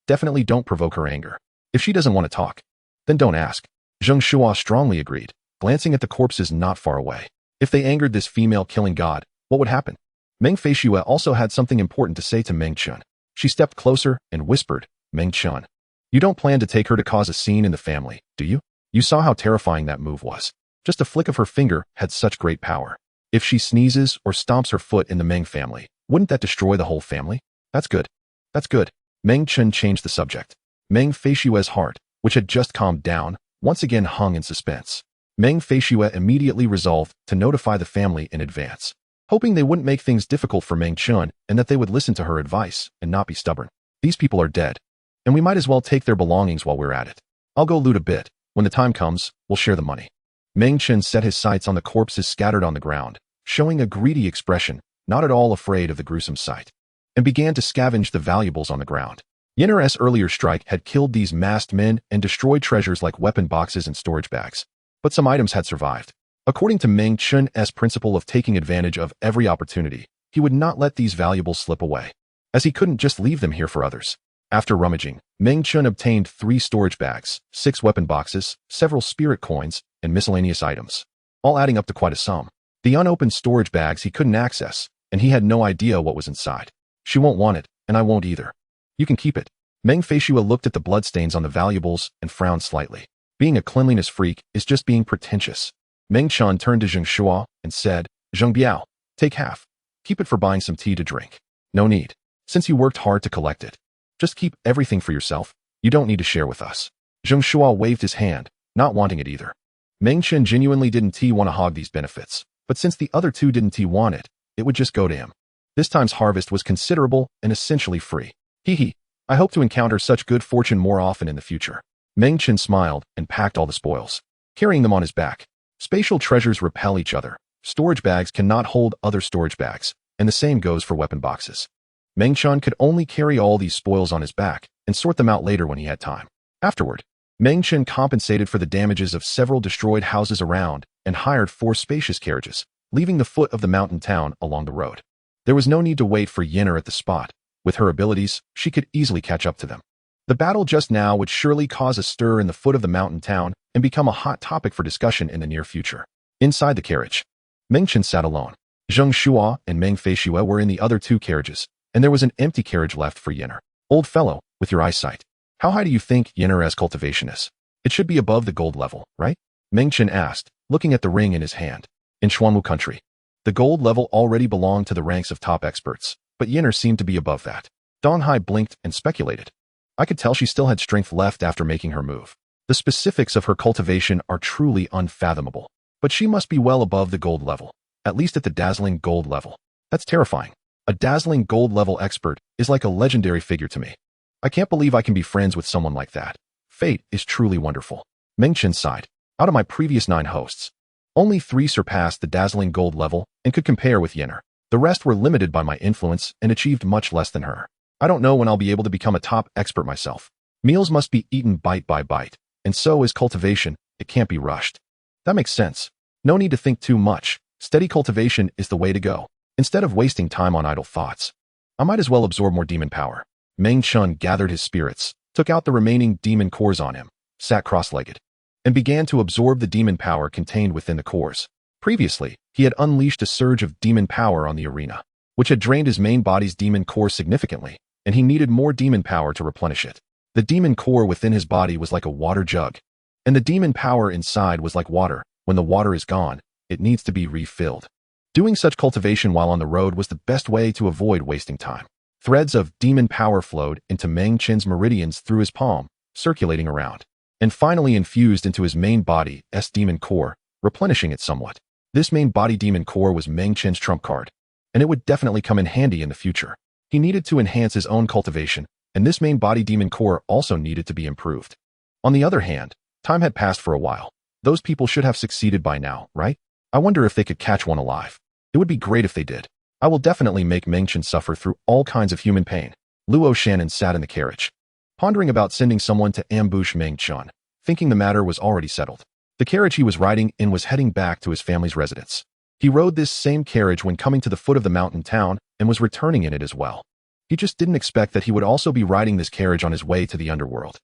Definitely don't provoke her anger. If she doesn't want to talk, then don't ask. Zheng Shuo strongly agreed, glancing at the corpses not far away. If they angered this female killing god, what would happen? Meng Feishue also had something important to say to Meng Chen. She stepped closer and whispered, Meng Chen, you don't plan to take her to cause a scene in the family, do you? You saw how terrifying that move was. Just a flick of her finger had such great power. If she sneezes or stomps her foot in the Meng family, wouldn't that destroy the whole family? That's good. Meng Chen changed the subject. Meng Feishue's heart, which had just calmed down, once again hung in suspense. Meng Feishue immediately resolved to notify the family in advance, hoping they wouldn't make things difficult for Meng Chen and that they would listen to her advice and not be stubborn. These people are dead, and we might as well take their belongings while we're at it. I'll go loot a bit. When the time comes, we'll share the money. Meng Chen set his sights on the corpses scattered on the ground, showing a greedy expression, not at all afraid of the gruesome sight, and began to scavenge the valuables on the ground. Yenner's earlier strike had killed these masked men and destroyed treasures like weapon boxes and storage bags, but some items had survived. According to Meng Chen's principle of taking advantage of every opportunity, he would not let these valuables slip away, as he couldn't just leave them here for others. After rummaging, Meng Chen obtained 3 storage bags, 6 weapon boxes, several spirit coins, and miscellaneous items, all adding up to quite a sum. The unopened storage bags he couldn't access, and he had no idea what was inside. She won't want it, and I won't either. You can keep it. Meng Feishue looked at the bloodstains on the valuables and frowned slightly. Being a cleanliness freak is just being pretentious. Meng Chen turned to Zheng Shuo and said, Zheng Biao, take half. Keep it for buying some tea to drink. No need. Since you worked hard to collect it, just keep everything for yourself. You don't need to share with us. Zheng Shuo waved his hand, not wanting it either. Meng Chen genuinely didn't want to hog these benefits, but since the other two didn't want it, it would just go to him. This time's harvest was considerable and essentially free. Hee. I hope to encounter such good fortune more often in the future. Meng Chen smiled and packed all the spoils, carrying them on his back. Spatial treasures repel each other. Storage bags cannot hold other storage bags, and the same goes for weapon boxes. Meng Chen could only carry all these spoils on his back and sort them out later when he had time. Afterward, Meng Chen compensated for the damages of several destroyed houses around and hired 4 spacious carriages, leaving the foot of the mountain town along the road. There was no need to wait for Yinner at the spot. With her abilities, she could easily catch up to them. The battle just now would surely cause a stir in the foot of the mountain town and become a hot topic for discussion in the near future. Inside the carriage, Meng Chen sat alone. Zheng Shuo and Meng Feishue were in the other two carriages, and there was an empty carriage left for Yinner. Old fellow, with your eyesight, how high do you think Yinner's cultivation is? It should be above the gold level, right? Meng Chen asked, looking at the ring in his hand. In Xuanwu country, the gold level already belonged to the ranks of top experts, but Yinner seemed to be above that. Dong Hai blinked and speculated. I could tell she still had strength left after making her move. The specifics of her cultivation are truly unfathomable, but she must be well above the gold level, at least at the dazzling gold level. That's terrifying. A dazzling gold level expert is like a legendary figure to me. I can't believe I can be friends with someone like that. Fate is truly wonderful. Meng Chen sighed. Out of my previous 9 hosts, only 3 surpassed the dazzling gold level and could compare with Yinner. The rest were limited by my influence and achieved much less than her. I don't know when I'll be able to become a top expert myself. Meals must be eaten bite by bite, and so is cultivation. It can't be rushed. That makes sense. No need to think too much. Steady cultivation is the way to go, instead of wasting time on idle thoughts. I might as well absorb more demon power. Meng Chen gathered his spirits, took out the remaining demon cores on him, sat cross-legged, and began to absorb the demon power contained within the cores. Previously, he had unleashed a surge of demon power on the arena, which had drained his main body's demon core significantly, and he needed more demon power to replenish it. The demon core within his body was like a water jug, and the demon power inside was like water. When the water is gone, it needs to be refilled. Doing such cultivation while on the road was the best way to avoid wasting time. Threads of demon power flowed into Meng Chen's meridians through his palm, circulating around, and finally infused into his main body's demon core, replenishing it somewhat. This main body demon core was Meng Chen's trump card, and it would definitely come in handy in the future. He needed to enhance his own cultivation, and this main body demon core also needed to be improved. On the other hand, time had passed for a while. Those people should have succeeded by now, right? I wonder if they could catch one alive. It would be great if they did. I will definitely make Meng Chen suffer through all kinds of human pain. Luo Shannon sat in the carriage, pondering about sending someone to ambush Meng Chen, thinking the matter was already settled. The carriage he was riding in was heading back to his family's residence. He rode this same carriage when coming to the foot of the mountain town and was returning in it as well. He just didn't expect that he would also be riding this carriage on his way to the underworld.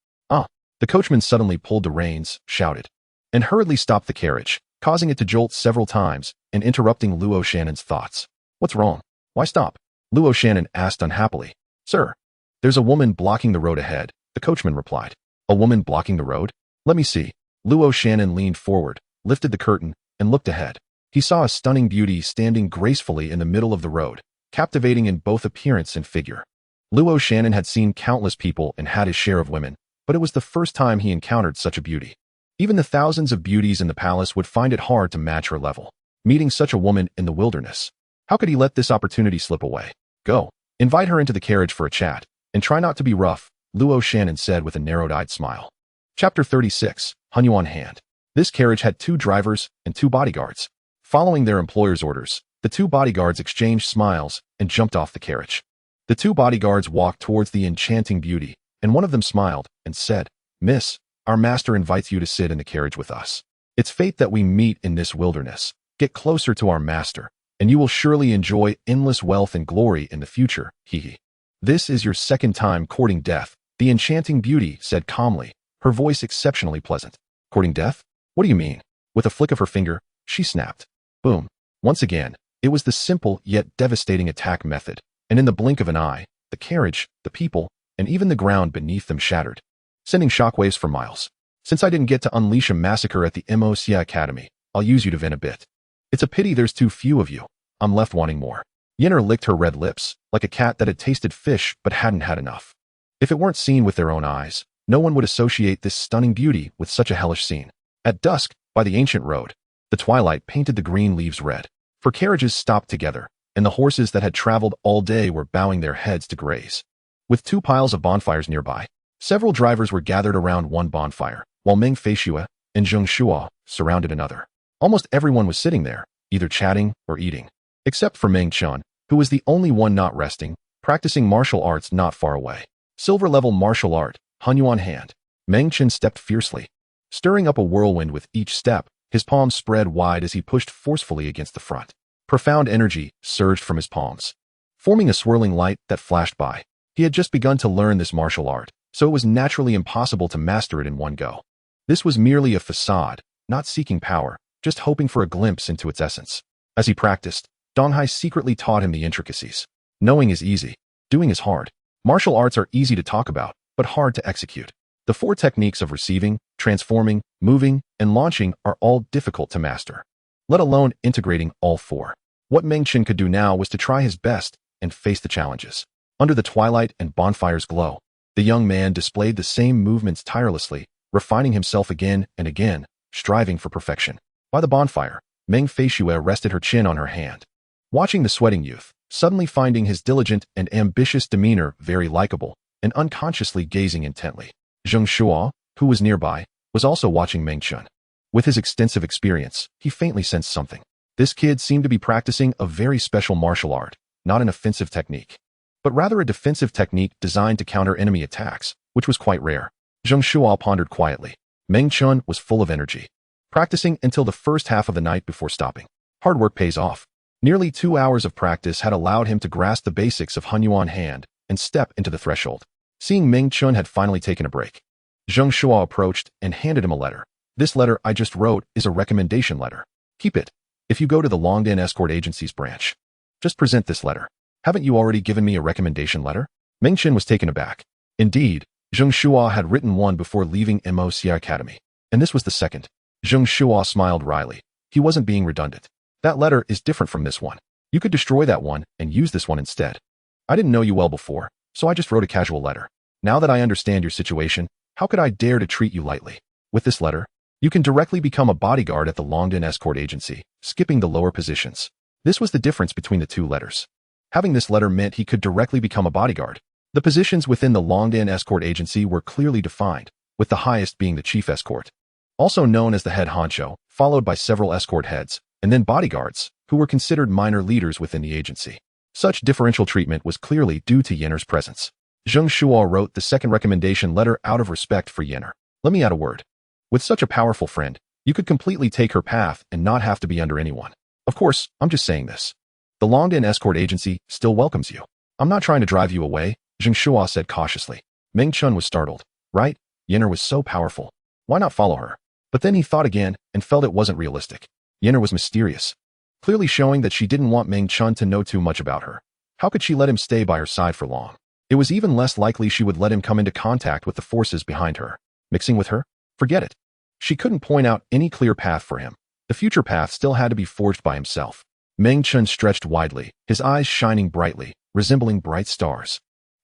The coachman suddenly pulled the reins, shouted, and hurriedly stopped the carriage, causing it to jolt several times and interrupting Luo Shannon's thoughts. What's wrong? Why stop? Luo Shannon asked unhappily. Sir, there's a woman blocking the road ahead, the coachman replied. A woman blocking the road? Let me see. Luo Shannon leaned forward, lifted the curtain, and looked ahead. He saw a stunning beauty standing gracefully in the middle of the road, captivating in both appearance and figure. Luo Shannon had seen countless people and had his share of women, but it was the first time he encountered such a beauty. Even the thousands of beauties in the palace would find it hard to match her level. Meeting such a woman in the wilderness, how could he let this opportunity slip away? Go, invite her into the carriage for a chat, and try not to be rough, Luo Shannon said with a narrowed-eyed smile. Chapter 36, Hunyuan Hand. This carriage had 2 drivers and 2 bodyguards. Following their employer's orders, the 2 bodyguards exchanged smiles and jumped off the carriage. The 2 bodyguards walked towards the enchanting beauty, and one of them smiled and said, Miss, our master invites you to sit in the carriage with us. It's fate that we meet in this wilderness. Get closer to our master, and you will surely enjoy endless wealth and glory in the future, hee. This is your second time courting death, the enchanting beauty said calmly, her voice exceptionally pleasant. Courting death? What do you mean? With a flick of her finger, she snapped. Boom. Once again, it was the simple yet devastating attack method, and in the blink of an eye, the carriage, the people, and even the ground beneath them shattered, sending shockwaves for miles. Since I didn't get to unleash a massacre at the Immerse Academy, I'll use you to vent a bit. It's a pity there's too few of you. I'm left wanting more. Yinner licked her red lips, like a cat that had tasted fish but hadn't had enough. If it weren't seen with their own eyes, no one would associate this stunning beauty with such a hellish scene. At dusk, by the ancient road, the twilight painted the green leaves red. For carriages stopped together, and the horses that had traveled all day were bowing their heads to graze. With 2 piles of bonfires nearby, several drivers were gathered around one bonfire, while Meng Feishue and Zheng Shuo surrounded another. Almost everyone was sitting there, either chatting or eating, except for Meng Chen, who was the only one not resting, practicing martial arts not far away. Silver-level martial art, Hunyuan Hand. Meng Chen stepped fiercely, stirring up a whirlwind with each step, his palms spread wide as he pushed forcefully against the front. Profound energy surged from his palms. forming a swirling light that flashed by. He had just begun to learn this martial art, so it was naturally impossible to master it in one go. This was merely a facade, not seeking power, just hoping for a glimpse into its essence. As he practiced, Donghai secretly taught him the intricacies. Knowing is easy, doing is hard. Martial arts are easy to talk about, but hard to execute. The 4 techniques of receiving, transforming, moving, and launching are all difficult to master, let alone integrating all 4. What Meng Chen could do now was to try his best and face the challenges. Under the twilight and bonfire's glow, the young man displayed the same movements tirelessly, refining himself again and again, striving for perfection. By the bonfire, Meng Feishue rested her chin on her hand. Watching the sweating youth, suddenly finding his diligent and ambitious demeanor very likable, and unconsciously gazing intently. Zheng Shuo, who was nearby, was also watching Meng Chen. With his extensive experience, he faintly sensed something. This kid seemed to be practicing a very special martial art, not an offensive technique, but rather a defensive technique designed to counter enemy attacks, which was quite rare. Zheng Shuo pondered quietly. Meng Chen was full of energy, practicing until the first half of the night before stopping. Hard work pays off. Nearly 2 hours of practice had allowed him to grasp the basics of Hunyuan hand and step into the threshold. Seeing Meng Chen had finally taken a break, Zheng Shuo approached and handed him a letter. This letter I just wrote is a recommendation letter. Keep it. If you go to the Longdan Escort Agency's branch, just present this letter. Haven't you already given me a recommendation letter? Meng Chen was taken aback. Indeed, Zheng Shuo had written one before leaving MOCI Academy, and this was the second. Zheng Shuo smiled wryly. He wasn't being redundant. That letter is different from this one. You could destroy that one and use this one instead. I didn't know you well before, so I just wrote a casual letter. Now that I understand your situation, how could I dare to treat you lightly? With this letter, you can directly become a bodyguard at the Longdan Escort Agency, skipping the lower positions. This was the difference between the 2 letters. Having this letter meant he could directly become a bodyguard. The positions within the Longdan Escort Agency were clearly defined, with the highest being the chief escort, also known as the head honcho, followed by several escort heads, and then bodyguards, who were considered minor leaders within the agency. Such differential treatment was clearly due to Yenner's presence. Zheng Shuo wrote the second recommendation letter out of respect for Yenner. Let me add a word. With such a powerful friend, you could completely take her path and not have to be under anyone. Of course, I'm just saying this. The Longdan Escort Agency still welcomes you. I'm not trying to drive you away, Zheng Shuo said cautiously. Meng Chen was startled. Right? Yenner was so powerful. Why not follow her? But then he thought again and felt it wasn't realistic. Yenner was mysterious, clearly showing that she didn't want Meng Chen to know too much about her. How could she let him stay by her side for long? It was even less likely she would let him come into contact with the forces behind her. Mixing with her? Forget it. She couldn't point out any clear path for him. The future path still had to be forged by himself. Meng Chen stretched widely, his eyes shining brightly, resembling bright stars.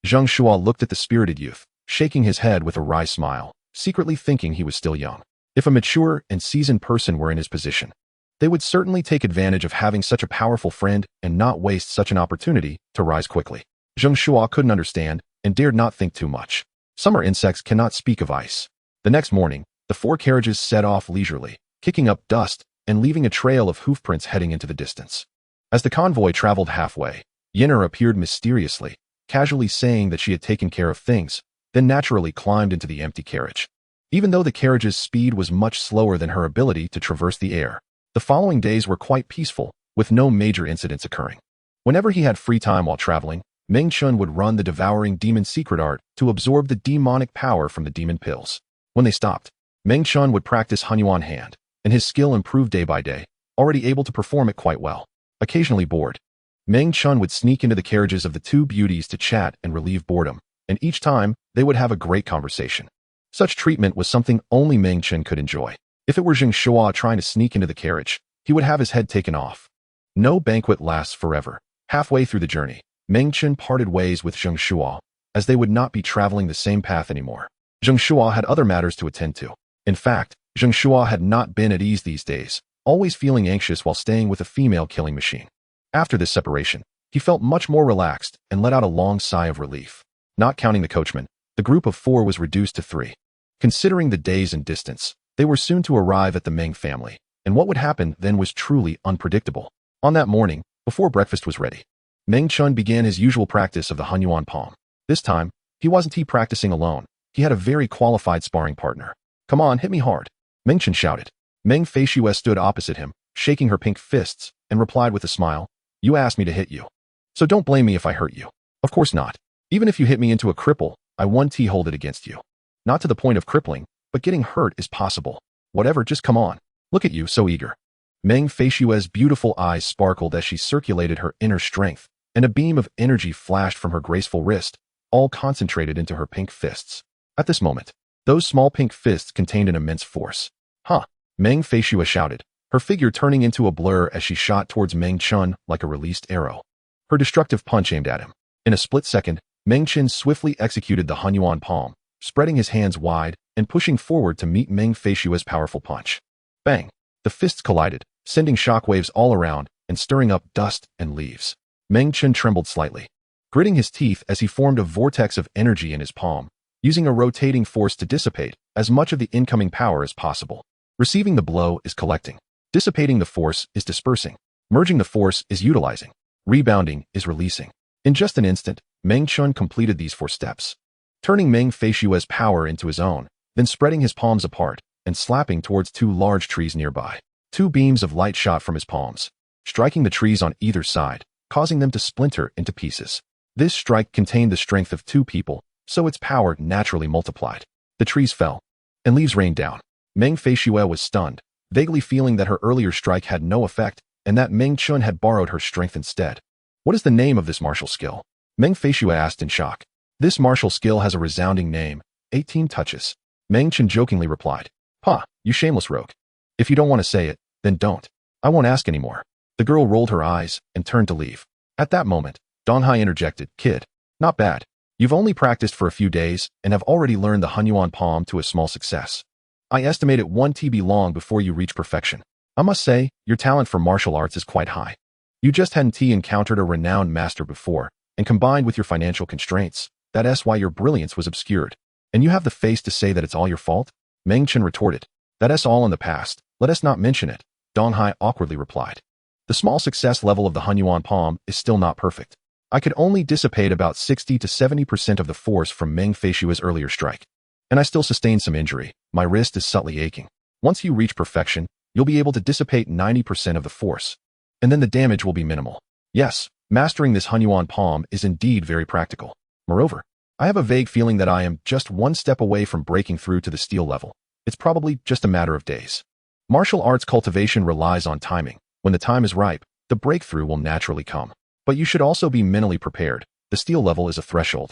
Zheng Shuo looked at the spirited youth, shaking his head with a wry smile, secretly thinking he was still young. If a mature and seasoned person were in his position, they would certainly take advantage of having such a powerful friend and not waste such an opportunity to rise quickly. Zheng Shuo couldn't understand and dared not think too much. Summer insects cannot speak of ice. The next morning, the 4 carriages set off leisurely, kicking up dust and leaving a trail of hoofprints heading into the distance. As the convoy traveled halfway, Yenner appeared mysteriously, casually saying that she had taken care of things, then naturally climbed into the empty carriage. Even though the carriage's speed was much slower than her ability to traverse the air, the following days were quite peaceful, with no major incidents occurring. Whenever he had free time while traveling, Meng Chen would run the devouring demon secret art to absorb the demonic power from the demon pills. When they stopped, Meng Chen would practice Hunyuan hand, and his skill improved day by day, already able to perform it quite well. Occasionally bored, Meng Chen would sneak into the carriages of the 2 beauties to chat and relieve boredom, and each time, they would have a great conversation. Such treatment was something only Meng Chen could enjoy. If it were Zheng Shuo trying to sneak into the carriage, he would have his head taken off. No banquet lasts forever. Halfway through the journey, Meng Chen parted ways with Zheng Shuo, as they would not be traveling the same path anymore. Zheng Shuo had other matters to attend to. In fact, Zheng Shuo had not been at ease these days, always feeling anxious while staying with a female killing machine. After this separation, he felt much more relaxed and let out a long sigh of relief. Not counting the coachman, the group of 4 was reduced to 3. Considering the days and distance, they were soon to arrive at the Meng family, and what would happen then was truly unpredictable. On that morning, before breakfast was ready, Meng Chen began his usual practice of the Hunyuan palm. This time, he wasn't practicing alone. He had a very qualified sparring partner. Come on, hit me hard, Meng Chen shouted. Meng Feishue stood opposite him, shaking her pink fists, and replied with a smile, You asked me to hit you. So don't blame me if I hurt you. Of course not. Even if you hit me into a cripple, I 1T hold it against you. Not to the point of crippling, but getting hurt is possible. Whatever, just come on. Look at you, so eager. Meng Feishue's beautiful eyes sparkled as she circulated her inner strength, and a beam of energy flashed from her graceful wrist, all concentrated into her pink fists. At this moment, those small pink fists contained an immense force. Huh! Meng Feishue shouted, her figure turning into a blur as she shot towards Meng Chen like a released arrow. Her destructive punch aimed at him. In a split second, Meng Chen swiftly executed the Hunyuan palm, spreading his hands wide and pushing forward to meet Meng Feishue's powerful punch. Bang! The fists collided, sending shockwaves all around and stirring up dust and leaves. Meng Chen trembled slightly, gritting his teeth as he formed a vortex of energy in his palm, using a rotating force to dissipate as much of the incoming power as possible. Receiving the blow is collecting. Dissipating the force is dispersing. Merging the force is utilizing. Rebounding is releasing. In just an instant, Meng Chen completed these 4 steps, turning Meng Feishue's power into his own, then spreading his palms apart and slapping towards 2 large trees nearby. 2 beams of light shot from his palms, striking the trees on either side, causing them to splinter into pieces. This strike contained the strength of 2 people, so its power naturally multiplied. The trees fell, and leaves rained down. Meng Feishue was stunned, vaguely feeling that her earlier strike had no effect and that Meng Chen had borrowed her strength instead. What is the name of this martial skill? Meng Feishue asked in shock. This martial skill has a resounding name, 18 touches. Meng Chen jokingly replied. "Pa, you shameless rogue. If you don't want to say it, then don't. I won't ask anymore." The girl rolled her eyes and turned to leave. At that moment, Donghai interjected, "Kid, not bad. You've only practiced for a few days and have already learned the Hunyuan palm to a small success. I estimate it 1 TB long before you reach perfection. I must say, your talent for martial arts is quite high. You just hadn't encountered a renowned master before, and combined with your financial constraints, that's why your brilliance was obscured. And you have the face to say that it's all your fault?" Meng Chen retorted. "That's all in the past. Let us not mention it," Donghai awkwardly replied. "The small success level of the Hunyuan palm is still not perfect. I could only dissipate about 60 to 70% of the force from Meng Feishue's earlier strike. And I still sustained some injury. My wrist is subtly aching. Once you reach perfection, you'll be able to dissipate 90% of the force. And then the damage will be minimal. Yes, mastering this Hunyuan palm is indeed very practical. Moreover, I have a vague feeling that I am just 1 step away from breaking through to the steel level. It's probably just a matter of days. Martial arts cultivation relies on timing. When the time is ripe, the breakthrough will naturally come. But you should also be mentally prepared. The steel level is a threshold.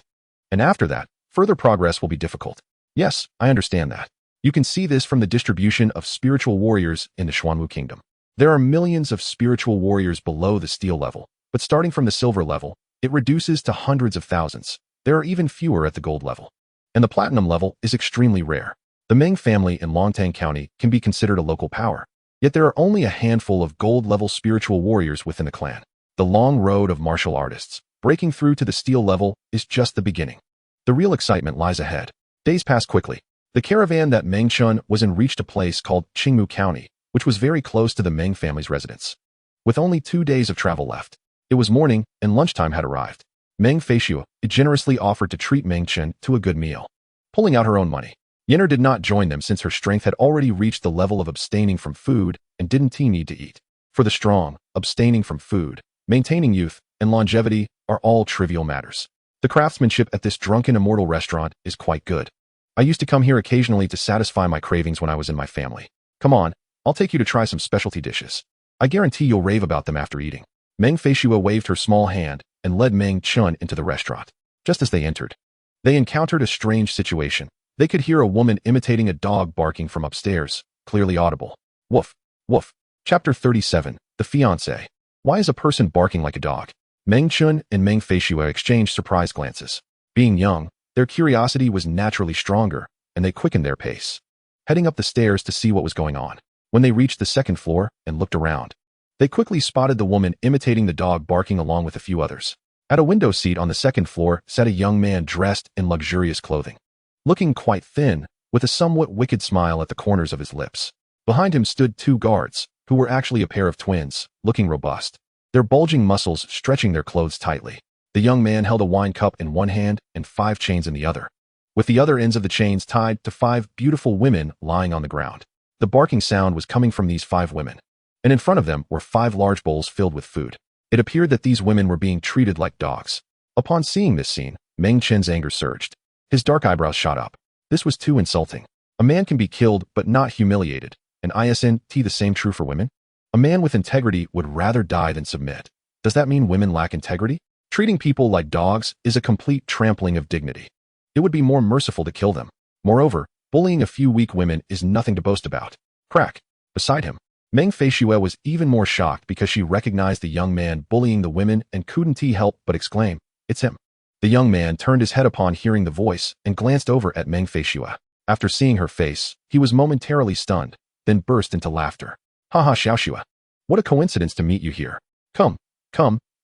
And after that, further progress will be difficult." "Yes, I understand that. You can see this from the distribution of spiritual warriors in the Xuanwu Kingdom. There are millions of spiritual warriors below the steel level, but starting from the silver level, it reduces to hundreds of thousands. There are even fewer at the gold level. And the platinum level is extremely rare. The Meng family in Longtang County can be considered a local power. Yet there are only a handful of gold-level spiritual warriors within the clan. The long road of martial artists, breaking through to the steel level, is just the beginning. The real excitement lies ahead." Days passed quickly. The caravan that Meng Chen was in reached a place called Qingmu County, which was very close to the Meng family's residence. With only 2 days of travel left, it was morning and lunchtime had arrived. Meng Feishue generously offered to treat Meng Chen to a good meal, pulling out her own money. Yenner did not join them since her strength had already reached the level of abstaining from food and didn't need to eat. For the strong, abstaining from food, maintaining youth, and longevity are all trivial matters. The craftsmanship at this drunken immortal restaurant is quite good. I used to come here occasionally to satisfy my cravings when I was in my family. Come on, I'll take you to try some specialty dishes. I guarantee you'll rave about them after eating." Meng Feishue waved her small hand and led Meng Chen into the restaurant. Just as they entered, they encountered a strange situation. They could hear a woman imitating a dog barking from upstairs, clearly audible. Woof, woof. Chapter 37, The Fiancé. Why is a person barking like a dog? Meng Chen and Meng Feishue exchanged surprised glances. Being young, their curiosity was naturally stronger, and they quickened their pace, heading up the stairs to see what was going on. When they reached the 2nd floor and looked around, they quickly spotted the woman imitating the dog barking along with a few others. At a window seat on the 2nd floor sat a young man dressed in luxurious clothing, looking quite thin, with a somewhat wicked smile at the corners of his lips. Behind him stood 2 guards, who were actually a pair of twins, looking robust, their bulging muscles stretching their clothes tightly. The young man held a wine cup in one hand and 5 chains in the other, with the other ends of the chains tied to 5 beautiful women lying on the ground. The barking sound was coming from these 5 women, and in front of them were 5 large bowls filled with food. It appeared that these women were being treated like dogs. Upon seeing this scene, Meng Chen's anger surged. His dark eyebrows shot up. This was too insulting. A man can be killed but not humiliated, and isn't the same true for women? A man with integrity would rather die than submit. Does that mean women lack integrity? Treating people like dogs is a complete trampling of dignity. It would be more merciful to kill them. Moreover, bullying a few weak women is nothing to boast about. Crack. Beside him, Meng Feishue was even more shocked because she recognized the young man bullying the women and couldn't help but exclaim, "It's him." The young man turned his head upon hearing the voice and glanced over at Meng Feishue. After seeing her face, he was momentarily stunned, then burst into laughter. "Haha, Xiaoxue. What a coincidence to meet you here. Come,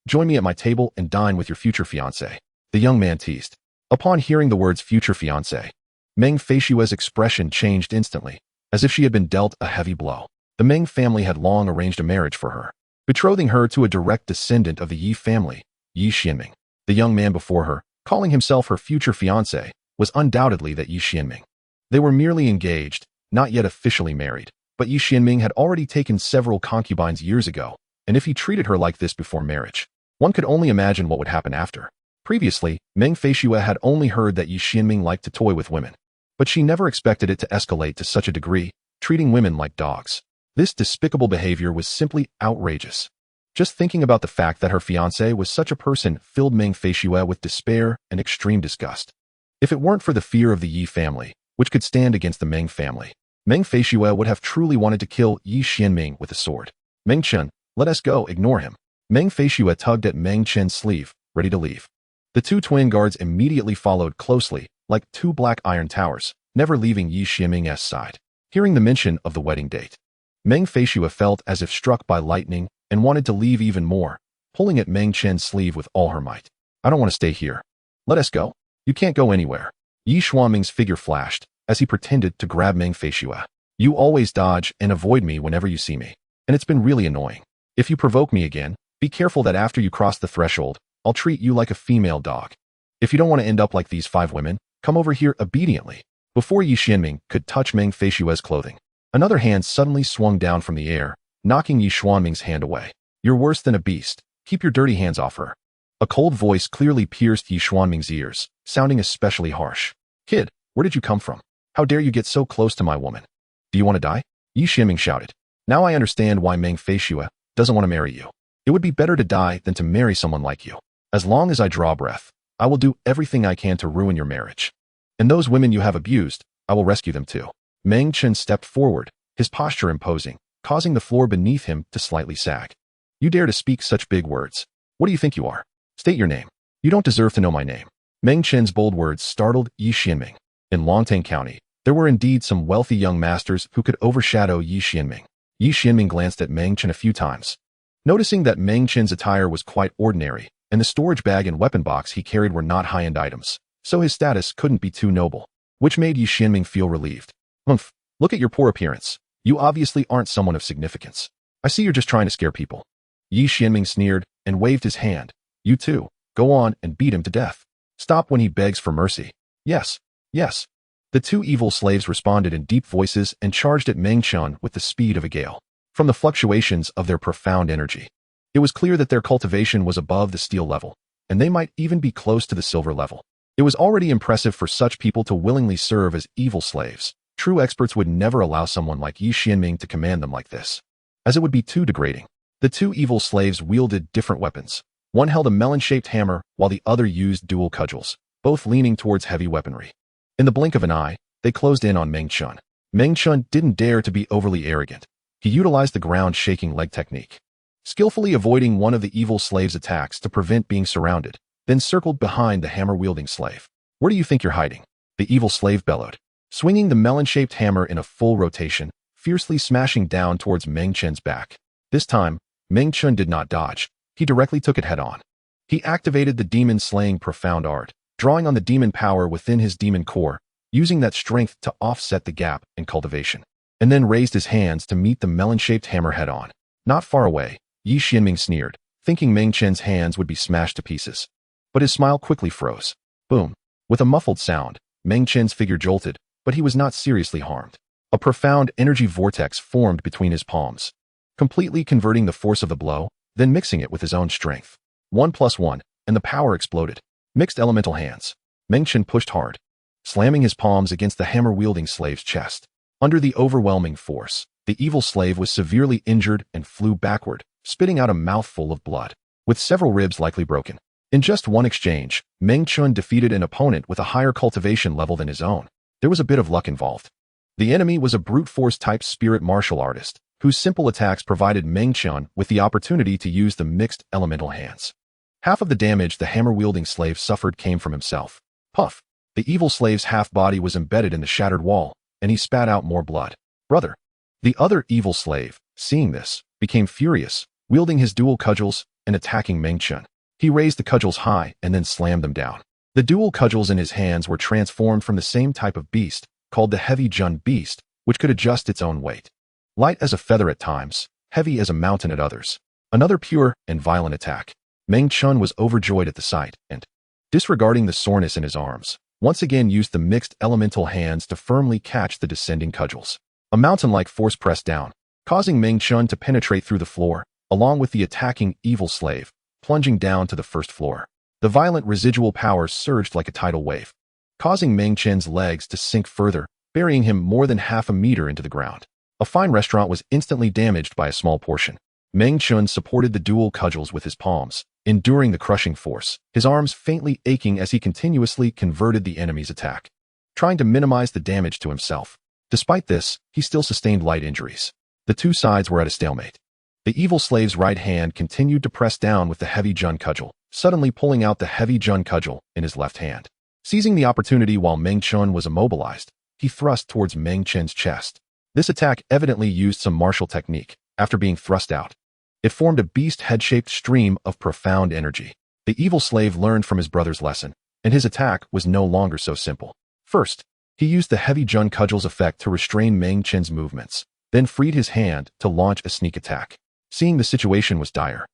join me at my table and dine with your future fiancé," the young man teased. Upon hearing the words future fiancé, Meng Feishue's expression changed instantly, as if she had been dealt a heavy blow. The Meng family had long arranged a marriage for her, betrothing her to a direct descendant of the Yi family, Yi Xianming. The young man before her, calling himself her future fiancé, was undoubtedly that Yi Xianming. They were merely engaged, not yet officially married, but Yi Xianming had already taken several concubines years ago, and if he treated her like this before marriage, one could only imagine what would happen after. Previously, Meng Feishue had only heard that Yi Xianming liked to toy with women, but she never expected it to escalate to such a degree, treating women like dogs. This despicable behavior was simply outrageous. Just thinking about the fact that her fiancé was such a person filled Meng Feishue with despair and extreme disgust. If it weren't for the fear of the Yi family, which could stand against the Meng family, Meng Feishue would have truly wanted to kill Yi Xianming with a sword. "Meng Chen, let us go, ignore him." Meng Feishue tugged at Meng Chen's sleeve, ready to leave. The two twin guards immediately followed closely, like two black iron towers, never leaving Yi Xianming's side. Hearing the mention of the wedding date, Meng Feishue felt as if struck by lightning and wanted to leave even more, pulling at Meng Chen's sleeve with all her might. "I don't want to stay here. Let us go." "You can't go anywhere." Yi Xianming's figure flashed as he pretended to grab Meng Feishue. "You always dodge and avoid me whenever you see me, and it's been really annoying. If you provoke me again, be careful that after you cross the threshold, I'll treat you like a female dog. If you don't want to end up like these 5 women, come over here obediently." Before Yi Xianming could touch Meng Feishue's clothing, another hand suddenly swung down from the air, knocking Yi Xianming's hand away. "You're worse than a beast. Keep your dirty hands off her." A cold voice clearly pierced Yi Xianming's ears, sounding especially harsh. "Kid, where did you come from? How dare you get so close to my woman? Do you want to die?" Yi Xianming shouted. "Now I understand why Meng Feishue doesn't want to marry you. It would be better to die than to marry someone like you. As long as I draw breath, I will do everything I can to ruin your marriage. And those women you have abused, I will rescue them too." Meng Chen stepped forward, his posture imposing, causing the floor beneath him to slightly sag. "You dare to speak such big words? What do you think you are? State your name." "You don't deserve to know my name." Meng Chen's bold words startled Yi Xianming. In Longtang County, there were indeed some wealthy young masters who could overshadow Yi Xianming. Yi Xianming glanced at Meng Chen a few times. Noticing that Meng Chen's attire was quite ordinary, and the storage bag and weapon box he carried were not high-end items, so his status couldn't be too noble, which made Yi Xianming feel relieved. "Humph, look at your poor appearance. You obviously aren't someone of significance. I see you're just trying to scare people." Yi Xianming sneered and waved his hand. "You too, go on and beat him to death. Stop when he begs for mercy." "Yes, yes." The two evil slaves responded in deep voices and charged at Meng Chen with the speed of a gale. From the fluctuations of their profound energy, it was clear that their cultivation was above the steel level, and they might even be close to the silver level. It was already impressive for such people to willingly serve as evil slaves. True experts would never allow someone like Yi Xianming to command them like this, as it would be too degrading. The two evil slaves wielded different weapons. One held a melon-shaped hammer, while the other used dual cudgels, both leaning towards heavy weaponry. In the blink of an eye, they closed in on Meng Chen. Meng Chen didn't dare to be overly arrogant. He utilized the ground-shaking leg technique, skillfully avoiding one of the evil slave's attacks to prevent being surrounded, then circled behind the hammer-wielding slave. "Where do you think you're hiding?" the evil slave bellowed, swinging the melon-shaped hammer in a full rotation, fiercely smashing down towards Meng Chen's back. This time, Meng Chen did not dodge. He directly took it head-on. He activated the demon-slaying profound art, drawing on the demon power within his demon core, using that strength to offset the gap in cultivation, and then raised his hands to meet the melon-shaped hammer head-on. Not far away, Yi Xianming sneered, thinking Meng Chen's hands would be smashed to pieces. But his smile quickly froze. Boom. With a muffled sound, Meng Chen's figure jolted, but he was not seriously harmed. A profound energy vortex formed between his palms, completely converting the force of the blow then mixing it with his own strength. 1+1, and the power exploded. Mixed elemental hands. Meng Chen pushed hard, slamming his palms against the hammer-wielding slave's chest. Under the overwhelming force, the evil slave was severely injured and flew backward, spitting out a mouthful of blood, with several ribs likely broken. In just one exchange, Meng Chen defeated an opponent with a higher cultivation level than his own. There was a bit of luck involved. The enemy was a brute force type spirit martial artist, whose simple attacks provided Meng Chen with the opportunity to use the mixed elemental hands. Half of the damage the hammer-wielding slave suffered came from himself. Puff! The evil slave's half-body was embedded in the shattered wall, and he spat out more blood. Brother! The other evil slave, seeing this, became furious, wielding his dual cudgels and attacking Meng Chen. He raised the cudgels high and then slammed them down. The dual cudgels in his hands were transformed from the same type of beast, called the Heavy Jun Beast, which could adjust its own weight. Light as a feather at times, heavy as a mountain at others. Another pure and violent attack. Meng Chen was overjoyed at the sight, and, disregarding the soreness in his arms, once again used the mixed elemental hands to firmly catch the descending cudgels. A mountain-like force pressed down, causing Meng Chen to penetrate through the floor, along with the attacking evil slave, plunging down to the first floor. The violent residual power surged like a tidal wave, causing Meng Chen's legs to sink further, burying him more than half a meter into the ground. A fine restaurant was instantly damaged by a small portion. Meng Chen supported the dual cudgels with his palms, enduring the crushing force, his arms faintly aching as he continuously converted the enemy's attack, trying to minimize the damage to himself. Despite this, he still sustained light injuries. The two sides were at a stalemate. The evil slave's right hand continued to press down with the Heavy Jun cudgel, suddenly pulling out the Heavy Jun cudgel in his left hand. Seizing the opportunity while Meng Chen was immobilized, he thrust towards Meng Chen's chest. This attack evidently used some martial technique. After being thrust out, it formed a beast head-shaped stream of profound energy. The evil slave learned from his brother's lesson, and his attack was no longer so simple. First, he used the Heavy Jun cudgel's effect to restrain Meng Chen's movements, then freed his hand to launch a sneak attack. Seeing the situation was dire,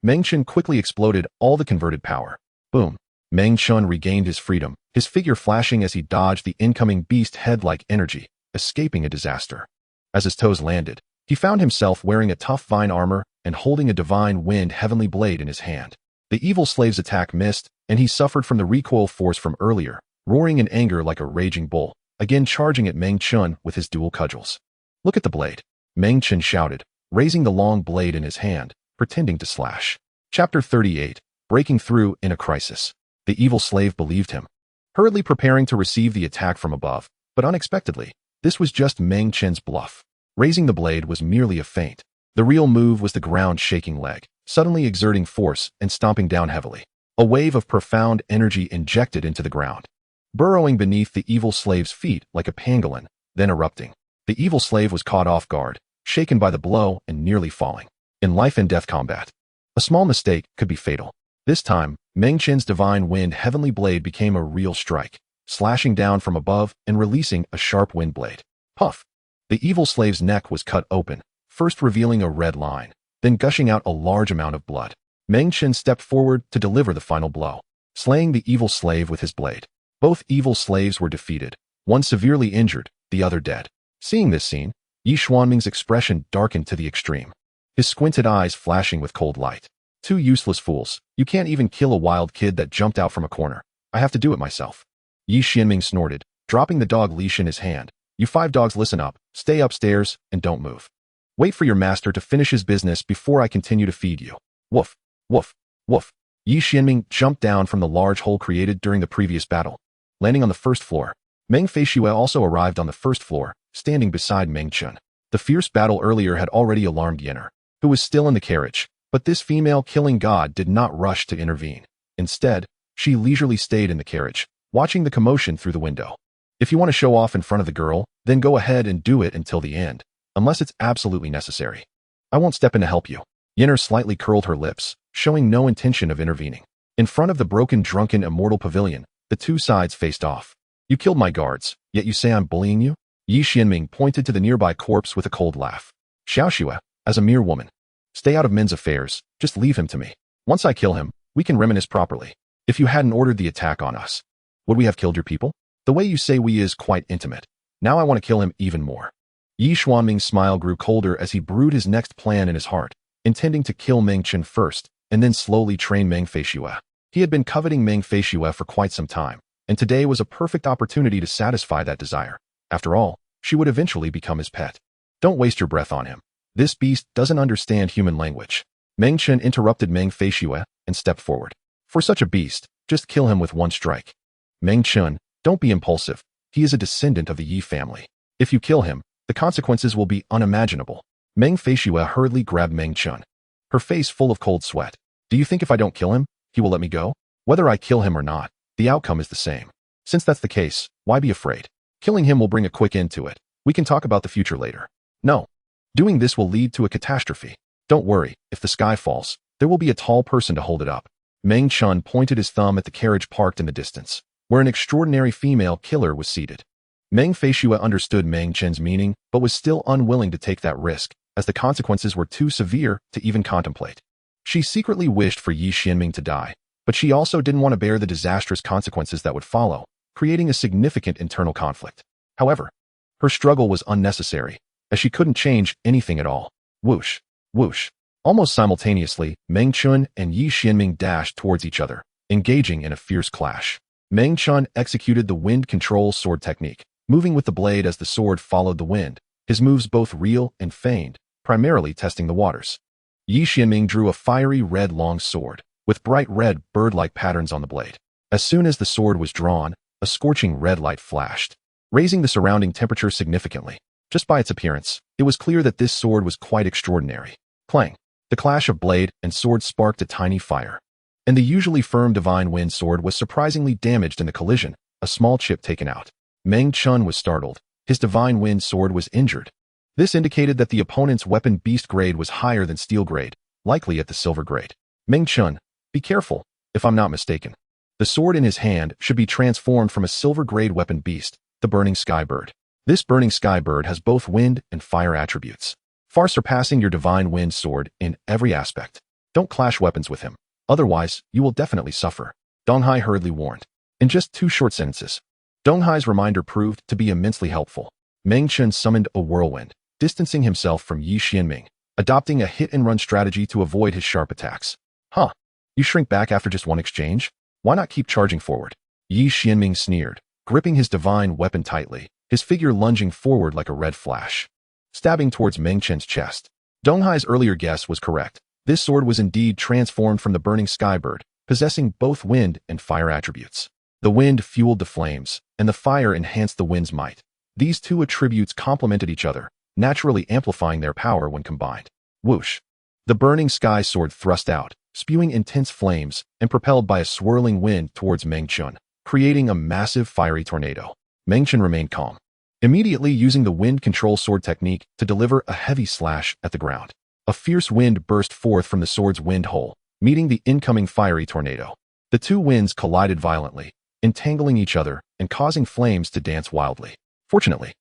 Meng Chen quickly exploded all the converted power. Boom! Meng Chen regained his freedom, his figure flashing as he dodged the incoming beast head-like energy, escaping a disaster. As his toes landed, he found himself wearing a tough vine armor and holding a divine wind heavenly blade in his hand. The evil slave's attack missed, and he suffered from the recoil force from earlier, roaring in anger like a raging bull, again charging at Meng Chen with his dual cudgels. Look at the blade, Meng Chen shouted, raising the long blade in his hand, pretending to slash. Chapter 38, Breaking Through in a Crisis. The evil slave believed him, hurriedly preparing to receive the attack from above, but unexpectedly, this was just Meng Chen's bluff. Raising the blade was merely a feint. The real move was the ground-shaking leg, suddenly exerting force and stomping down heavily. A wave of profound energy injected into the ground, burrowing beneath the evil slave's feet like a pangolin, then erupting. The evil slave was caught off guard, shaken by the blow and nearly falling. In life-and-death combat, a small mistake could be fatal. This time, Meng Chen's divine wind heavenly blade became a real strike, slashing down from above and releasing a sharp wind blade. Puff! The evil slave's neck was cut open, first revealing a red line, then gushing out a large amount of blood. Meng Chen stepped forward to deliver the final blow, slaying the evil slave with his blade. Both evil slaves were defeated, one severely injured, the other dead. Seeing this scene, Yi Xuanming's expression darkened to the extreme, his squinted eyes flashing with cold light. Two useless fools. You can't even kill a wild kid that jumped out from a corner. I have to do it myself. Yi Xuanming snorted, dropping the dog leash in his hand. You 5 dogs listen up, stay upstairs, and don't move. Wait for your master to finish his business before I continue to feed you. Woof, woof, woof. Yi Xuanming jumped down from the large hole created during the previous battle, landing on the first floor. Meng Feishue also arrived on the first floor, standing beside Meng Chen. The fierce battle earlier had already alarmed Yenner, who was still in the carriage, but this female-killing god did not rush to intervene. Instead, she leisurely stayed in the carriage, watching the commotion through the window. If you want to show off in front of the girl, then go ahead and do it until the end, unless it's absolutely necessary. I won't step in to help you. Yenner slightly curled her lips, showing no intention of intervening. In front of the broken drunken immortal pavilion, the two sides faced off. You killed my guards, yet you say I'm bullying you? Yi Xuanming pointed to the nearby corpse with a cold laugh. Xiaoxue, as a mere woman, stay out of men's affairs, just leave him to me. Once I kill him, we can reminisce properly. If you hadn't ordered the attack on us, would we have killed your people? The way you say we is quite intimate. Now I want to kill him even more. Yi Xuanming's smile grew colder as he brewed his next plan in his heart. intending to kill Meng Chen first and then slowly train Meng Feishue. He had been coveting Meng Feishue for quite some time, and today was a perfect opportunity to satisfy that desire. After all, she would eventually become his pet. Don't waste your breath on him. This beast doesn't understand human language. Meng Chen interrupted Meng Feishue and stepped forward. For such a beast, just kill him with one strike. Meng Chen, don't be impulsive. He is a descendant of the Yi family. If you kill him, the consequences will be unimaginable. Meng Feishue hurriedly grabbed Meng Chen, her face full of cold sweat. Do you think if I don't kill him, he will let me go? Whether I kill him or not, the outcome is the same. Since that's the case, why be afraid? Killing him will bring a quick end to it. We can talk about the future later. No. Doing this will lead to a catastrophe. Don't worry, if the sky falls, there will be a tall person to hold it up. Meng Chen pointed his thumb at the carriage parked in the distance, where an extraordinary female killer was seated. Meng Feishue understood Meng Chen's meaning, but was still unwilling to take that risk, as the consequences were too severe to even contemplate. She secretly wished for Yi Xianming to die, but she also didn't want to bear the disastrous consequences that would follow, creating a significant internal conflict. However, her struggle was unnecessary, as she couldn't change anything at all. Whoosh, whoosh. Almost simultaneously, Meng Chen and Yi Xianming dashed towards each other, engaging in a fierce clash. Meng Chen executed the wind control sword technique, moving with the blade as the sword followed the wind, his moves both real and feigned, primarily testing the waters. Yi Xianming drew a fiery red long sword, with bright red bird-like patterns on the blade. As soon as the sword was drawn, a scorching red light flashed, raising the surrounding temperature significantly. Just by its appearance, it was clear that this sword was quite extraordinary. Clang! The clash of blade and sword sparked a tiny fire. And the usually firm divine wind sword was surprisingly damaged in the collision, a small chip taken out. Meng Chen was startled. His divine wind sword was injured. This indicated that the opponent's weapon beast grade was higher than steel grade, likely at the silver grade. Meng Chen, be careful, if I'm not mistaken. The sword in his hand should be transformed from a silver grade weapon beast, the Burning Sky Bird. This Burning Sky Bird has both wind and fire attributes, far surpassing your divine wind sword in every aspect. Don't clash weapons with him, otherwise you will definitely suffer. Donghai hurriedly warned. In just 2 short sentences, Donghai's reminder proved to be immensely helpful. Meng Chen summoned a whirlwind, distancing himself from Yi Xianming, adopting a hit-and-run strategy to avoid his sharp attacks. Huh? You shrink back after just one exchange? Why not keep charging forward? Yi Xianming sneered, gripping his divine weapon tightly, his figure lunging forward like a red flash, stabbing towards Meng Chen's chest. Donghai's earlier guess was correct. This sword was indeed transformed from the Burning Sky Bird, possessing both wind and fire attributes. The wind fueled the flames, and the fire enhanced the wind's might. These 2 attributes complemented each other, naturally amplifying their power when combined. Whoosh! The Burning Sky Sword thrust out, spewing intense flames, and propelled by a swirling wind towards Meng Chen, creating a massive fiery tornado. Meng Chen remained calm, immediately using the wind control sword technique to deliver a heavy slash at the ground. A fierce wind burst forth from the sword's wind hole, meeting the incoming fiery tornado. The 2 winds collided violently, entangling each other and causing flames to dance wildly. Fortunately,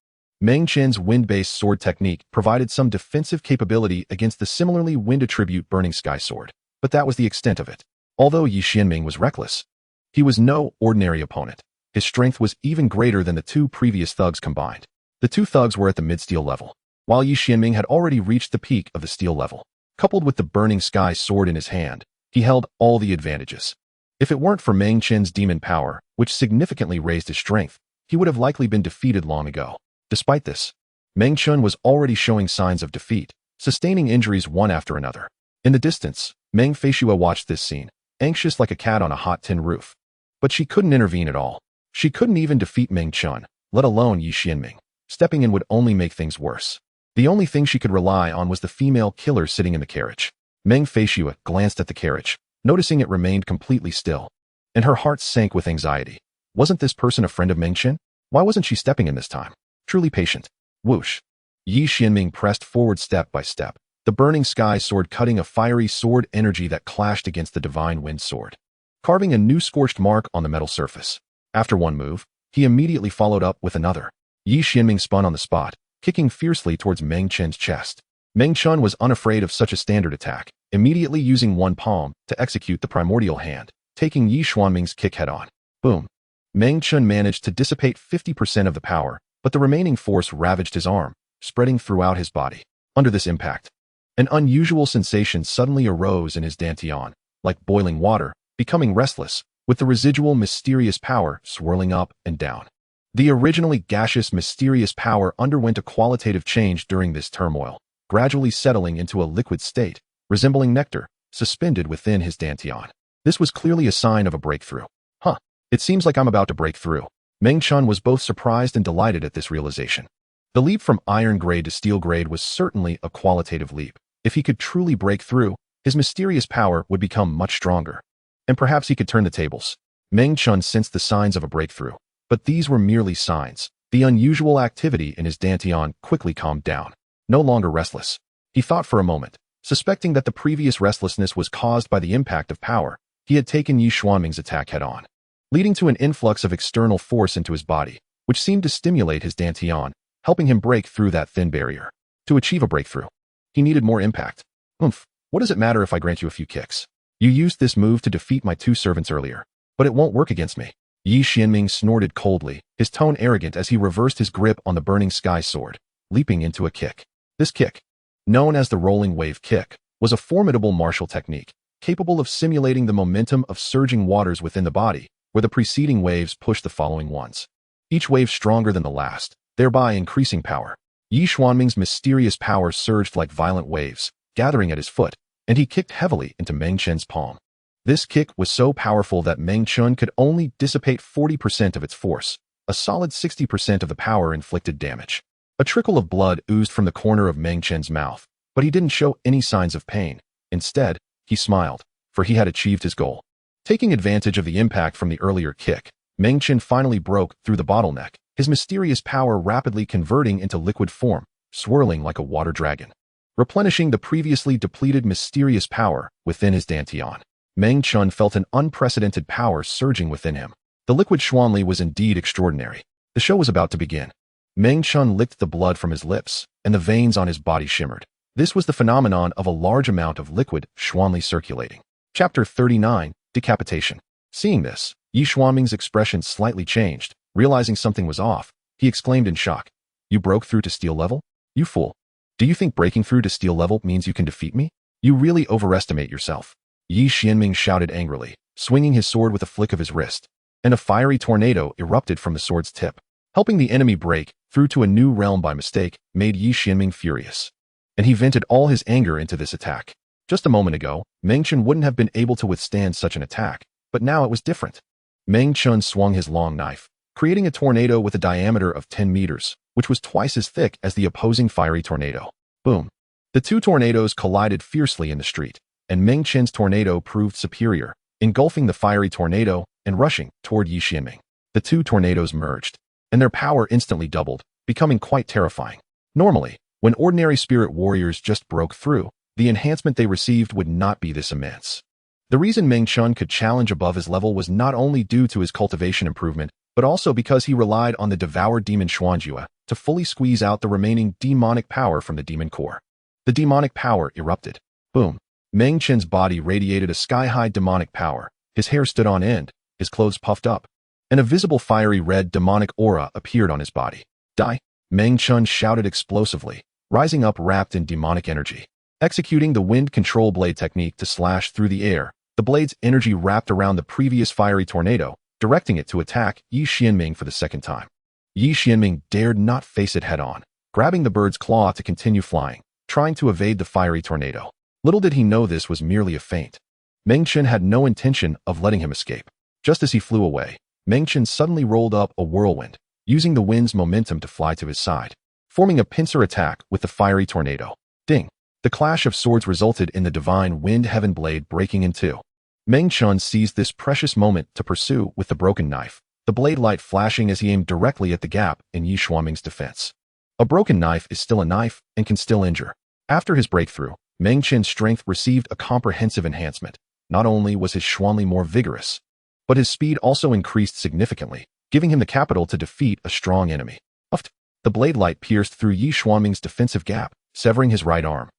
Meng Chen's wind-based sword technique provided some defensive capability against the similarly wind attribute Burning Sky Sword, but that was the extent of it. Although Yi Xianming was reckless, he was no ordinary opponent. His strength was even greater than the 2 previous thugs combined. The 2 thugs were at the mid-steel level, while Yi Xianming had already reached the peak of the steel level. Coupled with the Burning Sky Sword in his hand, he held all the advantages. If it weren't for Meng Chen's demon power, which significantly raised his strength, he would have likely been defeated long ago. Despite this, Meng Chen was already showing signs of defeat, sustaining injuries one after another. In the distance, Meng Feishue watched this scene, anxious like a cat on a hot tin roof. But she couldn't intervene at all. She couldn't even defeat Meng Chen, let alone Yi Xianming. Stepping in would only make things worse. The only thing she could rely on was the female killer sitting in the carriage. Meng Feishue glanced at the carriage, noticing it remained completely still, and her heart sank with anxiety. Wasn't this person a friend of Meng Chen? Why wasn't she stepping in this time? Truly patient. Whoosh! Yi Xianming pressed forward step by step, the Burning Sky Sword cutting a fiery sword energy that clashed against the Divine Wind Sword, carving a new scorched mark on the metal surface. After one move, he immediately followed up with another. Yi Xianming spun on the spot, kicking fiercely towards Meng Chen's chest. Meng Chen was unafraid of such a standard attack, immediately using one palm to execute the primordial hand, taking Yi Xianming's kick head-on. Boom! Meng Chen managed to dissipate 50% of the power, but the remaining force ravaged his arm, spreading throughout his body. Under this impact, An unusual sensation suddenly arose in his dantian, like boiling water, becoming restless, with the residual mysterious power swirling up and down. The originally gaseous mysterious power underwent a qualitative change during this turmoil, gradually settling into a liquid state, resembling nectar, suspended within his dantian. This was clearly a sign of a breakthrough. Huh, it seems like I'm about to break through. Meng Chen was both surprised and delighted at this realization. The leap from iron grade to steel grade was certainly a qualitative leap. If he could truly break through, his mysterious power would become much stronger. And perhaps he could turn the tables. Meng Chen sensed the signs of a breakthrough, but these were merely signs. The unusual activity in his dantian quickly calmed down. No longer restless. He thought for a moment, suspecting that the previous restlessness was caused by the impact of power. He had taken Yi Xuanming's attack head-on, leading to an influx of external force into his body, which seemed to stimulate his dantian, helping him break through that thin barrier. To achieve a breakthrough, he needed more impact. What does it matter if I grant you a few kicks? You used this move to defeat my 2 servants earlier, but it won't work against me. Yi Xuanming snorted coldly, his tone arrogant as he reversed his grip on the burning sky sword, leaping into a kick. This kick, known as the rolling wave kick, was a formidable martial technique, capable of simulating the momentum of surging waters within the body, where the preceding waves push the following ones. Each wave stronger than the last, thereby increasing power. Yi Xuanming's mysterious power surged like violent waves, gathering at his foot, and he kicked heavily into Meng Chen's palm. This kick was so powerful that Meng Chen could only dissipate 40% of its force. A solid 60% of the power inflicted damage. A trickle of blood oozed from the corner of Meng Chen's mouth, but he didn't show any signs of pain. Instead, he smiled, for he had achieved his goal. Taking advantage of the impact from the earlier kick, Meng Chen finally broke through the bottleneck, his mysterious power rapidly converting into liquid form, swirling like a water dragon, replenishing the previously depleted mysterious power within his dantian. Meng Chen felt an unprecedented power surging within him. The liquid Xuanli was indeed extraordinary. The show was about to begin. Meng Chen licked the blood from his lips, and the veins on his body shimmered. This was the phenomenon of a large amount of liquid Xuanli circulating. Chapter 39, Decapitation. Seeing this, Yi Xuanming's expression slightly changed. Realizing something was off, he exclaimed in shock. You broke through to steel level? You fool. Do you think breaking through to steel level means you can defeat me? You really overestimate yourself. Yi Xuanming shouted angrily, swinging his sword with a flick of his wrist, and a fiery tornado erupted from the sword's tip. Helping the enemy break through to a new realm by mistake made Yi Xuanming furious, and he vented all his anger into this attack. Just a moment ago, Meng Chen wouldn't have been able to withstand such an attack, but now it was different. Meng Chen swung his long knife, creating a tornado with a diameter of 10 meters, which was twice as thick as the opposing fiery tornado. Boom. The 2 tornadoes collided fiercely in the street, and Meng Chen's tornado proved superior, engulfing the fiery tornado and rushing toward Yi Xuanming. The 2 tornadoes merged, and their power instantly doubled, becoming quite terrifying. Normally, when ordinary spirit warriors just broke through, the enhancement they received would not be this immense. The reason Meng Chen could challenge above his level was not only due to his cultivation improvement, but also because he relied on the devoured demon Xuanjue to fully squeeze out the remaining demonic power from the demon core. The demonic power erupted. Boom. Meng Chen's body radiated a sky-high demonic power. His hair stood on end, his clothes puffed up, and a visible fiery red demonic aura appeared on his body. Die! Meng Chen shouted explosively, rising up wrapped in demonic energy. Executing the wind control blade technique to slash through the air, the blade's energy wrapped around the previous fiery tornado, directing it to attack Yi Xuanming for the second time. Yi Xuanming dared not face it head-on, grabbing the bird's claw to continue flying, trying to evade the fiery tornado. Little did he know this was merely a feint. Meng Chen had no intention of letting him escape. Just as he flew away, Meng Chen suddenly rolled up a whirlwind, using the wind's momentum to fly to his side, forming a pincer attack with the fiery tornado. Ding! The clash of swords resulted in the divine wind heaven blade breaking in two. Meng Chen seized this precious moment to pursue with the broken knife, the blade light flashing as he aimed directly at the gap in Yi Xuanming's defense. A broken knife is still a knife and can still injure. After his breakthrough, Meng Chen's strength received a comprehensive enhancement. Not only was his Xuanli more vigorous, but his speed also increased significantly, giving him the capital to defeat a strong enemy. Uft! The blade light pierced through Yi Xuanming's defensive gap, severing his right arm.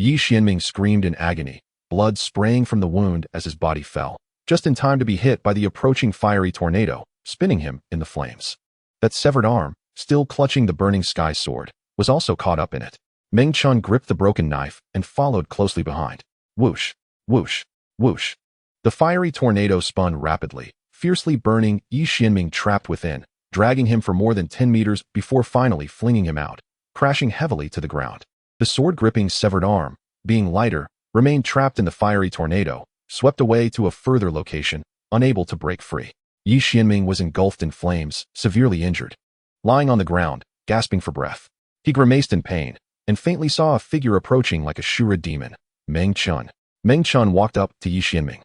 Yi Xuanming screamed in agony, blood spraying from the wound as his body fell, just in time to be hit by the approaching fiery tornado, spinning him in the flames. That severed arm, still clutching the burning sky sword, was also caught up in it. Meng Chen gripped the broken knife and followed closely behind. Whoosh, whoosh, whoosh. The fiery tornado spun rapidly, fiercely burning Yi Xianming trapped within, dragging him for more than 10 meters before finally flinging him out, crashing heavily to the ground. The sword-gripping severed arm, being lighter, remained trapped in the fiery tornado, swept away to a further location, unable to break free. Yi Xianming was engulfed in flames, severely injured. Lying on the ground, gasping for breath, he grimaced in pain, and faintly saw a figure approaching like a Shura demon, Meng Chen. Meng Chen walked up to Yi Xianming,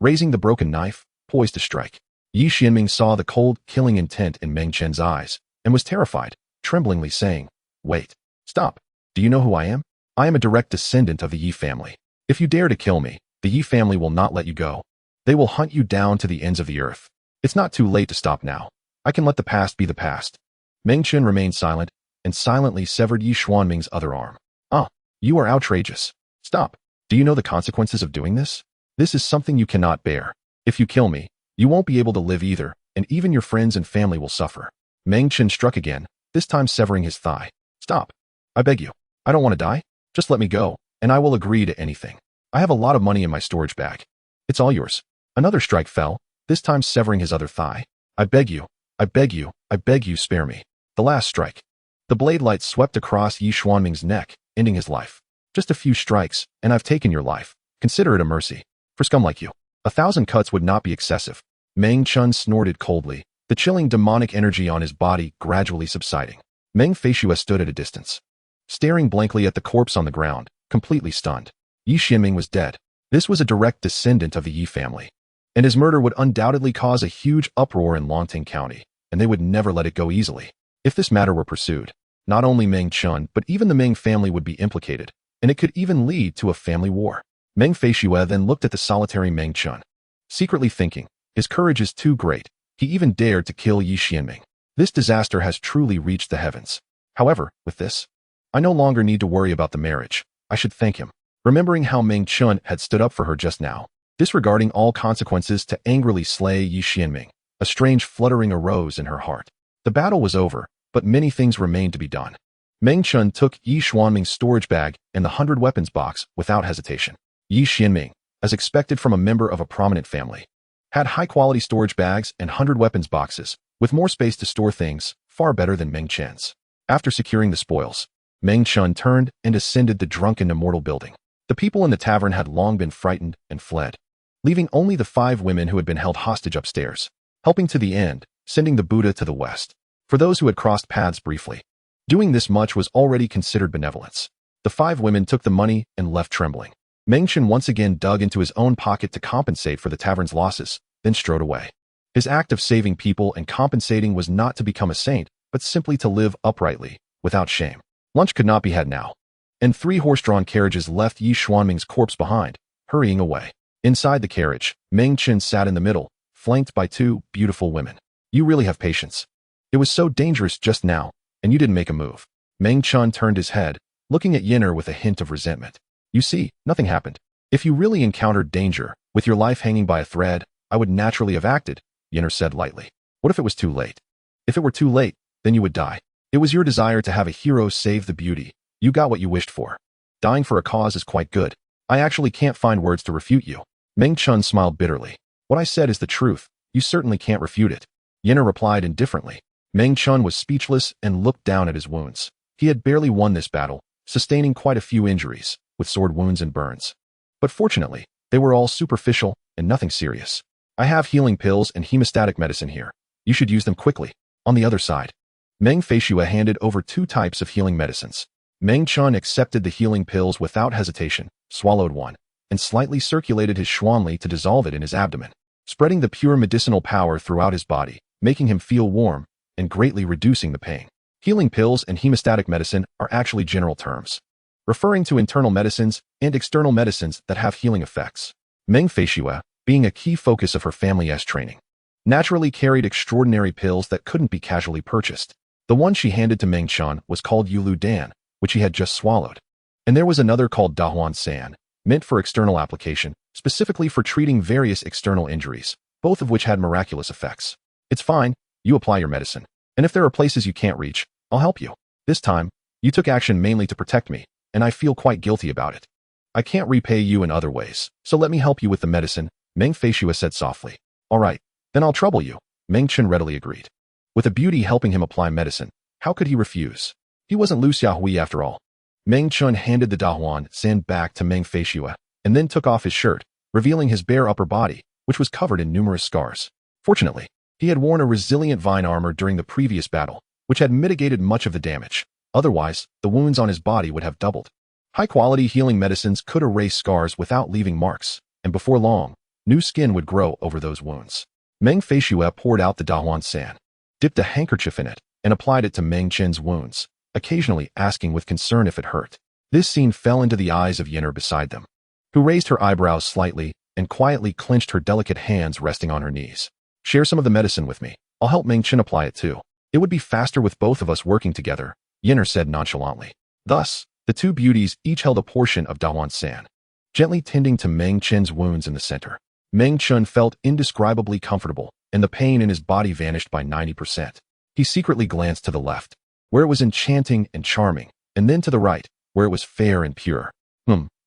raising the broken knife, poised to strike. Yi Xianming saw the cold, killing intent in Meng Chen's eyes, and was terrified, tremblingly saying, "Wait, stop. Do you know who I am? I am a direct descendant of the Yi family. If you dare to kill me, the Yi family will not let you go. They will hunt you down to the ends of the earth. It's not too late to stop now. I can let the past be the past." Meng Chen remained silent, and silently severed Yi Xianming's other arm. "Ah, you are outrageous. Stop. Do you know the consequences of doing this? This is something you cannot bear. If you kill me, you won't be able to live either, and even your friends and family will suffer." Meng Chen struck again, this time severing his thigh. "Stop. I beg you. I don't want to die. Just let me go, and I will agree to anything. I have a lot of money in my storage bag. It's all yours." Another strike fell, this time severing his other thigh. "I beg you. I beg you. I beg you, spare me." The last strike. The blade light swept across Yi Xianming's neck, ending his life. "Just a few strikes, and I've taken your life. Consider it a mercy. For scum like you, 1,000 cuts would not be excessive." Meng Chen snorted coldly, the chilling demonic energy on his body gradually subsiding. Meng Feishue stood at a distance, staring blankly at the corpse on the ground, completely stunned. Yi Xianming was dead. This was a direct descendant of the Yi family, and his murder would undoubtedly cause a huge uproar in Longting County, and they would never let it go easily. If this matter were pursued, not only Meng Chen but even the Meng family would be implicated, and it could even lead to a family war. Meng Feishue then looked at the solitary Meng Chen, secretly thinking, his courage is too great. He even dared to kill Yi Xianming. This disaster has truly reached the heavens. However, with this, I no longer need to worry about the marriage. I should thank him. Remembering how Meng Chen had stood up for her just now, disregarding all consequences to angrily slay Yi Xianming, a strange fluttering arose in her heart. The battle was over, but many things remained to be done. Meng Chen took Yi Xianming's storage bag and the 100 weapons box without hesitation. Yi Xianming, as expected from a member of a prominent family, had high-quality storage bags and 100 weapons boxes, with more space to store things, far better than Meng Chen's. After securing the spoils, Meng Chen turned and ascended the drunken immortal building. The people in the tavern had long been frightened and fled, leaving only the 5 women who had been held hostage upstairs, helping to the end, sending the Buddha to the west. For those who had crossed paths briefly, doing this much was already considered benevolence. The 5 women took the money and left trembling. Meng Chen once again dug into his own pocket to compensate for the tavern's losses, then strode away. His act of saving people and compensating was not to become a saint, but simply to live uprightly, without shame. Lunch could not be had now, and 3 horse-drawn carriages left Yi Xianming's corpse behind, hurrying away. Inside the carriage, Meng Chen sat in the middle, flanked by 2 beautiful women. "You really have patience. It was so dangerous just now, and you didn't make a move." Meng Chen turned his head, looking at Yinner with a hint of resentment. "You see, nothing happened. If you really encountered danger, with your life hanging by a thread, I would naturally have acted," Yinner said lightly. "What if it was too late?" "If it were too late, then you would die. It was your desire to have a hero save the beauty. You got what you wished for. Dying for a cause is quite good. I actually can't find words to refute you." Meng Chen smiled bitterly. "What I said is the truth. You certainly can't refute it." Yinner replied indifferently. Meng Chen was speechless and looked down at his wounds. He had barely won this battle, sustaining quite a few injuries, with sword wounds and burns. But fortunately, they were all superficial and nothing serious. "I have healing pills and hemostatic medicine here. You should use them quickly." On the other side, Meng Feishue handed over 2 types of healing medicines. Meng Chen accepted the healing pills without hesitation, swallowed one, and slightly circulated his xuanli to dissolve it in his abdomen, spreading the pure medicinal power throughout his body, making him feel warm and greatly reducing the pain. Healing pills and hemostatic medicine are actually general terms, referring to internal medicines and external medicines that have healing effects. Meng Feishue, being a key focus of her family's training, naturally carried extraordinary pills that couldn't be casually purchased. The one she handed to Meng Chen was called Yulu Dan, which he had just swallowed. And there was another called Dahuan San, meant for external application, specifically for treating various external injuries, both of which had miraculous effects. "It's fine, you apply your medicine. And if there are places you can't reach, I'll help you." This time, You took action mainly to protect me, and I feel quite guilty about it. I can't repay you in other ways, so let me help you with the medicine, Meng Feishua said softly. All right, then I'll trouble you, Meng Chen readily agreed. With a beauty helping him apply medicine, how could he refuse? He wasn't Lu Xiaohui after all. Meng Chen handed the Dahuan San back to Meng Feishua, and then took off his shirt, revealing his bare upper body, which was covered in numerous scars. Fortunately, he had worn a resilient vine armor during the previous battle, which had mitigated much of the damage. Otherwise, the wounds on his body would have doubled. High-quality healing medicines could erase scars without leaving marks, and before long, new skin would grow over those wounds. Meng Feishua poured out the Dahuan San, dipped a handkerchief in it, and applied it to Meng Chen's wounds, occasionally asking with concern if it hurt. This scene fell into the eyes of Yenner beside them, who raised her eyebrows slightly and quietly clenched her delicate hands resting on her knees. Share some of the medicine with me. I'll help Meng Chen apply it too. It would be faster with both of us working together, Yenner said nonchalantly. Thus, the two beauties each held a portion of Dahuan San, gently tending to Meng Chen's wounds in the center. Meng Chen felt indescribably comfortable, and the pain in his body vanished by 90%. He secretly glanced to the left, where it was enchanting and charming, and then to the right, where it was fair and pure.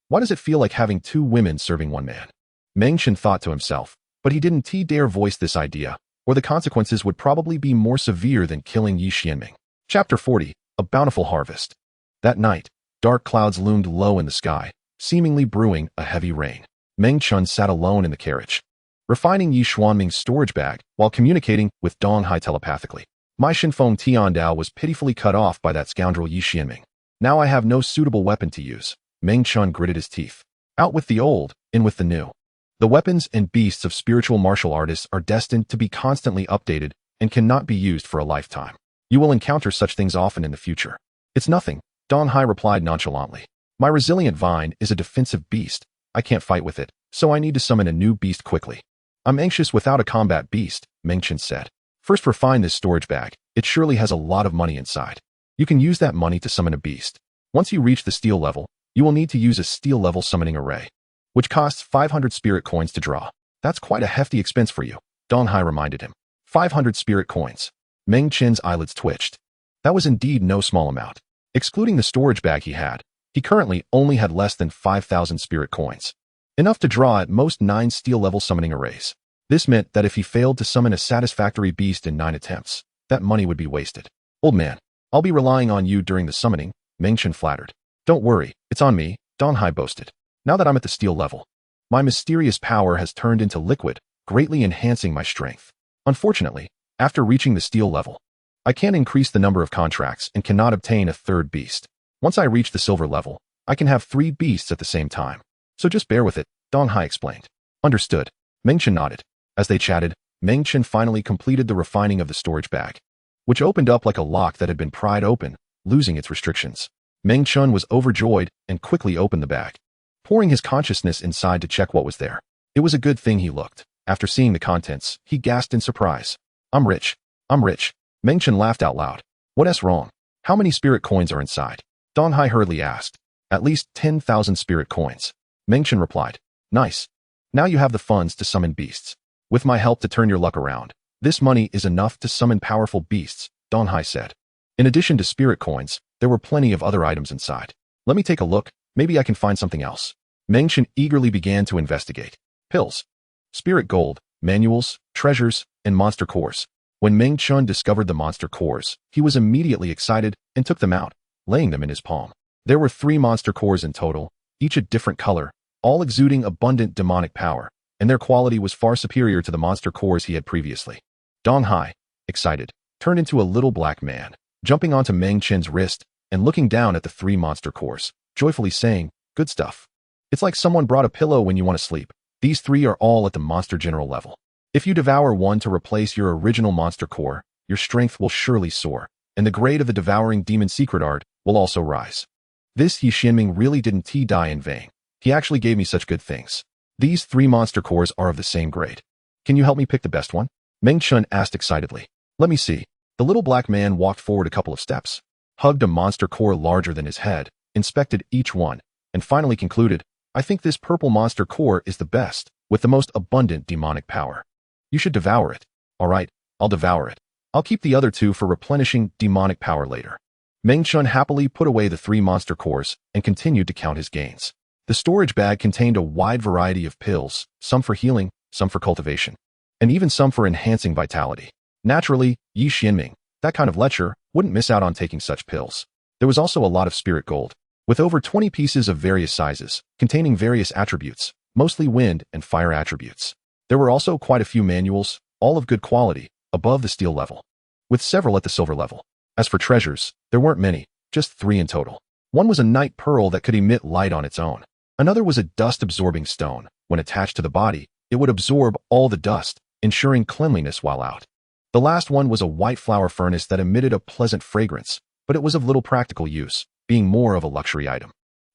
Why does it feel like having two women serving one man? Meng Chen thought to himself, but he didn't dare voice this idea, or the consequences would probably be more severe than killing Yi Xianming. Chapter 40, A Bountiful Harvest. That night, dark clouds loomed low in the sky, seemingly brewing a heavy rain. Meng Chen sat alone in the carriage, refining Yi Xuanming's storage bag while communicating with Dong Hai telepathically. My Shinfeng Tiandao was pitifully cut off by that scoundrel Yi Xianming. Now I have no suitable weapon to use. Meng Chen gritted his teeth. Out with the old, in with the new. The weapons and beasts of spiritual martial artists are destined to be constantly updated and cannot be used for a lifetime. You will encounter such things often in the future. It's nothing, Dong Hai replied nonchalantly. My resilient vine is a defensive beast. I can't fight with it, so I need to summon a new beast quickly. I'm anxious without a combat beast, Meng Chen said. First refine this storage bag. It surely has a lot of money inside. You can use that money to summon a beast. Once you reach the steel level, you will need to use a steel level summoning array, which costs 500 spirit coins to draw. That's quite a hefty expense for you, Dong Hai reminded him. 500 spirit coins. Meng Chen's eyelids twitched. That was indeed no small amount. Excluding the storage bag he currently only had less than 5,000 spirit coins. Enough to draw at most 9 steel level summoning arrays. This meant that if he failed to summon a satisfactory beast in 9 attempts, that money would be wasted. Old man, I'll be relying on you during the summoning, Meng Chen flattered. Don't worry, it's on me, Dong Hai boasted. Now that I'm at the steel level, my mysterious power has turned into liquid, greatly enhancing my strength. Unfortunately, after reaching the steel level, I can't increase the number of contracts and cannot obtain a third beast. Once I reach the silver level, I can have 3 beasts at the same time. So just bear with it, Dong Hai explained. Understood. Meng Chen nodded. As they chatted, Meng Chen finally completed the refining of the storage bag, which opened up like a lock that had been pried open, losing its restrictions. Meng Chen was overjoyed and quickly opened the bag, pouring his consciousness inside to check what was there. It was a good thing he looked. After seeing the contents, he gasped in surprise. I'm rich. I'm rich. Meng Chen laughed out loud. What's wrong? How many spirit coins are inside? Dong Hai hurriedly asked. At least 10,000 spirit coins. Meng Chen replied. Nice. Now you have the funds to summon beasts. With my help to turn your luck around, this money is enough to summon powerful beasts, Dong Hai said. In addition to spirit coins, there were plenty of other items inside. Let me take a look, maybe I can find something else. Meng Chen eagerly began to investigate. Pills, spirit gold, manuals, treasures, and monster cores. When Meng Chen discovered the monster cores, he was immediately excited and took them out, laying them in his palm. There were 3 monster cores in total, each a different color, all exuding abundant demonic power, and their quality was far superior to the monster cores he had previously. Dong Hai, excited, turned into a little black man, jumping onto Meng Chen's wrist and looking down at the 3 monster cores, joyfully saying, good stuff. It's like someone brought a pillow when you want to sleep. These 3 are all at the monster general level. If you devour one to replace your original monster core, your strength will surely soar, and the grade of the devouring demon secret art will also rise. This Yi Xianming really didn't die in vain. He actually gave me such good things. These 3 monster cores are of the same grade. Can you help me pick the best one? Meng Chen asked excitedly. Let me see. The little black man walked forward a couple of steps, hugged a monster core larger than his head, inspected each one, and finally concluded, I think this purple monster core is the best, with the most abundant demonic power. You should devour it. All right, I'll devour it. I'll keep the other 2 for replenishing demonic power later. Meng Chen happily put away the 3 monster cores and continued to count his gains. The storage bag contained a wide variety of pills, some for healing, some for cultivation, and even some for enhancing vitality. Naturally, Yi Xianming, that kind of lecher, wouldn't miss out on taking such pills. There was also a lot of spirit gold, with over 20 pieces of various sizes, containing various attributes, mostly wind and fire attributes. There were also quite a few manuals, all of good quality, above the steel level, with several at the silver level. As for treasures, there weren't many, just 3 in total. One was a night pearl that could emit light on its own. Another was a dust-absorbing stone. When attached to the body, it would absorb all the dust, ensuring cleanliness while out. The last one was a white flower furnace that emitted a pleasant fragrance, but it was of little practical use, being more of a luxury item.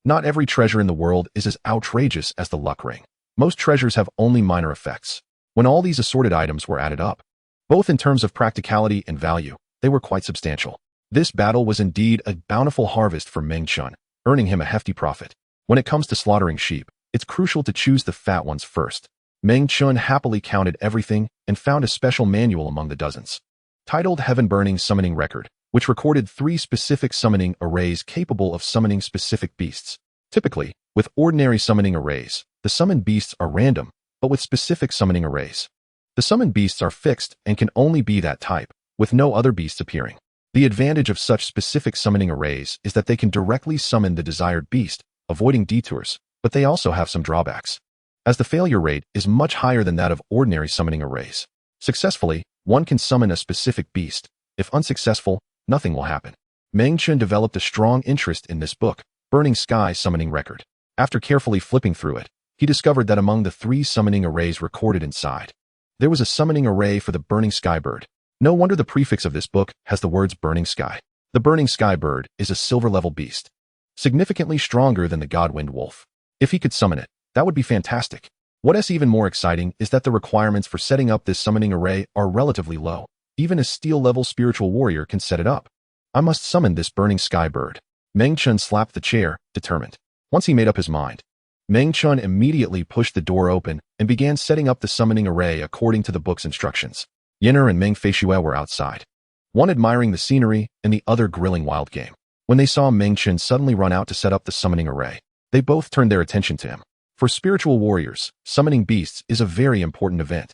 Not every treasure in the world is as outrageous as the luck ring. Most treasures have only minor effects. When all these assorted items were added up, both in terms of practicality and value, they were quite substantial. This battle was indeed a bountiful harvest for Meng Chen, earning him a hefty profit. When it comes to slaughtering sheep, it's crucial to choose the fat ones first. Meng Chen happily counted everything and found a special manual among the dozens, titled Heaven Burning Summoning Record, which recorded 3 specific summoning arrays capable of summoning specific beasts. Typically, with ordinary summoning arrays, the summoned beasts are random, but with specific summoning arrays, the summoned beasts are fixed and can only be that type, with no other beasts appearing. The advantage of such specific summoning arrays is that they can directly summon the desired beast, avoiding detours, but they also have some drawbacks, as the failure rate is much higher than that of ordinary summoning arrays. Successfully, one can summon a specific beast. If unsuccessful, nothing will happen. Meng Chen developed a strong interest in this book, Burning Sky Summoning Record. After carefully flipping through it, he discovered that among the 3 summoning arrays recorded inside, there was a summoning array for the Burning Sky Bird. No wonder the prefix of this book has the words Burning Sky. The Burning Sky Bird is a silver-level beast, significantly stronger than the Godwind Wolf. If he could summon it, that would be fantastic. What is even more exciting is that the requirements for setting up this summoning array are relatively low. Even a steel-level spiritual warrior can set it up. I must summon this Burning Sky Bird. Meng Chen slapped the chair, determined. Once he made up his mind, Meng Chen immediately pushed the door open and began setting up the summoning array according to the book's instructions. Yin'er and Meng Feishue were outside, one admiring the scenery and the other grilling wild game. When they saw Meng Chen suddenly run out to set up the summoning array, they both turned their attention to him. For spiritual warriors, summoning beasts is a very important event.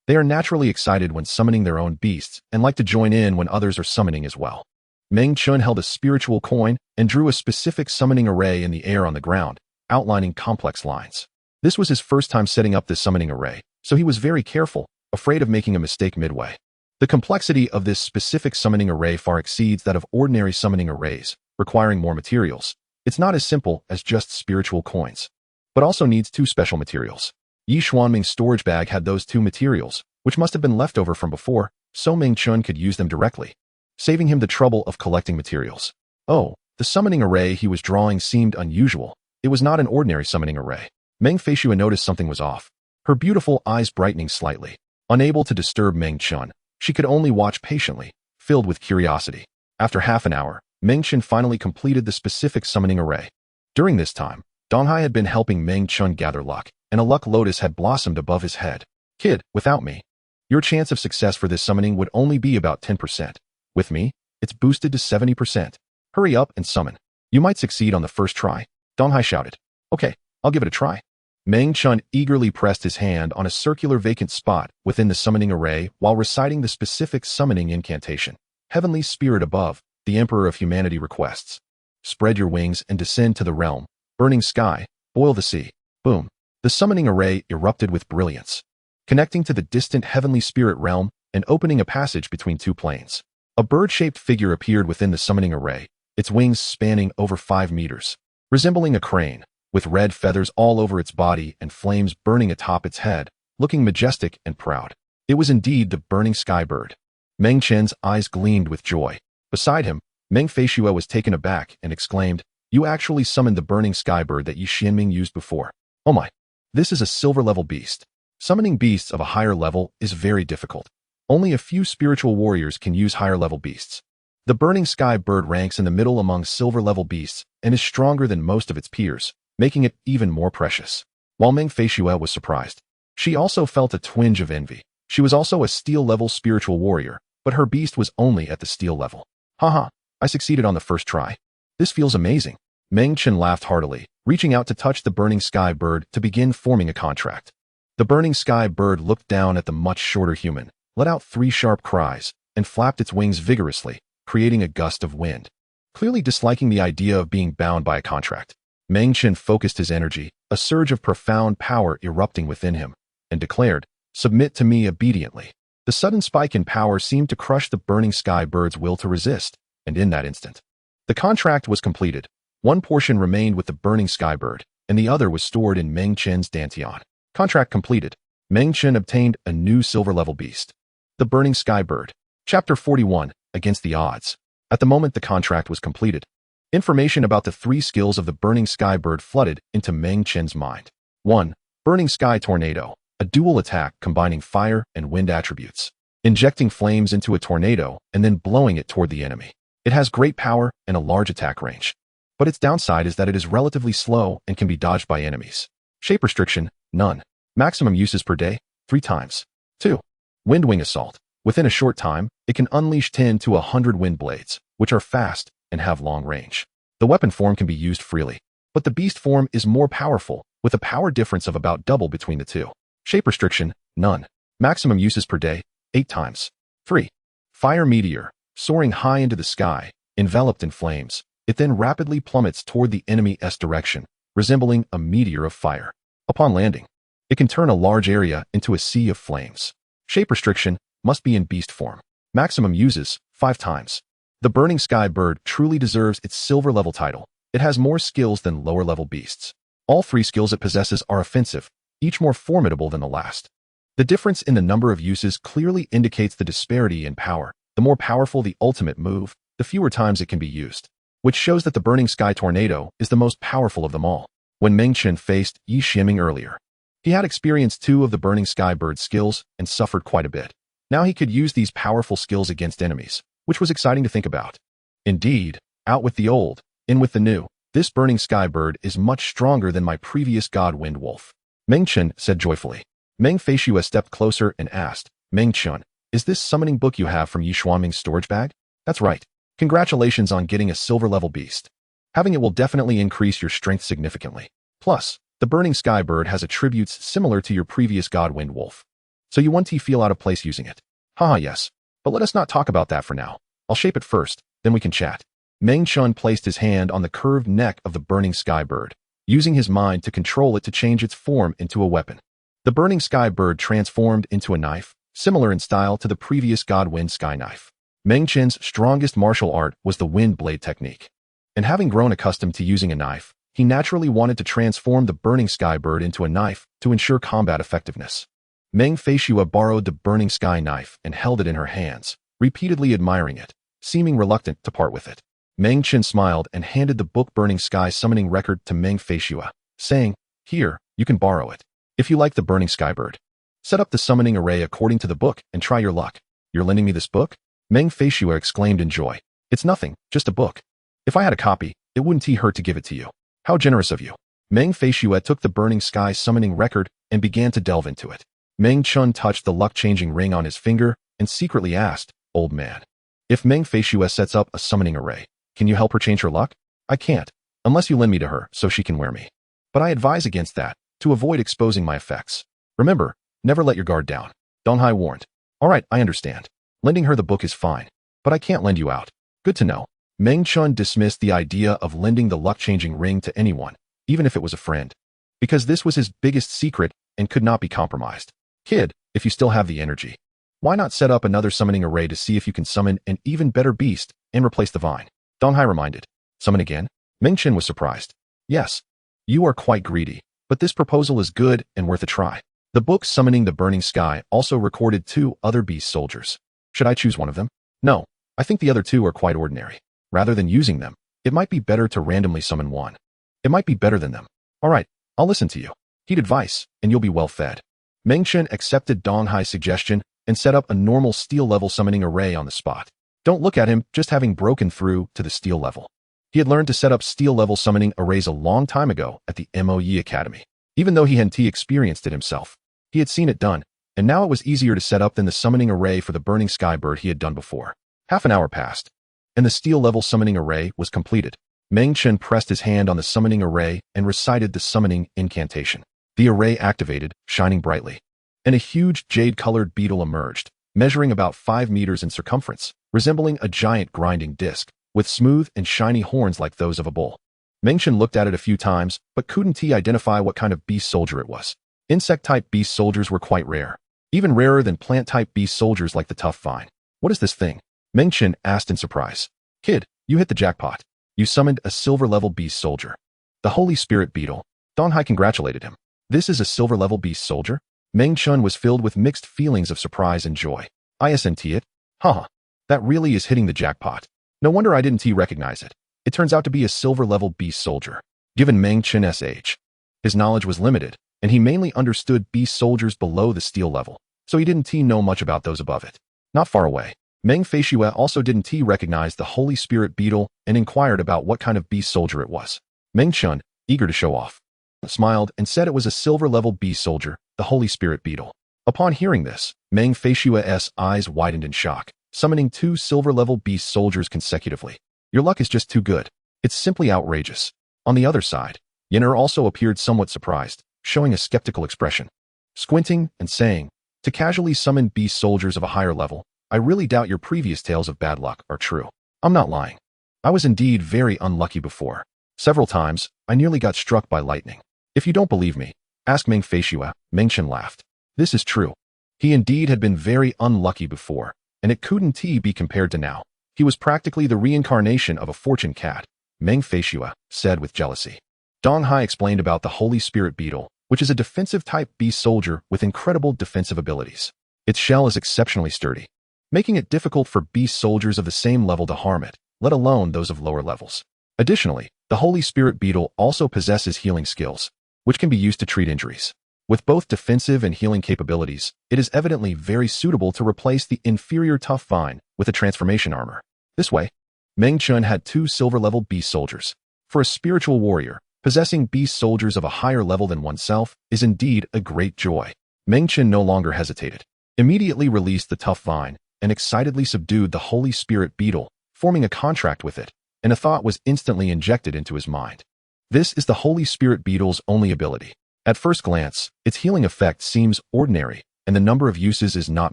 They are naturally excited when summoning their own beasts and like to join in when others are summoning as well. Meng Chen held a spiritual coin and drew a specific summoning array in the air on the ground, outlining complex lines. This was his first time setting up this summoning array, so he was very careful, afraid of making a mistake midway. The complexity of this specific summoning array far exceeds that of ordinary summoning arrays, requiring more materials. It's not as simple as just spiritual coins, but also needs 2 special materials. Yi Xuanming's storage bag had those 2 materials, which must have been left over from before, so Meng Chen could use them directly, saving him the trouble of collecting materials. Oh, the summoning array he was drawing seemed unusual. It was not an ordinary summoning array. Meng Feishue noticed something was off, her beautiful eyes brightening slightly. Unable to disturb Meng Chen, she could only watch patiently, filled with curiosity. After half an hour, Meng Chen finally completed the specific summoning array. During this time, Donghai had been helping Meng Chen gather luck, and a luck lotus had blossomed above his head. Kid, without me, your chance of success for this summoning would only be about 10%. With me, it's boosted to 70%. Hurry up and summon. You might succeed on the first try. Donghai shouted. Okay, I'll give it a try. Meng Chen eagerly pressed his hand on a circular vacant spot within the summoning array while reciting the specific summoning incantation. Heavenly Spirit above, the Emperor of Humanity requests. Spread your wings and descend to the realm. Burning sky, boil the sea. Boom. The summoning array erupted with brilliance, connecting to the distant Heavenly Spirit realm and opening a passage between 2 planes. A bird-shaped figure appeared within the summoning array, its wings spanning over 5 meters, resembling a crane, with red feathers all over its body and flames burning atop its head, looking majestic and proud. It was indeed the Burning Sky Bird. Meng Chen's eyes gleamed with joy. Beside him, Meng Feishue was taken aback and exclaimed, "You actually summoned the Burning Sky Bird that Yi Xianming used before. Oh my, this is a silver-level beast." Summoning beasts of a higher level is very difficult. Only a few spiritual warriors can use higher-level beasts. The Burning Sky Bird ranks in the middle among silver-level beasts and is stronger than most of its peers, making it even more precious. While Meng Feishue was surprised, she also felt a twinge of envy. She was also a steel-level spiritual warrior, but her beast was only at the steel level. Haha, I succeeded on the first try. This feels amazing. Meng Chen laughed heartily, reaching out to touch the burning sky bird to begin forming a contract. The burning sky bird looked down at the much shorter human, let out 3 sharp cries, and flapped its wings vigorously, creating a gust of wind. Clearly disliking the idea of being bound by a contract, Meng Chen focused his energy, a surge of profound power erupting within him, and declared, "Submit to me obediently." The sudden spike in power seemed to crush the burning sky bird's will to resist, and in that instant, the contract was completed. One portion remained with the burning sky bird, and the other was stored in Meng Chen's dantian. Contract completed. Meng Chen obtained a new silver-level beast. The burning sky bird. Chapter 41, Against the Odds. At the moment the contract was completed, information about the 3 skills of the burning sky bird flooded into Meng Chen's mind. 1. Burning Sky Tornado, a dual attack combining fire and wind attributes, injecting flames into a tornado and then blowing it toward the enemy. It has great power and a large attack range, but its downside is that it is relatively slow and can be dodged by enemies. Shape restriction, none. Maximum uses per day, 3 times. 2. Wind Wing Assault. Within a short time, it can unleash 10 to 100 wind blades, which are fast and have long range. The weapon form can be used freely, but the beast form is more powerful, with a power difference of about double between the two. Shape restriction, none. Maximum uses per day, 8 times. 3. Fire Meteor. Soaring high into the sky, enveloped in flames, it then rapidly plummets toward the enemy's direction, resembling a meteor of fire. Upon landing, it can turn a large area into a sea of flames. Shape restriction, must be in beast form. Maximum uses, 5 times. The burning sky bird truly deserves its silver-level title. It has more skills than lower-level beasts. All 3 skills it possesses are offensive, each more formidable than the last. The difference in the number of uses clearly indicates the disparity in power. The more powerful the ultimate move, the fewer times it can be used, which shows that the burning sky tornado is the most powerful of them all. When Meng Chen faced Yi Xiaming earlier, he had experienced 2 of the burning sky bird's skills and suffered quite a bit. Now he could use these powerful skills against enemies, which was exciting to think about. Indeed, out with the old, in with the new. This burning sky bird is much stronger than my previous god Wind Wolf. Meng Chen said joyfully. Meng Feishue stepped closer and asked, Meng Chen, is this summoning book you have from Yi Xuanming's storage bag? That's right. Congratulations on getting a silver-level beast. Having it will definitely increase your strength significantly. Plus, the burning sky bird has attributes similar to your previous god Wind Wolf. So you won't feel out of place using it. Haha, yes. But let us not talk about that for now. I'll shape it first, then we can chat. Meng Chen placed his hand on the curved neck of the burning sky bird, using his mind to control it to change its form into a weapon. The burning sky bird transformed into a knife, similar in style to the previous god Wind Sky Knife. Meng Chen's strongest martial art was the wind blade technique. And having grown accustomed to using a knife, he naturally wanted to transform the burning sky bird into a knife to ensure combat effectiveness. Meng Feishue borrowed the burning sky knife and held it in her hands, repeatedly admiring it, seeming reluctant to part with it. Meng Chen smiled and handed the book Burning Sky Summoning Record to Meng Feishue, saying, Here, you can borrow it. If you like the burning sky bird, set up the summoning array according to the book and try your luck. You're lending me this book? Meng Feishue exclaimed in joy. It's nothing, just a book. If I had a copy, it wouldn't hurt to give it to you. How generous of you. Meng Feishue took the Burning Sky Summoning Record and began to delve into it. Meng Chen touched the luck-changing ring on his finger and secretly asked, Old man, if Meng Feishue sets up a summoning array, can you help her change her luck? I can't, unless you lend me to her so she can wear me. But I advise against that, to avoid exposing my effects. Remember, never let your guard down. Donghai warned. All right, I understand. Lending her the book is fine, but I can't lend you out. Good to know. Meng Chen dismissed the idea of lending the luck-changing ring to anyone, even if it was a friend, because this was his biggest secret and could not be compromised. Kid, if you still have the energy, why not set up another summoning array to see if you can summon an even better beast and replace the vine? Donghai reminded. Summon again? Meng Chen was surprised. Yes, you are quite greedy, but this proposal is good and worth a try. The book Summoning the Burning Sky also recorded 2 other beast soldiers. Should I choose one of them? No, I think the other 2 are quite ordinary. Rather than using them, it might be better to randomly summon one. It might be better than them. All right, I'll listen to you. Heed advice, and you'll be well fed. Meng Chen accepted Donghai's suggestion and set up a normal steel-level summoning array on the spot. Don't look at him just having broken through to the steel level. He had learned to set up steel-level summoning arrays a long time ago at the MOE Academy. Even though he hadn't experienced it himself, he had seen it done, and now it was easier to set up than the summoning array for the burning sky bird he had done before. Half an hour passed. and the steel-level summoning array was completed. Meng Chen pressed his hand on the summoning array and recited the summoning incantation. The array activated, shining brightly, and a huge jade-colored beetle emerged, measuring about 5 meters in circumference, resembling a giant grinding disc, with smooth and shiny horns like those of a bull. Meng Chen looked at it a few times, but couldn't identify what kind of beast soldier it was. Insect-type beast soldiers were quite rare, even rarer than plant-type beast soldiers like the tough vine. What is this thing? Meng Chen asked in surprise. Kid, you hit the jackpot. You summoned a silver-level beast soldier. The Holy Spirit Beetle. Dong Hai congratulated him. This is a silver-level beast soldier? Meng Chen was filled with mixed feelings of surprise and joy. Isn't it? Haha. That really is hitting the jackpot. No wonder I didn't recognize it. It turns out to be a silver-level beast soldier. Given Meng Chen's age, his knowledge was limited, and he mainly understood beast soldiers below the steel level, so he didn't know much about those above it. Not far away, Meng Feishue also didn't recognize the Holy Spirit Beetle and inquired about what kind of beast soldier it was. Meng Chen, eager to show off, smiled and said it was a silver-level beast soldier, the Holy Spirit Beetle. Upon hearing this, Meng Feishue's eyes widened in shock, summoning 2 silver-level beast soldiers consecutively. Your luck is just too good. It's simply outrageous. On the other side, Yen'er also appeared somewhat surprised, showing a skeptical expression, squinting and saying, to casually summon beast soldiers of a higher level, I really doubt your previous tales of bad luck are true. I'm not lying. I was indeed very unlucky before. Several times, I nearly got struck by lightning. If you don't believe me, ask Meng Feishue. Meng Chen laughed. This is true. He indeed had been very unlucky before, and it couldn't be compared to now. He was practically the reincarnation of a fortune cat, Meng Feishue said with jealousy. Dong Hai explained about the Holy Spirit Beetle, which is a defensive-type beast soldier with incredible defensive abilities. Its shell is exceptionally sturdy, making it difficult for beast soldiers of the same level to harm it, let alone those of lower levels. Additionally, the Holy Spirit Beetle also possesses healing skills, which can be used to treat injuries. With both defensive and healing capabilities, it is evidently very suitable to replace the inferior tough vine with a transformation armor. This way, Meng Chen had 2 silver-level beast soldiers. For a spiritual warrior, possessing beast soldiers of a higher level than oneself is indeed a great joy. Meng Chen no longer hesitated, immediately released the tough vine, and excitedly subdued the Holy Spirit Beetle, forming a contract with it, and a thought was instantly injected into his mind. This is the Holy Spirit Beetle's only ability. At first glance, its healing effect seems ordinary, and the number of uses is not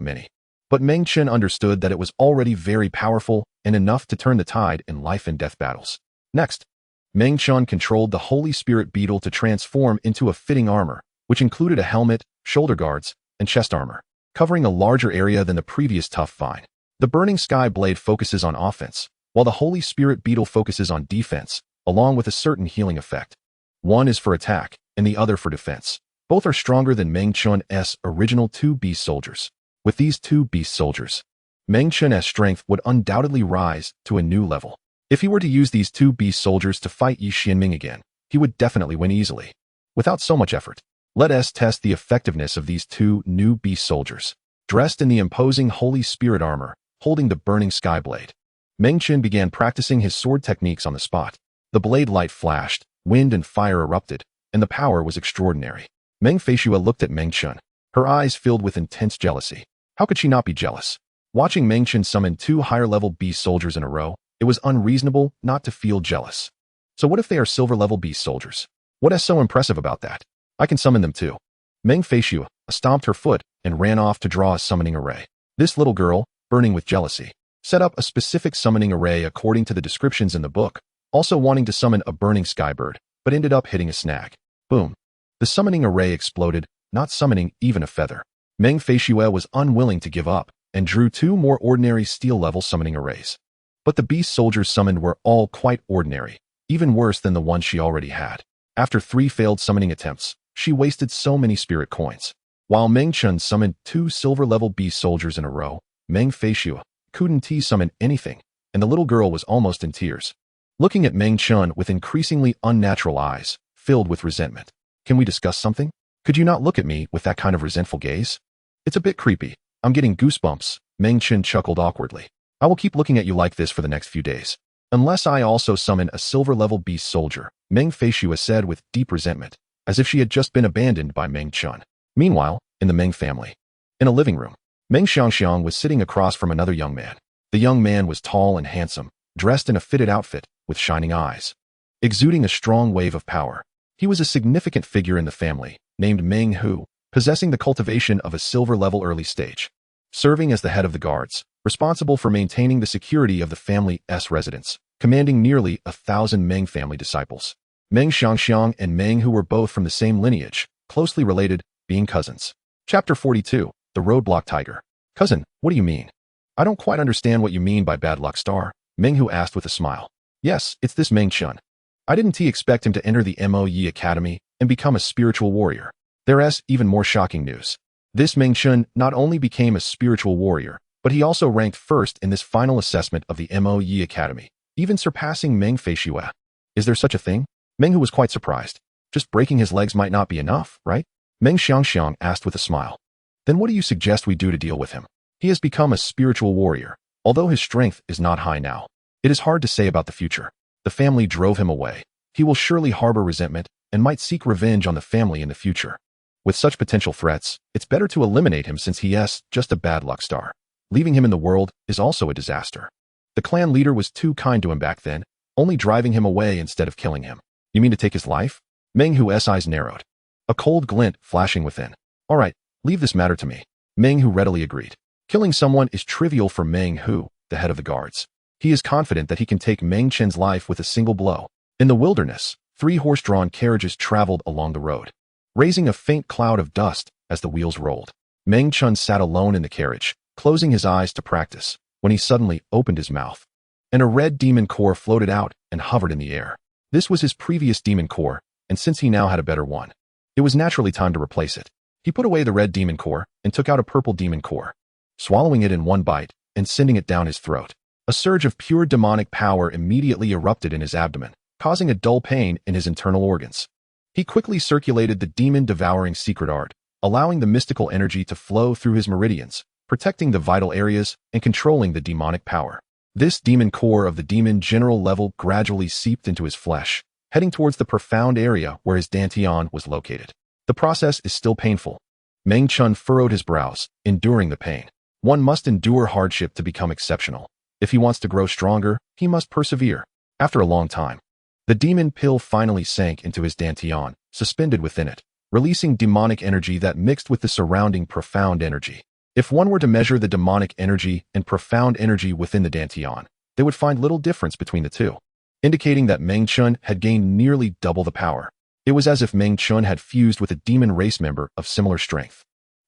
many. But Meng Chen understood that it was already very powerful and enough to turn the tide in life and death battles. Next, Meng Chen controlled the Holy Spirit Beetle to transform into a fitting armor, which included a helmet, shoulder guards, and chest armor, covering a larger area than the previous tough vine. The Burning Sky Blade focuses on offense, while the Holy Spirit Beetle focuses on defense, along with a certain healing effect. One is for attack, and the other for defense. Both are stronger than Meng Chen's original 2 beast soldiers. With these 2 beast soldiers, Meng Chen's strength would undoubtedly rise to a new level. If he were to use these 2 beast soldiers to fight Yi Xianming again, he would definitely win easily, without so much effort. Let us test the effectiveness of these 2 new beast soldiers. Dressed in the imposing Holy Spirit armor, holding the Burning Sky Blade, Meng Chen began practicing his sword techniques on the spot. The blade light flashed, wind and fire erupted, and the power was extraordinary. Meng Feishue looked at Meng Chen, her eyes filled with intense jealousy. How could she not be jealous? Watching Meng Chen summon 2 higher-level beast soldiers in a row, it was unreasonable not to feel jealous. So what if they are silver-level beast soldiers? What is so impressive about that? I can summon them too. Meng Feishue stomped her foot and ran off to draw a summoning array. This little girl, burning with jealousy, set up a specific summoning array according to the descriptions in the book, also wanting to summon a burning skybird, but ended up hitting a snag. Boom. The summoning array exploded, not summoning even a feather. Meng Feishue was unwilling to give up, and drew 2 more ordinary steel-level summoning arrays. But the beast soldiers summoned were all quite ordinary, even worse than the one she already had. After 3 failed summoning attempts, she wasted so many spirit coins. While Meng Chen summoned 2 silver-level beast soldiers in a row, Meng Feishue couldn't summon anything, and the little girl was almost in tears, looking at Meng Chen with increasingly unnatural eyes, filled with resentment. Can we discuss something? Could you not look at me with that kind of resentful gaze? It's a bit creepy. I'm getting goosebumps. Meng Chen chuckled awkwardly. I will keep looking at you like this for the next few days. Unless I also summon a silver-level beast soldier, Meng Feishue said with deep resentment, as if she had just been abandoned by Meng Chen. Meanwhile, in the Meng family, in a living room, Meng Xiangxiang was sitting across from another young man. The young man was tall and handsome, dressed in a fitted outfit with shining eyes, exuding a strong wave of power. He was a significant figure in the family, named Meng Hu, possessing the cultivation of a silver-level early stage, serving as the head of the guards, responsible for maintaining the security of the family's residence, commanding nearly 1,000 Meng family disciples. Meng Xiangxiang and Meng Hu were both from the same lineage, closely related, being cousins. Chapter 42, The Roadblock Tiger. Cousin, what do you mean? I don't quite understand what you mean by bad luck star, Meng Hu asked with a smile. Yes, it's this Meng Chen. I didn't expect him to enter the Moe Academy and become a spiritual warrior. There's even more shocking news. This Meng Chen not only became a spiritual warrior, but he also ranked first in this final assessment of the Moe Academy, even surpassing Meng Feishue. Is there such a thing? Meng Hu was quite surprised. Just breaking his legs might not be enough, right? Meng Xiangxiang asked with a smile. Then what do you suggest we do to deal with him? He has become a spiritual warrior, although his strength is not high now. It is hard to say about the future. The family drove him away. He will surely harbor resentment and might seek revenge on the family in the future. With such potential threats, it's better to eliminate him since he is just a bad luck star. Leaving him in the world is also a disaster. The clan leader was too kind to him back then, only driving him away instead of killing him. You mean to take his life? Meng Hu's eyes narrowed, a cold glint flashing within. All right, leave this matter to me. Meng Hu readily agreed. Killing someone is trivial for Meng Hu, the head of the guards. He is confident that he can take Meng Chen's life with a single blow. In the wilderness, 3 horse-drawn carriages traveled along the road, raising a faint cloud of dust as the wheels rolled. Meng Chen sat alone in the carriage, closing his eyes to practice, when he suddenly opened his mouth, and a red demon core floated out and hovered in the air. This was his previous demon core, and since he now had a better one, it was naturally time to replace it. He put away the red demon core and took out a purple demon core, swallowing it in one bite and sending it down his throat. A surge of pure demonic power immediately erupted in his abdomen, causing a dull pain in his internal organs. He quickly circulated the demon-devouring secret art, allowing the mystical energy to flow through his meridians, protecting the vital areas and controlling the demonic power. This demon core of the demon general level gradually seeped into his flesh, heading towards the profound area where his dantian was located. The process is still painful. Meng Chen furrowed his brows, enduring the pain. One must endure hardship to become exceptional. If he wants to grow stronger, he must persevere. After a long time, the demon pill finally sank into his dantian, suspended within it, releasing demonic energy that mixed with the surrounding profound energy. If one were to measure the demonic energy and profound energy within the dantian, they would find little difference between the two, indicating that Meng Chen had gained nearly double the power. It was as if Meng Chen had fused with a demon race member of similar strength.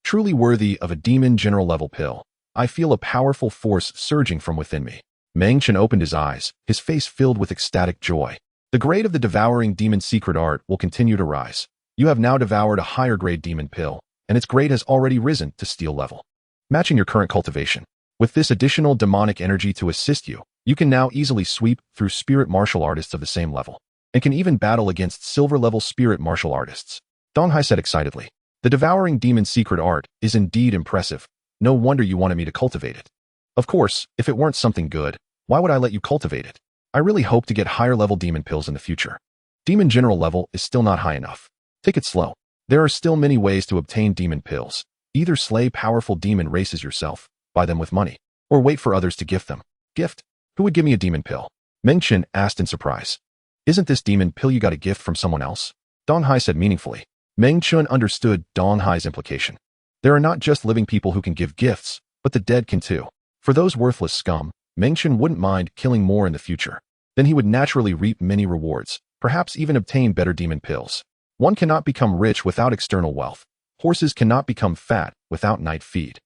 Truly worthy of a demon general level pill, I feel a powerful force surging from within me. Meng Chen opened his eyes, his face filled with ecstatic joy. The grade of the devouring demon secret art will continue to rise. You have now devoured a higher grade demon pill, and its grade has already risen to steel level, matching your current cultivation. With this additional demonic energy to assist you, you can now easily sweep through spirit martial artists of the same level, and can even battle against silver-level spirit martial artists. Dong Hai said excitedly. The devouring demon secret art is indeed impressive. No wonder you wanted me to cultivate it. Of course, if it weren't something good, why would I let you cultivate it? I really hope to get higher-level demon pills in the future. Demon general level is still not high enough. Take it slow. There are still many ways to obtain demon pills. Either slay powerful demon races yourself, buy them with money, or wait for others to gift them. Gift? Who would give me a demon pill? Meng Chen asked in surprise. Isn't this demon pill you got a gift from someone else? Dong Hai said meaningfully. Meng Chen understood Dong Hai's implication. There are not just living people who can give gifts, but the dead can too. For those worthless scum, Meng Chen wouldn't mind killing more in the future. Then he would naturally reap many rewards, perhaps even obtain better demon pills. One cannot become rich without external wealth. Horses cannot become fat without night feed.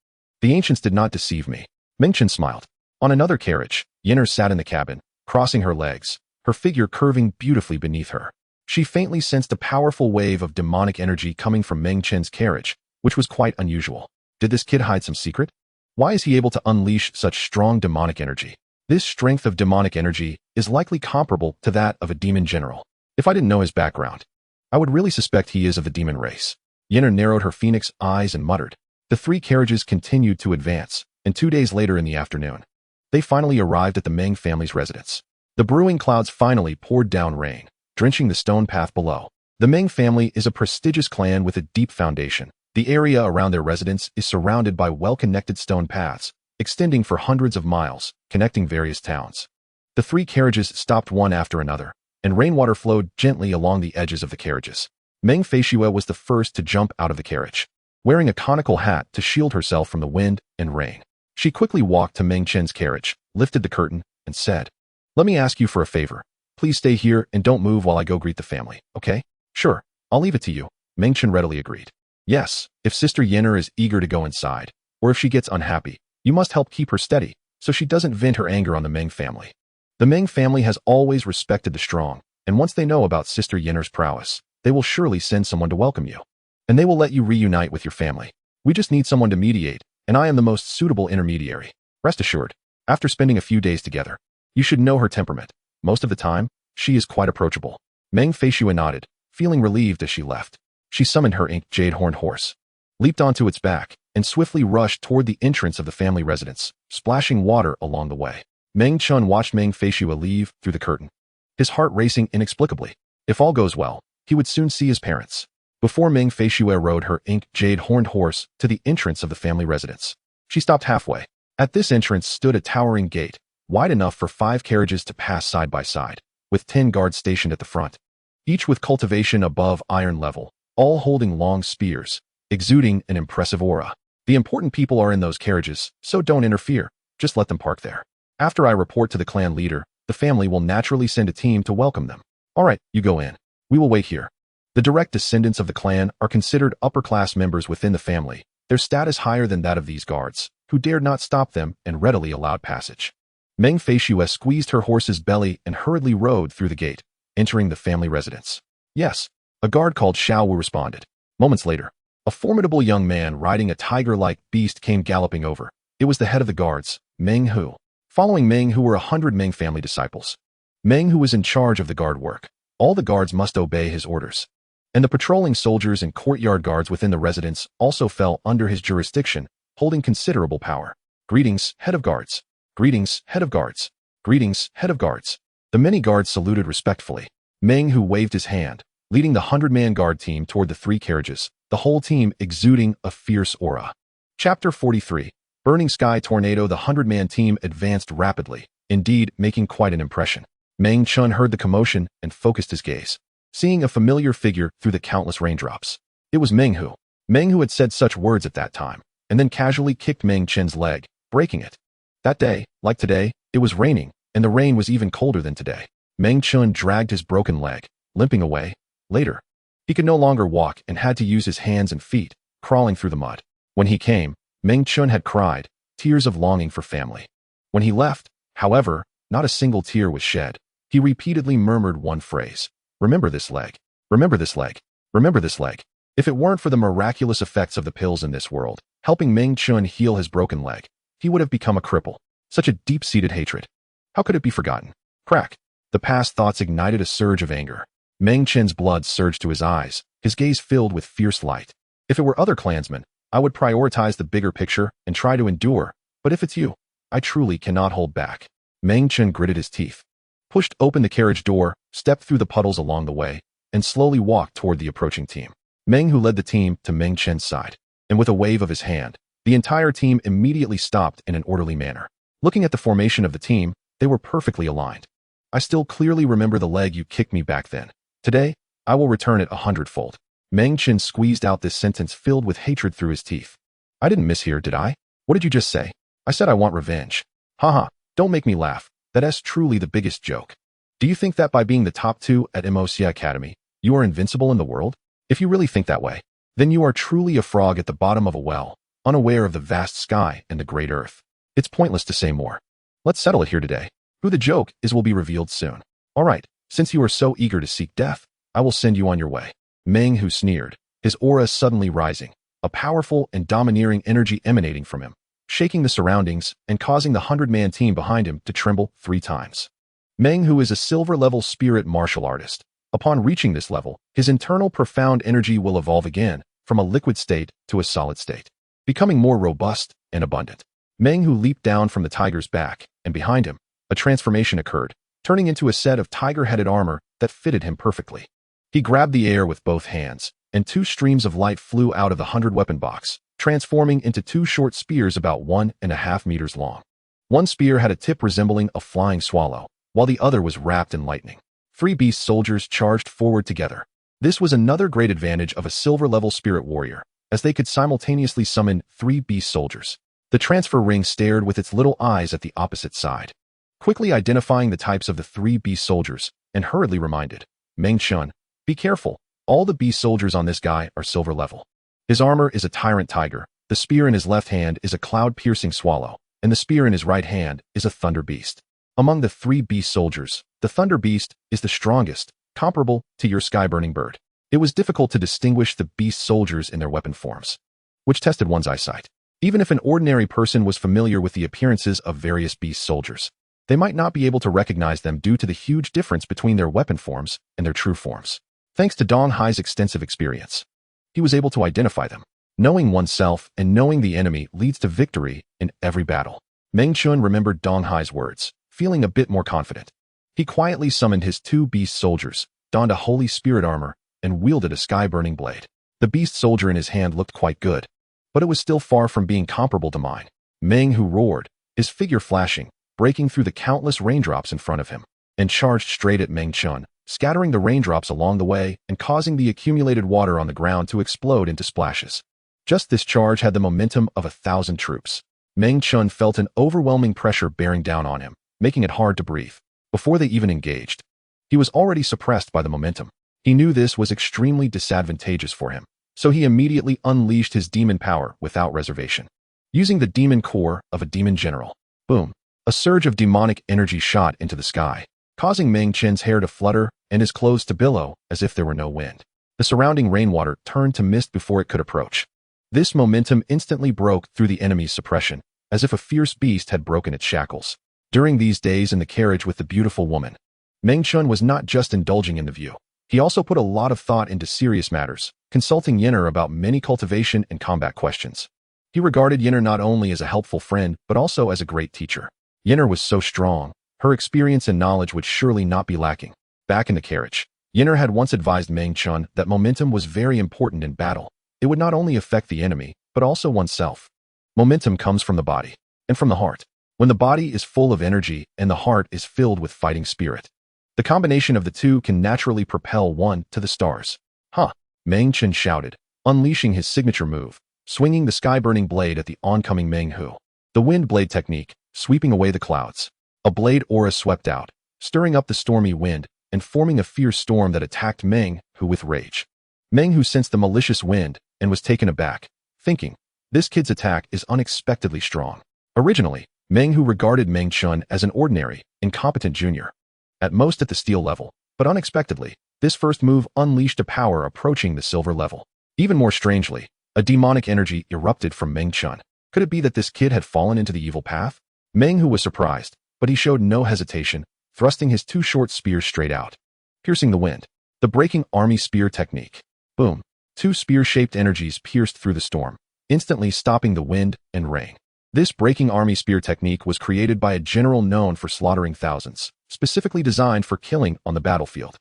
The ancients did not deceive me. Meng Chen smiled. On another carriage, Yenner sat in the cabin, crossing her legs, her figure curving beautifully beneath her. She faintly sensed a powerful wave of demonic energy coming from Meng Chen's carriage, which was quite unusual. Did this kid hide some secret? Why is he able to unleash such strong demonic energy? This strength of demonic energy is likely comparable to that of a demon general. If I didn't know his background, I would really suspect he is of the demon race. Yenner narrowed her phoenix eyes and muttered. The 3 carriages continued to advance, and 2 days later in the afternoon, they finally arrived at the Meng family's residence. The brewing clouds finally poured down rain, drenching the stone path below. The Meng family is a prestigious clan with a deep foundation. The area around their residence is surrounded by well-connected stone paths, extending for hundreds of miles, connecting various towns. The 3 carriages stopped one after another, and rainwater flowed gently along the edges of the carriages. Meng Feishue was the first to jump out of the carriage, wearing a conical hat to shield herself from the wind and rain. She quickly walked to Meng Chen's carriage, lifted the curtain, and said, "Let me ask you for a favor. Please stay here and don't move while I go greet the family, okay?" "Sure, I'll leave it to you," Meng Chen readily agreed. "Yes, if Sister Yenner is eager to go inside, or if she gets unhappy, you must help keep her steady so she doesn't vent her anger on the Meng family. The Meng family has always respected the strong, and once they know about Sister Yenner's prowess, they will surely send someone to welcome you. And they will let you reunite with your family. We just need someone to mediate, and I am the most suitable intermediary. Rest assured, after spending a few days together, you should know her temperament. Most of the time, she is quite approachable." Meng Feishue nodded, feeling relieved as she left. She summoned her inked jade-horned horse, leaped onto its back, and swiftly rushed toward the entrance of the family residence, splashing water along the way. Meng Chen watched Meng Feishue leave through the curtain, his heart racing inexplicably. If all goes well, he would soon see his parents. Before Meng Feishue rode her inked jade-horned horse to the entrance of the family residence, she stopped halfway. At this entrance stood a towering gate, wide enough for 5 carriages to pass side by side, with 10 guards stationed at the front, each with cultivation above iron level, all holding long spears, exuding an impressive aura. The important people are in those carriages, so don't interfere, just let them park there. After I report to the clan leader, the family will naturally send a team to welcome them. All right, you go in. We will wait here. The direct descendants of the clan are considered upper-class members within the family, their status higher than that of these guards, who dared not stop them and readily allowed passage. Meng Feishue squeezed her horse's belly and hurriedly rode through the gate, entering the family residence. "Yes," a guard called Xiao Wu responded. Moments later, a formidable young man riding a tiger-like beast came galloping over. It was the head of the guards, Meng Hu. Following Meng Hu were 100 Meng family disciples. Meng Hu was in charge of the guard work. All the guards must obey his orders. And the patrolling soldiers and courtyard guards within the residence also fell under his jurisdiction, holding considerable power. "Greetings, head of guards. Greetings, head of guards. Greetings, head of guards." The many guards saluted respectfully. Meng Hu waved his hand, leading the 100-man guard team toward the 3 carriages, the whole team exuding a fierce aura. Chapter 43. Burning Sky Tornado. The 100-man team advanced rapidly, indeed making quite an impression. Meng Chen heard the commotion and focused his gaze, seeing a familiar figure through the countless raindrops. It was Meng Hu. Meng Hu had said such words at that time, and then casually kicked Meng Chen's leg, breaking it. That day, like today, it was raining, and the rain was even colder than today. Meng Chen dragged his broken leg, limping away. Later, he could no longer walk and had to use his hands and feet, crawling through the mud. When he came, Meng Chen had cried, tears of longing for family. When he left, however, not a single tear was shed. He repeatedly murmured one phrase: "Remember this leg. Remember this leg. Remember this leg." If it weren't for the miraculous effects of the pills in this world, helping Meng Chen heal his broken leg, he would have become a cripple. Such a deep-seated hatred. How could it be forgotten? Crack. The past thoughts ignited a surge of anger. Meng Chen's blood surged to his eyes, his gaze filled with fierce light. If it were other clansmen, I would prioritize the bigger picture and try to endure, but if it's you, I truly cannot hold back. Meng Chen gritted his teeth, pushed open the carriage door, stepped through the puddles along the way, and slowly walked toward the approaching team. Meng Hu led the team to Meng Chen's side, and with a wave of his hand, the entire team immediately stopped in an orderly manner. Looking at the formation of the team, they were perfectly aligned. "I still clearly remember the leg you kicked me back then. Today, I will return it 100-fold. Meng Chen squeezed out this sentence filled with hatred through his teeth. "I didn't mishear, did I? What did you just say?" "I said I want revenge." "Haha, don't make me laugh. That's truly the biggest joke. Do you think that by being the top 2 at Immerse Academy, you are invincible in the world? If you really think that way, then you are truly a frog at the bottom of a well, unaware of the vast sky and the great earth. It's pointless to say more. Let's settle it here today. Who the joke is will be revealed soon. All right, since you are so eager to seek death, I will send you on your way." Meng Hu sneered, his aura suddenly rising, a powerful and domineering energy emanating from him, shaking the surroundings and causing the 100-man team behind him to tremble 3 times. Meng Hu is a silver-level spirit martial artist. Upon reaching this level, his internal profound energy will evolve again from a liquid state to a solid state, becoming more robust and abundant. Meng Hu leaped down from the tiger's back, and behind him, a transformation occurred, turning into a set of tiger-headed armor that fitted him perfectly. He grabbed the air with both hands, and 2 streams of light flew out of the 100-weapon box, transforming into 2 short spears about 1.5 meters long. One spear had a tip resembling a flying swallow, while the other was wrapped in lightning. 3 beast soldiers charged forward together. This was another great advantage of a silver-level spirit warrior, as they could simultaneously summon 3 beast soldiers. The transfer ring stared with its little eyes at the opposite side, quickly identifying the types of the 3 beast soldiers, and hurriedly reminded, Meng Chen, be careful, all the beast soldiers on this guy are silver level. His armor is a tyrant tiger, the spear in his left hand is a cloud-piercing swallow, and the spear in his right hand is a thunder beast. Among the 3 beast soldiers, the thunder beast is the strongest, comparable to your sky-burning bird. It was difficult to distinguish the beast soldiers in their weapon forms, which tested one's eyesight. Even if an ordinary person was familiar with the appearances of various beast soldiers, they might not be able to recognize them due to the huge difference between their weapon forms and their true forms. Thanks to Dong Hai's extensive experience, he was able to identify them. Knowing oneself and knowing the enemy leads to victory in every battle. Meng Chen remembered Dong Hai's words, feeling a bit more confident. He quietly summoned his 2 beast soldiers, donned a holy spirit armor, and wielded a sky-burning blade. The beast soldier in his hand looked quite good, but it was still far from being comparable to mine. Meng Hu roared, his figure flashing, breaking through the countless raindrops in front of him, and charged straight at Meng Chen, scattering the raindrops along the way and causing the accumulated water on the ground to explode into splashes. Just this charge had the momentum of 1,000 troops. Meng Chen felt an overwhelming pressure bearing down on him, making it hard to breathe. Before they even engaged, he was already suppressed by the momentum. He knew this was extremely disadvantageous for him, so he immediately unleashed his demon power without reservation. Using the demon core of a demon general, boom, a surge of demonic energy shot into the sky, causing Meng Chen's hair to flutter and his clothes to billow as if there were no wind. The surrounding rainwater turned to mist before it could approach. This momentum instantly broke through the enemy's suppression, as if a fierce beast had broken its shackles. During these days in the carriage with the beautiful woman, Meng Chen was not just indulging in the view. He also put a lot of thought into serious matters, consulting Yenner about many cultivation and combat questions. He regarded Yenner not only as a helpful friend, but also as a great teacher. Yenner was so strong, her experience and knowledge would surely not be lacking. Back in the carriage, Yenner had once advised Meng Chen that momentum was very important in battle. It would not only affect the enemy, but also oneself. Momentum comes from the body and from the heart. When the body is full of energy and the heart is filled with fighting spirit, the combination of the two can naturally propel one to the stars. Huh, Meng Chen shouted, unleashing his signature move, swinging the sky-burning blade at the oncoming Meng Hu. The wind blade technique, sweeping away the clouds. A blade aura swept out, stirring up the stormy wind and forming a fierce storm that attacked Meng Hu with rage. Meng Hu sensed the malicious wind and was taken aback, thinking, this kid's attack is unexpectedly strong. Originally, Meng Hu regarded Meng Chen as an ordinary, incompetent junior, at most at the steel level, but unexpectedly, this first move unleashed a power approaching the silver level. Even more strangely, a demonic energy erupted from Meng Chen. Could it be that this kid had fallen into the evil path? Meng Hu was surprised, but he showed no hesitation, thrusting his 2 short spears straight out, piercing the wind. The breaking army spear technique. Boom. 2 spear-shaped energies pierced through the storm, instantly stopping the wind and rain. This breaking army spear technique was created by a general known for slaughtering thousands, specifically designed for killing on the battlefield.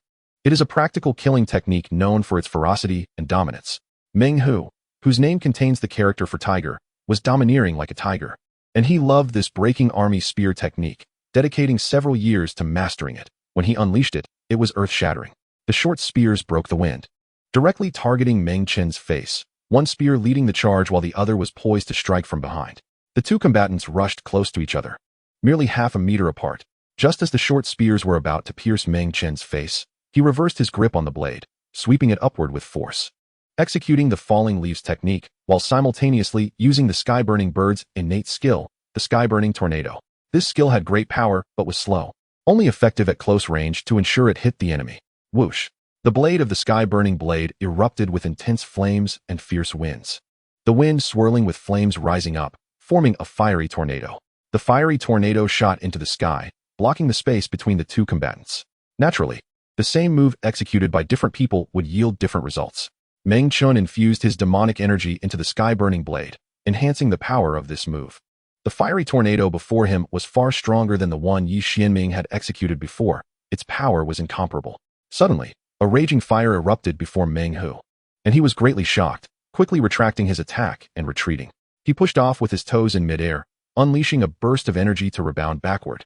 It is a practical killing technique known for its ferocity and dominance. Meng Hu, whose name contains the character for tiger, was domineering like a tiger, and he loved this breaking army spear technique, dedicating several years to mastering it. When he unleashed it, it was earth-shattering. The short spears broke the wind, directly targeting Meng Chen's face, one spear leading the charge while the other was poised to strike from behind. The 2 combatants rushed close to each other, merely half a meter apart. Just as the short spears were about to pierce Meng Chen's face, he reversed his grip on the blade, sweeping it upward with force, executing the falling leaves technique, while simultaneously using the sky-burning bird's innate skill, the sky-burning tornado. This skill had great power, but was slow, only effective at close range to ensure it hit the enemy. Whoosh! The blade of the sky-burning blade erupted with intense flames and fierce winds. The wind swirling with flames rising up, forming a fiery tornado. The fiery tornado shot into the sky, blocking the space between the 2 combatants. Naturally, the same move executed by different people would yield different results. Meng Chen infused his demonic energy into the sky-burning blade, enhancing the power of this move. The fiery tornado before him was far stronger than the one Yi Xianming had executed before. Its power was incomparable. Suddenly, a raging fire erupted before Meng Hu, and he was greatly shocked, quickly retracting his attack and retreating. He pushed off with his toes in midair, unleashing a burst of energy to rebound backward.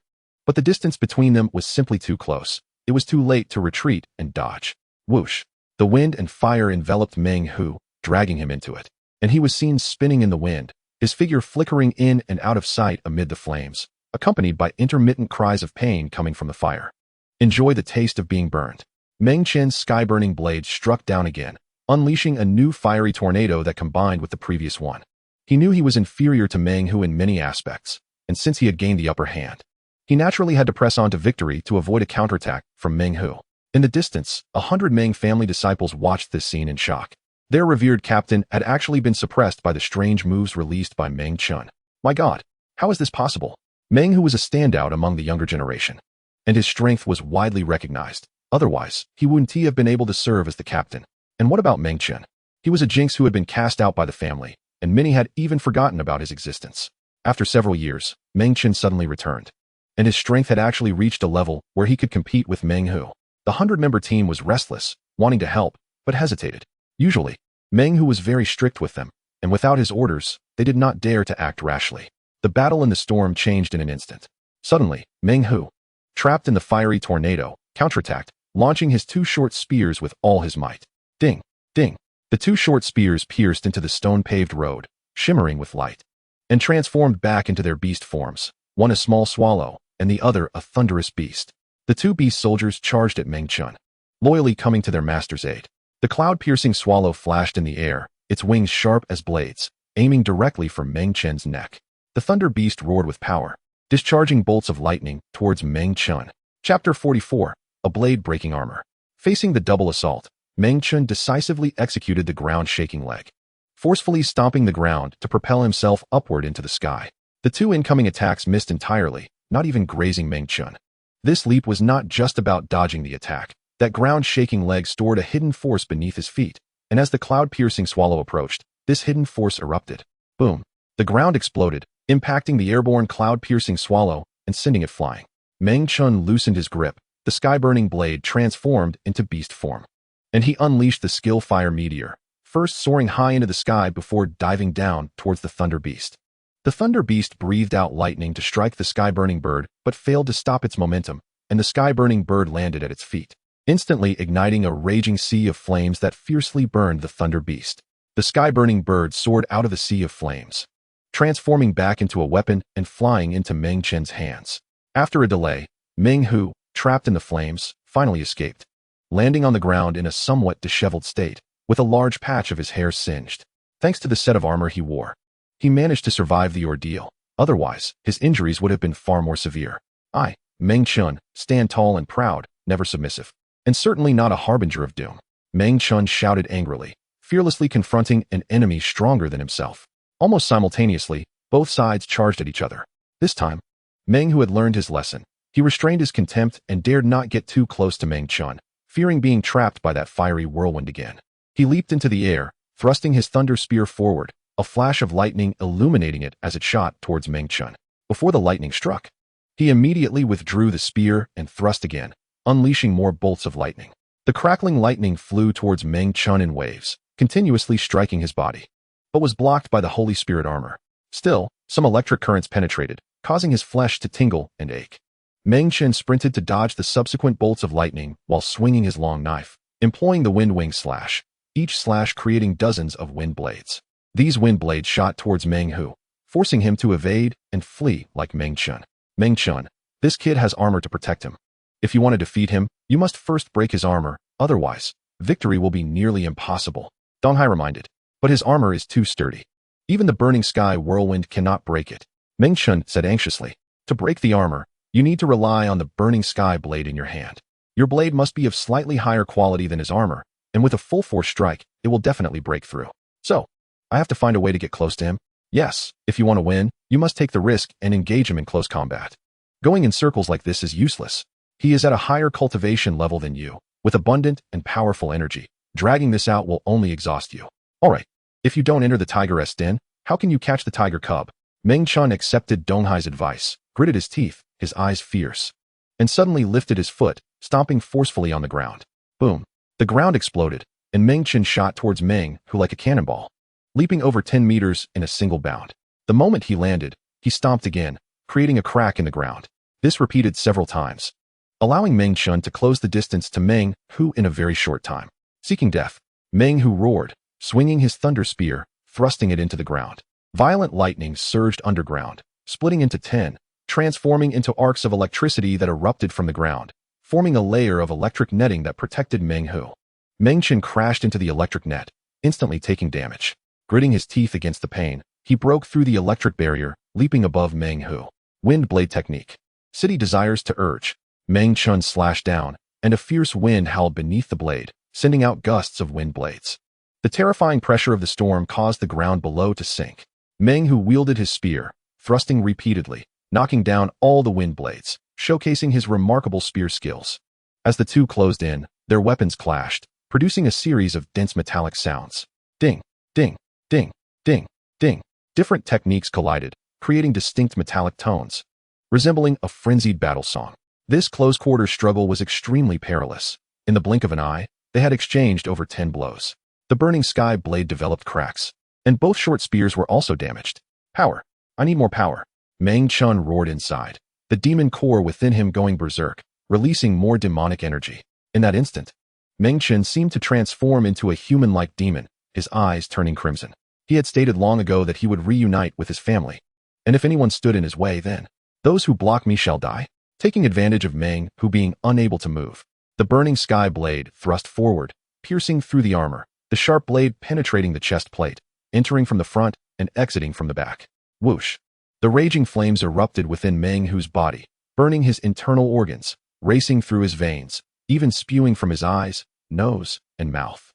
But the distance between them was simply too close. It was too late to retreat and dodge. Whoosh! The wind and fire enveloped Meng Hu, dragging him into it. And he was seen spinning in the wind, his figure flickering in and out of sight amid the flames, accompanied by intermittent cries of pain coming from the fire. Enjoy the taste of being burned. Meng Chen's sky-burning blade struck down again, unleashing a new fiery tornado that combined with the previous one. He knew he was inferior to Meng Hu in many aspects, and since he had gained the upper hand, he naturally had to press on to victory to avoid a counterattack from Meng Hu. In the distance, 100 Meng family disciples watched this scene in shock. Their revered captain had actually been suppressed by the strange moves released by Meng Chen. My God, how is this possible? Meng Hu was a standout among the younger generation, and his strength was widely recognized. Otherwise, he wouldn't have been able to serve as the captain. And what about Meng Chen? He was a jinx who had been cast out by the family, and many had even forgotten about his existence. After several years, Meng Chen suddenly returned, and his strength had actually reached a level where he could compete with Meng Hu. The 100-member team was restless, wanting to help, but hesitated. Usually, Meng Hu was very strict with them, and without his orders, they did not dare to act rashly. The battle in the storm changed in an instant. Suddenly, Meng Hu, trapped in the fiery tornado, counterattacked, launching his two short spears with all his might. Ding! Ding! The two short spears pierced into the stone-paved road, shimmering with light, and transformed back into their beast forms, one a small swallow, and the other a thunderous beast. The two beast soldiers charged at Meng Chen, loyally coming to their master's aid. The cloud-piercing swallow flashed in the air, its wings sharp as blades, aiming directly for Meng Chen's neck. The thunder beast roared with power, discharging bolts of lightning towards Meng Chen. Chapter 44. A blade-breaking armor. Facing the double assault, Meng Chen decisively executed the ground-shaking leg, forcefully stomping the ground to propel himself upward into the sky. The two incoming attacks missed entirely, not even grazing Meng Chen. This leap was not just about dodging the attack. That ground-shaking leg stored a hidden force beneath his feet, and as the cloud-piercing swallow approached, this hidden force erupted. Boom! The ground exploded, impacting the airborne cloud-piercing swallow and sending it flying. Meng Chen loosened his grip, the sky-burning blade transformed into beast form, and he unleashed the skill fire meteor, first soaring high into the sky before diving down towards the thunder beast. The thunder beast breathed out lightning to strike the sky-burning bird, but failed to stop its momentum, and the sky-burning bird landed at its feet, instantly igniting a raging sea of flames that fiercely burned the thunder beast. The sky-burning bird soared out of the sea of flames, transforming back into a weapon and flying into Meng Chen's hands. After a delay, Meng Hu, trapped in the flames, finally escaped, landing on the ground in a somewhat disheveled state, with a large patch of his hair singed. Thanks to the set of armor he wore, he managed to survive the ordeal. Otherwise, his injuries would have been far more severe. I, Meng Chen, stand tall and proud, never submissive, and certainly not a harbinger of doom. Meng Chen shouted angrily, fearlessly confronting an enemy stronger than himself. Almost simultaneously, both sides charged at each other. This time, Meng Hu had learned his lesson. He restrained his contempt and dared not get too close to Meng Chen, fearing being trapped by that fiery whirlwind again. He leaped into the air, thrusting his thunder spear forward, a flash of lightning illuminating it as it shot towards Meng Chen. Before the lightning struck, he immediately withdrew the spear and thrust again, unleashing more bolts of lightning. The crackling lightning flew towards Meng Chen in waves, continuously striking his body, but was blocked by the Holy Spirit armor. Still, some electric currents penetrated, causing his flesh to tingle and ache. Meng Chen sprinted to dodge the subsequent bolts of lightning while swinging his long knife, employing the wind wing slash, each slash creating dozens of wind blades. These wind blades shot towards Meng Hu, forcing him to evade and flee like Meng Chen. Meng Chen, this kid has armor to protect him. If you want to defeat him, you must first break his armor, otherwise, victory will be nearly impossible, Dong Hai reminded. But his armor is too sturdy. Even the burning sky whirlwind cannot break it, Meng Chen said anxiously. To break the armor, you need to rely on the burning sky blade in your hand. Your blade must be of slightly higher quality than his armor, and with a full force strike, it will definitely break through. So, I have to find a way to get close to him? Yes, if you want to win, you must take the risk and engage him in close combat. Going in circles like this is useless. He is at a higher cultivation level than you, with abundant and powerful energy. Dragging this out will only exhaust you. Alright, if you don't enter the tiger's den, how can you catch the tiger cub? Meng Chen accepted Dong Hai's advice, gritted his teeth, his eyes fierce, and suddenly lifted his foot, stomping forcefully on the ground. Boom. The ground exploded, and Meng Chen shot towards Meng Hu like a cannonball, leaping over 10 meters in a single bound. The moment he landed, he stomped again, creating a crack in the ground. This repeated several times, allowing Meng Chen to close the distance to Meng Hu in a very short time. Seeking death, Meng Hu roared, swinging his thunder spear, thrusting it into the ground. Violent lightning surged underground, splitting into 10, transforming into arcs of electricity that erupted from the ground, forming a layer of electric netting that protected Meng Hu. Meng Chen crashed into the electric net, instantly taking damage. Gritting his teeth against the pain, he broke through the electric barrier, leaping above Meng Hu. Wind blade technique. City desires to urge. Meng Chen slashed down, and a fierce wind howled beneath the blade, sending out gusts of wind blades. The terrifying pressure of the storm caused the ground below to sink. Meng Hu wielded his spear, thrusting repeatedly, knocking down all the wind blades, showcasing his remarkable spear skills. As the two closed in, their weapons clashed, producing a series of dense metallic sounds. Ding, ding, ding, ding, ding. Different techniques collided, creating distinct metallic tones, resembling a frenzied battle song. This close-quarters struggle was extremely perilous. In the blink of an eye, they had exchanged over 10 blows. The burning sky blade developed cracks, and both short spears were also damaged. Power. I need more power. Meng Chen roared inside, the demon core within him going berserk, releasing more demonic energy. In that instant, Meng Chen seemed to transform into a human-like demon, his eyes turning crimson. He had stated long ago that he would reunite with his family, and if anyone stood in his way, then those who block me shall die. Taking advantage of Meng Hu being unable to move, the burning sky blade thrust forward, piercing through the armor, the sharp blade penetrating the chest plate, entering from the front and exiting from the back. Whoosh! The raging flames erupted within Meng Hu's body, burning his internal organs, racing through his veins, even spewing from his eyes, nose, and mouth.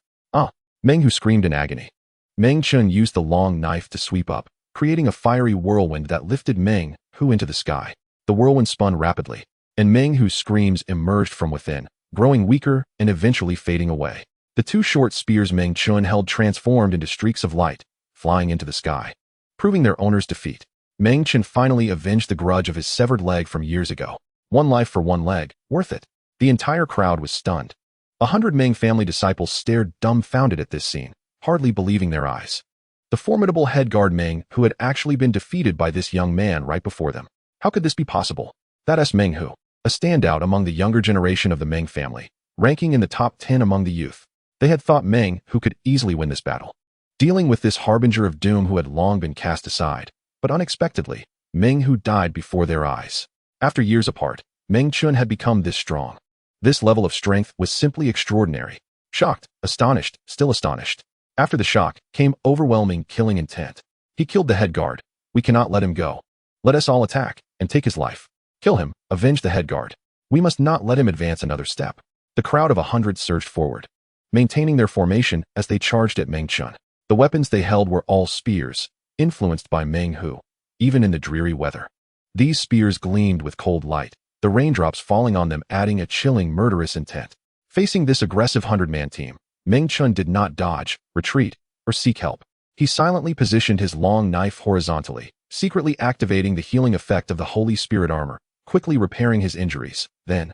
Meng Hu screamed in agony. Meng Chen used the long knife to sweep up, creating a fiery whirlwind that lifted Meng Hu into the sky. The whirlwind spun rapidly, and Meng Hu's screams emerged from within, growing weaker and eventually fading away. The two short spears Meng Chen held transformed into streaks of light, flying into the sky, proving their owner's defeat. Meng Chen finally avenged the grudge of his severed leg from years ago. One life for one leg, worth it. The entire crowd was stunned. 100 Meng family disciples stared dumbfounded at this scene, hardly believing their eyes. The formidable head guard Meng Hu had actually been defeated by this young man right before them. How could this be possible? That's Meng Hu, a standout among the younger generation of the Meng family, ranking in the top 10 among the youth. They had thought Meng Hu could easily win this battle, dealing with this harbinger of doom who had long been cast aside. But unexpectedly, Meng Hu died before their eyes. After years apart, Meng Chen had become this strong. This level of strength was simply extraordinary. Shocked, astonished, still astonished. After the shock came overwhelming killing intent. He killed the head guard. We cannot let him go. Let us all attack and take his life. Kill him, avenge the head guard. We must not let him advance another step. The crowd of 100 surged forward, maintaining their formation as they charged at Meng Chen. The weapons they held were all spears, influenced by Meng Hu, even in the dreary weather. These spears gleamed with cold light, the raindrops falling on them adding a chilling, murderous intent. Facing this aggressive 100-man team, Meng Chen did not dodge, retreat, or seek help. He silently positioned his long knife horizontally, secretly activating the healing effect of the Holy Spirit armor, quickly repairing his injuries. Then,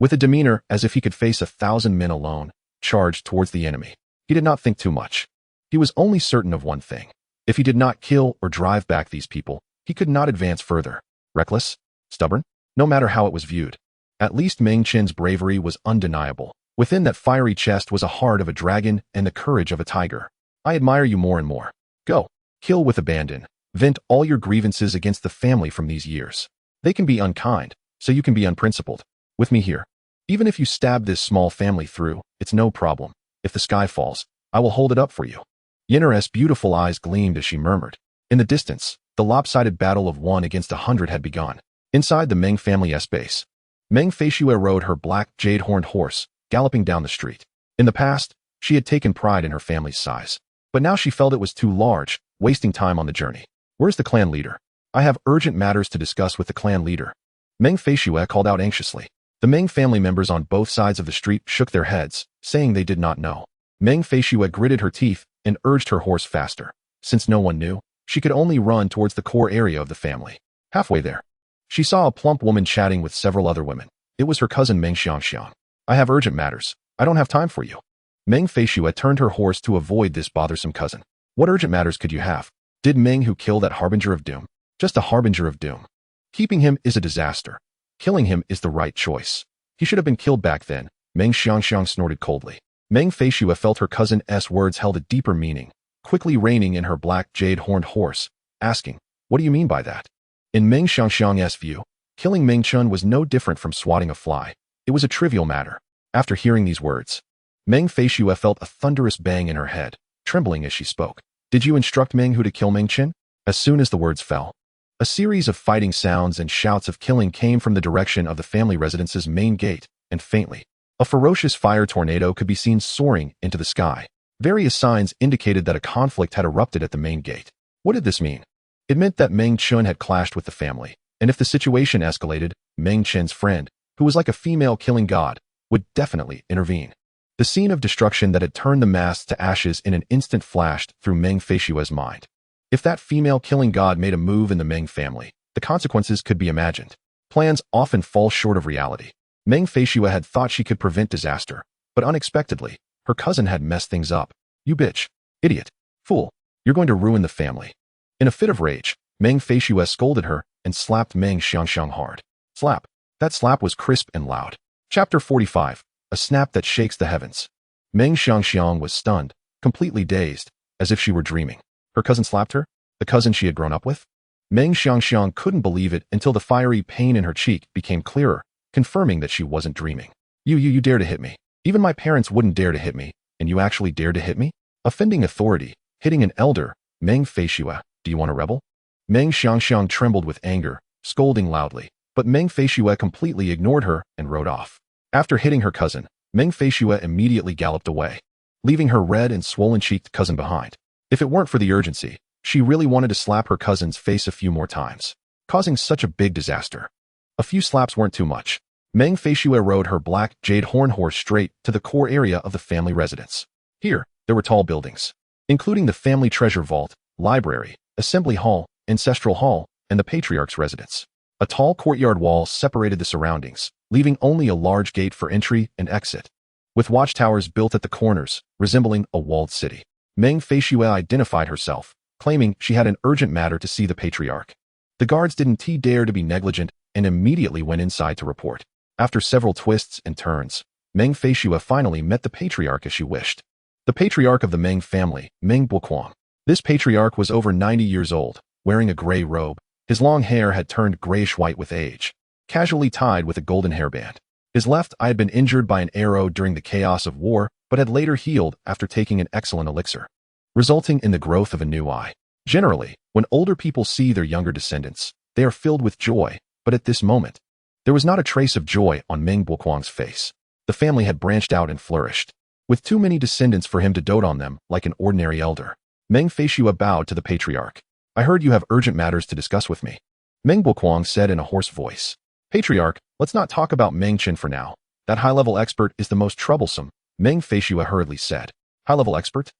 with a demeanor as if he could face 1,000 men alone, charged towards the enemy. He did not think too much. He was only certain of one thing. If he did not kill or drive back these people, he could not advance further. Reckless? Stubborn? No matter how it was viewed. At least Meng Chen's bravery was undeniable. Within that fiery chest was a heart of a dragon and the courage of a tiger. I admire you more and more. Go. Kill with abandon. Vent all your grievances against the family from these years. They can be unkind, so you can be unprincipled. With me here. Even if you stab this small family through, it's no problem. If the sky falls, I will hold it up for you. Yennere's beautiful eyes gleamed as she murmured. In the distance, the lopsided battle of 1 against 100 had begun. Inside the Meng family's base, Meng Feishue rode her black jade-horned horse, galloping down the street. In the past, she had taken pride in her family's size. But now she felt it was too large, wasting time on the journey. Where's the clan leader? I have urgent matters to discuss with the clan leader. Meng Feishue called out anxiously. The Meng family members on both sides of the street shook their heads, saying they did not know. Meng Feishue gritted her teeth and urged her horse faster. Since no one knew, she could only run towards the core area of the family. Halfway there, she saw a plump woman chatting with several other women. It was her cousin Meng Xiangxiang. I have urgent matters. I don't have time for you. Meng Feishue turned her horse to avoid this bothersome cousin. What urgent matters could you have? Did Meng Hu kill that harbinger of doom? Just a harbinger of doom. Keeping him is a disaster. Killing him is the right choice. He should have been killed back then, Meng Xiangxiang snorted coldly. Meng Feishue felt her cousin's words held a deeper meaning, quickly reining in her black jade-horned horse, asking, "What do you mean by that?" In Meng Xiangxiang's view, killing Meng Chen was no different from swatting a fly. It was a trivial matter. After hearing these words, Meng Feishue felt a thunderous bang in her head, trembling as she spoke. "Did you instruct Meng Hu to kill Meng Chen?" As soon as the words fell, a series of fighting sounds and shouts of killing came from the direction of the family residence's main gate, and faintly, a ferocious fire tornado could be seen soaring into the sky. Various signs indicated that a conflict had erupted at the main gate. What did this mean? It meant that Meng Chen had clashed with the family, and if the situation escalated, Meng Chen's friend, who was like a female killing god, would definitely intervene. The scene of destruction that had turned the mass to ashes in an instant flashed through Meng Feishue's mind. If that female killing god made a move in the Meng family, the consequences could be imagined. Plans often fall short of reality. Meng Feishue had thought she could prevent disaster, but unexpectedly, her cousin had messed things up. "You bitch. Idiot. Fool. You're going to ruin the family." In a fit of rage, Meng Feishue scolded her and slapped Meng Xiangxiang hard. Slap. That slap was crisp and loud. Chapter 45. A snap that shakes the heavens. Meng Xiangxiang was stunned, completely dazed, as if she were dreaming. Her cousin slapped her? The cousin she had grown up with? Meng Xiangxiang couldn't believe it until the fiery pain in her cheek became clearer, confirming that she wasn't dreaming. You dare to hit me. Even my parents wouldn't dare to hit me, and you actually dared to hit me? Offending authority, hitting an elder, Meng Feishue, do you want to rebel? Meng Xiangxiang trembled with anger, scolding loudly, but Meng Feishue completely ignored her and rode off. After hitting her cousin, Meng Feishue immediately galloped away, leaving her red and swollen-cheeked cousin behind. If it weren't for the urgency, she really wanted to slap her cousin's face a few more times, causing such a big disaster. A few slaps weren't too much. Meng Feishue rode her black jade horn horse straight to the core area of the family residence. Here, there were tall buildings, including the family treasure vault, library, assembly hall, ancestral hall, and the patriarch's residence. A tall courtyard wall separated the surroundings, leaving only a large gate for entry and exit, with watchtowers built at the corners, resembling a walled city. Meng Feishue identified herself, claiming she had an urgent matter to see the patriarch. The guards didn't dare to be negligent and immediately went inside to report. After several twists and turns, Meng Feishue finally met the patriarch as she wished. The patriarch of the Meng family, Meng Buoquang. This patriarch was over 90 years old, wearing a gray robe. His long hair had turned grayish-white with age, casually tied with a golden hairband. His left eye had been injured by an arrow during the chaos of war, but had later healed after taking an excellent elixir, resulting in the growth of a new eye. Generally, when older people see their younger descendants, they are filled with joy, but at this moment, there was not a trace of joy on Meng Buoquang's face. The family had branched out and flourished, with too many descendants for him to dote on them like an ordinary elder. Meng Feishue bowed to the patriarch. "I heard you have urgent matters to discuss with me," Meng Buoquang said in a hoarse voice. "Patriarch, let's not talk about Meng Chen for now. That high-level expert is the most troublesome," Meng Feishue hurriedly said. "High-level expert?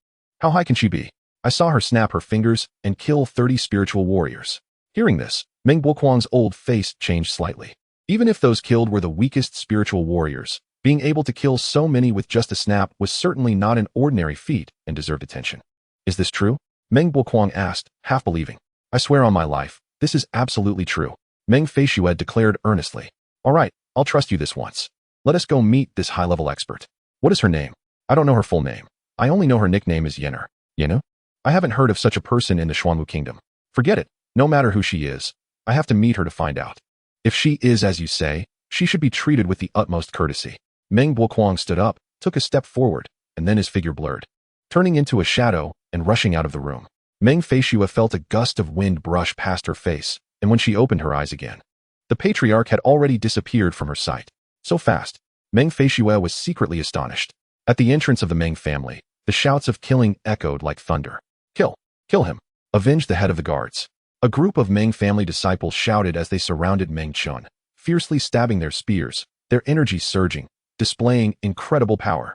How high can she be? I saw her snap her fingers and kill 30 spiritual warriors." Hearing this, Meng Buoquang's old face changed slightly. Even if those killed were the weakest spiritual warriors, being able to kill so many with just a snap was certainly not an ordinary feat and deserved attention. "Is this true?" Meng Buoquang asked, half believing. "I swear on my life, this is absolutely true," Meng Feishue declared earnestly. "All right, I'll trust you this once. Let us go meet this high-level expert. What is her name?" "I don't know her full name. I only know her nickname is Yenner." "Yenner? I haven't heard of such a person in the Xuanwu Kingdom." "Forget it. No matter who she is, I have to meet her to find out. If she is as you say, she should be treated with the utmost courtesy." Meng Buoquang stood up, took a step forward, and then his figure blurred, turning into a shadow and rushing out of the room. Meng Feishue felt a gust of wind brush past her face, and when she opened her eyes again, the patriarch had already disappeared from her sight. So fast, Meng Feishue was secretly astonished. At the entrance of the Meng family, the shouts of killing echoed like thunder. "Kill! Kill him! Avenge the head of the guards!" A group of Meng family disciples shouted as they surrounded Meng Chen, fiercely stabbing their spears, their energy surging, displaying incredible power.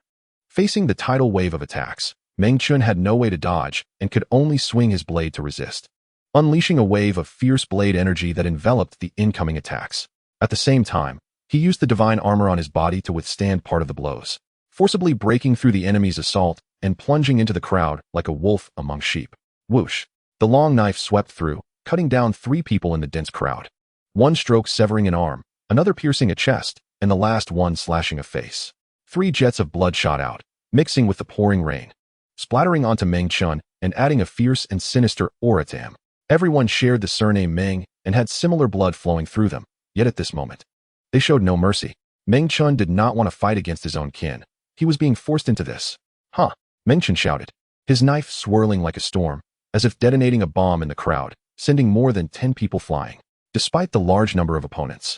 Facing the tidal wave of attacks, Meng Chen had no way to dodge and could only swing his blade to resist, unleashing a wave of fierce blade energy that enveloped the incoming attacks. At the same time, he used the divine armor on his body to withstand part of the blows, forcibly breaking through the enemy's assault and plunging into the crowd like a wolf among sheep. Whoosh! The long knife swept through, cutting down 3 people in the dense crowd. One stroke severing an arm, another piercing a chest, and the last one slashing a face. 3 jets of blood shot out, mixing with the pouring rain, splattering onto Meng Chen and adding a fierce and sinister aura to him. Everyone shared the surname Meng and had similar blood flowing through them, yet at this moment, they showed no mercy. Meng Chen did not want to fight against his own kin. He was being forced into this. Huh, Meng Chen shouted, his knife swirling like a storm, as if detonating a bomb in the crowd, sending more than 10 people flying. Despite the large number of opponents,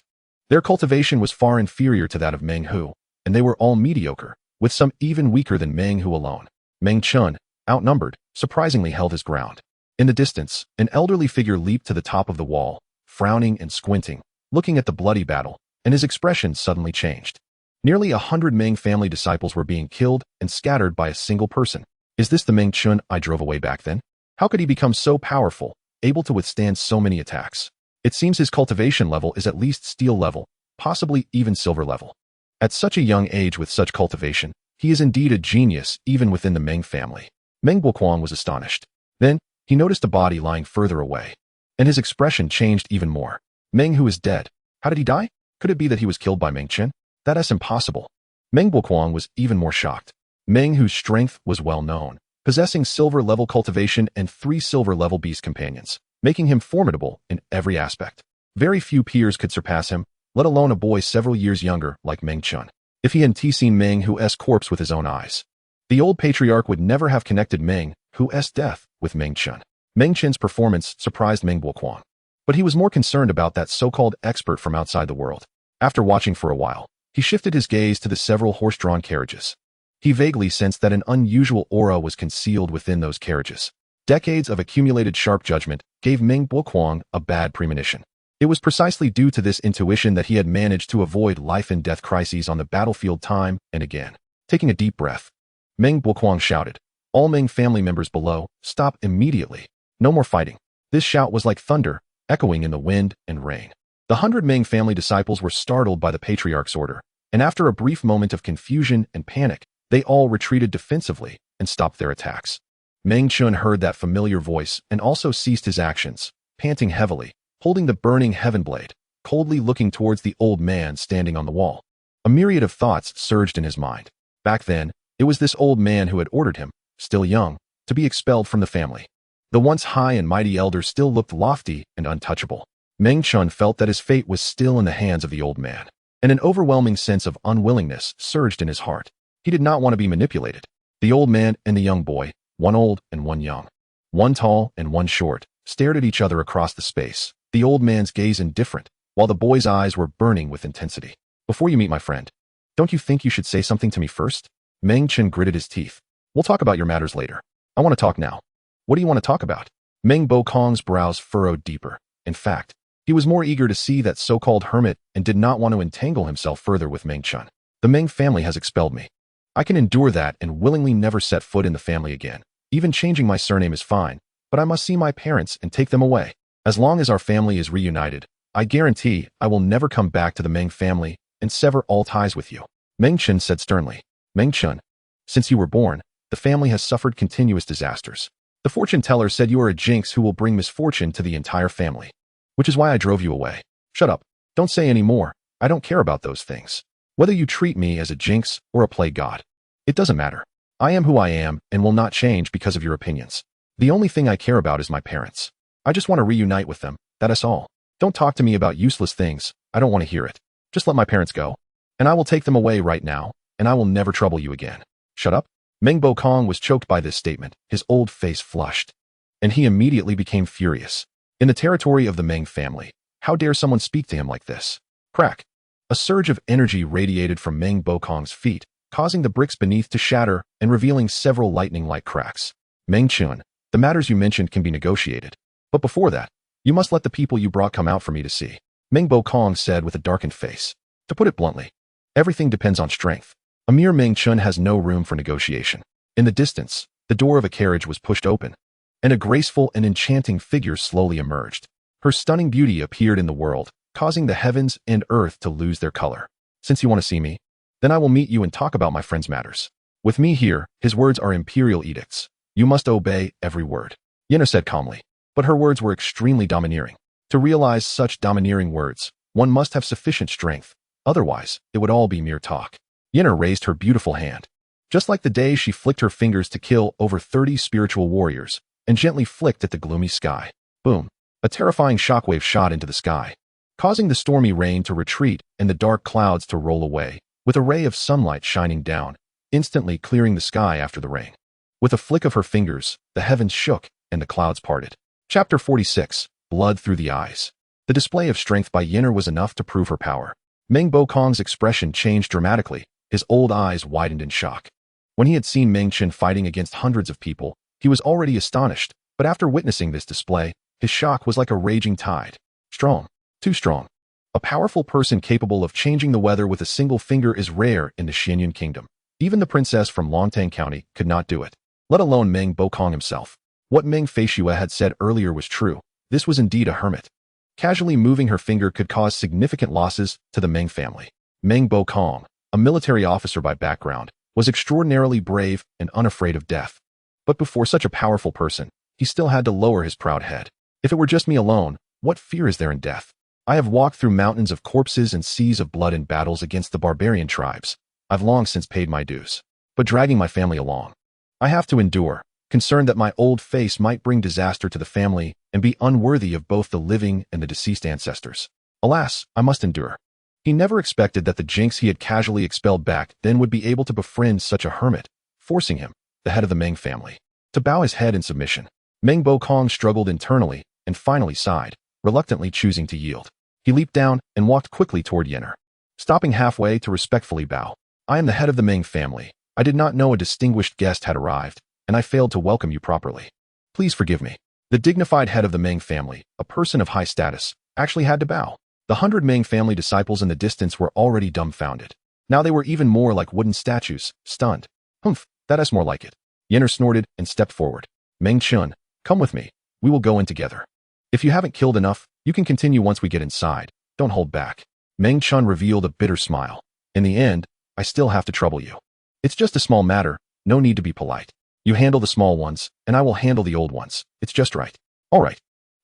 their cultivation was far inferior to that of Meng Hu, and they were all mediocre, with some even weaker than Meng Hu alone. Meng Chen, outnumbered, surprisingly held his ground. In the distance, an elderly figure leaped to the top of the wall, frowning and squinting, looking at the bloody battle, and his expression suddenly changed. Nearly 100 Meng family disciples were being killed and scattered by a single person. Is this the Meng Chen I drove away back then? How could he become so powerful, able to withstand so many attacks? It seems his cultivation level is at least steel level, possibly even silver level. At such a young age with such cultivation, he is indeed a genius even within the Meng family. Meng Buoquan was astonished. Then, he noticed a body lying further away, and his expression changed even more. Meng Hu is dead. How did he die? Could it be that he was killed by Meng Chen? That is impossible. Meng Buoquan was even more shocked. Meng Hu's strength was well known, possessing silver-level cultivation and 3 silver-level beast companions, making him formidable in every aspect. Very few peers could surpass him, let alone a boy several years younger like Meng Chen. If he hadn't seen Meng Hu's corpse with his own eyes, the old patriarch would never have connected Meng Hu's death with Meng Chen. Meng Chen's performance surprised Meng Buoquan, but he was more concerned about that so-called expert from outside the world. After watching for a while, he shifted his gaze to the several horse-drawn carriages. He vaguely sensed that an unusual aura was concealed within those carriages. Decades of accumulated sharp judgment gave Meng Buoquan a bad premonition. It was precisely due to this intuition that he had managed to avoid life-and-death crises on the battlefield time and again. Taking a deep breath, Meng Buoquan shouted, "All Meng family members below, stop immediately. No more fighting." This shout was like thunder, echoing in the wind and rain. The 100 Meng family disciples were startled by the patriarch's order, and after a brief moment of confusion and panic, they all retreated defensively and stopped their attacks. Meng Chen heard that familiar voice and also ceased his actions, panting heavily, holding the burning heaven blade, coldly looking towards the old man standing on the wall. A myriad of thoughts surged in his mind. Back then, it was this old man who had ordered him, still young, to be expelled from the family. The once high and mighty elder still looked lofty and untouchable. Meng Chen felt that his fate was still in the hands of the old man, and an overwhelming sense of unwillingness surged in his heart. He did not want to be manipulated. The old man and the young boy, one old and one young, one tall and one short, stared at each other across the space, the old man's gaze indifferent, while the boy's eyes were burning with intensity. "Before you meet my friend, don't you think you should say something to me first?" Meng Chen gritted his teeth. "We'll talk about your matters later. I want to talk now." "What do you want to talk about?" Meng Buoquan's brows furrowed deeper. In fact, he was more eager to see that so-called hermit and did not want to entangle himself further with Meng Chen. "The Meng family has expelled me. I can endure that and willingly never set foot in the family again. Even changing my surname is fine, but I must see my parents and take them away. As long as our family is reunited, I guarantee I will never come back to the Meng family and sever all ties with you." Meng Chen said sternly. "Meng Chen, since you were born, the family has suffered continuous disasters. The fortune teller said you are a jinx who will bring misfortune to the entire family, which is why I drove you away." "Shut up. Don't say any more. I don't care about those things. Whether you treat me as a jinx or a plague god, it doesn't matter. I am who I am and will not change because of your opinions. The only thing I care about is my parents. I just want to reunite with them, that is all. Don't talk to me about useless things. I don't want to hear it. Just let my parents go, and I will take them away right now, and I will never trouble you again." "Shut up." Meng Buoquan was choked by this statement, his old face flushed, and he immediately became furious. In the territory of the Meng family, how dare someone speak to him like this? Crack! A surge of energy radiated from Meng Buoquan's feet, causing the bricks beneath to shatter and revealing several lightning-like cracks. "Meng Chen, the matters you mentioned can be negotiated. But before that, you must let the people you brought come out for me to see," Meng Buoquan said with a darkened face. "To put it bluntly, everything depends on strength. A mere Meng Chen has no room for negotiation." In the distance, the door of a carriage was pushed open, and a graceful and enchanting figure slowly emerged. Her stunning beauty appeared in the world, causing the heavens and earth to lose their color. "Since you want to see me, then I will meet you and talk about my friend's matters. With me here, his words are imperial edicts. You must obey every word," Yenna said calmly, but her words were extremely domineering. To realize such domineering words, One must have sufficient strength. Otherwise, it would all be mere talk. Yennefer raised her beautiful hand. Just like the day she flicked her fingers to kill over 30 spiritual warriors, and gently flicked at the gloomy sky. Boom. A terrifying shockwave shot into the sky, causing the stormy rain to retreat and the dark clouds to roll away, with a ray of sunlight shining down, instantly clearing the sky after the rain. With a flick of her fingers, the heavens shook and the clouds parted. Chapter 46. Blood Through the Eyes. The display of strength by Yennefer was enough to prove her power. Meng Bokong's expression changed dramatically. His old eyes widened in shock. When he had seen Meng Chen fighting against hundreds of people, he was already astonished, but after witnessing this display, his shock was like a raging tide. Strong. Too strong. A powerful person capable of changing the weather with a single finger is rare in the Xianyun Kingdom. Even the princess from Longtang County could not do it, let alone Meng Bokong himself. What Meng Feishue had said earlier was true. This was indeed a hermit. Casually moving her finger could cause significant losses to the Meng family. Meng Bokong, a military officer by background, was extraordinarily brave and unafraid of death. But before such a powerful person, he still had to lower his proud head. If it were just me alone, what fear is there in death? I have walked through mountains of corpses and seas of blood in battles against the barbarian tribes. I've long since paid my dues. But dragging my family along, I have to endure, concerned that my old face might bring disaster to the family and be unworthy of both the living and the deceased ancestors. Alas, I must endure. He never expected that the jinx he had casually expelled back then would be able to befriend such a hermit, forcing him, the head of the Meng family, to bow his head in submission. Meng Bokong struggled internally and finally sighed, reluctantly choosing to yield. He leaped down and walked quickly toward Yennefer, stopping halfway to respectfully bow. I am the head of the Meng family. I did not know a distinguished guest had arrived, and I failed to welcome you properly. Please forgive me. The dignified head of the Meng family, a person of high status, actually had to bow. The 100 Meng family disciples in the distance were already dumbfounded. Now they were even more like wooden statues, stunned. Humph, that is more like it. Yennefer snorted and stepped forward. Meng Chen, come with me. We will go in together. If you haven't killed enough, you can continue once we get inside. Don't hold back. Meng Chen revealed a bitter smile. In the end, I still have to trouble you. It's just a small matter, no need to be polite. You handle the small ones, and I will handle the old ones. It's just right. All right.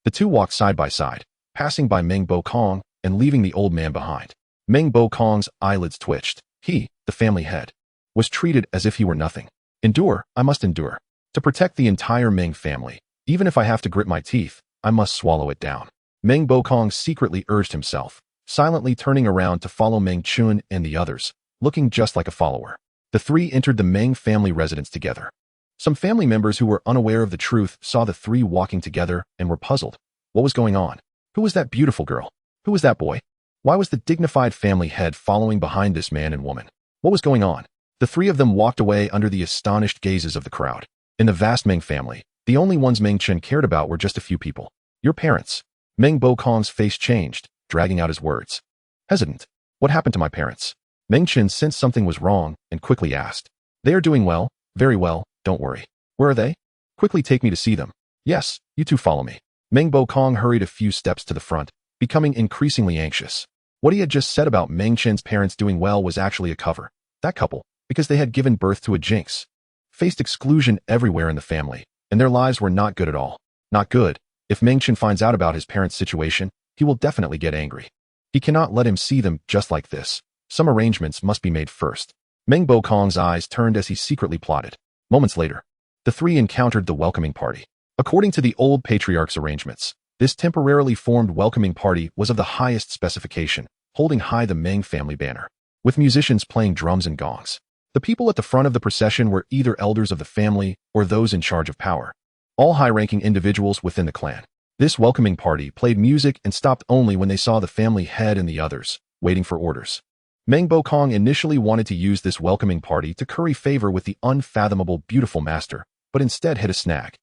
The two walked side by side, passing by Meng Bokong and leaving the old man behind. Meng Bokong's eyelids twitched. He, the family head, was treated as if he were nothing. Endure, I must endure. To protect the entire Meng family, even if I have to grit my teeth, I must swallow it down. Meng Bokong secretly urged himself, silently turning around to follow Meng Chen and the others, looking just like a follower. The three entered the Meng family residence together. Some family members who were unaware of the truth saw the three walking together and were puzzled. What was going on? Who was that beautiful girl? Who was that boy? Why was the dignified family head following behind this man and woman? What was going on? The three of them walked away under the astonished gazes of the crowd. In the vast Meng family, the only ones Meng Chen cared about were just a few people. Your parents. Meng Bokong's face changed, dragging out his words. Hesitant. What happened to my parents? Meng Chen sensed something was wrong and quickly asked. They are doing well, very well, don't worry. Where are they? Quickly take me to see them. Yes, you two follow me. Meng Bokong hurried a few steps to the front, becoming increasingly anxious. What he had just said about Meng Chen's parents doing well was actually a cover. That couple, because they had given birth to a jinx, faced exclusion everywhere in the family, and their lives were not good at all. Not good. If Meng Chen finds out about his parents' situation, he will definitely get angry. He cannot let him see them just like this. Some arrangements must be made first. Meng Bokong's eyes turned as he secretly plotted. Moments later, the three encountered the welcoming party. According to the old patriarch's arrangements, this temporarily formed welcoming party was of the highest specification, holding high the Meng family banner, with musicians playing drums and gongs. The people at the front of the procession were either elders of the family or those in charge of power, all high-ranking individuals within the clan. This welcoming party played music and stopped only when they saw the family head and the others, waiting for orders. Meng Bokong initially wanted to use this welcoming party to curry favor with the unfathomable beautiful master, but instead hit a snag,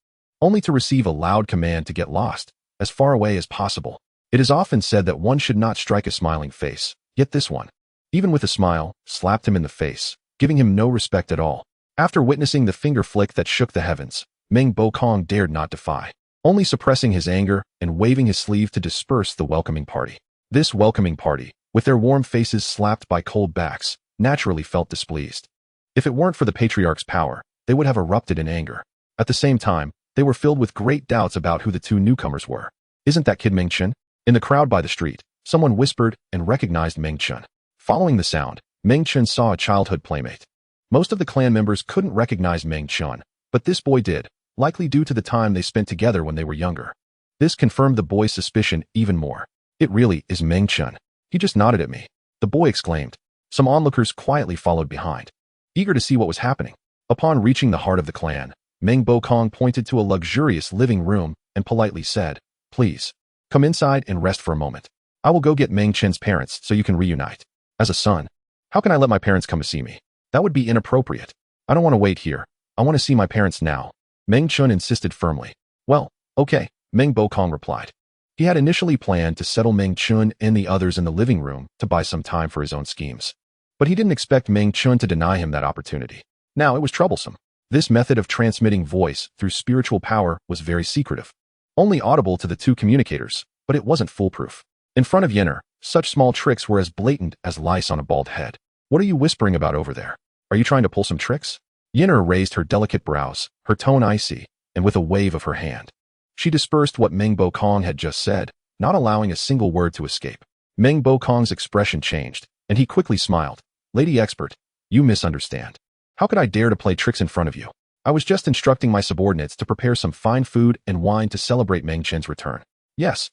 only to receive a loud command to get lost, as far away as possible. It is often said that one should not strike a smiling face, yet this one, even with a smile, slapped him in the face, giving him no respect at all. After witnessing the finger flick that shook the heavens, Meng Bokong dared not defy, only suppressing his anger and waving his sleeve to disperse the welcoming party. This welcoming party, with their warm faces slapped by cold backs, naturally felt displeased. If it weren't for the patriarch's power, they would have erupted in anger. At the same time, they were filled with great doubts about who the two newcomers were. Isn't that kid Meng Chen? In the crowd by the street, Someone whispered and recognized Meng Chen. Following the sound, Meng Chen saw a childhood playmate. Most of the clan members couldn't recognize Meng Chen, but this boy did, likely due to the time they spent together when they were younger. This confirmed the boy's suspicion even more. It really is Meng Chen. He just nodded at me, the boy exclaimed. Some onlookers quietly followed behind, eager to see what was happening. Upon reaching the heart of the clan, Meng Bokong pointed to a luxurious living room and politely said, "Please, come inside and rest for a moment. I will go get Meng Chen's parents so you can reunite. As a son, how can I let my parents come to see me? That would be inappropriate. I don't want to wait here. I want to see my parents now." Meng Chen insisted firmly. "Well, okay," Meng Bokong replied. He had initially planned to settle Meng Chen and the others in the living room to buy some time for his own schemes. But he didn't expect Meng Chen to deny him that opportunity. Now it was troublesome. This method of transmitting voice through spiritual power was very secretive, only audible to the two communicators, but it wasn't foolproof. In front of Yenner, such small tricks were as blatant as lice on a bald head. "What are you whispering about over there? Are you trying to pull some tricks?" Yenner raised her delicate brows, her tone icy, and with a wave of her hand, she dispersed what Meng Bokong had just said, not allowing a single word to escape. Meng Bokong's expression changed, and he quickly smiled. "Lady Expert, you misunderstand. How could I dare to play tricks in front of you? I was just instructing my subordinates to prepare some fine food and wine to celebrate Meng Chen's return. Yes,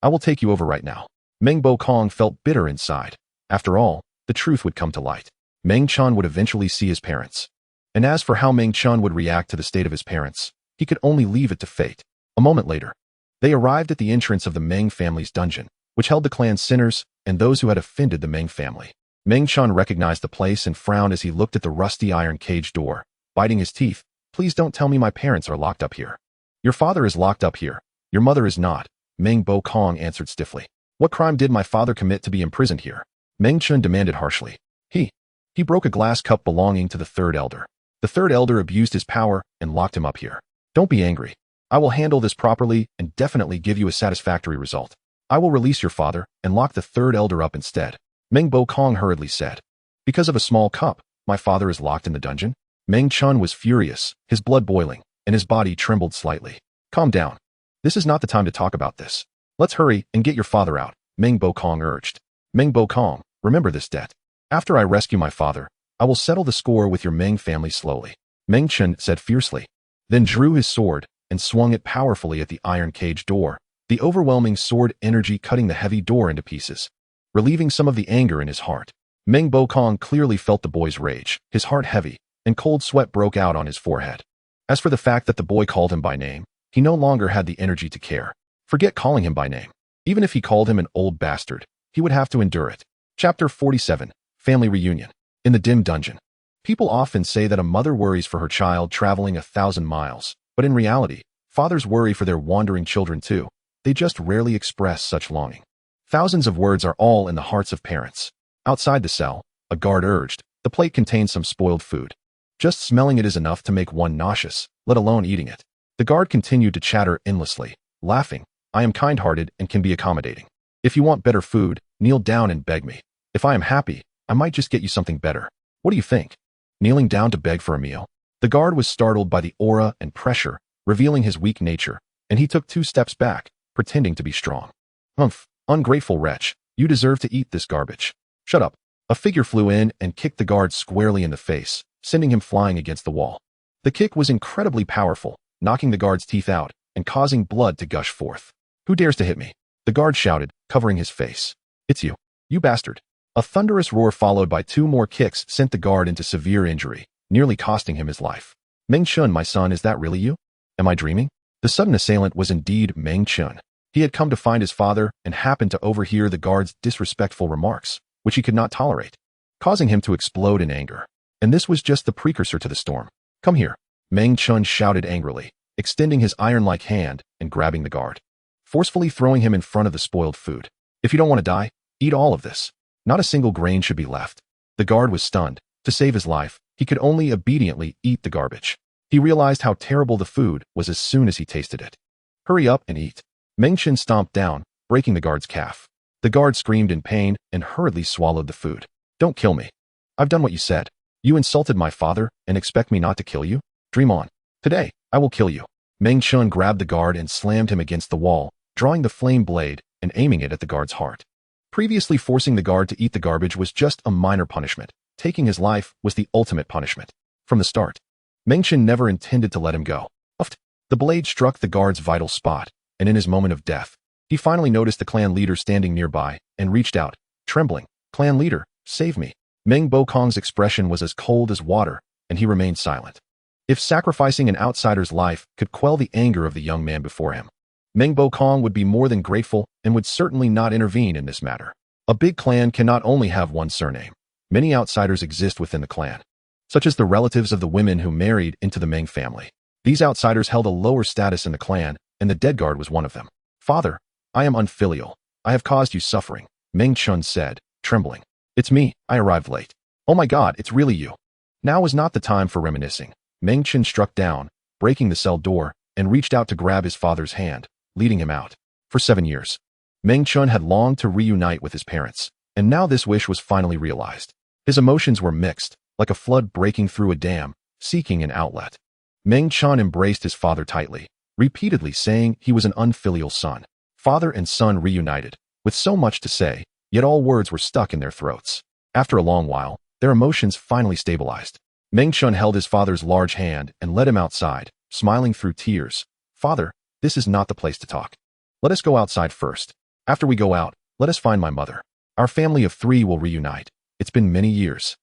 I will take you over right now." Meng Bokong felt bitter inside. After all, the truth would come to light. Meng Chen would eventually see his parents. And as for how Meng Chen would react to the state of his parents, he could only leave it to fate. A moment later, they arrived at the entrance of the Meng family's dungeon, which held the clan's sinners and those who had offended the Meng family. Meng Chen recognized the place and frowned as he looked at the rusty iron cage door, biting his teeth. "Please don't tell me my parents are locked up here." "Your father is locked up here. Your mother is not," Meng Bokong answered stiffly. "What crime did my father commit to be imprisoned here?" Meng Chen demanded harshly. He broke a glass cup belonging to the third elder. The third elder abused his power and locked him up here. "Don't be angry. I will handle this properly and definitely give you a satisfactory result. I will release your father and lock the third elder up instead," Meng Bokong hurriedly said. "Because of a small cup, my father is locked in the dungeon?" Meng Chen was furious, his blood boiling, and his body trembled slightly. "Calm down. This is not the time to talk about this. Let's hurry and get your father out," Meng Bokong urged. "Meng Bokong, remember this debt. After I rescue my father, I will settle the score with your Meng family slowly," Meng Chen said fiercely, then drew his sword and swung it powerfully at the iron cage door, the overwhelming sword energy cutting the heavy door into pieces, relieving some of the anger in his heart. Meng Bokong clearly felt the boy's rage, his heart heavy, and cold sweat broke out on his forehead. As for the fact that the boy called him by name, he no longer had the energy to care. Forget calling him by name. Even if he called him an old bastard, he would have to endure it. Chapter 47, Family Reunion. In the dim dungeon. People often say that a mother worries for her child traveling 1,000 miles, but in reality, fathers worry for their wandering children too. They just rarely express such longing. Thousands of words are all in the hearts of parents. Outside the cell, a guard urged, the plate contains some spoiled food. Just smelling it is enough to make one nauseous, let alone eating it. The guard continued to chatter endlessly, laughing. "I am kind-hearted and can be accommodating. If you want better food, kneel down and beg me. If I am happy, I might just get you something better. What do you think?" Kneeling down to beg for a meal? The guard was startled by the aura and pressure, revealing his weak nature, and he took 2 steps back, pretending to be strong. "Humph, ungrateful wretch, you deserve to eat this garbage." "Shut up." A figure flew in and kicked the guard squarely in the face, sending him flying against the wall. The kick was incredibly powerful, knocking the guard's teeth out and causing blood to gush forth. "Who dares to hit me?" the guard shouted, covering his face. "It's you. You bastard." A thunderous roar followed by 2 more kicks sent the guard into severe injury, nearly costing him his life. "Meng Chen, my son, is that really you? Am I dreaming?" The sudden assailant was indeed Meng Chen. He had come to find his father and happened to overhear the guard's disrespectful remarks, which he could not tolerate, causing him to explode in anger. And this was just the precursor to the storm. "Come here," Meng Chen shouted angrily, extending his iron-like hand and grabbing the guard, forcefully throwing him in front of the spoiled food. "If you don't want to die, eat all of this. Not a single grain should be left." The guard was stunned. To save his life, he could only obediently eat the garbage. He realized how terrible the food was as soon as he tasted it. "Hurry up and eat." Meng Chen stomped down, breaking the guard's calf. The guard screamed in pain and hurriedly swallowed the food. "Don't kill me. I've done what you said. You insulted my father and expect me not to kill you? Dream on. Today, I will kill you." Meng Chen grabbed the guard and slammed him against the wall, drawing the flame blade and aiming it at the guard's heart. Previously, forcing the guard to eat the garbage was just a minor punishment. Taking his life was the ultimate punishment. From the start, Meng Chen never intended to let him go. The blade struck the guard's vital spot, and in his moment of death, he finally noticed the clan leader standing nearby and reached out, trembling. "Clan leader, save me." Meng Bokong's expression was as cold as water, and he remained silent. If sacrificing an outsider's life could quell the anger of the young man before him, Meng Bokong would be more than grateful and would certainly not intervene in this matter. A big clan cannot only have one surname. Many outsiders exist within the clan, such as the relatives of the women who married into the Meng family. These outsiders held a lower status in the clan, and the dead guard was one of them. "Father, I am unfilial. I have caused you suffering," Meng Chen said, trembling. "It's me. I arrived late." "Oh my God, it's really you." Now was not the time for reminiscing. Meng Chen struck down, breaking the cell door, and reached out to grab his father's hand, leading him out. For 7 years, Meng Chen had longed to reunite with his parents, and now this wish was finally realized. His emotions were mixed, like a flood breaking through a dam, seeking an outlet. Meng Chen embraced his father tightly, repeatedly saying he was an unfilial son. Father and son reunited, with so much to say, yet all words were stuck in their throats. After a long while, their emotions finally stabilized. Meng Chen held his father's large hand and led him outside, smiling through tears. "Father, this is not the place to talk. Let us go outside first. After we go out, let us find my mother. Our family of 3 will reunite. It's been many years.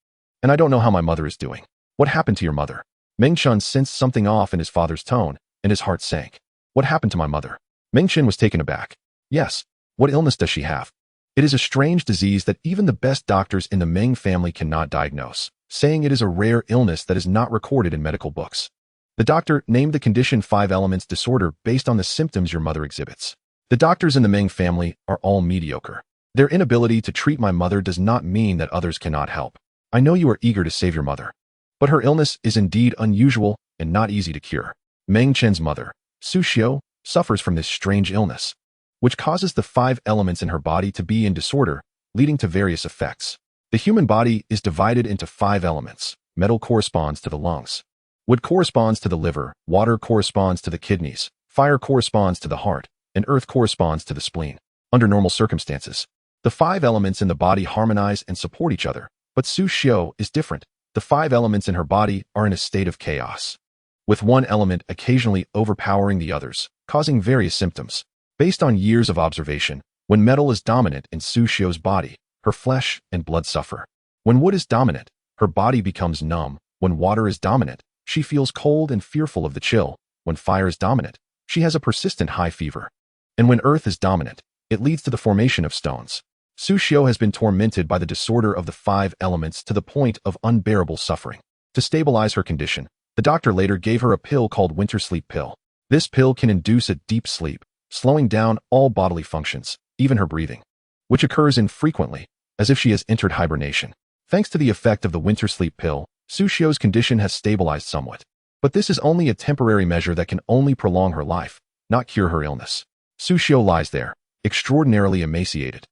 And I don't know how my mother is doing." "What happened to your mother?" Meng Chen sensed something off in his father's tone, and his heart sank. "What happened to my mother?" Meng Chen was taken aback. "Yes. What illness does she have?" "It is a strange disease that even the best doctors in the Meng family cannot diagnose, saying it is a rare illness that is not recorded in medical books. The doctor named the condition 5 elements disorder based on the symptoms your mother exhibits. The doctors in the Meng family are all mediocre. Their inability to treat my mother does not mean that others cannot help. I know you are eager to save your mother, but her illness is indeed unusual and not easy to cure." Meng Chen's mother, Su Xiao, suffers from this strange illness, which causes the 5 elements in her body to be in disorder, leading to various effects. The human body is divided into 5 elements. Metal corresponds to the lungs. Wood corresponds to the liver, water corresponds to the kidneys, fire corresponds to the heart, and earth corresponds to the spleen. Under normal circumstances, the 5 elements in the body harmonize and support each other, but Su Xiao is different. The 5 elements in her body are in a state of chaos, with one element occasionally overpowering the others, causing various symptoms. Based on years of observation, when metal is dominant in Su Xiao's body, her flesh and blood suffer. When wood is dominant, her body becomes numb. When water is dominant, she feels cold and fearful of the chill. When fire is dominant, she has a persistent high fever. And when earth is dominant, it leads to the formation of stones. Su Xiao has been tormented by the disorder of the 5 elements to the point of unbearable suffering. To stabilize her condition, the doctor later gave her a pill called winter sleep pill. This pill can induce a deep sleep, slowing down all bodily functions, even her breathing, which occurs infrequently, as if she has entered hibernation. Thanks to the effect of the winter sleep pill, Su Xiao's condition has stabilized somewhat. But this is only a temporary measure that can only prolong her life, not cure her illness. Su Xiao lies there, extraordinarily emaciated.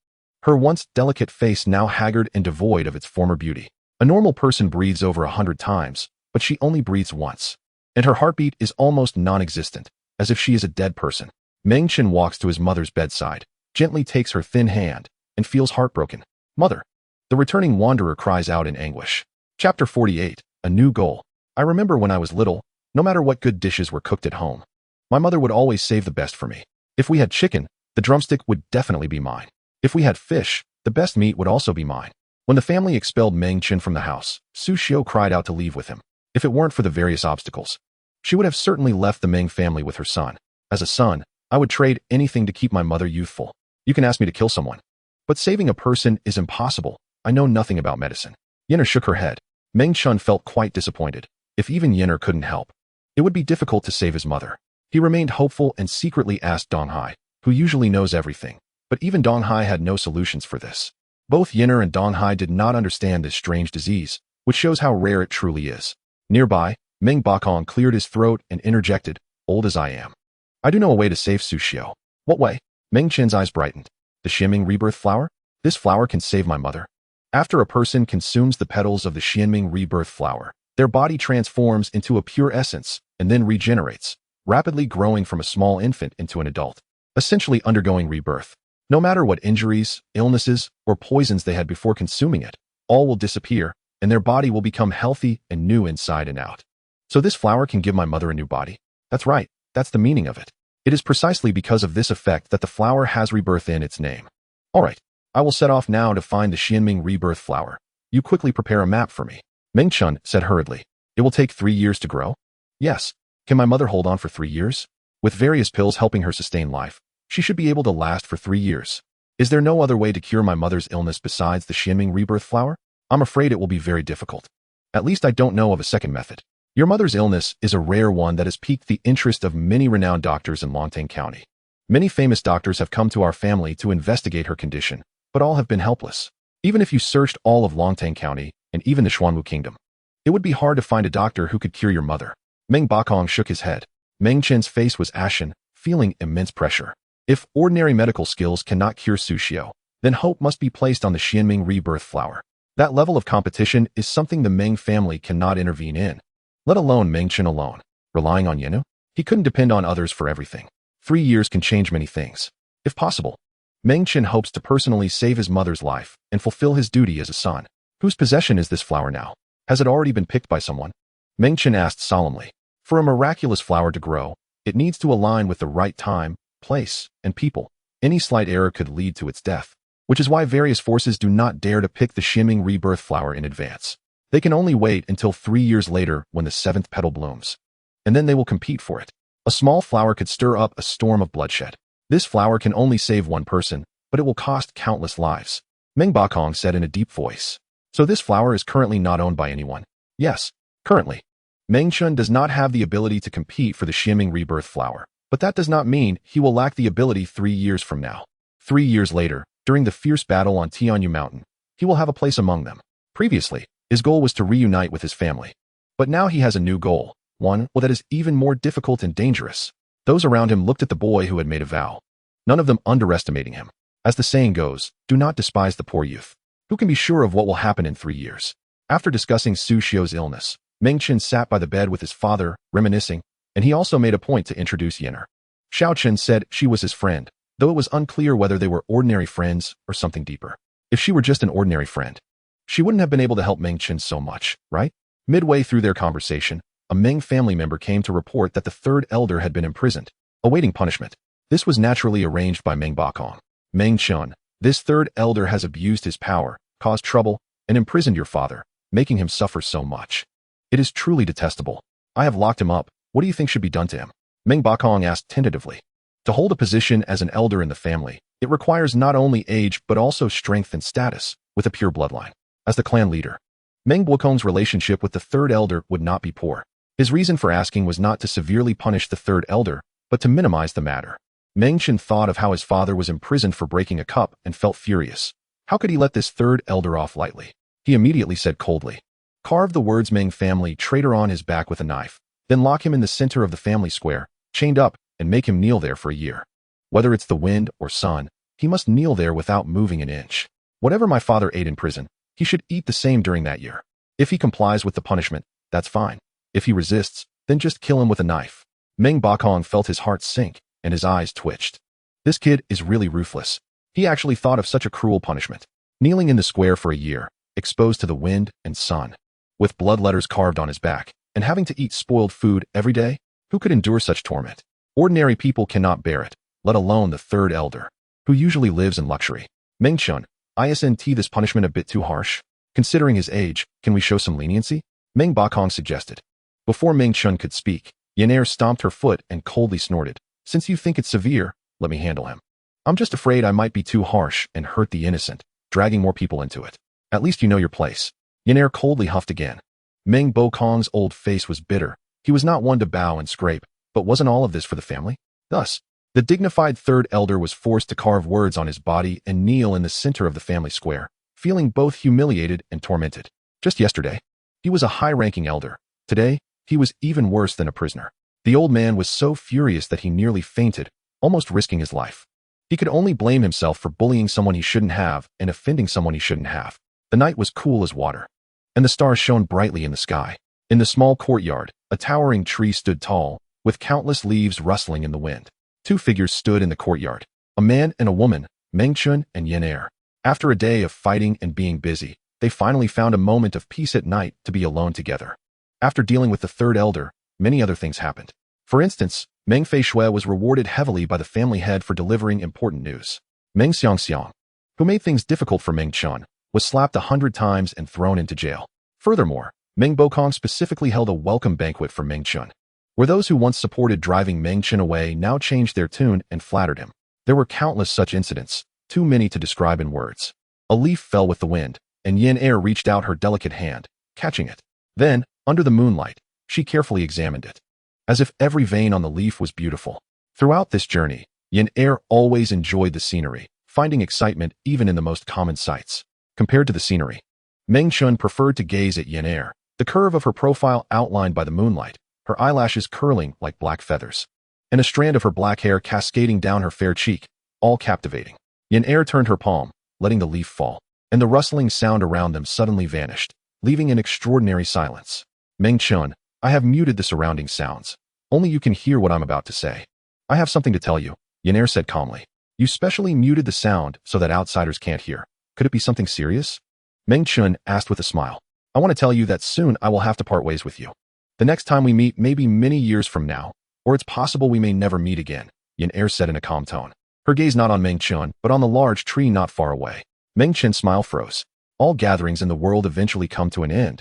Her once delicate face now haggard and devoid of its former beauty. A normal person breathes over 100 times, but she only breathes once. And her heartbeat is almost non-existent, as if she is a dead person. Meng Chen walks to his mother's bedside, gently takes her thin hand, and feels heartbroken. "Mother!" The returning wanderer cries out in anguish. Chapter 48, A New Goal. "I remember when I was little, no matter what good dishes were cooked at home, my mother would always save the best for me. If we had chicken, the drumstick would definitely be mine. If we had fish, the best meat would also be mine." When the family expelled Meng Chen from the house, Su Xiao cried out to leave with him. If it weren't for the various obstacles, she would have certainly left the Meng family with her son. "As a son, I would trade anything to keep my mother youthful. You can ask me to kill someone, but saving a person is impossible. I know nothing about medicine." Yenner shook her head. Meng Chen felt quite disappointed. If even Yenner couldn't help, it would be difficult to save his mother. He remained hopeful and secretly asked Dong Hai, who usually knows everything, but even Dong Hai had no solutions for this. Both Yenner and Dong Hai did not understand this strange disease, which shows how rare it truly is. Nearby, Meng Bakong cleared his throat and interjected, "Old as I am, I do know a way to save Su Xiao." "What way?" Meng Chen's eyes brightened. "The Xianming rebirth flower? This flower can save my mother." After a person consumes the petals of the Xianming rebirth flower, their body transforms into a pure essence and then regenerates, rapidly growing from a small infant into an adult, essentially undergoing rebirth. No matter what injuries, illnesses, or poisons they had before consuming it, all will disappear, and their body will become healthy and new inside and out. So this flower can give my mother a new body? That's right, that's the meaning of it. It is precisely because of this effect that the flower has rebirth in its name. Alright, I will set off now to find the Xianming rebirth flower. You quickly prepare a map for me. Meng Chen said hurriedly. It will take 3 years to grow? Yes. Can my mother hold on for 3 years? With various pills helping her sustain life, she should be able to last for 3 years. Is there no other way to cure my mother's illness besides the Xianming rebirth flower? I'm afraid it will be very difficult. At least I don't know of a second method. Your mother's illness is a rare one that has piqued the interest of many renowned doctors in Longtang County. Many famous doctors have come to our family to investigate her condition, but all have been helpless. Even if you searched all of Longtang County, and even the Xuanwu Kingdom, it would be hard to find a doctor who could cure your mother. Meng Bakong shook his head. Meng Chen's face was ashen, feeling immense pressure. If ordinary medical skills cannot cure Su Xiao, then hope must be placed on the Xianming rebirth flower. That level of competition is something the Meng family cannot intervene in. Let alone Meng Chen alone. Relying on Yenu? He couldn't depend on others for everything. 3 years can change many things. If possible, Meng Chen hopes to personally save his mother's life and fulfill his duty as a son. Whose possession is this flower now? Has it already been picked by someone? Meng Chen asked solemnly. For a miraculous flower to grow, it needs to align with the right time, place, and people. Any slight error could lead to its death, which is why various forces do not dare to pick the Xianming rebirth flower in advance. They can only wait until 3 years later when the 7th petal blooms. And then they will compete for it. A small flower could stir up a storm of bloodshed. This flower can only save one person, but it will cost countless lives. Meng Bakong said in a deep voice. So this flower is currently not owned by anyone? Yes, currently. Meng Chen does not have the ability to compete for the Xianming rebirth flower, but that does not mean he will lack the ability 3 years from now. 3 years later, during the fierce battle on Tianyu Mountain, he will have a place among them. Previously, his goal was to reunite with his family. But now he has a new goal, one that is even more difficult and dangerous. Those around him looked at the boy who had made a vow, none of them underestimating him. As the saying goes, do not despise the poor youth. Who can be sure of what will happen in 3 years? After discussing Su Xiao's illness, Meng Chen sat by the bed with his father, reminiscing, and he also made a point to introduce Yener. Xiao Chen said she was his friend, though it was unclear whether they were ordinary friends or something deeper. If she were just an ordinary friend, she wouldn't have been able to help Meng Chen so much, right? Midway through their conversation, a Meng family member came to report that the third elder had been imprisoned, awaiting punishment. This was naturally arranged by Meng Bakong. Meng Chen, this third elder has abused his power, caused trouble, and imprisoned your father, making him suffer so much. It is truly detestable. I have locked him up. What do you think should be done to him? Meng Bakong asked tentatively. To hold a position as an elder in the family, it requires not only age but also strength and status, with a pure bloodline. As the clan leader, Meng Wukong's relationship with the third elder would not be poor. His reason for asking was not to severely punish the third elder, but to minimize the matter. Meng Chen thought of how his father was imprisoned for breaking a cup and felt furious. How could he let this third elder off lightly? He immediately said coldly, "Carve the words Meng family traitor on his back with a knife, then lock him in the center of the family square, chained up, and make him kneel there for a year. Whether it's the wind or sun, he must kneel there without moving an inch. Whatever my father ate in prison, he should eat the same during that year. If he complies with the punishment, that's fine. If he resists, then just kill him with a knife." Meng Bakong felt his heart sink, and his eyes twitched. This kid is really ruthless. He actually thought of such a cruel punishment. Kneeling in the square for a year, exposed to the wind and sun, with blood letters carved on his back, and having to eat spoiled food every day? Who could endure such torment? Ordinary people cannot bear it, let alone the third elder, who usually lives in luxury. Meng Chen, isn't this punishment a bit too harsh? Considering his age, can we show some leniency? Meng Bakong suggested. Before Meng Chen could speak, Yener stomped her foot and coldly snorted. Since you think it's severe, let me handle him. I'm just afraid I might be too harsh and hurt the innocent, dragging more people into it. At least you know your place. Yener coldly huffed again. Meng Bakong's old face was bitter. He was not one to bow and scrape, but wasn't all of this for the family? Thus, the dignified third elder was forced to carve words on his body and kneel in the center of the family square, feeling both humiliated and tormented. Just yesterday, he was a high-ranking elder. Today, he was even worse than a prisoner. The old man was so furious that he nearly fainted, almost risking his life. He could only blame himself for bullying someone he shouldn't have and offending someone he shouldn't have. The night was cool as water, and the stars shone brightly in the sky. In the small courtyard, a towering tree stood tall, with countless leaves rustling in the wind. Two figures stood in the courtyard, a man and a woman, Meng Chen and Yin Er. After a day of fighting and being busy, they finally found a moment of peace at night to be alone together. After dealing with the third elder, many other things happened. For instance, Meng Feishui was rewarded heavily by the family head for delivering important news. Meng Xiangxiang, who made things difficult for Meng Chen, was slapped 100 times and thrown into jail. Furthermore, Meng Bokong specifically held a welcome banquet for Meng Chen, where those who once supported driving Meng Chen away now changed their tune and flattered him. There were countless such incidents, too many to describe in words. A leaf fell with the wind, and Yin Er reached out her delicate hand, catching it. Then, under the moonlight, she carefully examined it, as if every vein on the leaf was beautiful. Throughout this journey, Yin Er always enjoyed the scenery, finding excitement even in the most common sights. Compared to the scenery, Meng Chen preferred to gaze at Yin Er, the curve of her profile outlined by the moonlight, her eyelashes curling like black feathers, and a strand of her black hair cascading down her fair cheek, all captivating. Yin Er turned her palm, letting the leaf fall, and the rustling sound around them suddenly vanished, leaving an extraordinary silence. Meng Chen, I have muted the surrounding sounds. Only you can hear what I'm about to say. I have something to tell you, Yin Er said calmly. You specially muted the sound so that outsiders can't hear. Could it be something serious? Meng Chen asked with a smile. I want to tell you that soon I will have to part ways with you. The next time we meet may be many years from now, or it's possible we may never meet again, Yin Er said in a calm tone. Her gaze not on Meng Chen, but on the large tree not far away. Meng Chen's smile froze. All gatherings in the world eventually come to an end.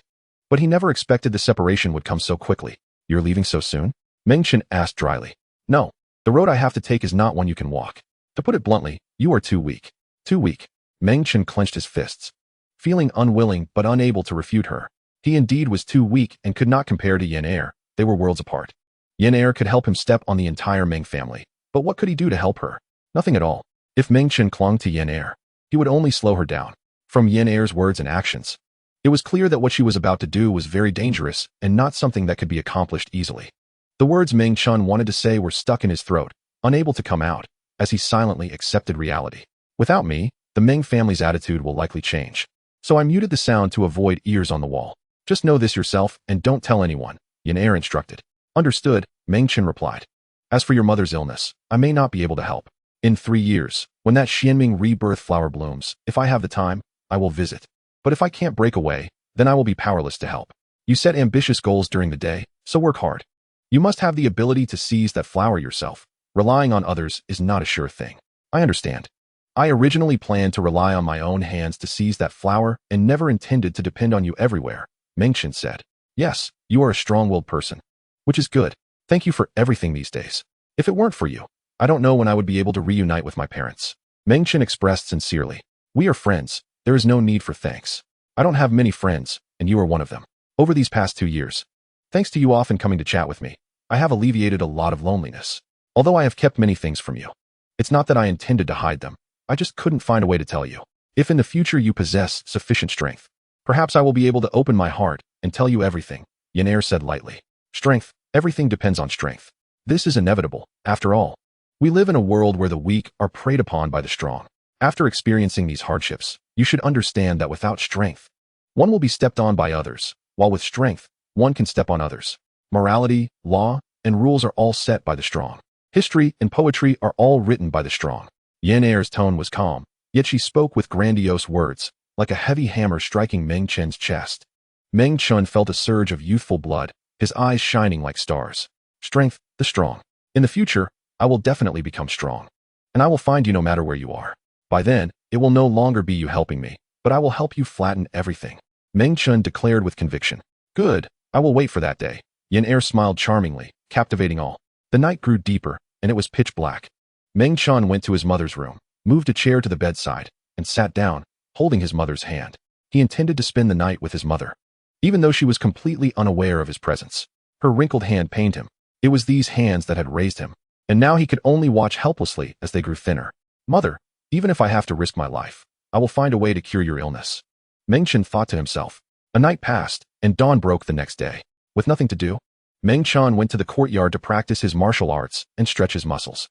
But he never expected the separation would come so quickly. You're leaving so soon? Meng Chen asked dryly. No, the road I have to take is not one you can walk. To put it bluntly, you are too weak. Too weak. Meng Chen clenched his fists, feeling unwilling but unable to refute her. He indeed was too weak and could not compare to Yin Er. They were worlds apart. Yin Er could help him step on the entire Meng family, but what could he do to help her? Nothing at all. If Meng Chen clung to Yin Er, he would only slow her down. From Yin Er's words and actions, it was clear that what she was about to do was very dangerous and not something that could be accomplished easily. The words Meng Chen wanted to say were stuck in his throat, unable to come out, as he silently accepted reality. Without me, the Meng family's attitude will likely change. So I muted the sound to avoid ears on the wall. Just know this yourself and don't tell anyone, Yin Er instructed. Understood, Meng Chen replied. As for your mother's illness, I may not be able to help. In 3 years, when that Xianming rebirth flower blooms, if I have the time, I will visit. But if I can't break away, then I will be powerless to help. You set ambitious goals during the day, so work hard. You must have the ability to seize that flower yourself. Relying on others is not a sure thing. I understand. I originally planned to rely on my own hands to seize that flower and never intended to depend on you everywhere, Meng Chen said. Yes, you are a strong-willed person. Which is good. Thank you for everything these days. If it weren't for you, I don't know when I would be able to reunite with my parents. Meng Chen expressed sincerely. We are friends. There is no need for thanks. I don't have many friends, and you are one of them. Over these past 2 years, thanks to you often coming to chat with me, I have alleviated a lot of loneliness. Although I have kept many things from you. It's not that I intended to hide them. I just couldn't find a way to tell you. If in the future you possess sufficient strength, perhaps I will be able to open my heart and tell you everything, Yin Er said lightly. Strength, everything depends on strength. This is inevitable, after all. We live in a world where the weak are preyed upon by the strong. After experiencing these hardships, you should understand that without strength, one will be stepped on by others, while with strength, one can step on others. Morality, law, and rules are all set by the strong. History and poetry are all written by the strong. Yin Er's tone was calm, yet she spoke with grandiose words, like a heavy hammer striking Meng Chen's chest. Meng Chen felt a surge of youthful blood, his eyes shining like stars. Strength, the strong. In the future, I will definitely become strong. And I will find you no matter where you are. By then, it will no longer be you helping me, but I will help you flatten everything. Meng Chen declared with conviction. Good, I will wait for that day. Yin Er smiled charmingly, captivating all. The night grew deeper, and it was pitch black. Meng Chen went to his mother's room, moved a chair to the bedside, and sat down, holding his mother's hand. He intended to spend the night with his mother, even though she was completely unaware of his presence. Her wrinkled hand pained him. It was these hands that had raised him, and now he could only watch helplessly as they grew thinner. Mother, even if I have to risk my life, I will find a way to cure your illness. Meng Chen thought to himself. A night passed, and dawn broke the next day. With nothing to do, Meng Chen went to the courtyard to practice his martial arts and stretch his muscles.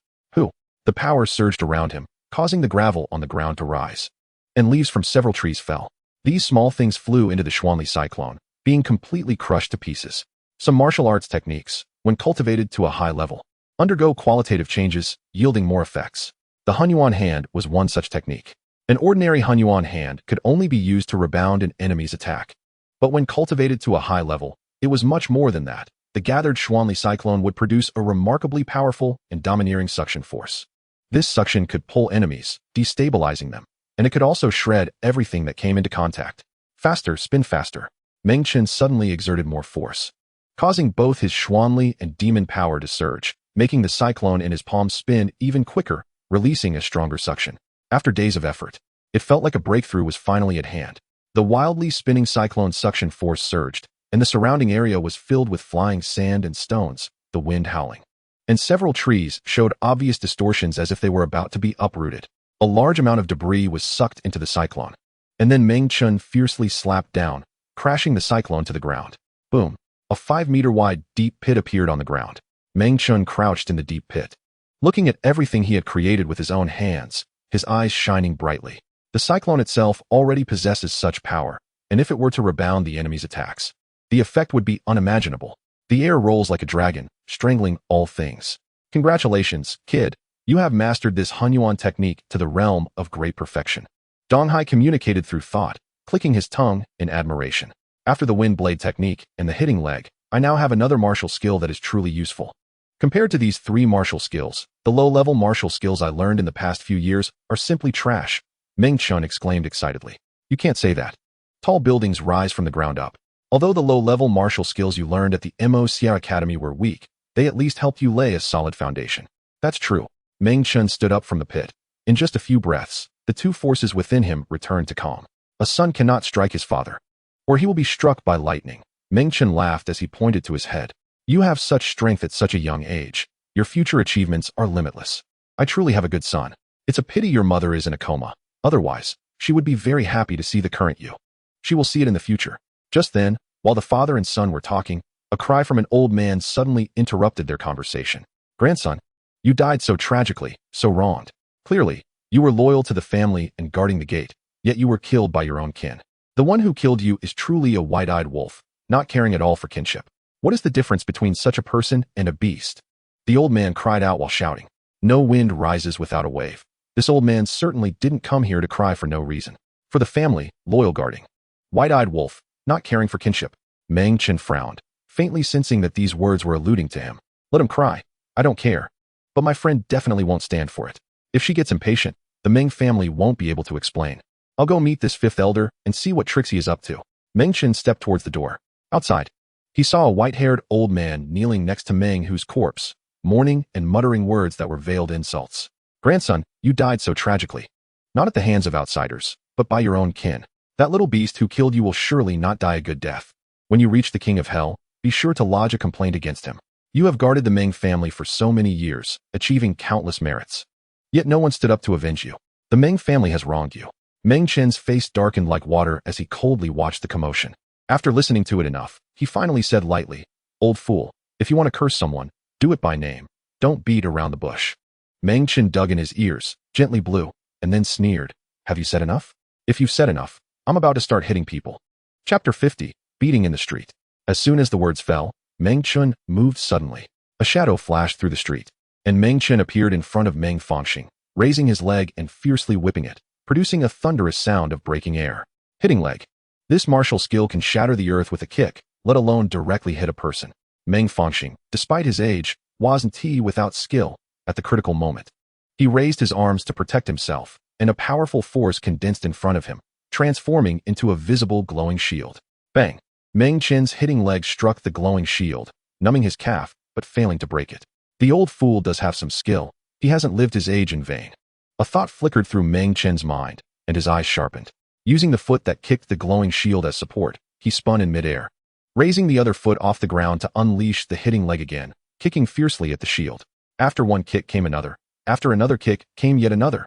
The power surged around him, causing the gravel on the ground to rise. And leaves from several trees fell. These small things flew into the Xuanli cyclone, being completely crushed to pieces. Some martial arts techniques, when cultivated to a high level, undergo qualitative changes, yielding more effects. The Hunyuan hand was one such technique. An ordinary Hunyuan hand could only be used to rebound an enemy's attack. But when cultivated to a high level, it was much more than that. The gathered Xuanli cyclone would produce a remarkably powerful and domineering suction force. This suction could pull enemies, destabilizing them, and it could also shred everything that came into contact. Faster, spin faster. Meng Chen suddenly exerted more force, causing both his Xuanli and demon power to surge, making the cyclone in his palm spin even quicker, releasing a stronger suction. After days of effort, it felt like a breakthrough was finally at hand. The wildly spinning cyclone suction force surged, and the surrounding area was filled with flying sand and stones, the wind howling. And several trees showed obvious distortions as if they were about to be uprooted. A large amount of debris was sucked into the cyclone. And then Meng Chen fiercely slapped down, crashing the cyclone to the ground. Boom! A 5-meter-wide deep pit appeared on the ground. Meng Chen crouched in the deep pit, looking at everything he had created with his own hands, his eyes shining brightly. The cyclone itself already possesses such power, and if it were to rebound the enemy's attacks, the effect would be unimaginable. The air rolls like a dragon, strangling all things. Congratulations, kid. You have mastered this Hunyuan technique to the realm of great perfection. Donghai communicated through thought, clicking his tongue in admiration. After the wind blade technique and the hitting leg, I now have another martial skill that is truly useful. Compared to these 3 martial skills, the low-level martial skills I learned in the past few years are simply trash, Meng Chen exclaimed excitedly. You can't say that. Tall buildings rise from the ground up. Although the low-level martial skills you learned at the MOC Academy were weak, they at least helped you lay a solid foundation. That's true. Meng Chen stood up from the pit. In just a few breaths, the 2 forces within him returned to calm. A son cannot strike his father, or he will be struck by lightning. Meng Chen laughed as he pointed to his head. You have such strength at such a young age. Your future achievements are limitless. I truly have a good son. It's a pity your mother is in a coma. Otherwise, she would be very happy to see the current you. She will see it in the future. Just then, while the father and son were talking, a cry from an old man suddenly interrupted their conversation. Grandson, you died so tragically, so wronged. Clearly, you were loyal to the family and guarding the gate, yet you were killed by your own kin. The one who killed you is truly a white-eyed wolf, not caring at all for kinship. What is the difference between such a person and a beast? The old man cried out while shouting. No wind rises without a wave. This old man certainly didn't come here to cry for no reason. For the family, loyal guarding. White-eyed wolf, not caring for kinship. Meng Chen frowned, faintly sensing that these words were alluding to him. Let him cry. I don't care. But my friend definitely won't stand for it. If she gets impatient, the Meng family won't be able to explain. I'll go meet this 5th elder and see what tricks he is up to. Meng Chen stepped towards the door. Outside, he saw a white-haired old man kneeling next to Meng Hu's corpse, mourning and muttering words that were veiled insults. Grandson, you died so tragically. Not at the hands of outsiders, but by your own kin. That little beast who killed you will surely not die a good death. When you reach the King of Hell, be sure to lodge a complaint against him. You have guarded the Meng family for so many years, achieving countless merits. Yet no one stood up to avenge you. The Meng family has wronged you. Meng Chen's face darkened like water as he coldly watched the commotion. After listening to it enough, he finally said lightly, Old fool, if you want to curse someone, do it by name. Don't beat around the bush. Meng Chen dug in his ears, gently blew, and then sneered. Have you said enough? If you've said enough, I'm about to start hitting people. Chapter 50, Beating in the Street. As soon as the words fell, Meng Chen moved suddenly. A shadow flashed through the street, and Meng Chen appeared in front of Meng Fangxing, raising his leg and fiercely whipping it, producing a thunderous sound of breaking air. Hitting leg. This martial skill can shatter the earth with a kick, let alone directly hit a person. Meng Fangxing, despite his age, wasn't without skill at the critical moment. He raised his arms to protect himself, and a powerful force condensed in front of him, transforming into a visible glowing shield. Bang! Meng Chen's hitting leg struck the glowing shield, numbing his calf, but failing to break it. The old fool does have some skill. He hasn't lived his age in vain. A thought flickered through Meng Chen's mind, and his eyes sharpened. Using the foot that kicked the glowing shield as support, he spun in midair, raising the other foot off the ground to unleash the hitting leg again, kicking fiercely at the shield. After one kick came another. After another kick came yet another.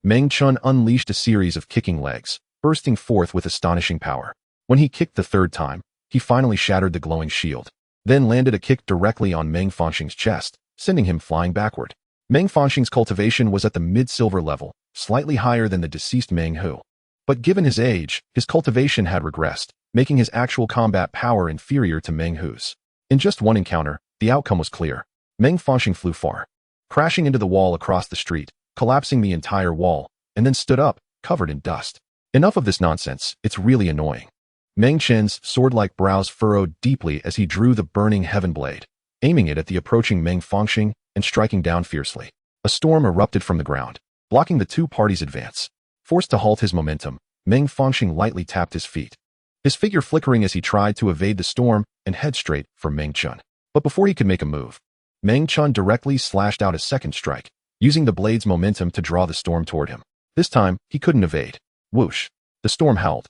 Meng Chen unleashed a series of kicking legs, bursting forth with astonishing power. When he kicked the 3rd time, he finally shattered the glowing shield, then landed a kick directly on Meng Fangxing's chest, sending him flying backward. Meng Fangxing's cultivation was at the mid-silver level, slightly higher than the deceased Meng Hu. But given his age, his cultivation had regressed, making his actual combat power inferior to Meng Hu's. In just one encounter, the outcome was clear. Meng Fangxing flew far, crashing into the wall across the street, collapsing the entire wall, and then stood up, covered in dust. Enough of this nonsense, it's really annoying. Meng Chen's sword-like brows furrowed deeply as he drew the burning heaven blade, aiming it at the approaching Meng Fangxing and striking down fiercely. A storm erupted from the ground, blocking the two parties' advance. Forced to halt his momentum, Meng Fangxing lightly tapped his feet, his figure flickering as he tried to evade the storm and head straight for Meng Chen. But before he could make a move, Meng Chen directly slashed out a second strike, using the blade's momentum to draw the storm toward him. This time, he couldn't evade. Whoosh! The storm howled,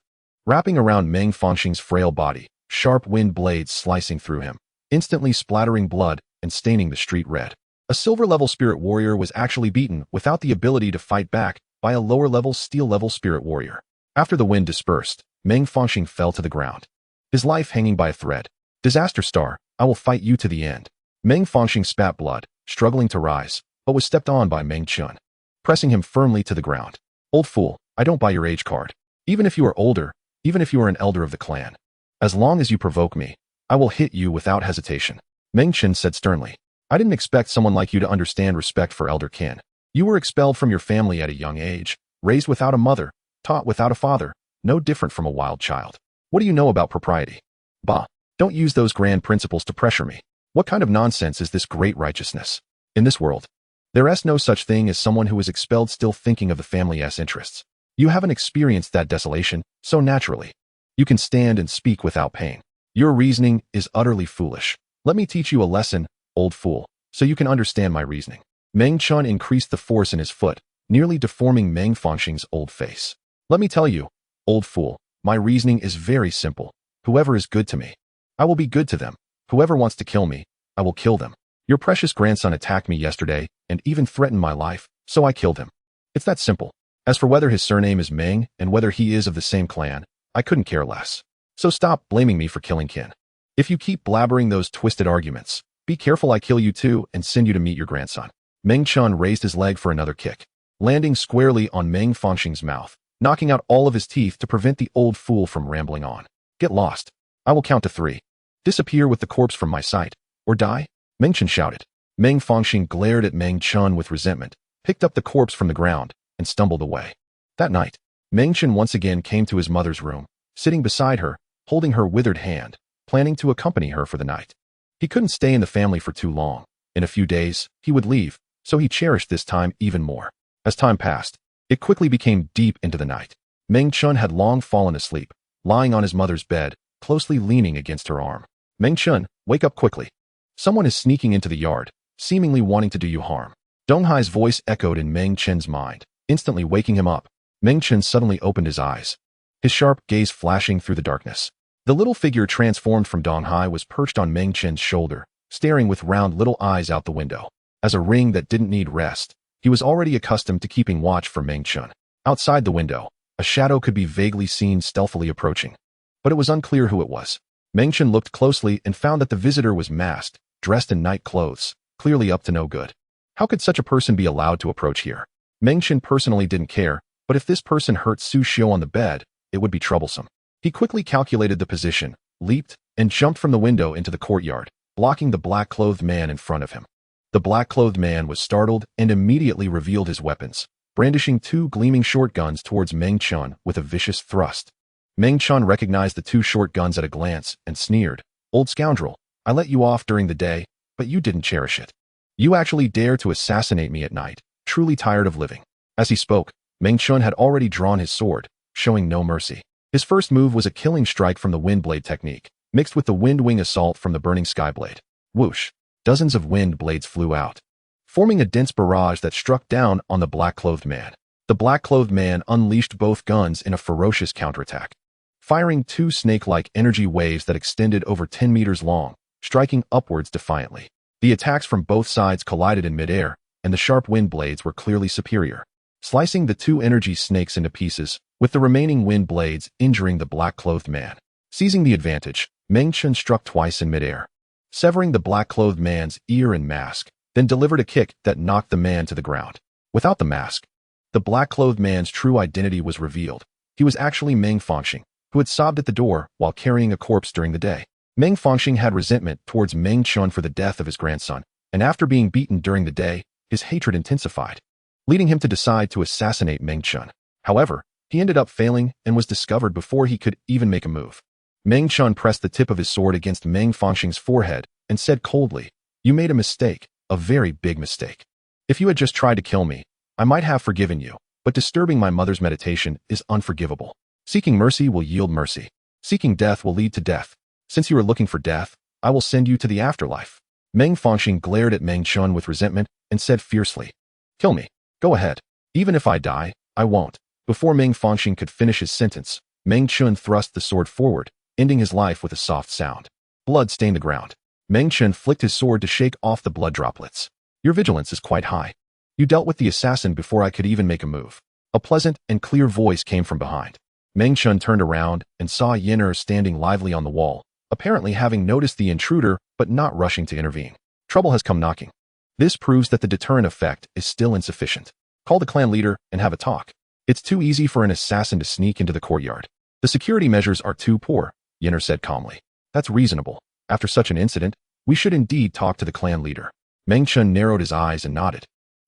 wrapping around Meng Fangxing's frail body, sharp wind blades slicing through him, instantly splattering blood and staining the street red. A silver-level spirit warrior was actually beaten without the ability to fight back by a lower-level steel-level spirit warrior. After the wind dispersed, Meng Fangxing fell to the ground, his life hanging by a thread. Disaster Star, I will fight you to the end. Meng Fangxing spat blood, struggling to rise, but was stepped on by Meng Chen, pressing him firmly to the ground. Old fool, I don't buy your age card. Even if you are older, even if you are an elder of the clan, as long as you provoke me, I will hit you without hesitation. Meng Chen said sternly. I didn't expect someone like you to understand respect for elder kin. You were expelled from your family at a young age, raised without a mother, taught without a father, no different from a wild child. What do you know about propriety? Bah, don't use those grand principles to pressure me. What kind of nonsense is this great righteousness? In this world, there is no such thing as someone who is expelled still thinking of the family's interests. You haven't experienced that desolation, so naturally, you can stand and speak without pain. Your reasoning is utterly foolish. Let me teach you a lesson, old fool, so you can understand my reasoning. Meng Chen increased the force in his foot, nearly deforming Meng Fangxing's old face. Let me tell you, old fool, my reasoning is very simple. Whoever is good to me, I will be good to them. Whoever wants to kill me, I will kill them. Your precious grandson attacked me yesterday and even threatened my life, so I killed him. It's that simple. As for whether his surname is Meng and whether he is of the same clan, I couldn't care less. So stop blaming me for killing kin. If you keep blabbering those twisted arguments, be careful I kill you too and send you to meet your grandson. Meng Chen raised his leg for another kick, landing squarely on Meng Fangxing's mouth, knocking out all of his teeth to prevent the old fool from rambling on. Get lost. I will count to 3. Disappear with the corpse from my sight, or die? Meng Chen shouted. Meng Fangxing glared at Meng Chen with resentment, picked up the corpse from the ground, and stumbled away. That night, Meng Chen once again came to his mother's room, sitting beside her, holding her withered hand, planning to accompany her for the night. He couldn't stay in the family for too long. In a few days, he would leave, so he cherished this time even more. As time passed, it quickly became deep into the night. Meng Chen had long fallen asleep, lying on his mother's bed, closely leaning against her arm. Meng Chen, wake up quickly. Someone is sneaking into the yard, seemingly wanting to do you harm. Dong Hai's voice echoed in Meng Chen's mind, instantly waking him up. Meng Chen suddenly opened his eyes, his sharp gaze flashing through the darkness. The little figure transformed from Dong Hai was perched on Meng Chen's shoulder, staring with round little eyes out the window. As a ring that didn't need rest, he was already accustomed to keeping watch for Meng Chen. Outside the window, a shadow could be vaguely seen stealthily approaching, but it was unclear who it was. Meng Chen looked closely and found that the visitor was masked, dressed in night clothes, clearly up to no good. How could such a person be allowed to approach here? Meng Chen personally didn't care, but if this person hurt Su Xiu on the bed, it would be troublesome. He quickly calculated the position, leaped, and jumped from the window into the courtyard, blocking the black-clothed man in front of him. The black-clothed man was startled and immediately revealed his weapons, brandishing 2 gleaming shotguns towards Meng Chen with a vicious thrust. Meng Chen recognized the 2 shotguns at a glance and sneered. Old scoundrel, I let you off during the day, but you didn't cherish it. You actually dare to assassinate me at night, truly tired of living. As he spoke, Meng Chen had already drawn his sword, showing no mercy. His first move was a killing strike from the wind blade technique, mixed with the wind wing assault from the burning sky blade. Whoosh! Dozens of wind blades flew out, forming a dense barrage that struck down on the black-clothed man. The black-clothed man unleashed both guns in a ferocious counterattack, firing 2 snake-like energy waves that extended over 10 meters long, striking upwards defiantly. The attacks from both sides collided in midair, and the sharp wind blades were clearly superior, slicing the 2 energy snakes into pieces, with the remaining wind blades injuring the black-clothed man. Seizing the advantage, Meng Chen struck twice in midair, severing the black-clothed man's ear and mask, then delivered a kick that knocked the man to the ground. Without the mask, the black-clothed man's true identity was revealed. He was actually Meng Fangxing, who had sobbed at the door while carrying a corpse during the day. Meng Fangxing had resentment towards Meng Chen for the death of his grandson, and after being beaten during the day, his hatred intensified. leading him to decide to assassinate Meng Chen. However, he ended up failing and was discovered before he could even make a move. Meng Chen pressed the tip of his sword against Meng Fangxing's forehead and said coldly, "You made a mistake, a very big mistake. If you had just tried to kill me, I might have forgiven you, but disturbing my mother's meditation is unforgivable. Seeking mercy will yield mercy. Seeking death will lead to death. Since you are looking for death, I will send you to the afterlife." Meng Fangxing glared at Meng Chen with resentment and said fiercely, "Kill me. Go ahead. Even if I die, I won't." Before Meng Fangxing could finish his sentence, Meng Chen thrust the sword forward, ending his life with a soft sound. Blood stained the ground. Meng Chen flicked his sword to shake off the blood droplets. "Your vigilance is quite high. You dealt with the assassin before I could even make a move." A pleasant and clear voice came from behind. Meng Chen turned around and saw Yin'er standing lively on the wall, apparently having noticed the intruder but not rushing to intervene. Trouble has come knocking. This proves that the deterrent effect is still insufficient. Call the clan leader and have a talk. It's too easy for an assassin to sneak into the courtyard. The security measures are too poor, Yin'er said calmly. That's reasonable. After such an incident, we should indeed talk to the clan leader. Meng Chen narrowed his eyes and nodded,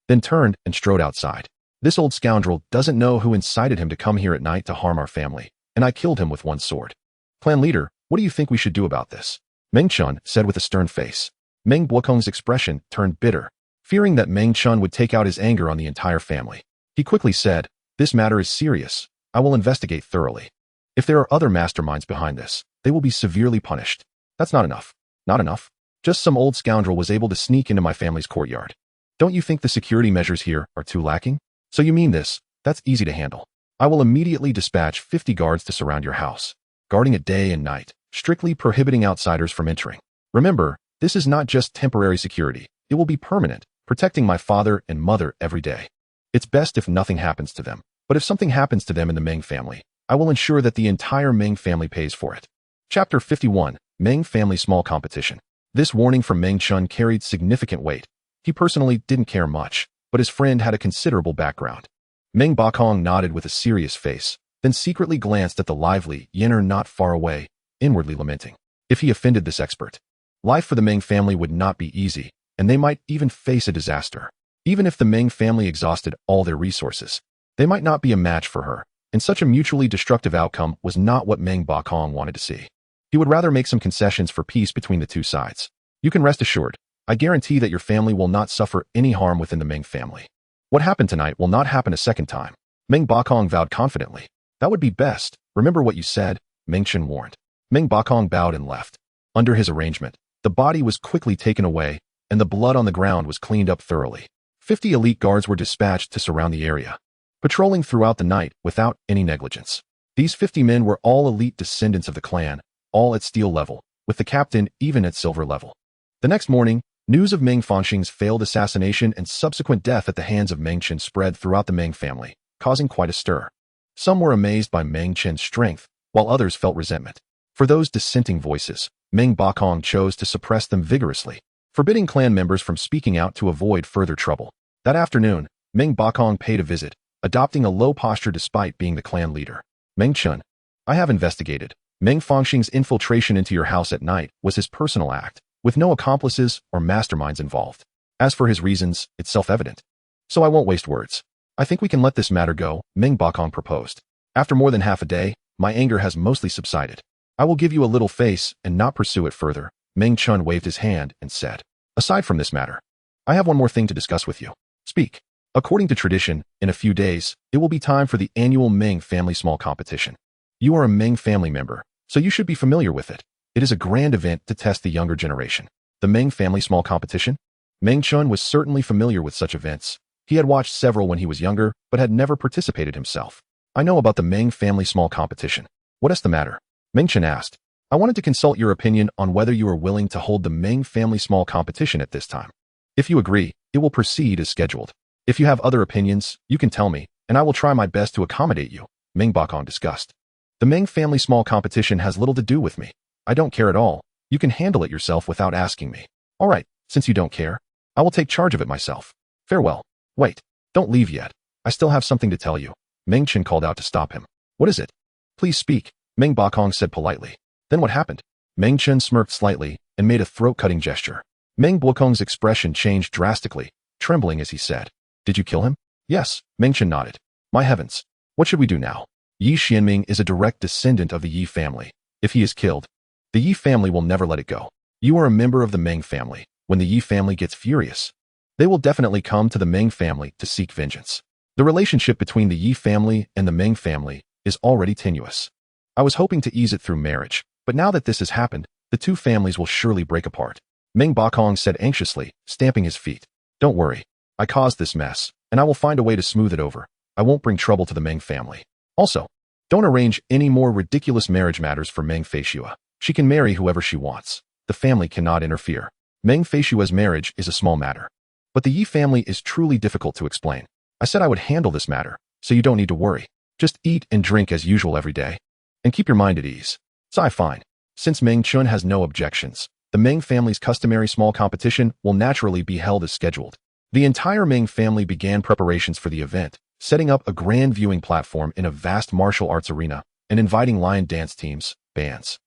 then turned and strode outside. This old scoundrel doesn't know who incited him to come here at night to harm our family, and I killed him with one sword. Clan leader, what do you think we should do about this? Meng Chen said with a stern face. Meng Blokong's expression turned bitter, fearing that Meng Chen would take out his anger on the entire family. He quickly said, "This matter is serious. I will investigate thoroughly. If there are other masterminds behind this, they will be severely punished." That's not enough. Not enough. Just some old scoundrel was able to sneak into my family's courtyard. Don't you think the security measures here are too lacking? So you mean this? That's easy to handle. I will immediately dispatch 50 guards to surround your house, guarding it day and night, strictly prohibiting outsiders from entering. Remember, this is not just temporary security. It will be permanent, protecting my father and mother every day. It's best if nothing happens to them, but if something happens to them in the Meng family, I will ensure that the entire Meng family pays for it. Chapter 51, Meng Family Small Competition. This warning from Meng Chen carried significant weight. He personally didn't care much, but his friend had a considerable background. Meng Bakong nodded with a serious face, then secretly glanced at the lively Yin'er not far away, inwardly lamenting. If he offended this expert, life for the Meng family would not be easy, and they might even face a disaster. Even if the Meng family exhausted all their resources, they might not be a match for her, and such a mutually destructive outcome was not what Meng Bakong wanted to see. He would rather make some concessions for peace between the two sides. You can rest assured, I guarantee that your family will not suffer any harm within the Meng family. What happened tonight will not happen a second time. Meng Bakong vowed confidently. That would be best. Remember what you said, Meng Chen warned. Meng Bakong bowed and left. Under his arrangement, the body was quickly taken away, and the blood on the ground was cleaned up thoroughly. 50 elite guards were dispatched to surround the area, patrolling throughout the night without any negligence. These 50 men were all elite descendants of the clan, all at steel level, with the captain even at silver level. The next morning, news of Meng Fangxing's failed assassination and subsequent death at the hands of Meng Chen spread throughout the Meng family, causing quite a stir. Some were amazed by Meng Chen's strength, while others felt resentment. For those dissenting voices, Meng Bakong chose to suppress them vigorously, forbidding clan members from speaking out to avoid further trouble. That afternoon, Meng Bakong paid a visit, adopting a low posture despite being the clan leader. Meng Chen, I have investigated. Meng Fangxing's infiltration into your house at night was his personal act, with no accomplices or masterminds involved. As for his reasons, it's self-evident. So I won't waste words. I think we can let this matter go, Meng Bakong proposed. After more than half a day, my anger has mostly subsided. I will give you a little face and not pursue it further. Meng Chen waved his hand and said, aside from this matter, I have one more thing to discuss with you. Speak. According to tradition, in a few days, it will be time for the annual Meng Family Small Competition. You are a Meng family member, so you should be familiar with it. It is a grand event to test the younger generation. The Meng Family Small Competition? Meng Chen was certainly familiar with such events. He had watched several when he was younger, but had never participated himself. I know about the Meng Family Small Competition. What is the matter? Meng Chen asked. I wanted to consult your opinion on whether you are willing to hold the Meng Family Small Competition at this time. If you agree, it will proceed as scheduled. If you have other opinions, you can tell me, and I will try my best to accommodate you, Meng Bakong discussed. The Meng Family Small Competition has little to do with me. I don't care at all. You can handle it yourself without asking me. All right, since you don't care, I will take charge of it myself. Farewell. Wait, don't leave yet. I still have something to tell you. Meng Chen called out to stop him. What is it? Please speak, Meng Bakong said politely. Then what happened? Meng Chen smirked slightly and made a throat-cutting gesture. Meng Blokong's expression changed drastically, trembling as he said, Did you kill him? Yes, Meng Chen nodded. My heavens. What should we do now? Yi Xianming is a direct descendant of the Yi family. If he is killed, the Yi family will never let it go. You are a member of the Meng family. When the Yi family gets furious, they will definitely come to the Meng family to seek vengeance. The relationship between the Yi family and the Meng family is already tenuous. I was hoping to ease it through marriage, but now that this has happened, the two families will surely break apart. Meng Bakong said anxiously, stamping his feet. Don't worry. I caused this mess, and I will find a way to smooth it over. I won't bring trouble to the Meng family. Also, don't arrange any more ridiculous marriage matters for Meng Feishua. She can marry whoever she wants. The family cannot interfere. Meng Feishua's marriage is a small matter. But the Yi family is truly difficult to explain. I said I would handle this matter, so you don't need to worry. Just eat and drink as usual every day. And keep your mind at ease. Fine. Since Meng Chen has no objections, the Meng family's customary small competition will naturally be held as scheduled. The entire Meng family began preparations for the event, setting up a grand viewing platform in a vast martial arts arena and inviting lion dance teams, bands,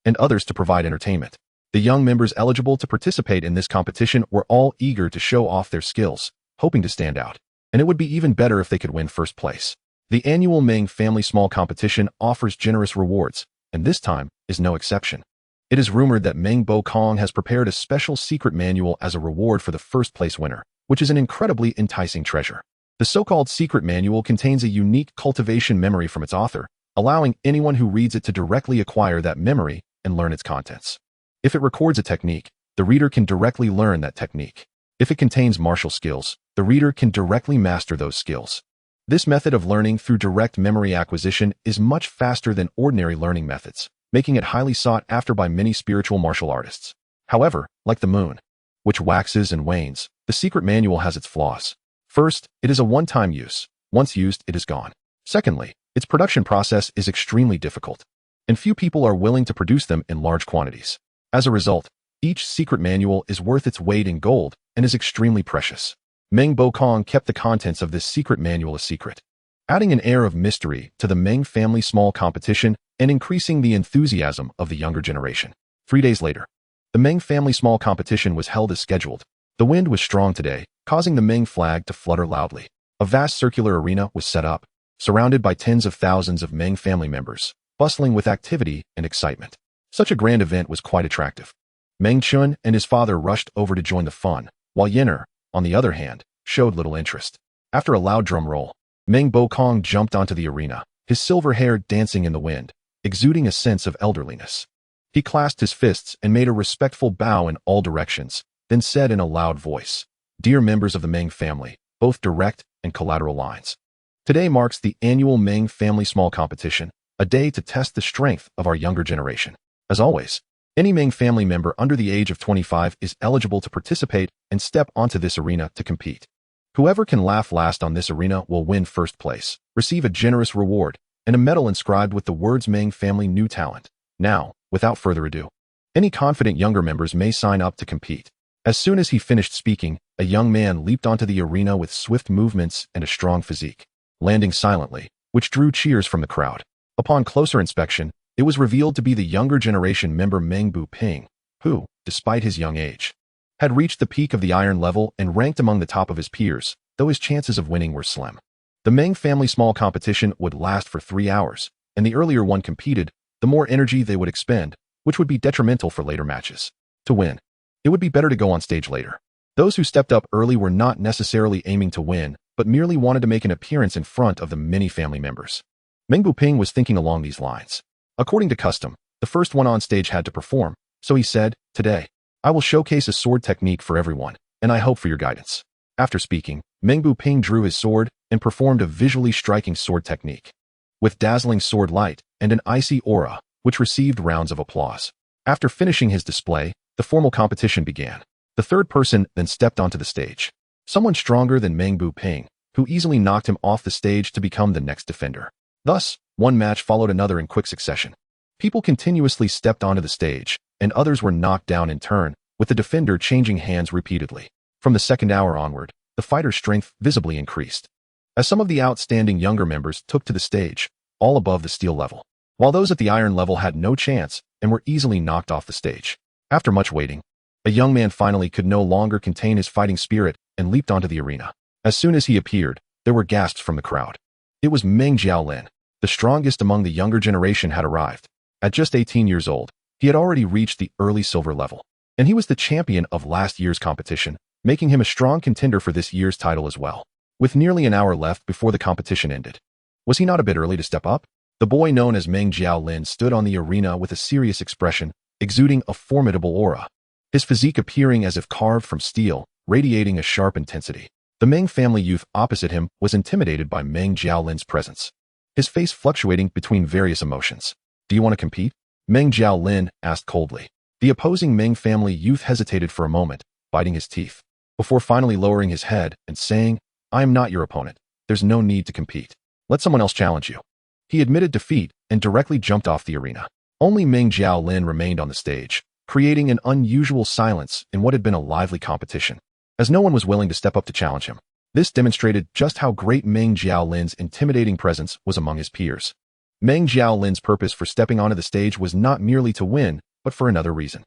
and others to provide entertainment. The young members eligible to participate in this competition were all eager to show off their skills, hoping to stand out. And it would be even better if they could win first place. The annual Meng Family Small Competition offers generous rewards, and this time is no exception. It is rumored that Meng Bakong has prepared a special secret manual as a reward for the first place winner, which is an incredibly enticing treasure. The so-called secret manual contains a unique cultivation memory from its author, allowing anyone who reads it to directly acquire that memory and learn its contents. If it records a technique, the reader can directly learn that technique. If it contains martial skills, the reader can directly master those skills. This method of learning through direct memory acquisition is much faster than ordinary learning methods, making it highly sought after by many spiritual martial artists. However, like the moon, which waxes and wanes, the secret manual has its flaws. First, it is a one-time use. Once used, it is gone. Secondly, its production process is extremely difficult, and few people are willing to produce them in large quantities. As a result, each secret manual is worth its weight in gold and is extremely precious. Meng Bakong kept the contents of this secret manual a secret, adding an air of mystery to the Meng family small competition and increasing the enthusiasm of the younger generation. 3 days later, the Meng family small competition was held as scheduled. The wind was strong today, causing the Meng flag to flutter loudly. A vast circular arena was set up, surrounded by tens of thousands of Meng family members, bustling with activity and excitement. Such a grand event was quite attractive. Meng Chen and his father rushed over to join the fun, while Yenner, on the other hand, showed little interest. After a loud drum roll, Meng Bakong jumped onto the arena, his silver hair dancing in the wind, exuding a sense of elderliness. He clasped his fists and made a respectful bow in all directions, then said in a loud voice, "Dear members of the Meng family, both direct and collateral lines. Today marks the annual Meng family small competition, a day to test the strength of our younger generation. As always, any Meng family member under the age of 25 is eligible to participate and step onto this arena to compete. Whoever can laugh last on this arena will win first place, receive a generous reward, and a medal inscribed with the words Meng family new talent. Now, without further ado, any confident younger members may sign up to compete." As soon as he finished speaking, a young man leaped onto the arena with swift movements and a strong physique, landing silently, which drew cheers from the crowd. Upon closer inspection, it was revealed to be the younger generation member Meng Buping, who, despite his young age, had reached the peak of the iron level and ranked among the top of his peers, though his chances of winning were slim. The Meng family small competition would last for 3 hours, and the earlier one competed, the more energy they would expend, which would be detrimental for later matches. To win, it would be better to go on stage later. Those who stepped up early were not necessarily aiming to win, but merely wanted to make an appearance in front of the many family members. Meng Buping was thinking along these lines. According to custom, the first one on stage had to perform, so he said, "Today, I will showcase a sword technique for everyone, and I hope for your guidance." After speaking, Meng Buping drew his sword and performed a visually striking sword technique, with dazzling sword light and an icy aura, which received rounds of applause. After finishing his display, the formal competition began. The third person then stepped onto the stage. Someone stronger than Meng Buping, who easily knocked him off the stage to become the next defender. Thus, one match followed another in quick succession. People continuously stepped onto the stage, and others were knocked down in turn, with the defender changing hands repeatedly. From the second hour onward, the fighter's strength visibly increased, as some of the outstanding younger members took to the stage, all above the steel level, while those at the iron level had no chance and were easily knocked off the stage. After much waiting, a young man finally could no longer contain his fighting spirit and leaped onto the arena. As soon as he appeared, There were gasps from the crowd. It was Meng Jiaolin. The strongest among the younger generation had arrived. At just 18 years old, he had already reached the early silver level. And he was the champion of last year's competition, making him a strong contender for this year's title as well. With nearly an hour left before the competition ended, was he not a bit early to step up? The boy known as Meng Jiaolin stood on the arena with a serious expression, exuding a formidable aura. His physique appearing as if carved from steel, radiating a sharp intensity. The Meng family youth opposite him was intimidated by Meng Jiaolin's presence, his face fluctuating between various emotions. Do you want to compete? Meng Jiaolin asked coldly. The opposing Meng family youth hesitated for a moment, biting his teeth, before finally lowering his head and saying, I am not your opponent. There's no need to compete. Let someone else challenge you. He admitted defeat and directly jumped off the arena. Only Meng Jiaolin remained on the stage, creating an unusual silence in what had been a lively competition, as no one was willing to step up to challenge him. This demonstrated just how great Meng Jiaolin's intimidating presence was among his peers. Meng Jiaolin's purpose for stepping onto the stage was not merely to win, but for another reason.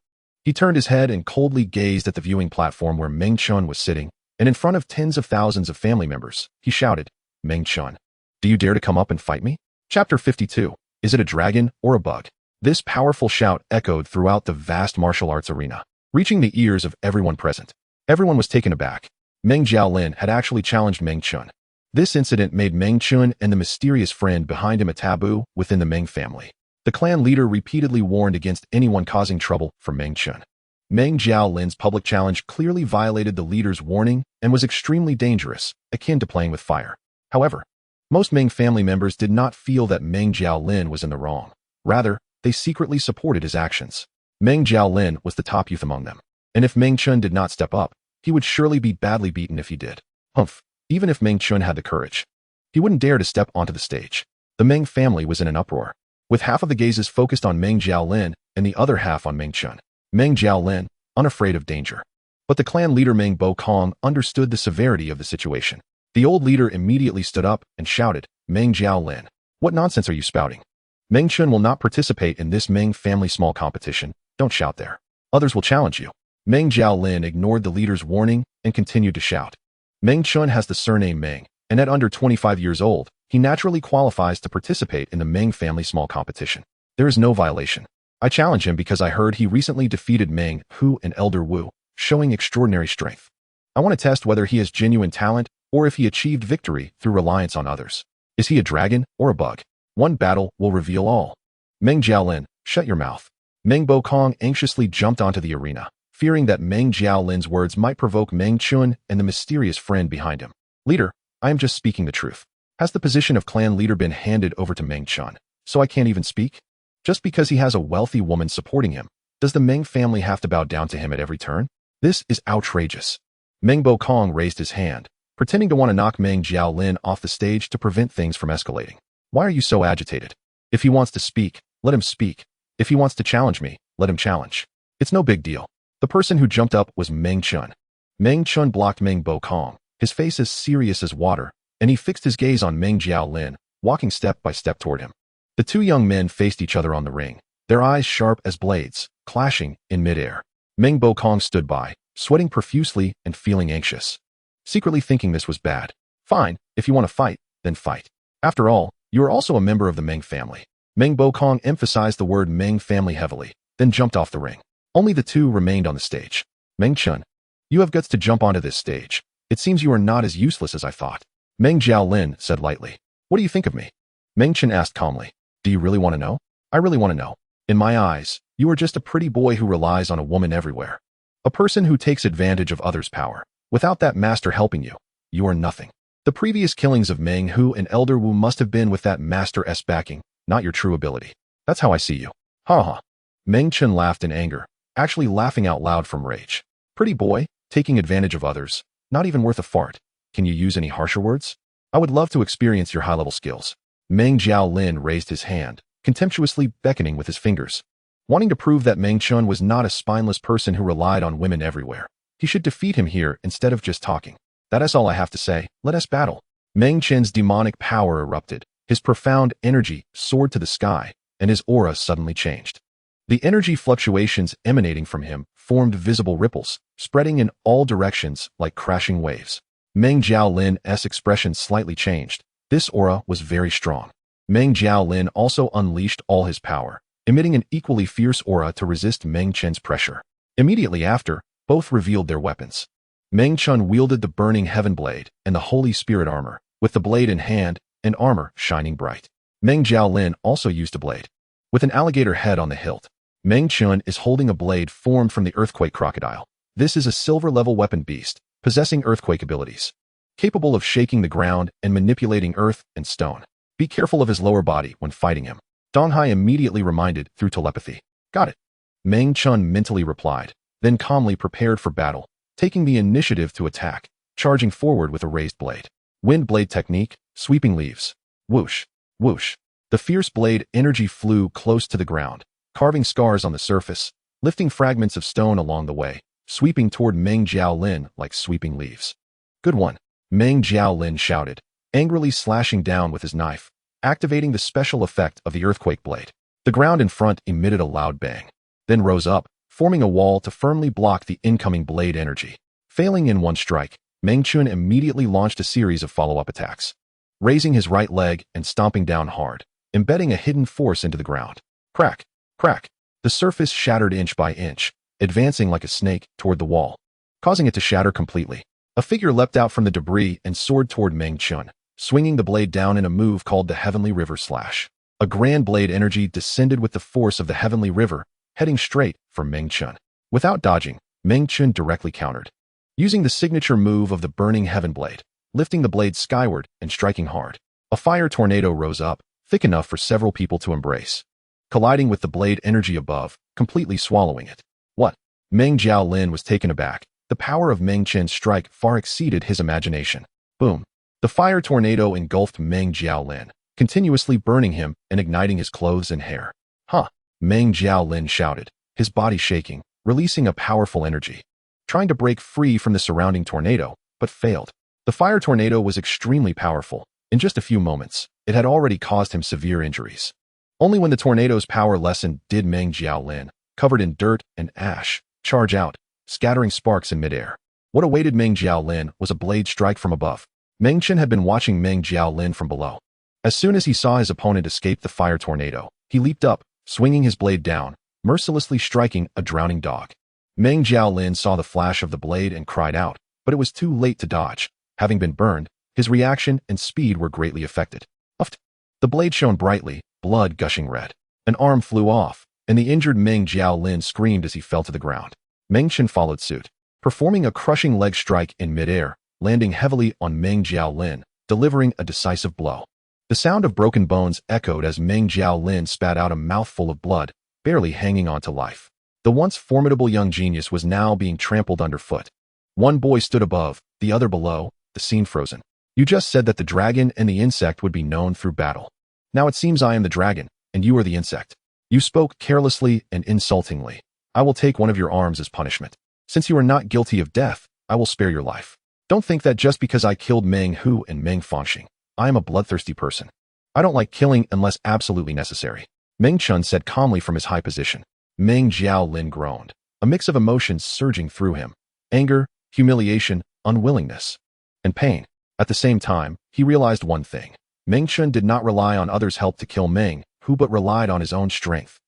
He turned his head and coldly gazed at the viewing platform where Meng Chen was sitting, and in front of tens of thousands of family members, he shouted, Meng Chen, do you dare to come up and fight me? Chapter 52. Is it a dragon or a bug? This powerful shout echoed throughout the vast martial arts arena, reaching the ears of everyone present. Everyone was taken aback. Meng Jiaolin had actually challenged Meng Chen. This incident made Meng Chen and the mysterious friend behind him a taboo within the Meng family. The clan leader repeatedly warned against anyone causing trouble for Meng Chen. Meng Jiaolin's public challenge clearly violated the leader's warning and was extremely dangerous, akin to playing with fire. However, most Meng family members did not feel that Meng Jiaolin was in the wrong. Rather, they secretly supported his actions. Meng Jiaolin was the top youth among them, and if Meng Chen did not step up, he would surely be badly beaten if he did. Humph, even if Meng Chen had the courage, he wouldn't dare to step onto the stage. The Meng family was in an uproar, with half of the gazes focused on Meng Jiaolin and the other half on Meng Chen. Meng Jiaolin, unafraid of danger. But the clan leader Meng Bokong understood the severity of the situation. The old leader immediately stood up and shouted, Meng Jiaolin, what nonsense are you spouting? Meng Chen will not participate in this Meng family small competition. Don't shout there. Others will challenge you. Meng Jiaolin ignored the leader's warning and continued to shout. Meng Chen has the surname Meng, and at under 25 years old, he naturally qualifies to participate in the Meng family small competition. There is no violation. I challenge him because I heard he recently defeated Meng Hu and Elder Wu, showing extraordinary strength. I want to test whether he has genuine talent or if he achieved victory through reliance on others. Is he a dragon or a bug? One battle will reveal all. Meng Jiaolin, shut your mouth. Meng Bokong anxiously jumped onto the arena, fearing that Meng Jiaolin's words might provoke Meng Chen and the mysterious friend behind him. Leader, I am just speaking the truth. Has the position of clan leader been handed over to Meng Chen, so I can't even speak? Just because he has a wealthy woman supporting him, does the Meng family have to bow down to him at every turn? This is outrageous. Meng Bokong raised his hand, pretending to want to knock Meng Jiaolin off the stage to prevent things from escalating. Why are you so agitated? If he wants to speak, let him speak. If he wants to challenge me, let him challenge. It's no big deal. The person who jumped up was Meng Chen. Meng Chen blocked Meng Bokong, his face as serious as water, and he fixed his gaze on Meng Jiaolin, walking step by step toward him. The two young men faced each other on the ring, their eyes sharp as blades, clashing in midair. Meng Bokong stood by, sweating profusely and feeling anxious, secretly thinking this was bad. Fine, if you want to fight, then fight. After all, you are also a member of the Meng family. Meng Bokong emphasized the word Meng family heavily, then jumped off the ring. Only the two remained on the stage. Meng Chen, you have guts to jump onto this stage. It seems you are not as useless as I thought. Meng Jiaolin said lightly. What do you think of me? Meng Chen asked calmly. Do you really want to know? I really want to know. In my eyes, you are just a pretty boy who relies on a woman everywhere. A person who takes advantage of others' power. Without that master helping you, you are nothing. The previous killings of Meng Hu and Elder Wu must have been with that master's backing, not your true ability. That's how I see you. Ha ha. Meng Chen laughed in anger, actually laughing out loud from rage. Pretty boy, taking advantage of others, not even worth a fart. Can you use any harsher words? I would love to experience your high-level skills. Meng Jiaolin raised his hand, contemptuously beckoning with his fingers, wanting to prove that Meng Chen was not a spineless person who relied on women everywhere. He should defeat him here instead of just talking. That is all I have to say. Let us battle. Meng Chen's demonic power erupted. His profound energy soared to the sky, and his aura suddenly changed. The energy fluctuations emanating from him formed visible ripples, spreading in all directions like crashing waves. Meng Jiaolin's expression slightly changed. This aura was very strong. Meng Jiaolin also unleashed all his power, emitting an equally fierce aura to resist Meng Chen's pressure. Immediately after, both revealed their weapons. Meng Chen wielded the burning heaven blade and the holy spirit armor, with the blade in hand and armor shining bright. Meng Jiaolin also used a blade, with an alligator head on the hilt. Meng Chen is holding a blade formed from the earthquake crocodile. This is a silver-level weapon beast, possessing earthquake abilities, capable of shaking the ground and manipulating earth and stone. Be careful of his lower body when fighting him. Dong Hai immediately reminded through telepathy. Got it. Meng Chen mentally replied, then calmly prepared for battle, taking the initiative to attack, charging forward with a raised blade. Wind blade technique, sweeping leaves. Whoosh, whoosh. The fierce blade energy flew close to the ground, carving scars on the surface, lifting fragments of stone along the way, sweeping toward Meng Jiaolin like sweeping leaves. Good one, Meng Jiaolin shouted, angrily slashing down with his knife, activating the special effect of the earthquake blade. The ground in front emitted a loud bang, then rose up, forming a wall to firmly block the incoming blade energy. Failing in one strike, Meng Chen immediately launched a series of follow-up attacks, raising his right leg and stomping down hard, embedding a hidden force into the ground. Crack, crack. The surface shattered inch by inch, advancing like a snake toward the wall, causing it to shatter completely. A figure leapt out from the debris and soared toward Meng Chen, swinging the blade down in a move called the Heavenly River Slash. A grand blade energy descended with the force of the Heavenly River, heading straight for Meng Chen. Without dodging, Meng Chen directly countered, using the signature move of the Burning Heaven Blade, lifting the blade skyward and striking hard. A fire tornado rose up, thick enough for several people to embrace, colliding with the blade energy above, completely swallowing it. What? Meng Jiaolin was taken aback. The power of Meng Chen's strike far exceeded his imagination. Boom. The fire tornado engulfed Meng Jiaolin, continuously burning him and igniting his clothes and hair. Huh. Meng Jiaolin shouted, his body shaking, releasing a powerful energy, trying to break free from the surrounding tornado, but failed. The fire tornado was extremely powerful. In just a few moments, it had already caused him severe injuries. Only when the tornado's power lessened did Meng Jiaolin, covered in dirt and ash, charge out, scattering sparks in midair. What awaited Meng Jiaolin was a blade strike from above. Meng Chen had been watching Meng Jiaolin from below. As soon as he saw his opponent escape the fire tornado, he leaped up, swinging his blade down, mercilessly striking a drowning dog. Meng Jiaolin saw the flash of the blade and cried out, but it was too late to dodge. Having been burned, his reaction and speed were greatly affected. Uft! The blade shone brightly, blood gushing red. An arm flew off, and the injured Meng Jiaolin screamed as he fell to the ground. Meng Chen followed suit, performing a crushing leg strike in midair, landing heavily on Meng Jiaolin, delivering a decisive blow. The sound of broken bones echoed as Meng Jiaolin spat out a mouthful of blood, barely hanging on to life. The once formidable young genius was now being trampled underfoot. One boy stood above, the other below, the scene frozen. You just said that the dragon and the insect would be known through battle. Now it seems I am the dragon, and you are the insect. You spoke carelessly and insultingly. I will take one of your arms as punishment. Since you are not guilty of death, I will spare your life. Don't think that just because I killed Meng Hu and Meng Fangxing, I am a bloodthirsty person. I don't like killing unless absolutely necessary. Meng Chen said calmly from his high position. Meng Jiaolin groaned, a mix of emotions surging through him. Anger, humiliation, unwillingness, and pain. At the same time, he realized one thing. Meng Chen did not rely on others' help to kill Meng Hu but relied on his own strength.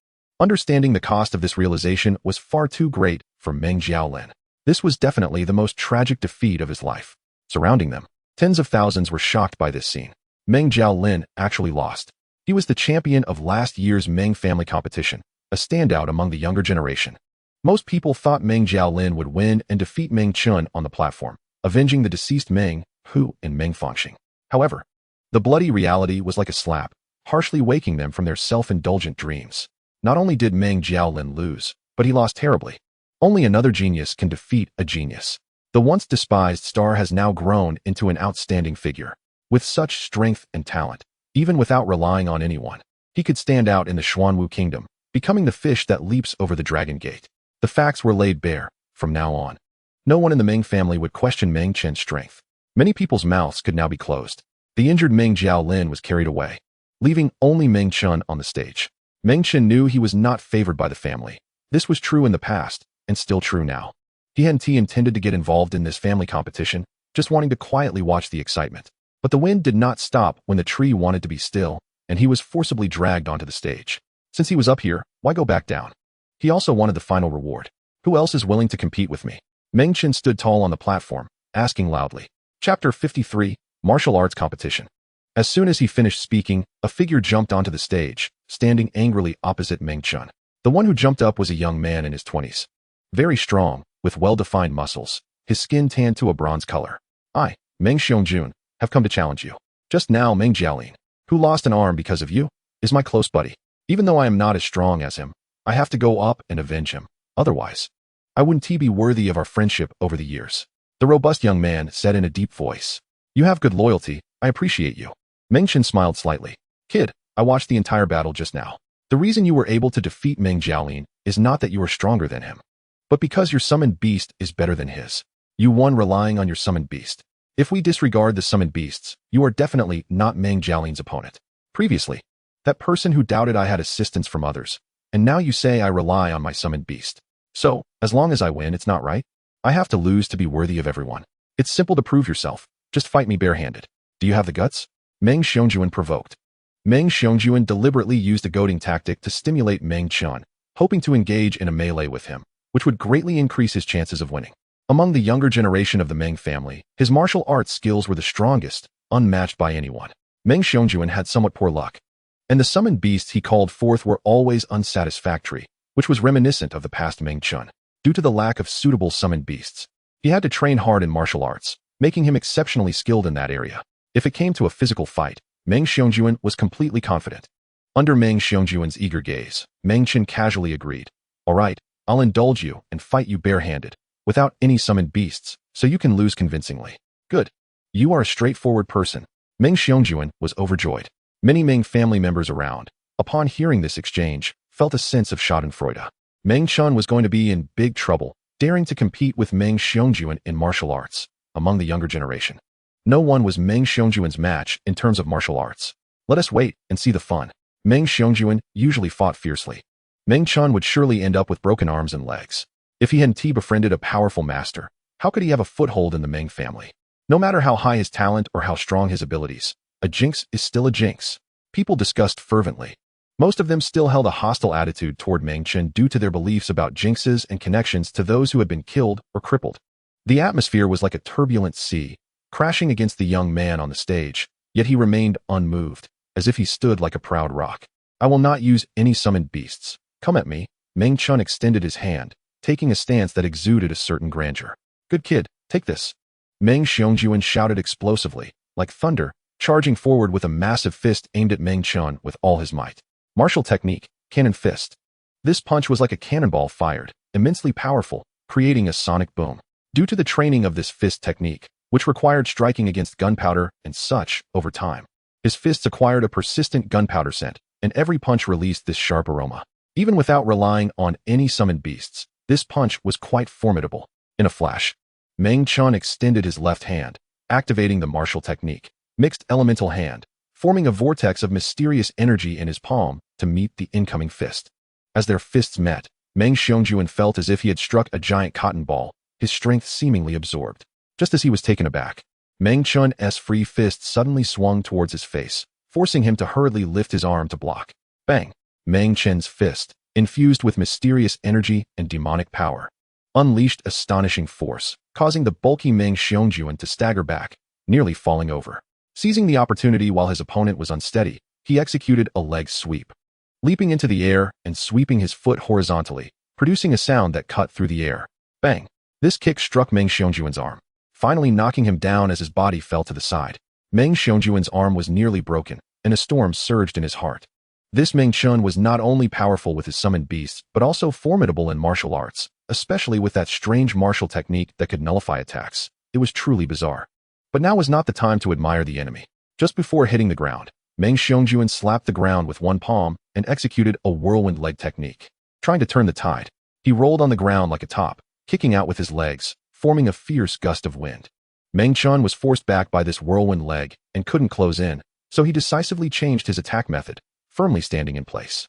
Understanding the cost of this realization was far too great for Meng Jiaolin. This was definitely the most tragic defeat of his life. Surrounding them, tens of thousands were shocked by this scene. Meng Jiaolin actually lost. He was the champion of last year's Meng family competition, a standout among the younger generation. Most people thought Meng Jiaolin would win and defeat Meng Chen on the platform, avenging the deceased Meng Hu and Meng Fangxing. However, the bloody reality was like a slap, harshly waking them from their self-indulgent dreams. Not only did Meng Jiaolin lose, but he lost terribly. Only another genius can defeat a genius. The once despised star has now grown into an outstanding figure. With such strength and talent, even without relying on anyone, he could stand out in the Xuanwu kingdom, becoming the fish that leaps over the dragon gate. The facts were laid bare. From now on, no one in the Meng family would question Meng Chen's strength. Many people's mouths could now be closed. The injured Meng Jiaolin was carried away, leaving only Meng Chen on the stage. Meng Chen knew he was not favored by the family. This was true in the past, and still true now. He hadn't intended to get involved in this family competition, just wanting to quietly watch the excitement. But the wind did not stop when the tree wanted to be still, and he was forcibly dragged onto the stage. Since he was up here, why go back down? He also wanted the final reward. Who else is willing to compete with me? Meng Chen stood tall on the platform, asking loudly. Chapter 53, Martial Arts Competition. As soon as he finished speaking, a figure jumped onto the stage, standing angrily opposite Meng Chen. The one who jumped up was a young man in his 20s. Very strong, with well-defined muscles, his skin tanned to a bronze color. I, Meng Xiangjun, have come to challenge you. Just now Meng Jiaolin, who lost an arm because of you, is my close buddy. Even though I am not as strong as him, I have to go up and avenge him. Otherwise, I wouldn't be worthy of our friendship over the years. The robust young man said in a deep voice. You have good loyalty, I appreciate you. Meng Chen smiled slightly. Kid, I watched the entire battle just now. The reason you were able to defeat Meng Jiaolin is not that you are stronger than him, but because your summoned beast is better than his. You won relying on your summoned beast. If we disregard the summoned beasts, you are definitely not Meng Jiaolin's opponent. Previously, that person who doubted I had assistance from others, and now you say I rely on my summoned beast. So, as long as I win, it's not right. I have to lose to be worthy of everyone. It's simple to prove yourself. Just fight me barehanded. Do you have the guts? Meng Xiangjun provoked. Meng Xiangjun deliberately used a goading tactic to stimulate Meng Chen, hoping to engage in a melee with him, which would greatly increase his chances of winning. Among the younger generation of the Meng family, his martial arts skills were the strongest, unmatched by anyone. Meng Xiangjun had somewhat poor luck, and the summoned beasts he called forth were always unsatisfactory, which was reminiscent of the past Meng Chen. Due to the lack of suitable summoned beasts, he had to train hard in martial arts, making him exceptionally skilled in that area. If it came to a physical fight, Meng Xiangjun was completely confident. Under Meng Xiangjun's eager gaze, Meng Chen casually agreed. All right, I'll indulge you and fight you barehanded, without any summoned beasts, so you can lose convincingly. Good. You are a straightforward person. Meng Xiangjun was overjoyed. Many Meng family members around, upon hearing this exchange, felt a sense of schadenfreude. Meng Chen was going to be in big trouble, daring to compete with Meng Xiangjun in martial arts. Among the younger generation, no one was Meng Xiangjun's match in terms of martial arts. Let us wait and see the fun. Meng Xiangjun usually fought fiercely. Meng Chen would surely end up with broken arms and legs. If he hadn't befriended a powerful master, how could he have a foothold in the Meng family? No matter how high his talent or how strong his abilities, a jinx is still a jinx. People discussed fervently. Most of them still held a hostile attitude toward Meng Chen due to their beliefs about jinxes and connections to those who had been killed or crippled. The atmosphere was like a turbulent sea, crashing against the young man on the stage, yet he remained unmoved, as if he stood like a proud rock. I will not use any summoned beasts. Come at me. Meng Chen extended his hand, taking a stance that exuded a certain grandeur. Good kid, take this. Meng Xiangjun shouted explosively, like thunder, charging forward with a massive fist aimed at Meng Chen with all his might. Martial technique, cannon fist. This punch was like a cannonball fired, immensely powerful, creating a sonic boom. Due to the training of this fist technique, which required striking against gunpowder and such over time, his fists acquired a persistent gunpowder scent, and every punch released this sharp aroma. Even without relying on any summoned beasts, this punch was quite formidable. In a flash, Meng Chen extended his left hand, activating the martial technique, mixed elemental hand, forming a vortex of mysterious energy in his palm to meet the incoming fist. As their fists met, Meng Xiangjun felt as if he had struck a giant cotton ball, his strength seemingly absorbed. Just as he was taken aback, Meng Chen's free fist suddenly swung towards his face, forcing him to hurriedly lift his arm to block. Bang! Meng Chen's fist, infused with mysterious energy and demonic power, unleashed astonishing force, causing the bulky Meng Xiangjun to stagger back, nearly falling over. Seizing the opportunity while his opponent was unsteady, he executed a leg sweep, leaping into the air and sweeping his foot horizontally, producing a sound that cut through the air. Bang! This kick struck Meng Xiangjun's arm, finally knocking him down as his body fell to the side. Meng Xiangjun's arm was nearly broken, and a storm surged in his heart. This Meng Chen was not only powerful with his summoned beasts, but also formidable in martial arts, especially with that strange martial technique that could nullify attacks. It was truly bizarre. But now was not the time to admire the enemy. Just before hitting the ground, Meng Xiangjun slapped the ground with one palm and executed a whirlwind leg technique. Trying to turn the tide, he rolled on the ground like a top, kicking out with his legs, forming a fierce gust of wind. Meng Chen was forced back by this whirlwind leg and couldn't close in, so he decisively changed his attack method, firmly standing in place,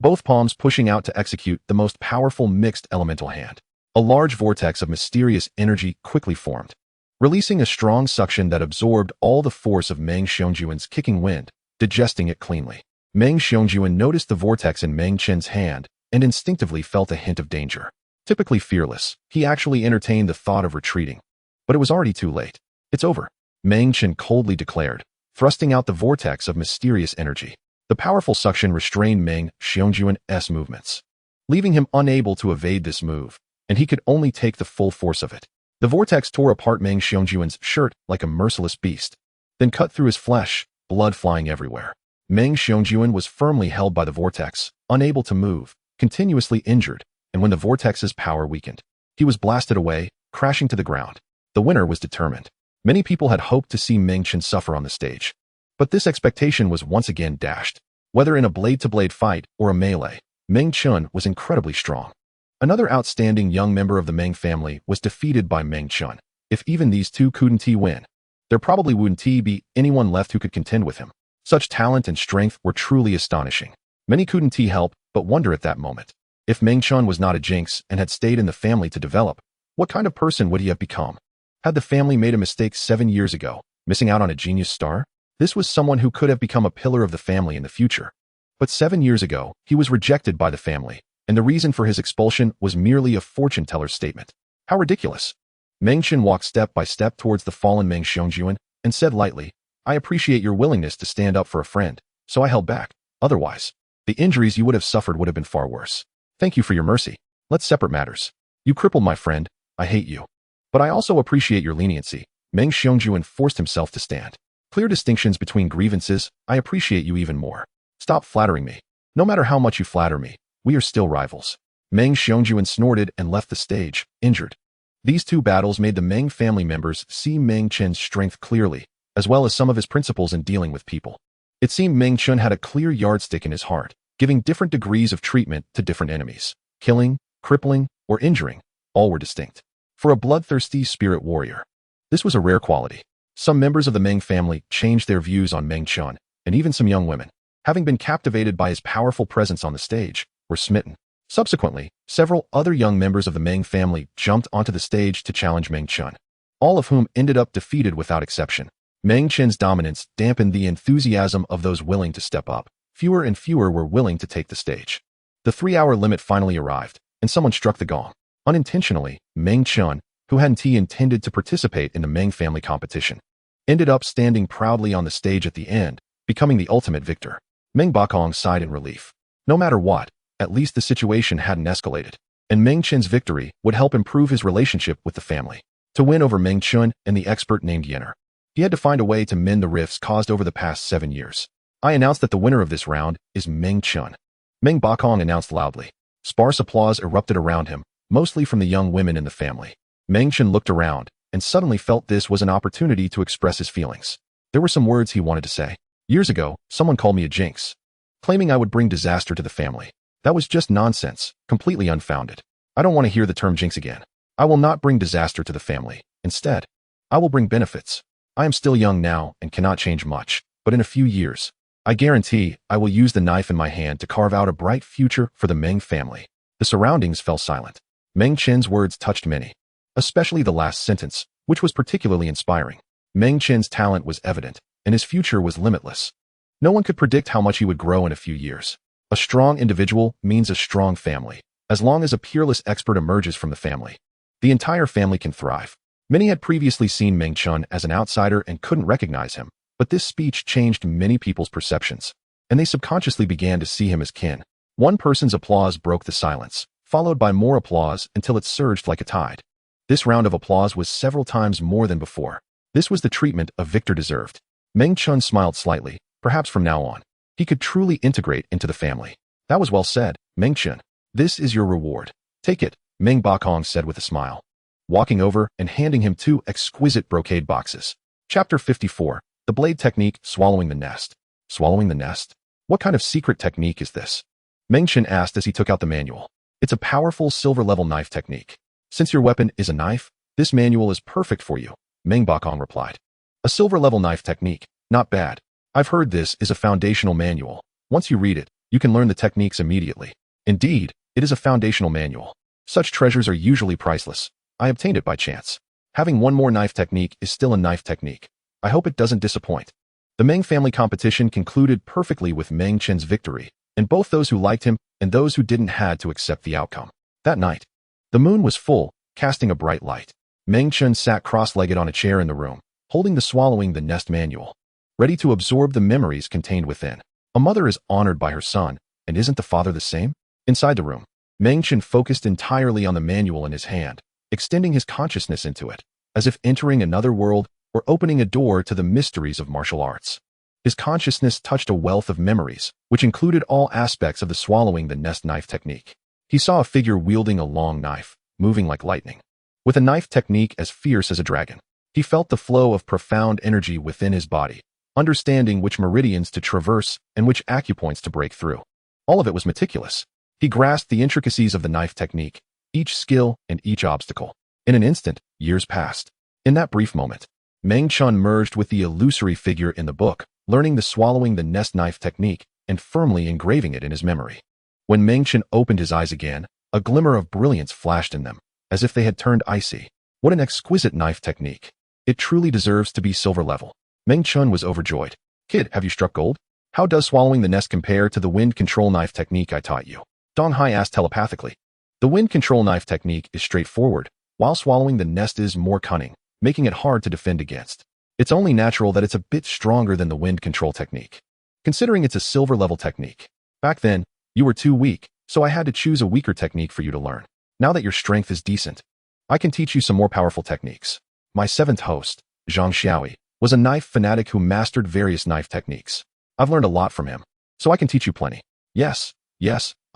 both palms pushing out to execute the most powerful mixed elemental hand. A large vortex of mysterious energy quickly formed. releasing a strong suction that absorbed all the force of Meng Xiongjuan's kicking wind, digesting it cleanly. Meng Xiongjuan noticed the vortex in Meng Chen's hand and instinctively felt a hint of danger. Typically fearless, he actually entertained the thought of retreating. But it was already too late. It's over, Meng Chen coldly declared, thrusting out the vortex of mysterious energy. The powerful suction restrained Meng Xiongjuan's movements, leaving him unable to evade this move, and he could only take the full force of it. The vortex tore apart Meng Xiongjuan's shirt like a merciless beast, then cut through his flesh, blood flying everywhere. Meng Xiongjuan was firmly held by the vortex, unable to move, continuously injured, and when the vortex's power weakened, he was blasted away, crashing to the ground. The winner was determined. Many people had hoped to see Meng Chen suffer on the stage, but this expectation was once again dashed. Whether in a blade-to-blade fight or a melee, Meng Chen was incredibly strong. Another outstanding young member of the Meng family was defeated by Meng Chen. If even these two couldn't win, there probably wouldn't be anyone left who could contend with him. Such talent and strength were truly astonishing. Many couldn't help but wonder at that moment. If Meng Chen was not a jinx and had stayed in the family to develop, what kind of person would he have become? Had the family made a mistake 7 years ago, missing out on a genius star? This was someone who could have become a pillar of the family in the future. But 7 years ago, he was rejected by the family, and the reason for his expulsion was merely a fortune-teller's statement. How ridiculous. Meng Chen walked step by step towards the fallen Meng Xiongjuan and said lightly, "I appreciate your willingness to stand up for a friend, so I held back. Otherwise, the injuries you would have suffered would have been far worse. Thank you for your mercy. Let's separate matters. You crippled my friend. I hate you. But I also appreciate your leniency." Meng Xiongjuan forced himself to stand. "Clear distinctions between grievances. I appreciate you even more. Stop flattering me. No matter how much you flatter me, we are still rivals." Meng Xiongjuan snorted and left the stage, injured. These two battles made the Meng family members see Meng Chen's strength clearly, as well as some of his principles in dealing with people. It seemed Meng Chen had a clear yardstick in his heart, giving different degrees of treatment to different enemies. Killing, crippling, or injuring, all were distinct. For a bloodthirsty spirit warrior, this was a rare quality. Some members of the Meng family changed their views on Meng Chen, and even some young women, having been captivated by his powerful presence on the stage, were smitten. Subsequently, several other young members of the Meng family jumped onto the stage to challenge Meng Chen, all of whom ended up defeated without exception. Meng Chen's dominance dampened the enthusiasm of those willing to step up. Fewer and fewer were willing to take the stage. The 3-hour limit finally arrived, and someone struck the gong. Unintentionally, Meng Chen, who hadn't intended to participate in the Meng family competition, ended up standing proudly on the stage at the end, becoming the ultimate victor. Meng Bakong sighed in relief. No matter what, at least the situation hadn't escalated, and Meng Chen's victory would help improve his relationship with the family. To win over Meng Chen and the expert named Yenner, he had to find a way to mend the rifts caused over the past 7 years. "I announce that the winner of this round is Meng Chen," Meng Bakong announced loudly. Sparse applause erupted around him, mostly from the young women in the family. Meng Chen looked around and suddenly felt this was an opportunity to express his feelings. There were some words he wanted to say. "Years ago, someone called me a jinx, claiming I would bring disaster to the family. That was just nonsense, completely unfounded. I don't want to hear the term jinx again. I will not bring disaster to the family. Instead, I will bring benefits. I am still young now and cannot change much, but in a few years, I guarantee I will use the knife in my hand to carve out a bright future for the Meng family." The surroundings fell silent. Meng Chen's words touched many, especially the last sentence, which was particularly inspiring. Meng Chen's talent was evident, and his future was limitless. No one could predict how much he would grow in a few years. A strong individual means a strong family. As long as a peerless expert emerges from the family, the entire family can thrive. Many had previously seen Meng Chen as an outsider and couldn't recognize him, but this speech changed many people's perceptions, and they subconsciously began to see him as kin. One person's applause broke the silence, followed by more applause until it surged like a tide. This round of applause was several times more than before. This was the treatment a victor deserved. Meng Chen smiled slightly. Perhaps from now on, he could truly integrate into the family. "That was well said, Meng Chen. This is your reward. Take it," Meng Bakong said with a smile, walking over and handing him 2 exquisite brocade boxes. Chapter 54, The Blade Technique, Swallowing the Nest. Swallowing the nest? What kind of secret technique is this? Meng Chen asked as he took out the manual. "It's a powerful silver-level knife technique. Since your weapon is a knife, this manual is perfect for you," Meng Bakong replied. "A silver-level knife technique? Not bad. I've heard this is a foundational manual. Once you read it, you can learn the techniques immediately. Indeed, it is a foundational manual. Such treasures are usually priceless. I obtained it by chance. Having one more knife technique is still a knife technique. I hope it doesn't disappoint. The Meng family competition concluded perfectly with Meng Chen's victory, and both those who liked him and those who didn't had to accept the outcome. That night, the moon was full, casting a bright light. Meng Chen sat cross-legged on a chair in the room, holding the Swallowing the Nest manual, ready to absorb the memories contained within. A mother is honored by her son, and isn't the father the same? Inside the room, Meng Chen focused entirely on the manual in his hand, extending his consciousness into it, as if entering another world or opening a door to the mysteries of martial arts. His consciousness touched a wealth of memories, which included all aspects of the Swallowing the Nest knife technique. He saw a figure wielding a long knife, moving like lightning, with a knife technique as fierce as a dragon. He felt the flow of profound energy within his body, understanding which meridians to traverse and which acupoints to break through. All of it was meticulous. He grasped the intricacies of the knife technique, each skill and each obstacle. In an instant, years passed. In that brief moment, Meng Chen merged with the illusory figure in the book, learning the Swallowing the Nest knife technique and firmly engraving it in his memory. When Meng Chen opened his eyes again, a glimmer of brilliance flashed in them, as if they had turned icy. What an exquisite knife technique. It truly deserves to be silver level. Meng Chen was overjoyed. Kid, have you struck gold? How does Swallowing the Nest compare to the wind control knife technique I taught you? Dong Hai asked telepathically. The wind control knife technique is straightforward, while Swallowing the Nest is more cunning, making it hard to defend against. It's only natural that it's a bit stronger than the wind control technique, considering it's a silver level technique. Back then, you were too weak, so I had to choose a weaker technique for you to learn. Now that your strength is decent, I can teach you some more powerful techniques. My seventh host, Zhang Xiaoi, was a knife fanatic who mastered various knife techniques. I've learned a lot from him, so I can teach you plenty. Yes,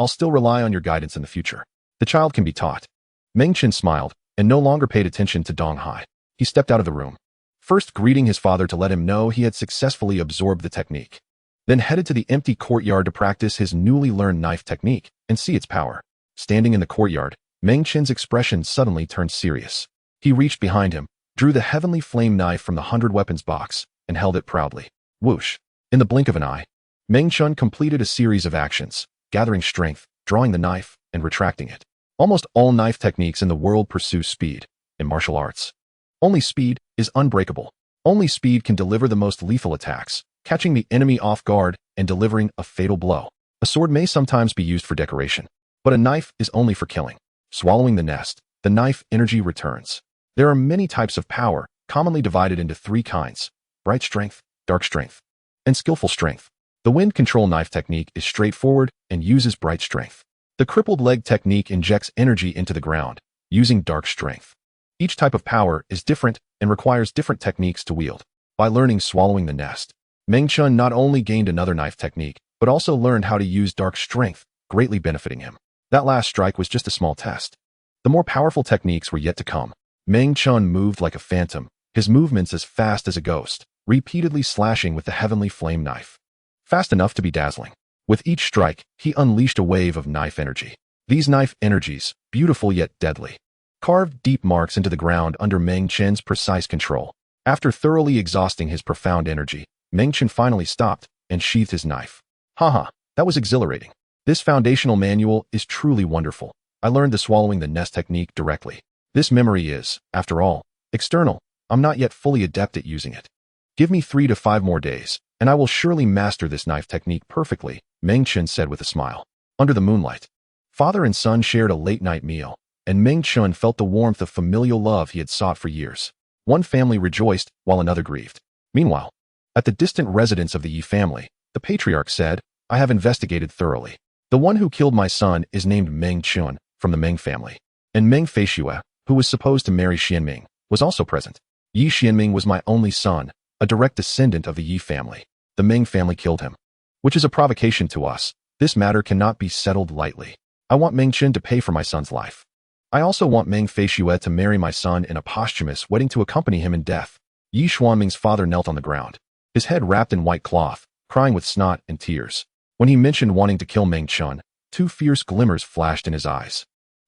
I'll still rely on your guidance in the future. The child can be taught. Meng Chen smiled and no longer paid attention to Dong Hai. He stepped out of the room, first greeting his father to let him know he had successfully absorbed the technique, then headed to the empty courtyard to practice his newly learned knife technique and see its power. Standing in the courtyard, Meng Chen's expression suddenly turned serious. He reached behind him, drew the heavenly flame knife from the 100 weapons box, and held it proudly. Whoosh! In the blink of an eye, Meng Chen completed a series of actions, gathering strength, drawing the knife, and retracting it. Almost all knife techniques in the world pursue speed. In martial arts, only speed is unbreakable. Only speed can deliver the most lethal attacks, catching the enemy off guard and delivering a fatal blow. A sword may sometimes be used for decoration, but a knife is only for killing. Swallowing the Nest, the knife energy returns. There are many types of power, commonly divided into three kinds: bright strength, dark strength, and skillful strength. The wind control knife technique is straightforward and uses bright strength. The crippled leg technique injects energy into the ground, using dark strength. Each type of power is different and requires different techniques to wield. By learning Swallowing the Nest, Meng Chen not only gained another knife technique, but also learned how to use dark strength, greatly benefiting him. That last strike was just a small test. The more powerful techniques were yet to come. Meng Chen moved like a phantom, his movements as fast as a ghost, repeatedly slashing with the heavenly flame knife. Fast enough to be dazzling. With each strike, he unleashed a wave of knife energy. These knife energies, beautiful yet deadly, carved deep marks into the ground under Meng Chen's precise control. After thoroughly exhausting his profound energy, Meng Chen finally stopped and sheathed his knife. Haha, that was exhilarating. This foundational manual is truly wonderful. I learned the Swallowing the Nest technique directly. This memory is, after all, external. I'm not yet fully adept at using it. Give me 3 to 5 more days, and I will surely master this knife technique perfectly, Meng Chen said with a smile. Under the moonlight, father and son shared a late-night meal, and Meng Chen felt the warmth of familial love he had sought for years. One family rejoiced, while another grieved. Meanwhile, at the distant residence of the Yi family, the patriarch said, I have investigated thoroughly. The one who killed my son is named Meng Chen, from the Meng family, and Meng Feishue, who was supposed to marry Xianming, was also present. Yi Xianming was my only son, a direct descendant of the Yi family. The Meng family killed him, which is a provocation to us. This matter cannot be settled lightly. I want Meng Chen to pay for my son's life. I also want Meng Feishue to marry my son in a posthumous wedding to accompany him in death. Yi Xuanming's father knelt on the ground, his head wrapped in white cloth, crying with snot and tears. When he mentioned wanting to kill Meng Chen, 2 fierce glimmers flashed in his eyes.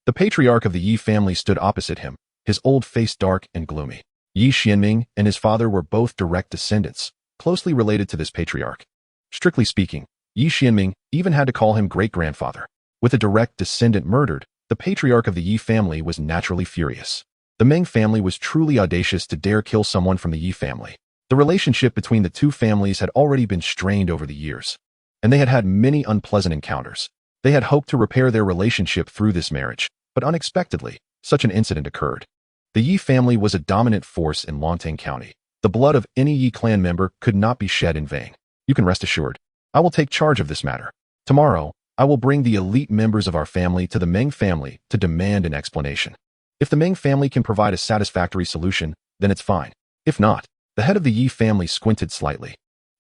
The patriarch of the Yi family stood opposite him, his old face dark and gloomy. Yi Xianming and his father were both direct descendants, closely related to this patriarch. Strictly speaking, Yi Xianming even had to call him great-grandfather. With a direct descendant murdered, the patriarch of the Yi family was naturally furious. The Meng family was truly audacious to dare kill someone from the Yi family. The relationship between the two families had already been strained over the years, and they had had many unpleasant encounters. They had hoped to repair their relationship through this marriage, but unexpectedly, such an incident occurred. The Yi family was a dominant force in Longtang County. The blood of any Yi clan member could not be shed in vain. You can rest assured, I will take charge of this matter. Tomorrow, I will bring the elite members of our family to the Meng family to demand an explanation. If the Meng family can provide a satisfactory solution, then it's fine. If not, the head of the Yi family squinted slightly,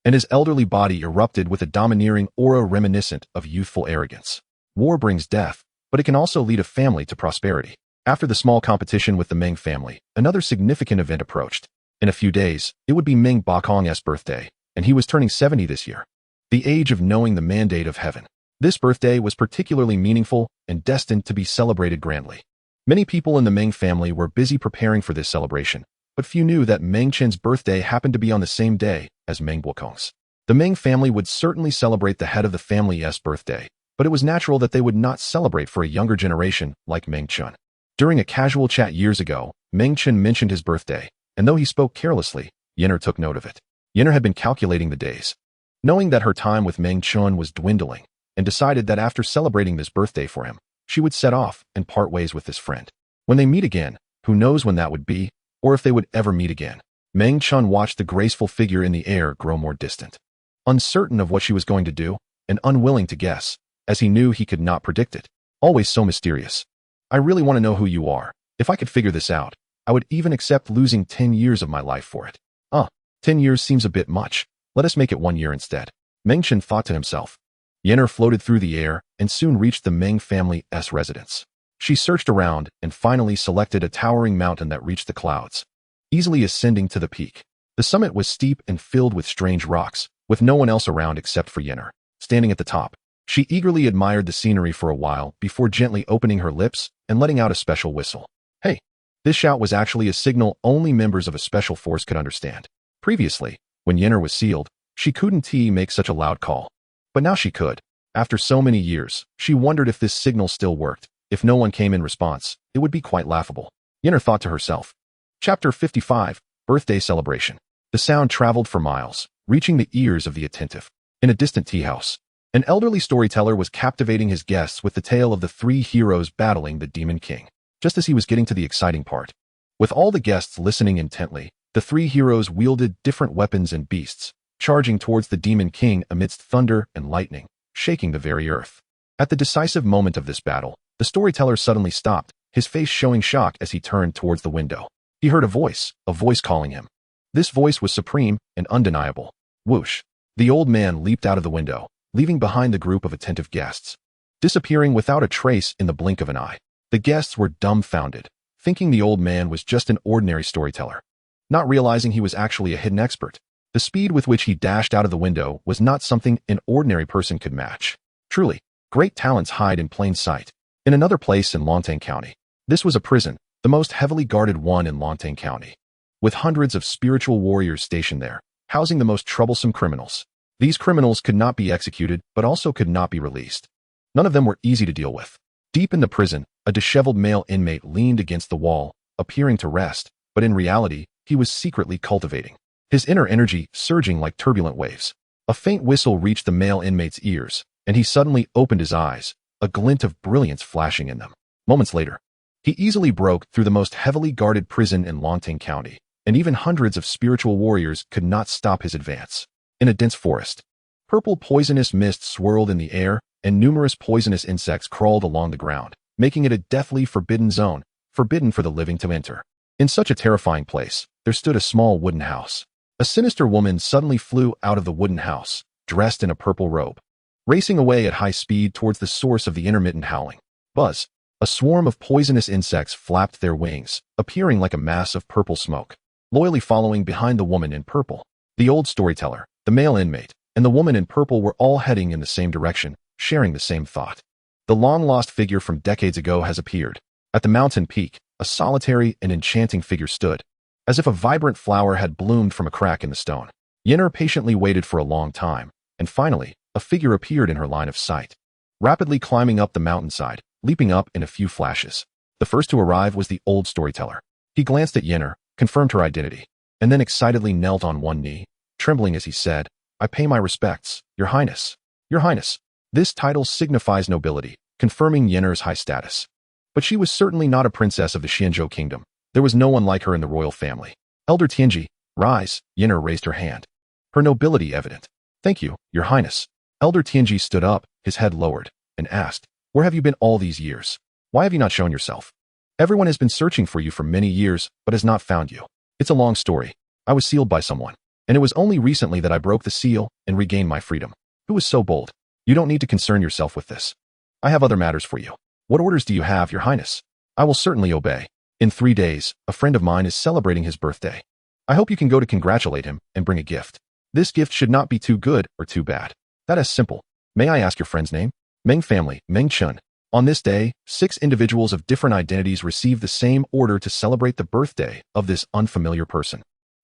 and his elderly body erupted with a domineering aura reminiscent of youthful arrogance. War brings death, but it can also lead a family to prosperity. After the small competition with the Meng family, another significant event approached. In a few days, it would be Meng Bakong's birthday, and he was turning 70 this year. The age of knowing the mandate of heaven. This birthday was particularly meaningful and destined to be celebrated grandly. Many people in the Meng family were busy preparing for this celebration, but few knew that Meng Chen's birthday happened to be on the same day as Meng Bakong's. The Meng family would certainly celebrate the head of the family's birthday, but it was natural that they would not celebrate for a younger generation like Meng Chen. During a casual chat years ago, Meng Chen mentioned his birthday, and though he spoke carelessly, Yenner took note of it. Yenner had been calculating the days, knowing that her time with Meng Chen was dwindling, and decided that after celebrating this birthday for him, she would set off and part ways with this friend. When they meet again, who knows when that would be, or if they would ever meet again. Meng Chen watched the graceful figure in the air grow more distant, uncertain of what she was going to do, and unwilling to guess, as he knew he could not predict it. Always so mysterious. I really want to know who you are. If I could figure this out, I would even accept losing 10 years of my life for it. 10 years seems a bit much. Let us make it 1 year instead. Meng Chen thought to himself. Yenner floated through the air and soon reached the Meng family's residence. She searched around and finally selected a towering mountain that reached the clouds, easily ascending to the peak. The summit was steep and filled with strange rocks, with no one else around except for Yenner. Standing at the top, she eagerly admired the scenery for a while before gently opening her lips and letting out a special whistle. Hey! This shout was actually a signal only members of a special force could understand. Previously, when Yenner was sealed, she couldn't make such a loud call. But now she could. After so many years, she wondered if this signal still worked. If no one came in response, it would be quite laughable. Yenner thought to herself. Chapter 55, Birthday Celebration. The sound traveled for miles, reaching the ears of the attentive. In a distant tea house, an elderly storyteller was captivating his guests with the tale of the three heroes battling the Demon King. Just as he was getting to the exciting part, with all the guests listening intently, the three heroes wielded different weapons and beasts, charging towards the Demon King amidst thunder and lightning, shaking the very earth. At the decisive moment of this battle, the storyteller suddenly stopped, his face showing shock as he turned towards the window. He heard a voice calling him. This voice was supreme and undeniable. Whoosh! The old man leaped out of the window, leaving behind the group of attentive guests, disappearing without a trace in the blink of an eye. The guests were dumbfounded, thinking the old man was just an ordinary storyteller, not realizing he was actually a hidden expert. The speed with which he dashed out of the window was not something an ordinary person could match. Truly, great talents hide in plain sight. In another place in Longtang County, this was a prison, the most heavily guarded one in Longtang County, with hundreds of spiritual warriors stationed there, housing the most troublesome criminals. These criminals could not be executed, but also could not be released. None of them were easy to deal with. Deep in the prison, a disheveled male inmate leaned against the wall, appearing to rest, but in reality, he was secretly cultivating, his inner energy surging like turbulent waves. A faint whistle reached the male inmate's ears, and he suddenly opened his eyes, a glint of brilliance flashing in them. Moments later, he easily broke through the most heavily guarded prison in Longtang County, and even hundreds of spiritual warriors could not stop his advance. In a dense forest, purple poisonous mist swirled in the air, and numerous poisonous insects crawled along the ground, making it a deathly forbidden zone, forbidden for the living to enter. In such a terrifying place, there stood a small wooden house. A sinister woman suddenly flew out of the wooden house, dressed in a purple robe, racing away at high speed towards the source of the intermittent howling. Buzz! A swarm of poisonous insects flapped their wings, appearing like a mass of purple smoke, loyally following behind the woman in purple. The old storyteller, the male inmate, and the woman in purple were all heading in the same direction, sharing the same thought. The long-lost figure from decades ago has appeared. At the mountain peak, a solitary and enchanting figure stood, as if a vibrant flower had bloomed from a crack in the stone. Yenner patiently waited for a long time, and finally, a figure appeared in her line of sight, rapidly climbing up the mountainside, leaping up in a few flashes. The first to arrive was the old storyteller. He glanced at Yenner, confirmed her identity, and then excitedly knelt on one knee, trembling as he said, "I pay my respects, Your Highness. Your Highness." This title signifies nobility, confirming Yenner's high status. But she was certainly not a princess of the Xianzhou kingdom. There was no one like her in the royal family. "Elder Tianji, rise." Yenner raised her hand, her nobility evident. "Thank you, Your Highness." Elder Tianji stood up, his head lowered, and asked, "Where have you been all these years? Why have you not shown yourself? Everyone has been searching for you for many years, but has not found you. It's a long story. I was sealed by someone, and it was only recently that I broke the seal and regained my freedom. Who was so bold? You don't need to concern yourself with this. I have other matters for you. What orders do you have, Your Highness?" "I will certainly obey. In 3 days, a friend of mine is celebrating his birthday. I hope you can go to congratulate him and bring a gift. This gift should not be too good or too bad. That is simple. May I ask your friend's name?" "Meng family, Meng Chen." On this day, 6 individuals of different identities received the same order to celebrate the birthday of this unfamiliar person,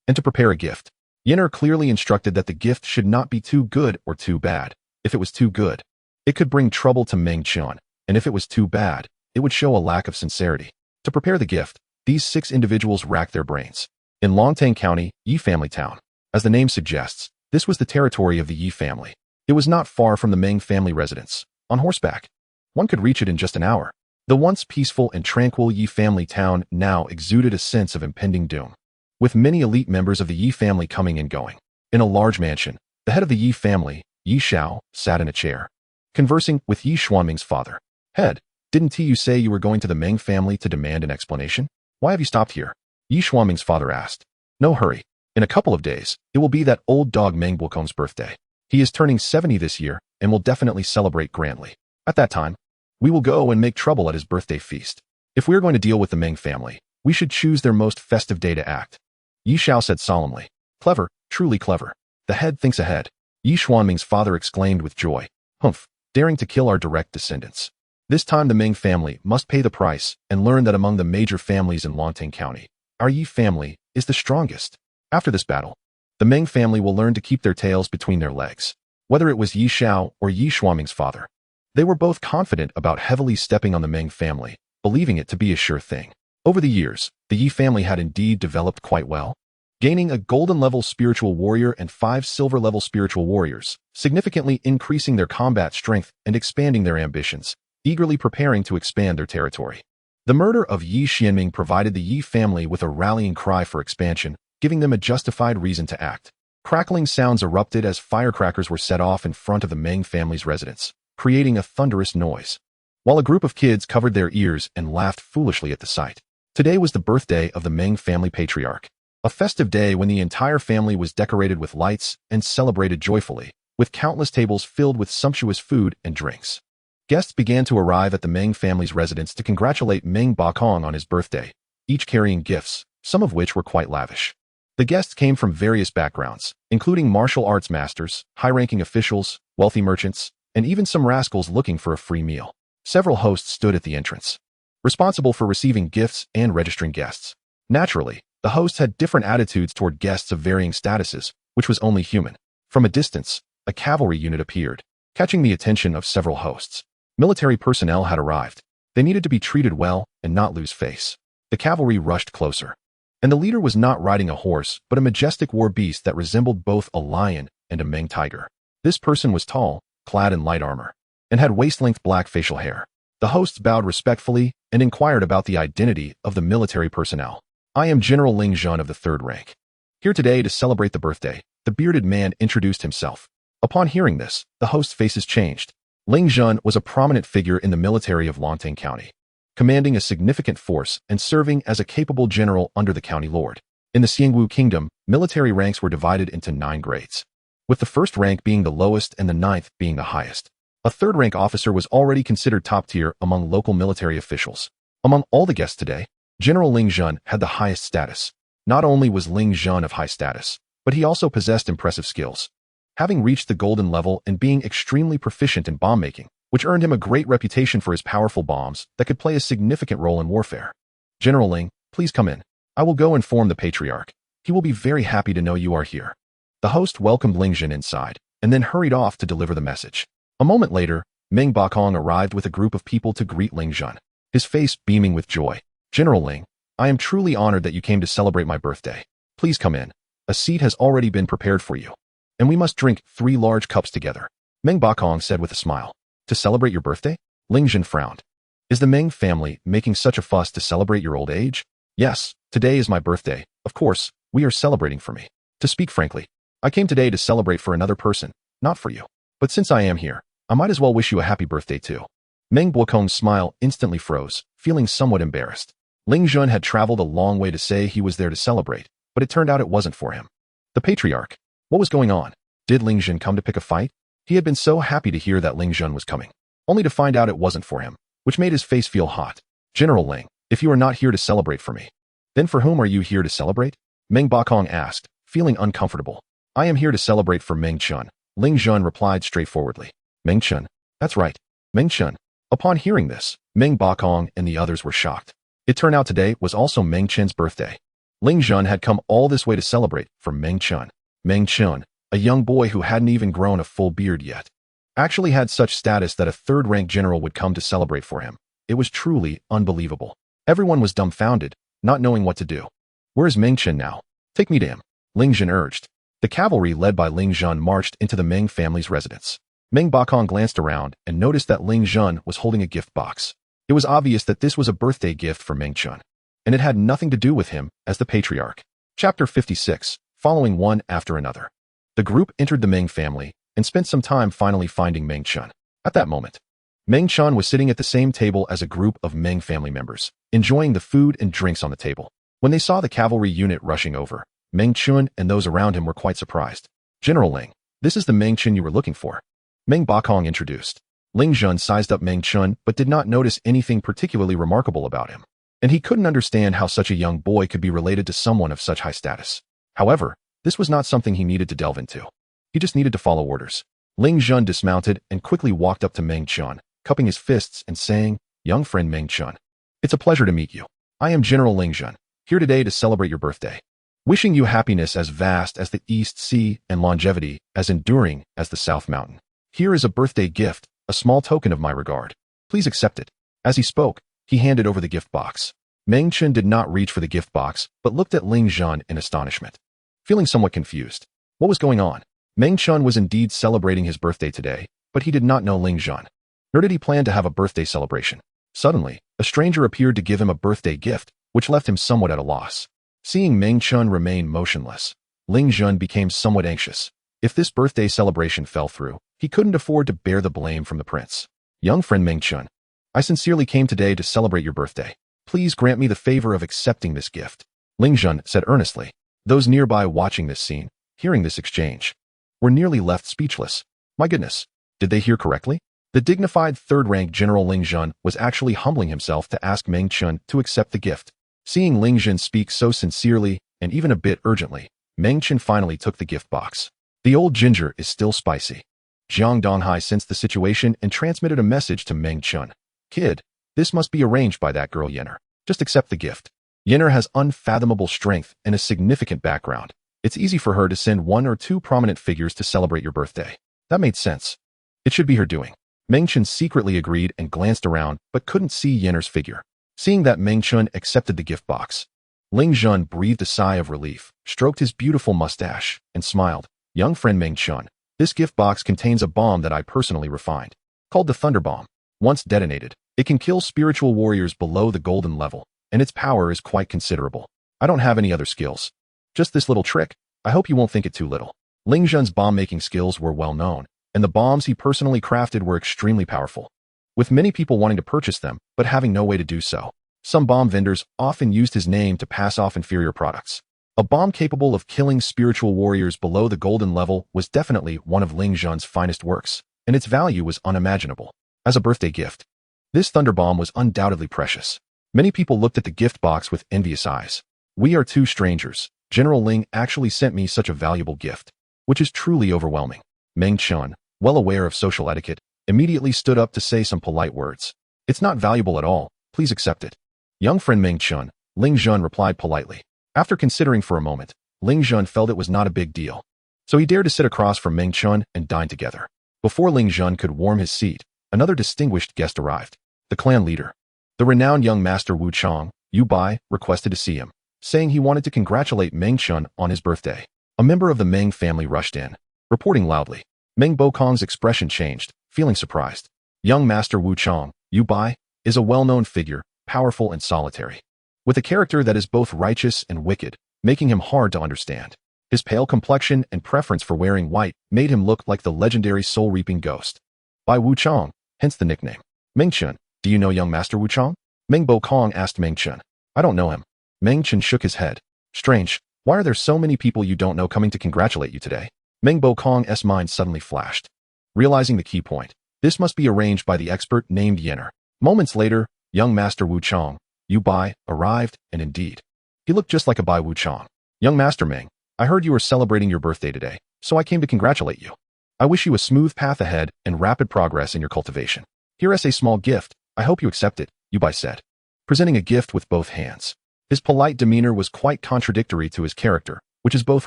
and to prepare a gift. Yenner clearly instructed that the gift should not be too good or too bad. If it was too good, it could bring trouble to Meng Chen, and if it was too bad, it would show a lack of sincerity. To prepare the gift, these 6 individuals racked their brains. In Longtang County, Yi Family Town. As the name suggests, this was the territory of the Yi family. It was not far from the Meng family residence. On horseback, one could reach it in just an hour. The once peaceful and tranquil Yi family town now exuded a sense of impending doom, with many elite members of the Yi family coming and going. In a large mansion, the head of the Yi family, Yi Xiao, sat in a chair, conversing with Yi Xuanming's father. "Head, didn't you say you were going to the Meng family to demand an explanation? Why have you stopped here?" Yi Xuanming's father asked. "No hurry. In a couple of days, it will be that old dog Meng Wukong's birthday. He is turning 70 this year and will definitely celebrate grandly. At that time, we will go and make trouble at his birthday feast. If we are going to deal with the Meng family, we should choose their most festive day to act." Yi Xiao said solemnly. "Clever, truly clever. The head thinks ahead." Yi Xuanming's father exclaimed with joy. "Humph, daring to kill our direct descendants. This time the Meng family must pay the price and learn that among the major families in Longtang County, our Yi family is the strongest. After this battle, the Meng family will learn to keep their tails between their legs." Whether it was Yi Xiao or Yi Xuanming's father, they were both confident about heavily stepping on the Meng family, believing it to be a sure thing. Over the years, the Yi family had indeed developed quite well, gaining a golden-level spiritual warrior and 5 silver-level spiritual warriors, significantly increasing their combat strength and expanding their ambitions, eagerly preparing to expand their territory. The murder of Yi Xianming provided the Yi family with a rallying cry for expansion, giving them a justified reason to act. Crackling sounds erupted as firecrackers were set off in front of the Meng family's residence, creating a thunderous noise, while a group of kids covered their ears and laughed foolishly at the sight. Today was the birthday of the Meng family patriarch, a festive day when the entire family was decorated with lights and celebrated joyfully, with countless tables filled with sumptuous food and drinks. Guests began to arrive at the Meng family's residence to congratulate Meng Bakong on his birthday, each carrying gifts, some of which were quite lavish. The guests came from various backgrounds, including martial arts masters, high-ranking officials, wealthy merchants, and even some rascals looking for a free meal. Several hosts stood at the entrance, responsible for receiving gifts and registering guests. Naturally, the hosts had different attitudes toward guests of varying statuses, which was only human. From a distance, a cavalry unit appeared, catching the attention of several hosts. Military personnel had arrived. They needed to be treated well and not lose face. The cavalry rushed closer, and the leader was not riding a horse, but a majestic war beast that resembled both a lion and a Meng tiger. This person was tall, clad in light armor, and had waist-length black facial hair. The hosts bowed respectfully and inquired about the identity of the military personnel. "I am General Ling Zhen of the 3rd rank. Here today to celebrate the birthday." The bearded man introduced himself. Upon hearing this, the host's faces changed. Ling Zhen was a prominent figure in the military of Longtang County, commanding a significant force and serving as a capable general under the county lord. In the Xiangwu Kingdom, military ranks were divided into 9 grades, with the 1st rank being the lowest and the 9th being the highest. A 3rd rank officer was already considered top tier among local military officials. Among all the guests today, General Ling Zhen had the highest status. Not only was Ling Zhen of high status, but he also possessed impressive skills, having reached the golden level and being extremely proficient in bomb making, which earned him a great reputation for his powerful bombs that could play a significant role in warfare. "General Ling, please come in. I will go inform the patriarch. He will be very happy to know you are here." The host welcomed Ling Zhen inside, and then hurried off to deliver the message. A moment later, Meng Bakong arrived with a group of people to greet Ling Zhen, his face beaming with joy. "General Ling, I am truly honored that you came to celebrate my birthday. Please come in. A seat has already been prepared for you. And we must drink 3 large cups together, Meng Bakong said with a smile. To celebrate your birthday? Ling Zhen frowned. Is the Meng family making such a fuss to celebrate your old age? Yes, today is my birthday. Of course, we are celebrating for me. To speak frankly, I came today to celebrate for another person, not for you. But since I am here, I might as well wish you a happy birthday too. Meng Bakong's smile instantly froze, feeling somewhat embarrassed. Ling Zhen had traveled a long way to say he was there to celebrate, but it turned out it wasn't for him. The patriarch. What was going on? Did Ling Zhen come to pick a fight? He had been so happy to hear that Ling Zhen was coming, only to find out it wasn't for him, which made his face feel hot. General Ling, if you are not here to celebrate for me, then for whom are you here to celebrate? Meng Bakong asked, feeling uncomfortable. I am here to celebrate for Meng Chen, Ling Zhen replied straightforwardly. Meng Chen? That's right, Meng Chen. Upon hearing this, Meng Bakong and the others were shocked. It turned out today was also Meng Chen's birthday. Ling Zhen had come all this way to celebrate for Meng Chen. Meng Chen, a young boy who hadn't even grown a full beard yet, actually had such status that a third-rank general would come to celebrate for him. It was truly unbelievable. Everyone was dumbfounded, not knowing what to do. Where is Meng Chen now? Take me to him, Ling Zhen urged. The cavalry led by Ling Zhen marched into the Meng family's residence. Meng Bakong glanced around and noticed that Ling Zhen was holding a gift box. It was obvious that this was a birthday gift for Meng Chen, and it had nothing to do with him as the patriarch. Chapter 56, following one after another. The group entered the Meng family and spent some time finally finding Meng Chen. At that moment, Meng Chen was sitting at the same table as a group of Meng family members, enjoying the food and drinks on the table. When they saw the cavalry unit rushing over, Meng Chen and those around him were quite surprised. General Ling, this is the Meng Chen you were looking for, Meng Bakong introduced. Ling Zhen sized up Meng Chen but did not notice anything particularly remarkable about him, and he couldn't understand how such a young boy could be related to someone of such high status. However, this was not something he needed to delve into. He just needed to follow orders. Ling Zhen dismounted and quickly walked up to Meng Chen, cupping his fists and saying, Young friend Meng Chen, it's a pleasure to meet you. I am General Ling Zhen, here today to celebrate your birthday. Wishing you happiness as vast as the East Sea and longevity as enduring as the South Mountain. Here is a birthday gift, a small token of my regard. Please accept it. As he spoke, he handed over the gift box. Meng Chen did not reach for the gift box, but looked at Ling Zhen in astonishment, feeling somewhat confused. What was going on? Meng Chen was indeed celebrating his birthday today, but he did not know Ling Zhen. Nor did he plan to have a birthday celebration. Suddenly, a stranger appeared to give him a birthday gift, which left him somewhat at a loss. Seeing Meng Chen remain motionless, Ling Zhen became somewhat anxious. If this birthday celebration fell through, he couldn't afford to bear the blame from the prince. Young friend Meng Chen, I sincerely came today to celebrate your birthday. Please grant me the favor of accepting this gift, Ling Zhen said earnestly. Those nearby watching this scene, hearing this exchange, were nearly left speechless. My goodness, did they hear correctly? The dignified third-rank General Ling Zhen was actually humbling himself to ask Meng Chen to accept the gift. Seeing Ling Zhen speak so sincerely and even a bit urgently, Meng Chen finally took the gift box. The old ginger is still spicy. Jiang Donghai sensed the situation and transmitted a message to Meng Chen. Kid, this must be arranged by that girl Yenner. Just accept the gift. Yenner has unfathomable strength and a significant background. It's easy for her to send 1 or 2 prominent figures to celebrate your birthday. That made sense. It should be her doing. Meng Chen secretly agreed and glanced around but couldn't see Yenner's figure. Seeing that Meng Chen accepted the gift box, Ling Zhen breathed a sigh of relief, stroked his beautiful mustache, and smiled. Young friend Meng Chen, this gift box contains a bomb that I personally refined, called the Thunder Bomb. Once detonated, it can kill spiritual warriors below the golden level, and its power is quite considerable. I don't have any other skills. Just this little trick. I hope you won't think it too little. Ling Zhen's bomb-making skills were well known, and the bombs he personally crafted were extremely powerful, with many people wanting to purchase them but having no way to do so. Some bomb vendors often used his name to pass off inferior products. A bomb capable of killing spiritual warriors below the golden level was definitely one of Ling Zhen's finest works, and its value was unimaginable. As a birthday gift, this thunder bomb was undoubtedly precious. Many people looked at the gift box with envious eyes. We are 2 strangers. General Ling actually sent me such a valuable gift, which is truly overwhelming. Meng Chen, well aware of social etiquette, immediately stood up to say some polite words. It's not valuable at all. Please accept it. Young friend Meng Chen, Ling Zhen replied politely. After considering for a moment, Ling Zhen felt it was not a big deal, so he dared to sit across from Meng Chen and dine together. Before Ling Zhen could warm his seat, another distinguished guest arrived. The clan leader, the renowned young master Wu Chang, Yu Bai requested to see him, saying he wanted to congratulate Meng Chen on his birthday. A member of the Meng family rushed in, reporting loudly. Meng Bokong's expression changed, feeling surprised. Young Master Wu Chong, Yu Bai, is a well-known figure, powerful and solitary, with a character that is both righteous and wicked, making him hard to understand. His pale complexion and preference for wearing white made him look like the legendary soul-reaping ghost. By Wu Chong, hence the nickname. Meng Chen, do you know young Master Wu Chong? Meng Bokong asked Meng Chen. I don't know him. Meng Chen shook his head. Strange, why are there so many people you don't know coming to congratulate you today? Meng Bokong's mind suddenly flashed. Realizing the key point, this must be arranged by the expert named Yenner. Moments later, young Master Wu Chong, Yu Bai, arrived, and indeed, he looked just like a Bai Wu Chong. Young Master Meng, I heard you were celebrating your birthday today, so I came to congratulate you. I wish you a smooth path ahead and rapid progress in your cultivation. Here is a small gift, I hope you accept it, Yu Bai said, presenting a gift with both hands. His polite demeanor was quite contradictory to his character, which is both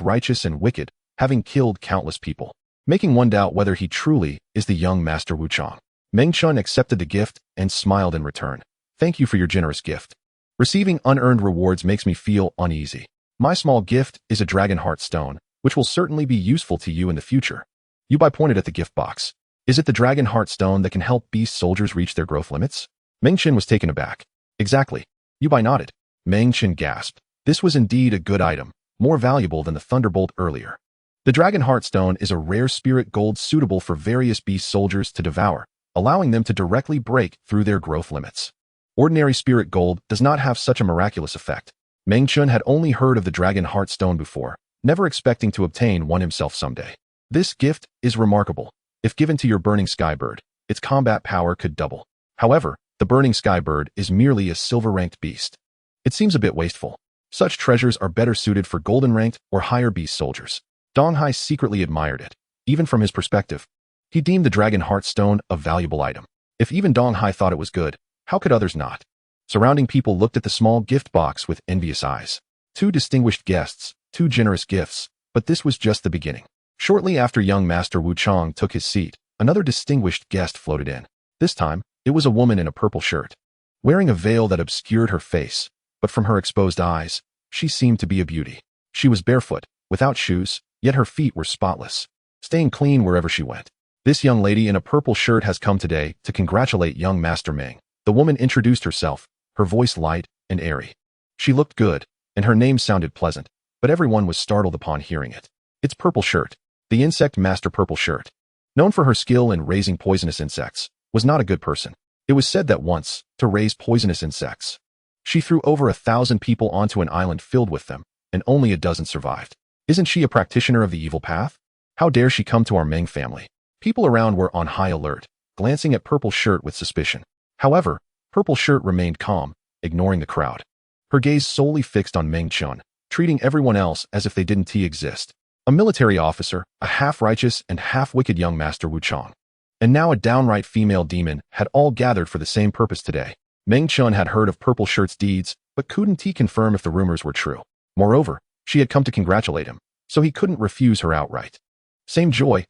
righteous and wicked, having killed countless people, making one doubt whether he truly is the young Master Wu Chong. Meng Chen accepted the gift and smiled in return. Thank you for your generous gift. Receiving unearned rewards makes me feel uneasy. My small gift is a dragon heart stone, which will certainly be useful to you in the future. Yu Bai pointed at the gift box. Is it the dragon heart stone that can help beast soldiers reach their growth limits? Meng Chen was taken aback. Exactly. Yu Bai nodded. Meng Chen gasped. This was indeed a good item, more valuable than the thunderbolt earlier. The dragon heart stone is a rare spirit gold suitable for various beast soldiers to devour, allowing them to directly break through their growth limits. Ordinary spirit gold does not have such a miraculous effect. Meng Chen had only heard of the dragon heart stone before, never expecting to obtain one himself someday. This gift is remarkable. If given to your burning sky bird, its combat power could double. However, the burning sky bird is merely a silver-ranked beast. It seems a bit wasteful. Such treasures are better suited for golden-ranked or higher beast soldiers. Dong Hai secretly admired it. Even from his perspective, he deemed the dragon heart stone a valuable item. If even Dong Hai thought it was good, how could others not? Surrounding people looked at the small gift box with envious eyes. Two distinguished guests, two generous gifts, but this was just the beginning. Shortly after young Master Wu Chong took his seat, another distinguished guest floated in. This time, it was a woman in a purple shirt, wearing a veil that obscured her face, but from her exposed eyes, she seemed to be a beauty. She was barefoot, without shoes, yet her feet were spotless, staying clean wherever she went. This young lady in a purple shirt has come today to congratulate young Master Meng. The woman introduced herself, her voice light and airy. She looked good, and her name sounded pleasant, but everyone was startled upon hearing it. It's Purple Shirt, the insect master Purple Shirt. Known for her skill in raising poisonous insects, was not a good person. It was said that once, to raise poisonous insects, she threw over 1,000 people onto an island filled with them, and only a dozen survived. Isn't she a practitioner of the evil path? How dare she come to our Meng family? People around were on high alert, glancing at Purple Shirt with suspicion. However, Purple Shirt remained calm, ignoring the crowd. Her gaze solely fixed on Meng Chen, treating everyone else as if they didn't exist. A military officer, a half-righteous and half-wicked young Master Wu Chong, and now a downright female demon had all gathered for the same purpose today. Meng Chen had heard of Purple Shirt's deeds, but couldn't confirm if the rumors were true. Moreover, she had come to congratulate him, so he couldn't refuse her outright. Same joy,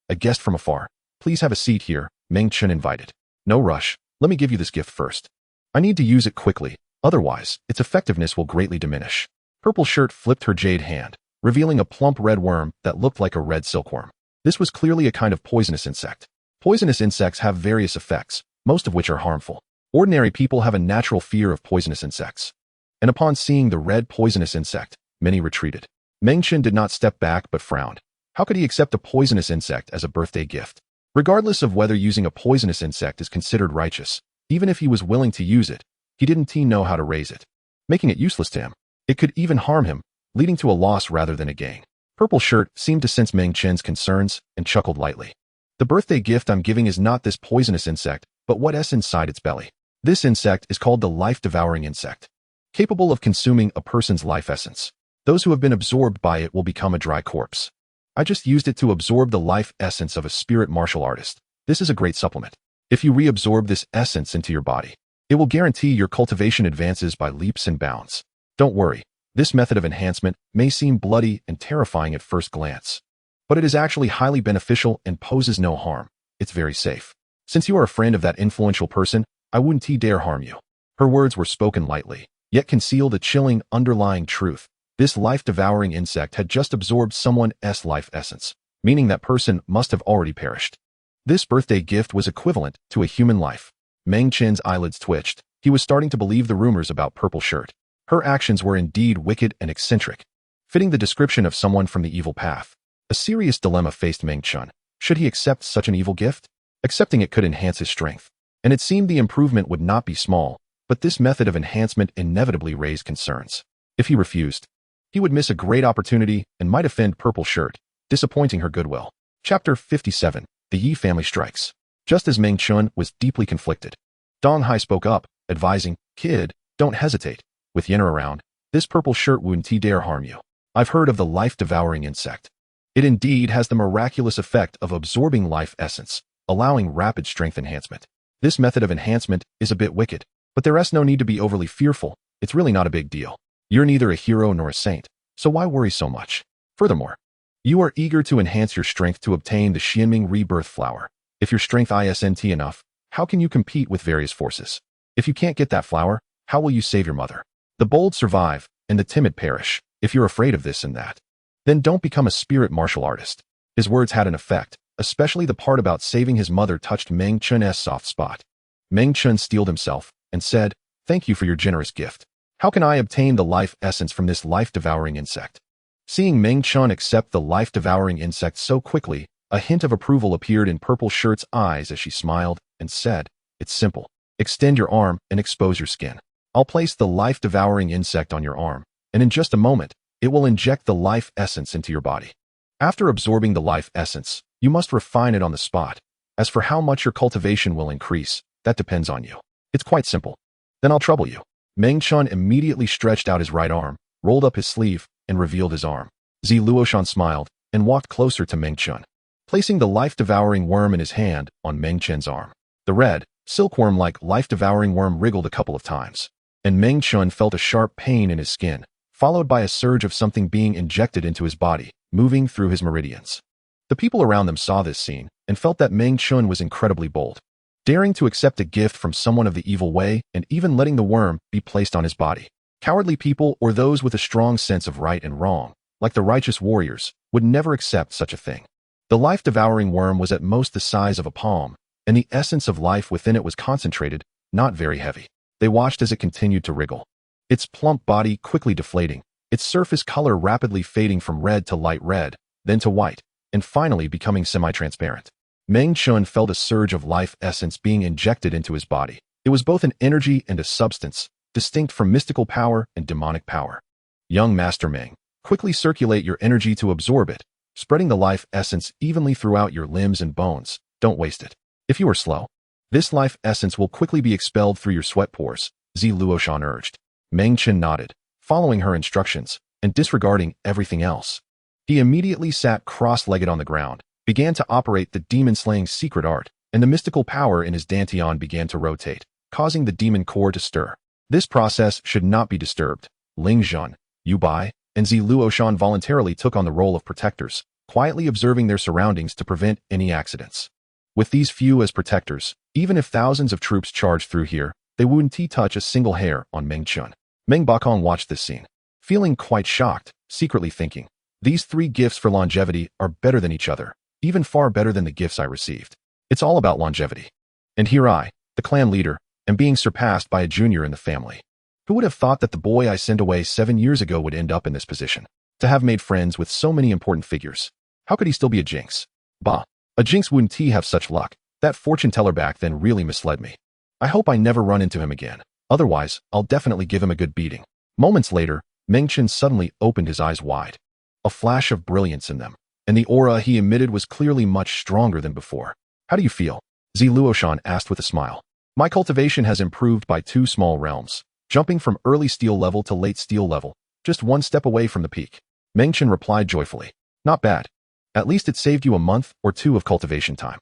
a guest from afar. Please have a seat here, Meng Chen invited. No rush, let me give you this gift first. I need to use it quickly, otherwise, its effectiveness will greatly diminish. Purple Shirt flipped her jade hand, revealing a plump red worm that looked like a red silkworm. This was clearly a kind of poisonous insect. Poisonous insects have various effects, most of which are harmful. Ordinary people have a natural fear of poisonous insects. And upon seeing the red poisonous insect, many retreated. Meng Chen did not step back but frowned. How could he accept a poisonous insect as a birthday gift? Regardless of whether using a poisonous insect is considered righteous, even if he was willing to use it, he didn't know how to raise it, making it useless to him. It could even harm him, leading to a loss rather than a gain. Purple Shirt seemed to sense Meng Chen's concerns and chuckled lightly. The birthday gift I'm giving is not this poisonous insect, but what's inside its belly. This insect is called the life-devouring insect, capable of consuming a person's life essence. Those who have been absorbed by it will become a dry corpse. I just used it to absorb the life essence of a spirit martial artist. This is a great supplement. If you reabsorb this essence into your body, it will guarantee your cultivation advances by leaps and bounds. Don't worry, this method of enhancement may seem bloody and terrifying at first glance, but it is actually highly beneficial and poses no harm. It's very safe. Since you are a friend of that influential person, I wouldn't dare harm you. Her words were spoken lightly, yet concealed a chilling underlying truth. This life-devouring insect had just absorbed someone's life essence, meaning that person must have already perished. This birthday gift was equivalent to a human life. Meng Chen's eyelids twitched. He was starting to believe the rumors about Purple Shirt. Her actions were indeed wicked and eccentric, fitting the description of someone from the evil path. A serious dilemma faced Meng Chen. Should he accept such an evil gift? Accepting it could enhance his strength, and it seemed the improvement would not be small, but this method of enhancement inevitably raised concerns. If he refused, he would miss a great opportunity and might offend Purple Shirt, disappointing her goodwill. Chapter 57. The Yi family strikes. Just as Meng Chen was deeply conflicted, Dong Hai spoke up, advising, "Kid, don't hesitate. With Yenner around, this Purple Shirt won't dare harm you. I've heard of the life-devouring insect. It indeed has the miraculous effect of absorbing life essence, allowing rapid strength enhancement. This method of enhancement is a bit wicked, but there's no need to be overly fearful. It's really not a big deal. You're neither a hero nor a saint, so why worry so much? Furthermore, you are eager to enhance your strength to obtain the Xianming rebirth flower. If your strength isn't enough, how can you compete with various forces? If you can't get that flower, how will you save your mother? The bold survive, and the timid perish. If you're afraid of this and that, then don't become a spirit martial artist." His words had an effect, especially the part about saving his mother touched Meng Chen's soft spot. Meng Chen steeled himself and said, "Thank you for your generous gift. How can I obtain the life essence from this life-devouring insect?" Seeing Meng Chen accept the life-devouring insect so quickly, a hint of approval appeared in Purple Shirt's eyes as she smiled and said, "It's simple. Extend your arm and expose your skin. I'll place the life-devouring insect on your arm, and in just a moment, it will inject the life essence into your body. After absorbing the life essence, you must refine it on the spot. As for how much your cultivation will increase, that depends on you. It's quite simple. Then I'll trouble you." Meng Chen immediately stretched out his right arm, rolled up his sleeve, and revealed his arm. Zi Luoshan smiled and walked closer to Meng Chen, placing the life-devouring worm in his hand on Meng Chen's arm. The red, silkworm-like life-devouring worm wriggled a couple of times, and Meng Chen felt a sharp pain in his skin, followed by a surge of something being injected into his body, moving through his meridians. The people around them saw this scene and felt that Meng Chen was incredibly bold, daring to accept a gift from someone of the evil way and even letting the worm be placed on his body. Cowardly people or those with a strong sense of right and wrong, like the righteous warriors, would never accept such a thing. The life-devouring worm was at most the size of a palm, and the essence of life within it was concentrated, not very heavy. They watched as it continued to wriggle, its plump body quickly deflating, its surface color rapidly fading from red to light red, then to white, and finally becoming semi-transparent. Meng Chen felt a surge of life essence being injected into his body. It was both an energy and a substance, distinct from mystical power and demonic power. "Young Master Meng, quickly circulate your energy to absorb it, spreading the life essence evenly throughout your limbs and bones. Don't waste it. If you are slow, this life essence will quickly be expelled through your sweat pores," Zi Luoshan urged. Meng Chen nodded, following her instructions and disregarding everything else. He immediately sat cross-legged on the ground, began to operate the demon-slaying secret art, and the mystical power in his dantian began to rotate, causing the demon core to stir. This process should not be disturbed. Ling Zhan, Yu Bai, and Zi Luoshan voluntarily took on the role of protectors, quietly observing their surroundings to prevent any accidents. With these few as protectors, even if thousands of troops charged through here, they wouldn't touch a single hair on Meng Chen. Meng Bakong watched this scene, feeling quite shocked, secretly thinking, "These three gifts for longevity are better than each other, even far better than the gifts I received. It's all about longevity. And here I, the clan leader, am being surpassed by a junior in the family. Who would have thought that the boy I sent away 7 years ago would end up in this position? To have made friends with so many important figures. How could he still be a jinx? Bah, a jinx wouldn't have such luck. That fortune teller back then really misled me. I hope I never run into him again. Otherwise, I'll definitely give him a good beating." Moments later, Meng Chen suddenly opened his eyes wide. A flash of brilliance in them, and the aura he emitted was clearly much stronger than before. "How do you feel?" Zi Luoshan asked with a smile. "My cultivation has improved by 2 small realms, jumping from early steel level to late steel level, just 1 step away from the peak." Meng Chen replied joyfully. "Not bad. At least it saved you a month or 2 of cultivation time."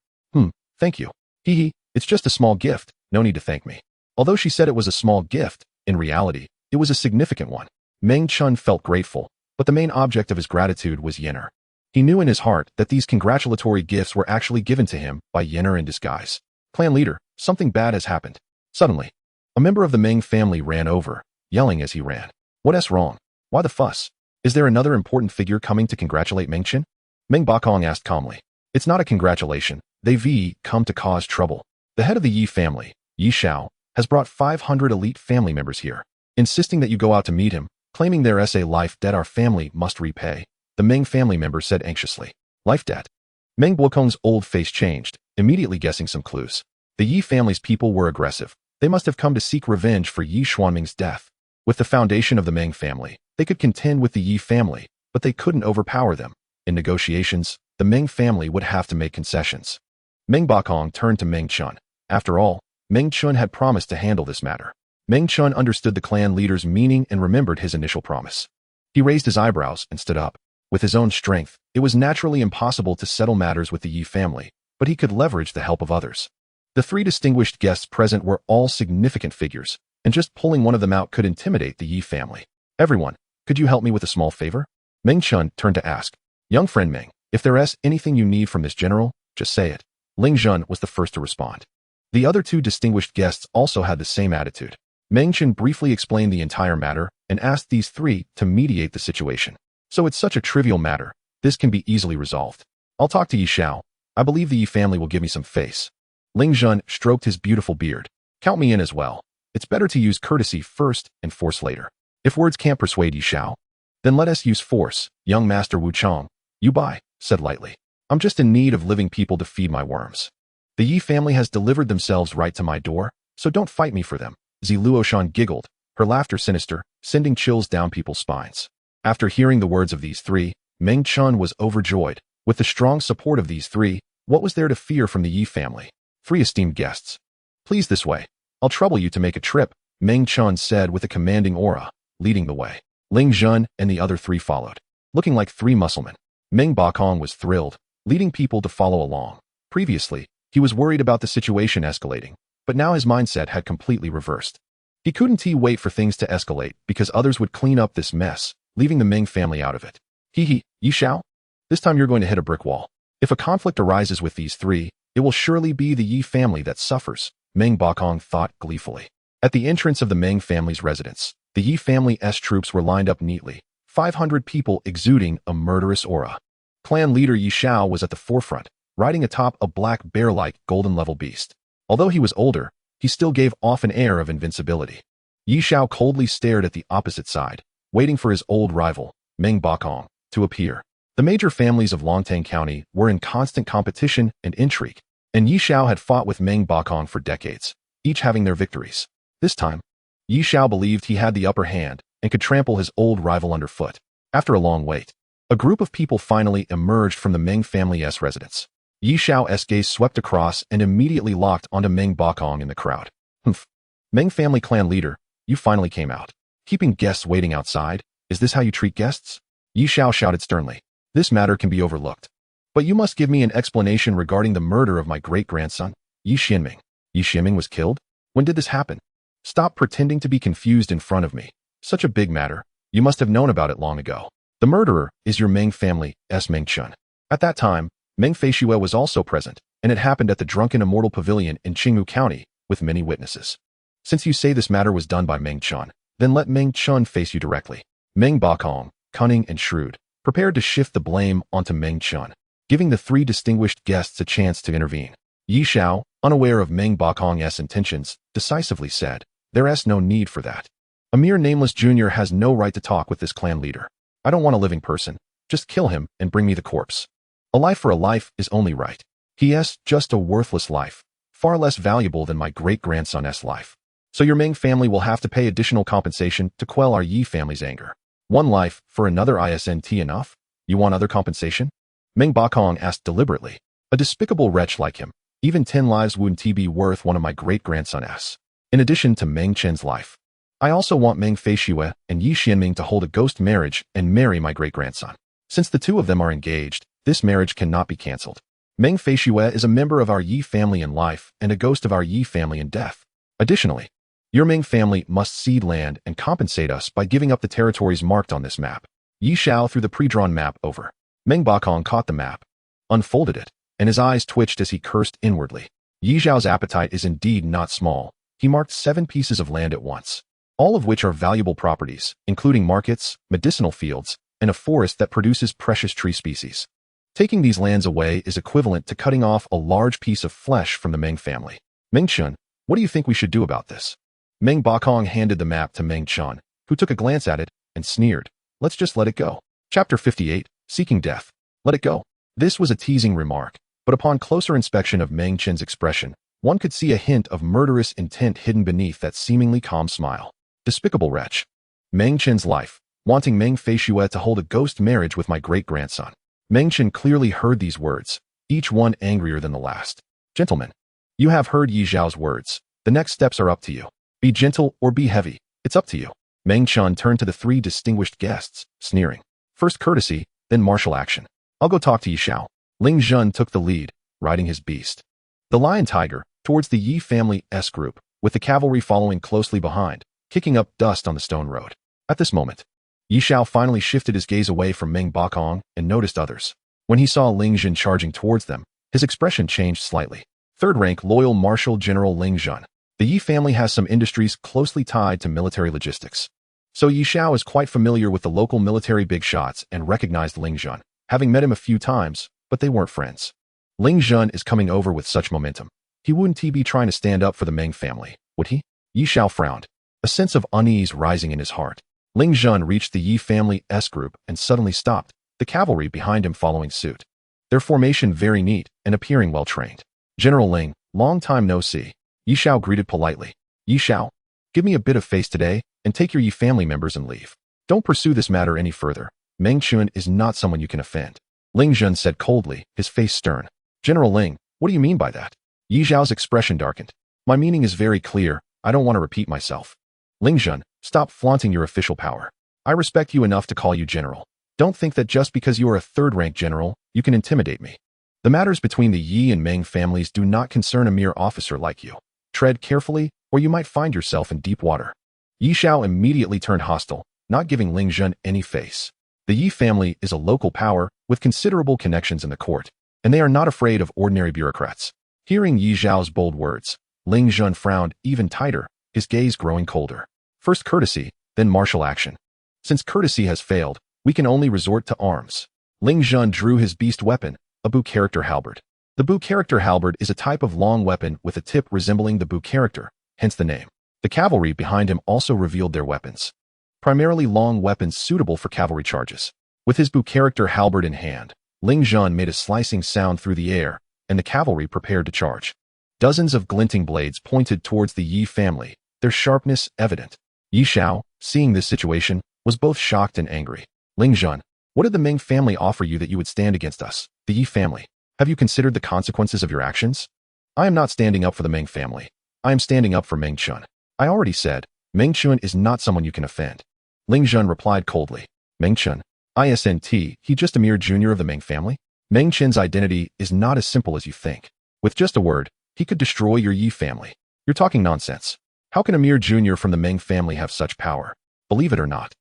Thank you. Hee, it's just a small gift, no need to thank me." Although she said it was a small gift, in reality, it was a significant one. Meng Chen felt grateful, but the main object of his gratitude was Yenner. He knew in his heart that these congratulatory gifts were actually given to him by Yenner in disguise. "Clan leader, something bad has happened." Suddenly, A member of the Meng family ran over, yelling as he ran. What's wrong? Why the fuss? Is there another important figure coming to congratulate Meng Chen? Meng Bakong asked calmly. It's not a congratulation. They've come to cause trouble. The head of the Yi family, Yi Xiao, has brought 500 elite family members here, insisting that you go out to meet him, claiming there's a life debt our family must repay, the Meng family member said anxiously. Life debt? Meng Bakong's old face changed, immediately guessing some clues. The Yi family's people were aggressive. They must have come to seek revenge for Yi Xuanming's death. With the foundation of the Meng family, they could contend with the Yi family, but they couldn't overpower them. In negotiations, the Meng family would have to make concessions. Meng Bakong turned to Meng Chen. After all, Meng Chen had promised to handle this matter. Meng Chen understood the clan leader's meaning and remembered his initial promise. He raised his eyebrows and stood up. With his own strength, it was naturally impossible to settle matters with the Yi family, but he could leverage the help of others. The three distinguished guests present were all significant figures, and just pulling one of them out could intimidate the Yi family. Everyone, could you help me with a small favor? Meng Chen turned to ask. Young friend Meng, if there's anything you need from this general, just say it. Ling Zhen was the first to respond. The other two distinguished guests also had the same attitude. Meng Chen briefly explained the entire matter and asked these three to mediate the situation. So it's such a trivial matter. This can be easily resolved. I'll talk to Yi Xiao. I believe the Yi family will give me some face. Ling Zhen stroked his beautiful beard. Count me in as well. It's better to use courtesy first and force later. If words can't persuade Yi Xiao, then let us use force. Young Master Wu Chong, you Bai, said lightly. I'm just in need of living people to feed my worms. The Yi family has delivered themselves right to my door, so don't fight me for them. Zi Luoshan giggled, her laughter sinister, sending chills down people's spines. After hearing the words of these three, Meng Chen was overjoyed. With the strong support of these three, what was there to fear from the Yi family? Three esteemed guests. Please this way. I'll trouble you to make a trip, Meng Chen said with a commanding aura, leading the way. Ling Zhen and the other three followed, looking like three musclemen. Meng Bakong was thrilled, leading people to follow along. Previously, he was worried about the situation escalating, but now his mindset had completely reversed. He couldn't wait for things to escalate because others would clean up this mess, leaving the Meng family out of it. Yi Xiao? This time you're going to hit a brick wall. If a conflict arises with these three, it will surely be the Yi family that suffers, Meng Bakong thought gleefully. At the entrance of the Meng family's residence, the Yi family's troops were lined up neatly, 500 people exuding a murderous aura. Clan leader Yi Xiao was at the forefront, riding atop a black bear-like golden-level beast. Although he was older, he still gave off an air of invincibility. Yi Xiao coldly stared at the opposite side, waiting for his old rival, Meng Bakong, to appear. The major families of Longtang County were in constant competition and intrigue, and Yi Xiao had fought with Meng Bakong for decades, each having their victories. This time, Yi Xiao believed he had the upper hand and could trample his old rival underfoot. After a long wait, a group of people finally emerged from the Meng family's residence. Yi Xiao's gaze swept across and immediately locked onto Meng Bakong in the crowd. Humph. Meng family clan leader, you finally came out. Keeping guests waiting outside, is this how you treat guests? Yi Xiao shouted sternly. This matter can be overlooked. But you must give me an explanation regarding the murder of my great-grandson, Yi Xianming. Yi Xianming was killed? When did this happen? Stop pretending to be confused in front of me. Such a big matter. You must have known about it long ago. The murderer is your Meng family's Meng Chen. At that time, Meng Feishue was also present, and it happened at the Drunken Immortal Pavilion in Qingmu County, with many witnesses. Since you say this matter was done by Meng Chen, then let Meng Chen face you directly. Meng Bakong, cunning and shrewd, prepared to shift the blame onto Meng Chen, giving the three distinguished guests a chance to intervene. Yi Xiao, unaware of Meng Bakong's intentions, decisively said, There's no need for that. A mere nameless junior has no right to talk with this clan leader. I don't want a living person. Just kill him and bring me the corpse. A life for a life is only right. He.s. just a worthless life, far less valuable than my great-grandson's life. So your Meng family will have to pay additional compensation to quell our Yi family's anger. One life for another isn't enough? You want other compensation? Meng Bakong asked deliberately. A despicable wretch like him. Even 10 lives wouldn't be worth one of my great-grandson's. In addition to Meng Chen's life. I also want Meng Feishue and Yi Xianming to hold a ghost marriage and marry my great-grandson. Since the two of them are engaged, this marriage cannot be cancelled. Meng Feishue is a member of our Yi family in life and a ghost of our Yi family in death. Additionally, your Meng family must cede land and compensate us by giving up the territories marked on this map. Yi Xiao threw the pre-drawn map over. Meng Bakong caught the map, unfolded it, and his eyes twitched as he cursed inwardly. Yi Xiao's appetite is indeed not small. He marked 7 pieces of land at once, all of which are valuable properties, including markets, medicinal fields, and a forest that produces precious tree species. Taking these lands away is equivalent to cutting off a large piece of flesh from the Meng family. Meng Chen, what do you think we should do about this? Meng Bakong handed the map to Meng Chen, who took a glance at it and sneered. Let's just let it go. Chapter 58, Seeking Death. Let it go. This was a teasing remark, but upon closer inspection of Meng Chen's expression, one could see a hint of murderous intent hidden beneath that seemingly calm smile. Despicable wretch. Meng Chen's life, wanting Meng Feishuet to hold a ghost marriage with my great-grandson. Meng Chen clearly heard these words, each one angrier than the last. Gentlemen, you have heard Yi Zhao's words. The next steps are up to you. Be gentle or be heavy. It's up to you. Meng Chen turned to the 3 distinguished guests, sneering. First courtesy, then martial action. I'll go talk to Yi Zhao. Ling Zhun took the lead, riding his beast. The lion tiger, towards the Yi family S group, with the cavalry following closely behind, kicking up dust on the stone road. At this moment, Yi Zhao finally shifted his gaze away from Meng Bakong and noticed others. When he saw Ling Zhun charging towards them, his expression changed slightly. Third-rank loyal Marshal General Ling Zhun. The Yi family has some industries closely tied to military logistics. So Yi Zhao is quite familiar with the local military big shots and recognized Ling Zhun, having met him a few times, but they weren't friends. Ling Zhun is coming over with such momentum. He wouldn't be trying to stand up for the Meng family, would he? Yi Zhao frowned, a sense of unease rising in his heart. Ling Zhun reached the Yi family S group and suddenly stopped, the cavalry behind him following suit. Their formation very neat and appearing well-trained. General Ling, long time no see. Yi Zhao greeted politely. Yi Zhao, give me a bit of face today and take your Yi family members and leave. Don't pursue this matter any further. Meng Chen is not someone you can offend. Ling Zhun said coldly, his face stern. General Ling, what do you mean by that? Yi Zhao's expression darkened. My meaning is very clear. I don't want to repeat myself. Ling Zhun, stop flaunting your official power. I respect you enough to call you general. Don't think that just because you are a third-rank general, you can intimidate me. The matters between the Yi and Meng families do not concern a mere officer like you. Tread carefully, or you might find yourself in deep water. Yi Zhao immediately turned hostile, not giving Ling Zhun any face. The Yi family is a local power with considerable connections in the court, and they are not afraid of ordinary bureaucrats. Hearing Yi Zhao's bold words, Ling Zhun frowned even tighter, his gaze growing colder. First courtesy, then martial action. Since courtesy has failed, we can only resort to arms. Ling Zhun drew his beast weapon, a Bu character halberd. The Bu character halberd is a type of long weapon with a tip resembling the Bu character, hence the name. The cavalry behind him also revealed their weapons. Primarily long weapons suitable for cavalry charges. With his Bu character halberd in hand, Ling Zhun made a slicing sound through the air, and the cavalry prepared to charge. Dozens of glinting blades pointed towards the Yi family, their sharpness evident. Yi Zhao, seeing this situation, was both shocked and angry. Ling Zhun, what did the Meng family offer you that you would stand against us, the Yi family? Have you considered the consequences of your actions? I am not standing up for the Meng family. I am standing up for Meng Chen. I already said, Meng Chen is not someone you can offend. Ling Zhun replied coldly. Meng Chen, isn't he just a mere junior of the Meng family? Meng Chen's identity is not as simple as you think. With just a word, he could destroy your Yi family. You're talking nonsense. How can a mere junior from the Meng family have such power? Believe it or not.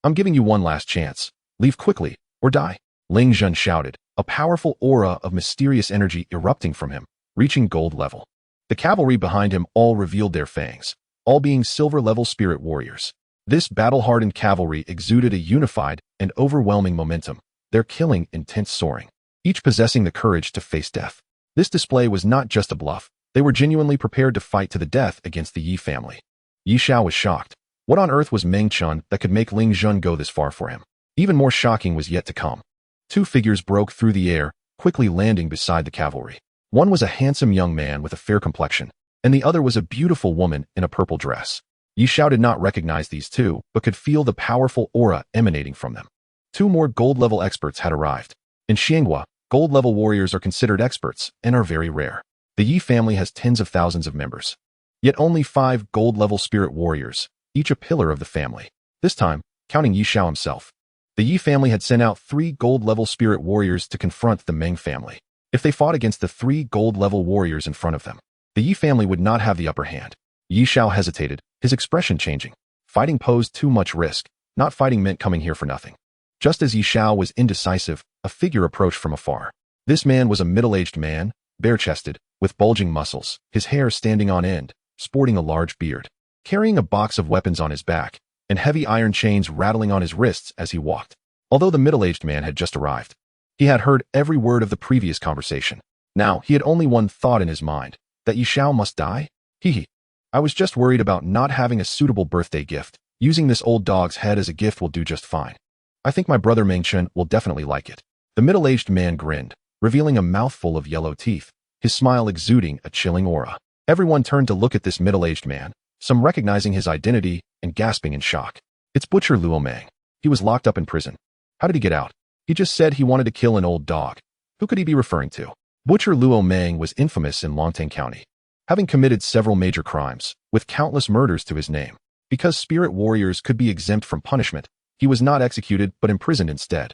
I'm giving you one last chance. Leave quickly, or die. Ling Zhun shouted, a powerful aura of mysterious energy erupting from him, reaching gold level. The cavalry behind him all revealed their fangs, all being silver-level spirit warriors. This battle-hardened cavalry exuded a unified and overwhelming momentum, their killing intent soaring, each possessing the courage to face death. This display was not just a bluff. They were genuinely prepared to fight to the death against the Yi family. Yi Zhao was shocked. What on earth was Meng Chen that could make Ling Zhun go this far for him? Even more shocking was yet to come. 2 figures broke through the air, quickly landing beside the cavalry. One was a handsome young man with a fair complexion, and the other was a beautiful woman in a purple dress. Yi Zhao did not recognize these two, but could feel the powerful aura emanating from them. 2 more gold-level experts had arrived. In Xianghua, gold-level warriors are considered experts and are very rare. The Yi family has tens of thousands of members. Yet only 5 gold-level spirit warriors, each a pillar of the family. This time, counting Yi Zhao himself. The Yi family had sent out 3 gold-level spirit warriors to confront the Meng family. If they fought against the 3 gold-level warriors in front of them, the Yi family would not have the upper hand. Yi Zhao hesitated, his expression changing. Fighting posed too much risk. Not fighting meant coming here for nothing. Just as Yi Zhao was indecisive, a figure approached from afar. This man was a middle-aged man, bare-chested, with bulging muscles, his hair standing on end, sporting a large beard, carrying a box of weapons on his back, and heavy iron chains rattling on his wrists as he walked. Although the middle-aged man had just arrived, he had heard every word of the previous conversation. Now, he had only one thought in his mind, that Yi Xiao must die? Hee. I was just worried about not having a suitable birthday gift. Using this old dog's head as a gift will do just fine. I think my brother Meng Chen will definitely like it. The middle-aged man grinned, revealing a mouthful of yellow teeth, his smile exuding a chilling aura. Everyone turned to look at this middle-aged man, some recognizing his identity and gasping in shock. It's Butcher Luo Meng. He was locked up in prison. How did he get out? He just said he wanted to kill an old dog. Who could he be referring to? Butcher Luo Meng was infamous in Longtang County, having committed several major crimes, with countless murders to his name. Because spirit warriors could be exempt from punishment, he was not executed but imprisoned instead.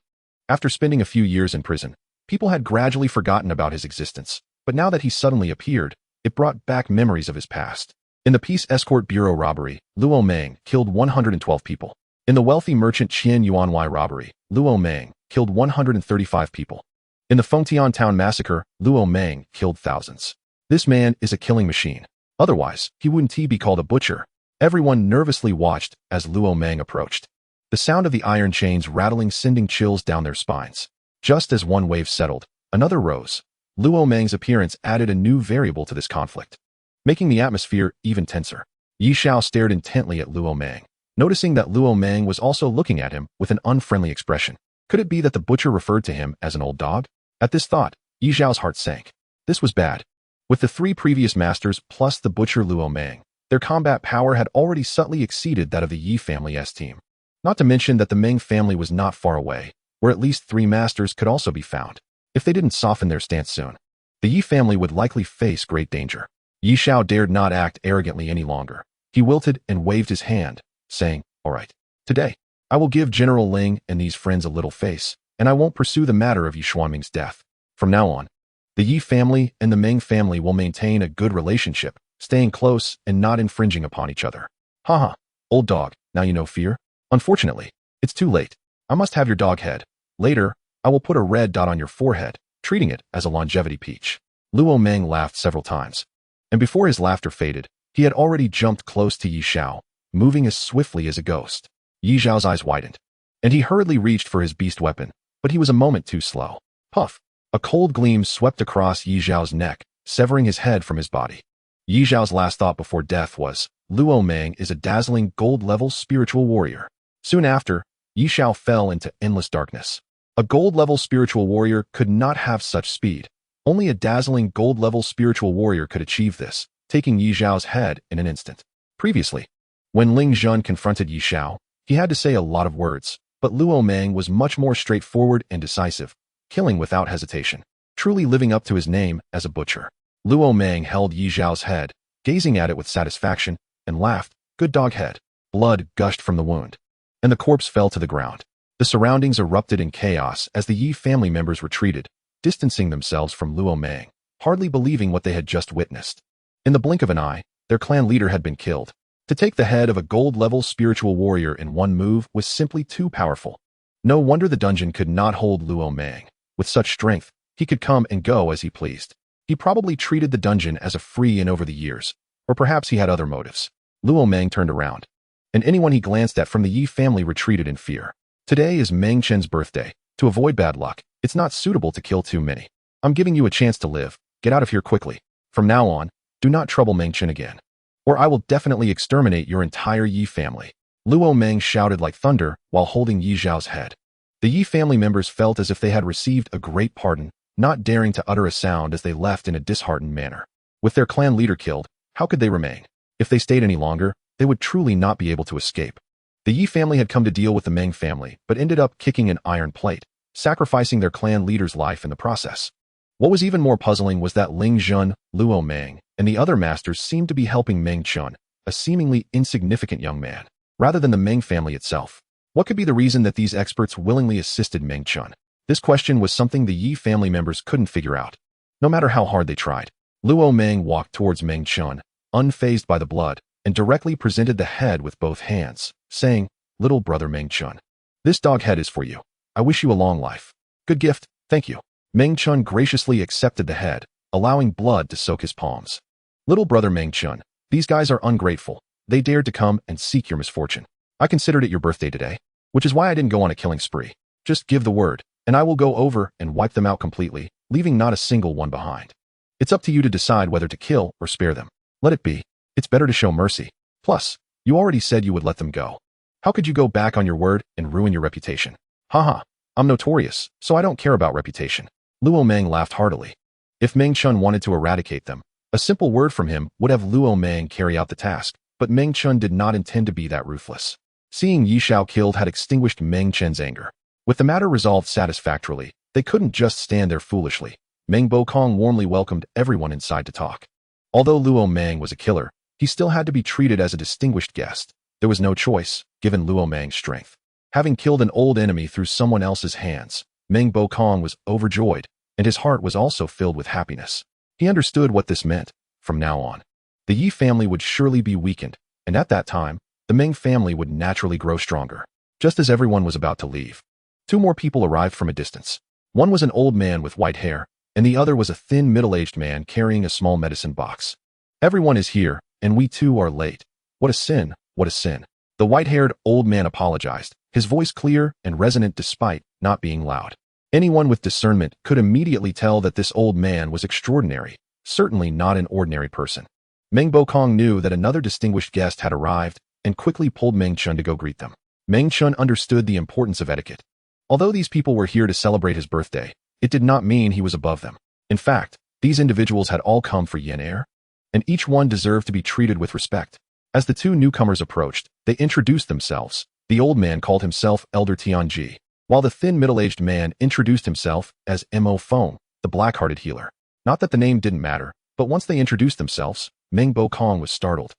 After spending a few years in prison, people had gradually forgotten about his existence, but now that he suddenly appeared, it brought back memories of his past. In the Peace Escort Bureau robbery, Luo Meng killed 112 people. In the wealthy merchant Qian Yuanwei robbery, Luo Meng killed 135 people. In the Fengtian town massacre, Luo Meng killed thousands. This man is a killing machine. Otherwise, he wouldn't be called a butcher. Everyone nervously watched as Luo Meng approached. The sound of the iron chains rattling sending chills down their spines. Just as one wave settled, another rose. Luo Meng's appearance added a new variable to this conflict, making the atmosphere even tenser. Yi Xiao stared intently at Luo Meng, noticing that Luo Meng was also looking at him with an unfriendly expression. Could it be that the butcher referred to him as an old dog? At this thought, Yi Xiao's heart sank. This was bad. With the three previous masters plus the butcher Luo Meng, their combat power had already subtly exceeded that of the Yi family's team. Not to mention that the Meng family was not far away, where at least three masters could also be found. If they didn't soften their stance soon, the Yi family would likely face great danger. Yi Xiao dared not act arrogantly any longer. He wilted and waved his hand, saying, "All right, today, I will give General Ling and these friends a little face, and I won't pursue the matter of Yi Xuanming's death. From now on, the Yi family and the Meng family will maintain a good relationship, staying close and not infringing upon each other." Haha, old dog, now you know fear? Unfortunately, it's too late. I must have your dog head. Later, I will put a red dot on your forehead, treating it as a longevity peach. Luo Meng laughed several times, and before his laughter faded, he had already jumped close to Yi Xiao, moving as swiftly as a ghost. Yi Xiao's eyes widened, and he hurriedly reached for his beast weapon, but he was a moment too slow. Puff! A cold gleam swept across Yi Xiao's neck, severing his head from his body. Yi Xiao's last thought before death was, Luo Meng is a dazzling gold-level spiritual warrior. Soon after, Yi Xiao fell into endless darkness. A gold-level spiritual warrior could not have such speed. Only a dazzling gold-level spiritual warrior could achieve this, taking Yi Xiao's head in an instant. Previously, when Ling Zhun confronted Yi Xiao, he had to say a lot of words, but Luo Meng was much more straightforward and decisive, killing without hesitation, truly living up to his name as a butcher. Luo Meng held Yi Xiao's head, gazing at it with satisfaction, and laughed, "Good dog head." Blood gushed from the wound, and the corpse fell to the ground. The surroundings erupted in chaos as the Yi family members retreated, distancing themselves from Luo Meng, hardly believing what they had just witnessed. In the blink of an eye, their clan leader had been killed. To take the head of a gold-level spiritual warrior in one move was simply too powerful. No wonder the dungeon could not hold Luo Meng. With such strength, he could come and go as he pleased. He probably treated the dungeon as a free inn over the years, or perhaps he had other motives. Luo Meng turned around, and anyone he glanced at from the Yi family retreated in fear. Today is Meng Chen's birthday. To avoid bad luck, it's not suitable to kill too many. I'm giving you a chance to live. Get out of here quickly. From now on, do not trouble Meng Chen again, or I will definitely exterminate your entire Yi family. Luo Meng shouted like thunder while holding Yi Xiao's head. The Yi family members felt as if they had received a great pardon, not daring to utter a sound as they left in a disheartened manner. With their clan leader killed, how could they remain? If they stayed any longer, they would truly not be able to escape. The Yi family had come to deal with the Meng family, but ended up kicking an iron plate, sacrificing their clan leader's life in the process. What was even more puzzling was that Ling Zhun, Luo Meng, and the other masters seemed to be helping Meng Chen, a seemingly insignificant young man, rather than the Meng family itself. What could be the reason that these experts willingly assisted Meng Chen? This question was something the Yi family members couldn't figure out, no matter how hard they tried. Luo Meng walked towards Meng Chen, unfazed by the blood, and directly presented the head with both hands, saying, "Little brother Meng Chen, this dog head is for you. I wish you a long life." "Good gift, thank you." Meng Chen graciously accepted the head, allowing blood to soak his palms. "Little brother Meng Chen, These guys are ungrateful. They dared to come and seek your misfortune. I considered it your birthday today, which is why I didn't go on a killing spree. Just give the word, and I will go over and wipe them out completely, leaving not a single one behind. It's up to you to decide whether to kill or spare them. Let it be. It's better to show mercy. Plus, you already said you would let them go. How could you go back on your word and ruin your reputation? Haha, I'm notorious, so I don't care about reputation. Luo Meng laughed heartily. If Meng Chen wanted to eradicate them, a simple word from him would have Luo Meng carry out the task, but Meng Chen did not intend to be that ruthless. Seeing Yi Xiao killed had extinguished Meng Chen's anger. With the matter resolved satisfactorily, they couldn't just stand there foolishly. Meng Bokong warmly welcomed everyone inside to talk. Although Luo Meng was a killer, he still had to be treated as a distinguished guest. There was no choice, given Luo Meng's strength. Having killed an old enemy through someone else's hands, Meng Bokong was overjoyed, and his heart was also filled with happiness. He understood what this meant. From now on, the Yi family would surely be weakened, and at that time, the Meng family would naturally grow stronger. Just as everyone was about to leave, two more people arrived from a distance. One was an old man with white hair, and the other was a thin, middle-aged man carrying a small medicine box. Everyone is here, and we too are late. What a sin, what a sin. The white-haired old man apologized, his voice clear and resonant despite not being loud. Anyone with discernment could immediately tell that this old man was extraordinary, certainly not an ordinary person. Meng Bokong knew that another distinguished guest had arrived and quickly pulled Meng Chen to go greet them. Meng Chen understood the importance of etiquette. Although these people were here to celebrate his birthday, it did not mean he was above them. In fact, these individuals had all come for Yen Air, and each one deserved to be treated with respect. As the two newcomers approached, they introduced themselves. The old man called himself Elder Tianji, while the thin middle-aged man introduced himself as Mo Feng, the black-hearted healer. Not that the name didn't matter, but once they introduced themselves, Meng Bokong was startled.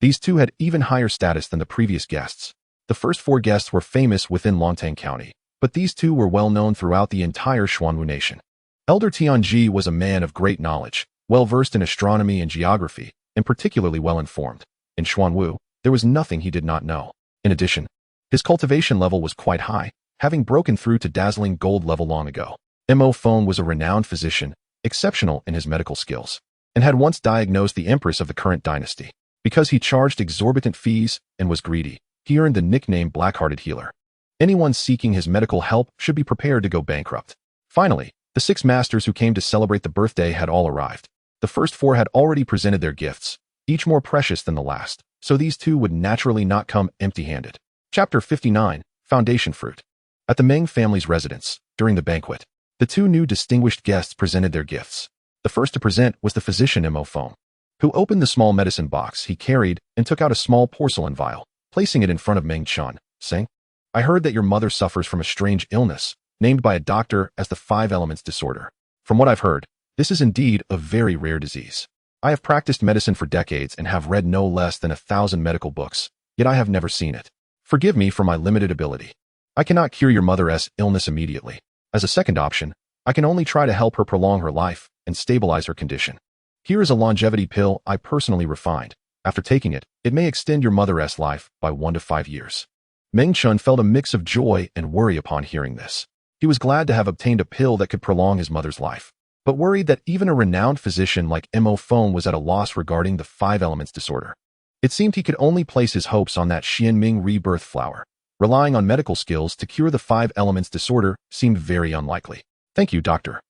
These two had even higher status than the previous guests. The first four guests were famous within Longtang County, but these two were well known throughout the entire Xuanwu nation. Elder Tianji was a man of great knowledge, well-versed in astronomy and geography, and particularly well-informed. In Xuanwu, there was nothing he did not know. In addition, his cultivation level was quite high, having broken through to dazzling gold level long ago. Mo Feng was a renowned physician, exceptional in his medical skills, and had once diagnosed the empress of the current dynasty. Because he charged exorbitant fees and was greedy, he earned the nickname Black-Hearted Healer. Anyone seeking his medical help should be prepared to go bankrupt. Finally, the 6 masters who came to celebrate the birthday had all arrived. The first 4 had already presented their gifts, each more precious than the last, so these two would naturally not come empty-handed. Chapter 59, Foundation Fruit. At the Meng family's residence, during the banquet, the 2 new distinguished guests presented their gifts. The first to present was the physician Mo Feng, who opened the small medicine box he carried and took out a small porcelain vial, placing it in front of Meng Chen, saying, "I heard that your mother suffers from a strange illness, named by a doctor as the 5 elements disorder. From what I've heard, this is indeed a very rare disease. I have practiced medicine for decades and have read no less than 1,000 medical books, yet I have never seen it. Forgive me for my limited ability. I cannot cure your mother's illness immediately. As a second option, I can only try to help her prolong her life and stabilize her condition. Here is a longevity pill I personally refined. After taking it, it may extend your mother's life by 1 to 5 years." Meng Chen felt a mix of joy and worry upon hearing this. He was glad to have obtained a pill that could prolong his mother's life, but worried that even a renowned physician like Mo Feng was at a loss regarding the 5 elements disorder. It seemed he could only place his hopes on that Xianming rebirth flower. Relying on medical skills to cure the 5 elements disorder seemed very unlikely. "Thank you, Dr.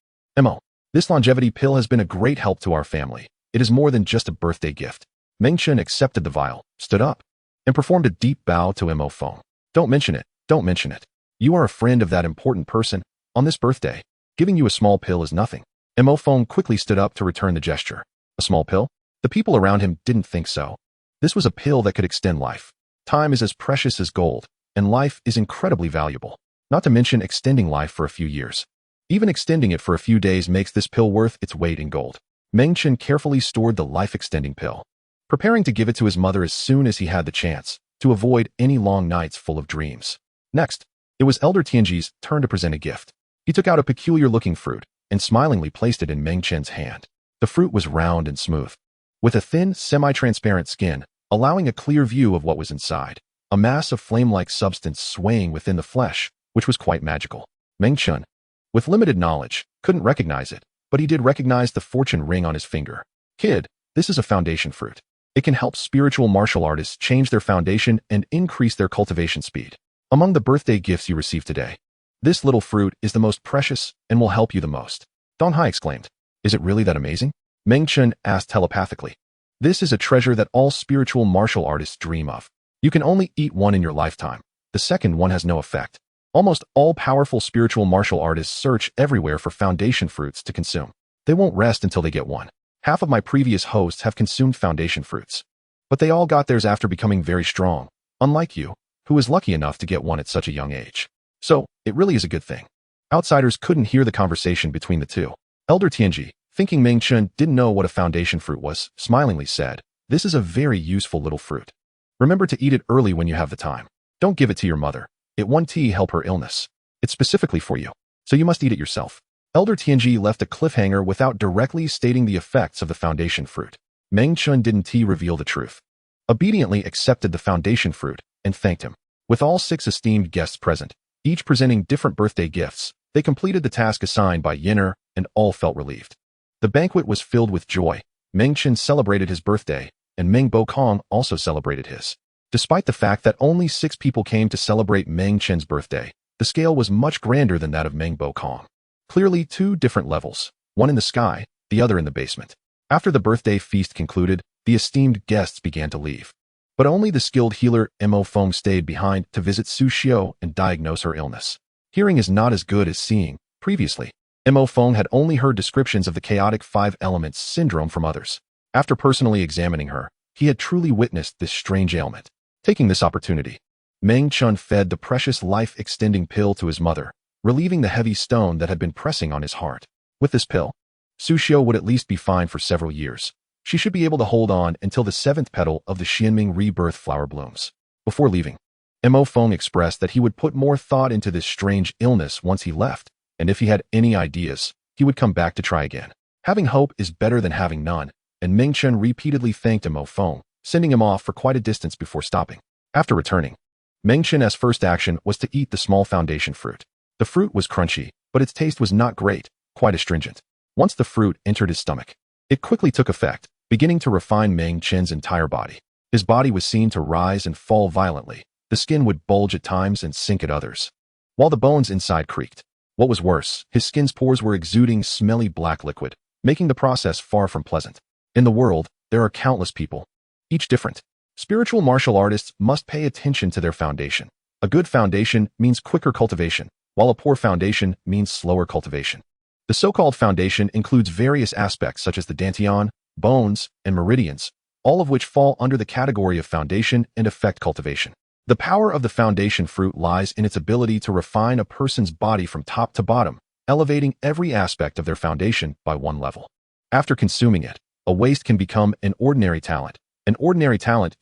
Mo. This longevity pill has been a great help to our family. It is more than just a birthday gift." Meng Chen accepted the vial, stood up, and performed a deep bow to Mo Feng. Don't mention it. Don't mention it. You are a friend of that important person. On this birthday, giving you a small pill is nothing." Mo Feng quickly stood up to return the gesture. A small pill? The people around him didn't think so. This was a pill that could extend life. Time is as precious as gold, and life is incredibly valuable. Not to mention extending life for a few years. Even extending it for a few days makes this pill worth its weight in gold. Meng Chen carefully stored the life-extending pill, preparing to give it to his mother as soon as he had the chance, to avoid any long nights full of dreams. Next, it was Elder Tianji's turn to present a gift. He took out a peculiar-looking fruit and smilingly placed it in Meng Chen's hand. The fruit was round and smooth, with a thin, semi-transparent skin, allowing a clear view of what was inside. A mass of flame-like substance swaying within the flesh, which was quite magical. Meng Chen, with limited knowledge, couldn't recognize it, but he did recognize the fortune ring on his finger. "Kid, this is a foundation fruit. It can help spiritual martial artists change their foundation and increase their cultivation speed. Among the birthday gifts you received today, this little fruit is the most precious and will help you the most. Dong Hai exclaimed. Is it really that amazing? Meng Chen asked telepathically. This is a treasure that all spiritual martial artists dream of. You can only eat one in your lifetime. The second one has no effect. Almost all powerful spiritual martial artists search everywhere for foundation fruits to consume. They won't rest until they get one. Half of my previous hosts have consumed foundation fruits, but they all got theirs after becoming very strong, unlike you, who was lucky enough to get one at such a young age. So, it really is a good thing. Outsiders couldn't hear the conversation between the two. Elder Tianji, thinking Meng Chen didn't know what a foundation fruit was, smilingly said, "This is a very useful little fruit. Remember to eat it early when you have the time. Don't give it to your mother. It won't help her illness. It's specifically for you, so you must eat it yourself." Elder Tianji left a cliffhanger without directly stating the effects of the foundation fruit. Meng Chen didn't reveal the truth. Obediently accepted the foundation fruit and thanked him. With all 6 esteemed guests present, each presenting different birthday gifts, they completed the task assigned by Yinner and all felt relieved. The banquet was filled with joy. Meng Chen celebrated his birthday, and Meng Bokong also celebrated his. Despite the fact that only 6 people came to celebrate Meng Chen's birthday, the scale was much grander than that of Meng Bokong. Clearly 2 different levels, one in the sky, the other in the basement. After the birthday feast concluded, the esteemed guests began to leave. But only the skilled healer Mo Feng stayed behind to visit Su Xiao and diagnose her illness. Hearing is not as good as seeing. Previously, Mo Feng had only heard descriptions of the chaotic 5 elements syndrome from others. After personally examining her, he had truly witnessed this strange ailment. Taking this opportunity, Meng Chen fed the precious life-extending pill to his mother, relieving the heavy stone that had been pressing on his heart. With this pill, Su Xiao would at least be fine for several years. She should be able to hold on until the 7th petal of the Xianming rebirth flower blooms. Before leaving, Mo Feng expressed that he would put more thought into this strange illness once he left, and if he had any ideas, he would come back to try again. Having hope is better than having none, and Meng Chen repeatedly thanked Mo Feng, sending him off for quite a distance before stopping. After returning, Meng Chen's first action was to eat the small foundation fruit. The fruit was crunchy, but its taste was not great, quite astringent. Once the fruit entered his stomach, it quickly took effect, beginning to refine Meng Chen's entire body. His body was seen to rise and fall violently. The skin would bulge at times and sink at others, while the bones inside creaked. What was worse, his skin's pores were exuding smelly black liquid, making the process far from pleasant. In the world, there are countless people, each different. Spiritual martial artists must pay attention to their foundation. A good foundation means quicker cultivation, while a poor foundation means slower cultivation. The so-called foundation includes various aspects such as the dantian, bones, and meridians, all of which fall under the category of foundation and affect cultivation. The power of the foundation fruit lies in its ability to refine a person's body from top to bottom, elevating every aspect of their foundation by one level. After consuming it, a waste can become an ordinary talent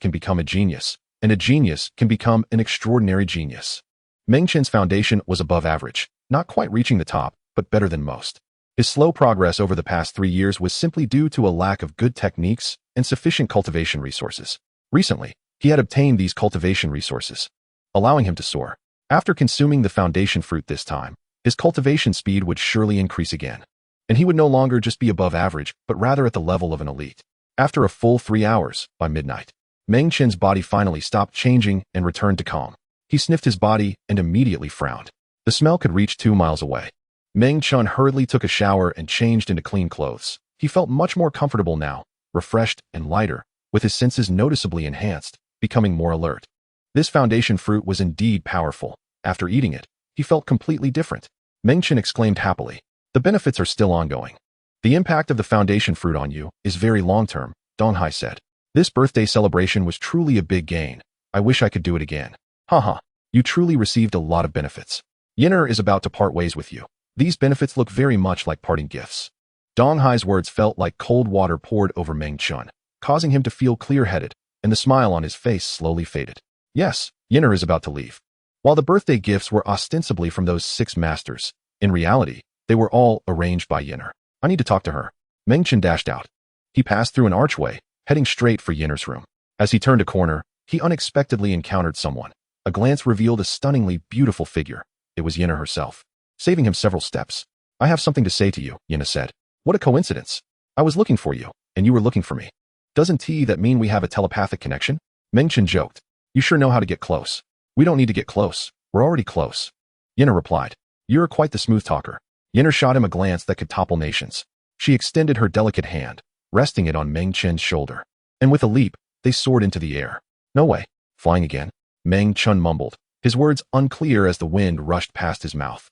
can become a genius, and a genius can become an extraordinary genius. Meng Chen's foundation was above average, not quite reaching the top, but better than most. His slow progress over the past 3 years was simply due to a lack of good techniques and sufficient cultivation resources. Recently, he had obtained these cultivation resources, allowing him to soar. After consuming the foundation fruit this time, his cultivation speed would surely increase again, and he would no longer just be above average, but rather at the level of an elite. After a full 3 hours, by midnight, Meng Chen's body finally stopped changing and returned to calm. He sniffed his body and immediately frowned. The smell could reach 2 miles away. Meng Chen hurriedly took a shower and changed into clean clothes. He felt much more comfortable now, refreshed and lighter, with his senses noticeably enhanced, becoming more alert. This foundation fruit was indeed powerful. After eating it, he felt completely different. Meng Chen exclaimed happily. The benefits are still ongoing. The impact of the foundation fruit on you is very long-term, Dong Hai said. This birthday celebration was truly a big gain. I wish I could do it again. Haha, you truly received a lot of benefits. Yinner is about to part ways with you. These benefits look very much like parting gifts. Dong Hai's words felt like cold water poured over Meng Chen, causing him to feel clear-headed, and the smile on his face slowly faded. Yes, Yinner is about to leave. While the birthday gifts were ostensibly from those 6 masters, in reality, they were all arranged by Yinner. I need to talk to her. Meng Chen dashed out. He passed through an archway, heading straight for Yinner's room. As he turned a corner, he unexpectedly encountered someone. A glance revealed a stunningly beautiful figure. It was Yinner herself. Saving him several steps. I have something to say to you, Yinner said. What a coincidence. I was looking for you, and you were looking for me. Doesn't that mean we have a telepathic connection? Meng Chen joked. You sure know how to get close. We don't need to get close. We're already close. Yennefer replied. You're quite the smooth talker. Yennefer shot him a glance that could topple nations. She extended her delicate hand, resting it on Meng Chen's shoulder. And with a leap, they soared into the air. No way. Flying again? Meng Chen mumbled, his words unclear as the wind rushed past his mouth.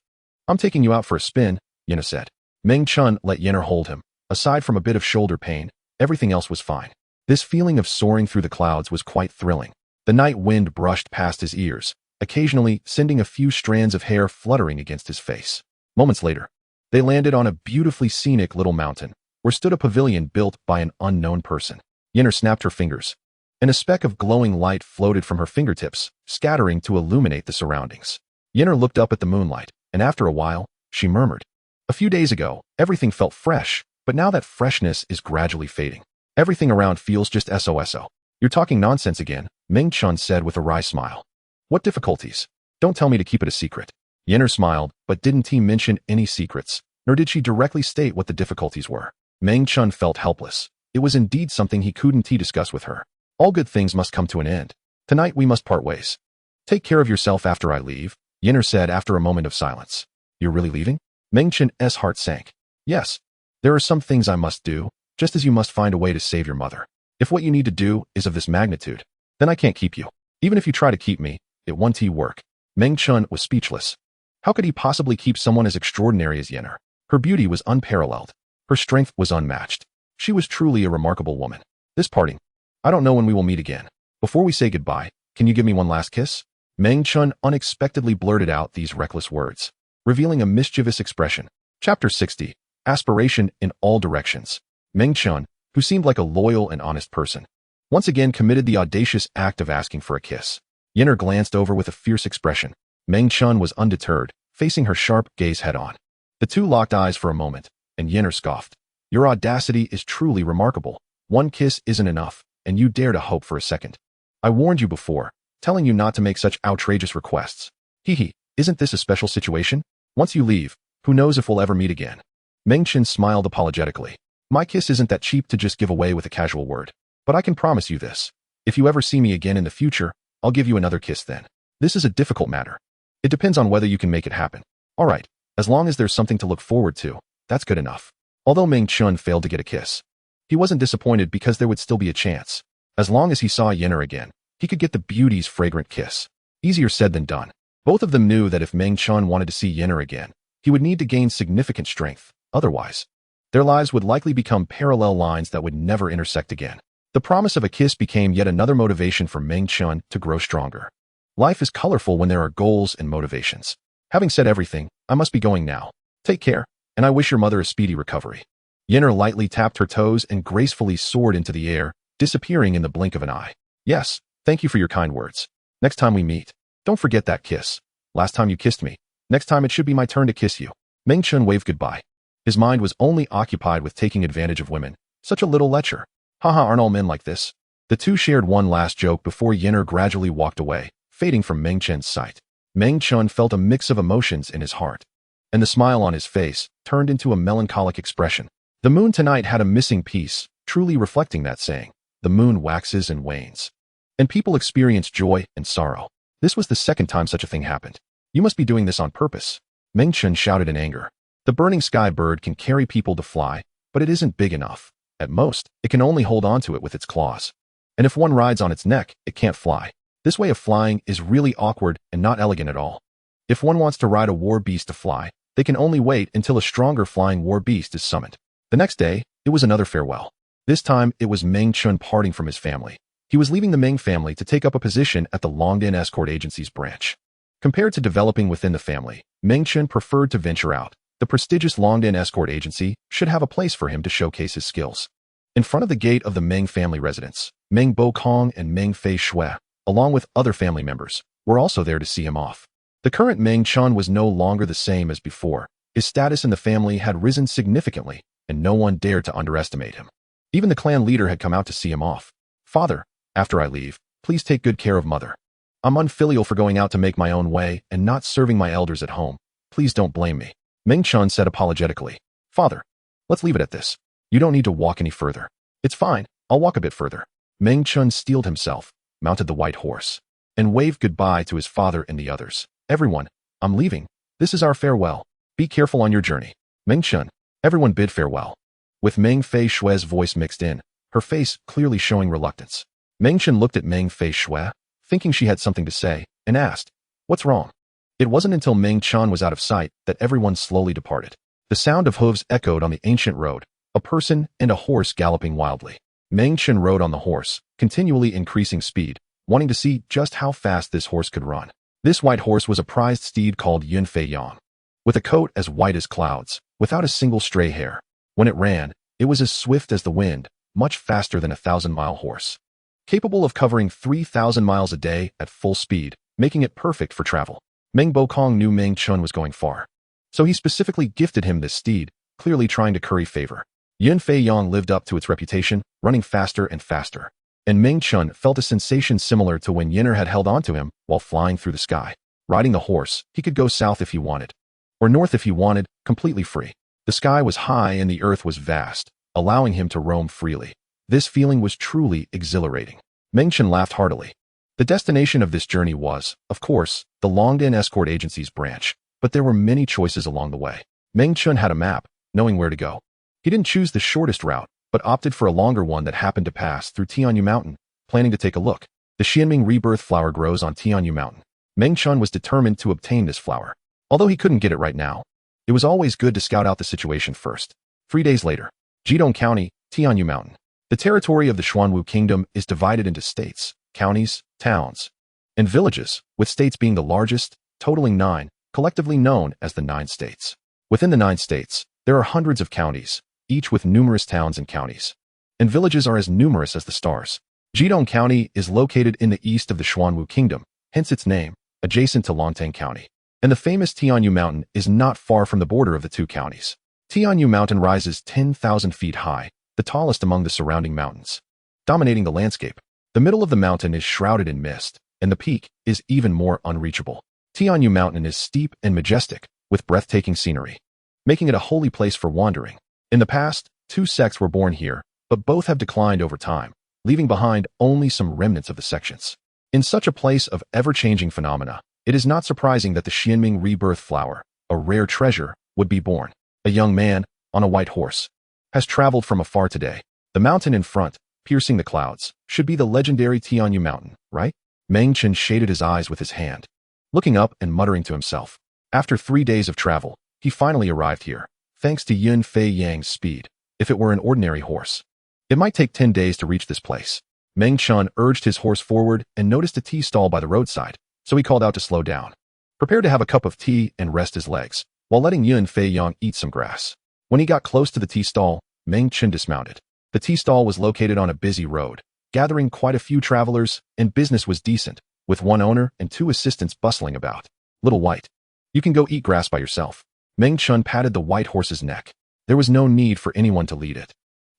I'm taking you out for a spin, Yennefer said. Meng Chen let Yennefer hold him. Aside from a bit of shoulder pain, everything else was fine. This feeling of soaring through the clouds was quite thrilling. The night wind brushed past his ears, occasionally sending a few strands of hair fluttering against his face. Moments later, they landed on a beautifully scenic little mountain, where stood a pavilion built by an unknown person. Yennefer snapped her fingers, and a speck of glowing light floated from her fingertips, scattering to illuminate the surroundings. Yennefer looked up at the moonlight, and after a while, she murmured. A few days ago, everything felt fresh, but now that freshness is gradually fading. Everything around feels just so. You're talking nonsense again, Meng Chen said with a wry smile. What difficulties? Don't tell me to keep it a secret. Yennefer smiled, but didn't mention any secrets, nor did she directly state what the difficulties were. Meng Chen felt helpless. It was indeed something he couldn't discuss with her. All good things must come to an end. Tonight we must part ways. Take care of yourself after I leave, Yennefer said after a moment of silence. You're really leaving? Meng Chen's heart sank. Yes. There are some things I must do, just as you must find a way to save your mother. If what you need to do is of this magnitude, then I can't keep you. Even if you try to keep me, it won't work. Meng Chen was speechless. How could he possibly keep someone as extraordinary as Yennefer? Her beauty was unparalleled. Her strength was unmatched. She was truly a remarkable woman. This parting. I don't know when we will meet again. Before we say goodbye, can you give me one last kiss? Meng Chen unexpectedly blurted out these reckless words, revealing a mischievous expression. Chapter 60. Aspiration in all directions. Meng Chen, who seemed like a loyal and honest person, once again committed the audacious act of asking for a kiss. Yennefer glanced over with a fierce expression. Meng Chen was undeterred, facing her sharp gaze head-on. The two locked eyes for a moment, and Yennefer scoffed. Your audacity is truly remarkable. One kiss isn't enough, and you dare to hope for a second. I warned you before, telling you not to make such outrageous requests. Isn't this a special situation? Once you leave, who knows if we'll ever meet again? Meng Chen smiled apologetically. My kiss isn't that cheap to just give away with a casual word. But I can promise you this. If you ever see me again in the future, I'll give you another kiss then. This is a difficult matter. It depends on whether you can make it happen. All right, as long as there's something to look forward to, that's good enough. Although Meng Chen failed to get a kiss, he wasn't disappointed because there would still be a chance. As long as he saw Yennefer again, he could get the beauty's fragrant kiss. Easier said than done. Both of them knew that if Meng Chen wanted to see Yennefer again, he would need to gain significant strength. Otherwise, their lives would likely become parallel lines that would never intersect again. The promise of a kiss became yet another motivation for Meng Chen to grow stronger. Life is colorful when there are goals and motivations. Having said everything, I must be going now. Take care, and I wish your mother a speedy recovery. Yennefer lightly tapped her toes and gracefully soared into the air, disappearing in the blink of an eye. Yes, thank you for your kind words. Next time we meet, don't forget that kiss. Last time you kissed me. Next time it should be my turn to kiss you. Meng Chen waved goodbye. His mind was only occupied with taking advantage of women. Such a little lecher. Haha, aren't all men like this? The two shared one last joke before Yennefer gradually walked away, fading from Meng Chen's sight. Meng Chen felt a mix of emotions in his heart, and the smile on his face turned into a melancholic expression. The moon tonight had a missing piece, truly reflecting that saying. The moon waxes and wanes, and people experience joy and sorrow. This was the second time such a thing happened. You must be doing this on purpose. Meng Chen shouted in anger. The burning sky bird can carry people to fly, but it isn't big enough. At most, it can only hold onto it with its claws. And if one rides on its neck, it can't fly. This way of flying is really awkward and not elegant at all. If one wants to ride a war beast to fly, they can only wait until a stronger flying war beast is summoned. The next day, it was another farewell. This time, it was Meng Chen parting from his family. He was leaving the Meng family to take up a position at the Longdan Escort Agency's branch. Compared to developing within the family, Meng Chen preferred to venture out. The prestigious Longdan Escort Agency should have a place for him to showcase his skills. In front of the gate of the Meng family residence, Meng Bokong and Meng Fei Shui, along with other family members, were also there to see him off. The current Meng Chen was no longer the same as before. His status in the family had risen significantly, and no one dared to underestimate him. Even the clan leader had come out to see him off. Father, after I leave, please take good care of mother. I'm unfilial for going out to make my own way and not serving my elders at home. Please don't blame me. Meng Chen said apologetically. Father, let's leave it at this. You don't need to walk any further. It's fine, I'll walk a bit further. Meng Chen steeled himself, mounted the white horse, and waved goodbye to his father and the others. Everyone, I'm leaving. This is our farewell. Be careful on your journey. Meng Chen. Everyone bid farewell. With Meng Fei Shui's voice mixed in, her face clearly showing reluctance. Meng Chen looked at Meng Fei Shui, thinking she had something to say, and asked, "What's wrong?" It wasn't until Meng Chen was out of sight that everyone slowly departed. The sound of hooves echoed on the ancient road, a person and a horse galloping wildly. Meng Chen rode on the horse, continually increasing speed, wanting to see just how fast this horse could run. This white horse was a prized steed called Yun Fei Yang, with a coat as white as clouds, without a single stray hair. When it ran, it was as swift as the wind, much faster than a 1,000-mile horse. Capable of covering 3,000 miles a day at full speed, making it perfect for travel. Meng Bokong knew Meng Chen was going far, so he specifically gifted him this steed, clearly trying to curry favor. Yun Fei Yang lived up to its reputation, running faster and faster, and Meng Chen felt a sensation similar to when Yinner had held onto him while flying through the sky. Riding the horse, he could go south if he wanted, or north if he wanted, completely free. The sky was high and the earth was vast, allowing him to roam freely. This feeling was truly exhilarating. Meng Chen laughed heartily. The destination of this journey was, of course, the Longdan Escort Agency's branch, but there were many choices along the way. Meng Chen had a map, knowing where to go. He didn't choose the shortest route, but opted for a longer one that happened to pass through Tianyu Mountain, planning to take a look. The Xianming rebirth flower grows on Tianyu Mountain. Meng Chen was determined to obtain this flower. Although he couldn't get it right now, it was always good to scout out the situation first. 3 days later, Jidong County, Tianyu Mountain. The territory of the Xuanwu Kingdom is divided into states, counties, towns, and villages, with states being the largest, totaling 9, collectively known as the 9 states. Within the 9 states, there are hundreds of counties, each with numerous towns and counties. And villages are as numerous as the stars. Jidong County is located in the east of the Xuanwu Kingdom, hence its name, adjacent to Longtang County. And the famous Tianyu Mountain is not far from the border of the 2 counties. Tianyu Mountain rises 10,000 feet high, the tallest among the surrounding mountains, dominating the landscape. The middle of the mountain is shrouded in mist, and the peak is even more unreachable. Tianyu Mountain is steep and majestic, with breathtaking scenery, making it a holy place for wandering. In the past, 2 sects were born here, but both have declined over time, leaving behind only some remnants of the sections. In such a place of ever-changing phenomena, it is not surprising that the Xianming rebirth flower, a rare treasure, would be born. A young man, on a white horse, has traveled from afar today. The mountain in front, piercing the clouds, should be the legendary Tianyu Mountain, right? Meng Chen shaded his eyes with his hand, looking up and muttering to himself. After 3 days of travel, he finally arrived here, thanks to Yun Fei Yang's speed. If it were an ordinary horse, it might take 10 days to reach this place. Meng Chen urged his horse forward and noticed a tea stall by the roadside, so he called out to slow down, prepared to have a cup of tea and rest his legs, while letting Yun Fei Yang eat some grass. When he got close to the tea stall, Meng Chen dismounted. The tea stall was located on a busy road, gathering quite a few travelers, and business was decent, with 1 owner and 2 assistants bustling about. Little White, you can go eat grass by yourself. Meng Chen patted the white horse's neck. There was no need for anyone to lead it.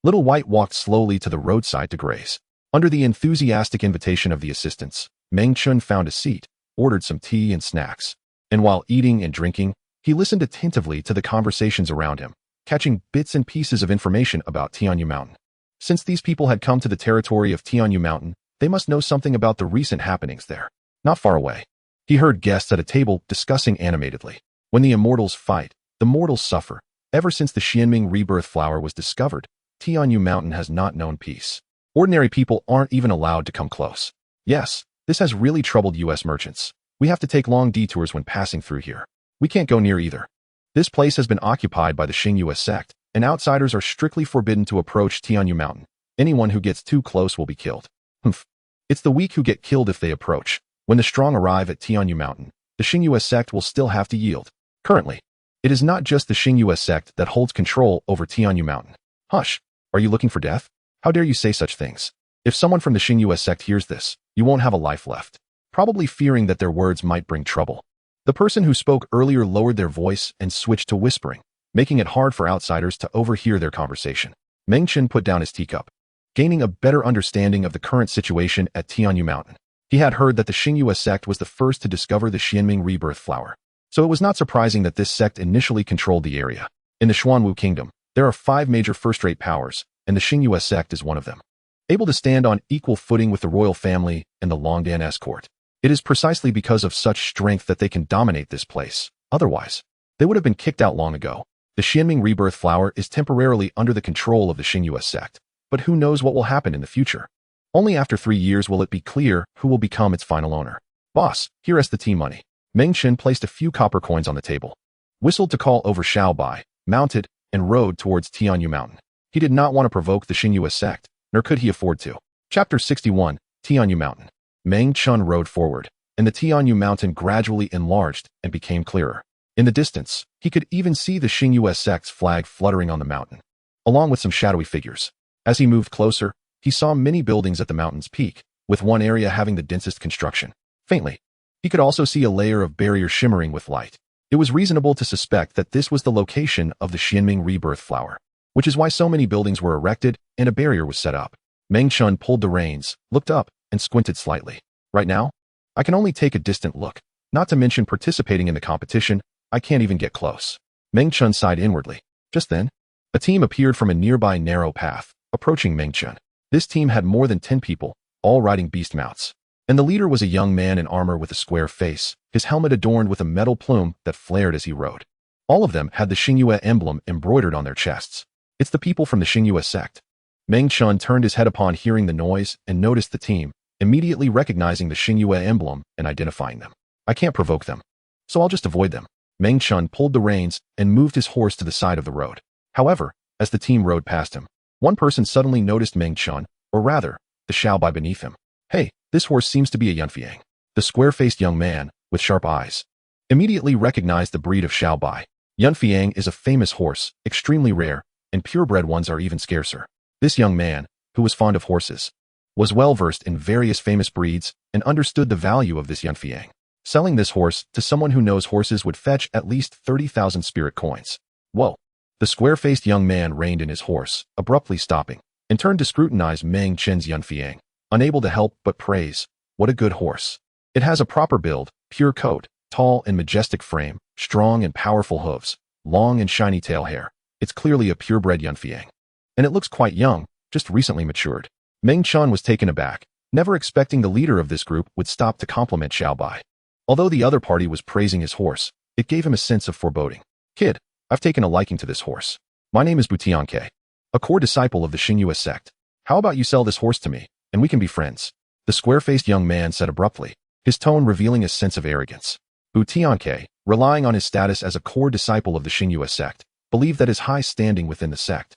Little White walked slowly to the roadside to graze. Under the enthusiastic invitation of the assistants, Meng Chen found a seat, ordered some tea and snacks, and while eating and drinking, he listened attentively to the conversations around him, catching bits and pieces of information about Tianyu Mountain. Since these people had come to the territory of Tianyu Mountain, they must know something about the recent happenings there. Not far away, he heard guests at a table discussing animatedly. When the immortals fight, the mortals suffer. Ever since the Xianming rebirth flower was discovered, Tianyu Mountain has not known peace. Ordinary people aren't even allowed to come close. Yes, this has really troubled U.S. merchants. We have to take long detours when passing through here. We can't go near either. This place has been occupied by the Xingyue sect, and outsiders are strictly forbidden to approach Tianyu Mountain. Anyone who gets too close will be killed. Humph. It's the weak who get killed if they approach. When the strong arrive at Tianyu Mountain, the Xingyue sect will still have to yield. Currently, it is not just the Xingyue sect that holds control over Tianyu Mountain. Hush! Are you looking for death? How dare you say such things? If someone from the Xingyue sect hears this, you won't have a life left. Probably fearing that their words might bring trouble. The person who spoke earlier lowered their voice and switched to whispering, making it hard for outsiders to overhear their conversation. Meng Chen put down his teacup, gaining a better understanding of the current situation at Tianyu Mountain. He had heard that the Xingyue sect was the first to discover the Xianming rebirth flower, so it was not surprising that this sect initially controlled the area. In the Xuanwu Kingdom, there are 5 major first-rate powers, and the Xingyue sect is one of them. able to stand on equal footing with the royal family and the Longdan escort. It is precisely because of such strength that they can dominate this place. Otherwise, they would have been kicked out long ago. The Xianming Rebirth Flower is temporarily under the control of the Xingyue sect, but who knows what will happen in the future. Only after 3 years will it be clear who will become its final owner. Boss, here is the tea money. Meng Chen placed a few copper coins on the table, whistled to call over Xiaobai, mounted, and rode towards Tianyu Mountain. He did not want to provoke the Xingyue sect, nor could he afford to. Chapter 61, Tianyu Mountain. Meng Chen rode forward, and the Tianyu Mountain gradually enlarged and became clearer. In the distance, he could even see the Xingyue sect's flag fluttering on the mountain, along with some shadowy figures. As he moved closer, he saw many buildings at the mountain's peak, with one area having the densest construction. Faintly, he could also see a layer of barrier shimmering with light. It was reasonable to suspect that this was the location of the Xianming Rebirth Flower, which is why so many buildings were erected and a barrier was set up. Meng Chen pulled the reins, looked up, and squinted slightly. Right now, I can only take a distant look. Not to mention participating in the competition, I can't even get close. Meng Chen sighed inwardly. Just then, a team appeared from a nearby narrow path, approaching Meng Chen. This team had more than 10 people, all riding beast mounts. And the leader was a young man in armor with a square face, his helmet adorned with a metal plume that flared as he rode. All of them had the Xingyue emblem embroidered on their chests. It's the people from the Xingyue sect. Meng Chen turned his head upon hearing the noise and noticed the team, immediately recognizing the Xingyue emblem and identifying them. I can't provoke them, so I'll just avoid them. Meng Chen pulled the reins and moved his horse to the side of the road. However, as the team rode past him, one person suddenly noticed Meng Chen, or rather, the Xiaobai beneath him. Hey, this horse seems to be a Yunfiang. The square-faced young man, with sharp eyes, immediately recognized the breed of Xiaobai. Yunfiang is a famous horse, extremely rare, and purebred ones are even scarcer. This young man, who was fond of horses, was well-versed in various famous breeds and understood the value of this Yunfiang. Selling this horse to someone who knows horses would fetch at least 30,000 spirit coins. Whoa! The square-faced young man reined in his horse, abruptly stopping, and turned to scrutinize Meng Chen's Yunfiang, unable to help but praise. What a good horse. It has a proper build, pure coat, tall and majestic frame, strong and powerful hooves, long and shiny tail hair. It's clearly a purebred Yunfiang. And it looks quite young, just recently matured. Meng Chen was taken aback, never expecting the leader of this group would stop to compliment Xiaobai. Although the other party was praising his horse, it gave him a sense of foreboding. Kid, I've taken a liking to this horse. My name is Butianke, a core disciple of the Xingyue sect. How about you sell this horse to me, and we can be friends? The square-faced young man said abruptly, his tone revealing a sense of arrogance. Butianke, relying on his status as a core disciple of the Xingyue sect, believed that his high standing within the sect,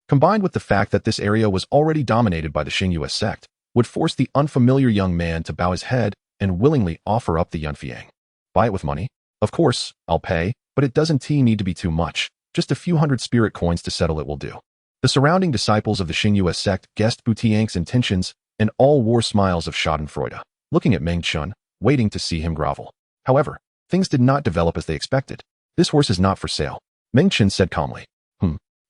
combined with the fact that this area was already dominated by the Xingyue sect, would force the unfamiliar young man to bow his head and willingly offer up the Yunfiang. Buy it with money? Of course, I'll pay, but it doesn't need to be too much. Just a few hundred spirit coins to settle it will do. The surrounding disciples of the Xingyue sect guessed Butianke's intentions and all wore smiles of schadenfreude, looking at Meng Chen, waiting to see him grovel. However, things did not develop as they expected. This horse is not for sale, Meng Chen said calmly.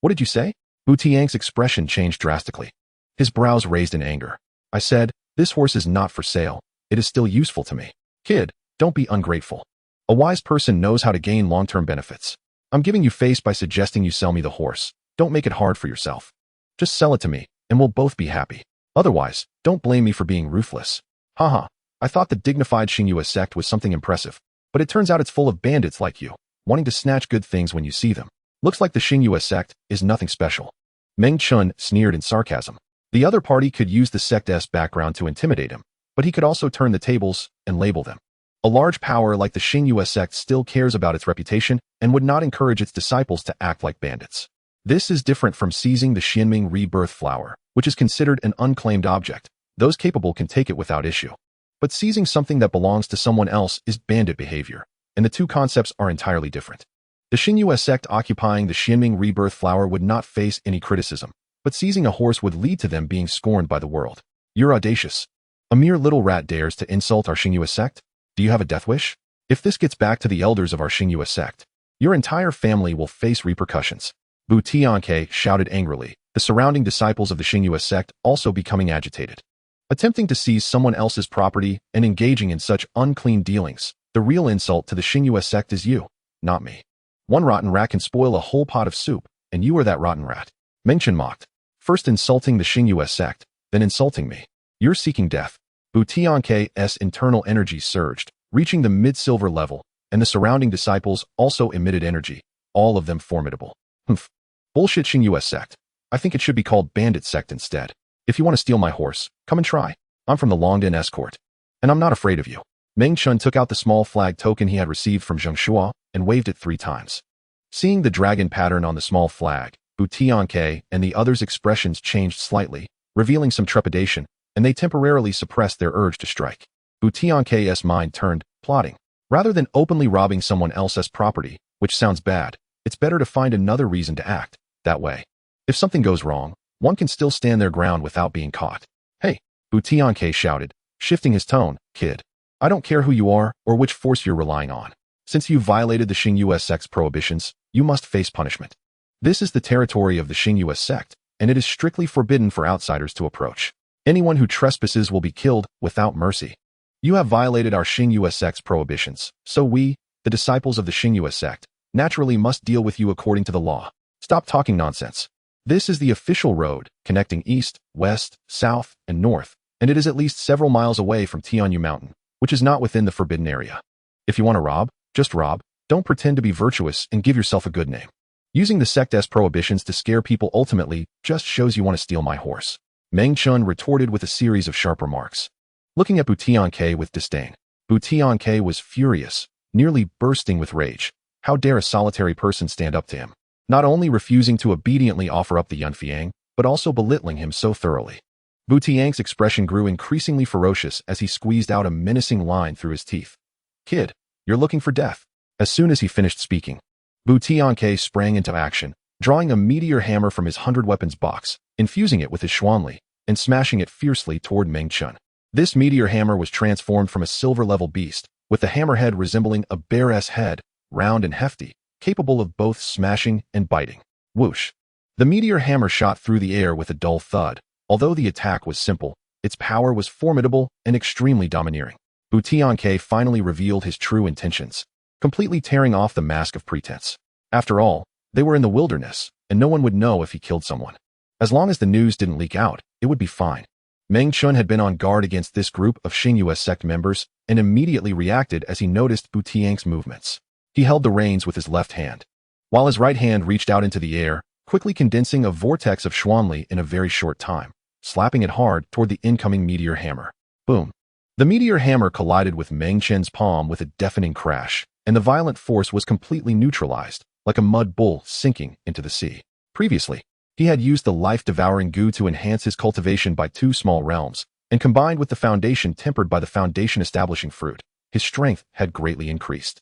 What did you say? Butianke's expression changed drastically. His brows raised in anger. I said, this horse is not for sale. It is still useful to me. Kid, don't be ungrateful. A wise person knows how to gain long-term benefits. I'm giving you face by suggesting you sell me the horse. Don't make it hard for yourself. Just sell it to me, and we'll both be happy. Otherwise, don't blame me for being ruthless. Haha, I thought the dignified Xingyue sect was something impressive, but it turns out it's full of bandits like you, wanting to snatch good things when you see them. Looks like the Xingyue sect is nothing special. Meng Chen sneered in sarcasm. The other party could use the sect's background to intimidate him, but he could also turn the tables and label them. A large power like the Xingyue sect still cares about its reputation and would not encourage its disciples to act like bandits. This is different from seizing the Xianming Rebirth Flower, which is considered an unclaimed object. Those capable can take it without issue. But seizing something that belongs to someone else is bandit behavior, and the two concepts are entirely different. The Xingyue sect occupying the Xianming Rebirth Flower would not face any criticism, but seizing a horse would lead to them being scorned by the world. You're audacious. A mere little rat dares to insult our Xingyue sect? Do you have a death wish? If this gets back to the elders of our Xingyue sect, your entire family will face repercussions. Butianke shouted angrily, the surrounding disciples of the Xingyue sect also becoming agitated. Attempting to seize someone else's property and engaging in such unclean dealings, the real insult to the Xingyue sect is you, not me. One rotten rat can spoil a whole pot of soup, and you are that rotten rat. Meng Chen mocked, first insulting the Xingyue sect, than insulting me. You're seeking death. Bu Tianke's internal energy surged, reaching the mid-silver level, and the surrounding disciples also emitted energy, all of them formidable. Humph. Bullshit Xingyue sect. I think it should be called Bandit sect instead. If you want to steal my horse, come and try. I'm from the Longden escort. And I'm not afraid of you. Meng Chen took out the small flag token he had received from Zheng Shua and waved it 3 times. Seeing the dragon pattern on the small flag, Bu Tianke and the others' expressions changed slightly, revealing some trepidation, and they temporarily suppressed their urge to strike. Bu Tianke's mind turned, plotting. Rather than openly robbing someone else's property, which sounds bad, it's better to find another reason to act that way. If something goes wrong, one can still stand their ground without being caught. Hey, Bu Tianke shouted, shifting his tone, kid. I don't care who you are or which force you're relying on. Since you violated the Xingyue sect's prohibitions, you must face punishment. This is the territory of the Xingyue sect, and it is strictly forbidden for outsiders to approach. Anyone who trespasses will be killed without mercy. You have violated our Xingyue sect's prohibitions, so we, the disciples of the Xingyue sect, naturally must deal with you according to the law. Stop talking nonsense. This is the official road, connecting east, west, south, and north, and it is at least several miles away from Tianyu Mountain, which is not within the forbidden area. If you want to rob, just rob. Don't pretend to be virtuous and give yourself a good name. Using the sect's prohibitions to scare people ultimately just shows you want to steal my horse. Meng Chen retorted with a series of sharp remarks. Looking at Bu Tianke with disdain, Bu Tianke was furious, nearly bursting with rage. How dare a solitary person stand up to him? Not only refusing to obediently offer up the Yunfiang, but also belittling him so thoroughly. Bu Tianke's expression grew increasingly ferocious as he squeezed out a menacing line through his teeth. Kid, you're looking for death. As soon as he finished speaking, Bu Tianke sprang into action, drawing a meteor hammer from his 100-weapons box, infusing it with his Xuanli, and smashing it fiercely toward Meng Chen. This meteor hammer was transformed from a silver-level beast, with the hammerhead resembling a bear's head, round and hefty, capable of both smashing and biting. Whoosh! The meteor hammer shot through the air with a dull thud. Although the attack was simple, its power was formidable and extremely domineering. Bu Tianke finally revealed his true intentions, completely tearing off the mask of pretense. After all, they were in the wilderness, and no one would know if he killed someone. As long as the news didn't leak out, it would be fine. Meng Chen had been on guard against this group of Xingyue sect members and immediately reacted as he noticed Bu Tianke's movements. He held the reins with his left hand, while his right hand reached out into the air, quickly condensing a vortex of Xuanli in a very short time, slapping it hard toward the incoming meteor hammer. Boom! The meteor hammer collided with Meng Chen's palm with a deafening crash, and the violent force was completely neutralized, like a mud bull sinking into the sea. Previously, he had used the life-devouring goo to enhance his cultivation by 2 small realms, and combined with the foundation tempered by the foundation-establishing fruit, his strength had greatly increased.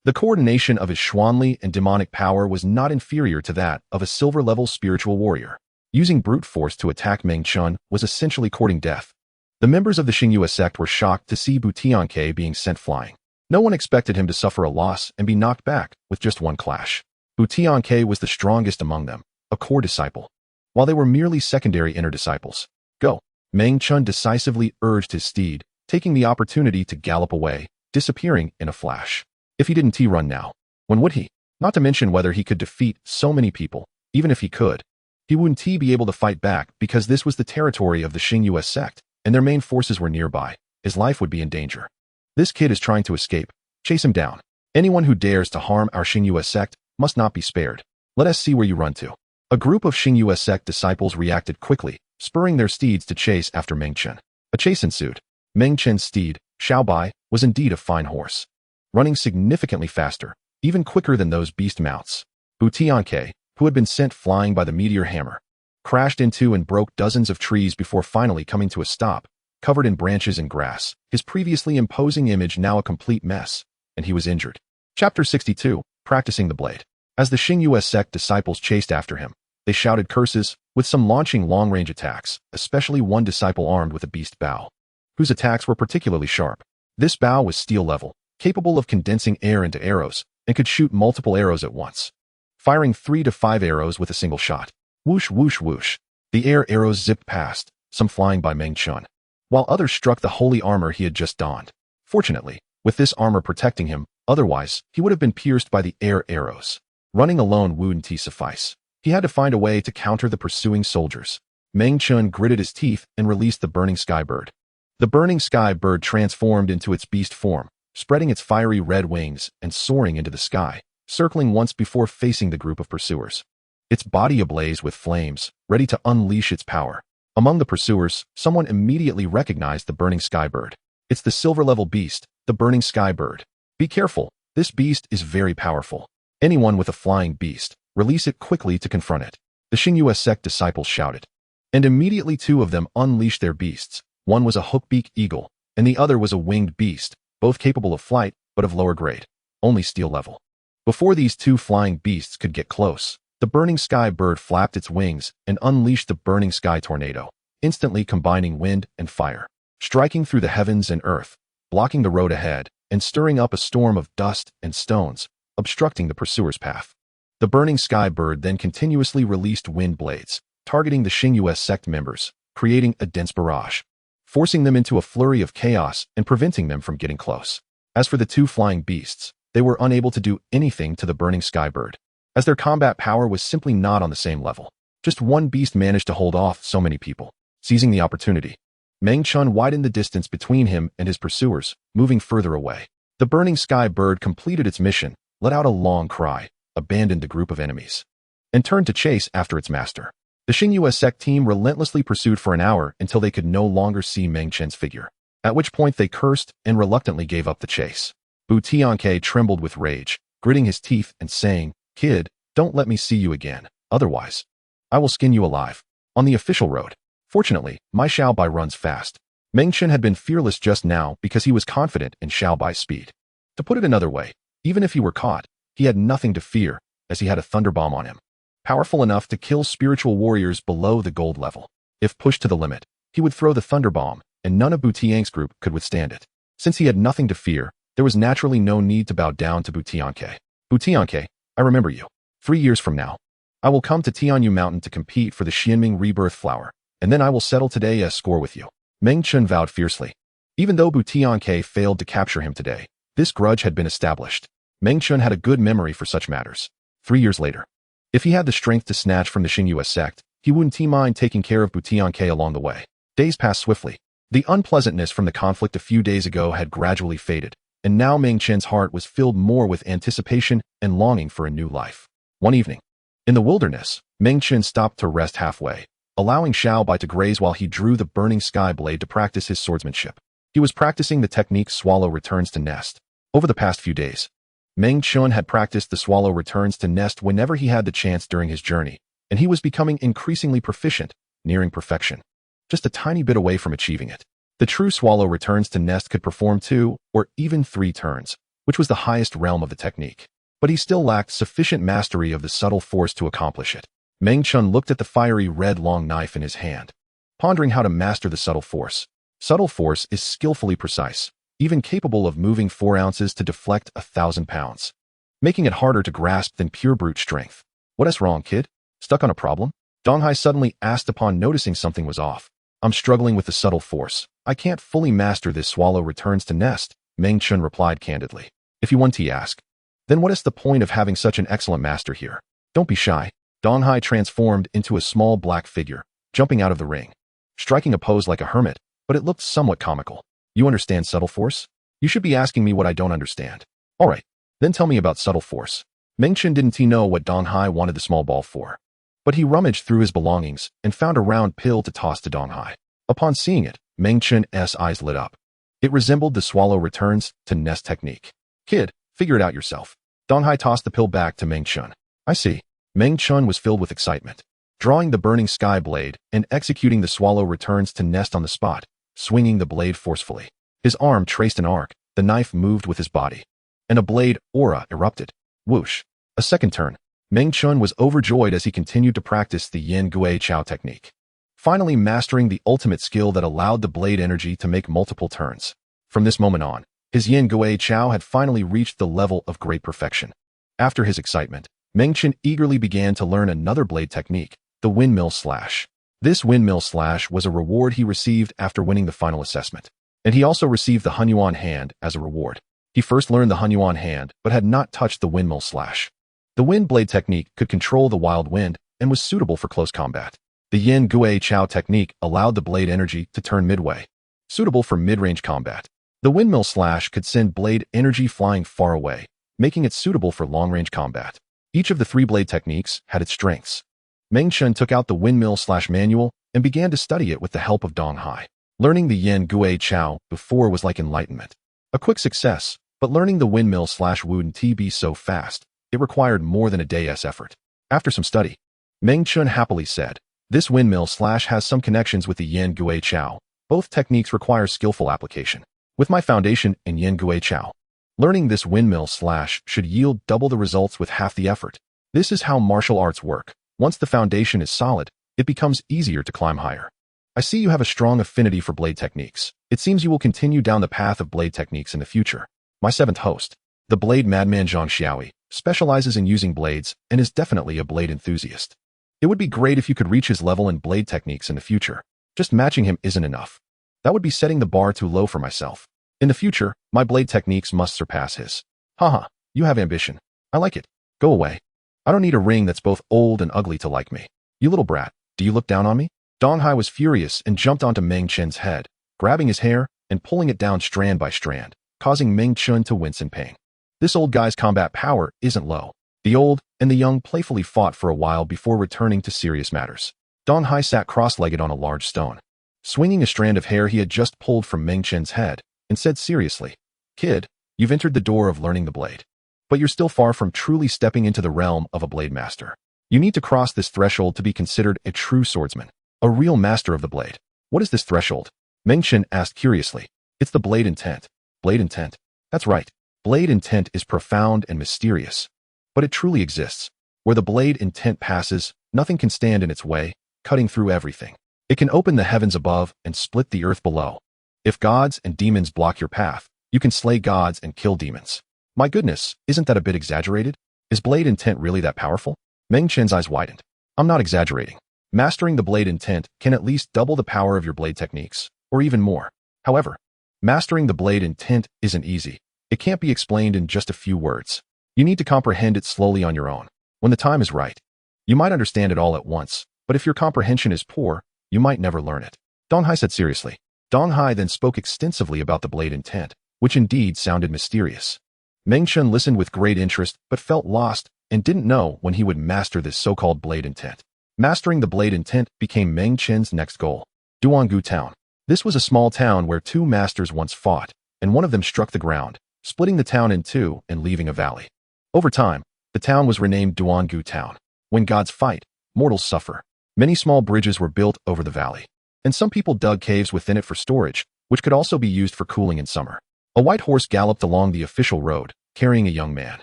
The coordination of his Xuanli and demonic power was not inferior to that of a silver-level spiritual warrior. Using brute force to attack Meng Chen was essentially courting death. The members of the Xingyue sect were shocked to see Bu Tianke being sent flying. No one expected him to suffer a loss and be knocked back with just one clash. Bu Tianke was the strongest among them, a core disciple, while they were merely secondary inner disciples. Go! Meng Chen decisively urged his steed, taking the opportunity to gallop away, disappearing in a flash. If he didn't T-run now, when would he? Not to mention whether he could defeat so many people. Even if he could, he wouldn't be able to fight back because this was the territory of the Xingyue sect, and their main forces were nearby. His life would be in danger. This kid is trying to escape. Chase him down. Anyone who dares to harm our Xingyue sect must not be spared. Let us see where you run to. A group of Xingyue sect disciples reacted quickly, spurring their steeds to chase after Meng Chen. A chase ensued. Meng Chen's steed, Xiaobai, was indeed a fine horse, running significantly faster, even quicker than those beast mounts. Bu Tianke, who had been sent flying by the meteor hammer, crashed into and broke dozens of trees before finally coming to a stop, covered in branches and grass, his previously imposing image now a complete mess, and he was injured. Chapter 62, Practicing the Blade. As the Xingyue sect disciples chased after him, they shouted curses, with some launching long-range attacks, especially one disciple armed with a beast bow, whose attacks were particularly sharp. This bow was steel-level, capable of condensing air into arrows, and could shoot multiple arrows at once, firing 3 to 5 arrows with a single shot. Whoosh, whoosh, whoosh. The air arrows zipped past, some flying by Meng Chen, while others struck the holy armor he had just donned. Fortunately, with this armor protecting him, otherwise, he would have been pierced by the air arrows. Running alone wouldn't suffice. He had to find a way to counter the pursuing soldiers. Meng Chen gritted his teeth and released the burning sky bird. The burning sky bird transformed into its beast form, spreading its fiery red wings and soaring into the sky, circling once before facing the group of pursuers. Its body ablaze with flames, ready to unleash its power. Among the pursuers, someone immediately recognized the burning sky bird. It's the silver-level beast, the burning sky bird. Be careful, this beast is very powerful. Anyone with a flying beast, release it quickly to confront it. The Xingyue sect disciples shouted. And immediately two of them unleashed their beasts. One was a hookbeak eagle, and the other was a winged beast, both capable of flight, but of lower grade, only steel level. Before these two flying beasts could get close, the burning sky bird flapped its wings and unleashed the burning sky tornado, instantly combining wind and fire, striking through the heavens and earth, blocking the road ahead, and stirring up a storm of dust and stones, obstructing the pursuer's path. The burning sky bird then continuously released wind blades, targeting the Xingyue sect members, creating a dense barrage, forcing them into a flurry of chaos and preventing them from getting close. As for the two flying beasts, they were unable to do anything to the burning sky bird, as their combat power was simply not on the same level. Just one beast managed to hold off so many people. Seizing the opportunity, Meng Chen widened the distance between him and his pursuers, moving further away. The burning sky bird completed its mission, let out a long cry, abandoned the group of enemies, and turned to chase after its master. The Xingyue sect team relentlessly pursued for an hour until they could no longer see Meng Chen's figure, at which point they cursed and reluctantly gave up the chase. Bu Tianke trembled with rage, gritting his teeth and saying, "Kid, don't let me see you again, otherwise I will skin you alive." On the official road. Fortunately, my Xiaobai runs fast. Meng Chen had been fearless just now because he was confident in Xiaobai's speed. To put it another way, even if he were caught, he had nothing to fear, as he had a thunder bomb on him, powerful enough to kill spiritual warriors below the gold level. If pushed to the limit, he would throw the thunder bomb, and none of Bu Tianke's group could withstand it. Since he had nothing to fear, there was naturally no need to bow down to Bu Tianke. Bu Tianke, I remember you. 3 years from now, I will come to Tianyu Mountain to compete for the Xianming Rebirth Flower, and then I will settle today's score with you. Meng Chen vowed fiercely. Even though Bu Tianke failed to capture him today, this grudge had been established. Meng Chen had a good memory for such matters. 3 years later, if he had the strength to snatch from the Xingyue sect, he wouldn't mind taking care of Bu Tianke along the way. Days passed swiftly. The unpleasantness from the conflict a few days ago had gradually faded, and now Meng Chen's heart was filled more with anticipation and longing for a new life. One evening, in the wilderness, Meng Chen stopped to rest halfway, allowing Xiaobai to graze while he drew the burning sky blade to practice his swordsmanship. He was practicing the technique swallow returns to nest. Over the past few days, Meng Chen had practiced the swallow returns to nest whenever he had the chance during his journey, and he was becoming increasingly proficient, nearing perfection, just a tiny bit away from achieving it. The true swallow returns to nest could perform 2 or even 3 turns, which was the highest realm of the technique. But he still lacked sufficient mastery of the subtle force to accomplish it. Meng Chen looked at the fiery red long knife in his hand, pondering how to master the subtle force. Subtle force is skillfully precise, even capable of moving 4 ounces to deflect 1,000 pounds, making it harder to grasp than pure brute strength. What's wrong, kid? Stuck on a problem? Donghai suddenly asked upon noticing something was off. I'm struggling with the subtle force. I can't fully master this swallow returns to nest, Meng Chen replied candidly. If you want to ask, then what is the point of having such an excellent master here? Don't be shy. Donghai transformed into a small black figure, jumping out of the ring, striking a pose like a hermit, but it looked somewhat comical. You understand subtle force? You should be asking me what I don't understand. All right, then tell me about subtle force. Meng Chen didn't know what Donghai wanted the small ball for, but he rummaged through his belongings and found a round pill to toss to Donghai. Upon seeing it, Meng Chen's eyes lit up. It resembled the swallow returns to nest technique. Kid, figure it out yourself. Donghai tossed the pill back to Meng Chen. I see. Meng Chen was filled with excitement, drawing the burning sky blade and executing the swallow returns to nest on the spot, swinging the blade forcefully. His arm traced an arc, the knife moved with his body, and a blade aura erupted. Whoosh. A second turn. Meng Chen was overjoyed as he continued to practice the Yin Gui Chao technique, finally mastering the ultimate skill that allowed the blade energy to make multiple turns. From this moment on, his Yin Gui Chao had finally reached the level of great perfection. After his excitement, Meng Chen eagerly began to learn another blade technique, the windmill slash. This windmill slash was a reward he received after winning the final assessment, and he also received the Hunyuan hand as a reward. He first learned the Hunyuan hand, but had not touched the windmill slash. The wind blade technique could control the wild wind and was suitable for close combat. The Yin Gui Chao technique allowed the blade energy to turn midway, suitable for mid-range combat. The windmill slash could send blade energy flying far away, making it suitable for long-range combat. Each of the three blade techniques had its strengths. Meng Chen took out the windmill slash manual and began to study it with the help of Dong Hai. Learning the Yin Gui Chao before was like enlightenment. A quick success, but learning the windmill slash wouldn't be so fast. It required more than a day's effort. After some study, Meng Chen happily said, "This windmill slash has some connections with the Yin Gui Chao. Both techniques require skillful application. With my foundation in Yin Gui Chao, learning this windmill slash should yield double the results with half the effort. This is how martial arts work. Once the foundation is solid, it becomes easier to climb higher. I see you have a strong affinity for blade techniques. It seems you will continue down the path of blade techniques in the future." My seventh host, the blade madman Zhang Xiaoi, specializes in using blades and is definitely a blade enthusiast. It would be great if you could reach his level in blade techniques in the future. Just matching him isn't enough. That would be setting the bar too low for myself. In the future, my blade techniques must surpass his. Haha, you have ambition. I like it. Go away. I don't need a ring that's both old and ugly to like me. You little brat, do you look down on me? Dong Hai was furious and jumped onto Meng Chen's head, grabbing his hair and pulling it down strand by strand, causing Meng Chen to wince in pain. This old guy's combat power isn't low. The old and the young playfully fought for a while before returning to serious matters. Dong Hai sat cross-legged on a large stone, swinging a strand of hair he had just pulled from Meng Chen's head, and said seriously, "Kid, you've entered the door of learning the blade. But you're still far from truly stepping into the realm of a blade master. You need to cross this threshold to be considered a true swordsman, a real master of the blade." "What is this threshold?" Meng Chen asked curiously. "It's the blade intent." Blade intent? That's right. Blade intent is profound and mysterious. But it truly exists. Where the blade intent passes, nothing can stand in its way, cutting through everything. It can open the heavens above and split the earth below. If gods and demons block your path, you can slay gods and kill demons. My goodness, isn't that a bit exaggerated? Is blade intent really that powerful? Meng Chen's eyes widened. I'm not exaggerating. Mastering the blade intent can at least double the power of your blade techniques, or even more. However, mastering the blade intent isn't easy. It can't be explained in just a few words. You need to comprehend it slowly on your own. When the time is right, you might understand it all at once, but if your comprehension is poor, you might never learn it. Dong Hai said seriously. Dong Hai then spoke extensively about the blade intent, which indeed sounded mysterious. Meng Chen listened with great interest but felt lost and didn't know when he would master this so-called blade intent. Mastering the blade intent became Meng Chen's next goal. Duangu Town. This was a small town where two masters once fought, and one of them struck the ground, splitting the town in two and leaving a valley. Over time, the town was renamed Duangu Town. When gods fight, mortals suffer. Many small bridges were built over the valley, and some people dug caves within it for storage, which could also be used for cooling in summer. A white horse galloped along the official road, carrying a young man.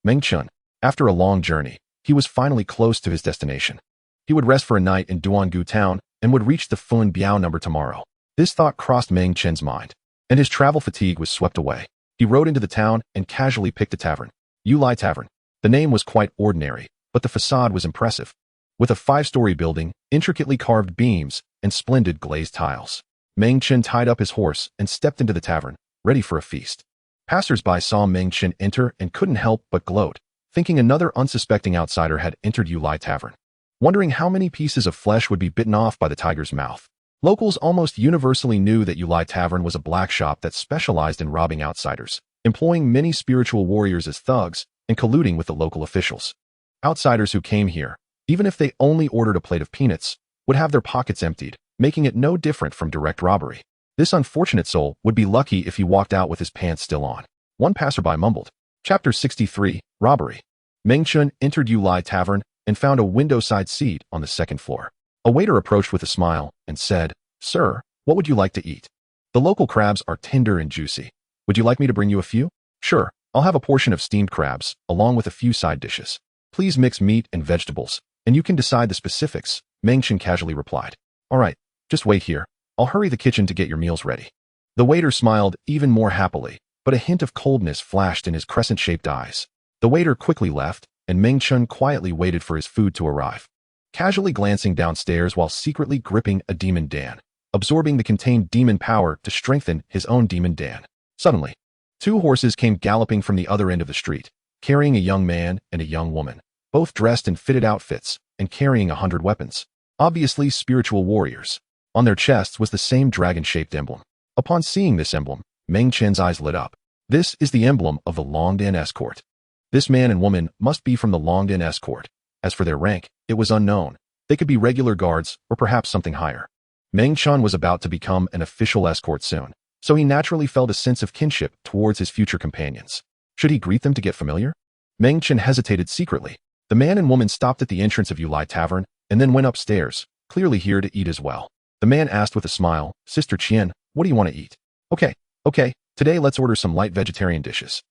Meng Chen. After a long journey, he was finally close to his destination. He would rest for a night in Duangu Town and would reach the Fun Biao number tomorrow. This thought crossed Meng Chen's mind, and his travel fatigue was swept away. He rode into the town and casually picked a tavern. Yulai Tavern. The name was quite ordinary, but the facade was impressive, with a 5-story building, intricately carved beams, and splendid glazed tiles. Meng Chen tied up his horse and stepped into the tavern, ready for a feast. Passers-by saw Meng Chen enter and couldn't help but gloat, thinking another unsuspecting outsider had entered Yulai Tavern, wondering how many pieces of flesh would be bitten off by the tiger's mouth. Locals almost universally knew that Yulai Tavern was a black shop that specialized in robbing outsiders, employing many spiritual warriors as thugs and colluding with the local officials. Outsiders who came here, even if they only ordered a plate of peanuts, would have their pockets emptied, making it no different from direct robbery. This unfortunate soul would be lucky if he walked out with his pants still on. One passerby mumbled. Chapter 63, Robbery. Meng Chen entered Yulai Tavern and found a window-side seat on the second floor. A waiter approached with a smile and said, "Sir, what would you like to eat? The local crabs are tender and juicy. Would you like me to bring you a few?" "Sure, I'll have a portion of steamed crabs, along with a few side dishes. Please mix meat and vegetables, and you can decide the specifics," Meng Chen casually replied. "All right, just wait here. I'll hurry the kitchen to get your meals ready." The waiter smiled even more happily, but a hint of coldness flashed in his crescent-shaped eyes. The waiter quickly left, and Meng Chen quietly waited for his food to arrive, casually glancing downstairs while secretly gripping a demon Dan, absorbing the contained demon power to strengthen his own demon Dan. Suddenly, 2 horses came galloping from the other end of the street, carrying a young man and a young woman, both dressed in fitted outfits and carrying 100 weapons. Obviously spiritual warriors. On their chests was the same dragon-shaped emblem. Upon seeing this emblem, Meng Chen's eyes lit up. This is the emblem of the Longdan escort. This man and woman must be from the Longdan escort. As for their rank, it was unknown. They could be regular guards or perhaps something higher. Meng Chen was about to become an official escort soon, so he naturally felt a sense of kinship towards his future companions. Should he greet them to get familiar? Meng Chen hesitated secretly. The man and woman stopped at the entrance of Yulai Tavern and then went upstairs, clearly here to eat as well. The man asked with a smile, "Sister Qian, what do you want to eat?" Okay, today let's order some light vegetarian dishes."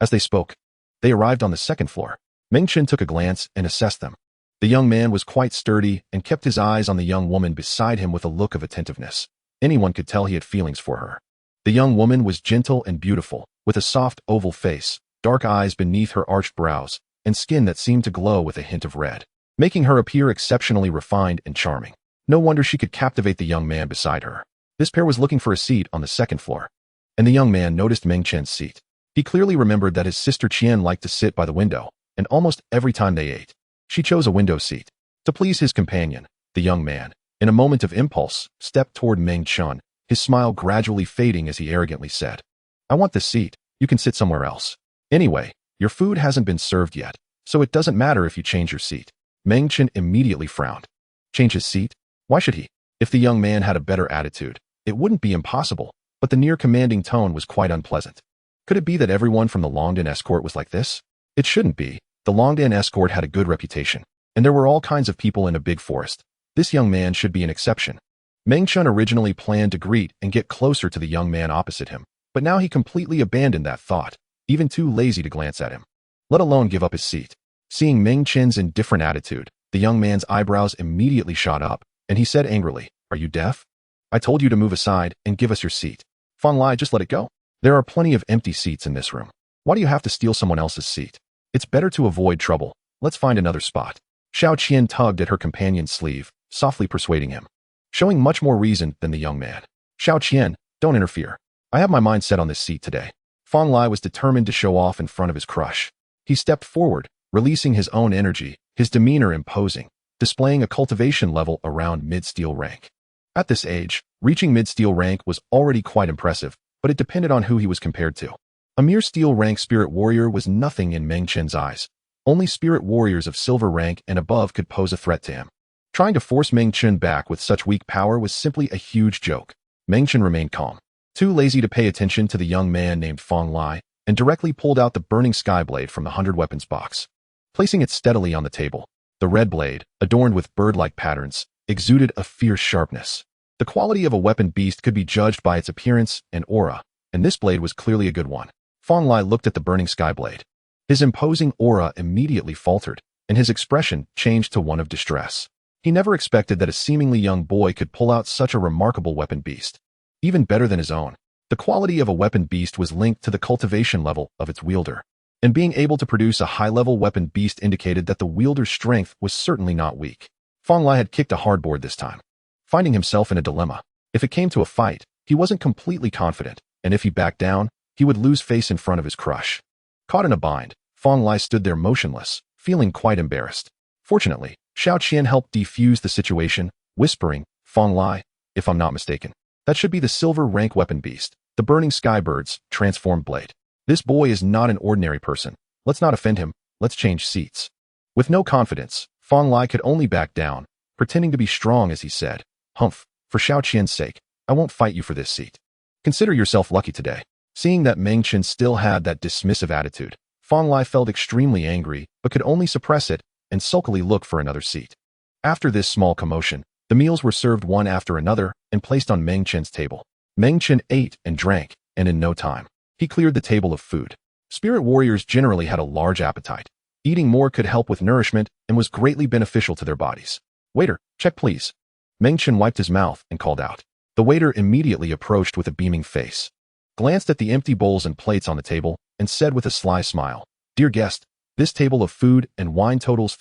As they spoke, they arrived on the second floor. Meng Chen took a glance and assessed them. The young man was quite sturdy and kept his eyes on the young woman beside him with a look of attentiveness. Anyone could tell he had feelings for her. The young woman was gentle and beautiful, with a soft oval face, dark eyes beneath her arched brows, and skin that seemed to glow with a hint of red, making her appear exceptionally refined and charming. No wonder she could captivate the young man beside her. This pair was looking for a seat on the second floor, and the young man noticed Meng Chen's seat. He clearly remembered that his sister Qian liked to sit by the window, and almost every time they ate, she chose a window seat. To please his companion, the young man, in a moment of impulse, stepped toward Meng Chen, his smile gradually fading as he arrogantly said, "I want this seat, you can sit somewhere else. Anyway, your food hasn't been served yet, so it doesn't matter if you change your seat." Meng Chen immediately frowned. Change his seat? Why should he? If the young man had a better attitude, it wouldn't be impossible, but the near-commanding tone was quite unpleasant. Could it be that everyone from the Longdan escort was like this? It shouldn't be. The Longdan escort had a good reputation, and there were all kinds of people in a big forest. This young man should be an exception. Meng Chen originally planned to greet and get closer to the young man opposite him, but now he completely abandoned that thought, even too lazy to glance at him, let alone give up his seat. Seeing Meng Chen's indifferent attitude, the young man's eyebrows immediately shot up, and he said angrily, "Are you deaf? I told you to move aside and give us your seat. Fang Lai, just let it go. There are plenty of empty seats in this room. Why do you have to steal someone else's seat? It's better to avoid trouble. Let's find another spot." Xiao Qian tugged at her companion's sleeve, softly persuading him, showing much more reason than the young man. "Xiao Qian, don't interfere. I have my mind set on this seat today." Fang Lai was determined to show off in front of his crush. He stepped forward, releasing his own energy, his demeanor imposing, displaying a cultivation level around mid-steel rank. At this age, reaching mid-steel rank was already quite impressive, but it depended on who he was compared to. A mere steel rank spirit warrior was nothing in Meng Chen's eyes. Only spirit warriors of silver rank and above could pose a threat to him. Trying to force Meng Chen back with such weak power was simply a huge joke. Meng Chen remained calm, too lazy to pay attention to the young man named Fang Lai, and directly pulled out the burning sky blade from the 100 weapons box. Placing it steadily on the table, the red blade, adorned with bird-like patterns, exuded a fierce sharpness. The quality of a weapon beast could be judged by its appearance and aura, and this blade was clearly a good one. Fang Lai looked at the burning sky blade. His imposing aura immediately faltered, and his expression changed to one of distress. He never expected that a seemingly young boy could pull out such a remarkable weapon beast. Even better than his own, the quality of a weapon beast was linked to the cultivation level of its wielder, and being able to produce a high-level weapon beast indicated that the wielder's strength was certainly not weak. Fang Lai had kicked a hardboard this time, finding himself in a dilemma. If it came to a fight, he wasn't completely confident, and if he backed down, he would lose face in front of his crush. Caught in a bind, Fang Lai stood there motionless, feeling quite embarrassed. Fortunately, Xiao Qian helped defuse the situation, whispering, "Fang Lai, if I'm not mistaken, that should be the silver rank weapon beast, the burning skybird's transformed blade. This boy is not an ordinary person. Let's not offend him, let's change seats." With no confidence, Fang Lai could only back down, pretending to be strong as he said, "Humph, for Xiao Qian's sake, I won't fight you for this seat. Consider yourself lucky today." Seeing that Meng Chen still had that dismissive attitude, Fang Lai felt extremely angry but could only suppress it and sulkily look for another seat. After this small commotion, the meals were served one after another and placed on Meng Chen's table. Meng Chen ate and drank, and in no time, he cleared the table of food. Spirit warriors generally had a large appetite. Eating more could help with nourishment and was greatly beneficial to their bodies. "Waiter, check please." Meng Chen wiped his mouth and called out. The waiter immediately approached with a beaming face, glanced at the empty bowls and plates on the table, and said with a sly smile, "Dear guest, this table of food and wine totals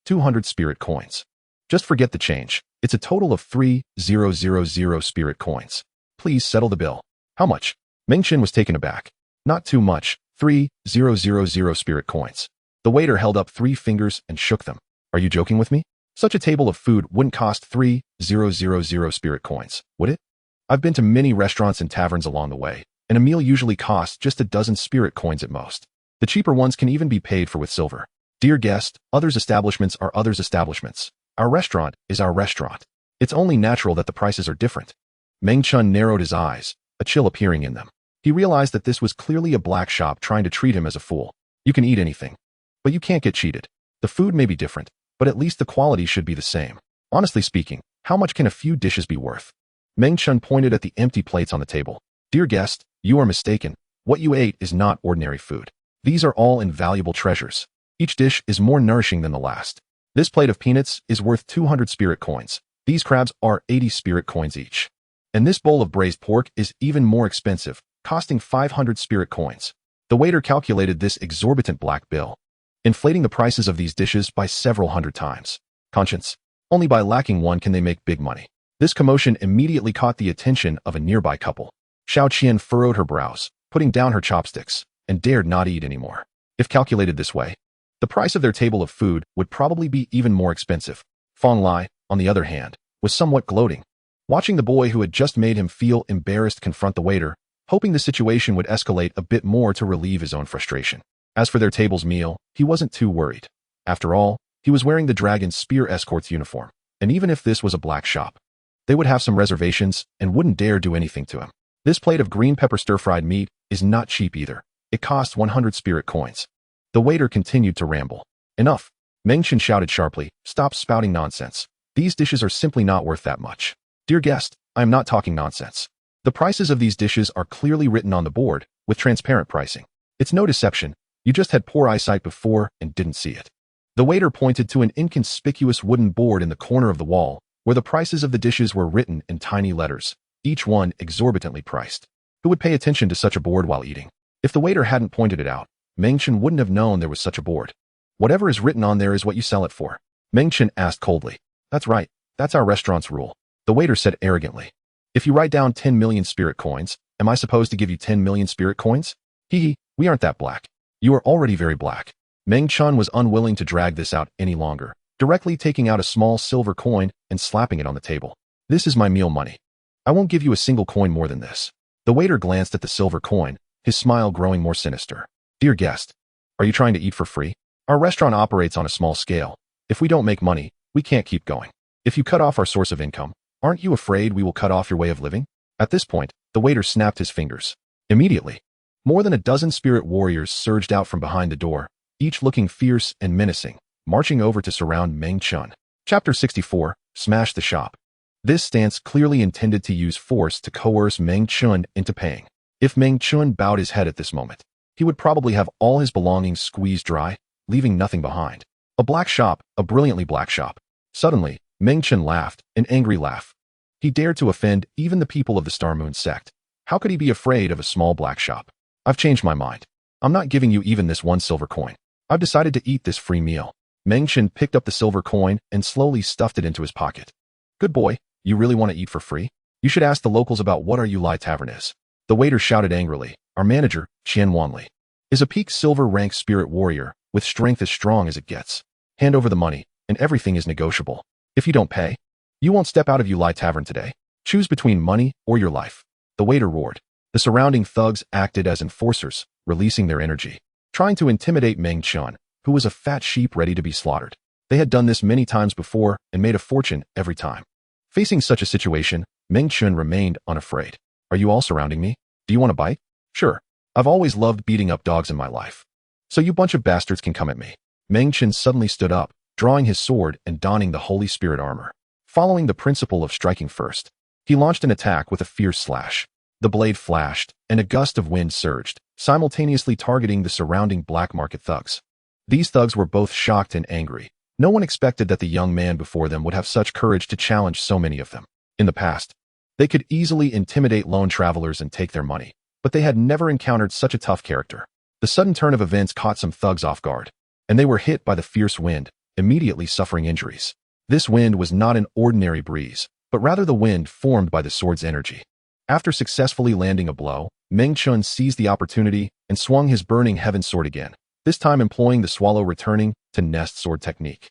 200 spirit coins. Just forget the change. It's a total of 3,000 spirit coins. Please settle the bill." "How much?" Meng Chen was taken aback. "Not too much, 3,000 spirit coins." The waiter held up 3 fingers and shook them. "Are you joking with me? Such a table of food wouldn't cost 3,000 spirit coins, would it? I've been to many restaurants and taverns along the way, and a meal usually costs just a dozen spirit coins at most. The cheaper ones can even be paid for with silver. Dear guest, others' establishments are others' establishments. Our restaurant is our restaurant. It's only natural that the prices are different. Meng Chen narrowed his eyes, a chill appearing in them. He realized that this was clearly a black shop trying to treat him as a fool. You can eat anything, but you can't get cheated. The food may be different, but at least the quality should be the same. Honestly speaking, how much can a few dishes be worth? Meng Chen pointed at the empty plates on the table. Dear guest, you are mistaken. What you ate is not ordinary food. These are all invaluable treasures. Each dish is more nourishing than the last. This plate of peanuts is worth 200 spirit coins. These crabs are 80 spirit coins each. And this bowl of braised pork is even more expensive, costing 500 spirit coins. The waiter calculated this exorbitant black bill, inflating the prices of these dishes by several hundred times. Conscience. Only by lacking one can they make big money. This commotion immediately caught the attention of a nearby couple. Xiao Qian furrowed her brows, putting down her chopsticks, and dared not eat anymore. If calculated this way, the price of their table of food would probably be even more expensive. Fong Lai, on the other hand, was somewhat gloating, watching the boy who had just made him feel embarrassed confront the waiter, hoping the situation would escalate a bit more to relieve his own frustration. As for their table's meal, he wasn't too worried. After all, he was wearing the Dragon Spear Escort's uniform, and even if this was a black shop, they would have some reservations and wouldn't dare do anything to him. This plate of green pepper stir-fried meat is not cheap either. It cost 100 spirit coins. The waiter continued to ramble. Enough. Meng Chen shouted sharply, stop spouting nonsense. These dishes are simply not worth that much. Dear guest, I am not talking nonsense. The prices of these dishes are clearly written on the board, with transparent pricing. It's no deception. You just had poor eyesight before and didn't see it. The waiter pointed to an inconspicuous wooden board in the corner of the wall, where the prices of the dishes were written in tiny letters, each one exorbitantly priced. Who would pay attention to such a board while eating? If the waiter hadn't pointed it out, Meng Chen wouldn't have known there was such a board. Whatever is written on there is what you sell it for. Meng Chen asked coldly. That's right. That's our restaurant's rule. The waiter said arrogantly. If you write down 10 million spirit coins, am I supposed to give you 10 million spirit coins? Hee, we aren't that black. You are already very black. Meng Chen was unwilling to drag this out any longer, directly taking out a small silver coin and slapping it on the table. This is my meal money. I won't give you a single coin more than this. The waiter glanced at the silver coin, his smile growing more sinister. Dear guest, are you trying to eat for free? Our restaurant operates on a small scale. If we don't make money, we can't keep going. If you cut off our source of income, aren't you afraid we will cut off your way of living? At this point, the waiter snapped his fingers. Immediately, more than a dozen spirit warriors surged out from behind the door, each looking fierce and menacing, marching over to surround Meng Chen. Chapter 64, Smash the Shop. This stance clearly intended to use force to coerce Meng Chen into paying. If Meng Chen bowed his head at this moment, he would probably have all his belongings squeezed dry, leaving nothing behind. A black shop, a brilliantly black shop. Suddenly, Meng Chen laughed, an angry laugh. He dared to offend even the people of the Star Moon sect. How could he be afraid of a small black shop? I've changed my mind. I'm not giving you even this one silver coin. I've decided to eat this free meal. Meng Chen picked up the silver coin and slowly stuffed it into his pocket. Good boy, you really want to eat for free? You should ask the locals about what our Yulai Tavern is. The waiter shouted angrily. Our manager, Qian Wanli, is a peak silver rank spirit warrior with strength as strong as it gets. Hand over the money, and everything is negotiable. If you don't pay, you won't step out of Yulai Tavern today. Choose between money or your life. The waiter roared. The surrounding thugs acted as enforcers, releasing their energy, trying to intimidate Meng Chen, who was a fat sheep ready to be slaughtered. They had done this many times before and made a fortune every time. Facing such a situation, Meng Chen remained unafraid. Are you all surrounding me? Do you want a bite? Sure. I've always loved beating up dogs in my life. So you bunch of bastards can come at me. Meng Chen suddenly stood up, drawing his sword and donning the Holy Spirit armor. Following the principle of striking first, he launched an attack with a fierce slash. The blade flashed, and a gust of wind surged, simultaneously targeting the surrounding black market thugs. These thugs were both shocked and angry. No one expected that the young man before them would have such courage to challenge so many of them. In the past, they could easily intimidate lone travelers and take their money, but they had never encountered such a tough character. The sudden turn of events caught some thugs off guard, and they were hit by the fierce wind, immediately suffering injuries. This wind was not an ordinary breeze, but rather the wind formed by the sword's energy. After successfully landing a blow, Meng Chen seized the opportunity and swung his burning heaven sword again, this time employing the swallow returning to nest sword technique.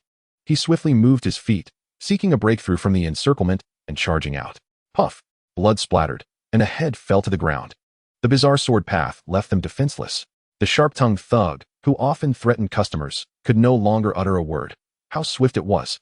He swiftly moved his feet, seeking a breakthrough from the encirclement and charging out. Puff! Blood splattered, and a head fell to the ground. The bizarre sword path left them defenseless. The sharp-tongued thug, who often threatened customers, could no longer utter a word. How swift it was.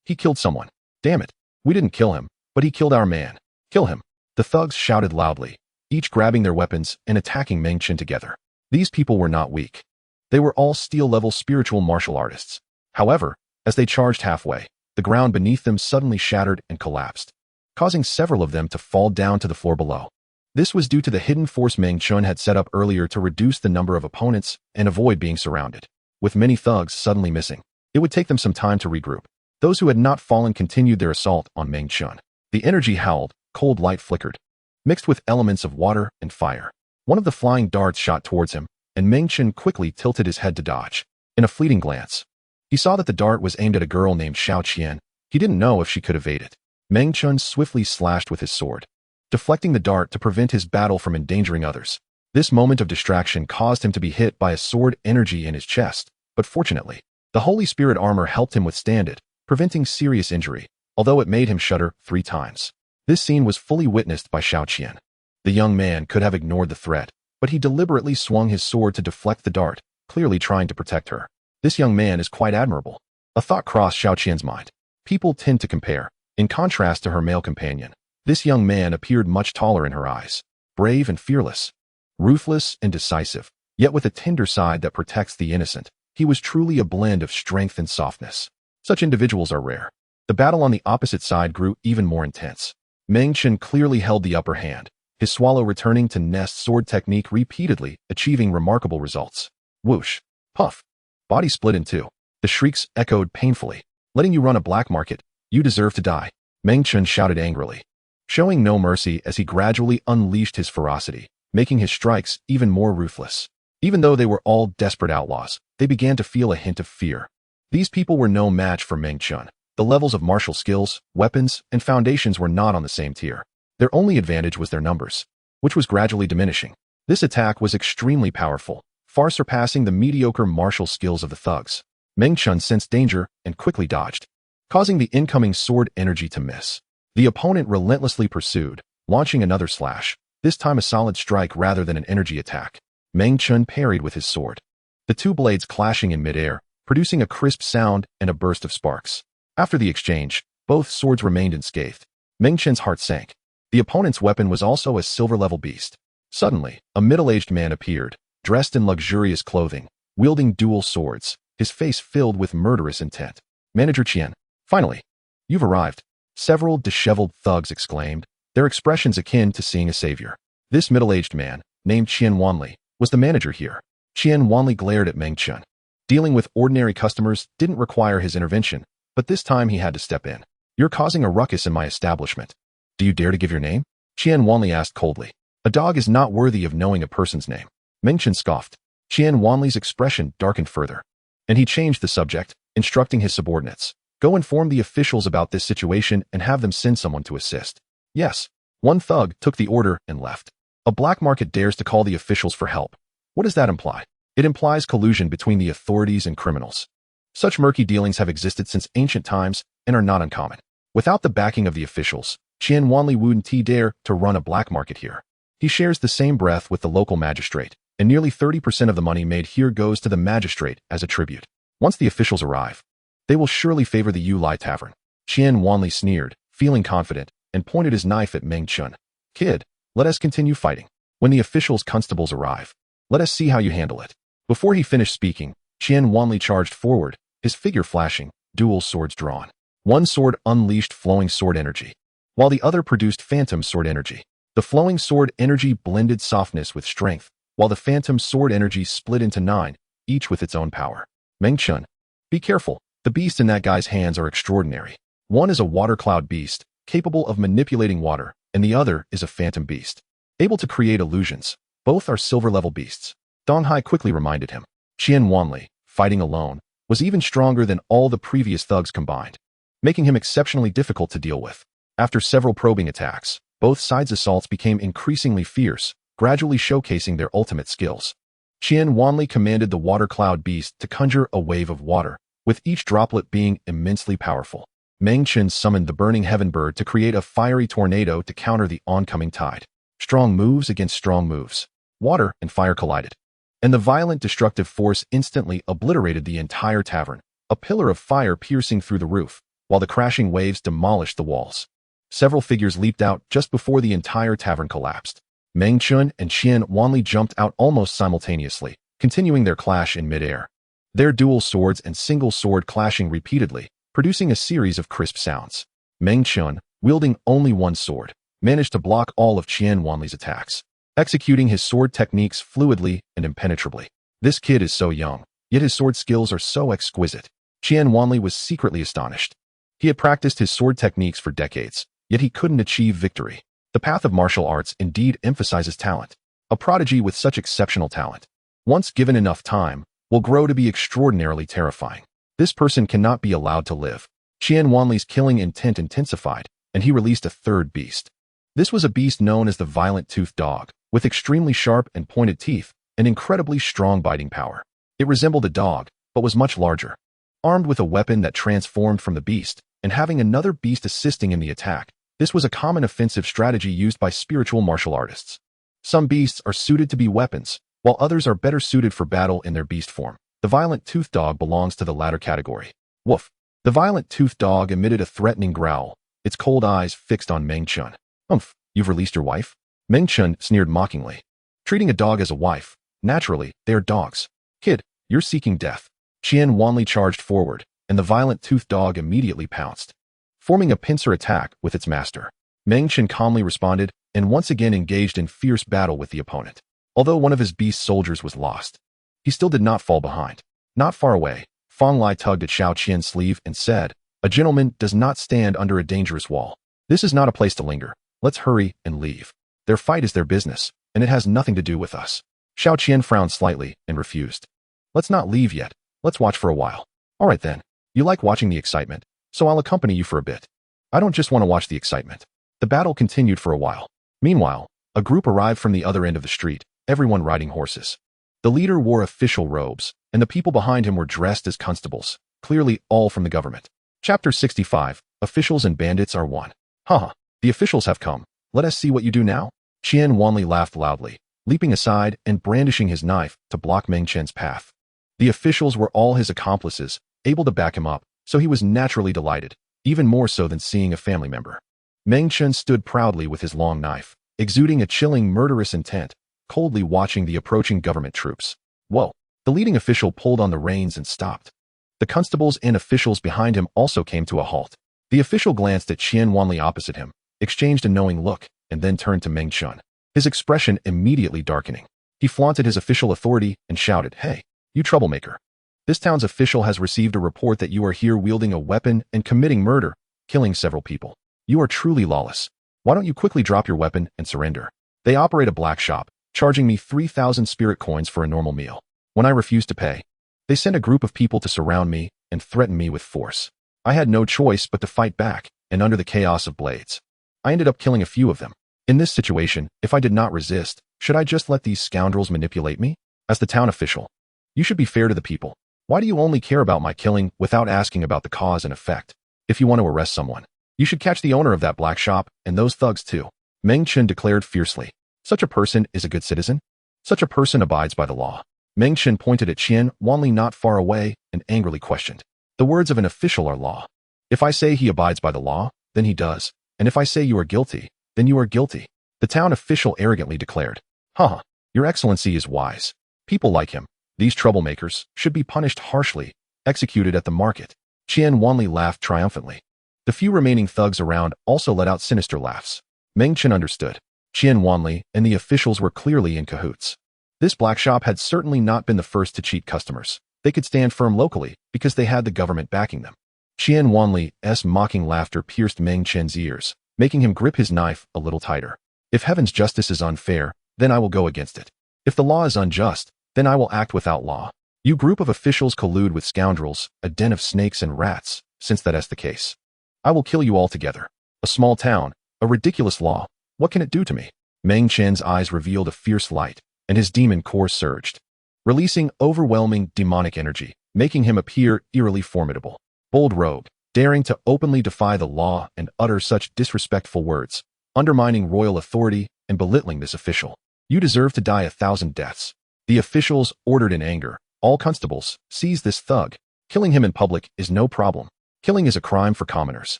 He killed someone. Damn it. We didn't kill him, but he killed our man. Kill him. The thugs shouted loudly, each grabbing their weapons and attacking Meng Chen together. These people were not weak. They were all steel-level spiritual martial artists. However, as they charged halfway, the ground beneath them suddenly shattered and collapsed, causing several of them to fall down to the floor below. This was due to the hidden force Meng Chen had set up earlier to reduce the number of opponents and avoid being surrounded. With many thugs suddenly missing, it would take them some time to regroup. Those who had not fallen continued their assault on Meng Chen. The energy howled, cold light flickered, mixed with elements of water and fire. One of the flying darts shot towards him, and Meng Chen quickly tilted his head to dodge. In a fleeting glance, he saw that the dart was aimed at a girl named Xiao Qian. He didn't know if she could evade it. Meng Chen swiftly slashed with his sword, deflecting the dart to prevent his battle from endangering others. This moment of distraction caused him to be hit by a sword energy in his chest, but fortunately, the Holy Spirit armor helped him withstand it, preventing serious injury, although it made him shudder 3 times. This scene was fully witnessed by Xiao Qian. The young man could have ignored the threat, but he deliberately swung his sword to deflect the dart, clearly trying to protect her. This young man is quite admirable. A thought crossed Xiao Qian's mind. People tend to compare. In contrast to her male companion, this young man appeared much taller in her eyes, brave and fearless, ruthless and decisive, yet with a tender side that protects the innocent. He was truly a blend of strength and softness. Such individuals are rare. The battle on the opposite side grew even more intense. Meng Chen clearly held the upper hand, his swallow returning to nest sword technique repeatedly, achieving remarkable results. Whoosh! Puff! Body split in 2. The shrieks echoed painfully. Letting you run a black market, you deserve to die. Meng Chen shouted angrily, showing no mercy as he gradually unleashed his ferocity, making his strikes even more ruthless. Even though they were all desperate outlaws, they began to feel a hint of fear. These people were no match for Meng Chen. The levels of martial skills, weapons, and foundations were not on the same tier. Their only advantage was their numbers, which was gradually diminishing. This attack was extremely powerful, far surpassing the mediocre martial skills of the thugs. Meng Chen sensed danger and quickly dodged, causing the incoming sword energy to miss. The opponent relentlessly pursued, launching another slash, this time a solid strike rather than an energy attack. Meng Chen parried with his sword, the 2 blades clashing in midair, producing a crisp sound and a burst of sparks. After the exchange, both swords remained unscathed. Meng Chen's heart sank. The opponent's weapon was also a silver-level beast. Suddenly, a middle-aged man appeared, dressed in luxurious clothing, wielding dual swords, his face filled with murderous intent. Manager Qian, finally, you've arrived. Several disheveled thugs exclaimed, their expressions akin to seeing a savior. This middle-aged man, named Qian Wanli, was the manager here. Qian Wanli glared at Meng Chen. Dealing with ordinary customers didn't require his intervention, but this time he had to step in. You're causing a ruckus in my establishment. Do you dare to give your name? Qian Wanli asked coldly. A dog is not worthy of knowing a person's name. Meng Chen scoffed. Qian Wanli's expression darkened further, and he changed the subject, instructing his subordinates. Go inform the officials about this situation and have them send someone to assist. Yes. One thug took the order and left. A black market dares to call the officials for help. What does that imply? It implies collusion between the authorities and criminals. Such murky dealings have existed since ancient times and are not uncommon. Without the backing of the officials, Qian Wanli wouldn't dare to run a black market here. He shares the same breath with the local magistrate, and nearly 30% of the money made here goes to the magistrate as a tribute. Once the officials arrive, they will surely favor the Yulai Tavern. Qian Wanli sneered, feeling confident, and pointed his knife at Meng Chen. Kid, let us continue fighting. When the officials' constables arrive, let us see how you handle it. Before he finished speaking, Qian Wanli charged forward, his figure flashing, dual swords drawn. One sword unleashed flowing sword energy, while the other produced phantom sword energy. The flowing sword energy blended softness with strength, while the phantom sword energy split into 9, each with its own power. Meng Chen, be careful. The beasts in that guy's hands are extraordinary. One is a water cloud beast, capable of manipulating water, and the other is a phantom beast, able to create illusions. Both are silver-level beasts. Dong Hai quickly reminded him. Qian Wanli, fighting alone, was even stronger than all the previous thugs combined, making him exceptionally difficult to deal with. After several probing attacks, both sides' assaults became increasingly fierce, gradually showcasing their ultimate skills. Qian Wanli commanded the water cloud beast to conjure a wave of water, with each droplet being immensely powerful. Meng Chen summoned the burning heaven bird to create a fiery tornado to counter the oncoming tide. Strong moves against strong moves. Water and fire collided, and the violent destructive force instantly obliterated the entire tavern, a pillar of fire piercing through the roof, while the crashing waves demolished the walls. Several figures leaped out just before the entire tavern collapsed. Meng Chen and Qian Wanli jumped out almost simultaneously, continuing their clash in midair. Their dual swords and single sword clashing repeatedly, producing a series of crisp sounds. Meng Chen, wielding only one sword, managed to block all of Qian Wanli's attacks, executing his sword techniques fluidly and impenetrably. This kid is so young, yet his sword skills are so exquisite. Qian Wanli was secretly astonished. He had practiced his sword techniques for decades, yet he couldn't achieve victory. The path of martial arts indeed emphasizes talent. A prodigy with such exceptional talent, once given enough time, will grow to be extraordinarily terrifying. This person cannot be allowed to live. Qian Wanli's killing intent intensified, and he released a third beast. This was a beast known as the violent-toothed dog, with extremely sharp and pointed teeth and incredibly strong biting power. It resembled a dog, but was much larger. Armed with a weapon that transformed from the beast, and having another beast assisting in the attack, this was a common offensive strategy used by spiritual martial artists. Some beasts are suited to be weapons, while others are better suited for battle in their beast form. The violent-toothed dog belongs to the latter category. Woof! The violent-toothed dog emitted a threatening growl, its cold eyes fixed on Meng Chen. Umph, you've released your wife? Meng Chen sneered mockingly. Treating a dog as a wife, naturally, they are dogs. Kid, you're seeking death. Qian Wanli charged forward, and the violent-toothed dog immediately pounced, forming a pincer attack with its master. Meng Chen calmly responded, and once again engaged in fierce battle with the opponent. Although one of his beast soldiers was lost, he still did not fall behind. Not far away, Fang Lai tugged at Xiao Qian's sleeve and said, "A gentleman does not stand under a dangerous wall. This is not a place to linger. Let's hurry and leave. Their fight is their business, and it has nothing to do with us." Xiao Qian frowned slightly and refused. "Let's not leave yet. Let's watch for a while." "All right then. You like watching the excitement, so I'll accompany you for a bit." "I don't just want to watch the excitement." The battle continued for a while. Meanwhile, a group arrived from the other end of the street, everyone riding horses. The leader wore official robes, and the people behind him were dressed as constables, clearly all from the government. Chapter 65, Officials and Bandits Are One. Haha, the officials have come. Let us see what you do now. Qian Wanli laughed loudly, leaping aside and brandishing his knife to block Meng Chen's path. The officials were all his accomplices, able to back him up, so he was naturally delighted, even more so than seeing a family member. Meng Chen stood proudly with his long knife, exuding a chilling murderous intent, coldly watching the approaching government troops. Whoa! The leading official pulled on the reins and stopped. The constables and officials behind him also came to a halt. The official glanced at Qian Wanli opposite him, exchanged a knowing look, and then turned to Meng Chen, his expression immediately darkening. He flaunted his official authority and shouted, "Hey, you troublemaker. This town's official has received a report that you are here wielding a weapon and committing murder, killing several people. You are truly lawless. Why don't you quickly drop your weapon and surrender? They operate a black shop, charging me 3,000 spirit coins for a normal meal. When I refused to pay, they sent a group of people to surround me and threaten me with force. I had no choice but to fight back, and under the chaos of blades, I ended up killing a few of them. In this situation, if I did not resist, should I just let these scoundrels manipulate me? As the town official, you should be fair to the people. Why do you only care about my killing without asking about the cause and effect? If you want to arrest someone, you should catch the owner of that black shop and those thugs too." Meng Chen declared fiercely. "Such a person is a good citizen? Such a person abides by the law." Meng Chen pointed at Qian Wanli not far away and angrily questioned. "The words of an official are law. If I say he abides by the law, then he does. And if I say you are guilty, then you are guilty," the town official arrogantly declared. "Haha, your excellency is wise. People like him, these troublemakers, should be punished harshly, executed at the market." Qian Wanli laughed triumphantly. The few remaining thugs around also let out sinister laughs. Meng Chen understood. Qian Wanli and the officials were clearly in cahoots. This black shop had certainly not been the first to cheat customers. They could stand firm locally because they had the government backing them. Qian Wanli's mocking laughter pierced Meng Chen's ears, making him grip his knife a little tighter. "If heaven's justice is unfair, then I will go against it. If the law is unjust, then I will act without law. You group of officials collude with scoundrels, a den of snakes and rats. Since that is the case, I will kill you all together. A small town, a ridiculous law. What can it do to me?" Meng Chen's eyes revealed a fierce light, and his demon core surged. Releasing overwhelming demonic energy, making him appear eerily formidable. Bold rogue, daring to openly defy the law and utter such disrespectful words, undermining royal authority and belittling this official. You deserve to die 1,000 deaths. The officials ordered in anger. All constables, seize this thug. Killing him in public is no problem. Killing is a crime for commoners.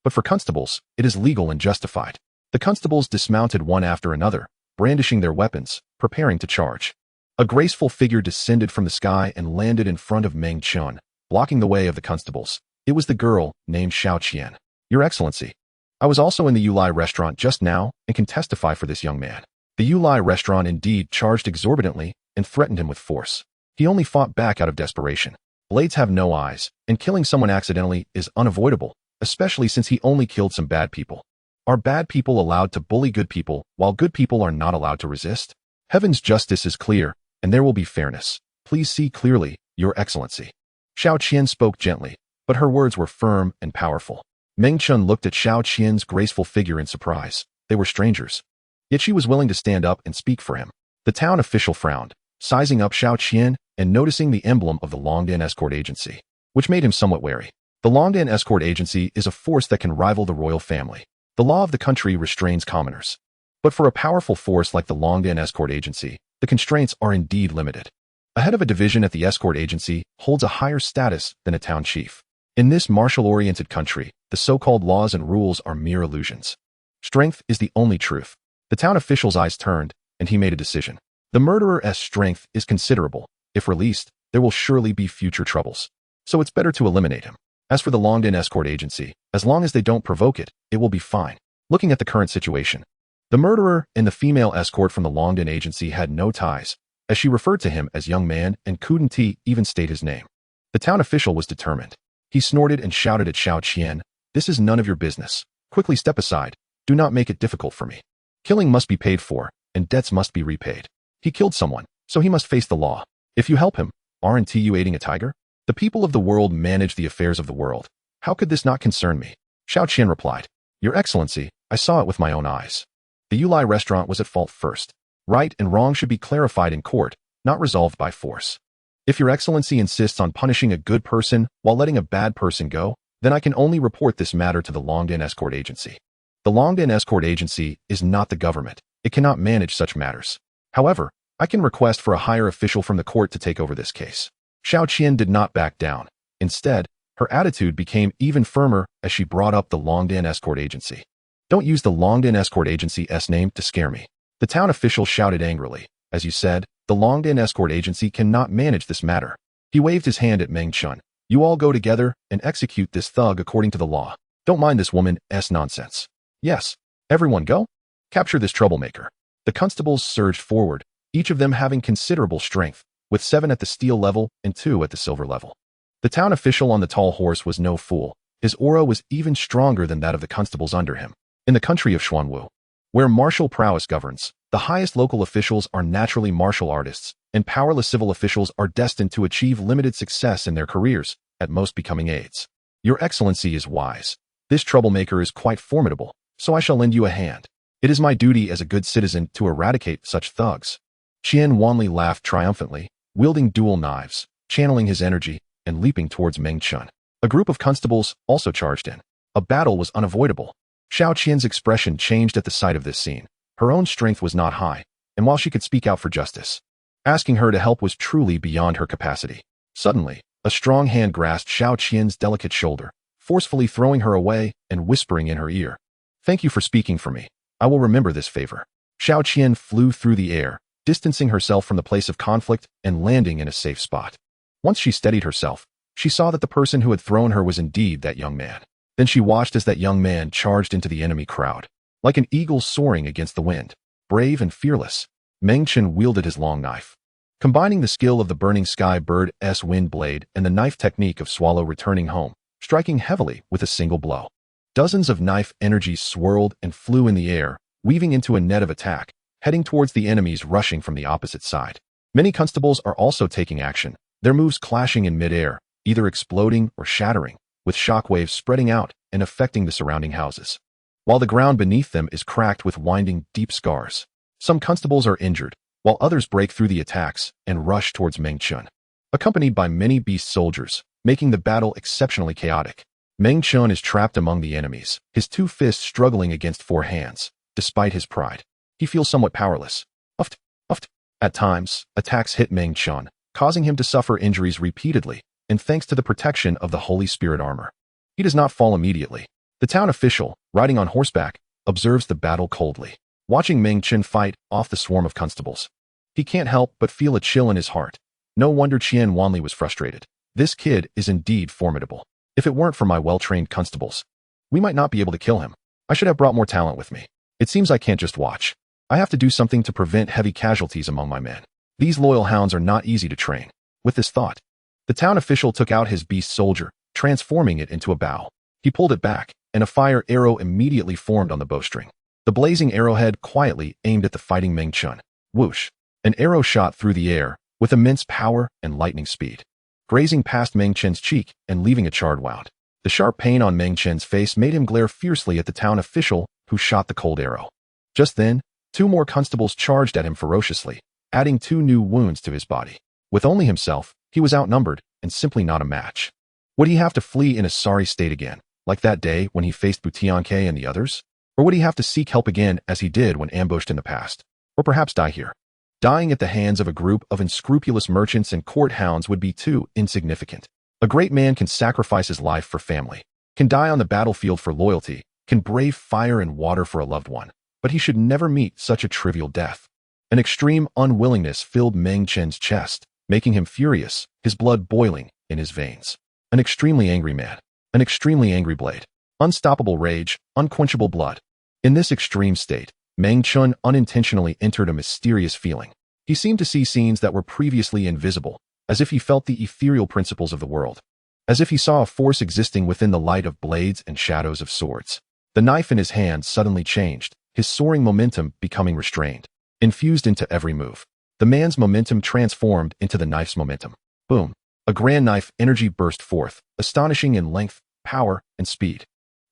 But for constables, it is legal and justified. The constables dismounted one after another, brandishing their weapons, preparing to charge. A graceful figure descended from the sky and landed in front of Meng Chen, blocking the way of the constables. It was the girl named Xiao Qian. Your Excellency, I was also in the Yulai restaurant just now and can testify for this young man. The Yulai restaurant indeed charged exorbitantly and threatened him with force. He only fought back out of desperation. Blades have no eyes, and killing someone accidentally is unavoidable, especially since he only killed some bad people. Are bad people allowed to bully good people while good people are not allowed to resist? Heaven's justice is clear, and there will be fairness. Please see clearly, Your Excellency. Xiao Qian spoke gently, but her words were firm and powerful. Meng Chen looked at Xiao Qian's graceful figure in surprise. They were strangers. Yet she was willing to stand up and speak for him. The town official frowned, sizing up Xiao Qian and noticing the emblem of the Longdan Escort Agency, which made him somewhat wary. The Longdan Escort Agency is a force that can rival the royal family. The law of the country restrains commoners. But for a powerful force like the Longdan Escort Agency, the constraints are indeed limited. A head of a division at the escort agency holds a higher status than a town chief. In this martial-oriented country, the so-called laws and rules are mere illusions. Strength is the only truth. The town official's eyes turned, and he made a decision. The murderer's strength is considerable. If released, there will surely be future troubles. So it's better to eliminate him. As for the Longdan Escort Agency, as long as they don't provoke it, it will be fine. Looking at the current situation, the murderer and the female escort from the Longdan Agency had no ties, as she referred to him as young man and couldn't even state his name. The town official was determined. He snorted and shouted at Xiao Qian, "This is none of your business. Quickly step aside. Do not make it difficult for me. Killing must be paid for, and debts must be repaid. He killed someone, so he must face the law. If you help him, aren't you aiding a tiger? The people of the world manage the affairs of the world. How could this not concern me?" Xiao Qian replied, "Your Excellency, I saw it with my own eyes. The Yulai restaurant was at fault first. Right and wrong should be clarified in court, not resolved by force. If Your Excellency insists on punishing a good person while letting a bad person go, then I can only report this matter to the Longdan Escort Agency. The Longdan Escort Agency is not the government. It cannot manage such matters. However, I can request for a higher official from the court to take over this case." Xiao Qian did not back down. Instead, her attitude became even firmer as she brought up the Longdan Escort Agency. "Don't use the Longdan Escort Agency's name to scare me." The town official shouted angrily. "As you said, the Longdan Escort Agency cannot manage this matter." He waved his hand at Meng Chen. "You all go together and execute this thug according to the law. Don't mind this woman's nonsense." "Yes, everyone go. Capture this troublemaker." The constables surged forward, each of them having considerable strength, with 7 at the steel level and 2 at the silver level. The town official on the tall horse was no fool. His aura was even stronger than that of the constables under him. In the country of Xuanwu, where martial prowess governs, the highest local officials are naturally martial artists, and powerless civil officials are destined to achieve limited success in their careers, at most becoming aides. Your Excellency is wise. This troublemaker is quite formidable, so I shall lend you a hand. It is my duty as a good citizen to eradicate such thugs." Qian Wanli laughed triumphantly, wielding dual knives, channeling his energy, and leaping towards Meng Chen. A group of constables also charged in. A battle was unavoidable. Xiao Qian's expression changed at the sight of this scene. Her own strength was not high, and while she could speak out for justice, asking her to help was truly beyond her capacity. Suddenly, a strong hand grasped Xiao Qian's delicate shoulder, forcefully throwing her away and whispering in her ear, "Thank you for speaking for me. I will remember this favor." Xiao Qian flew through the air, distancing herself from the place of conflict and landing in a safe spot. Once she steadied herself, she saw that the person who had thrown her was indeed that young man. Then she watched as that young man charged into the enemy crowd. Like an eagle soaring against the wind, brave and fearless, Meng Chen wielded his long knife. Combining the skill of the burning sky bird's wind blade and the knife technique of swallow returning home, striking heavily with a single blow. Dozens of knife energies swirled and flew in the air, weaving into a net of attack, heading towards the enemies rushing from the opposite side. Many constables are also taking action, their moves clashing in mid-air, either exploding or shattering, with shockwaves spreading out and affecting the surrounding houses, while the ground beneath them is cracked with winding, deep scars. Some constables are injured, while others break through the attacks and rush towards Meng Chen. accompanied by many beast soldiers, making the battle exceptionally chaotic. Meng Chen is trapped among the enemies, his two fists struggling against four hands. Despite his pride, he feels somewhat powerless. Uft, uft. At times, attacks hit Meng Chen, causing him to suffer injuries repeatedly, and thanks to the protection of the Holy Spirit armor, he does not fall immediately. The town official, riding on horseback, observes the battle coldly, watching Meng Chen fight off the swarm of constables. He can't help but feel a chill in his heart. No wonder Qian Wanli was frustrated. This kid is indeed formidable. If it weren't for my well-trained constables, we might not be able to kill him. I should have brought more talent with me. It seems I can't just watch. I have to do something to prevent heavy casualties among my men. These loyal hounds are not easy to train. With this thought, the town official took out his beast soldier, transforming it into a bow. He pulled it back, and a fire arrow immediately formed on the bowstring. The blazing arrowhead quietly aimed at the fighting Meng Chen. Whoosh! An arrow shot through the air, with immense power and lightning speed, grazing past Meng Chen's cheek and leaving a charred wound. The sharp pain on Meng Chen's face made him glare fiercely at the town official who shot the cold arrow. Just then, two more constables charged at him ferociously, adding two new wounds to his body. With only himself, he was outnumbered and simply not a match. Would he have to flee in a sorry state again, like that day when he faced Butianke and the others? Or would he have to seek help again as he did when ambushed in the past? Or perhaps die here? Dying at the hands of a group of unscrupulous merchants and court hounds would be too insignificant. A great man can sacrifice his life for family, can die on the battlefield for loyalty, can brave fire and water for a loved one, but he should never meet such a trivial death. An extreme unwillingness filled Meng Chen's chest, making him furious, his blood boiling in his veins. An extremely angry man, an extremely angry blade, unstoppable rage, unquenchable blood. In this extreme state, Meng Chen unintentionally entered a mysterious feeling. He seemed to see scenes that were previously invisible, as if he felt the ethereal principles of the world, as if he saw a force existing within the light of blades and shadows of swords. The knife in his hand suddenly changed, his soaring momentum becoming restrained, infused into every move. The man's momentum transformed into the knife's momentum. Boom! A grand knife energy burst forth, astonishing in length, power, and speed.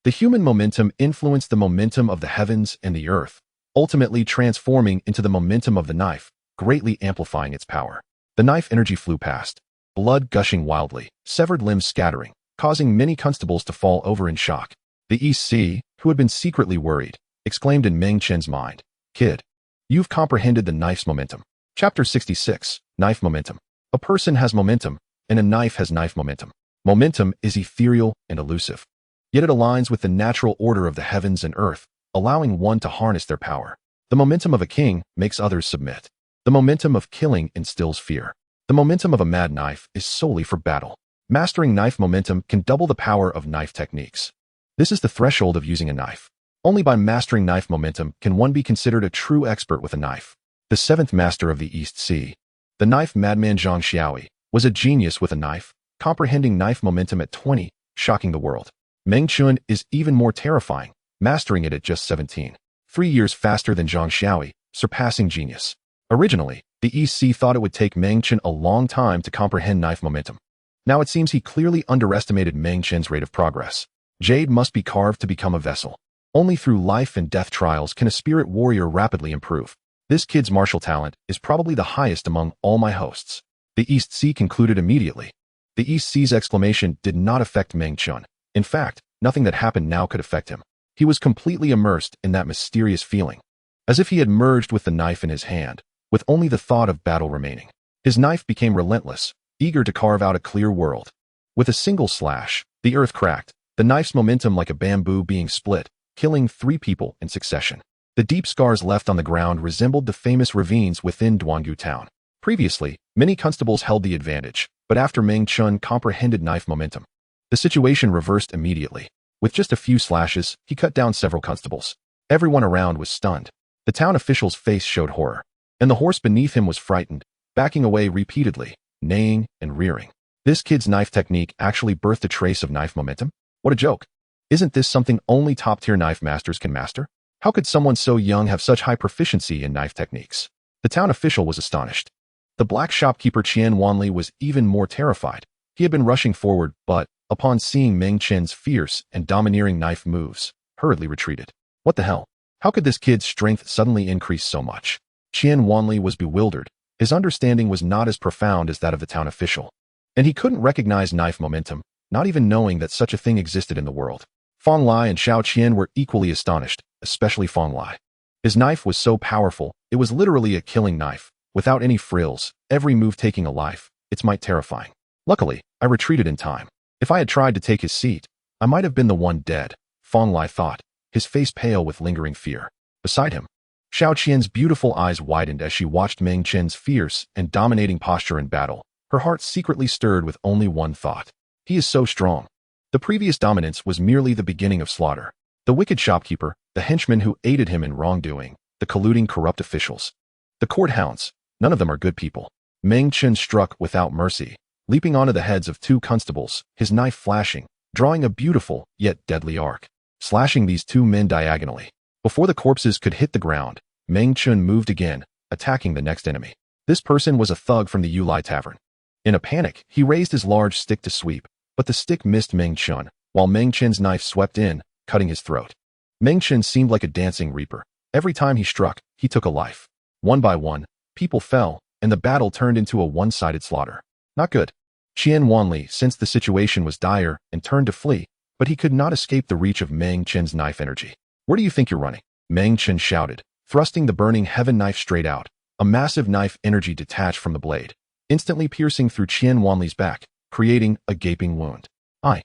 The human momentum influenced the momentum of the heavens and the earth, ultimately transforming into the momentum of the knife, greatly amplifying its power. The knife energy flew past, blood gushing wildly, severed limbs scattering, causing many constables to fall over in shock. The East Sea, who had been secretly worried, exclaimed in Meng Chen's mind, "Kid, you've comprehended the knife's momentum." Chapter 66, Knife Momentum. A person has momentum, and a knife has knife momentum. Momentum is ethereal and elusive, yet it aligns with the natural order of the heavens and earth, allowing one to harness their power. The momentum of a king makes others submit. The momentum of killing instills fear. The momentum of a mad knife is solely for battle. Mastering knife momentum can double the power of knife techniques. This is the threshold of using a knife. Only by mastering knife momentum can one be considered a true expert with a knife. The seventh master of the East Sea, the knife madman Zhang Xiaoi, was a genius with a knife, comprehending knife momentum at 20, shocking the world. Meng Chen is even more terrifying, mastering it at just 17. 3 years faster than Zhang Xiaoi, surpassing genius. Originally, the East Sea thought it would take Meng Chen a long time to comprehend knife momentum. Now it seems he clearly underestimated Meng Chen's rate of progress. Jade must be carved to become a vessel. Only through life and death trials can a spirit warrior rapidly improve. This kid's martial talent is probably the highest among all my hosts. The East Sea concluded immediately. The East Sea's exclamation did not affect Meng Chen. In fact, nothing that happened now could affect him. He was completely immersed in that mysterious feeling, as if he had merged with the knife in his hand, with only the thought of battle remaining. His knife became relentless, eager to carve out a clear world. With a single slash, the earth cracked, the knife's momentum like a bamboo being split, killing 3 people in succession. The deep scars left on the ground resembled the famous ravines within Duangu town. Previously, many constables held the advantage, but after Meng Chen comprehended knife momentum, the situation reversed immediately. With just a few slashes, he cut down several constables. Everyone around was stunned. The town official's face showed horror, and the horse beneath him was frightened, backing away repeatedly, neighing and rearing. This kid's knife technique actually birthed a trace of knife momentum? What a joke. Isn't this something only top-tier knife masters can master? How could someone so young have such high proficiency in knife techniques? The town official was astonished. The black shopkeeper Qian Wanli was even more terrified. He had been rushing forward, but, upon seeing Meng Chen's fierce and domineering knife moves, hurriedly retreated. What the hell? How could this kid's strength suddenly increase so much? Qian Wanli was bewildered. His understanding was not as profound as that of the town official, and he couldn't recognize knife momentum, not even knowing that such a thing existed in the world. Fong Lai and Xiao Qian were equally astonished, especially Fong Lai. His knife was so powerful, it was literally a killing knife, without any frills, every move taking a life. It's might terrifying. Luckily, I retreated in time. If I had tried to take his seat, I might have been the one dead, Fong Lai thought, his face pale with lingering fear. Beside him, Xiao Qian's beautiful eyes widened as she watched Meng Chen's fierce and dominating posture in battle. Her heart secretly stirred with only one thought. He is so strong. The previous dominance was merely the beginning of slaughter. The wicked shopkeeper, the henchmen who aided him in wrongdoing, the colluding corrupt officials. The court hounds, none of them are good people. Meng Chen struck without mercy, leaping onto the heads of two constables, his knife flashing, drawing a beautiful, yet deadly arc, slashing these two men diagonally. Before the corpses could hit the ground, Meng Chen moved again, attacking the next enemy. This person was a thug from the Yulai Tavern. In a panic, he raised his large stick to sweep, but the stick missed Meng Chen, while Meng Chen's knife swept in, cutting his throat. Meng Chen seemed like a dancing reaper. Every time he struck, he took a life. One by one, people fell, and the battle turned into a one-sided slaughter. Not good. Qian Wanli sensed the situation was dire and turned to flee, but he could not escape the reach of Meng Chen's knife energy. Where do you think you're running? Meng Chen shouted, thrusting the burning heaven knife straight out. A massive knife energy detached from the blade, instantly piercing through Qian Wanli's back, creating a gaping wound. I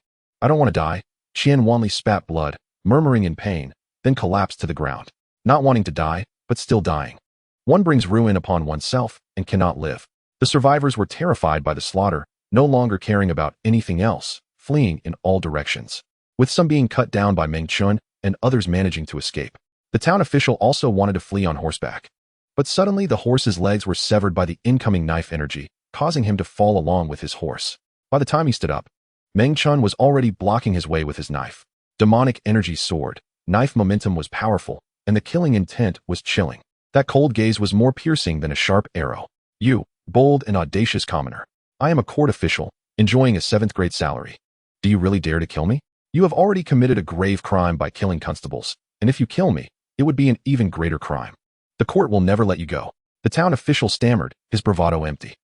don't want to die. Qian Wanli spat blood, murmuring in pain, then collapsed to the ground. Not wanting to die, but still dying. One brings ruin upon oneself and cannot live. The survivors were terrified by the slaughter, no longer caring about anything else, fleeing in all directions, with some being cut down by Meng Chen and others managing to escape. The town official also wanted to flee on horseback. But suddenly the horse's legs were severed by the incoming knife energy, causing him to fall along with his horse. By the time he stood up, Meng Chen was already blocking his way with his knife. Demonic energy soared, knife momentum was powerful, and the killing intent was chilling. That cold gaze was more piercing than a sharp arrow. You, bold and audacious commoner. I am a court official, enjoying a 7th grade salary. Do you really dare to kill me? You have already committed a grave crime by killing constables, and if you kill me, it would be an even greater crime. The court will never let you go. The town official stammered, his bravado empty.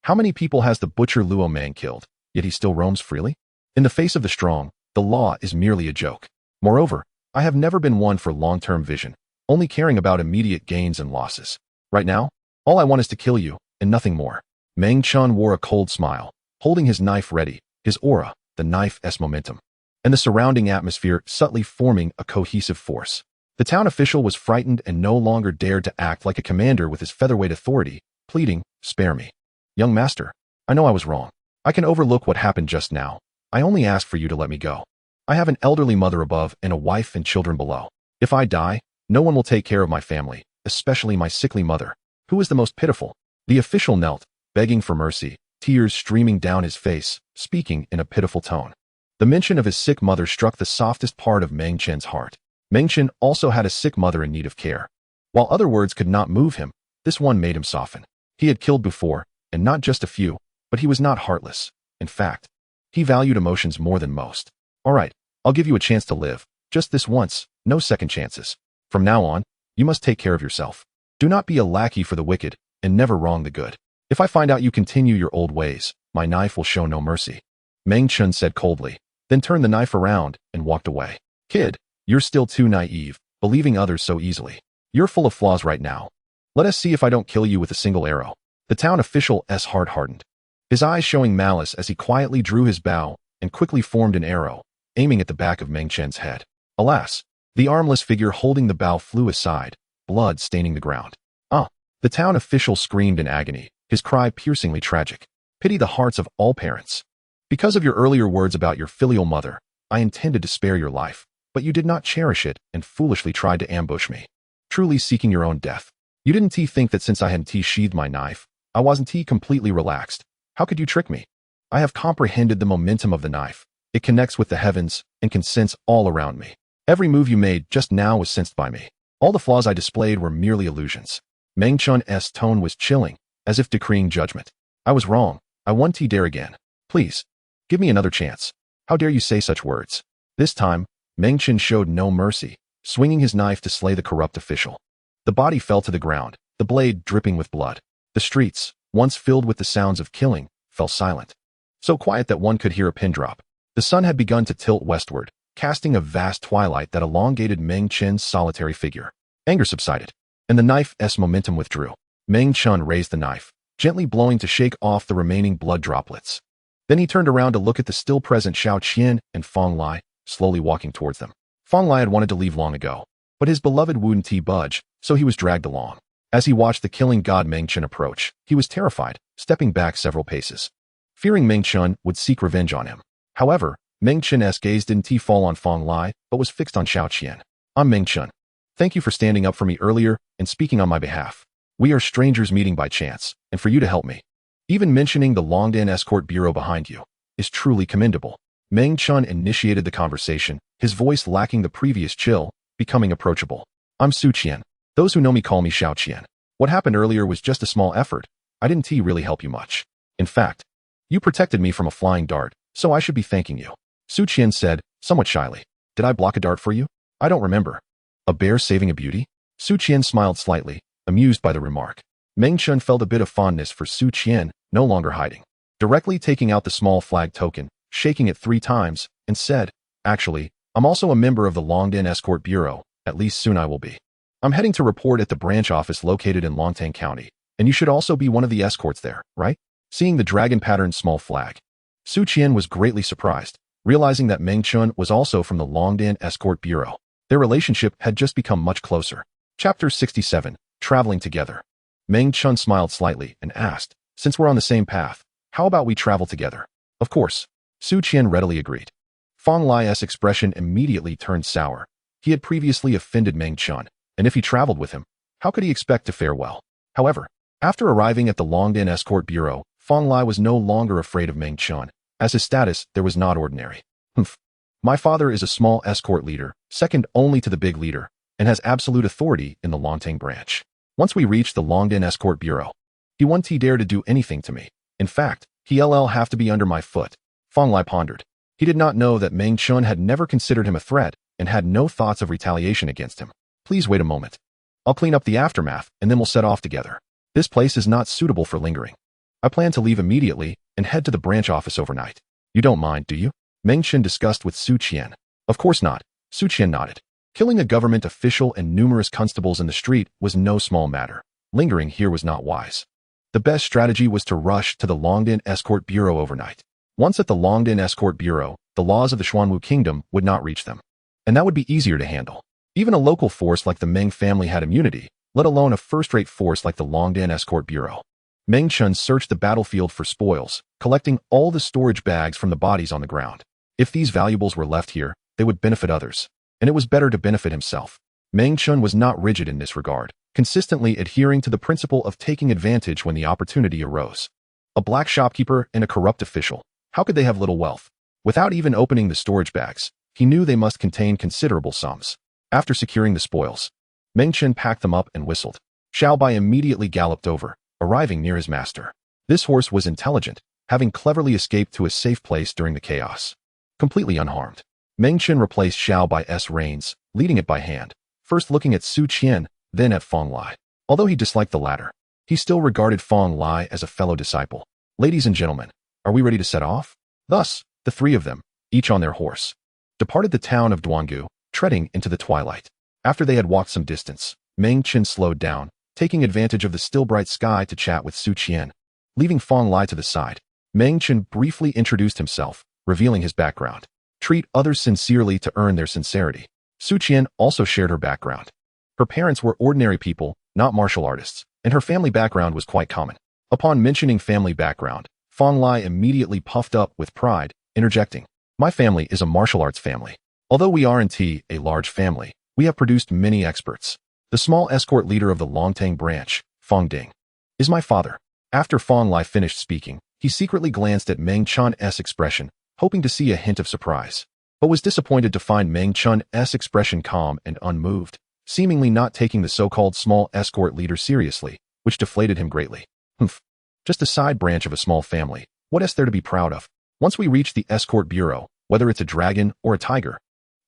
How many people has the butcher Luo Man killed, yet he still roams freely? In the face of the strong, the law is merely a joke. Moreover, I have never been one for long-term vision, only caring about immediate gains and losses. Right now, all I want is to kill you, and nothing more. Meng Chen wore a cold smile, holding his knife ready, his aura, the knife's momentum, and the surrounding atmosphere subtly forming a cohesive force. The town official was frightened and no longer dared to act like a commander with his featherweight authority, pleading, "Spare me. Young master, I know I was wrong. I can overlook what happened just now. I only ask for you to let me go. I have an elderly mother above and a wife and children below. If I die, no one will take care of my family, especially my sickly mother, who is the most pitiful." The official knelt, begging for mercy, tears streaming down his face, speaking in a pitiful tone. The mention of his sick mother struck the softest part of Meng Chen's heart. Meng Chen also had a sick mother in need of care. While other words could not move him, this one made him soften. He had killed before, and not just a few, but he was not heartless. In fact, he valued emotions more than most. All right, I'll give you a chance to live. Just this once, no second chances. From now on, you must take care of yourself. Do not be a lackey for the wicked, and never wrong the good. If I find out you continue your old ways, my knife will show no mercy. Meng Chen said coldly, then turned the knife around and walked away. Kid, you're still too naive, believing others so easily. You're full of flaws right now. Let us see if I don't kill you with a single arrow. The town official's heart hardened, his eyes showing malice as he quietly drew his bow and quickly formed an arrow, aiming at the back of Meng Chen's head. Alas, the armless figure holding the bow flew aside, blood staining the ground. Ah! The town official screamed in agony, his cry piercingly tragic. Pity the hearts of all parents. Because of your earlier words about your filial mother, I intended to spare your life, but you did not cherish it and foolishly tried to ambush me, truly seeking your own death. You didn't think that since I hadn't sheathed my knife, I wasn't completely relaxed. How could you trick me? I have comprehended the momentum of the knife. It connects with the heavens and can sense all around me. Every move you made just now was sensed by me. All the flaws I displayed were merely illusions. Meng Chen's tone was chilling, as if decreeing judgment. I was wrong. I won't dare again. Please, give me another chance. How dare you say such words? This time, Meng Chen showed no mercy, swinging his knife to slay the corrupt official. The body fell to the ground, the blade dripping with blood. The streets, once filled with the sounds of killing, fell silent. So quiet that one could hear a pin drop. The sun had begun to tilt westward, casting a vast twilight that elongated Meng Chen's solitary figure. Anger subsided, and the knife's momentum withdrew. Meng Chen raised the knife, gently blowing to shake off the remaining blood droplets. Then he turned around to look at the still-present Xiao Qian and Fong Lai, slowly walking towards them. Fong Lai had wanted to leave long ago, but his beloved wouldn't budge, so he was dragged along. As he watched the killing god Meng Chen approach, he was terrified, stepping back several paces, fearing Meng Chen would seek revenge on him. However, Meng Chen's gaze didn't fall on Fong Lai, but was fixed on Xiao Qian. I'm Meng Chen. Thank you for standing up for me earlier and speaking on my behalf. We are strangers meeting by chance, and for you to help me, even mentioning the Longdan Escort Bureau behind you, is truly commendable. Meng Chen initiated the conversation, his voice lacking the previous chill, becoming approachable. I'm Su Qian. Those who know me call me Xiao Qian. What happened earlier was just a small effort. I didn't really help you much. In fact, you protected me from a flying dart, so I should be thanking you. Su Qian said, somewhat shyly. Did I block a dart for you? I don't remember. A bear saving a beauty? Su Qian smiled slightly, amused by the remark. Meng Chen felt a bit of fondness for Su Qian, no longer hiding. Directly taking out the small flag token, shaking it 3 times, and said, actually, I'm also a member of the Longdan Escort Bureau, at least soon I will be. I'm heading to report at the branch office located in Longtang County, and you should also be one of the escorts there, right? Seeing the dragon patterned small flag, Su Qian was greatly surprised, realizing that Meng Chen was also from the Longdan Escort Bureau. Their relationship had just become much closer. Chapter 67, Traveling Together. Meng Chen smiled slightly and asked, since we're on the same path, how about we travel together? Of course. Su Qian readily agreed. Fong Lai's expression immediately turned sour. He had previously offended Meng Chen, and if he traveled with him, how could he expect to fare well? However, after arriving at the Longdan Escort Bureau, Fong Lai was no longer afraid of Meng Chen, as his status there was not ordinary. My father is a small escort leader, second only to the big leader, and has absolute authority in the Longtang branch. Once we reached the Longdan Escort Bureau, he won't dare to do anything to me. In fact, he'll have to be under my foot. Fong Lai pondered. He did not know that Meng Chen had never considered him a threat and had no thoughts of retaliation against him. Please wait a moment. I'll clean up the aftermath and then we'll set off together. This place is not suitable for lingering. I plan to leave immediately and head to the branch office overnight. You don't mind, do you? Meng Chen discussed with Su Qian. Of course not. Su Qian nodded. Killing a government official and numerous constables in the street was no small matter. Lingering here was not wise. The best strategy was to rush to the Longdan Escort Bureau overnight. Once at the Longdan Escort Bureau, the laws of the Xuanwu Kingdom would not reach them. And that would be easier to handle. Even a local force like the Meng family had immunity, let alone a first-rate force like the Longdan Escort Bureau. Meng Chen searched the battlefield for spoils, collecting all the storage bags from the bodies on the ground. If these valuables were left here, they would benefit others, and it was better to benefit himself. Meng Chen was not rigid in this regard, consistently adhering to the principle of taking advantage when the opportunity arose. A black shopkeeper and a corrupt official, how could they have little wealth? Without even opening the storage bags, he knew they must contain considerable sums. After securing the spoils, Meng Chen packed them up and whistled. Xiao Bai immediately galloped over, arriving near his master. This horse was intelligent, having cleverly escaped to a safe place during the chaos. Completely unharmed, Meng Chen replaced Xiao Bai's reins, leading it by hand, first looking at Su Qian, then at Fong Lai. Although he disliked the latter, he still regarded Fong Lai as a fellow disciple. Ladies and gentlemen, are we ready to set off? Thus, the 3 of them, each on their horse, departed the town of Duangu, treading into the twilight. After they had walked some distance, Meng Chen slowed down, taking advantage of the still bright sky to chat with Su Qian. Leaving Fong Lai to the side, Meng Chen briefly introduced himself, revealing his background. Treat others sincerely to earn their sincerity. Su Qian also shared her background. Her parents were ordinary people, not martial artists, and her family background was quite common. Upon mentioning family background, Fong Lai immediately puffed up with pride, interjecting, "My family is a martial arts family. Although we aren't a large family, we have produced many experts. The small escort leader of the Longtang branch, Fong Ding, is my father." After Fong Lai finished speaking, he secretly glanced at Meng Chen's expression, hoping to see a hint of surprise, but was disappointed to find Meng Chen's expression calm and unmoved, seemingly not taking the so-called small escort leader seriously, which deflated him greatly. Just a side branch of a small family. What is there to be proud of? Once we reach the escort bureau, whether it's a dragon or a tiger,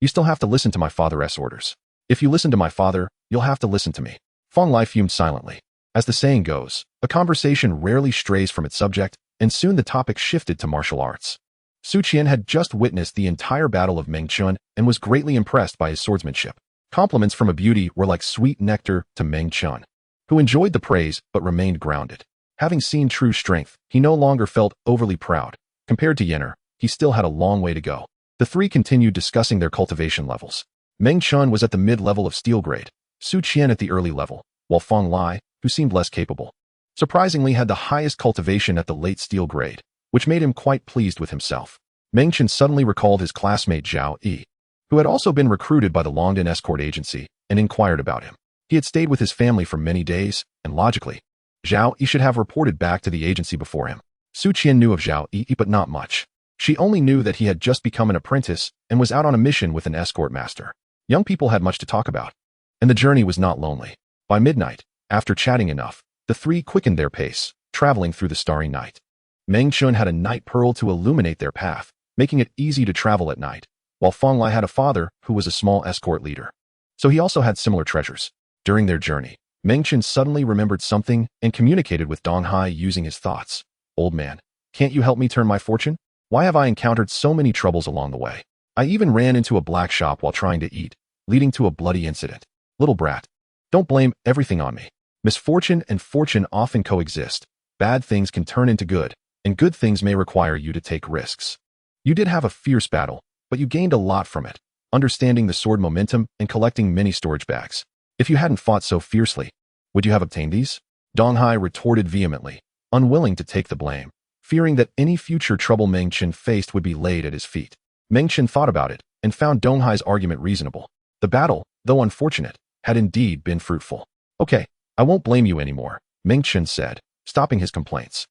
you still have to listen to my father's orders. If you listen to my father, you'll have to listen to me. Fong Lai fumed silently. As the saying goes, a conversation rarely strays from its subject, and soon the topic shifted to martial arts. Su Qian had just witnessed the entire battle of Meng Chen and was greatly impressed by his swordsmanship. Compliments from a beauty were like sweet nectar to Meng Chen, who enjoyed the praise but remained grounded. Having seen true strength, he no longer felt overly proud. Compared to Yenner, he still had a long way to go. The three continued discussing their cultivation levels. Meng Chen was at the mid-level of steel grade, Su Qian at the early level, while Feng Lai, who seemed less capable, surprisingly had the highest cultivation at the late steel grade, which made him quite pleased with himself. Meng Chen suddenly recalled his classmate Zhao Yi, who had also been recruited by the Longdan escort agency, and inquired about him. He had stayed with his family for many days, and logically, Zhao Yi should have reported back to the agency before him. Su Qian knew of Zhao Yi, but not much. She only knew that he had just become an apprentice and was out on a mission with an escort master. Young people had much to talk about, and the journey was not lonely. By midnight, after chatting enough, the three quickened their pace, traveling through the starry night. Meng Chen had a night pearl to illuminate their path, making it easy to travel at night, while Feng Lai had a father who was a small escort leader. So he also had similar treasures. During their journey, Meng Chen suddenly remembered something and communicated with Dong Hai using his thoughts. "Old man, can't you help me turn my fortune? Why have I encountered so many troubles along the way? I even ran into a black shop while trying to eat, leading to a bloody incident. Little brat, don't blame everything on me. Misfortune and fortune often coexist. Bad things can turn into good, and good things may require you to take risks. You did have a fierce battle, but you gained a lot from it, understanding the sword momentum and collecting many storage bags. If you hadn't fought so fiercely, would you have obtained these?" Dong Hai retorted vehemently, unwilling to take the blame, fearing that any future trouble Meng Chen faced would be laid at his feet. Meng Chen thought about it and found Dong Hai's argument reasonable. The battle, though unfortunate, had indeed been fruitful. "Okay, I won't blame you anymore," Meng Chen said, stopping his complaints.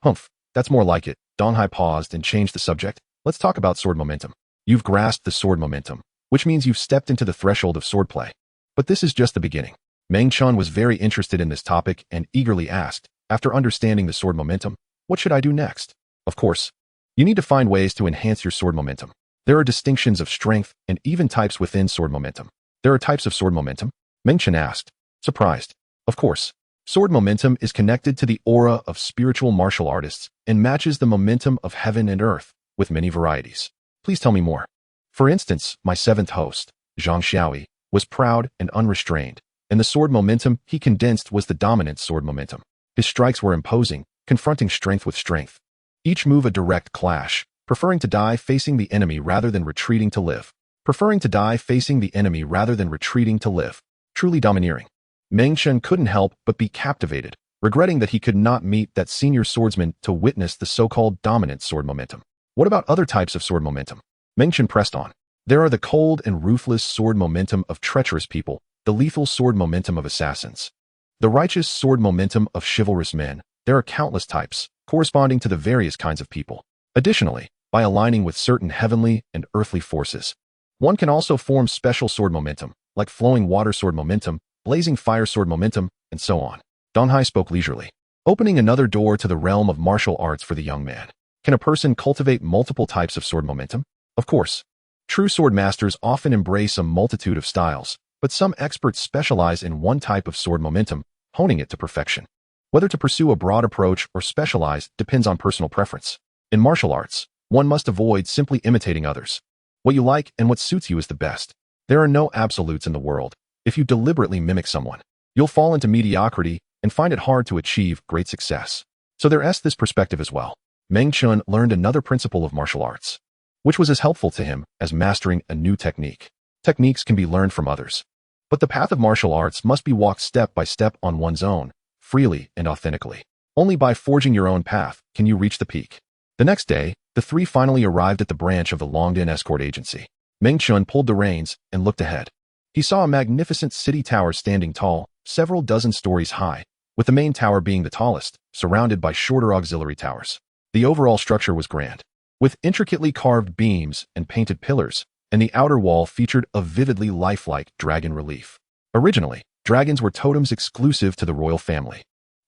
"Humph, that's more like it." Dong Hai paused and changed the subject. "Let's talk about sword momentum. You've grasped the sword momentum, which means you've stepped into the threshold of swordplay. But this is just the beginning." Meng Chen was very interested in this topic and eagerly asked, after understanding the sword momentum, "What should I do next?" "Of course, you need to find ways to enhance your sword momentum. There are distinctions of strength and even types within sword momentum." "There are types of sword momentum?" Meng Chen asked, surprised. "Of course. Sword momentum is connected to the aura of spiritual martial artists and matches the momentum of heaven and earth, with many varieties. Please tell me more." "For instance, my seventh host, Zhang Xiaoyi, was proud and unrestrained, and the sword momentum he condensed was the dominant sword momentum. His strikes were imposing, confronting strength with strength. Each move a direct clash, preferring to die facing the enemy rather than retreating to live. Truly domineering." Meng Chen couldn't help but be captivated, regretting that he could not meet that senior swordsman to witness the so-called dominant sword momentum. "What about other types of sword momentum?" Meng Chen pressed on. "There are the cold and ruthless sword momentum of treacherous people, the lethal sword momentum of assassins, the righteous sword momentum of chivalrous men. There are countless types, corresponding to the various kinds of people. Additionally, by aligning with certain heavenly and earthly forces, one can also form special sword momentum, like flowing water sword momentum, blazing fire sword momentum, and so on." Dong Hai spoke leisurely, opening another door to the realm of martial arts for the young man. "Can a person cultivate multiple types of sword momentum?" "Of course. True sword masters often embrace a multitude of styles, but some experts specialize in one type of sword momentum, honing it to perfection. Whether to pursue a broad approach or specialize depends on personal preference. In martial arts, one must avoid simply imitating others. What you like and what suits you is the best. There are no absolutes in the world. If you deliberately mimic someone, you'll fall into mediocrity and find it hard to achieve great success. So there's this perspective as well." Meng Chen learned another principle of martial arts, which was as helpful to him as mastering a new technique. Techniques can be learned from others, but the path of martial arts must be walked step by step on one's own, freely and authentically. Only by forging your own path can you reach the peak. The next day, the three finally arrived at the branch of the Longdan escort agency. Meng Chen pulled the reins and looked ahead. He saw a magnificent city tower standing tall, several dozen stories high, with the main tower being the tallest, surrounded by shorter auxiliary towers. The overall structure was grand, with intricately carved beams and painted pillars, and the outer wall featured a vividly lifelike dragon relief. Originally, dragons were totems exclusive to the royal family,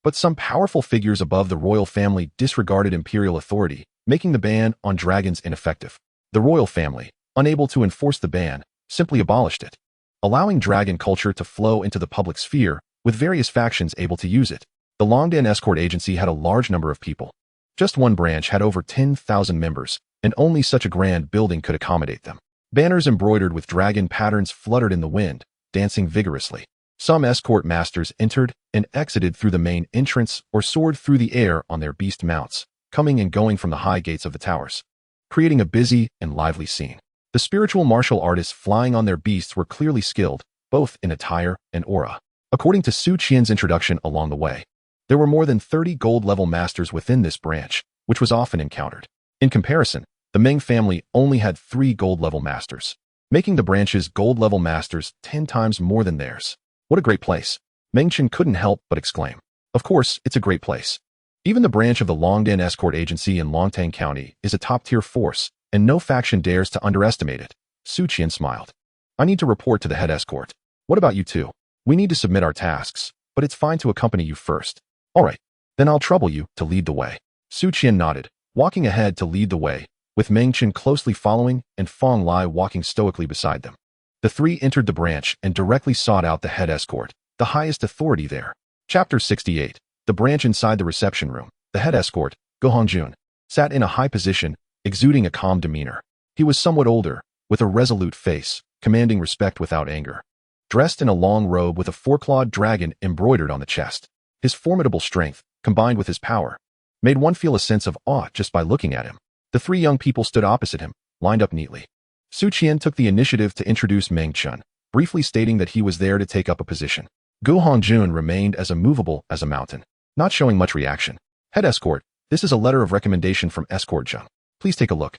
but some powerful figures above the royal family disregarded imperial authority, making the ban on dragons ineffective. The royal family, unable to enforce the ban, simply abolished it, allowing dragon culture to flow into the public sphere with various factions able to use it. The Longdan escort agency had a large number of people. Just one branch had over 10,000 members, and only such a grand building could accommodate them. Banners embroidered with dragon patterns fluttered in the wind, dancing vigorously. Some escort masters entered and exited through the main entrance or soared through the air on their beast mounts, coming and going from the high gates of the towers, creating a busy and lively scene. The spiritual martial artists flying on their beasts were clearly skilled, both in attire and aura. According to Su Qian's introduction along the way, there were more than 30 gold-level masters within this branch, which was often encountered. In comparison, the Meng family only had 3 gold-level masters, making the branch's gold-level masters 10 times more than theirs. What a great place! Meng Chen couldn't help but exclaim. Of course, it's a great place. Even the branch of the Longdan Escort Agency in Longtang County is a top-tier force, and no faction dares to underestimate it. Su Qian smiled. I need to report to the head escort. What about you two? We need to submit our tasks, but it's fine to accompany you first. All right, then I'll trouble you to lead the way. Su Qian nodded, walking ahead to lead the way, with Meng Chen closely following and Fong Lai walking stoically beside them. The three entered the branch and directly sought out the head escort, the highest authority there. Chapter 68. The branch inside the reception room. The head escort, Go Hongjun, sat in a high position, exuding a calm demeanor. He was somewhat older, with a resolute face, commanding respect without anger. Dressed in a long robe with a four-clawed dragon embroidered on the chest, his formidable strength, combined with his power, made one feel a sense of awe just by looking at him. The three young people stood opposite him, lined up neatly. Su Qian took the initiative to introduce Meng Chen, briefly stating that he was there to take up a position. Gu Hongjun remained as immovable as a mountain, not showing much reaction. Head escort, this is a letter of recommendation from Escort Zheng. Please take a look.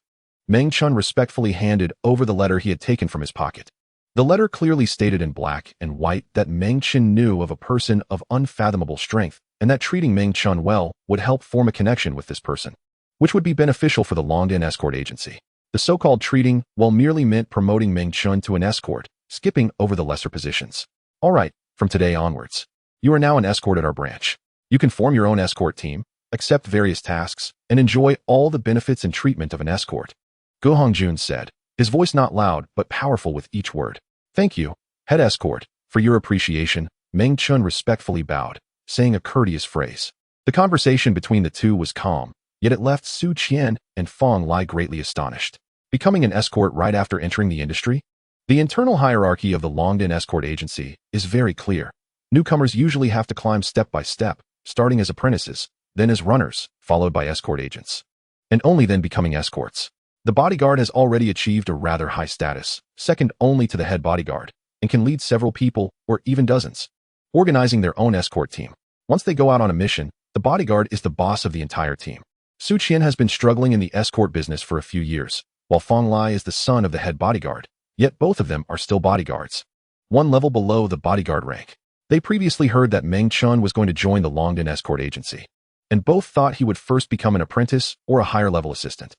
Meng Chen respectfully handed over the letter he had taken from his pocket. The letter clearly stated in black and white that Meng Chen knew of a person of unfathomable strength, and that treating Meng Chen well would help form a connection with this person, which would be beneficial for the Longdan Escort Agency. The so-called treating, well, merely meant promoting Meng Chen to an escort, skipping over the lesser positions. All right, from today onwards, you are now an escort at our branch. You can form your own escort team, accept various tasks, and enjoy all the benefits and treatment of an escort. Go Hongjun said, his voice not loud but powerful with each word. Thank you, head escort, for your appreciation. Meng Chen respectfully bowed, saying a courteous phrase. The conversation between the two was calm, yet it left Su Qian and Fong Lai greatly astonished. Becoming an escort right after entering the industry? The internal hierarchy of the Longdan Escort Agency is very clear. Newcomers usually have to climb step by step, starting as apprentices, then as runners, followed by escort agents, and only then becoming escorts. The bodyguard has already achieved a rather high status, second only to the head bodyguard, and can lead several people, or even dozens, organizing their own escort team. Once they go out on a mission, the bodyguard is the boss of the entire team. Su Qian has been struggling in the escort business for a few years, while Fong Lai is the son of the head bodyguard, yet both of them are still bodyguards, one level below the bodyguard rank. They previously heard that Meng Chen was going to join the Longdan Escort Agency, and both thought he would first become an apprentice or a higher-level assistant.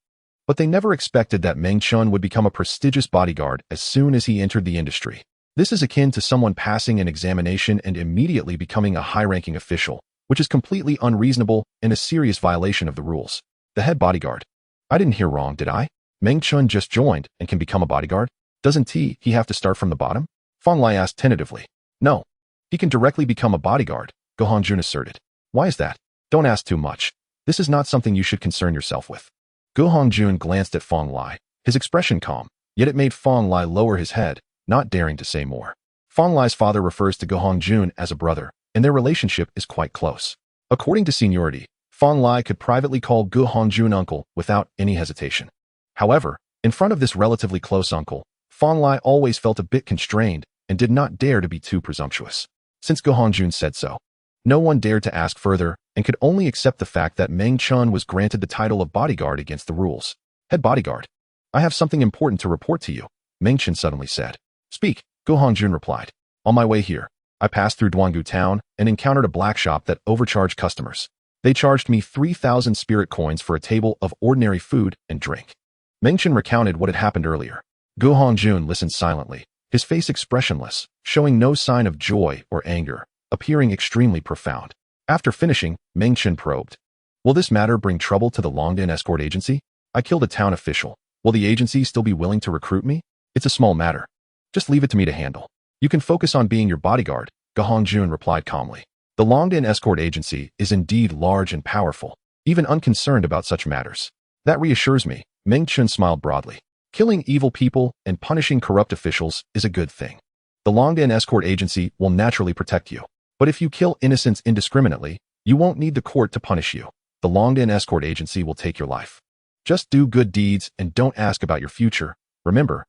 But they never expected that Meng Chen would become a prestigious bodyguard as soon as he entered the industry. This is akin to someone passing an examination and immediately becoming a high-ranking official, which is completely unreasonable and a serious violation of the rules. The head bodyguard. I didn't hear wrong, did I? Meng Chen just joined and can become a bodyguard? Doesn't he have to start from the bottom? Fong Lai asked tentatively. No. He can directly become a bodyguard, Go Hongjun asserted. Why is that? Don't ask too much. This is not something you should concern yourself with. Go Hongjun glanced at Fong Lai, his expression calm, yet it made Fong Lai lower his head, not daring to say more. Fong Lai's father refers to Go Hongjun as a brother, and their relationship is quite close. According to seniority, Fong Lai could privately call Go Hongjun uncle without any hesitation. However, in front of this relatively close uncle, Fong Lai always felt a bit constrained and did not dare to be too presumptuous. Since Go Hongjun said so, no one dared to ask further and could only accept the fact that Meng Chen was granted the title of bodyguard against the rules. Head bodyguard. I have something important to report to you, Meng Chen suddenly said. Speak, Go Hongjun replied. On my way here, I passed through Duangu town and encountered a black shop that overcharged customers. They charged me 3,000 spirit coins for a table of ordinary food and drink. Meng Chen recounted what had happened earlier. Go Hongjun listened silently, his face expressionless, showing no sign of joy or anger, appearing extremely profound. After finishing, Meng Chen probed. Will this matter bring trouble to the Longdan Escort Agency? I killed a town official. Will the agency still be willing to recruit me? It's a small matter. Just leave it to me to handle. You can focus on being your bodyguard, Jun replied calmly. The Longdan escort agency is indeed large and powerful, even unconcerned about such matters. That reassures me, Meng Chen smiled broadly. Killing evil people and punishing corrupt officials is a good thing. The Longdan escort agency will naturally protect you. But if you kill innocents indiscriminately, you won't need the court to punish you. The Longdan escort agency will take your life. Just do good deeds and don't ask about your future. Remember.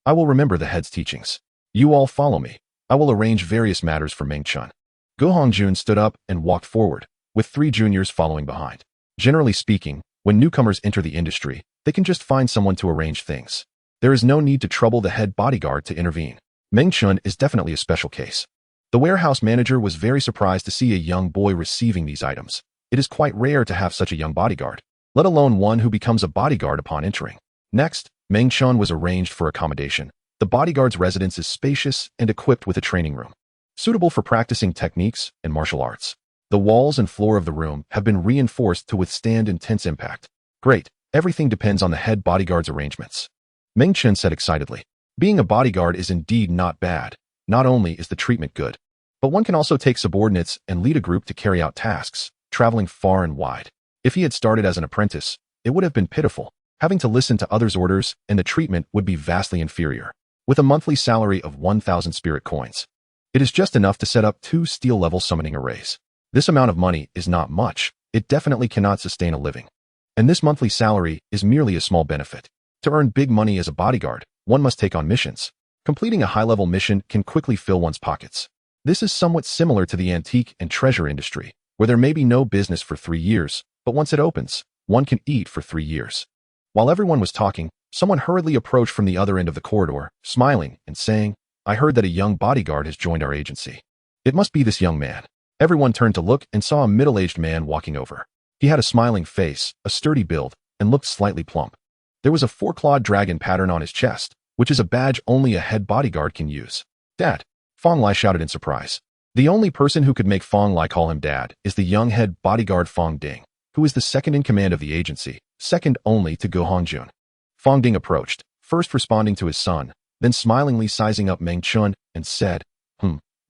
I will remember the head's teachings. You all follow me. I will arrange various matters for Meng Chen. Jun stood up and walked forward, with 3 juniors following behind. Generally speaking, when newcomers enter the industry, they can just find someone to arrange things. There is no need to trouble the head bodyguard to intervene. Meng Chen is definitely a special case. The warehouse manager was very surprised to see a young boy receiving these items. It is quite rare to have such a young bodyguard, let alone one who becomes a bodyguard upon entering. Next, Meng Chen was arranged for accommodation. The bodyguard's residence is spacious and equipped with a training room, suitable for practicing techniques and martial arts. The walls and floor of the room have been reinforced to withstand intense impact. Great, everything depends on the head bodyguard's arrangements. Meng Chen said excitedly. Being a bodyguard is indeed not bad. Not only is the treatment good, but one can also take subordinates and lead a group to carry out tasks, traveling far and wide. If he had started as an apprentice, it would have been pitiful, having to listen to others' orders, and the treatment would be vastly inferior. With a monthly salary of 1,000 spirit coins, it is just enough to set up 2 steel-level summoning arrays. This amount of money is not much. It definitely cannot sustain a living. And this monthly salary is merely a small benefit. To earn big money as a bodyguard, one must take on missions. Completing a high-level mission can quickly fill one's pockets. This is somewhat similar to the antique and treasure industry, where there may be no business for 3 years, but once it opens, one can eat for 3 years. While everyone was talking, someone hurriedly approached from the other end of the corridor, smiling and saying, "I heard that a young bodyguard has joined our agency. It must be this young man." Everyone turned to look and saw a middle-aged man walking over. He had a smiling face, a sturdy build, and looked slightly plump. There was a 4-clawed dragon pattern on his chest, which is a badge only a head bodyguard can use. "Dad!" Fong Lai shouted in surprise. The only person who could make Fong Lai call him dad is the young head bodyguard Fong Ding, who is the second in command of the agency, second only to Jun. Fong Ding approached, first responding to his son, then smilingly sizing up Meng Chen and said,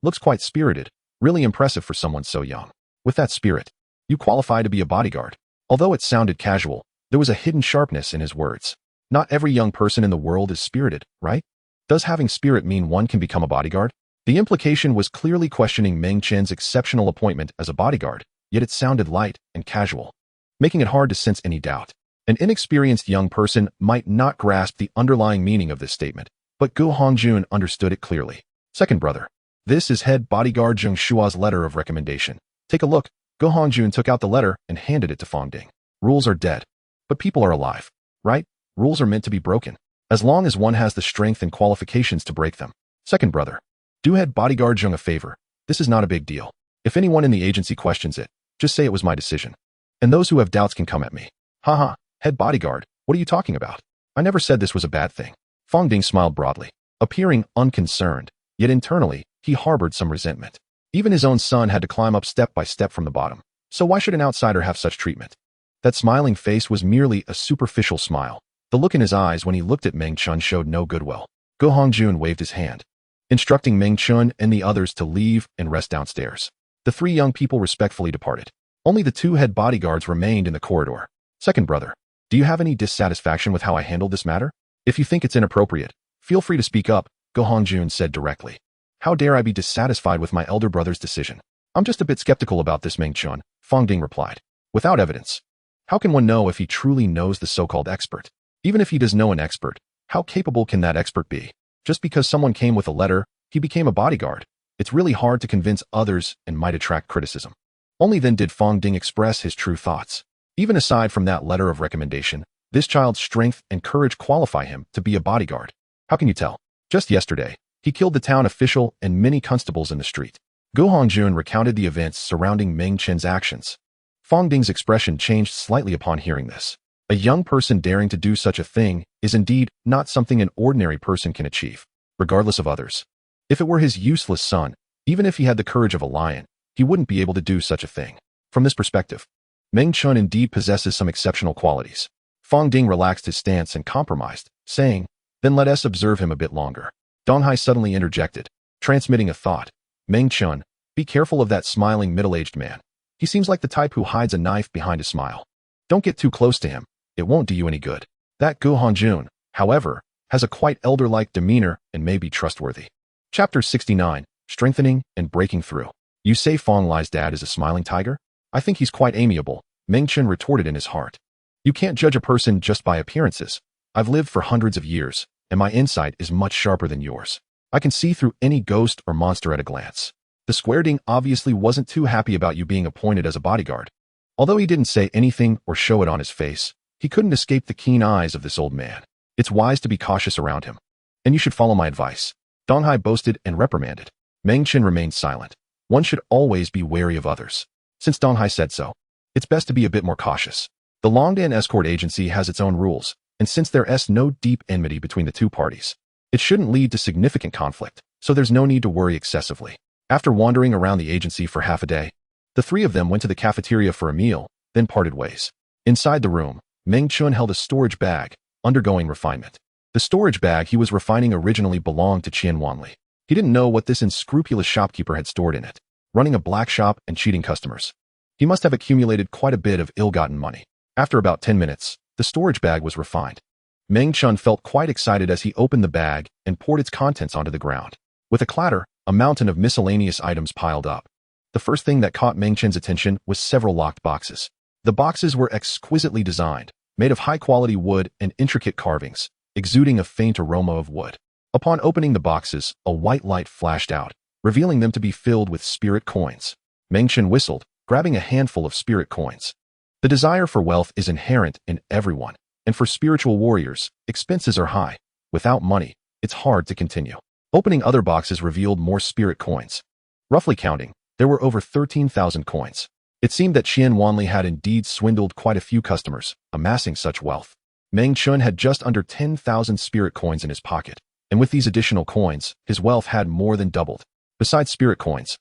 looks quite spirited, really impressive for someone so young. With that spirit, you qualify to be a bodyguard." Although it sounded casual, there was a hidden sharpness in his words. Not every young person in the world is spirited, right? Does having spirit mean one can become a bodyguard? The implication was clearly questioning Meng Chen's exceptional appointment as a bodyguard, yet it sounded light and casual, making it hard to sense any doubt. An inexperienced young person might not grasp the underlying meaning of this statement, but Jun understood it clearly. "Second brother, this is head bodyguard Zheng Shua's letter of recommendation. Take a look." Jun took out the letter and handed it to Fong Ding. "Rules are dead, but people are alive, right? Rules are meant to be broken, as long as one has the strength and qualifications to break them. Second brother, do head bodyguard Zheng a favor. This is not a big deal. If anyone in the agency questions it, just say it was my decision. And those who have doubts can come at me." "Haha, head bodyguard, what are you talking about? I never said this was a bad thing." Fong Ding smiled broadly, appearing unconcerned, yet internally, he harbored some resentment. Even his own son had to climb up step by step from the bottom. So why should an outsider have such treatment? That smiling face was merely a superficial smile. The look in his eyes when he looked at Meng Chen showed no goodwill. Jun waved his hand, instructing Meng Chen and the others to leave and rest downstairs. The 3 young people respectfully departed. Only the 2 head bodyguards remained in the corridor. "Second brother, do you have any dissatisfaction with how I handled this matter? If you think it's inappropriate, feel free to speak up," Jun said directly. "How dare I be dissatisfied with my elder brother's decision? I'm just a bit skeptical about this, Meng Chen," Fong Ding replied. "Without evidence, how can one know if he truly knows the so-called expert? Even if he does know an expert, how capable can that expert be? Just because someone came with a letter, he became a bodyguard. It's really hard to convince others and might attract criticism." Only then did Fong Ding express his true thoughts. Even aside from that letter of recommendation, this child's strength and courage qualify him to be a bodyguard. How can you tell? Just yesterday, he killed the town official and many constables in the street. Jun recounted the events surrounding Meng Chen's actions. Fong Ding's expression changed slightly upon hearing this. A young person daring to do such a thing is indeed not something an ordinary person can achieve, regardless of others. If it were his useless son, even if he had the courage of a lion, he wouldn't be able to do such a thing. From this perspective, Meng Chen indeed possesses some exceptional qualities. Fong Ding relaxed his stance and compromised, saying, "Then let us observe him a bit longer." Dong Hai suddenly interjected, transmitting a thought. Meng Chen, be careful of that smiling middle-aged man. He seems like the type who hides a knife behind a smile. Don't get too close to him. It won't do you any good. That Gu Hanjun, however, has a quite elder-like demeanor and may be trustworthy. Chapter 69, Strengthening and Breaking Through. You say Fong Lai's dad is a smiling tiger? I think he's quite amiable, Meng Chen retorted in his heart. You can't judge a person just by appearances. I've lived for hundreds of years, and my insight is much sharper than yours. I can see through any ghost or monster at a glance. The square ding obviously wasn't too happy about you being appointed as a bodyguard. Although he didn't say anything or show it on his face, he couldn't escape the keen eyes of this old man. It's wise to be cautious around him. And you should follow my advice. Dong Hai boasted and reprimanded. Meng Chen remained silent. One should always be wary of others. Since Dong Hai said so, it's best to be a bit more cautious. The Longdan Escort Agency has its own rules, and since there's no deep enmity between the two parties, it shouldn't lead to significant conflict, so there's no need to worry excessively. After wandering around the agency for half a day, the three of them went to the cafeteria for a meal, then parted ways. Inside the room, Meng Chen held a storage bag, undergoing refinement. The storage bag he was refining originally belonged to Qian Wanli. He didn't know what this unscrupulous shopkeeper had stored in it, running a black shop and cheating customers. He must have accumulated quite a bit of ill-gotten money. After about 10 minutes, the storage bag was refined. Meng Chen felt quite excited as he opened the bag and poured its contents onto the ground. With a clatter, a mountain of miscellaneous items piled up. The first thing that caught Meng Chen's attention was several locked boxes. The boxes were exquisitely designed, made of high-quality wood and intricate carvings, exuding a faint aroma of wood. Upon opening the boxes, a white light flashed out, revealing them to be filled with spirit coins. Meng Chen whistled, grabbing a handful of spirit coins. The desire for wealth is inherent in everyone, and for spiritual warriors, expenses are high. Without money, it's hard to continue. Opening other boxes revealed more spirit coins. Roughly counting, there were over 13,000 coins. It seemed that Qian Wanli had indeed swindled quite a few customers, amassing such wealth. Meng Chen had just under 10,000 spirit coins in his pocket, and with these additional coins, his wealth had more than doubled. Besides spirit coins,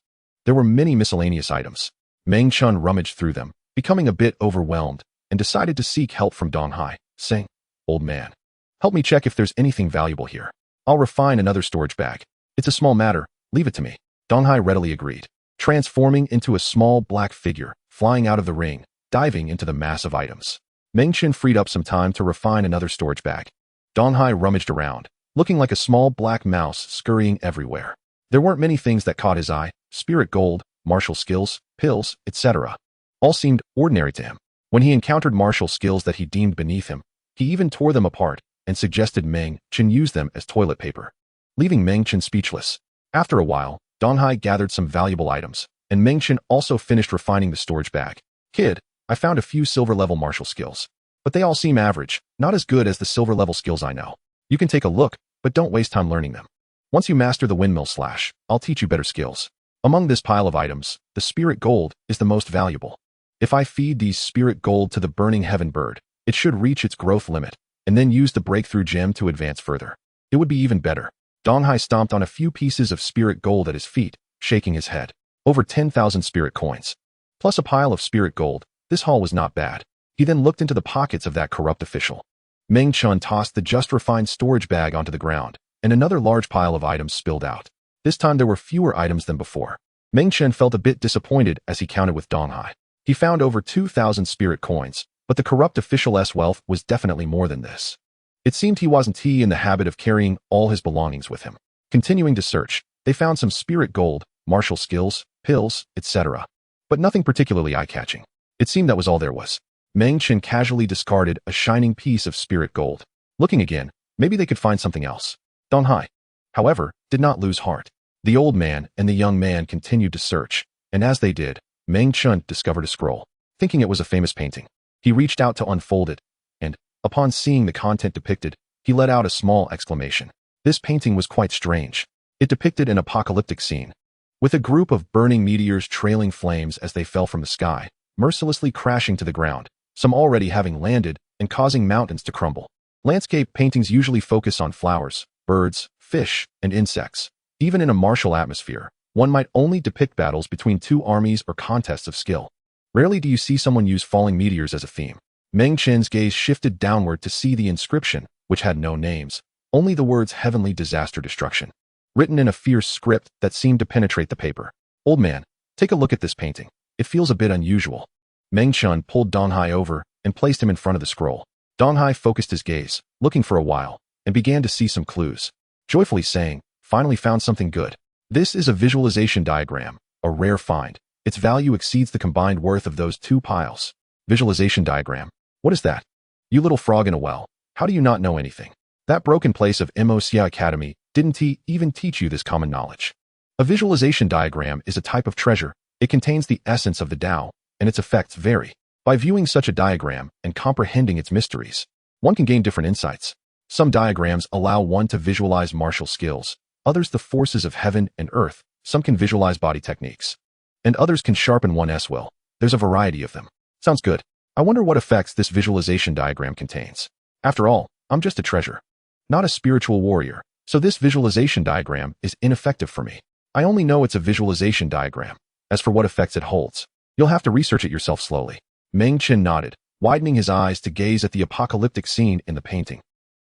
there were many miscellaneous items. Meng Chen rummaged through them, becoming a bit overwhelmed, and decided to seek help from Dong Hai, saying, "Old man, help me check if there's anything valuable here. I'll refine another storage bag. It's a small matter, leave it to me." Dong Hai readily agreed, transforming into a small black figure, flying out of the ring, diving into the mass of items. Meng Chen freed up some time to refine another storage bag. Dong Hai rummaged around, looking like a small black mouse scurrying everywhere. There weren't many things that caught his eye: spirit gold, martial skills, pills, etc. All seemed ordinary to him. When he encountered martial skills that he deemed beneath him, he even tore them apart and suggested Meng Chen use them as toilet paper, leaving Meng Chen speechless. After a while, Dong Hai gathered some valuable items, and Meng Chen also finished refining the storage bag. "Kid, I found a few silver-level martial skills, but they all seem average, not as good as the silver-level skills I know. You can take a look, but don't waste time learning them. Once you master the windmill slash, I'll teach you better skills." Among this pile of items, the spirit gold is the most valuable. If I feed these spirit gold to the burning heaven bird, it should reach its growth limit, and then use the breakthrough gem to advance further. It would be even better. Dong Hai stomped on a few pieces of spirit gold at his feet, shaking his head. Over 10,000 spirit coins, plus a pile of spirit gold. This haul was not bad. He then looked into the pockets of that corrupt official. Meng Chen tossed the just refined storage bag onto the ground, and another large pile of items spilled out. This time there were fewer items than before. Meng Chen felt a bit disappointed as he counted with Dong Hai. He found over 2,000 spirit coins, but the corrupt official's wealth was definitely more than this. It seemed he wasn't in the habit of carrying all his belongings with him. Continuing to search, they found some spirit gold, martial skills, pills, etc. But nothing particularly eye-catching. It seemed that was all there was. Meng Chen casually discarded a shining piece of spirit gold. Looking again, maybe they could find something else. Dong Hai, however, did not lose heart. The old man and the young man continued to search, and as they did, Meng Chen discovered a scroll. Thinking it was a famous painting, he reached out to unfold it, and, upon seeing the content depicted, he let out a small exclamation. This painting was quite strange. It depicted an apocalyptic scene, with a group of burning meteors trailing flames as they fell from the sky, mercilessly crashing to the ground, some already having landed and causing mountains to crumble. Landscape paintings usually focus on flowers, birds, fish, and insects. Even in a martial atmosphere, one might only depict battles between two armies or contests of skill. Rarely do you see someone use falling meteors as a theme. Meng Chen's gaze shifted downward to see the inscription, which had no names, only the words "Heavenly Disaster Destruction." written in a fierce script that seemed to penetrate the paper. "Old man, take a look at this painting. It feels a bit unusual." Meng Chen pulled Dong Hai over and placed him in front of the scroll. Dong Hai focused his gaze, looking for a while, and began to see some clues, joyfully saying, "Finally found something good. This is a visualization diagram, a rare find. Its value exceeds the combined worth of those two piles." Visualization diagram. What is that? You little frog in a well. How do you not know anything? That broken place of Moxia Academy didn't even teach you this common knowledge. A visualization diagram is a type of treasure. It contains the essence of the Tao, and its effects vary. By viewing such a diagram and comprehending its mysteries, one can gain different insights. Some diagrams allow one to visualize martial skills, others the forces of heaven and earth, some can visualize body techniques, and others can sharpen one's will. There's a variety of them. Sounds good. I wonder what effects this visualization diagram contains. After all, I'm just a treasure, not a spiritual warrior, so this visualization diagram is ineffective for me. I only know it's a visualization diagram. As for what effects it holds, you'll have to research it yourself slowly. Meng Chen nodded, widening his eyes to gaze at the apocalyptic scene in the painting,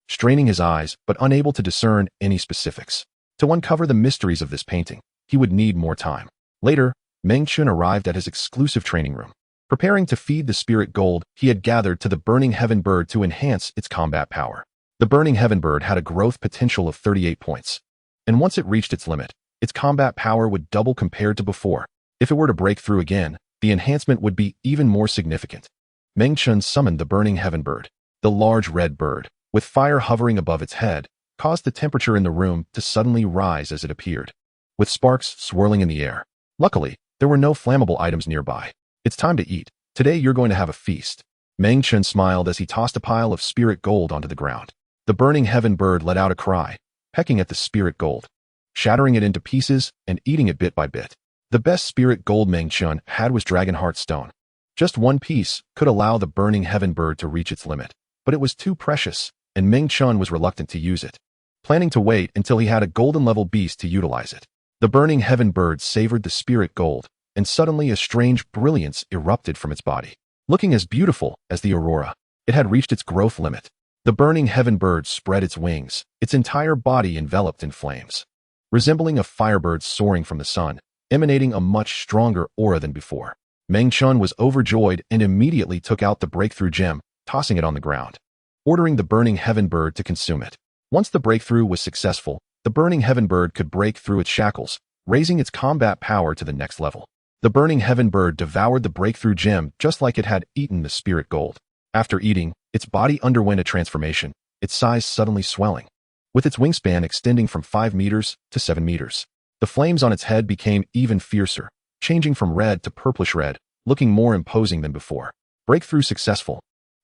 straining his eyes but unable to discern any specifics. To uncover the mysteries of this painting, he would need more time. Later, Meng Chen arrived at his exclusive training room, preparing to feed the spirit gold he had gathered to the Burning Heaven Bird to enhance its combat power. The Burning Heaven Bird had a growth potential of 38 points, and once it reached its limit, its combat power would double compared to before. If it were to break through again, the enhancement would be even more significant. Meng Chen summoned the Burning Heaven Bird. The large red bird, with fire hovering above its head, caused the temperature in the room to suddenly rise as it appeared, with sparks swirling in the air. Luckily, there were no flammable items nearby. "It's time to eat. Today you're going to have a feast." Meng Chen smiled as he tossed a pile of spirit gold onto the ground. The Burning Heaven Bird let out a cry, pecking at the spirit gold, shattering it into pieces and eating it bit by bit. The best spirit gold Meng Chen had was Dragonheart Stone. Just one piece could allow the Burning Heaven Bird to reach its limit, but it was too precious, and Meng Chen was reluctant to use it, planning to wait until he had a golden-level beast to utilize it. The Burning Heaven Bird savored the spirit gold, and suddenly a strange brilliance erupted from its body. Looking as beautiful as the aurora, it had reached its growth limit. The Burning Heaven Bird spread its wings, its entire body enveloped in flames, resembling a firebird soaring from the sun, emanating a much stronger aura than before. Meng Chen was overjoyed and immediately took out the breakthrough gem, tossing it on the ground, ordering the Burning Heaven Bird to consume it. Once the breakthrough was successful, the Burning Heaven Bird could break through its shackles, raising its combat power to the next level. The Burning Heaven Bird devoured the breakthrough gem just like it had eaten the spirit gold. After eating, its body underwent a transformation, its size suddenly swelling, with its wingspan extending from 5 meters to 7 meters. The flames on its head became even fiercer, changing from red to purplish red, looking more imposing than before. Breakthrough successful.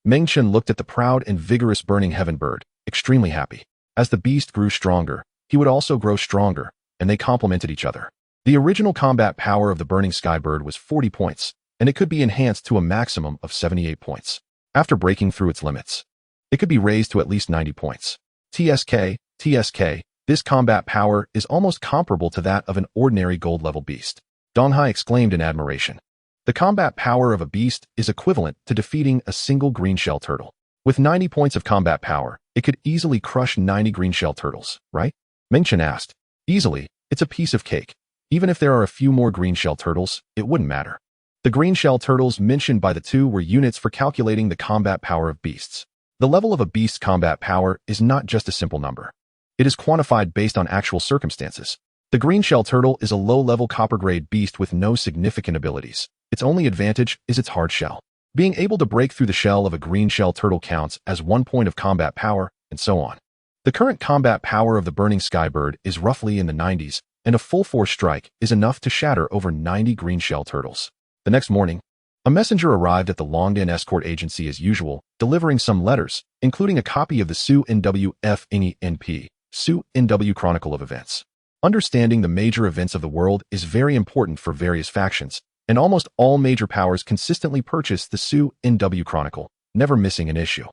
Meng Chen looked at the proud and vigorous Burning Heaven Bird, extremely happy. As the beast grew stronger, he would also grow stronger, and they complemented each other. The original combat power of the Burning Sky Bird was 40 points, and it could be enhanced to a maximum of 78 points. After breaking through its limits, it could be raised to at least 90 points. TSK, this combat power is almost comparable to that of an ordinary gold-level beast. Dong Hai exclaimed in admiration. The combat power of a beast is equivalent to defeating a single green shell turtle. With 90 points of combat power, it could easily crush 90 green shell turtles, right? Meng Chen asked. Easily, it's a piece of cake. Even if there are a few more green shell turtles, it wouldn't matter. The green shell turtles mentioned by the two were units for calculating the combat power of beasts. The level of a beast's combat power is not just a simple number. It is quantified based on actual circumstances. The green shell turtle is a low-level copper-grade beast with no significant abilities. Its only advantage is its hard shell. Being able to break through the shell of a green shell turtle counts as 1 point of combat power, and so on. The current combat power of the Burning Sky Bird is roughly in the 90s, and a full-force strike is enough to shatter over 90 green shell turtles. The next morning, a messenger arrived at the Longdan escort agency as usual, delivering some letters, including a copy of the Su-NW-FNENP, Su-NW Chronicle of Events. Understanding the major events of the world is very important for various factions, and almost all major powers consistently purchase the Su-NW Chronicle, never missing an issue.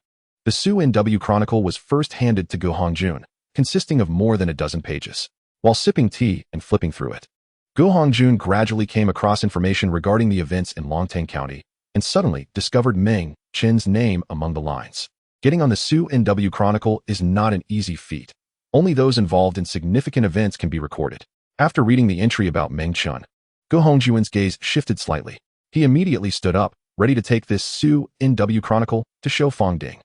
The Su-NW Chronicle was first handed to Gu Hongjun, consisting of more than a dozen pages. While sipping tea and flipping through it, Gu Hongjun gradually came across information regarding the events in Longtang County, and suddenly discovered Meng Chen's name among the lines. Getting on the Su-NW Chronicle is not an easy feat. Only those involved in significant events can be recorded. After reading the entry about Meng Chen, Go Hongjuan's gaze shifted slightly. He immediately stood up, ready to take this Su NW chronicle to show Fong Ding.